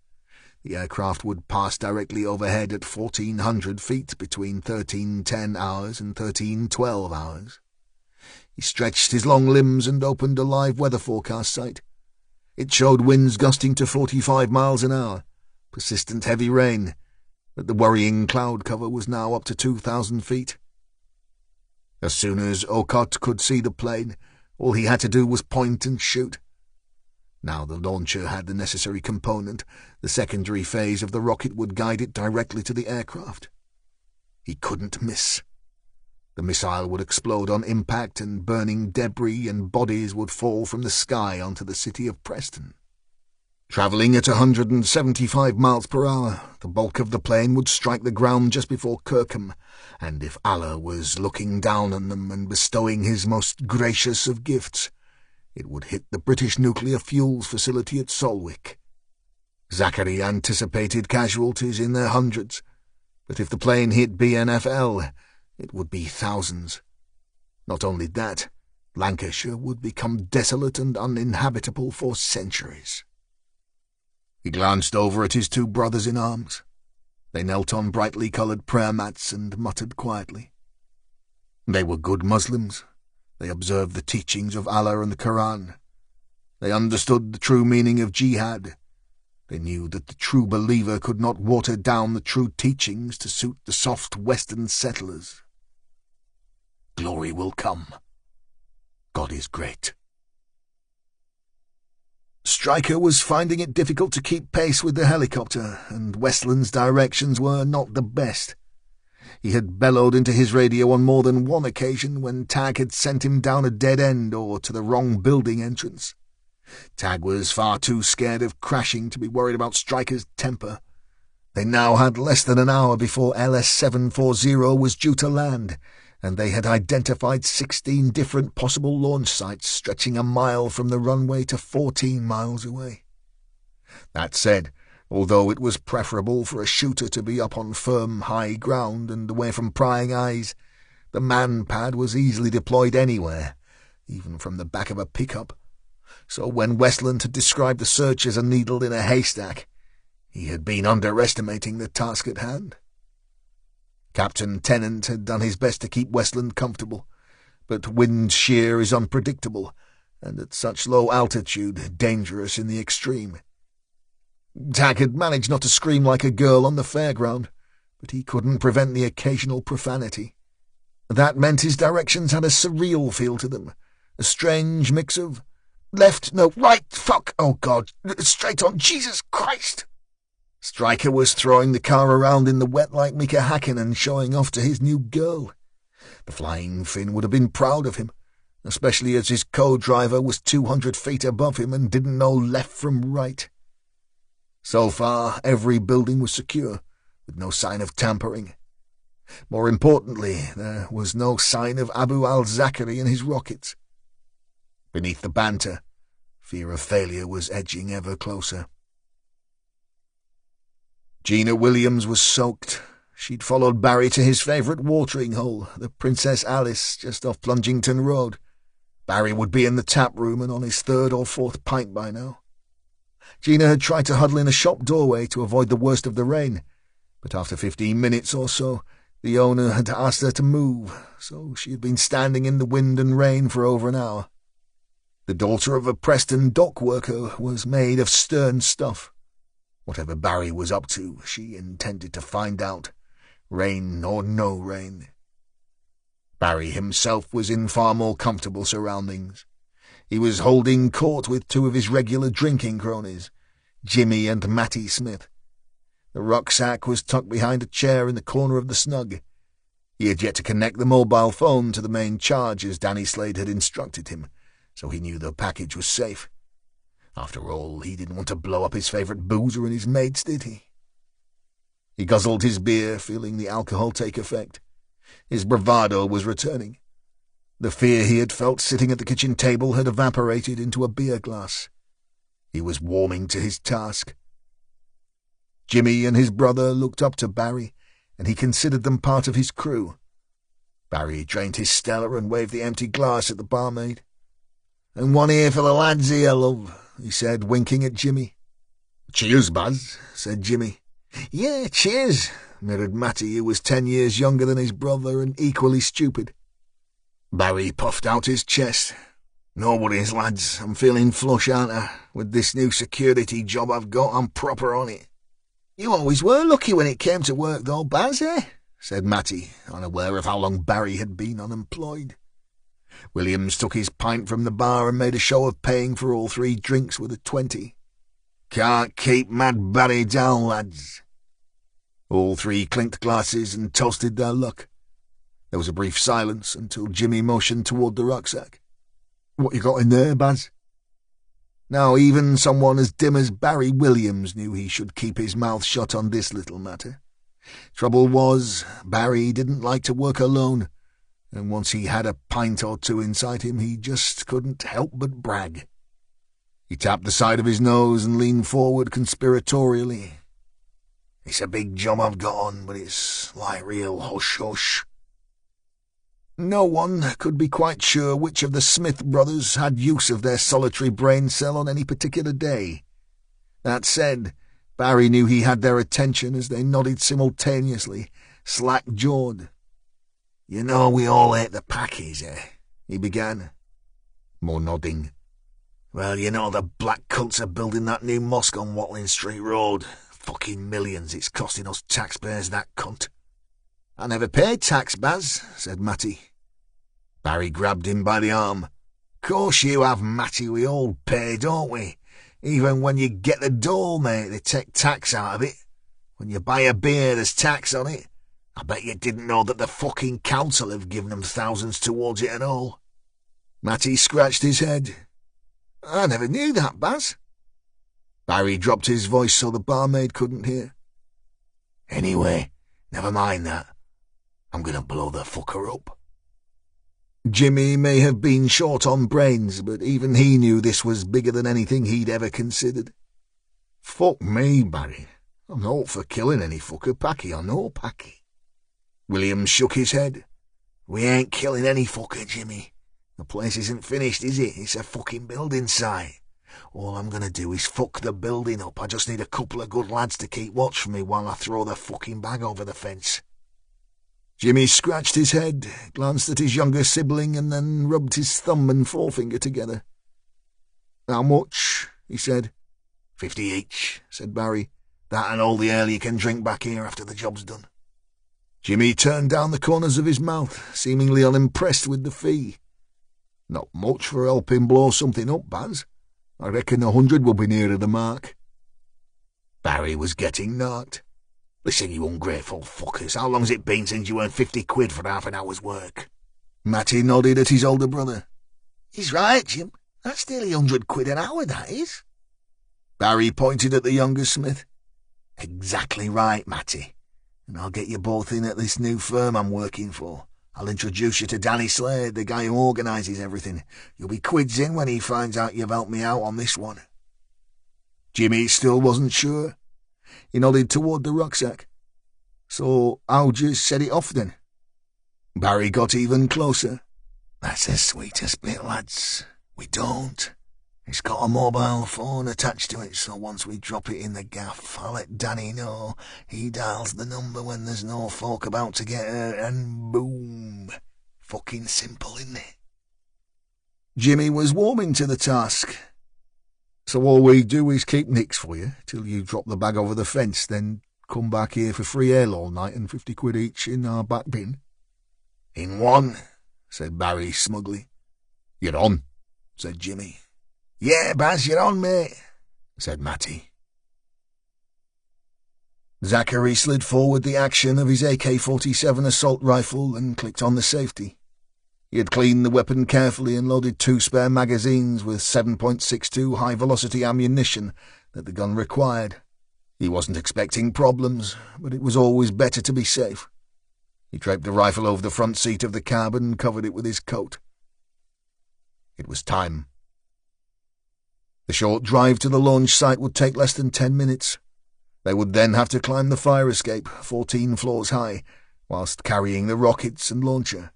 The aircraft would pass directly overhead at 1,400 feet between 13:10 hours and 13:12 hours. He stretched his long limbs and opened a live weather forecast site. It showed winds gusting to 45 miles an hour, persistent heavy rain, but the worrying cloud cover was now up to 2,000 feet. As soon as Okot could see the plane, all he had to do was point and shoot. Now the launcher had the necessary component. The secondary phase of the rocket would guide it directly to the aircraft. He couldn't miss. The missile would explode on impact, and burning debris and bodies would fall from the sky onto the city of Preston. Travelling at 175 miles per hour, the bulk of the plane would strike the ground just before Kirkham, and if Allah was looking down on them and bestowing his most gracious of gifts, it would hit the British nuclear fuels facility at Solwick. Zachary anticipated casualties in their hundreds, but if the plane hit BNFL, it would be thousands. Not only that, Lancashire would become desolate and uninhabitable for centuries. He glanced over at his two brothers-in-arms. They knelt on brightly coloured prayer mats and muttered quietly. They were good Muslims. They observed the teachings of Allah and the Quran. They understood the true meaning of jihad. They knew that the true believer could not water down the true teachings to suit the soft Western settlers. Glory will come. God is great. Stryker was finding it difficult to keep pace with the helicopter, and Westland's directions were not the best. He had bellowed into his radio on more than one occasion when Tag had sent him down a dead end or to the wrong building entrance. Tag was far too scared of crashing to be worried about Stryker's temper. They now had less than an hour before LS-740 was due to land, and they had identified 16 different possible launch sites stretching a mile from the runway to 14 miles away. That said, although it was preferable for a shooter to be up on firm, high ground and away from prying eyes, the man-pad was easily deployed anywhere, even from the back of a pickup. So when Westland had described the search as a needle in a haystack, he had been underestimating the task at hand. Captain Tennant had done his best to keep Westland comfortable, but wind shear is unpredictable, and at such low altitude dangerous in the extreme. Tag had managed not to scream like a girl on the fairground, but he couldn't prevent the occasional profanity. That meant his directions had a surreal feel to them, a strange mix of left, no, right, fuck, oh God, straight on, Jesus Christ! Stryker was throwing the car around in the wet like Mika Hakkinen showing off to his new girl. The Flying Finn would have been proud of him, especially as his co-driver was 200 feet above him and didn't know left from right. So far, every building was secure, with no sign of tampering. More importantly, there was no sign of Abu al-Zakari and his rockets. Beneath the banter, fear of failure was edging ever closer. Gina Williams was soaked. She'd followed Barry to his favourite watering hole, the Princess Alice, just off Plungington Road. Barry would be in the tap room and on his third or fourth pint by now. Gina had tried to huddle in a shop doorway to avoid the worst of the rain, but after 15 minutes or so, the owner had asked her to move, so she had been standing in the wind and rain for over an hour. The daughter of a Preston dock worker was made of stern stuff. Whatever Barry was up to, she intended to find out, rain or no rain. Barry himself was in far more comfortable surroundings. He was holding court with two of his regular drinking cronies, Jimmy and Matty Smith. The rucksack was tucked behind a chair in the corner of the snug. He had yet to connect the mobile phone to the main charge as Danny Slade had instructed him, so he knew the package was safe. After all, he didn't want to blow up his favourite boozer and his mates, did he? He guzzled his beer, feeling the alcohol take effect. His bravado was returning. The fear he had felt sitting at the kitchen table had evaporated into a beer glass. He was warming to his task. Jimmy and his brother looked up to Barry, and he considered them part of his crew. Barry drained his Stella and waved the empty glass at the barmaid. "And one here for the lads here, love," he said, winking at Jimmy. "Cheers, Buzz," said Jimmy. "Yeah, cheers," mirrored Matty, who was 10 years younger than his brother and equally stupid. Barry puffed out his chest. "No worries, lads. I'm feeling flush, aren't I? With this new security job I've got, I'm proper on it." "You always were lucky when it came to work, though, Baz, eh?" said Matty, unaware of how long Barry had been unemployed. Williams took his pint from the bar and made a show of paying for all 3 drinks with a 20. "Can't keep Mad Barry down, lads." All 3 clinked glasses and toasted their luck. There was a brief silence until Jimmy motioned toward the rucksack. "What you got in there, Baz?" Now even someone as dim as Barry Williams knew he should keep his mouth shut on this little matter. Trouble was, Barry didn't like to work alone, and once he had a pint or 2 inside him, he just couldn't help but brag. He tapped the side of his nose and leaned forward conspiratorially. "It's a big job I've got on, but it's like real hush-hush." No one could be quite sure which of the Smith brothers had use of their solitary brain cell on any particular day. That said, Barry knew he had their attention as they nodded simultaneously, slack-jawed. "You know we all hate the Packies, eh?" he began. More nodding. "Well, you know the black cunts are building that new mosque on Watling Street Road. Fucking millions it's costing us taxpayers, that cunt." "I never paid tax, Baz," said Matty. Barry grabbed him by the arm. "Course you have, Matty, we all pay, don't we? Even when you get the dole, mate, they take tax out of it. When you buy a beer, there's tax on it. I bet you didn't know that the fucking council have given them thousands towards it and all." Matty scratched his head. "I never knew that, Baz." Barry dropped his voice so the barmaid couldn't hear. "Anyway, never mind that. I'm going to blow the fucker up." Jimmy may have been short on brains, but even he knew this was bigger than anything he'd ever considered. "Fuck me, Barry. I'm not for killing any fucker, Packy or no Packy." Williams shook his head. "We ain't killing any fucker, Jimmy. The place isn't finished, is it? It's a fucking building site. All I'm going to do is fuck the building up. I just need a couple of good lads to keep watch for me while I throw the fucking bag over the fence." Jimmy scratched his head, glanced at his younger sibling, and then rubbed his thumb and forefinger together. "How much?" he said. 50 each, said Barry. "That and all the ale you can drink back here after the job's done." Jimmy turned down the corners of his mouth, seemingly unimpressed with the fee. "Not much for helping blow something up, Baz. I reckon 100 will be nearer the mark." Barry was getting knocked. "Listen, you ungrateful fuckers, how long's it been since you earned 50 quid for half an hour's work?" Matty nodded at his older brother. "He's right, Jim. That's nearly 100 quid an hour, that is." Barry pointed at the younger Smith. "Exactly right, Matty. And I'll get you both in at this new firm I'm working for. I'll introduce you to Danny Slade, the guy who organises everything. You'll be quids in when he finds out you've helped me out on this one." Jimmy still wasn't sure. He nodded toward the rucksack. "So how'd you set it off, then?" Barry got even closer. "That's the sweetest bit, lads. We don't. It's got a mobile phone attached to it, so once we drop it in the gaff, I'll let Danny know. He dials the number when there's no folk about to get hurt, and boom. Fucking simple, isn't it?" Jimmy was warming to the task. "So all we do is keep nicks for you till you drop the bag over the fence, then come back here for free ale all night and 50 quid each in our back bin?" "In one," said Barry smugly. "You're on," said Jimmy. "Yeah, Baz, you're on, mate," said Matty. Zachary slid forward the action of his AK-47 assault rifle and clicked on the safety. He had cleaned the weapon carefully and loaded 2 spare magazines with 7.62 high-velocity ammunition that the gun required. He wasn't expecting problems, but it was always better to be safe. He draped the rifle over the front seat of the cab and covered it with his coat. It was time. The short drive to the launch site would take less than 10 minutes. They would then have to climb the fire escape, 14 floors high, whilst carrying the rockets and launcher.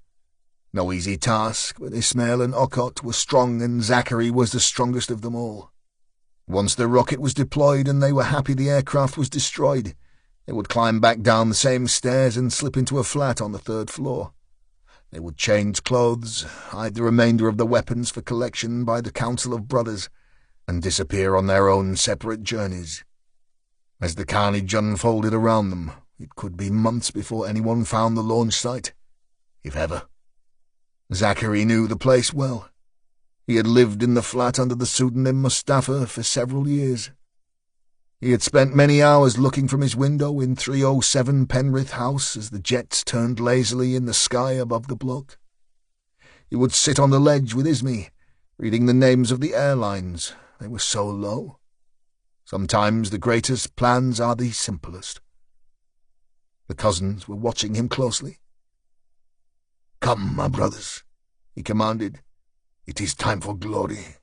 No easy task, but Ismail and Okot were strong and Zachary was the strongest of them all. Once the rocket was deployed and they were happy the aircraft was destroyed, they would climb back down the same stairs and slip into a flat on the 3rd floor. They would change clothes, hide the remainder of the weapons for collection by the Council of Brothers, and disappear on their own separate journeys. As the carnage unfolded around them, it could be months before anyone found the launch site, if ever. Zachary knew the place well. He had lived in the flat under the pseudonym Mustafa for several years. He had spent many hours looking from his window in 307 Penrith House as the jets turned lazily in the sky above the block. He would sit on the ledge with Ismi, reading the names of the airlines. They were so low. Sometimes the greatest plans are the simplest. The cousins were watching him closely. "Come, my brothers," he commanded. "It is time for glory."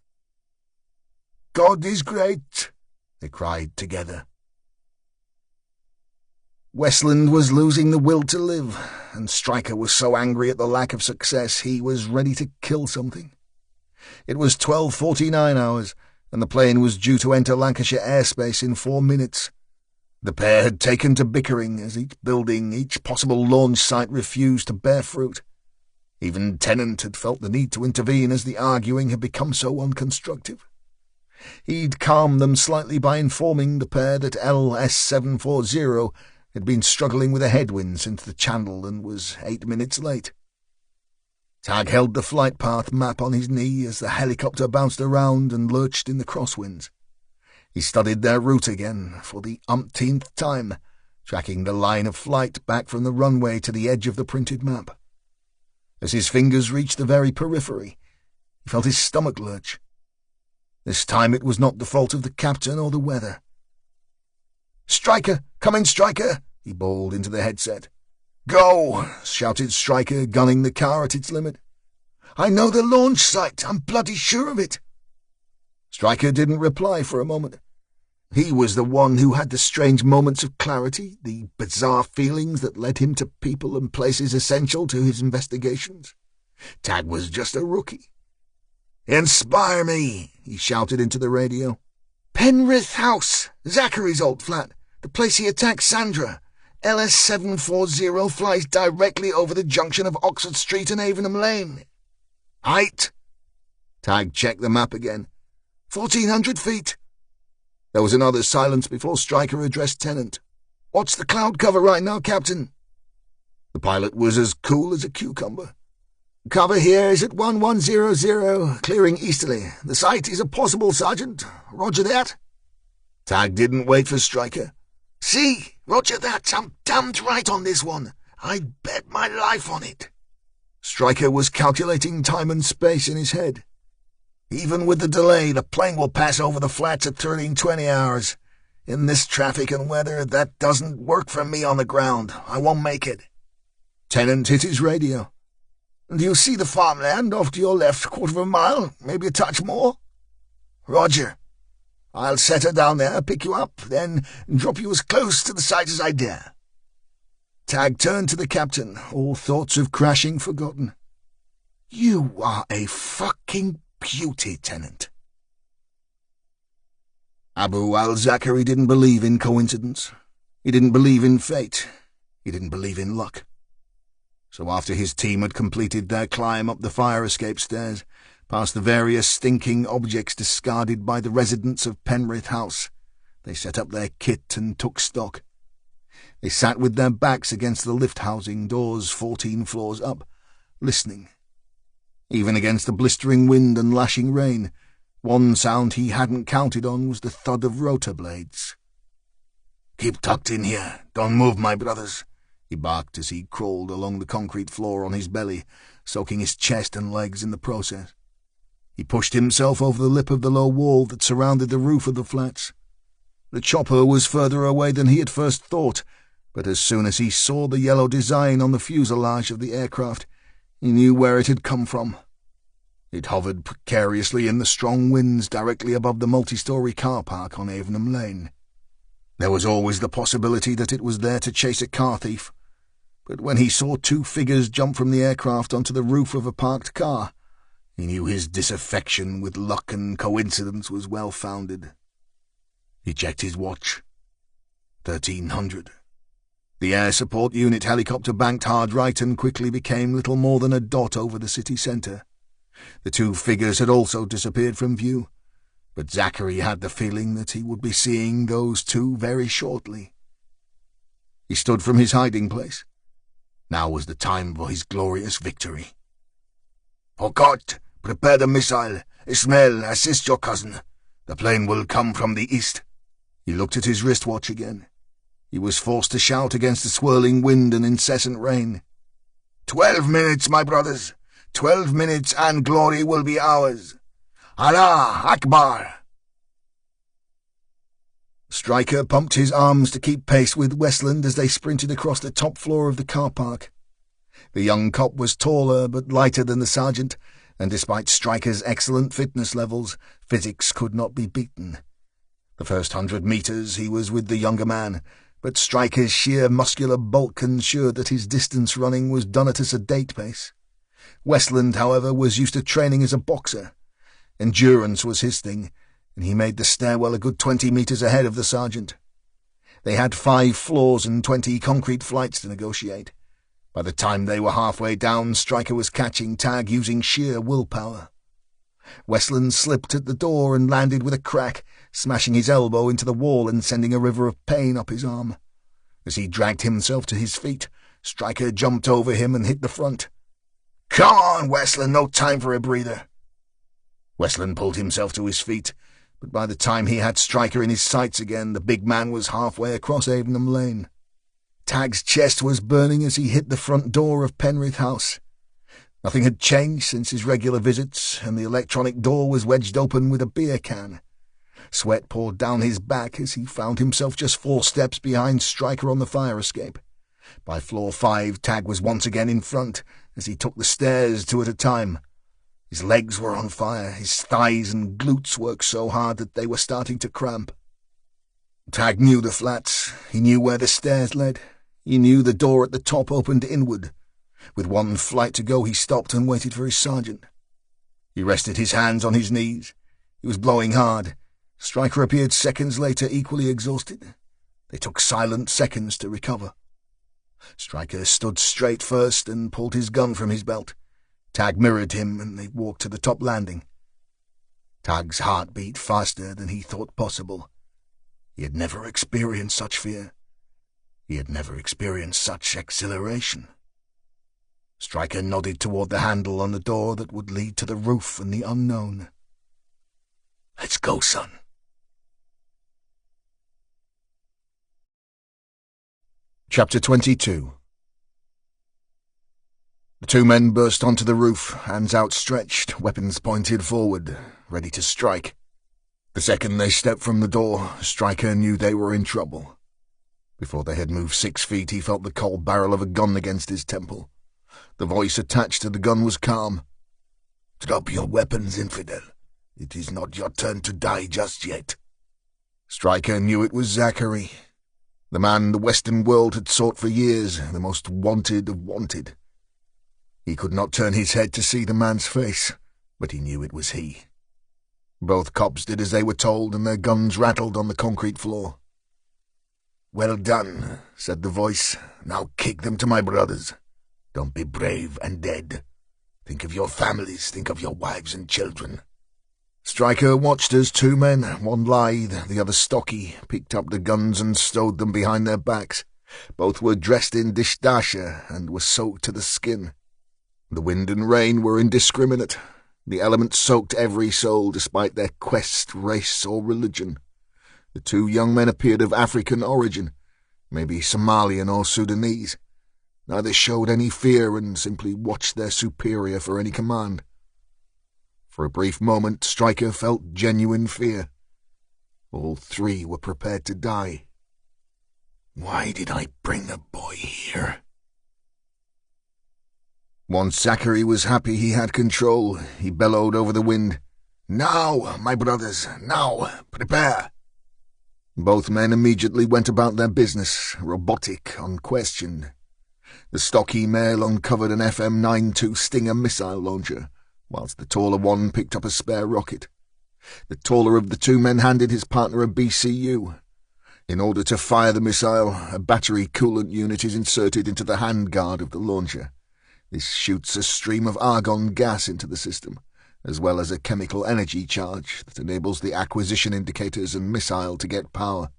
"God is great," they cried together. Westland was losing the will to live, and Stryker was so angry at the lack of success he was ready to kill something. It was 12:49 hours, and the plane was due to enter Lancashire airspace in 4 minutes. The pair had taken to bickering as each building, each possible launch site refused to bear fruit. Even Tennant had felt the need to intervene as the arguing had become so unconstructive. He'd calmed them slightly by informing the pair that LS-740 had been struggling with a headwind since the channel and was 8 minutes late. Tag held the flight path map on his knee as the helicopter bounced around and lurched in the crosswinds. He studied their route again for the umpteenth time, tracking the line of flight back from the runway to the edge of the printed map. As his fingers reached the very periphery, he felt his stomach lurch. This time it was not the fault of the captain or the weather. "Stryker! Come in, Stryker!" he bawled into the headset. "Go!" shouted Stryker, gunning the car at its limit. "I know the launch site. I'm bloody sure of it." Stryker didn't reply for a moment. He was the one who had the strange moments of clarity, the bizarre feelings that led him to people and places essential to his investigations. Tag was just a rookie. "Inspire me!" he shouted into the radio. "Penrith House, Zachary's old flat, the place he attacked Sandra. LS-740 flies directly over the junction of Oxford Street and Avenham Lane." "Height?" Tag checked the map again. 1,400 feet. There was another silence before Stryker addressed Tennant. "What's the cloud cover right now, Captain?" The pilot was as cool as a cucumber. "Cover here is at 1100, clearing easterly. The site is a possible, Sergeant. Roger that." Tag didn't wait for Stryker. "See, roger that. I'm damned right on this one. I'd bet my life on it." Stryker was calculating time and space in his head. "Even with the delay, the plane will pass over the flats at 13:20 hours. In this traffic and weather, that doesn't work for me on the ground. I won't make it." Tennant hit his radio. "Do you see the farmland off to your left, 1/4 mile, maybe a touch more?" "Roger. I'll set her down there, pick you up, then drop you as close to the site as I dare." Tag turned to the captain, all thoughts of crashing forgotten. "You are a fucking beauty, Tennant." Abu al-Zachary didn't believe in coincidence. He didn't believe in fate. He didn't believe in luck. So after his team had completed their climb up the fire escape stairs, past the various stinking objects discarded by the residents of Penrith House, they set up their kit and took stock. They sat with their backs against the lift housing doors 14 floors up, listening. Even against the blistering wind and lashing rain, one sound he hadn't counted on was the thud of rotor blades. Keep tucked in here. Don't move, my brothers, he barked as he crawled along the concrete floor on his belly, soaking his chest and legs in the process. He pushed himself over the lip of the low wall that surrounded the roof of the flats. The chopper was further away than he had first thought, but as soon as he saw the yellow design on the fuselage of the aircraft, he knew where it had come from. It hovered precariously in the strong winds directly above the multi-story car park on Avenham Lane. There was always the possibility that it was there to chase a car thief, but when he saw two figures jump from the aircraft onto the roof of a parked car, he knew his disaffection with luck and coincidence was well-founded. He checked his watch. 1300. The air support unit helicopter banked hard right and quickly became little more than a dot over the city centre. The two figures had also disappeared from view, but Zachary had the feeling that he would be seeing those two very shortly. He stood from his hiding place. Now was the time for his glorious victory. "Foucault, prepare the missile. Ismail, assist your cousin. The plane will come from the east." He looked at his wristwatch again. He was forced to shout against the swirling wind and incessant rain. 12 minutes, my brothers. 12 minutes and glory will be ours. Allah Akbar! Stryker pumped his arms to keep pace with Westland as they sprinted across the top floor of the car park. The young cop was taller but lighter than the sergeant, and despite Stryker's excellent fitness levels, physics could not be beaten. The first 100 metres he was with the younger man, but Stryker's sheer muscular bulk ensured that his distance running was done at a sedate pace. Westland, however, was used to training as a boxer. Endurance was his thing, and he made the stairwell a good 20 metres ahead of the sergeant. They had 5 floors and 20 concrete flights to negotiate. By the time they were halfway down, Stryker was catching Tag using sheer willpower. Westland slipped at the door and landed with a crack, smashing his elbow into the wall and sending a river of pain up his arm. As he dragged himself to his feet, Stryker jumped over him and hit the front. "Come on, Westland, no time for a breather." Westland pulled himself to his feet, but by the time he had Stryker in his sights again, the big man was halfway across Avenham Lane. Tag's chest was burning as he hit the front door of Penrith House. Nothing had changed since his regular visits, and the electronic door was wedged open with a beer can. Sweat poured down his back as he found himself just 4 steps behind Stryker on the fire escape. By floor 5, Tag was once again in front, as he took the stairs 2 at a time. His legs were on fire, his thighs and glutes worked so hard that they were starting to cramp. Tag knew the flats, he knew where the stairs led, he knew the door at the top opened inward. With 1 flight to go, he stopped and waited for his sergeant. He rested his hands on his knees. He was blowing hard. Stryker appeared seconds later, equally exhausted. They took silent seconds to recover. Stryker stood straight first and pulled his gun from his belt. Tag mirrored him, and they walked to the top landing. Tag's heart beat faster than he thought possible. He had never experienced such fear. He had never experienced such exhilaration. Stryker nodded toward the handle on the door that would lead to the roof and the unknown. "Let's go, son." Chapter 22. The 2 men burst onto the roof, hands outstretched, weapons pointed forward, ready to strike. The second they stepped from the door, Stryker knew they were in trouble. Before they had moved 6 feet, he felt the cold barrel of a gun against his temple. The voice attached to the gun was calm. "Drop your weapons, infidel. It is not your turn to die just yet." Stryker knew it was Zachary, the man the Western world had sought for years, the most wanted of wanted. He could not turn his head to see the man's face, but he knew it was he. Both cops did as they were told, and their guns rattled on the concrete floor. "Well done," said the voice. "Now kick them to my brothers. Don't be brave and dead. Think of your families, think of your wives and children." Stryker watched as 2 men, one lithe, the other stocky, picked up the guns and stowed them behind their backs. Both were dressed in dishdasha and were soaked to the skin. The wind and rain were indiscriminate. The elements soaked every soul despite their quest, race, or religion. The two young men appeared of African origin, maybe Somalian or Sudanese. Neither showed any fear and simply watched their superior for any command. For a brief moment, Stryker felt genuine fear. All three were prepared to die. Why did I bring the boy here? Once Zachary was happy he had control, he bellowed over the wind. Now, my brothers, now, prepare. Both men immediately went about their business, robotic, unquestioned. The stocky male uncovered an FM-92 Stinger missile launcher, whilst the taller one picked up a spare rocket. The taller of the two men handed his partner a BCU. In order to fire the missile, a battery coolant unit is inserted into the handguard of the launcher. This shoots a stream of argon gas into the system, as well as a chemical energy charge that enables the acquisition indicators and missile to get power.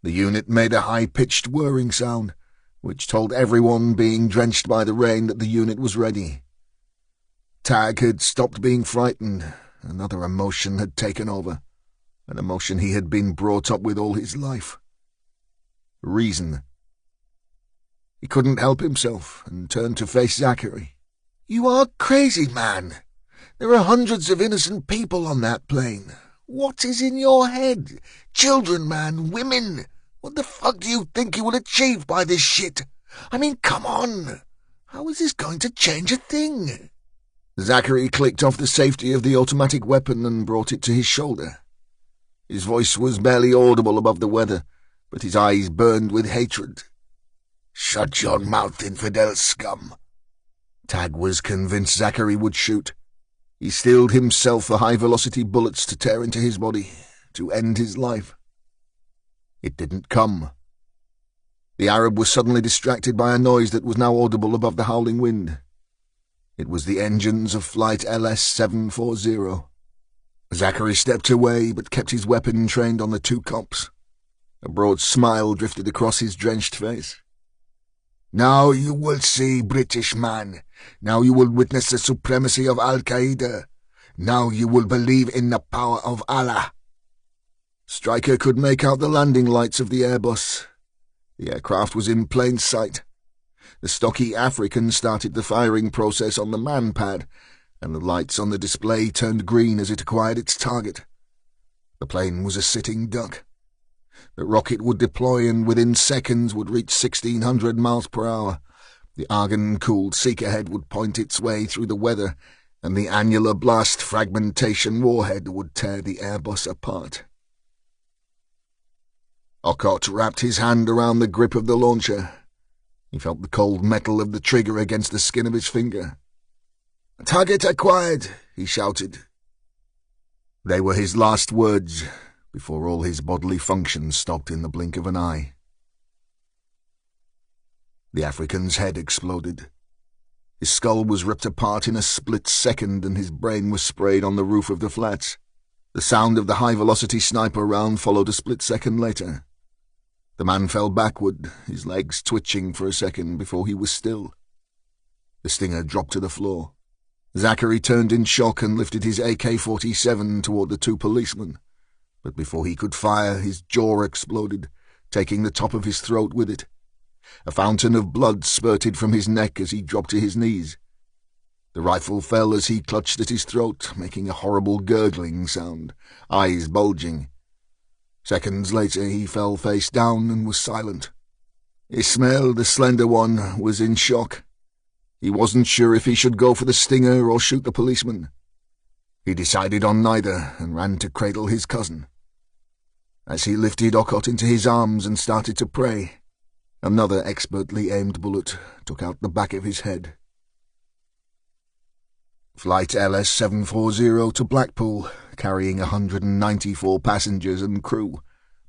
The unit made a high-pitched whirring sound, which told everyone being drenched by the rain that the unit was ready. Tag had stopped being frightened. Another emotion had taken over, an emotion he had been brought up with all his life. Reason. He couldn't help himself and turned to face Zachary. You are crazy, man. There are hundreds of innocent people on that plane. What is in your head? Children, man, women. What the fuck do you think you will achieve by this shit? I mean, come on. How is this going to change a thing? Zachary clicked off the safety of the automatic weapon and brought it to his shoulder. His voice was barely audible above the weather, but his eyes burned with hatred. Shut your mouth, infidel scum. Tag was convinced Zachary would shoot. He steeled himself for high-velocity bullets to tear into his body, to end his life. It didn't come. The Arab was suddenly distracted by a noise that was now audible above the howling wind. It was the engines of Flight LS-740. Zachary stepped away, but kept his weapon trained on the two cops. A broad smile drifted across his drenched face. Now you will see, British man. Now you will witness the supremacy of Al-Qaeda. Now you will believe in the power of Allah. Stryker could make out the landing lights of the Airbus. The aircraft was in plain sight. The stocky African started the firing process on the man-pad, and the lights on the display turned green as it acquired its target. The plane was a sitting duck. The rocket would deploy and within seconds would reach 1,600 miles per hour. The argon-cooled Seekerhead would point its way through the weather, and the annular blast fragmentation warhead would tear the Airbus apart. Okot wrapped his hand around the grip of the launcher. He felt the cold metal of the trigger against the skin of his finger. "Target acquired," he shouted. They were his last words, before all his bodily functions stopped in the blink of an eye. The African's head exploded. His skull was ripped apart in a split second and his brain was sprayed on the roof of the flats. The sound of the high-velocity sniper round followed a split second later. The man fell backward, his legs twitching for a second before he was still. The Stinger dropped to the floor. Zachary turned in shock and lifted his AK-47 toward the two policemen. But before he could fire, his jaw exploded, taking the top of his throat with it. A fountain of blood spurted from his neck as he dropped to his knees. The rifle fell as he clutched at his throat, making a horrible gurgling sound, eyes bulging. Seconds later he fell face down and was silent. Ismail, the slender one, was in shock. He wasn't sure if he should go for the Stinger or shoot the policeman. He decided on neither and ran to cradle his cousin. As he lifted Okot into his arms and started to pray, another expertly aimed bullet took out the back of his head. Flight LS-740 to Blackpool, carrying 194 passengers and crew,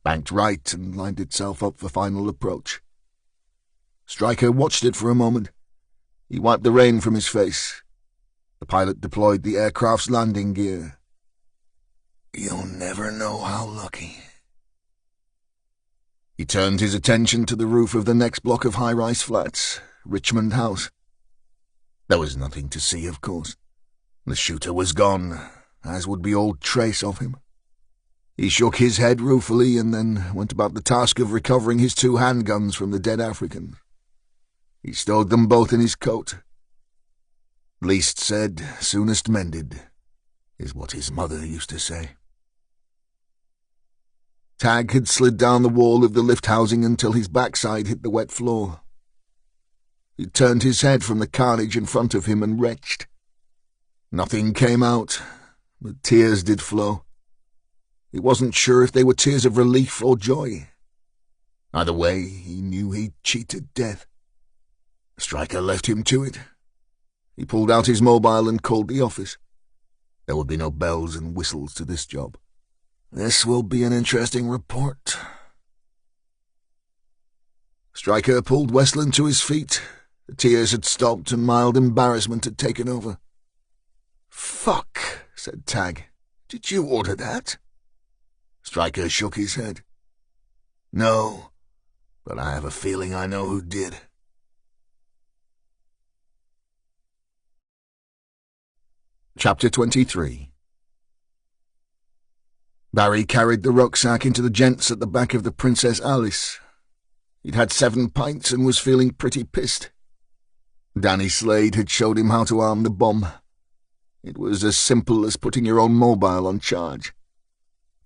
banked right and lined itself up for final approach. Stryker watched it for a moment. He wiped the rain from his face. The pilot deployed the aircraft's landing gear. "You'll never know how lucky." He turned his attention to the roof of the next block of high-rise flats, Richmond House. There was nothing to see, of course. The shooter was gone, as would be all trace of him. He shook his head ruefully and then went about the task of recovering his 2 handguns from the dead African. He stowed them both in his coat. Least said, soonest mended, is what his mother used to say. Tag had slid down the wall of the lift housing until his backside hit the wet floor. He turned his head from the carnage in front of him and retched. Nothing came out, but tears did flow. He wasn't sure if they were tears of relief or joy. Either way, he knew he'd cheated death. Stryker left him to it. He pulled out his mobile and called the office. There would be no bells and whistles to this job. This will be an interesting report. Stryker pulled Westland to his feet. The tears had stopped and mild embarrassment had taken over. "Fuck," said Tag. "Did you order that?" Stryker shook his head. "No, but I have a feeling I know who did." Chapter 23. Barry carried the rucksack into the gents at the back of the Princess Alice. He'd had 7 pints and was feeling pretty pissed. Danny Slade had showed him how to arm the bomb. It was as simple as putting your own mobile on charge.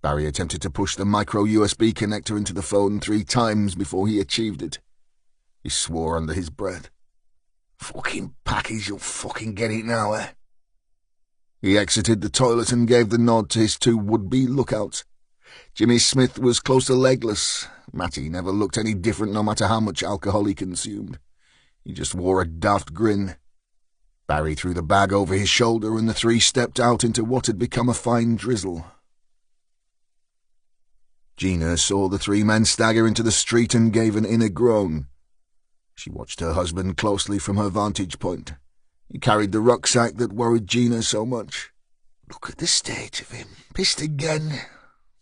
Barry attempted to push the micro-USB connector into the phone 3 times before he achieved it. He swore under his breath. "Fucking package, you'll fucking get it now, eh?" He exited the toilet and gave the nod to his 2 would-be lookouts. Jimmy Smith was close to legless. Matty never looked any different no matter how much alcohol he consumed. He just wore a daft grin. Barry threw the bag over his shoulder and the 3 stepped out into what had become a fine drizzle. Gina saw the 3 men stagger into the street and gave an inner groan. She watched her husband closely from her vantage point. He carried the rucksack that worried Gina so much. "Look at the state of him. Pissed again.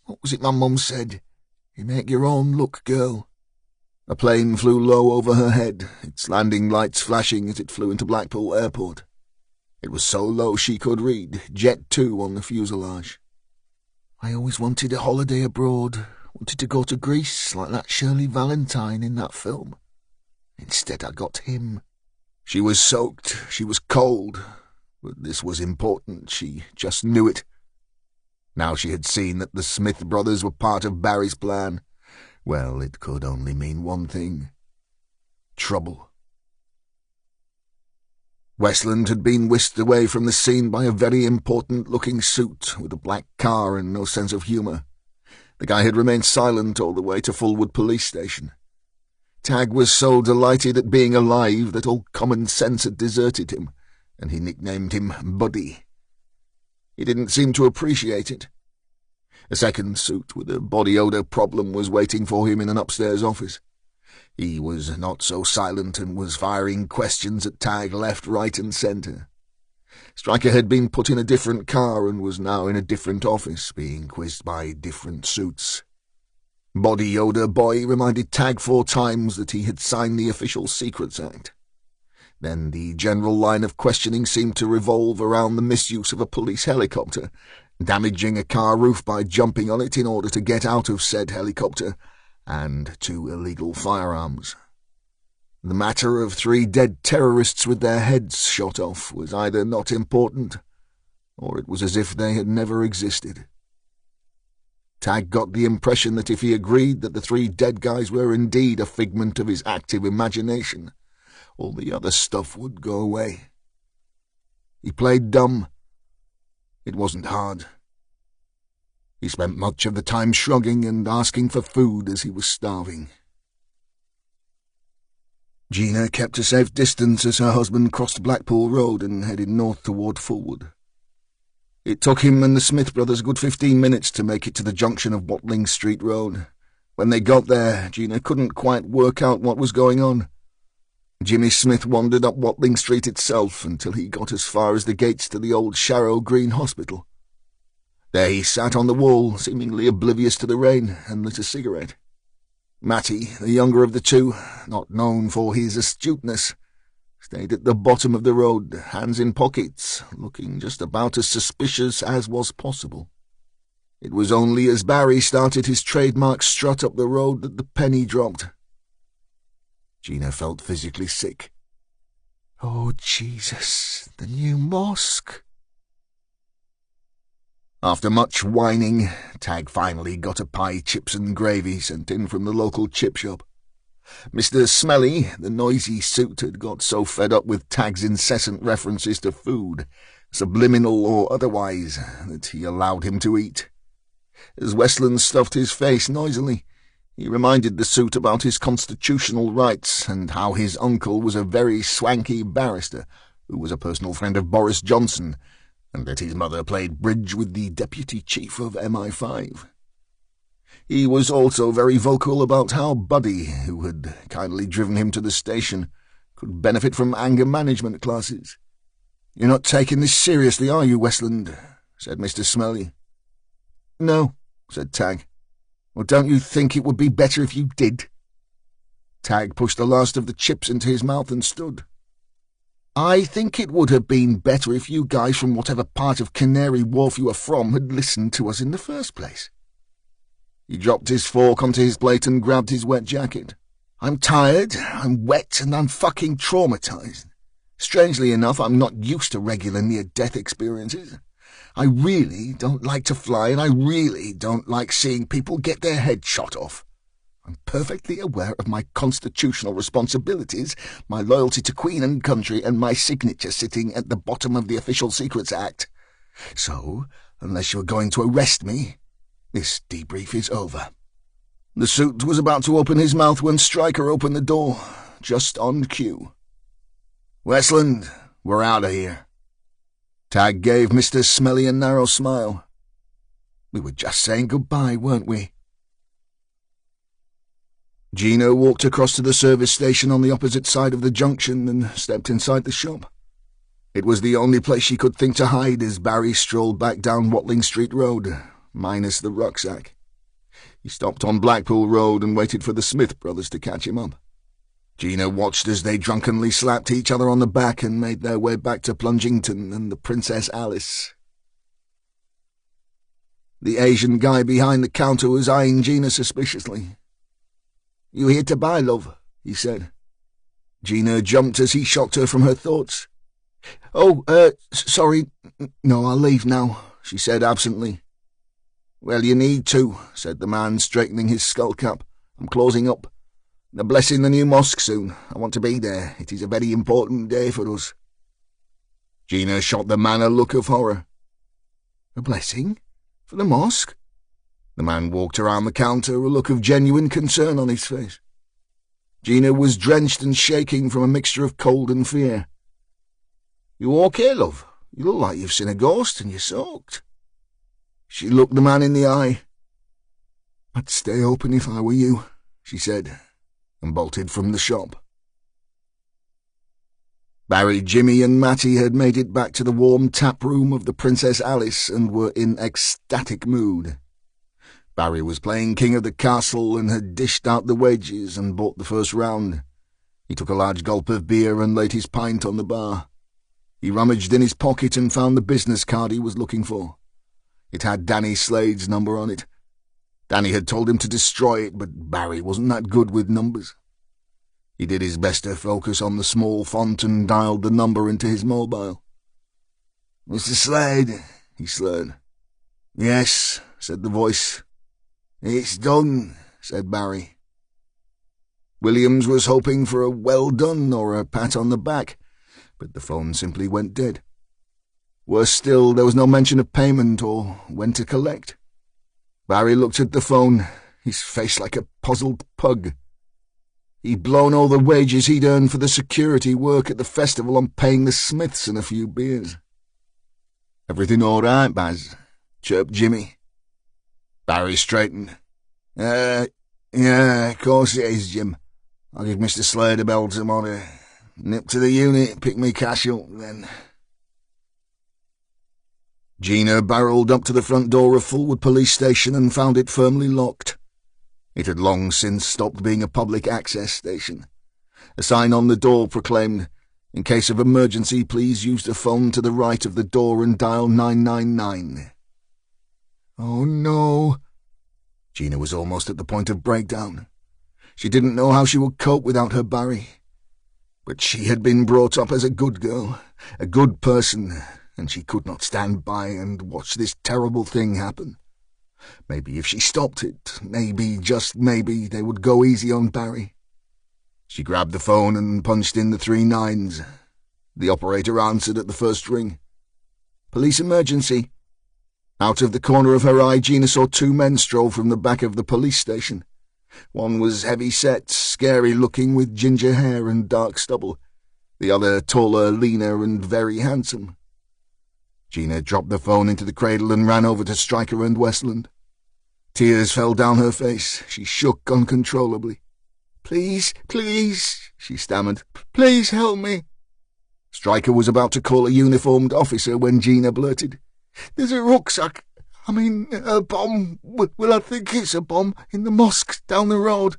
What was it my mum said? You make your own luck, girl." A plane flew low over her head, its landing lights flashing as it flew into Blackpool Airport. It was so low she could read Jet 2 on the fuselage. "I always wanted a holiday abroad, wanted to go to Greece like that Shirley Valentine in that film. Instead I got him." She was soaked, she was cold, but this was important, she just knew it. Now she had seen that the Smith brothers were part of Barry's plan. Well, it could only mean one thing. Trouble. Westland had been whisked away from the scene by a very important-looking suit with a black car and no sense of humour. The guy had remained silent all the way to Fulwood Police Station. Tag was so delighted at being alive that all common sense had deserted him, and he nicknamed him Buddy. He didn't seem to appreciate it. A second suit with a body odour problem was waiting for him in an upstairs office. He was not so silent and was firing questions at Tag left, right and centre. Stryker had been put in a different car and was now in a different office, being quizzed by different suits. Body Odour Boy reminded Tag 4 times that he had signed the Official Secrets Act. Then the general line of questioning seemed to revolve around the misuse of a police helicopter, damaging a car roof by jumping on it in order to get out of said helicopter, and 2 illegal firearms. The matter of 3 dead terrorists with their heads shot off was either not important, or it was as if they had never existed. Tag got the impression that if he agreed that the 3 dead guys were indeed a figment of his active imagination, all the other stuff would go away. He played dumb. It wasn't hard. He spent much of the time shrugging and asking for food as he was starving. Gina kept a safe distance as her husband crossed Blackpool Road and headed north toward Fulwood. It took him and the Smith brothers a good 15 minutes to make it to the junction of Watling Street Road. When they got there, Gina couldn't quite work out what was going on. Jimmy Smith wandered up Watling Street itself until he got as far as the gates to the old Sharrow Green Hospital. There he sat on the wall, seemingly oblivious to the rain, and lit a cigarette. Matty, the younger of the 2, not known for his astuteness, stayed at the bottom of the road, hands in pockets, looking just about as suspicious as was possible. It was only as Barry started his trademark strut up the road that the penny dropped. Gina felt physically sick. Oh, Jesus, the new mosque. After much whining, Tag finally got a pie, chips and gravy sent in from the local chip shop. Mr. Smelly, the noisy suit, had got so fed up with Tag's incessant references to food, subliminal or otherwise, that he allowed him to eat. As Westland stuffed his face noisily, he reminded the suit about his constitutional rights and how his uncle was a very swanky barrister who was a personal friend of Boris Johnson, and that his mother played bridge with the deputy chief of MI5. He was also very vocal about how Buddy, who had kindly driven him to the station, could benefit from anger management classes. "You're not taking this seriously, are you, Westland?" said Mr. Smelly. "No," said Tag. "Well, don't you think it would be better if you did?" Tag pushed the last of the chips into his mouth and stood. "I think it would have been better if you guys from whatever part of Canary Wharf you are from had listened to us in the first place." He dropped his fork onto his plate and grabbed his wet jacket. "I'm tired, I'm wet, and I'm fucking traumatized. Strangely enough, I'm not used to regular near-death experiences. I really don't like to fly, and I really don't like seeing people get their heads shot off. I'm perfectly aware of my constitutional responsibilities, my loyalty to Queen and country, and my signature sitting at the bottom of the Official Secrets Act. So, unless you're going to arrest me, this debrief is over." The suit was about to open his mouth when Stryker opened the door, just on cue. "Westland, we're out of here." Tag gave Mr. Smelly a narrow smile. "We were just saying goodbye, weren't we?" Gina walked across to the service station on the opposite side of the junction and stepped inside the shop. It was the only place she could think to hide as Barry strolled back down Watling Street Road, minus the rucksack. He stopped on Blackpool Road and waited for the Smith brothers to catch him up. Gina watched as they drunkenly slapped each other on the back and made their way back to Plungington and the Princess Alice. The Asian guy behind the counter was eyeing Gina suspiciously. "You here to buy, love?" he said. Gina jumped as he shocked her from her thoughts. "Oh, sorry. No, I'll leave now," she said absently. "Well, you need to," said the man, straightening his skull cap. "I'm closing up. They're blessing the new mosque soon. I want to be there. It is a very important day for us." Gina shot the man a look of horror. "A blessing? For the mosque?" The man walked around the counter, a look of genuine concern on his face. Gina was drenched and shaking from a mixture of cold and fear. "You okay, love? You look like you've seen a ghost and you're soaked." She looked the man in the eye. "I'd stay open if I were you," she said, and bolted from the shop. Barry, Jimmy and Matty had made it back to the warm tap room of the Princess Alice and were in ecstatic mood. Barry was playing King of the Castle and had dished out the wages and bought the first round. He took a large gulp of beer and laid his pint on the bar. He rummaged in his pocket and found the business card he was looking for. It had Danny Slade's number on it. Danny had told him to destroy it, but Barry wasn't that good with numbers. He did his best to focus on the small font and dialed the number into his mobile. "Mr. Slade," he slurred. "Yes," said the voice. "It's done," said Barry. Williams was hoping for a well done or a pat on the back, but the phone simply went dead. Worse still, there was no mention of payment or when to collect. Barry looked at the phone, his face like a puzzled pug. He'd blown all the wages he'd earned for the security work at the festival on paying the Smiths and a few beers. "Everything all right, Baz?" chirped Jimmy. Barry straightened. Yeah, of course it is, Jim. I'll give Mr. Slade a bell tomorrow. Nip to the unit, pick me cash up, then." Gina barreled up to the front door of Fulwood Police Station and found it firmly locked. It had long since stopped being a public access station. A sign on the door proclaimed, "In case of emergency, please use the phone to the right of the door and dial 999. Oh, no. Gina was almost at the point of breakdown. She didn't know how she would cope without her Barry. But she had been brought up as a good girl, a good person, and she could not stand by and watch this terrible thing happen. Maybe if she stopped it, maybe, just maybe, they would go easy on Barry. She grabbed the phone and punched in the 3 9s. The operator answered at the first ring. "Police emergency." Out of the corner of her eye, Gina saw 2 men stroll from the back of the police station. One was heavy-set, scary-looking with ginger hair and dark stubble. The other taller, leaner, and very handsome. Gina dropped the phone into the cradle and ran over to Stryker and Westland. Tears fell down her face. She shook uncontrollably. "Please, please," she stammered. "Please help me." Stryker was about to call a uniformed officer when Gina blurted, "There's a rucksack. A bomb. Well, I think it's a bomb in the mosque down the road."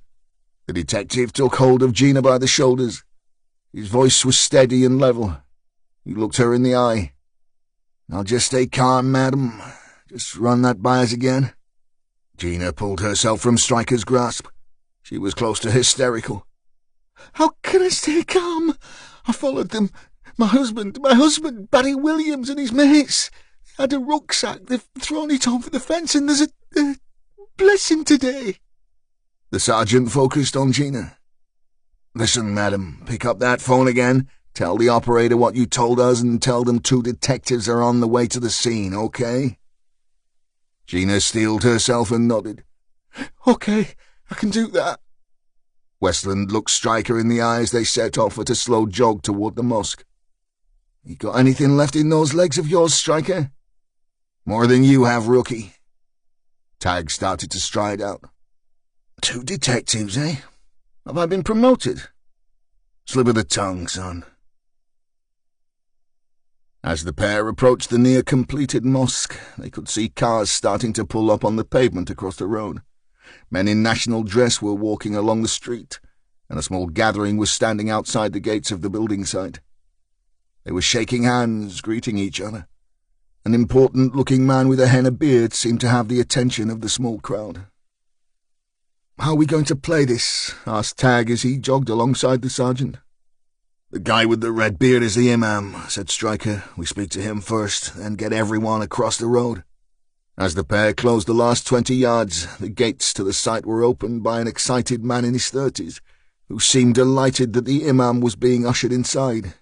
The detective took hold of Gina by the shoulders. His voice was steady and level. He looked her in the eye. "Now just stay calm, madam. Just run that by us again." Gina pulled herself from Stryker's grasp. She was close to hysterical. "How can I stay calm? I followed them. My husband, Barry Williams and his mates. They had a rucksack. They've thrown it over the fence and there's a blessing today." The sergeant focused on Gina. "Listen, madam, pick up that phone again. Tell the operator what you told us and tell them 2 detectives are on the way to the scene, okay?" Gina steeled herself and nodded. "Okay, I can do that." Westland looked Stryker in the eye as they set off at a slow jog toward the mosque. "You got anything left in those legs of yours, Stryker?" "More than you have, rookie." Tag started to stride out. 2 detectives, eh? Have I been promoted? Slip of the tongue, son." As the pair approached the near-completed mosque, they could see cars starting to pull up on the pavement across the road. Men in national dress were walking along the street, and a small gathering was standing outside the gates of the building site. They were shaking hands, greeting each other. An important-looking man with a henna beard seemed to have the attention of the small crowd. "How are we going to play this?" asked Tag as he jogged alongside the sergeant. "The guy with the red beard is the imam," said Stryker. "We speak to him first, then get everyone across the road." As the pair closed the last 20 yards, the gates to the site were opened by an excited man in his 30s, who seemed delighted that the imam was being ushered inside.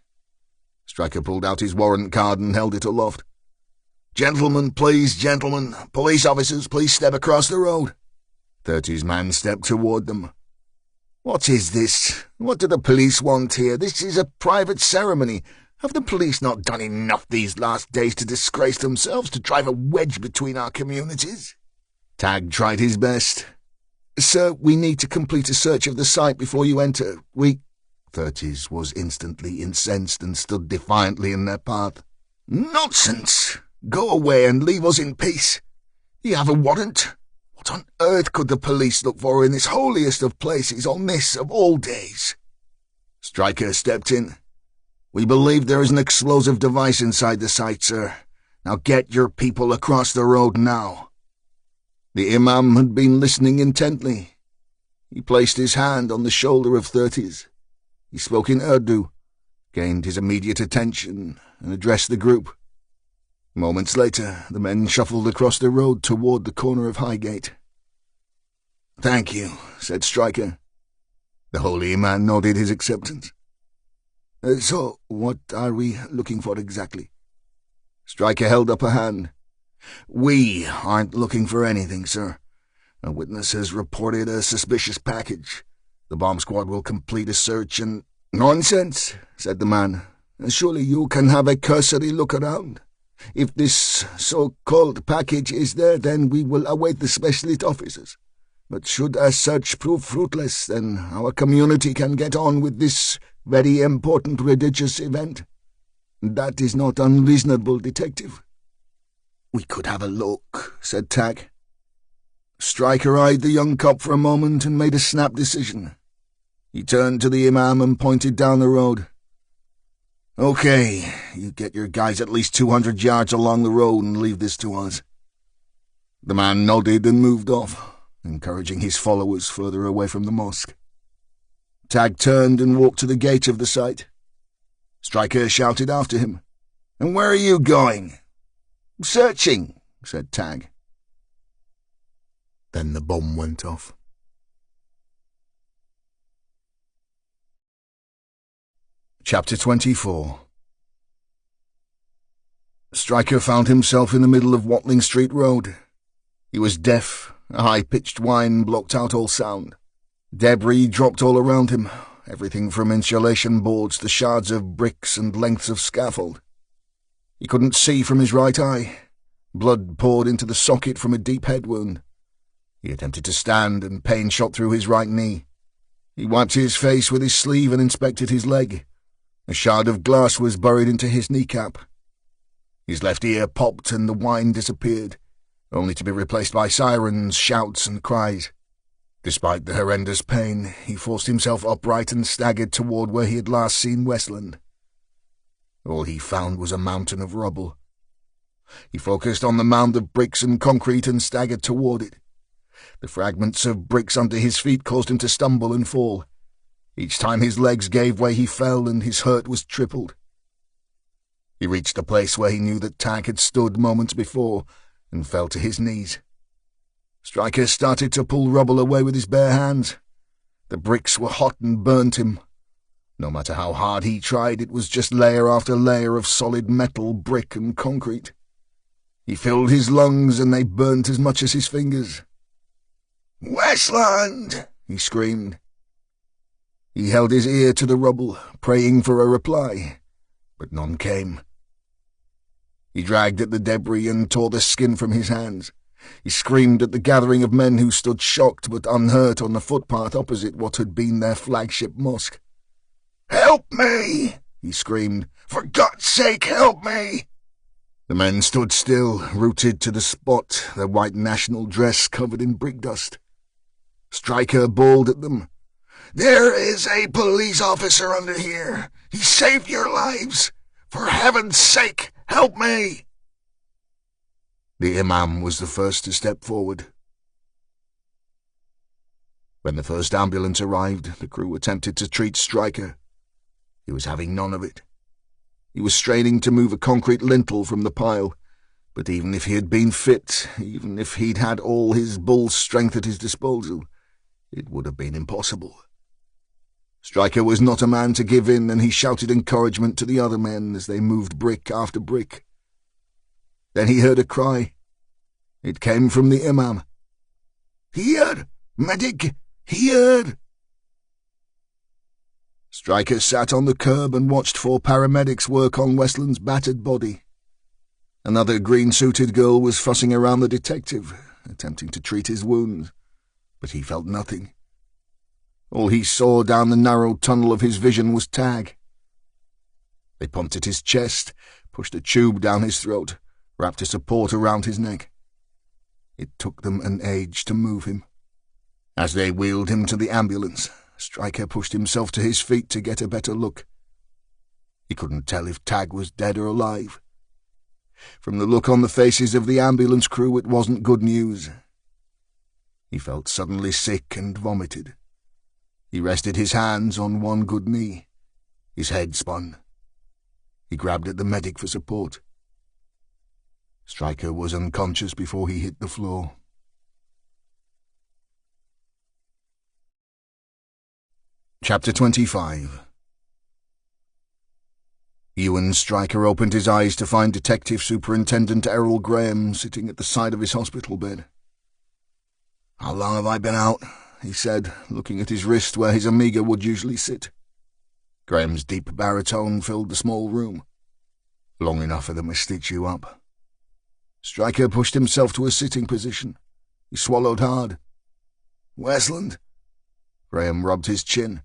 Stryker pulled out his warrant card and held it aloft. "Gentlemen, please, gentlemen. Police officers, please step across the road." 30's man stepped toward them. "What is this? What do the police want here? This is a private ceremony. Have the police not done enough these last days to disgrace themselves, to drive a wedge between our communities?" Tag tried his best. "Sir, we need to complete a search of the site before you enter. 30's was instantly incensed and stood defiantly in their path. "Nonsense! Go away and leave us in peace. You have a warrant? What on earth could the police look for in this holiest of places on this of all days?" Stryker stepped in. "We believe there is an explosive device inside the site, sir. Now get your people across the road now." The imam had been listening intently. He placed his hand on the shoulder of 30's. He spoke in Urdu, gained his immediate attention, and addressed the group. Moments later, the men shuffled across the road toward the corner of Highgate. "Thank you," said Stryker. The holy man nodded his acceptance. So, what are we looking for exactly?" Stryker held up a hand. "We aren't looking for anything, sir. A witness has reported a suspicious package. The bomb squad will complete a search and—" "Nonsense," said the man. "Surely you can have a cursory look around. If this so-called package is there, then we will await the specialist officers. But should a search prove fruitless, then our community can get on with this very important religious event. That is not unreasonable, detective." "We could have a look," said Tag. Stryker eyed the young cop for a moment and made a snap decision. He turned to the imam and pointed down the road. "Okay, you get your guys at least 200 yards along the road and leave this to us." The man nodded and moved off, encouraging his followers further away from the mosque. Tag turned and walked to the gate of the site. Stryker shouted after him, "And where are you going?" "Searching," said Tag. Then the bomb went off. Chapter 24. Stryker found himself in the middle of Watling Street Road. He was deaf. A high-pitched whine blocked out all sound. Debris dropped all around him, everything from insulation boards to shards of bricks and lengths of scaffold. He couldn't see from his right eye. Blood poured into the socket from a deep head wound. He attempted to stand, and pain shot through his right knee. He wiped his face with his sleeve and inspected his leg. A shard of glass was buried into his kneecap. His left ear popped and the whine disappeared, only to be replaced by sirens, shouts and cries. Despite the horrendous pain, he forced himself upright and staggered toward where he had last seen Westland. All he found was a mountain of rubble. He focused on the mound of bricks and concrete and staggered toward it. The fragments of bricks under his feet caused him to stumble and fall. Each time his legs gave way he fell and his hurt was tripled. He reached the place where he knew that Tag had stood moments before and fell to his knees. Stryker started to pull rubble away with his bare hands. The bricks were hot and burnt him. No matter how hard he tried, it was just layer after layer of solid metal, brick and concrete. He filled his lungs and they burnt as much as his fingers. "Westland!" he screamed. He held his ear to the rubble, praying for a reply, but none came. He dragged at the debris and tore the skin from his hands. He screamed at the gathering of men who stood shocked but unhurt on the footpath opposite what had been their flagship mosque. "Help me!" he screamed. "For God's sake, help me!" The men stood still, rooted to the spot, their white national dress covered in brick dust. Stryker bawled at them. "There is a police officer under here. He saved your lives. For heaven's sake, help me!" The imam was the first to step forward. When the first ambulance arrived, the crew attempted to treat Stryker. He was having none of it. He was straining to move a concrete lintel from the pile, but even if he had been fit, even if he'd had all his bull strength at his disposal, it would have been impossible. Stryker was not a man to give in, and he shouted encouragement to the other men as they moved brick after brick. Then he heard a cry. It came from the imam. "Here! Medic! Here!" Stryker sat on the curb and watched 4 paramedics work on Westland's battered body. Another green-suited girl was fussing around the detective, attempting to treat his wounds, but he felt nothing. All he saw down the narrow tunnel of his vision was Tag. They pumped at his chest, pushed a tube down his throat, wrapped a support around his neck. It took them an age to move him. As they wheeled him to the ambulance, Stryker pushed himself to his feet to get a better look. He couldn't tell if Tag was dead or alive. From the look on the faces of the ambulance crew, it wasn't good news. He felt suddenly sick and vomited. He rested his hands on one good knee. His head spun. He grabbed at the medic for support. Stryker was unconscious before he hit the floor. Chapter 25. Ewan Stryker opened his eyes to find Detective Superintendent Errol Graham sitting at the side of his hospital bed. "How long have I been out?" he said, looking at his wrist where his Amiga would usually sit. Graham's deep baritone filled the small room. "Long enough for them to stitch you up." Stryker pushed himself to a sitting position. He swallowed hard. "Westland?" Graham rubbed his chin.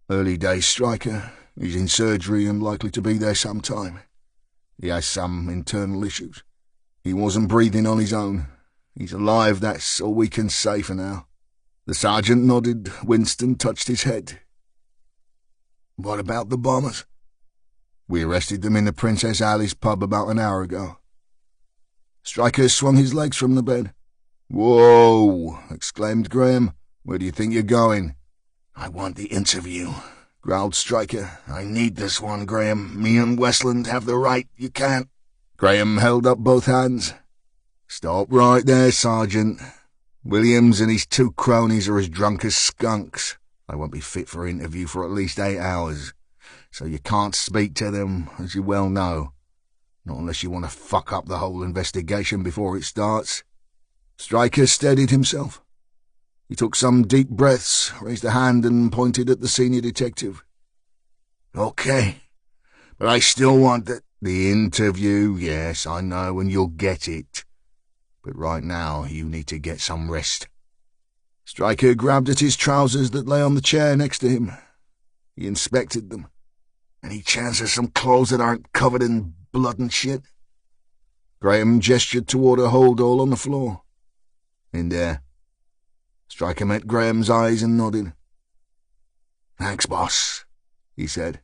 "Early days, Stryker. He's in surgery and likely to be there some time. He has some internal issues. He wasn't breathing on his own. He's alive, that's all we can say for now." The sergeant nodded. Winston touched his head. "What about the bombers?" "We arrested them in the Princess Alice pub about an hour ago." Stryker swung his legs from the bed. "Whoa!" exclaimed Graham. "Where do you think you're going?" "I want the interview," growled Stryker. "I need this one, Graham. Me and Westland have the right. You can't." Graham held up both hands. "Stop right there, Sergeant. Williams and his 2 cronies are as drunk as skunks. They won't be fit for interview for at least 8 hours, so you can't speak to them, as you well know. Not unless you want to fuck up the whole investigation before it starts." Stryker steadied himself. He took some deep breaths, raised a hand and pointed at the senior detective. "Okay, but I still want The interview, yes, I know, and you'll get it. But right now you need to get some rest." Stryker grabbed at his trousers that lay on the chair next to him. He inspected them. "Any chance of some clothes that aren't covered in blood and shit?" Graham gestured toward a holdall on the floor. "In there." Stryker met Graham's eyes and nodded. "Thanks, boss," he said.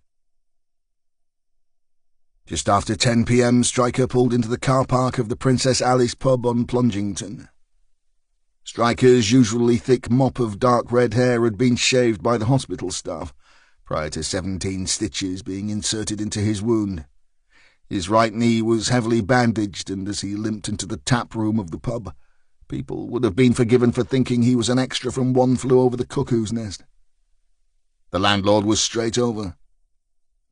Just after 10 p.m, Stryker pulled into the car park of the Princess Alice pub on Plungington. Stryker's usually thick mop of dark red hair had been shaved by the hospital staff, prior to 17 stitches being inserted into his wound. His right knee was heavily bandaged, and as he limped into the tap room of the pub, people would have been forgiven for thinking he was an extra from One Flew Over the Cuckoo's Nest. The landlord was straight over.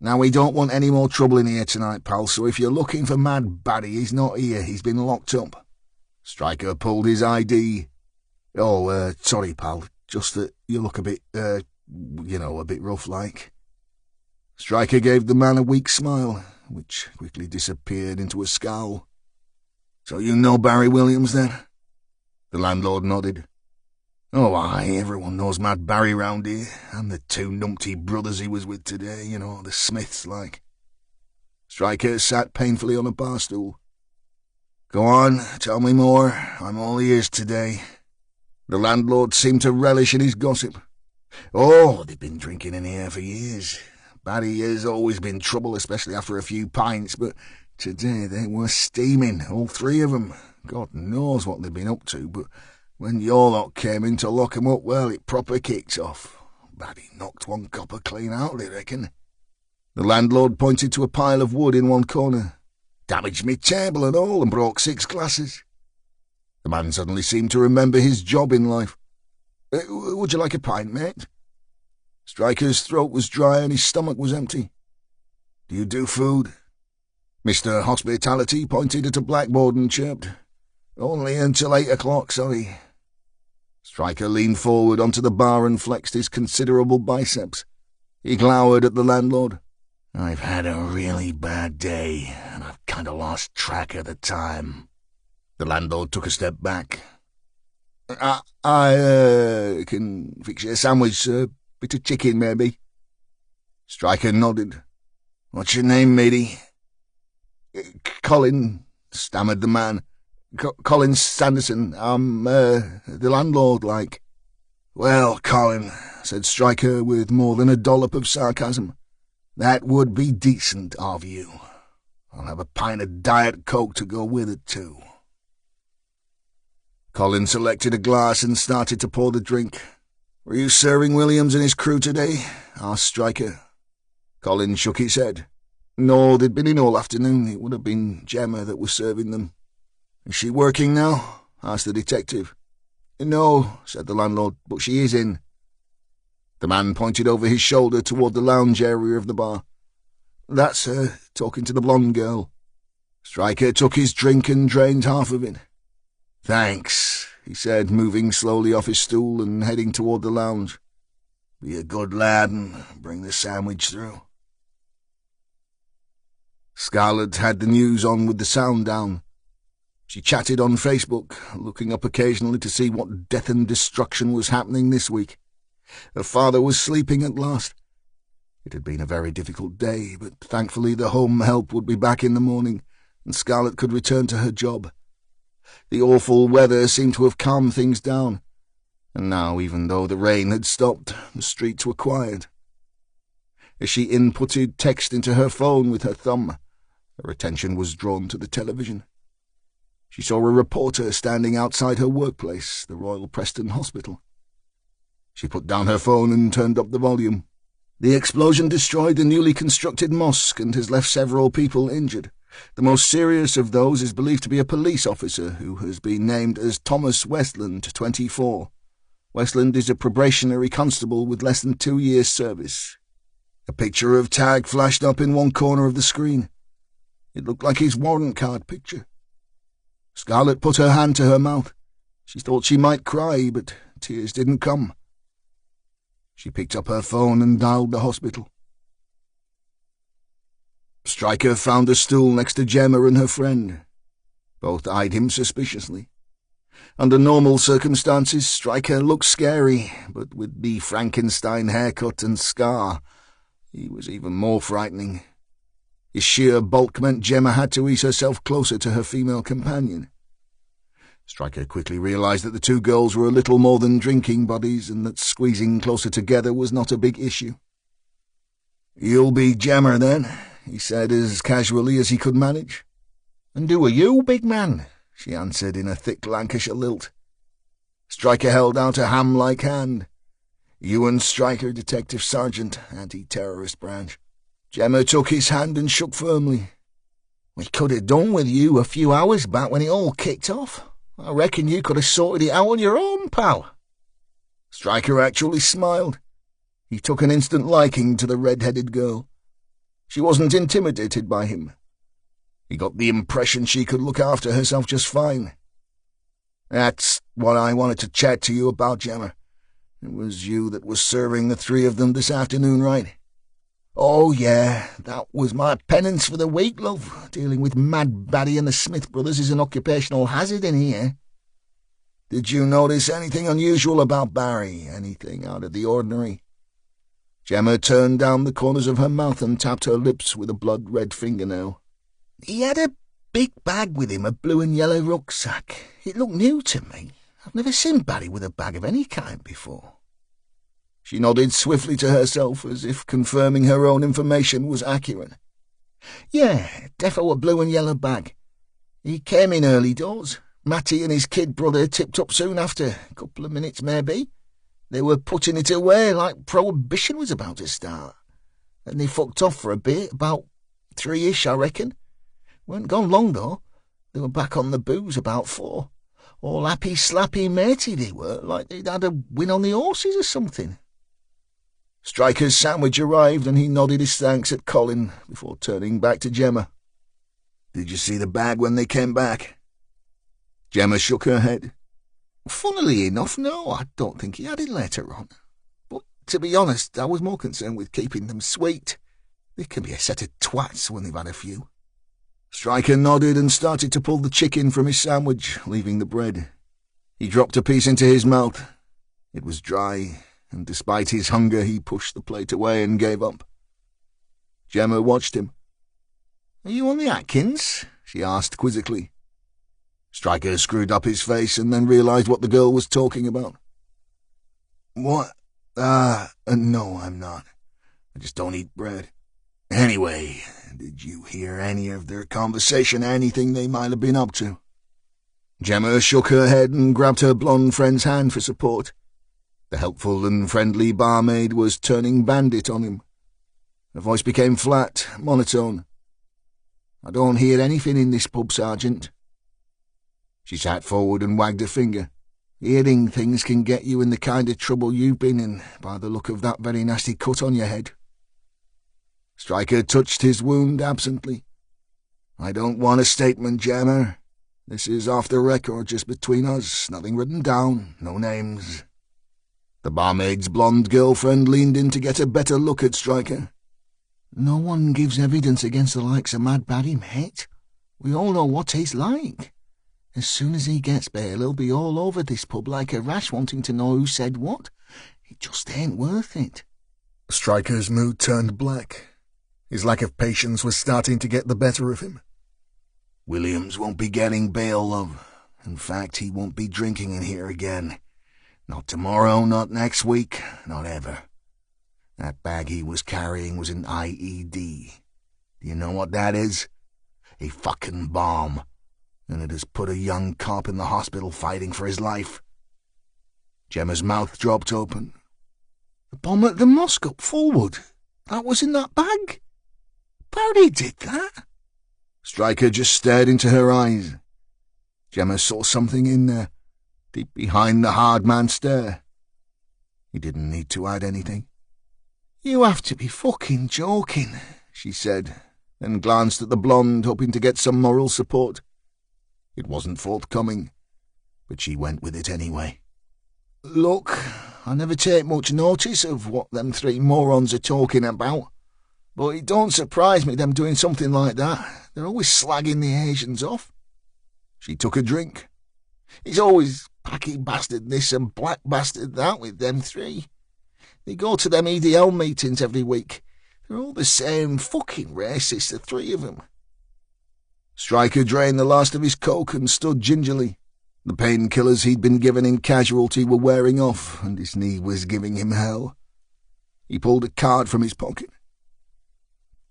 "Now, we don't want any more trouble in here tonight, pal, so if you're looking for Mad Baddy, he's not here. He's been locked up." Stryker pulled his ID. "Oh, sorry, pal. Just that you look a bit, a bit rough-like." Stryker gave the man a weak smile, which quickly disappeared into a scowl. "So you know Barry Williams, then?" The landlord nodded. "Oh, aye, everyone knows Mad Barry round here, and the 2 numpty brothers he was with today, the Smiths, like." Stryker sat painfully on a bar stool. "Go on, tell me more. I'm all ears today." The landlord seemed to relish in his gossip. "Oh, they've been drinking in here for years. Barry has always been trouble, especially after a few pints, but today they were steaming, all 3 of them. God knows what they've been up to, but when your lot came in to lock 'em up, well, it proper kicked off. Barry knocked one copper clean out, I reckon." The landlord pointed to a pile of wood in one corner. "Damaged me table and all, and broke 6 glasses." The man suddenly seemed to remember his job in life. "Would you like a pint, mate?" Stryker's throat was dry and his stomach was empty. "Do you do food?" Mr. Hospitality pointed at a blackboard and chirped. "Only until 8 o'clock, sorry." Stryker leaned forward onto the bar and flexed his considerable biceps. He glowered at the landlord. "I've had a really bad day, and I've kind of lost track of the time." The landlord took a step back. I can fix you a sandwich, a bit of chicken, maybe." Stryker nodded. "What's your name, matey?" "Colin," stammered the man. "Colin Sanderson. I'm, the landlord, like." "Well, Colin," said Stryker with more than a dollop of sarcasm, "that would be decent of you. I'll have a pint of Diet Coke to go with it, too." Colin selected a glass and started to pour the drink. "Were you serving Williams and his crew today?" asked Stryker. Colin shook his head. "No, they'd been in all afternoon. It would have been Gemma that was serving them." "Is she working now?" asked the detective. "No," said the landlord, "but she is in." The man pointed over his shoulder toward the lounge area of the bar. "That's her, talking to the blonde girl." Stryker took his drink and drained half of it. "Thanks," he said, moving slowly off his stool and heading toward the lounge. "Be a good lad and bring the sandwich through." Scarlett had the news on with the sound down. She chatted on Facebook, looking up occasionally to see what death and destruction was happening this week. Her father was sleeping at last. It had been a very difficult day, but thankfully the home help would be back in the morning, and Scarlett could return to her job. The awful weather seemed to have calmed things down, and now, even though the rain had stopped, the streets were quiet. As she inputted text into her phone with her thumb, her attention was drawn to the television. She saw a reporter standing outside her workplace, the Royal Preston Hospital. She put down her phone and turned up the volume. The explosion destroyed the newly constructed mosque and has left several people injured. The most serious of those is believed to be a police officer who has been named as Thomas Westland, 24. Westland is a probationary constable with less than 2 years' service. A picture of Tag flashed up in one corner of the screen. It looked like his warrant card picture. Scarlett put her hand to her mouth. She thought she might cry, but tears didn't come. She picked up her phone and dialed the hospital. Stryker found a stool next to Gemma and her friend. Both eyed him suspiciously. Under normal circumstances, Stryker looked scary, but with the Frankenstein haircut and scar, he was even more frightening. His sheer bulk meant Gemma had to ease herself closer to her female companion. Stryker quickly realized that the two girls were a little more than drinking buddies and that squeezing closer together was not a big issue. "You'll be Gemma, then," he said as casually as he could manage. "And who are you, big man?" she answered in a thick Lancashire lilt. Stryker held out a ham-like hand. "Ewan Stryker, Detective Sergeant, Anti-Terrorist Branch." Gemma took his hand and shook firmly. "We could have done with you a few hours back when it all kicked off. I reckon you could have sorted it out on your own, pal." Stryker actually smiled. He took an instant liking to the red-headed girl. She wasn't intimidated by him. He got the impression she could look after herself just fine. "That's what I wanted to chat to you about, Gemma. It was you that was serving the three of them this afternoon, right?" "Oh, yeah, that was my penance for the week, love. Dealing with Mad Batty and the Smith brothers is an occupational hazard in here." "Did you notice anything unusual about Barry? Anything out of the ordinary?" Gemma turned down the corners of her mouth and tapped her lips with a blood-red fingernail. "He had a big bag with him, a blue and yellow rucksack. It looked new to me. I've never seen Barry with a bag of any kind before." She nodded swiftly to herself, as if confirming her own information was accurate. "Yeah, defo a blue and yellow bag. He came in early doors. Matty and his kid brother tipped up soon after, a couple of minutes maybe. They were putting it away like Prohibition was about to start. And they fucked off for a bit, about 3-ish, I reckon. Weren't gone long, though. They were back on the booze about 4. All happy-slappy matey they were, like they'd had a win on the horses or something." Stryker's sandwich arrived and he nodded his thanks at Colin before turning back to Gemma. "Did you see the bag when they came back?" Gemma shook her head. "Funnily enough, no, I don't think he had it later on. But to be honest, I was more concerned with keeping them sweet. They can be a set of twats when they've had a few." Stryker nodded and started to pull the chicken from his sandwich, leaving the bread. He dropped a piece into his mouth. It was dry, and despite his hunger he pushed the plate away and gave up. Gemma watched him. "Are you on the Atkins?" she asked quizzically. Stryker screwed up his face and then realized what the girl was talking about. "What? No, I'm not. I just don't eat bread. Anyway, did you hear any of their conversation, anything they might have been up to?" Gemma shook her head and grabbed her blonde friend's hand for support. The helpful and friendly barmaid was turning bandit on him. Her voice became flat, monotone. "I don't hear anything in this pub, Sergeant." She sat forward and wagged a finger. "Hearing things can get you in the kind of trouble you've been in, by the look of that very nasty cut on your head." Stryker touched his wound absently. "I don't want a statement, Gemma. This is off the record, just between us, nothing written down, no names." The barmaid's blonde girlfriend leaned in to get a better look at Stryker. "No one gives evidence against the likes of Mad Barry, mate. We all know what he's like. As soon as he gets bail, he'll be all over this pub like a rash wanting to know who said what. It just ain't worth it." Stryker's mood turned black. His lack of patience was starting to get the better of him. "Williams won't be getting bail, love. In fact, he won't be drinking in here again. Not tomorrow, not next week, not ever. That bag he was carrying was an IED. Do you know what that is? A fucking bomb. and it has put a young cop in the hospital fighting for his life. Gemma's mouth dropped open. The bomb at the mosque up Forward. That was in that bag. Barry did that. Stryker just stared into her eyes. Gemma saw something in there, deep behind the hard man stare. He didn't need to add anything. You have to be fucking joking, she said, and glanced at the blonde, hoping to get some moral support. It wasn't forthcoming, but she went with it anyway. Look, I never take much notice of what them three morons are talking about, but it don't surprise me them doing something like that. They're always slagging the Asians off. She took a drink. It's always packy bastard this and black bastard that with them three. They go to them EDL meetings every week. They're all the same fucking racist, the three of them. Stryker drained the last of his coke and stood gingerly. The painkillers he'd been given in casualty were wearing off, and his knee was giving him hell. He pulled a card from his pocket.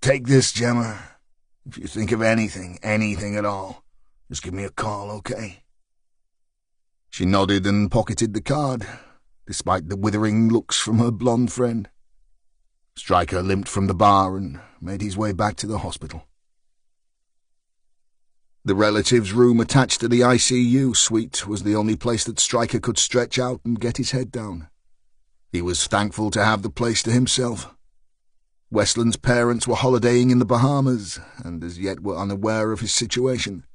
"Take this, Gemma. If you think of anything at all, just give me a call, okay?" She nodded and pocketed the card, despite the withering looks from her blonde friend. Stryker limped from the bar and made his way back to the hospital. The relative's room attached to the ICU suite was the only place that Stryker could stretch out and get his head down. He was thankful to have the place to himself. Westland's parents were holidaying in the Bahamas, and as yet were unaware of his situation.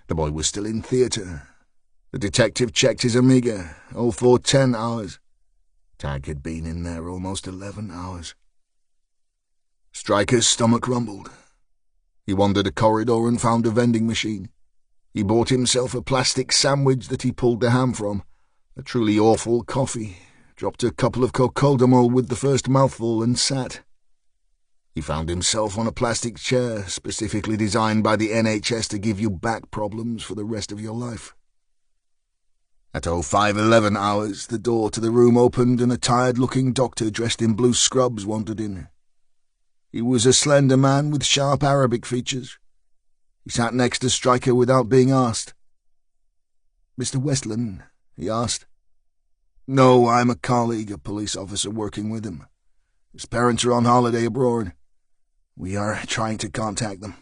The boy was still in theatre. The detective checked his Amiga, 0410 hours. Tag had been in there almost 11 hours. Stryker's stomach rumbled. He wandered a corridor and found a vending machine. He bought himself a plastic sandwich that he pulled the ham from, a truly awful coffee, dropped a couple of Cocodamol with the first mouthful and sat. He found himself on a plastic chair specifically designed by the NHS to give you back problems for the rest of your life. At 0511 hours, the door to the room opened and a tired-looking doctor dressed in blue scrubs wandered in. He was a slender man with sharp Arabic features. He sat next to Stryker without being asked. "Mr. Westland?" he asked. "No, I'm a colleague, a police officer working with him. His parents are on holiday abroad. We are trying to contact them."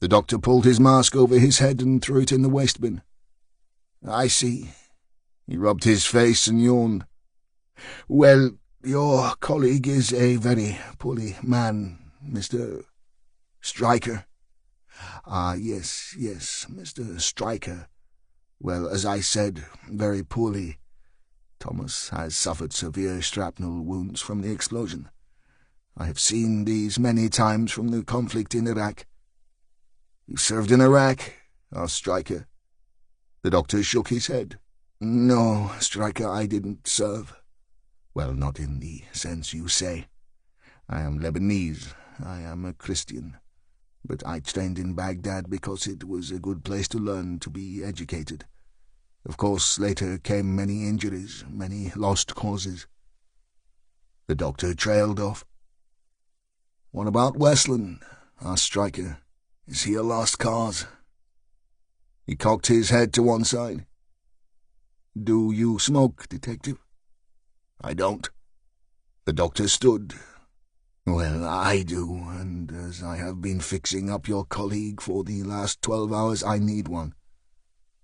The doctor pulled his mask over his head and threw it in the waste bin. "I see." He rubbed his face and yawned. "Well, your colleague is a very poorly man, Mr. Stryker." Yes, Mr. Stryker. Well, as I said, very poorly. Thomas has suffered severe shrapnel wounds from the explosion. I have seen these many times from the conflict in Iraq." "You served in Iraq?" asked Stryker. The doctor shook his head. "No, Stryker, I didn't serve. Well, not in the sense you say. I am Lebanese. I am a Christian. But I trained in Baghdad because it was a good place to learn to be educated. Of course, later came many injuries, many lost causes." The doctor trailed off. "What about Westland?" asked Stryker. "Is he a lost cause?" He cocked his head to one side. "Do you smoke, detective?" "I don't." The doctor stood. "Well, I do, and as I have been fixing up your colleague for the last 12 hours, I need one.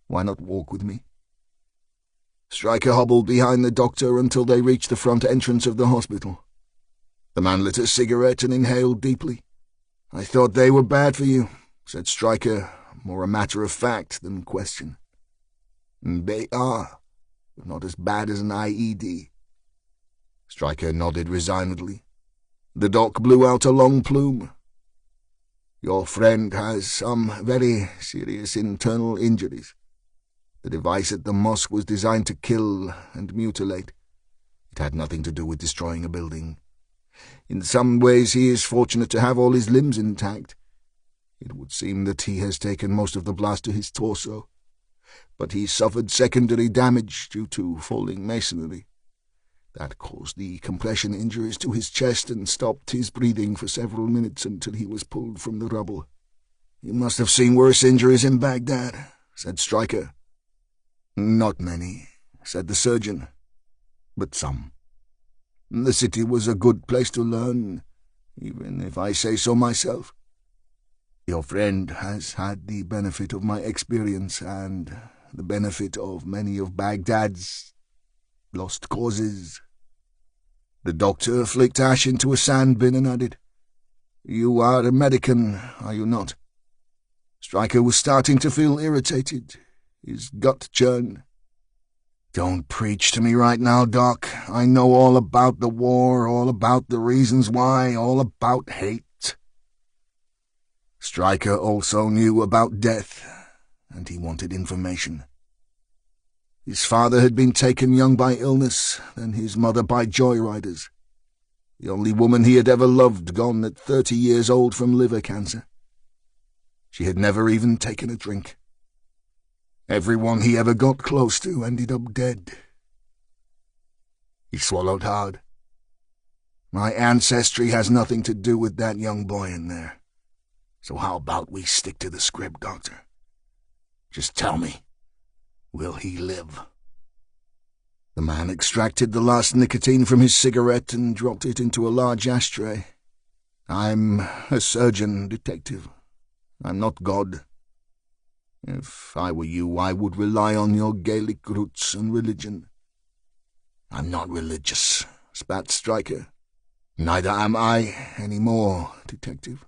Why not walk with me?" Stryker hobbled behind the doctor until they reached the front entrance of the hospital. The man lit a cigarette and inhaled deeply. "I thought they were bad for you," said Stryker, more a matter of fact than question. "They are, but not as bad as an IED." Stryker nodded resignedly. The doc blew out a long plume. "Your friend has some very serious internal injuries. The device at the mosque was designed to kill and mutilate. It had nothing to do with destroying a building. In some ways he is fortunate to have all his limbs intact. It would seem that he has taken most of the blast to his torso, but he suffered secondary damage due to falling masonry. That caused the compression injuries to his chest and stopped his breathing for several minutes until he was pulled from the rubble. You must have seen worse injuries in Baghdad, said Stryker. Not many, said the surgeon, but some. The city was a good place to learn, even if I say so myself. Your friend has had the benefit of my experience and the benefit of many of Baghdad's lost causes. The doctor flicked ash into a sand bin and added, You are American, are you not? Stryker was starting to feel irritated. His gut churned. Don't preach to me right now, Doc. I know all about the war, all about the reasons why, all about hate. Stryker also knew about death, and he wanted information. His father had been taken young by illness, then his mother by joyriders. The only woman he had ever loved gone at 30 years old from liver cancer. She had never even taken a drink. Everyone he ever got close to ended up dead. He swallowed hard. My ancestry has nothing to do with that young boy in there. So how about we stick to the script, Doctor? Just tell me, will he live? The man extracted the last nicotine from his cigarette and dropped it into a large ashtray. I'm a surgeon, Detective. I'm not God. If I were you, I would rely on your Gaelic roots and religion. I'm not religious, spat Stryker. Neither am I anymore, Detective.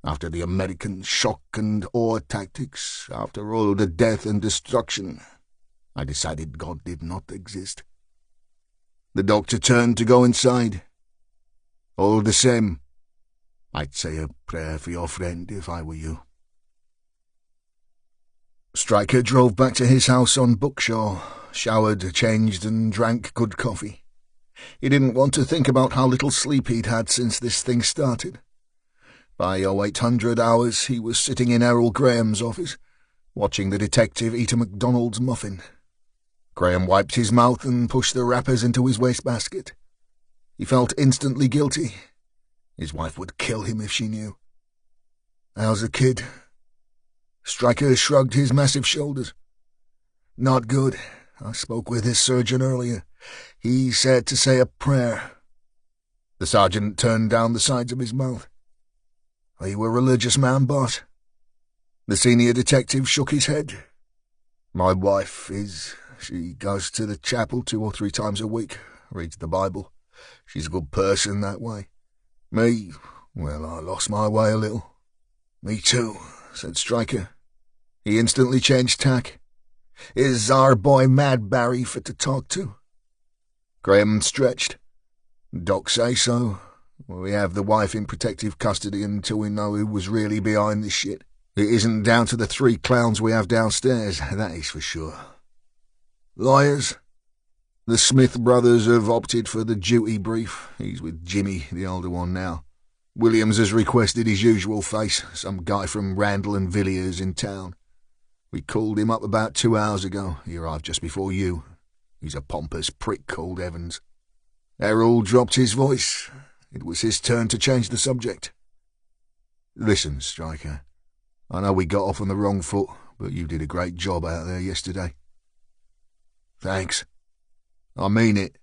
After the American shock and awe tactics, after all the death and destruction, I decided God did not exist. The doctor turned to go inside. All the same, I'd say a prayer for your friend if I were you. Stryker drove back to his house on Bookshaw, showered, changed, and drank good coffee. He didn't want to think about how little sleep he'd had since this thing started. By 0800 hours, he was sitting in Errol Graham's office, watching the detective eat a McDonald's muffin. Graham wiped his mouth and pushed the wrappers into his wastebasket. He felt instantly guilty. His wife would kill him if she knew. How's the kid? Stryker shrugged his massive shoulders. Not good. I spoke with his surgeon earlier. He said to say a prayer. The sergeant turned down the sides of his mouth. Are you a religious man, boss? The senior detective shook his head. My wife is. She goes to the chapel 2 or 3 times a week, reads the Bible. She's a good person that way. Me, well, I lost my way a little. Me too, said Stryker. He instantly changed tack. Is our boy Mad Barry fit to talk to? Graham stretched. Doc say so. We have the wife in protective custody until we know who was really behind this shit. It isn't down to the 3 clowns we have downstairs, that is for sure. Lawyers? The Smith brothers have opted for the duty brief. He's with Jimmy, the older one now. Williams has requested his usual face, some guy from Randall and Villiers in town. We called him up about 2 hours ago. He arrived just before you. He's a pompous prick called Evans. Errol dropped his voice. It was his turn to change the subject. Listen, Stryker, I know we got off on the wrong foot, but you did a great job out there yesterday. Thanks. I mean it.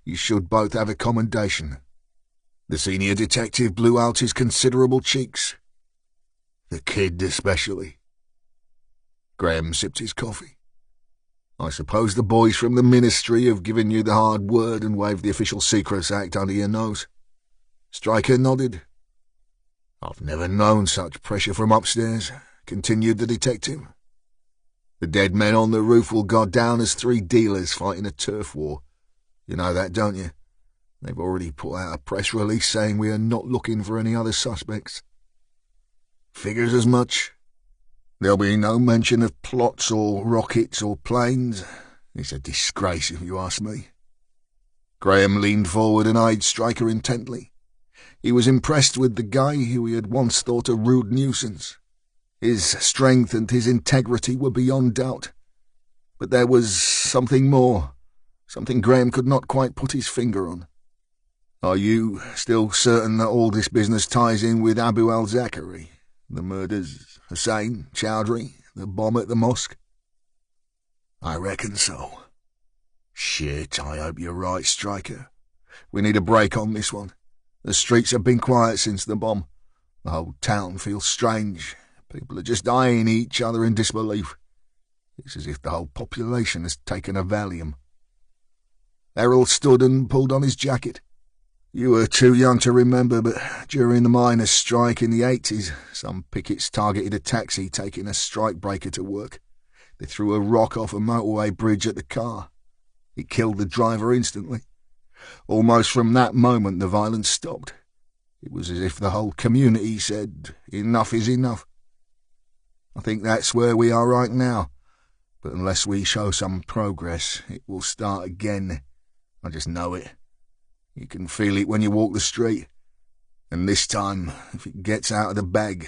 You should both have a commendation. The senior detective blew out his considerable cheeks. The kid especially. Graham sipped his coffee. I suppose the boys from the ministry have given you the hard word and waved the Official Secrets Act under your nose. Stryker nodded. I've never known such pressure from upstairs, continued the detective. The dead men on the roof will go down as 3 dealers fighting a turf war. You know that, don't you? They've already put out a press release saying we are not looking for any other suspects. Figures as much. There'll be no mention of plots or rockets or planes. It's a disgrace if you ask me. Graham leaned forward and eyed Stryker intently. He was impressed with the guy who he had once thought a rude nuisance. His strength and his integrity were beyond doubt. But there was something more, something Graham could not quite put his finger on. Are you still certain that all this business ties in with Abu al-Zakari? The murders, Hussein, Chowdhury, the bomb at the mosque? I reckon so. Shit, I hope you're right, Striker. We need a break on this one. The streets have been quiet since the bomb. The whole town feels strange. People are just eyeing each other in disbelief. It's as if the whole population has taken a Valium. Errol stood and pulled on his jacket. You were too young to remember, but during the miners' strike in the 80s, some pickets targeted a taxi taking a strikebreaker to work. They threw a rock off a motorway bridge at the car. It killed the driver instantly. Almost from that moment the violence stopped. It was as if the whole community said, enough is enough. I think that's where we are right now, but unless we show some progress, it will start again. I just know it. You can feel it when you walk the street. And this time, if it gets out of the bag,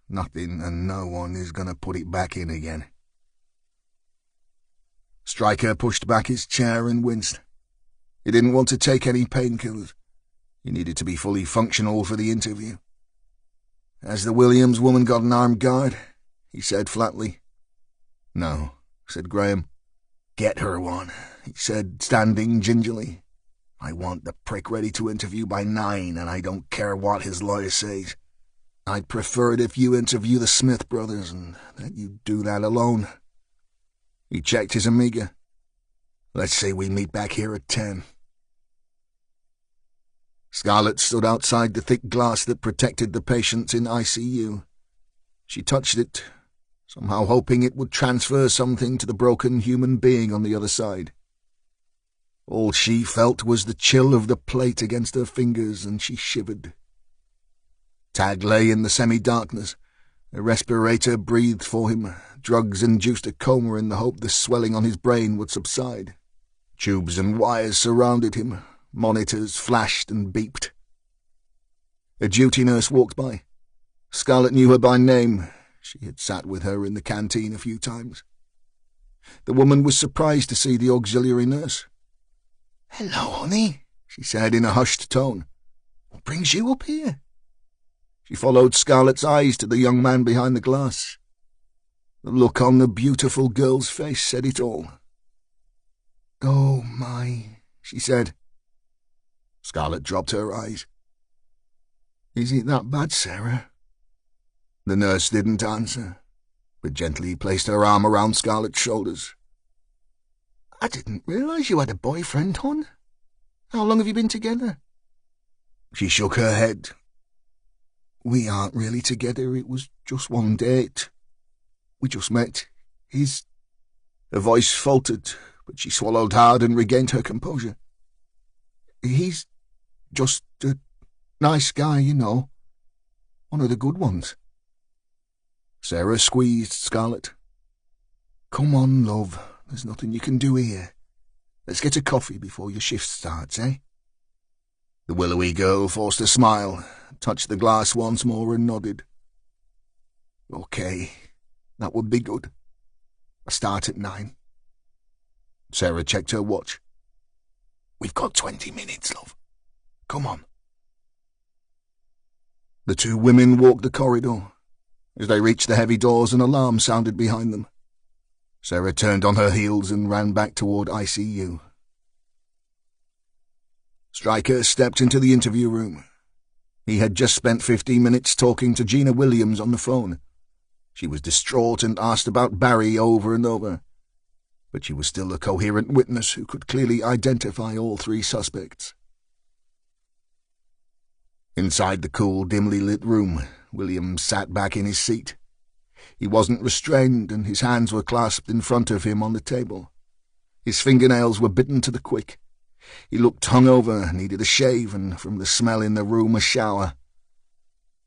nothing and no one is going to put it back in again. Stryker pushed back his chair and winced. He didn't want to take any painkillers. He needed to be fully functional for the interview. Has the Williams woman got an armed guard? He said flatly. No, said Graham. Get her one, he said, standing gingerly. I want the prick ready to interview by 9, and I don't care what his lawyer says. I'd prefer it if you interview the Smith brothers, and that you do that alone. He checked his Amiga. Let's say we meet back here at 10. Scarlett stood outside the thick glass that protected the patients in ICU. She touched it, somehow hoping it would transfer something to the broken human being on the other side. All she felt was the chill of the plate against her fingers, and she shivered. Tag lay in the semi-darkness. A respirator breathed for him. Drugs induced a coma in the hope the swelling on his brain would subside. Tubes and wires surrounded him. Monitors flashed and beeped. A duty nurse walked by. Scarlett knew her by name. She had sat with her in the canteen a few times. The woman was surprised to see the auxiliary nurse. "Hello, honey," she said in a hushed tone. "What brings you up here?" She followed Scarlett's eyes to the young man behind the glass. The look on the beautiful girl's face said it all. "Oh, my," she said. Scarlett dropped her eyes. "Is it that bad, Sarah?" The nurse didn't answer, but gently placed her arm around Scarlett's shoulders. "I didn't realize you had a boyfriend, hon. How long have you been together?" She shook her head. "We aren't really together. It was just one date. We just met. He's—" Her voice faltered, but she swallowed hard and regained her composure. "He's just a nice guy, you know. One of the good ones." Sarah squeezed Scarlett. "Come on, love. There's nothing you can do here. Let's get a coffee before your shift starts, eh?" The willowy girl forced a smile, touched the glass once more and nodded. "Okay, that would be good. I start at 9. Sarah checked her watch. "We've got 20 minutes, love. Come on." The two women walked the corridor. As they reached the heavy doors, an alarm sounded behind them. Sarah turned on her heels and ran back toward ICU. Stryker stepped into the interview room. He had just spent 15 minutes talking to Gina Williams on the phone. She was distraught and asked about Barry over and over, but she was still a coherent witness who could clearly identify all 3 suspects. Inside the cool, dimly lit room, Williams sat back in his seat. He wasn't restrained, and his hands were clasped in front of him on the table. His fingernails were bitten to the quick. He looked hungover, needed a shave, and from the smell in the room a shower.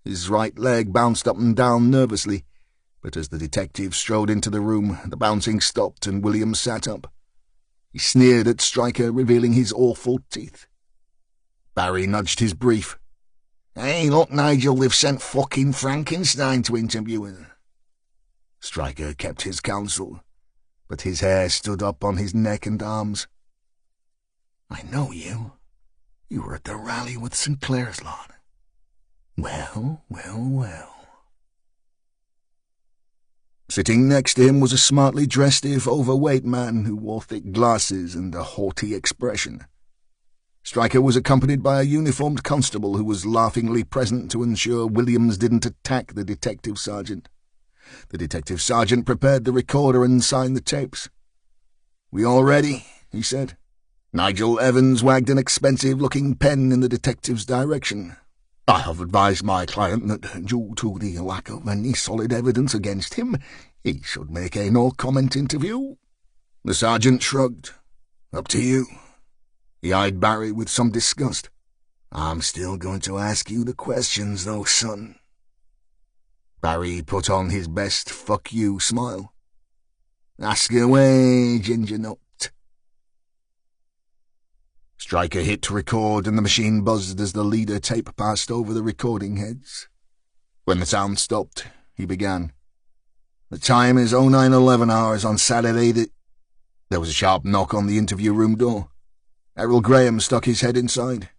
His right leg bounced up and down nervously, but as the detective strode into the room, the bouncing stopped and Williams sat up. He sneered at Stryker, revealing his awful teeth. Barry nudged his brief. "Hey, look, Nigel, they've sent fucking Frankenstein to interview her." Stryker kept his counsel, but his hair stood up on his neck and arms. "I know you. You were at the rally with St. Clair's lot. Well, well, well." Sitting next to him was a smartly dressed if overweight man who wore thick glasses and a haughty expression. Stryker was accompanied by a uniformed constable who was laughingly present to ensure Williams didn't attack the detective sergeant. The detective sergeant prepared the recorder and signed the tapes. "We all ready?" he said. Nigel Evans wagged an expensive-looking pen in the detective's direction. "I have advised my client that, due to the lack of any solid evidence against him, he should make a no-comment interview." The sergeant shrugged. "Up to you." He eyed Barry with some disgust. "I'm still going to ask you the questions, though, son." Barry put on his best fuck you smile. "Ask away, Ginger Nut." Stryker hit record and the machine buzzed as the leader tape passed over the recording heads. When the sound stopped, he began. "The time is 09:11 hours on Saturday There was a sharp knock on the interview room door. Errol Graham stuck his head inside.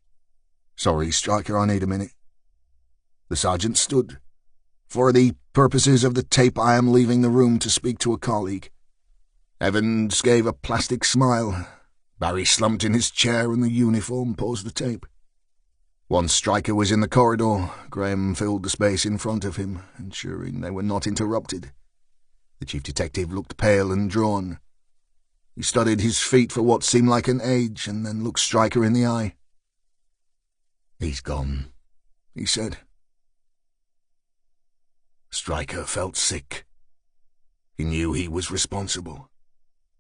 "Sorry, Stryker, I need a minute." The sergeant stood. "For the purposes of the tape, I am leaving the room to speak to a colleague." Evans gave a plastic smile. Barry slumped in his chair and the uniform paused the tape. Once Stryker was in the corridor, Graham filled the space in front of him, ensuring they were not interrupted. The chief detective looked pale and drawn. He studied his feet for what seemed like an age, and then looked Stryker in the eye. "He's gone," he said. Stryker felt sick. He knew he was responsible.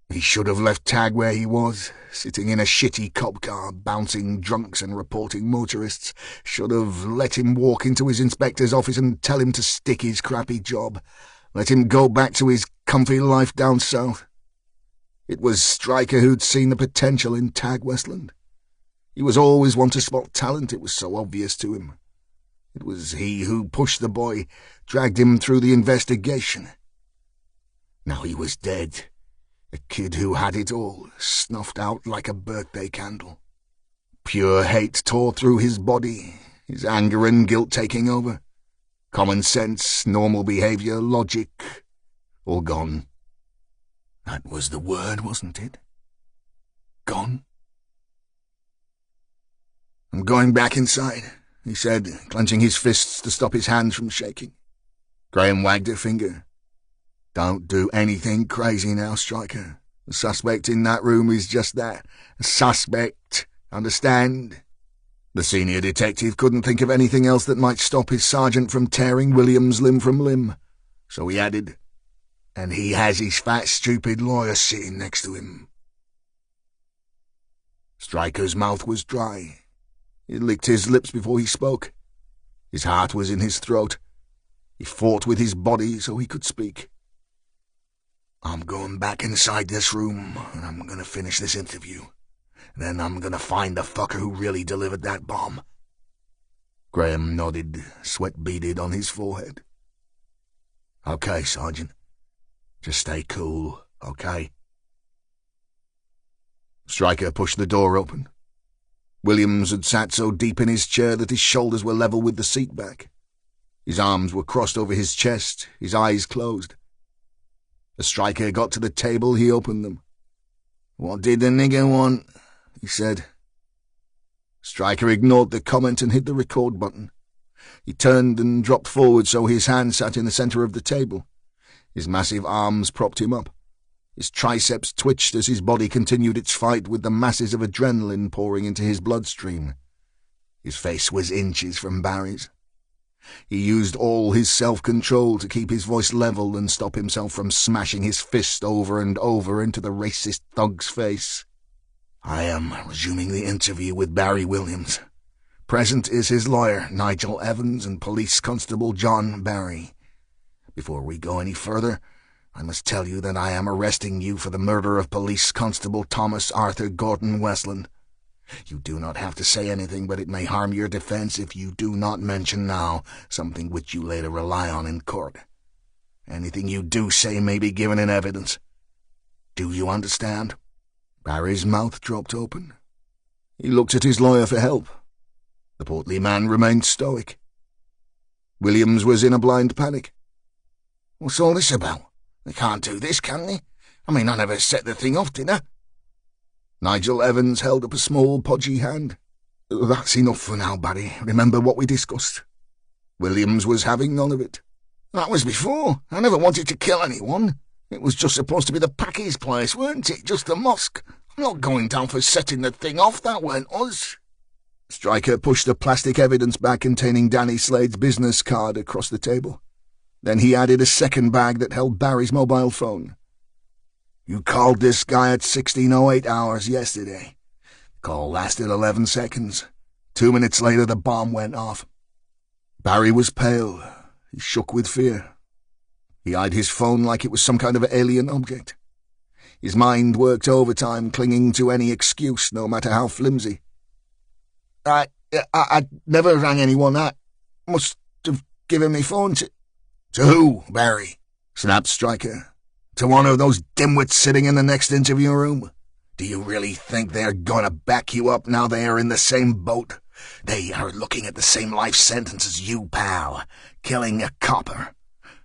He should have left Tag where he was, sitting in a shitty cop car, bouncing drunks and reporting motorists. Should have let him walk into his inspector's office and tell him to stick his crappy job. Let him go back to his comfy life down south. It was Stryker who'd seen the potential in Tag Westland. He was always one to spot talent, it was so obvious to him. It was he who pushed the boy, dragged him through the investigation. Now he was dead. A kid who had it all, snuffed out like a birthday candle. Pure hate tore through his body, his anger and guilt taking over. Common sense, normal behavior, logic, all gone. That was the word, wasn't it? Gone? "I'm going back inside," he said, clenching his fists to stop his hands from shaking. Graham wagged a finger. "Don't do anything crazy now, Stryker. The suspect in that room is just that, a suspect, understand?" The senior detective couldn't think of anything else that might stop his sergeant from tearing Williams limb from limb, so he added, "And he has his fat, stupid lawyer sitting next to him." Stryker's mouth was dry. He licked his lips before he spoke. His heart was in his throat. He fought with his body so he could speak. "I'm going back inside this room, and I'm going to finish this interview. Then I'm going to find the fucker who really delivered that bomb." Graham nodded, sweat beaded on his forehead. "Okay, Sergeant. Just stay cool, okay?" Stryker pushed the door open. Williams had sat so deep in his chair that his shoulders were level with the seat back. His arms were crossed over his chest, his eyes closed. As Stryker got to the table, he opened them. "What did the nigger want?" he said. Stryker ignored the comment and hit the record button. He turned and dropped forward so his hand sat in the center of the table. His massive arms propped him up. His triceps twitched as his body continued its fight with the masses of adrenaline pouring into his bloodstream. His face was inches from Barry's. He used all his self-control to keep his voice level and stop himself from smashing his fist over and over into the racist thug's face. "I am resuming the interview with Barry Williams. Present is his lawyer, Nigel Evans, and Police Constable John Barry. Before we go any further, I must tell you that I am arresting you for the murder of Police Constable Thomas Arthur Gordon Westland. You do not have to say anything, but it may harm your defense if you do not mention now something which you later rely on in court. Anything you do say may be given in evidence. Do you understand?" Barry's mouth dropped open. He looked at his lawyer for help. The portly man remained stoic. Williams was in a blind panic. "What's all this about?" They can't do this, can they? I mean, I never set the thing off, did I?" Nigel Evans held up a small, podgy hand. "That's enough for now, Barry. Remember what we discussed. Williams was having none of it." "That was before. I never wanted to kill anyone. It was just supposed to be the Packies' place, weren't it? Just the mosque. I'm not going down for setting the thing off. That weren't us." Stryker pushed the plastic evidence bag containing Danny Slade's business card across the table. Then he added a second bag that held Barry's mobile phone. "You called this guy at 16:08 hours yesterday. The call lasted 11 seconds. 2 minutes later, the bomb went off." Barry was pale. He shook with fear. He eyed his phone like it was some kind of alien object. His mind worked overtime, clinging to any excuse, no matter how flimsy. I never rang anyone. I must have given me phone to... "To who, Barry?" snapped Stryker. "To one of those dimwits sitting in the next interview room? Do you really think they're going to back you up now they are in the same boat? They are looking at the same life sentence as you, pal. Killing a copper.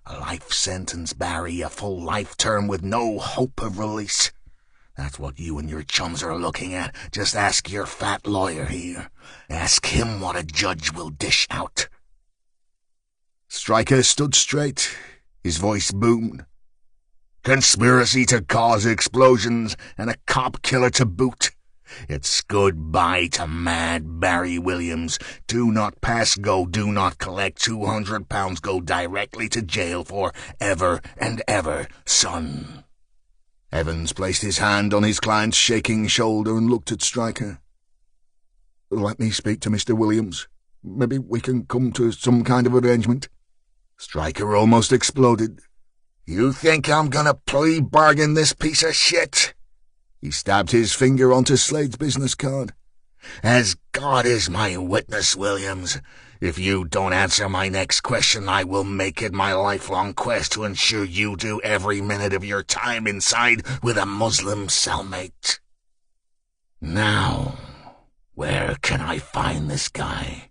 A life sentence, Barry, a full life term with no hope of release. That's what you and your chums are looking at. Just ask your fat lawyer here. Ask him what a judge will dish out." Stryker stood straight. His voice boomed. "Conspiracy to cause explosions and a cop killer to boot. It's goodbye to Mad Barry Williams. Do not pass go, do not collect. £200 go directly to jail for ever and ever, son." Evans placed his hand on his client's shaking shoulder and looked at Stryker. "Let me speak to Mr. Williams. Maybe we can come to some kind of arrangement." Stryker almost exploded. "You think I'm gonna plea bargain this piece of shit?" He stabbed his finger onto Slade's business card. "As God is my witness, Williams, if you don't answer my next question, I will make it my lifelong quest to ensure you do every minute of your time inside with a Muslim cellmate. Now, where can I find this guy?"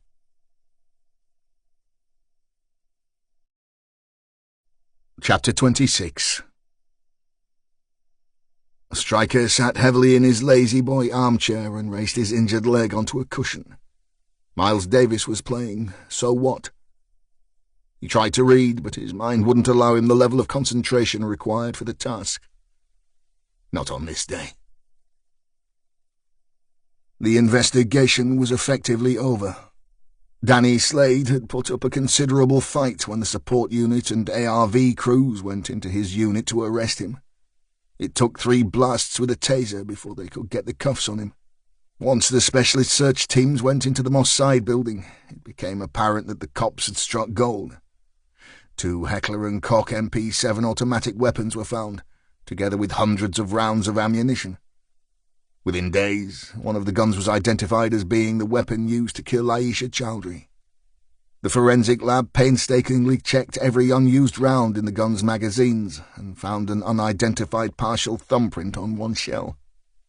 Chapter 26. Stryker sat heavily in his lazy boy armchair and raised his injured leg onto a cushion. Miles Davis was playing So What? He tried to read, but his mind wouldn't allow him the level of concentration required for the task. Not on this day. The investigation was effectively over. Danny Slade had put up a considerable fight when the support unit and ARV crews went into his unit to arrest him. It took 3 blasts with a taser before they could get the cuffs on him. Once the specialist search teams went into the Moss Side building, it became apparent that the cops had struck gold. 2 Heckler & Koch MP7 automatic weapons were found, together with hundreds of rounds of ammunition. Within days, one of the guns was identified as being the weapon used to kill Aisha Chowdhury. The forensic lab painstakingly checked every unused round in the gun's magazines and found an unidentified partial thumbprint on one shell.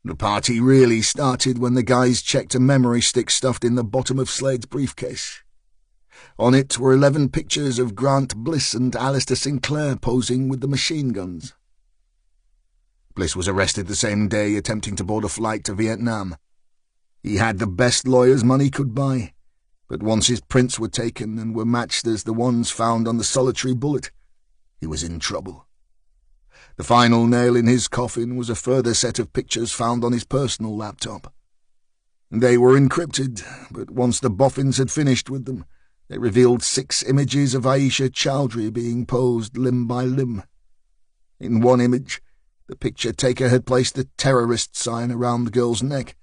The party really started when the guys checked a memory stick stuffed in the bottom of Slade's briefcase. On it were 11 pictures of Grant Bliss and Alistair Sinclair posing with the machine guns. Bliss was arrested the same day attempting to board a flight to Vietnam. He had the best lawyers money could buy, but once his prints were taken and were matched as the ones found on the solitary bullet, he was in trouble. The final nail in his coffin was a further set of pictures found on his personal laptop. They were encrypted, but once the boffins had finished with them, they revealed 6 images of Aisha Chowdhury being posed limb by limb. In one image, the picture taker had placed the terrorist sign around the girl's neck,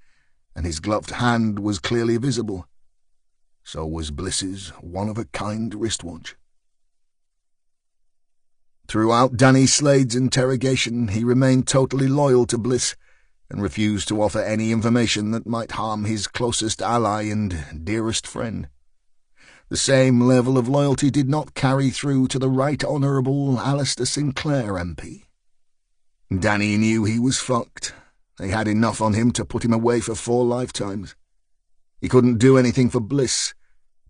and his gloved hand was clearly visible. So was Bliss's one-of-a-kind wristwatch. Throughout Danny Slade's interrogation, he remained totally loyal to Bliss and refused to offer any information that might harm his closest ally and dearest friend. The same level of loyalty did not carry through to the Right Honourable Alistair Sinclair MP. Danny knew he was fucked. They had enough on him to put him away for 4 lifetimes. He couldn't do anything for Bliss,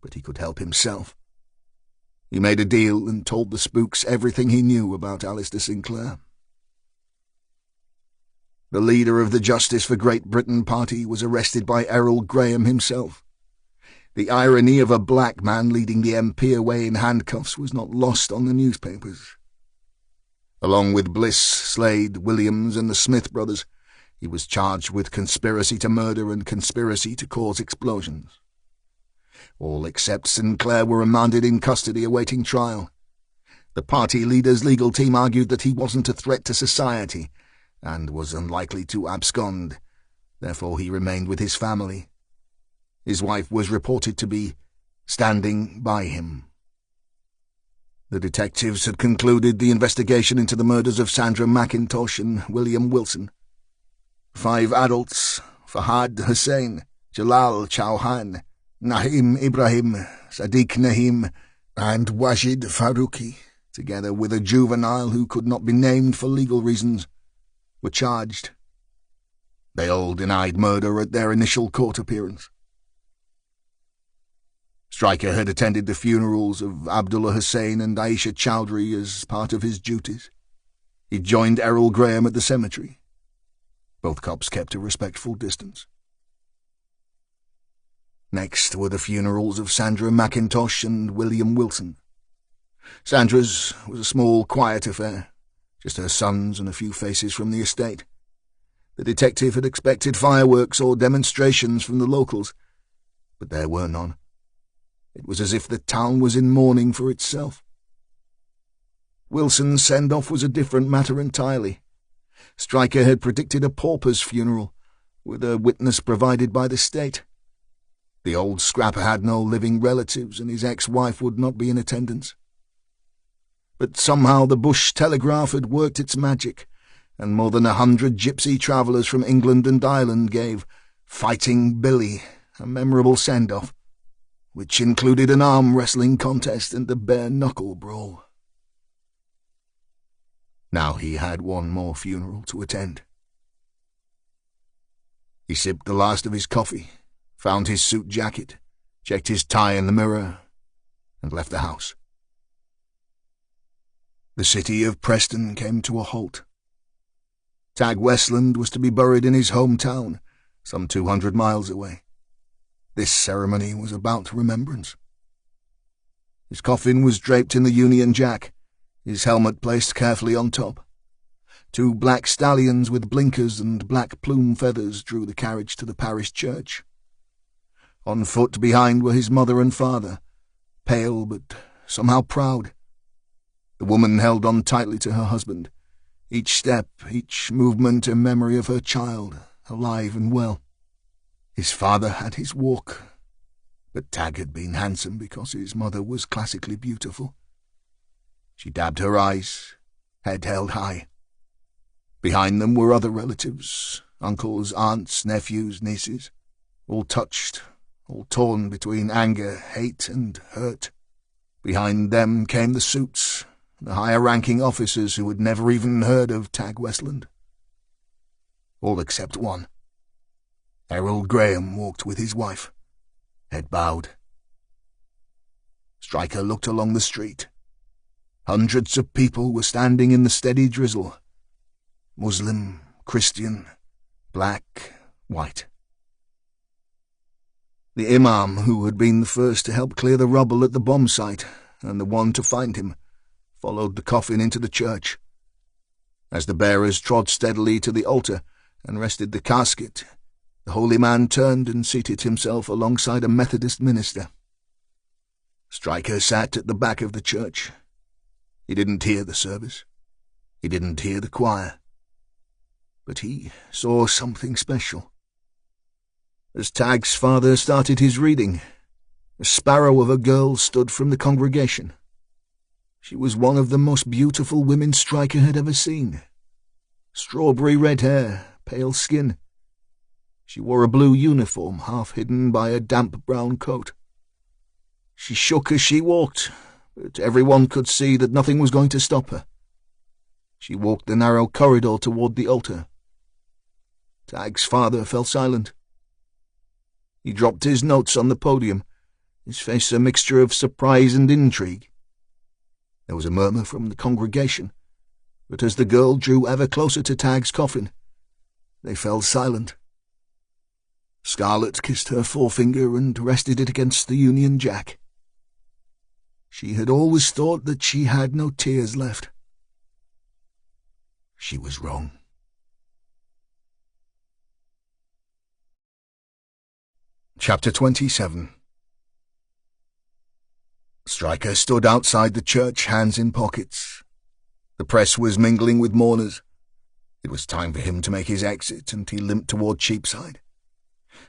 but he could help himself. He made a deal and told the spooks everything he knew about Alistair Sinclair. The leader of the Justice for Great Britain party was arrested by Errol Graham himself. The irony of a black man leading the MP away in handcuffs was not lost on the newspapers. Along with Bliss, Slade, Williams and the Smith brothers, he was charged with conspiracy to murder and conspiracy to cause explosions. All except Sinclair were remanded in custody awaiting trial. The party leader's legal team argued that he wasn't a threat to society and was unlikely to abscond. Therefore he remained with his family. His wife was reported to be standing by him. The detectives had concluded the investigation into the murders of Sandra McIntosh and William Wilson. 5 adults, Fahad Hussain, Jalal Chauhan, Naheem Ibrahim, Sadiq Naheem, and Wajid Faruqi, together with a juvenile who could not be named for legal reasons, were charged. They all denied murder at their initial court appearance. Stryker had attended the funerals of Abdullah Hussain and Aisha Chowdhury as part of his duties. He joined Errol Graham at the cemetery. Both cops kept a respectful distance. Next were the funerals of Sandra McIntosh and William Wilson. Sandra's was a small, quiet affair, just her sons and a few faces from the estate. The detective had expected fireworks or demonstrations from the locals, but there were none. It was as if the town was in mourning for itself. Wilson's send-off was a different matter entirely. Stryker had predicted a pauper's funeral, with a witness provided by the state. The old scrapper had no living relatives, and his ex-wife would not be in attendance. But somehow the Bush Telegraph had worked its magic, and more than 100 gypsy travellers from England and Ireland gave Fighting Billy a memorable send-off, which included an arm-wrestling contest and a bare-knuckle brawl. Now he had one more funeral to attend. He sipped the last of his coffee, found his suit jacket, checked his tie in the mirror, and left the house. The city of Preston came to a halt. Tag Westland was to be buried in his hometown, some 200 miles away. This ceremony was about remembrance. His coffin was draped in the Union Jack, his helmet placed carefully on top. 2 black stallions with blinkers and black plume feathers drew the carriage to the parish church. On foot behind were his mother and father, pale but somehow proud. The woman held on tightly to her husband, each step, each movement a memory of her child, alive and well. His father had his walk, but Tag had been handsome because his mother was classically beautiful. She dabbed her eyes, head held high. Behind them were other relatives, uncles, aunts, nephews, nieces, all touched, all torn between anger, hate, and hurt. Behind them came the suits, the higher-ranking officers who had never even heard of Tag Westland. All except one. Errol Graham walked with his wife, head bowed. Stryker looked along the street. Hundreds of people were standing in the steady drizzle. Muslim, Christian, black, white. The imam, who had been the first to help clear the rubble at the bomb site, and the one to find him, followed the coffin into the church. As the bearers trod steadily to the altar and rested the casket, the holy man turned and seated himself alongside a Methodist minister. Stryker sat at the back of the church. He didn't hear the service. He didn't hear the choir. But he saw something special. As Tag's father started his reading, a sparrow of a girl stood from the congregation. She was one of the most beautiful women Stryker had ever seen. Strawberry red hair, pale skin. She wore a blue uniform, half hidden by a damp brown coat. She shook as she walked, but everyone could see that nothing was going to stop her. She walked the narrow corridor toward the altar. Tag's father fell silent. He dropped his notes on the podium, his face a mixture of surprise and intrigue. There was a murmur from the congregation, but as the girl drew ever closer to Tag's coffin, they fell silent. Scarlet kissed her forefinger and rested it against the Union Jack. She had always thought that she had no tears left. She was wrong. Chapter 27. Stryker stood outside the church, hands in pockets. The press was mingling with mourners. It was time for him to make his exit, and he limped toward Cheapside.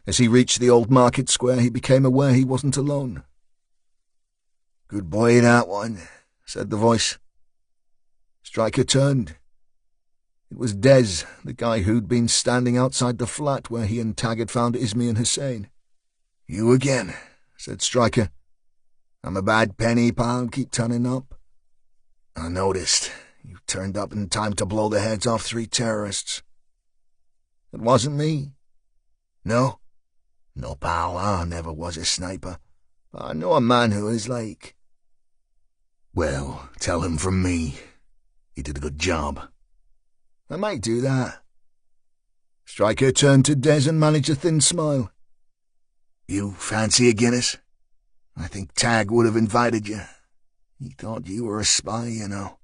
As he reached the old market square, he became aware he wasn't alone. "Good boy, that one," said the voice. Stryker turned. It was Des, the guy who'd been standing outside the flat where he and Tag had found Ismay and Hussein. "You again," said Stryker. "I'm a bad penny, pal. Keep turning up." "I noticed. You turned up in time to blow the heads off 3 terrorists." "It wasn't me." "No?" "No, pal. I never was a sniper. But I know a man who is like." "Well, tell him from me. He did a good job." "I might do that." Stryker turned to Des and managed a thin smile. "You fancy a Guinness? I think Tag would have invited you. He thought you were a spy, you know."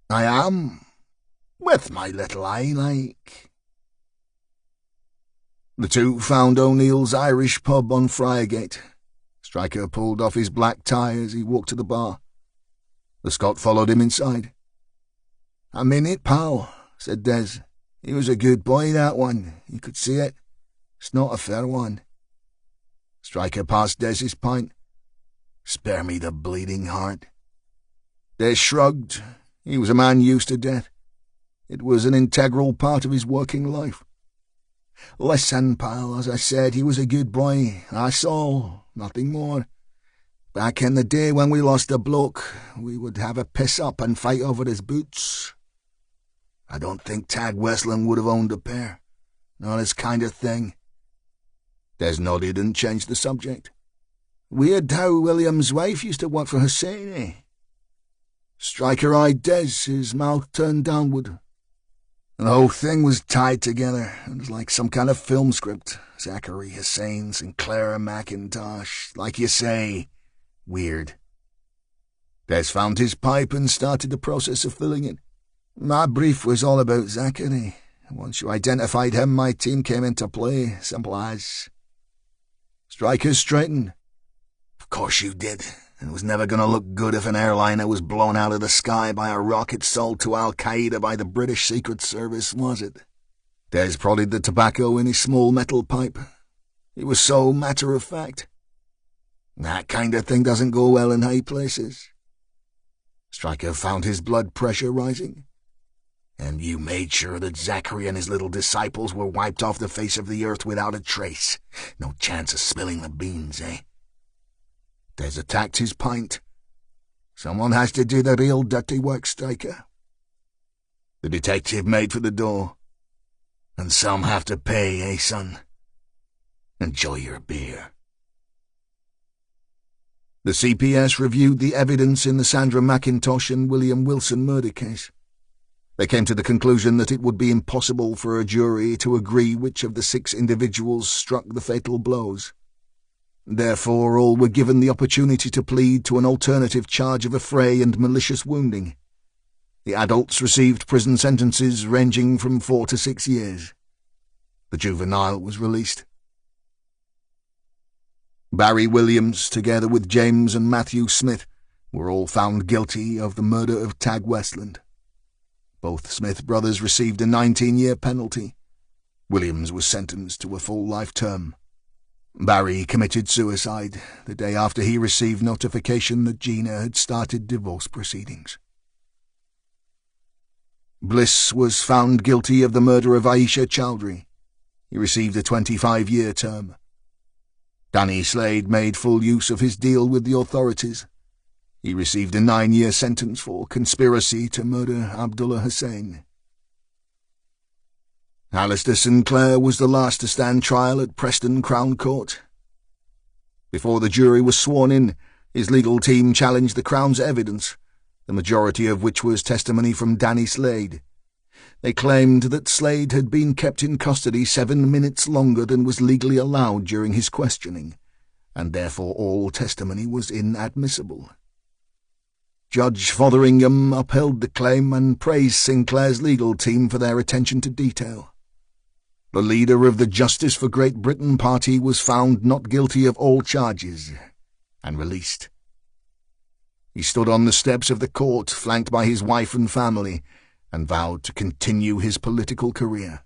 "I am. With my little eye, like." The two found O'Neill's Irish pub on Friargate. Stryker pulled off his black tie as he walked to the bar. The Scot followed him inside. "I'm in it, pal," said Des. "He was a good boy, that one. You could see it. It's not a fair one." Stryker passed Des his pint. "Spare me the bleeding heart." Des shrugged. He was a man used to death. It was an integral part of his working life. "Listen, pal, as I said, he was a good boy. That's all. Nothing more. Back in the day when we lost a bloke, we would have a piss-up and fight over his boots. I don't think Tag Westland would have owned a pair. Not his kind of thing." Des nodded and changed the subject. "Weird how William's wife used to work for Hussein, eh?" Stryker eyed Des, his mouth turned downward. The whole thing was tied together. It was like some kind of film script. Zachary, Hussein, Sinclair, McIntosh. Like you say, weird. Des found his pipe and started the process of filling it. "My brief was all about Zachary. Once you identified him, my team came into play. Simple as." Stryker straightened. "Of course you did. It was never going to look good if an airliner was blown out of the sky by a rocket sold to Al-Qaeda by the British Secret Service, was it?" Des prodded the tobacco in his small metal pipe. He was so matter-of-fact. "That kind of thing doesn't go well in high places." Stryker found his blood pressure rising. "And you made sure that Zachary and his little disciples were wiped off the face of the earth without a trace. No chance of spilling the beans, eh?" Des attacked his pint. "Someone has to do the real dirty work, Stryker." The detective made for the door. "And some have to pay, eh, son? Enjoy your beer." The CPS reviewed the evidence in the Sandra McIntosh and William Wilson murder case. They came to the conclusion that it would be impossible for a jury to agree which of the 6 individuals struck the fatal blows. Therefore, all were given the opportunity to plead to an alternative charge of affray and malicious wounding. The adults received prison sentences ranging from 4 to 6 years. The juvenile was released. Barry Williams, together with James and Matthew Smith, were all found guilty of the murder of Tag Westland. Both Smith brothers received a 19-year penalty. Williams was sentenced to a full life term. Barry committed suicide the day after he received notification that Gina had started divorce proceedings. Bliss was found guilty of the murder of Aisha Chowdhury. He received a 25-year term. Danny Slade made full use of his deal with the authorities. He received a 9-year sentence for conspiracy to murder Abdullah Hussein. Alistair Sinclair was the last to stand trial at Preston Crown Court. Before the jury was sworn in, his legal team challenged the Crown's evidence, the majority of which was testimony from Danny Slade. They claimed that Slade had been kept in custody 7 minutes longer than was legally allowed during his questioning, and therefore all testimony was inadmissible. Judge Fotheringham upheld the claim and praised Sinclair's legal team for their attention to detail. The leader of the Justice for Great Britain party was found not guilty of all charges and released. He stood on the steps of the court, flanked by his wife and family, and vowed to continue his political career.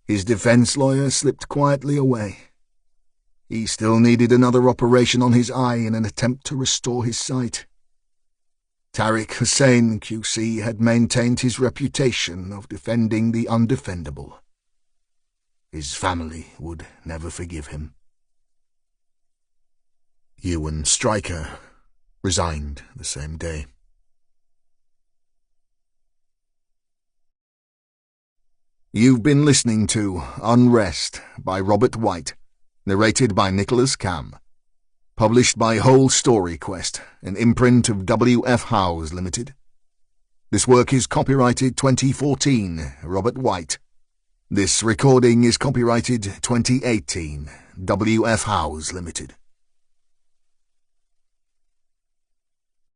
His defense lawyer slipped quietly away. He still needed another operation on his eye in an attempt to restore his sight. Tariq Hussein, QC, had maintained his reputation of defending the undefendable. His family would never forgive him. Ewan Stryker resigned the same day. You've been listening to Unrest by Robert White, narrated by Nicholas Cam. Published by Whole Story Quest, an imprint of W.F. Howes Limited. This work is copyrighted 2014, Robert White. This recording is copyrighted 2018, W.F. Howes Limited.